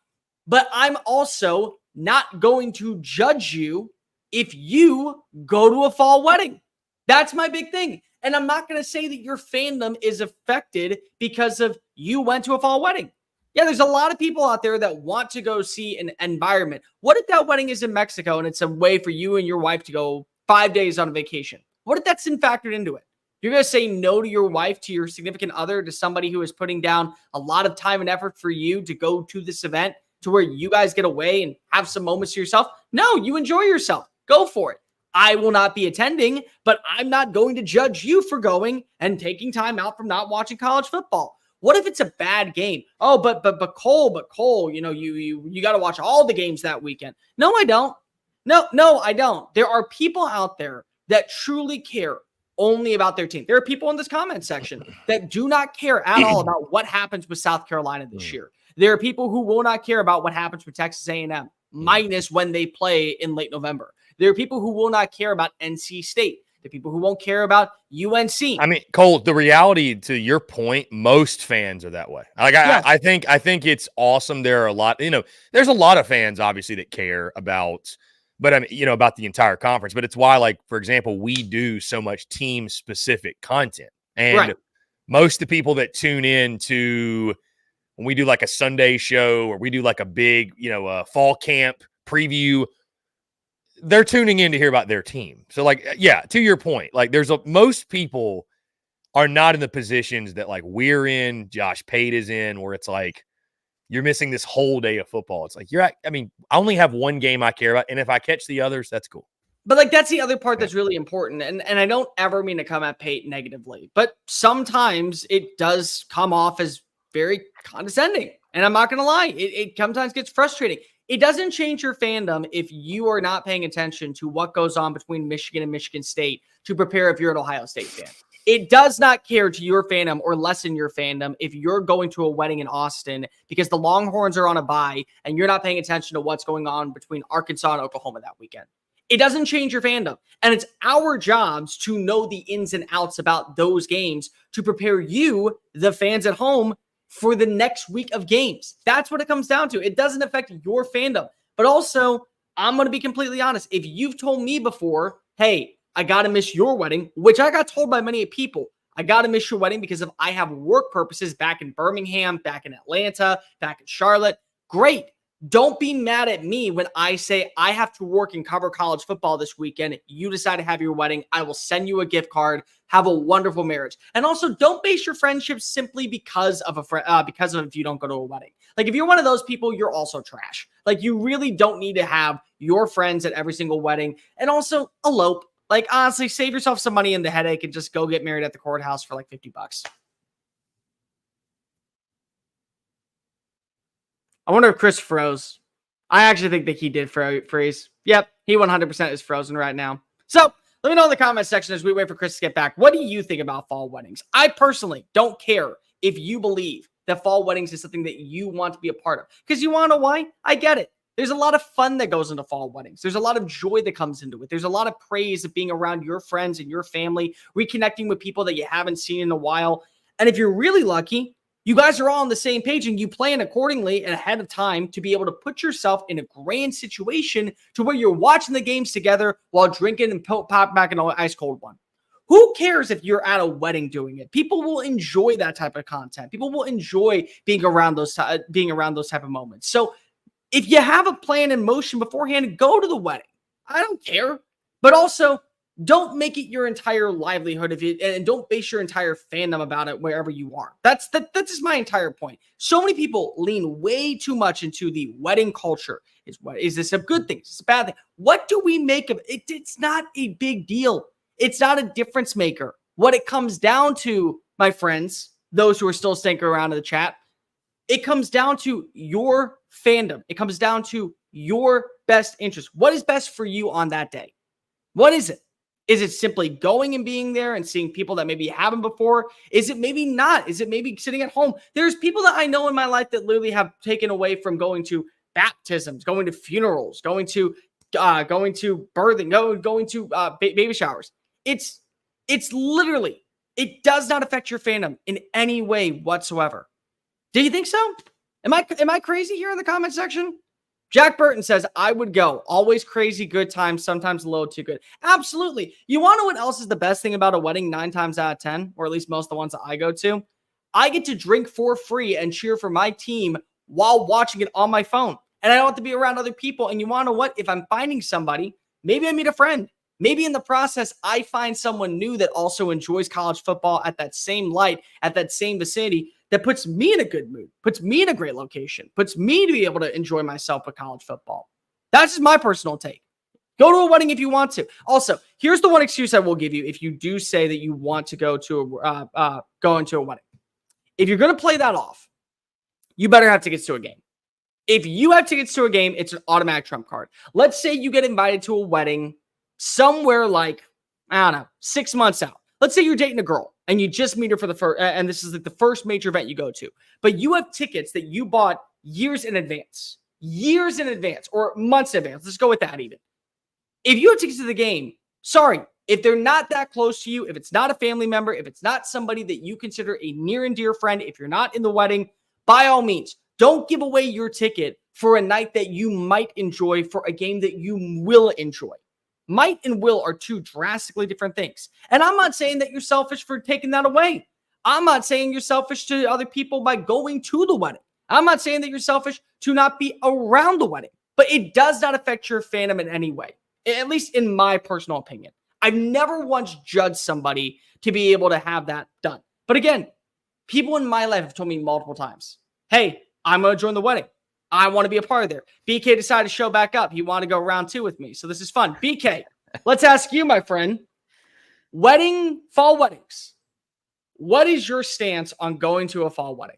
But I'm also not going to judge you if you go to a fall wedding. That's my big thing. And I'm not going to say that your fandom is affected because of you went to a fall wedding. Yeah, there's a lot of people out there that want to go see an environment. What if that wedding is in Mexico and it's a way for you and your wife to go 5 days on a vacation? What if that's factored into it? You're going to say no to your wife, to your significant other, to somebody who is putting down a lot of time and effort for you to go to this event, to where you guys get away and have some moments to yourself? No, you enjoy yourself. Go for it. I will not be attending, but I'm not going to judge you for going and taking time out from not watching college football. What if it's a bad game? Oh, but Cole, you know, you got to watch all the games that weekend. No, I don't. No, I don't. There are people out there that truly care only about their team. There are people in this comment section that do not care at all about what happens with South Carolina this year. There are people who will not care about what happens with Texas A&M, minus when they play in late November. There are people who will not care about NC State. There are people who won't care about UNC. I mean, Cole, the reality, to your point, most fans are that way. Like, Yes. I think it's awesome. There are a lot, there's a lot of fans, obviously, that care about, but I mean, about the entire conference. But it's why, like, for example, we do so much team-specific content. And most of the people that tune in to when we do like a Sunday show or we do like a big, fall camp preview, they're tuning in to hear about their team. So, like, yeah, to your point, like, most people are not in the positions that like we're in, Josh Pate is in, where it's like you're missing this whole day of football. It's like I only have one game I care about, and if I catch the others, that's cool. But like, that's the other part that's really important. And I don't ever mean to come at Pate negatively, but sometimes it does come off as very condescending. And I'm not going to lie, it sometimes gets frustrating. It doesn't change your fandom if you are not paying attention to what goes on between Michigan and Michigan State to prepare if you're an Ohio State fan. It does not care to your fandom or lessen your fandom if you're going to a wedding in Austin because the Longhorns are on a bye and you're not paying attention to what's going on between Arkansas and Oklahoma that weekend. It doesn't change your fandom. And it's our jobs to know the ins and outs about those games to prepare you, the fans at home, for the next week of games. That's what it comes down to. It doesn't affect your fandom. But also, I'm going to be completely honest. If you've told me before, hey, I got to miss your wedding, which I got told by many people, I got to miss your wedding because I have work purposes back in Birmingham, back in Atlanta, back in Charlotte. Great. Don't be mad at me when I say I have to work and cover college football this weekend. You decide to have your wedding. I will send you a gift card. Have a wonderful marriage. And also, don't base your friendship simply because of if you don't go to a wedding. Like, if you're one of those people, you're also trash. Like, you really don't need to have your friends at every single wedding. And also, elope. Like, honestly, save yourself some money in the headache and just go get married at the courthouse for like $50. I wonder if Chris froze. I actually think that he did freeze. Yep, he 100% is frozen right now. So let me know in the comment section as we wait for Chris to get back. What do you think about fall weddings? I personally don't care if you believe that fall weddings is something that you want to be a part of. Because you want to know why? I get it. There's a lot of fun that goes into fall weddings. There's a lot of joy that comes into it. There's a lot of praise of being around your friends and your family, reconnecting with people that you haven't seen in a while. And if you're really lucky, you guys are all on the same page and you plan accordingly and ahead of time to be able to put yourself in a grand situation to where you're watching the games together while drinking and pop back an ice cold one. Who cares if you're at a wedding doing it? People will enjoy that type of content. People will enjoy being around those type of moments. So if you have a plan in motion beforehand, go to the wedding. I don't care. But also, don't make it your entire livelihood and don't base your entire fandom about it wherever you are. That's just my entire point. So many people lean way too much into the wedding culture. Is this a good thing? Is this a bad thing? What do we make of it? It's not a big deal. It's not a difference maker. What it comes down to, my friends, those who are still sticking around in the chat, it comes down to your fandom. It comes down to your best interest. What is best for you on that day? What is it? Is it simply going and being there and seeing people that maybe you haven't before? Is it maybe not? Is it maybe sitting at home? There's people that I know in my life that literally have taken away from going to baptisms, going to funerals, going to birthing, going to baby showers. It's literally, it does not affect your fandom in any way whatsoever. Do you think so? Am I crazy here in the comment section? Jack Burton says, I would go. Always crazy good times, sometimes a little too good. Absolutely. You want to know what else is the best thing about a wedding 9 times out of 10, or at least most of the ones that I go to? I get to drink for free and cheer for my team while watching it on my phone. And I don't have to be around other people. And you want to know what? If I'm finding somebody, maybe I meet a friend. Maybe in the process, I find someone new that also enjoys college football at that same light, at that same vicinity, that puts me in a good mood, puts me in a great location, puts me to be able to enjoy myself with college football. That's just my personal take. Go to a wedding if you want to. Also, here's the one excuse I will give you if you do say that you want to go into a wedding. If you're going to play that off, you better have tickets to a game. If you have tickets to a game, it's an automatic trump card. Let's say you get invited to a wedding somewhere like, I don't know, 6 months out. Let's say you're dating a girl and you just meet her for the first, and this is like the first major event you go to, but you have tickets that you bought years in advance, or months in advance. Let's go with that even. If you have tickets to the game, sorry, if they're not that close to you, if it's not a family member, if it's not somebody that you consider a near and dear friend, if you're not in the wedding, by all means, don't give away your ticket for a night that you might enjoy for a game that you will enjoy. Might and will are two drastically different things. And I'm not saying that you're selfish for taking that away. I'm not saying you're selfish to other people by going to the wedding. I'm not saying that you're selfish to not be around the wedding. But it does not affect your fandom in any way, at least in my personal opinion. I've never once judged somebody to be able to have that done. But again, people in my life have told me multiple times, hey, I'm going to join the wedding. I want to be a part of there. BK decided to show back up. He wanted to go round 2 with me. So this is fun. BK, let's ask you, my friend, fall weddings. What is your stance on going to a fall wedding?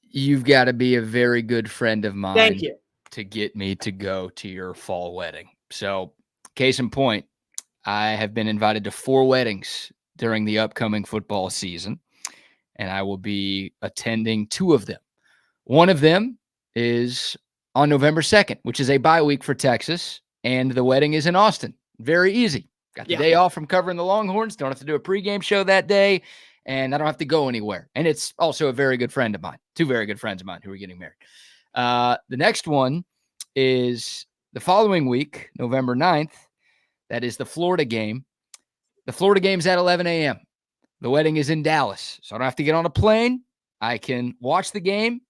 You've got to be a very good friend of mine. Thank you. To get me to go to your fall wedding. So case in point, I have been invited to 4 weddings during the upcoming football season, and I will be attending 2 of them. One of them is on November 2nd, which is a bye week for Texas, and the wedding is in Austin. Very easy. Got the day off from covering the Longhorns. Don't have to do a pregame show that day, and I don't have to go anywhere. And it's also a very good friend of mine, 2 very good friends of mine who are getting married. The next one is the following week, November 9th. That is the Florida game. The Florida game's at 11 a.m. The wedding is in Dallas, so I don't have to get on a plane. I can watch the game,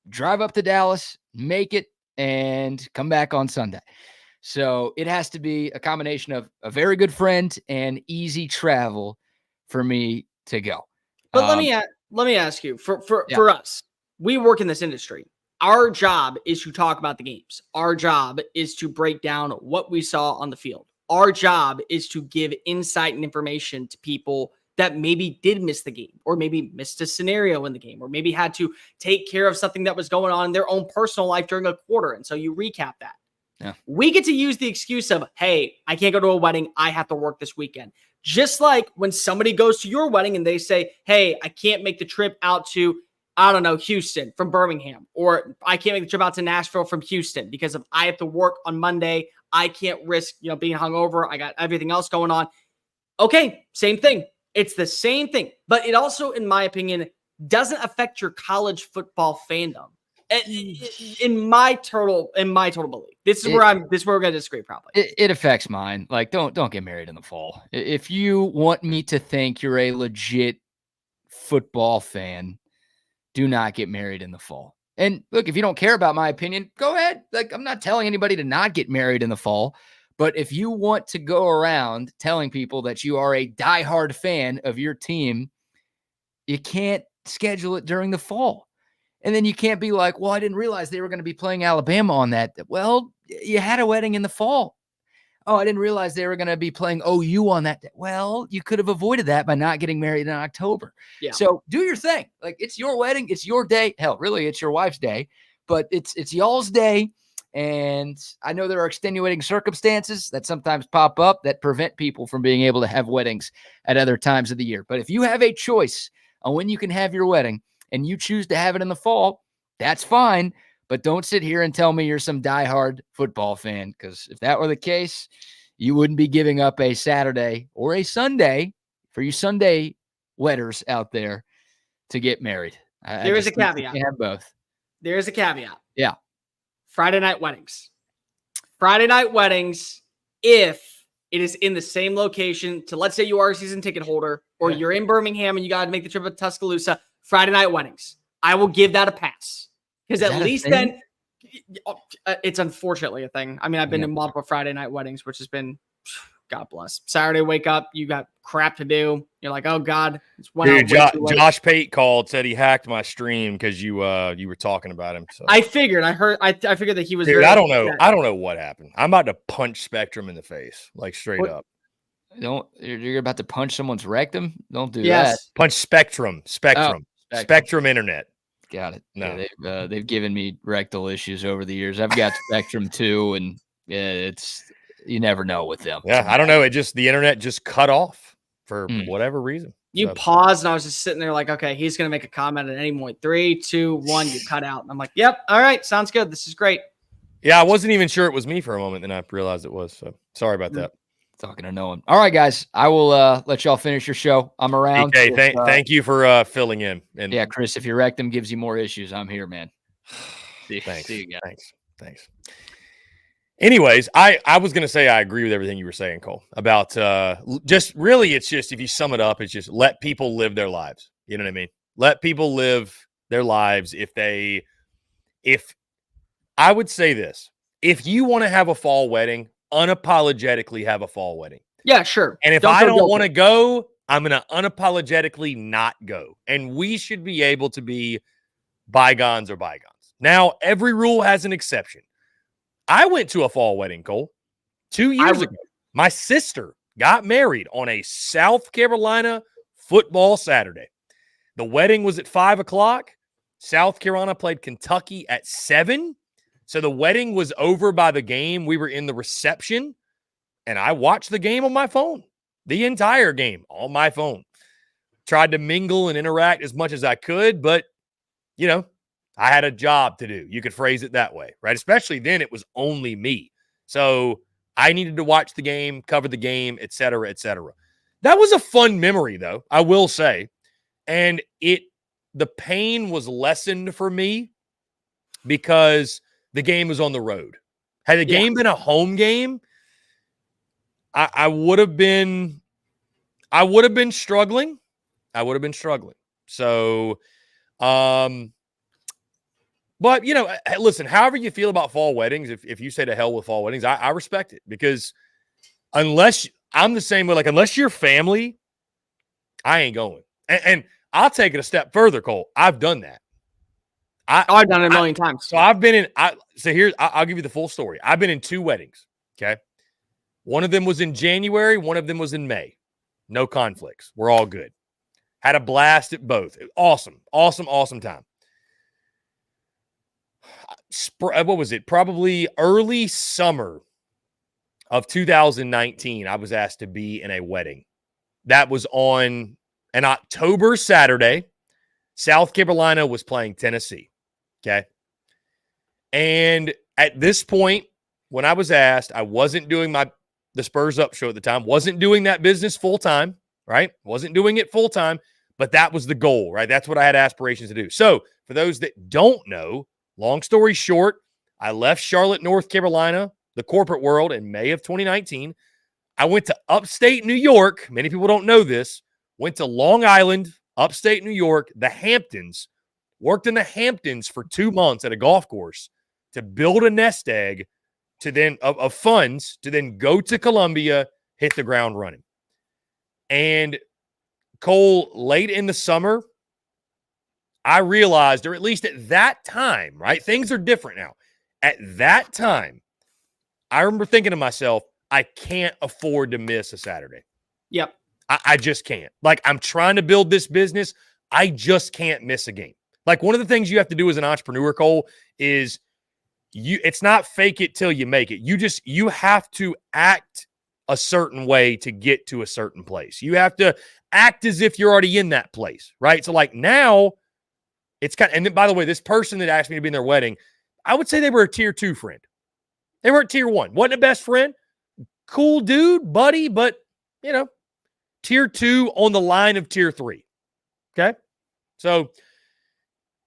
drive up to Dallas, make it, and come back on Sunday. So it has to be a combination of a very good friend and easy travel for me to go. But let me ask you, for us, we work in this industry. Our job is to talk about the games. Our job is to break down what we saw on the field. Our job is to give insight and information to people that maybe did miss the game, or maybe missed a scenario in the game, or maybe had to take care of something that was going on in their own personal life during a quarter. And so you recap that. Yeah. We get to use the excuse of, hey, I can't go to a wedding. I have to work this weekend. Just like when somebody goes to your wedding and they say, hey, I can't make the trip out to I don't know, Houston from Birmingham, or I can't make the trip out to Nashville from Houston because if I have to work on Monday, I can't risk, being hungover. I got everything else going on. Okay, same thing. It's the same thing, but it also, in my opinion, doesn't affect your college football fandom. In my total belief, this is where we're gonna disagree. Probably it affects mine. Like, don't get married in the fall. If you want me to think you're a legit football fan, do not get married in the fall. And look, if you don't care about my opinion, go ahead. Like, I'm not telling anybody to not get married in the fall. But if you want to go around telling people that you are a diehard fan of your team, you can't schedule it during the fall. And then you can't be like, well, I didn't realize they were going to be playing Alabama on that. Well, you had a wedding in the fall. Oh, I didn't realize they were going to be playing OU on that day. Well, you could have avoided that by not getting married in October. Yeah. So do your thing. Like, it's your wedding. It's your day. Hell, really, it's your wife's day. But it's y'all's day. And I know there are extenuating circumstances that sometimes pop up that prevent people from being able to have weddings at other times of the year. But if you have a choice on when you can have your wedding and you choose to have it in the fall, that's fine. But don't sit here and tell me you're some diehard football fan, because if that were the case, you wouldn't be giving up a Saturday or a Sunday for you Sunday wedders out there to get married. There is a caveat. You have both. There is a caveat. Yeah. Friday night weddings. Friday night weddings, if it is in the same location to, let's say you are a season ticket holder, or you're in Birmingham and you got to make the trip to Tuscaloosa, Friday night weddings, I will give that a pass. Because at least then, it's unfortunately a thing. I mean, I've been to multiple Friday night weddings, which has been, God bless. Saturday, wake up, you got crap to do. You're like, oh God. Dude, Josh Pate called, said he hacked my stream because you were talking about him. So I figured, I figured that he was. Dude, I don't know. I don't know what happened. I'm about to punch Spectrum in the face, like straight up. You're about to punch someone's rectum? Don't do that. Punch Spectrum Internet. Got it. No, yeah, they've given me rectal issues over the years. I've got Spectrum too, and it's you never know with them. Yeah, I don't know. The internet just cut off for whatever reason. You paused, and I was just sitting there like, okay, he's gonna make a comment at any point. 3, 2, 1, you cut out. And I'm like, yep, all right, sounds good. This is great. Yeah, I wasn't even sure it was me for a moment, then I realized it was. So sorry about that. Talking to no one. All right, guys. I will let y'all finish your show. I'm around. Okay, thank you for filling in. And yeah, Chris, if your rectum gives you more issues, I'm here, man. Thanks. See you guys. Thanks. Anyways, I was gonna say I agree with everything you were saying, Cole, about just really it's just, if you sum it up, it's just let people live their lives. You know what I mean? Let people live their lives. If I would say this, if you want to have a fall wedding, unapologetically have a fall wedding. Yeah, sure. And if I don't want to go, I'm going to unapologetically not go. And we should be able to be bygones or bygones. Now, every rule has an exception. I went to a fall wedding, Cole, 2 years ago. My sister got married on a South Carolina football Saturday. The wedding was at 5:00. South Carolina played Kentucky at 7:00. So the wedding was over by the game. We were in the reception, and I watched the game on my phone, the entire game on my phone. Tried to mingle and interact as much as I could, but, I had a job to do. You could phrase it that way, right? Especially then it was only me. So I needed to watch the game, cover the game, et cetera, et cetera. That was a fun memory, though, I will say. And the pain was lessened for me because the game was on the road. Had the game been a home game, I would have been struggling. So, but listen, however you feel about fall weddings, if you say to hell with fall weddings, I respect it, because unless I'm the same way, like unless you're family, I ain't going. And I'll take it a step further, Cole. I've done that. I've done it a million times. So I've been in. I'll give you the full story. I've been in 2 weddings. Okay, one of them was in January. One of them was in May. No conflicts. We're all good. Had a blast at both. Awesome time. What was it? Probably early summer of 2019. I was asked to be in a wedding. That was on an October Saturday. South Carolina was playing Tennessee. Okay. And at this point, when I was asked, I wasn't doing the Spurs Up show at the time, wasn't doing that business full time, right? Wasn't doing it full time, but that was the goal, right? That's what I had aspirations to do. So for those that don't know, long story short, I left Charlotte, North Carolina, the corporate world in May of 2019. I went to upstate New York. Many people don't know this. Went to Long Island, upstate New York, the Hamptons, worked in the Hamptons for 2 months at a golf course to build a nest egg to then of funds to then go to Columbia, hit the ground running. And Cole, late in the summer, I realized, or at least at that time, right? Things are different now. At that time, I remember thinking to myself, I can't afford to miss a Saturday. Yep. I just can't. Like, I'm trying to build this business. I just can't miss a game. Like, one of the things you have to do as an entrepreneur, Cole, is it's not fake it till you make it. You have to act a certain way to get to a certain place. You have to act as if you're already in that place, right? So like now it's kind of, and then, by the way, this person that asked me to be in their wedding, I would say they were a tier 2 friend. They weren't tier 1. Wasn't a best friend. Cool dude, buddy, but tier 2 on the line of tier 3. Okay. So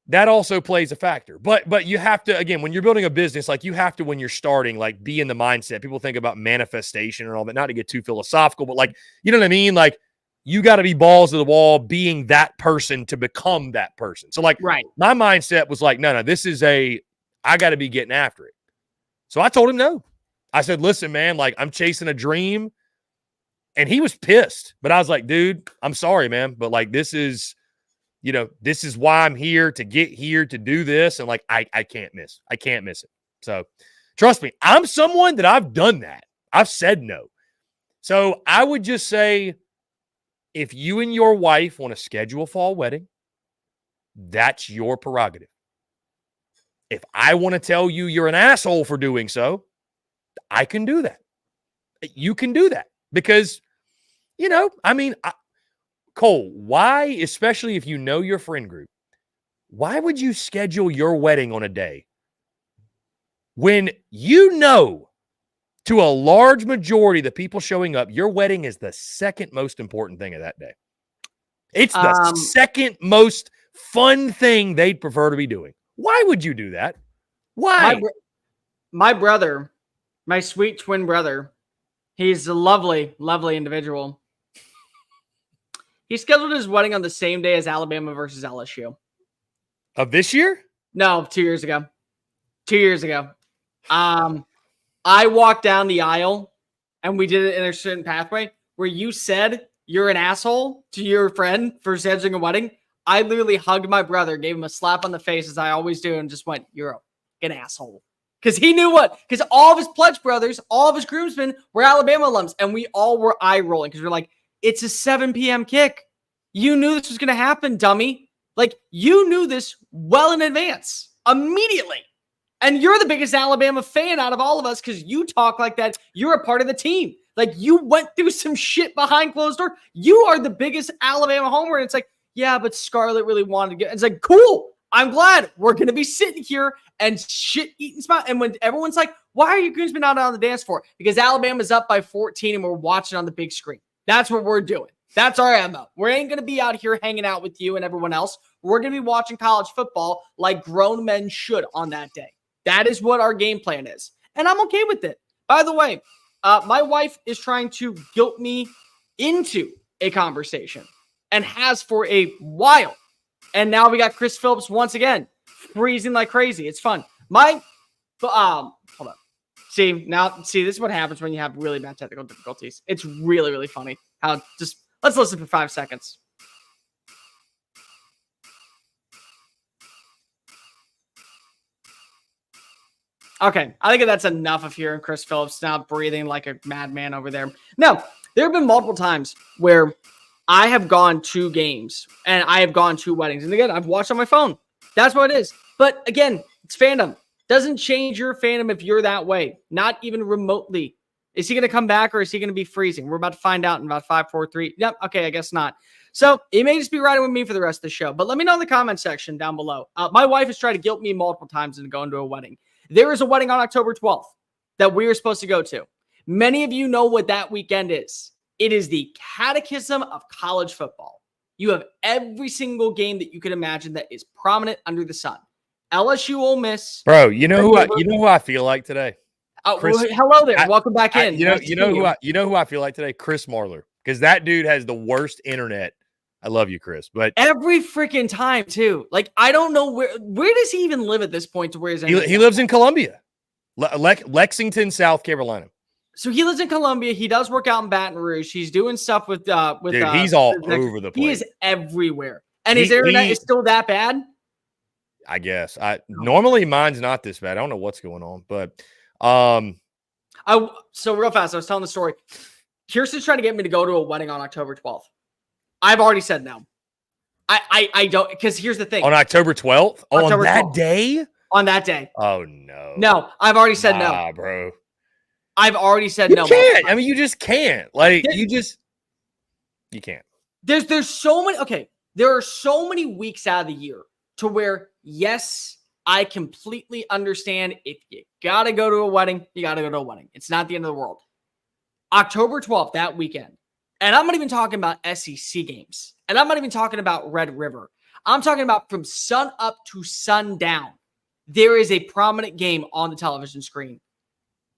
that also plays a factor. But you have to, again, when you're building a business, like you have to, when you're starting, like be in the mindset. People think about manifestation and all that, not to get too philosophical, but like, you know what I mean? Like you got to be balls to the wall being that person to become that person. So like right. My mindset was like, no, this is I got to be getting after it. So I told him no. I said, listen, man, like I'm chasing a dream. And he was pissed, but I was like, dude, I'm sorry, man. But like, this is why I'm here, to get here, to do this. And like, I can't miss. I can't miss it. So trust me, I'm someone that I've done that. I've said no. So I would just say, if you and your wife want to schedule a fall wedding, that's your prerogative. If I want to tell you you're an asshole for doing so, I can do that. You can do that because, Cole, why, especially if you know your friend group, why would you schedule your wedding on a day when to a large majority of the people showing up, your wedding is the second most important thing of that day? It's the second most fun thing they'd prefer to be doing. Why would you do that? Why? My brother, my sweet twin brother, he's a lovely, lovely individual. He scheduled his wedding on the same day as Alabama versus LSU. Of this year? No, 2 years ago. 2 years ago. I walked down the aisle and we did it in a certain pathway where you said you're an asshole to your friend for scheduling a wedding. I literally hugged my brother, gave him a slap on the face as I always do, and just went, you're an asshole. Because he knew because all of his pledge brothers, all of his groomsmen were Alabama alums, and we all were eye rolling because we're like, it's a 7 p.m. kick. You knew this was going to happen, dummy. Like, you knew this well in advance, immediately. And you're the biggest Alabama fan out of all of us because you talk like that. You're a part of the team. Like, you went through some shit behind closed door. You are the biggest Alabama homer. And it's like, yeah, but Scarlett really wanted to get. It's like, cool. I'm glad we're going to be sitting here and shit eating spot. And when everyone's like, why are you groomsmen not on the dance floor? Because Alabama's up by 14 and we're watching on the big screen. That's what we're doing. That's our MO. We ain't going to be out here hanging out with you and everyone else. We're going to be watching college football like grown men should on that day. That is what our game plan is. And I'm okay with it. By the way, my wife is trying to guilt me into a conversation and has for a while. And now we got Chris Phillips once again freezing like crazy. It's fun. Hold on. See, this is what happens when you have really bad technical difficulties. It's really, really funny. Let's listen for 5 seconds. Okay, I think that's enough of hearing Chris Phillips now breathing like a madman over there. Now, there have been multiple times where I have gone to games and I have gone to weddings. And again, I've watched on my phone. That's what it is. But again, it's fandom. Doesn't change your fandom if you're that way. Not even remotely. Is he going to come back or is he going to be freezing? We're about to find out in about 5, 4, 3. Yep. Okay. I guess not. So it may just be riding with me for the rest of the show, but let me know in the comment section down below. My wife has tried to guilt me multiple times into going to a wedding. There is a wedding on October 12th that we are supposed to go to. Many of you know what that weekend is. It is the catechism of college football. You have every single game that you can imagine that is prominent under the sun. LSU, Ole Miss. Bro, you know who I feel like today? Hello there. Welcome back in. You know who I feel like today? Chris Marler, because that dude has the worst internet. I love you, Chris, but every freaking time too. Like I don't know where does he even live at this point? To where is he lives in Columbia, Lexington, South Carolina. So he lives in Columbia. He does work out in Baton Rouge. He's doing stuff with dude, he's all over the place. He is everywhere. And his internet is still that bad? I guess. Normally mine's not this bad. I don't know what's going on, but so real fast, I was telling the story. Kirsten's trying to get me to go to a wedding on October 12th. I've already said no. I don't, because here's the thing. On October 12th? October on that 12th. day? On that day. Oh no. No, I've already said no. Bro. I've already said You no. can't. I mean, you just can't. Like you can't. There's so many. Okay, there are so many weeks out of the year to where, yes, I completely understand if you gotta go to a wedding, you gotta go to a wedding. It's not the end of the world. October 12th, that weekend. And I'm not even talking about SEC games. And I'm not even talking about Red River. I'm talking about from sun up to sundown. There is a prominent game on the television screen.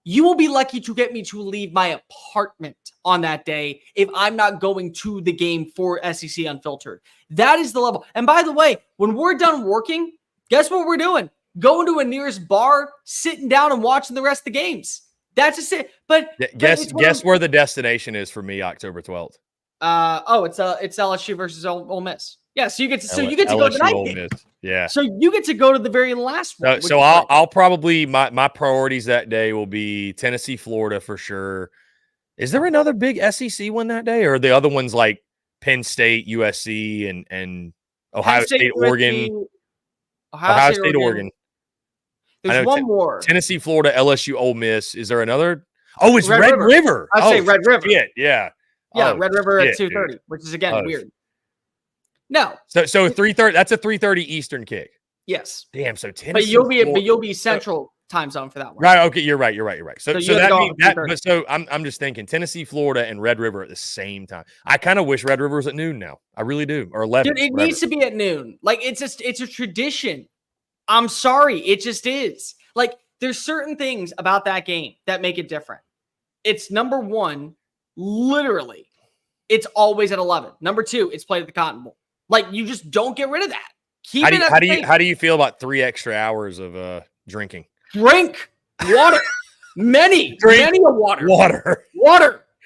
You will be lucky to get me to leave my apartment on that day if I'm not going to the game for SEC Unfiltered. That is the level. And by the way, when we're done working, guess what we're doing? Going to a nearest bar, sitting down and watching the rest of the games. That's just it. But guess where the destination is for me October 12th. It's LSU versus Ole Miss. Yeah, so you get to go to the night game. Yeah. So you get to go to the very last one. So I'll probably my priorities that day will be Tennessee, Florida for sure. Is there another big SEC one that day, or are the other ones like Penn State, USC, and Ohio State, Oregon? Ohio State, Oregon. There's one more. Tennessee, Florida, LSU, Ole Miss. Is there another? Oh, it's Red River. I'd say Red River. Yeah. Yeah, Red River at 2:30, which is again weird. No. So 3:30. That's a 3:30 Eastern kick. Yes. Damn. So Tennessee. But you'll be Central time zone for that one. Right. Okay. You're right. So that means that. But so I'm just thinking Tennessee, Florida, and Red River at the same time. I kind of wish Red River was at noon now. I really do. Or 11. Dude, it needs to be at noon. Like it's a tradition. I'm sorry. It just is. Like there's certain things about that game that make it different. It's number one, literally, it's always at 11. Number two, it's played at the Cotton Bowl. Like you just don't get rid of that. How do you feel about 3 extra hours of drinking? Drink water. Many water.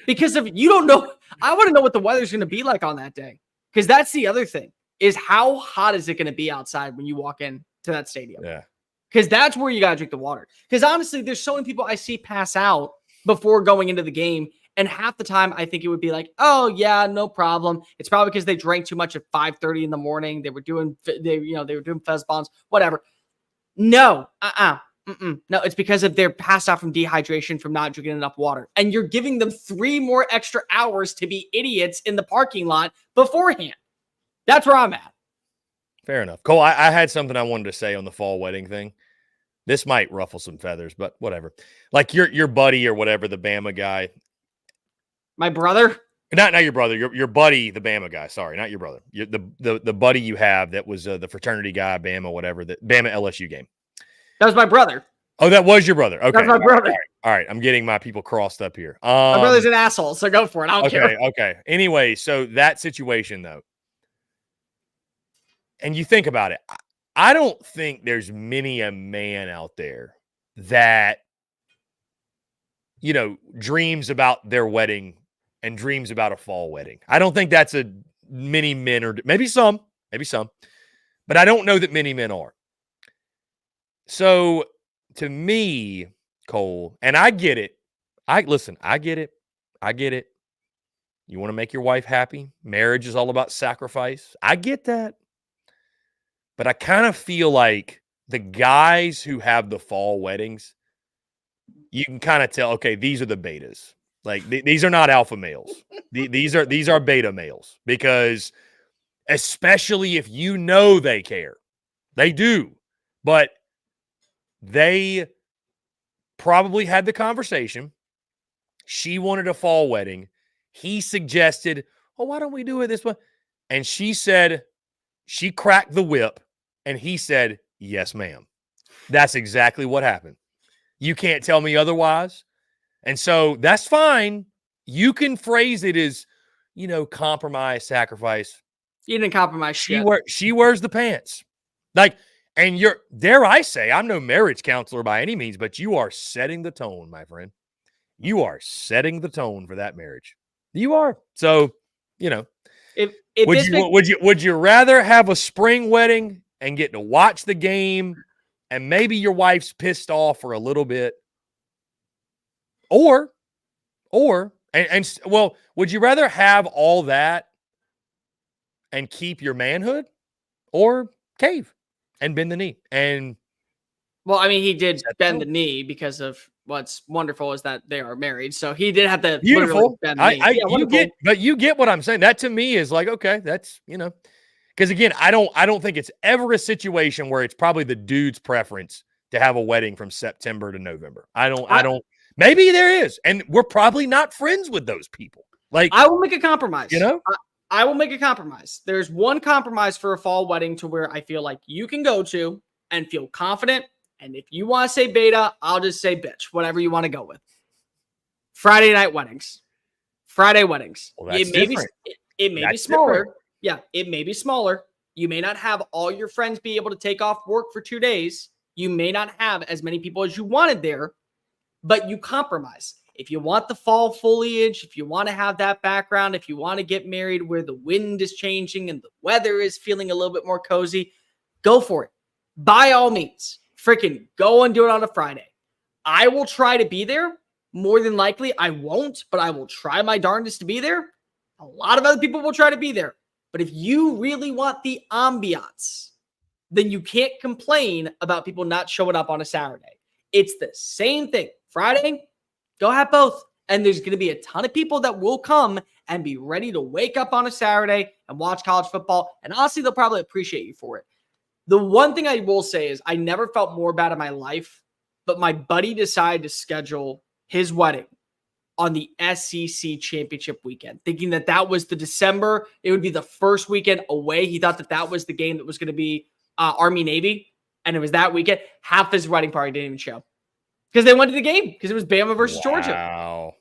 Because if you don't know, I want to know what the weather's going to be like on that day. Because that's the other thing is how hot is it going to be outside when you walk in to that stadium? Yeah. Because that's where you got to drink the water. Because honestly, there's so many people I see pass out before going into the game. And half the time I think it would be like, oh yeah, no problem. It's probably because they drank too much at 5:30 in the morning. They were doing fez bombs, whatever. No, no, it's because of they're passed out from dehydration from not drinking enough water. And you're giving them 3 more extra hours to be idiots in the parking lot beforehand. That's where I'm at. Fair enough. Cole, I had something I wanted to say on the fall wedding thing. This might ruffle some feathers, but whatever. Like your buddy or whatever, the Bama guy. My brother? Not your brother. Your buddy, the Bama guy. Sorry, not your brother. The buddy you have that was the fraternity guy, Bama, whatever. The Bama LSU game. That was my brother. Oh, that was your brother. Okay, that's my brother. All right. I'm getting my people crossed up here. My brother's an asshole, so go for it. I don't care. Okay. Anyway, so that situation though, and you think about it, I don't think there's many a man out there that dreams about their wedding and dreams about a fall wedding. I don't think that's many men, or maybe some, but I don't know that many men are. So to me, Cole, and I get it. I get it. You want to make your wife happy. Marriage is all about sacrifice. I get that. But I kind of feel like the guys who have the fall weddings, you can kind of tell, okay, these are the betas. Like these are not alpha males. These are beta males, because especially if you know they care. They do. But they probably had the conversation. She wanted a fall wedding. He suggested, oh, why don't we do it this way? And she said, she cracked the whip, and he said, yes, ma'am. That's exactly what happened. You can't tell me otherwise. And so that's fine. You can phrase it as, compromise, sacrifice. You didn't compromise shit. She wears the pants. Like, and dare I say, I'm no marriage counselor by any means, but you are setting the tone, my friend. You are setting the tone for that marriage. You are. So, would you rather have a spring wedding and get to watch the game and maybe your wife's pissed off for a little bit? Or would you rather have all that and keep your manhood, or cave and bend the knee? And well, I mean, he did bend the knee because of what's wonderful is that they are married. So he did have to beautiful. Bend the knee. You get what I'm saying. That to me is like, okay, that's, because again, I don't think it's ever a situation where it's probably the dude's preference to have a wedding from September to November. I don't. Maybe there is, and we're probably not friends with those people. Like, I will make a compromise. I will make a compromise. There's one compromise for a fall wedding to where I feel like you can go to and feel confident. And if you want to say beta, I'll just say bitch, whatever you want to go with. Friday night weddings. Friday weddings. Well, that's it may be smaller. Different. Yeah, it may be smaller. You may not have all your friends be able to take off work for 2 days. You may not have as many people as you wanted there, but you compromise. If you want the fall foliage, if you want to have that background, if you want to get married where the wind is changing and the weather is feeling a little bit more cozy, go for it. By all means, freaking go and do it on a Friday. I will try to be there. More than likely, I won't, but I will try my darndest to be there. A lot of other people will try to be there. But if you really want the ambiance, then you can't complain about people not showing up on a Saturday. It's the same thing. Friday, go have both. And there's going to be a ton of people that will come and be ready to wake up on a Saturday and watch college football. And honestly, they'll probably appreciate you for it. The one thing I will say is I never felt more bad in my life, but my buddy decided to schedule his wedding on the SEC championship weekend, thinking that was the December. It would be the first weekend away. He thought that was the game that was going to be Army-Navy, and it was that weekend. Half his wedding party didn't even show because they went to the game because it was Bama versus Georgia. Wow.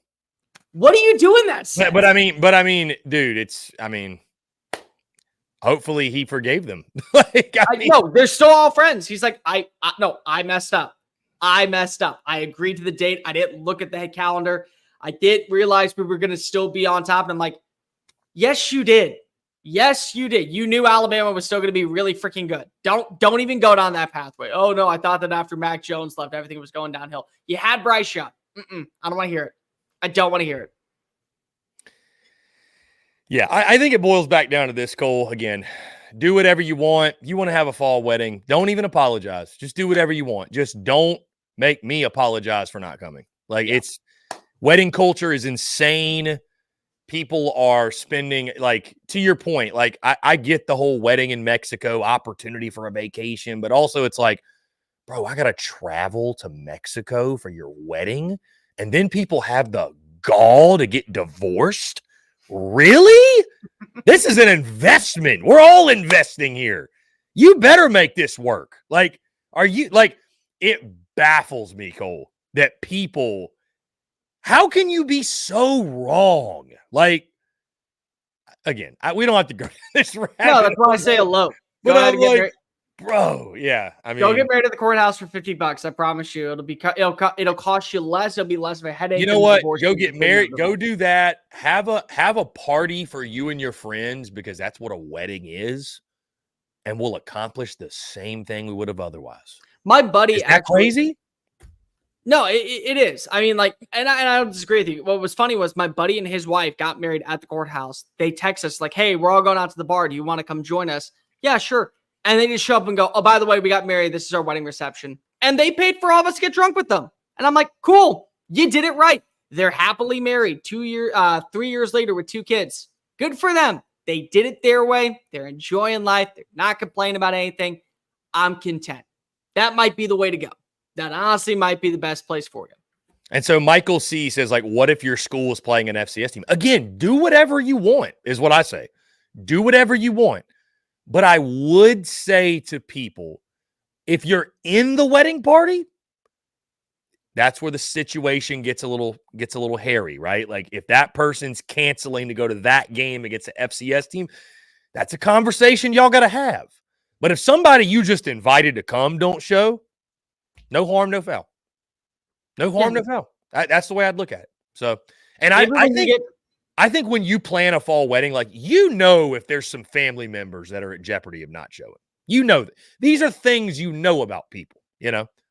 What are you doing that? But I mean, dude, hopefully he forgave them. No, they're still all friends. He's like, I messed up. I agreed to the date. I didn't look at the calendar. I did realize we were going to still be on top. And I'm like, yes, you did. Yes, you did. You knew Alabama was still going to be really freaking good. Don't even go down that pathway. Oh, no, I thought that after Mac Jones left, everything was going downhill. You had Bryce Young. I don't want to hear it. I don't want to hear it. Yeah, I think it boils back down to this, Cole. Again, do whatever you want. You want to have a fall wedding. Don't even apologize. Just do whatever you want. Just don't make me apologize for not coming. It's wedding culture is insane. People are spending, to your point, I get the whole wedding in Mexico, opportunity for a vacation, but also it's like, bro, I got to travel to Mexico for your wedding. And then people have the gall to get divorced. Really? This is an investment. We're all investing here. You better make this work. It baffles me, Cole, that people, how can you be so wrong? Again, we don't have to go this route. No, that's why I say elope. But I'm like, bro, yeah. I mean, go get married at the courthouse for $50. I promise you, it'll cost you less. It'll be less of a headache. You know what? Go get married. Go do that. Have a party for you and your friends because that's what a wedding is, and we'll accomplish the same thing we would have otherwise. My buddy, is that crazy? No, it is. I mean, and I don't disagree with you. What was funny was my buddy and his wife got married at the courthouse. They text us like, "Hey, we're all going out to the bar. Do you want to come join us?" Yeah, sure. And they just show up and go, "Oh, by the way, we got married. This is our wedding reception." And they paid for all of us to get drunk with them. And I'm like, cool, you did it right. They're happily married 3 years later with 2 kids. Good for them. They did it their way. They're enjoying life. They're not complaining about anything. I'm content. That might be the way to go. That honestly might be the best place for you. And so Michael C says, like, what if your school is playing an FCS team? Again, do whatever you want is what I say. Do whatever you want. But I would say to people, if you're in the wedding party, that's where the situation gets a little hairy, right? Like if that person's canceling to go to that game against the FCS team, that's a conversation y'all got to have. But if somebody you just invited to come don't show, no harm, no foul. No harm, no foul. That's the way I'd look at it. So, and I think when you plan a fall wedding, like, if there's some family members that are at jeopardy of not showing, that these are things about people,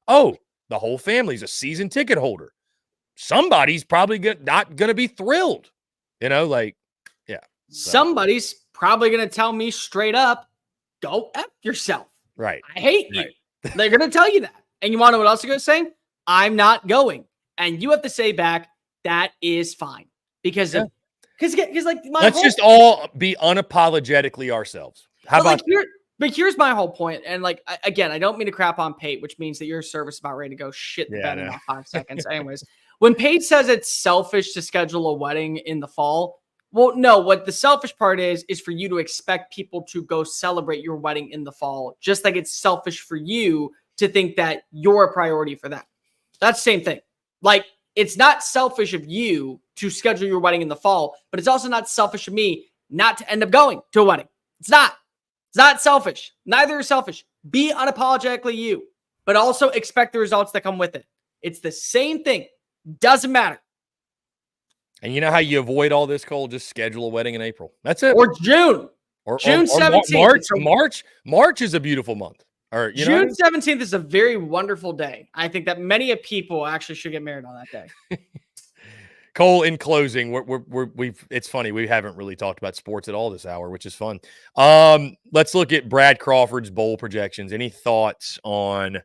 oh, the whole family's a season ticket holder. Somebody's probably not going to be thrilled, yeah. So. Somebody's probably going to tell me straight up, go F yourself. Right. I hate you. They're going to tell you that. And you want to know what else they're going to say? I'm not going. And you have to say back, that is fine. Because let's just all be unapologetically ourselves. How about But here's my whole point. And again, I don't mean to crap on Pate, which means that your service is about ready to go shit the bed in about 5 seconds. Anyways, when Pate says it's selfish to schedule a wedding in the fall, well, no, what the selfish part is for you to expect people to go celebrate your wedding in the fall, just like it's selfish for you to think that you're a priority for them. That's the same thing. Like, it's not selfish of you to schedule your wedding in the fall, but it's also not selfish of me not to end up going to a wedding. It's not selfish. Neither are selfish. Be unapologetically you, but also expect the results that come with it. It's the same thing. Doesn't matter. And you know how you avoid all this, Cole? Just schedule a wedding in April. That's it. Or June. Or June 17th. March is a beautiful month. Or June 17th is a very wonderful day. I think that many people actually should get married on that day. Cole, in closing, it's funny. We haven't really talked about sports at all this hour, which is fun. Let's look at Brad Crawford's bowl projections. Any thoughts on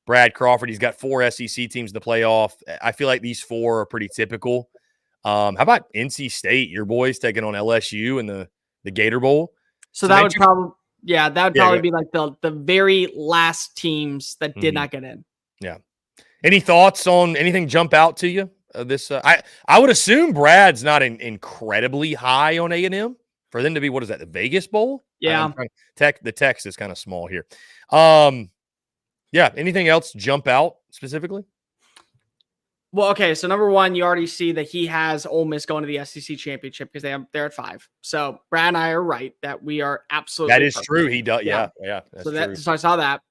Brad Crawford? He's got 4 SEC teams to play off. I feel like these 4 are pretty typical. How about NC State? Your boys taking on LSU in the Gator Bowl. So that would probably be like the very last teams that did not get in. Yeah. Any thoughts on anything jump out to you? I would assume Brad's not incredibly high on A&M for them to be, what is that, the Vegas Bowl? Yeah. The text is kind of small here. Yeah. Anything else jump out specifically? Well, okay. So number one, you already see that he has Ole Miss going to the SEC championship because they're at 5. So Brad and I are right that we are absolutely. That is true. He does. Yeah. So I saw that.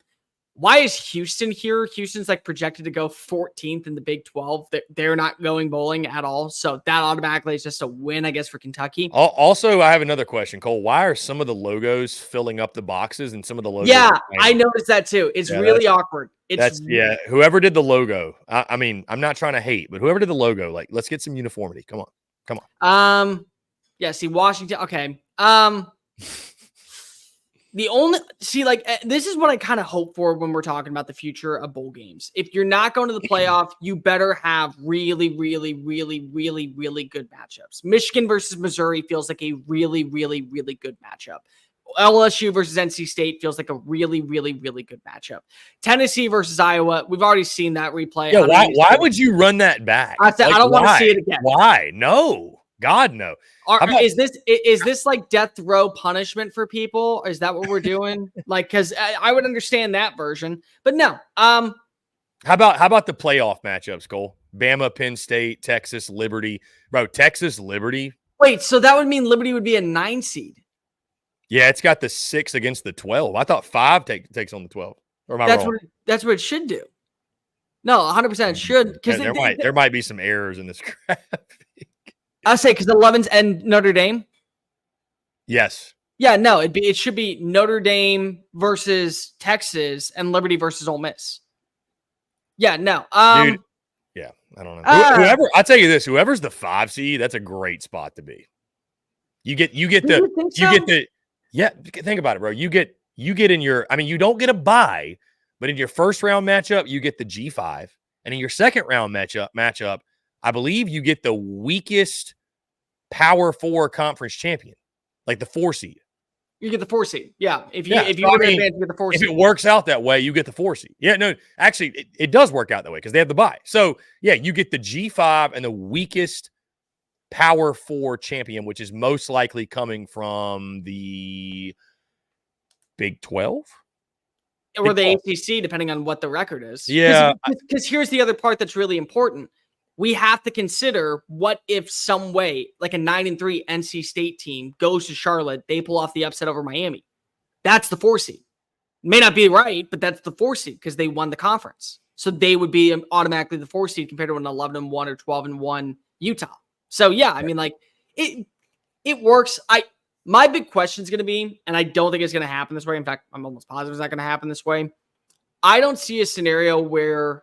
Why is Houston here? Houston's projected to go 14th in the Big 12. They're not going bowling at all. So that automatically is just a win, I guess, for Kentucky. Also, I have another question, Cole. Why are some of the logos filling up the boxes and some of the logos? Yeah, I noticed that too. It's really awkward. Whoever did the logo. I mean, I'm not trying to hate, but whoever did the logo, let's get some uniformity. Come on. Yeah, see, Washington. Okay. This is what I kind of hope for when we're talking about the future of bowl games. If you're not going to the playoff, you better have really, really, really, really, really good matchups. Michigan versus Missouri feels like a really, really, really good matchup. LSU versus NC State feels like a really, really, really good matchup. Tennessee versus Iowa, we've already seen that replay. Yeah, why would you run that back? I don't want to see it again. Why? No. God, no. Is this like death row punishment for people? Is that what we're doing? Because I would understand that version, but no. How about the playoff matchups, Cole? Bama, Penn State, Texas, Liberty. Bro, Texas, Liberty. Wait, so that would mean Liberty would be a 9 seed. Yeah, it's got the 6 against the 12. I thought 5 takes on the 12. Or am I wrong? That's what it should do. No, 100% it should. Because there might be some errors in this graphic. I'll say because 11's and Notre Dame. Yes. Yeah, no, it should be Notre Dame versus Texas and Liberty versus Ole Miss. Yeah, no. Dude, yeah, I don't know. I'll tell you this, whoever's the 5 seed, that's a great spot to be. You get the think about it, bro. You get in your, I mean, you don't get a bye, but in your first round matchup, you get the G5. And in your second round matchup, I believe you get the weakest Power 4 conference champion, like the 4 seed. You get the 4 seed. Yeah. If you you get the 4 seed. If it works out that way, you get the 4 seed. Yeah, no, actually, it does work out that way because they have the bye. So, yeah, you get the G5 and the weakest Power 4 champion, which is most likely coming from the Big 12? Or the ACC, depending on what the record is. Yeah. Because here's the other part that's really important. We have to consider what if some way, like a 9-3 NC State team goes to Charlotte, they pull off the upset over Miami. That's the 4 seed. May not be right, but that's the 4 seed because they won the conference. So they would be automatically the 4 seed compared to an 11-1 or 12-1 Utah. So yeah, I mean, like it works. My big question is going to be, and I don't think it's going to happen this way. In fact, I'm almost positive it's not going to happen this way. I don't see a scenario where,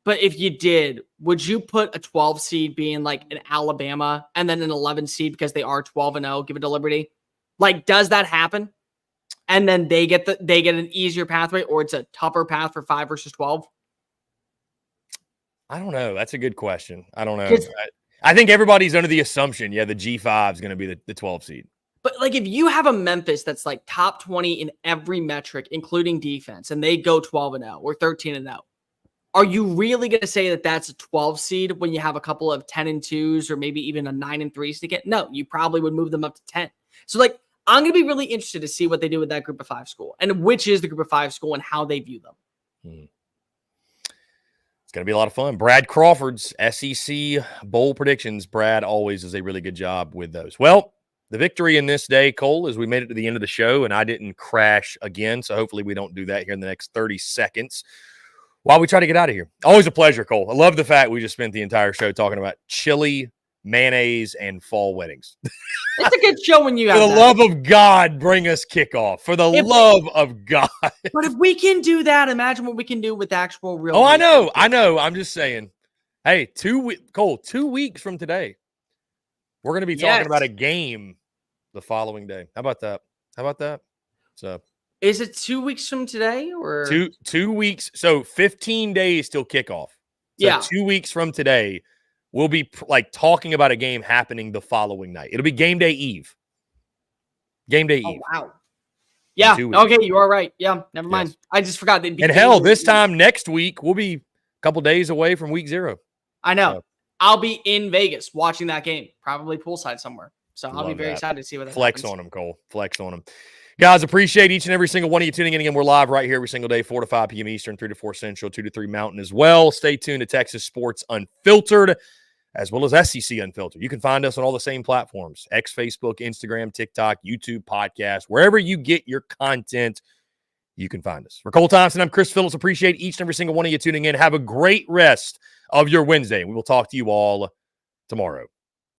but if you did, would you put a 12 seed being like an Alabama and then an 11 seed because they are 12-0, give it to Liberty? Like, does that happen? And then they get an easier pathway, or it's a tougher path for 5 versus 12? I don't know. That's a good question. I don't know. I think everybody's under the assumption, the G5 is going to be the 12 seed. But like, if you have a Memphis that's like top 20 in every metric, including defense, and they go 12-0 or 13-0, are you really going to say that that's a 12 seed when you have a couple of 10-2s or maybe even a 9-3s to get? No, you probably would move them up to 10. So like, I'm going to be really interested to see what they do with that group of 5 school and which is the group of 5 school and how they view them. It's going to be a lot of fun. Brad Crawford's SEC bowl predictions. Brad always does a really good job with those. Well, the victory in this day, Cole, is we made it to the end of the show, and I didn't crash again, so hopefully we don't do that here in the next 30 seconds while we try to get out of here. Always a pleasure, Cole. I love the fact we just spent the entire show talking about chili, mayonnaise, and fall weddings. It's a good show when you have For the love of God, bring us kickoff. For the love of God. But if we can do that, imagine what we can do with actual real. Oh, I know. I'm just saying. Hey, 2 weeks from today, we're going to be talking about a game the following day. How about that? So, is it 2 weeks from today or 2 weeks? So 15 days till kickoff. So 2 weeks from today, we'll be like talking about a game happening the following night. It'll be game day eve. Game day eve. Wow. Yeah. Okay, you are right. Yeah. Never mind. Yes. I just forgot. And hell, this time next week, we'll be a couple days away from week 0. I know. So, I'll be in Vegas watching that game, probably poolside somewhere. So I'll be very excited to see what happens. On them, Cole. Flex on them. Guys, appreciate each and every single one of you tuning in. Again, we're live right here every single day, 4 to 5 p.m. Eastern, 3 to 4 Central, 2 to 3 Mountain as well. Stay tuned to Texas Sports Unfiltered, as well as SEC Unfiltered. You can find us on all the same platforms, X, Facebook, Instagram, TikTok, YouTube, podcast, wherever you get your content, you can find us. For Cole Thompson, I'm Chris Phillips. Appreciate each and every single one of you tuning in. Have a great rest of your Wednesday. We will talk to you all tomorrow.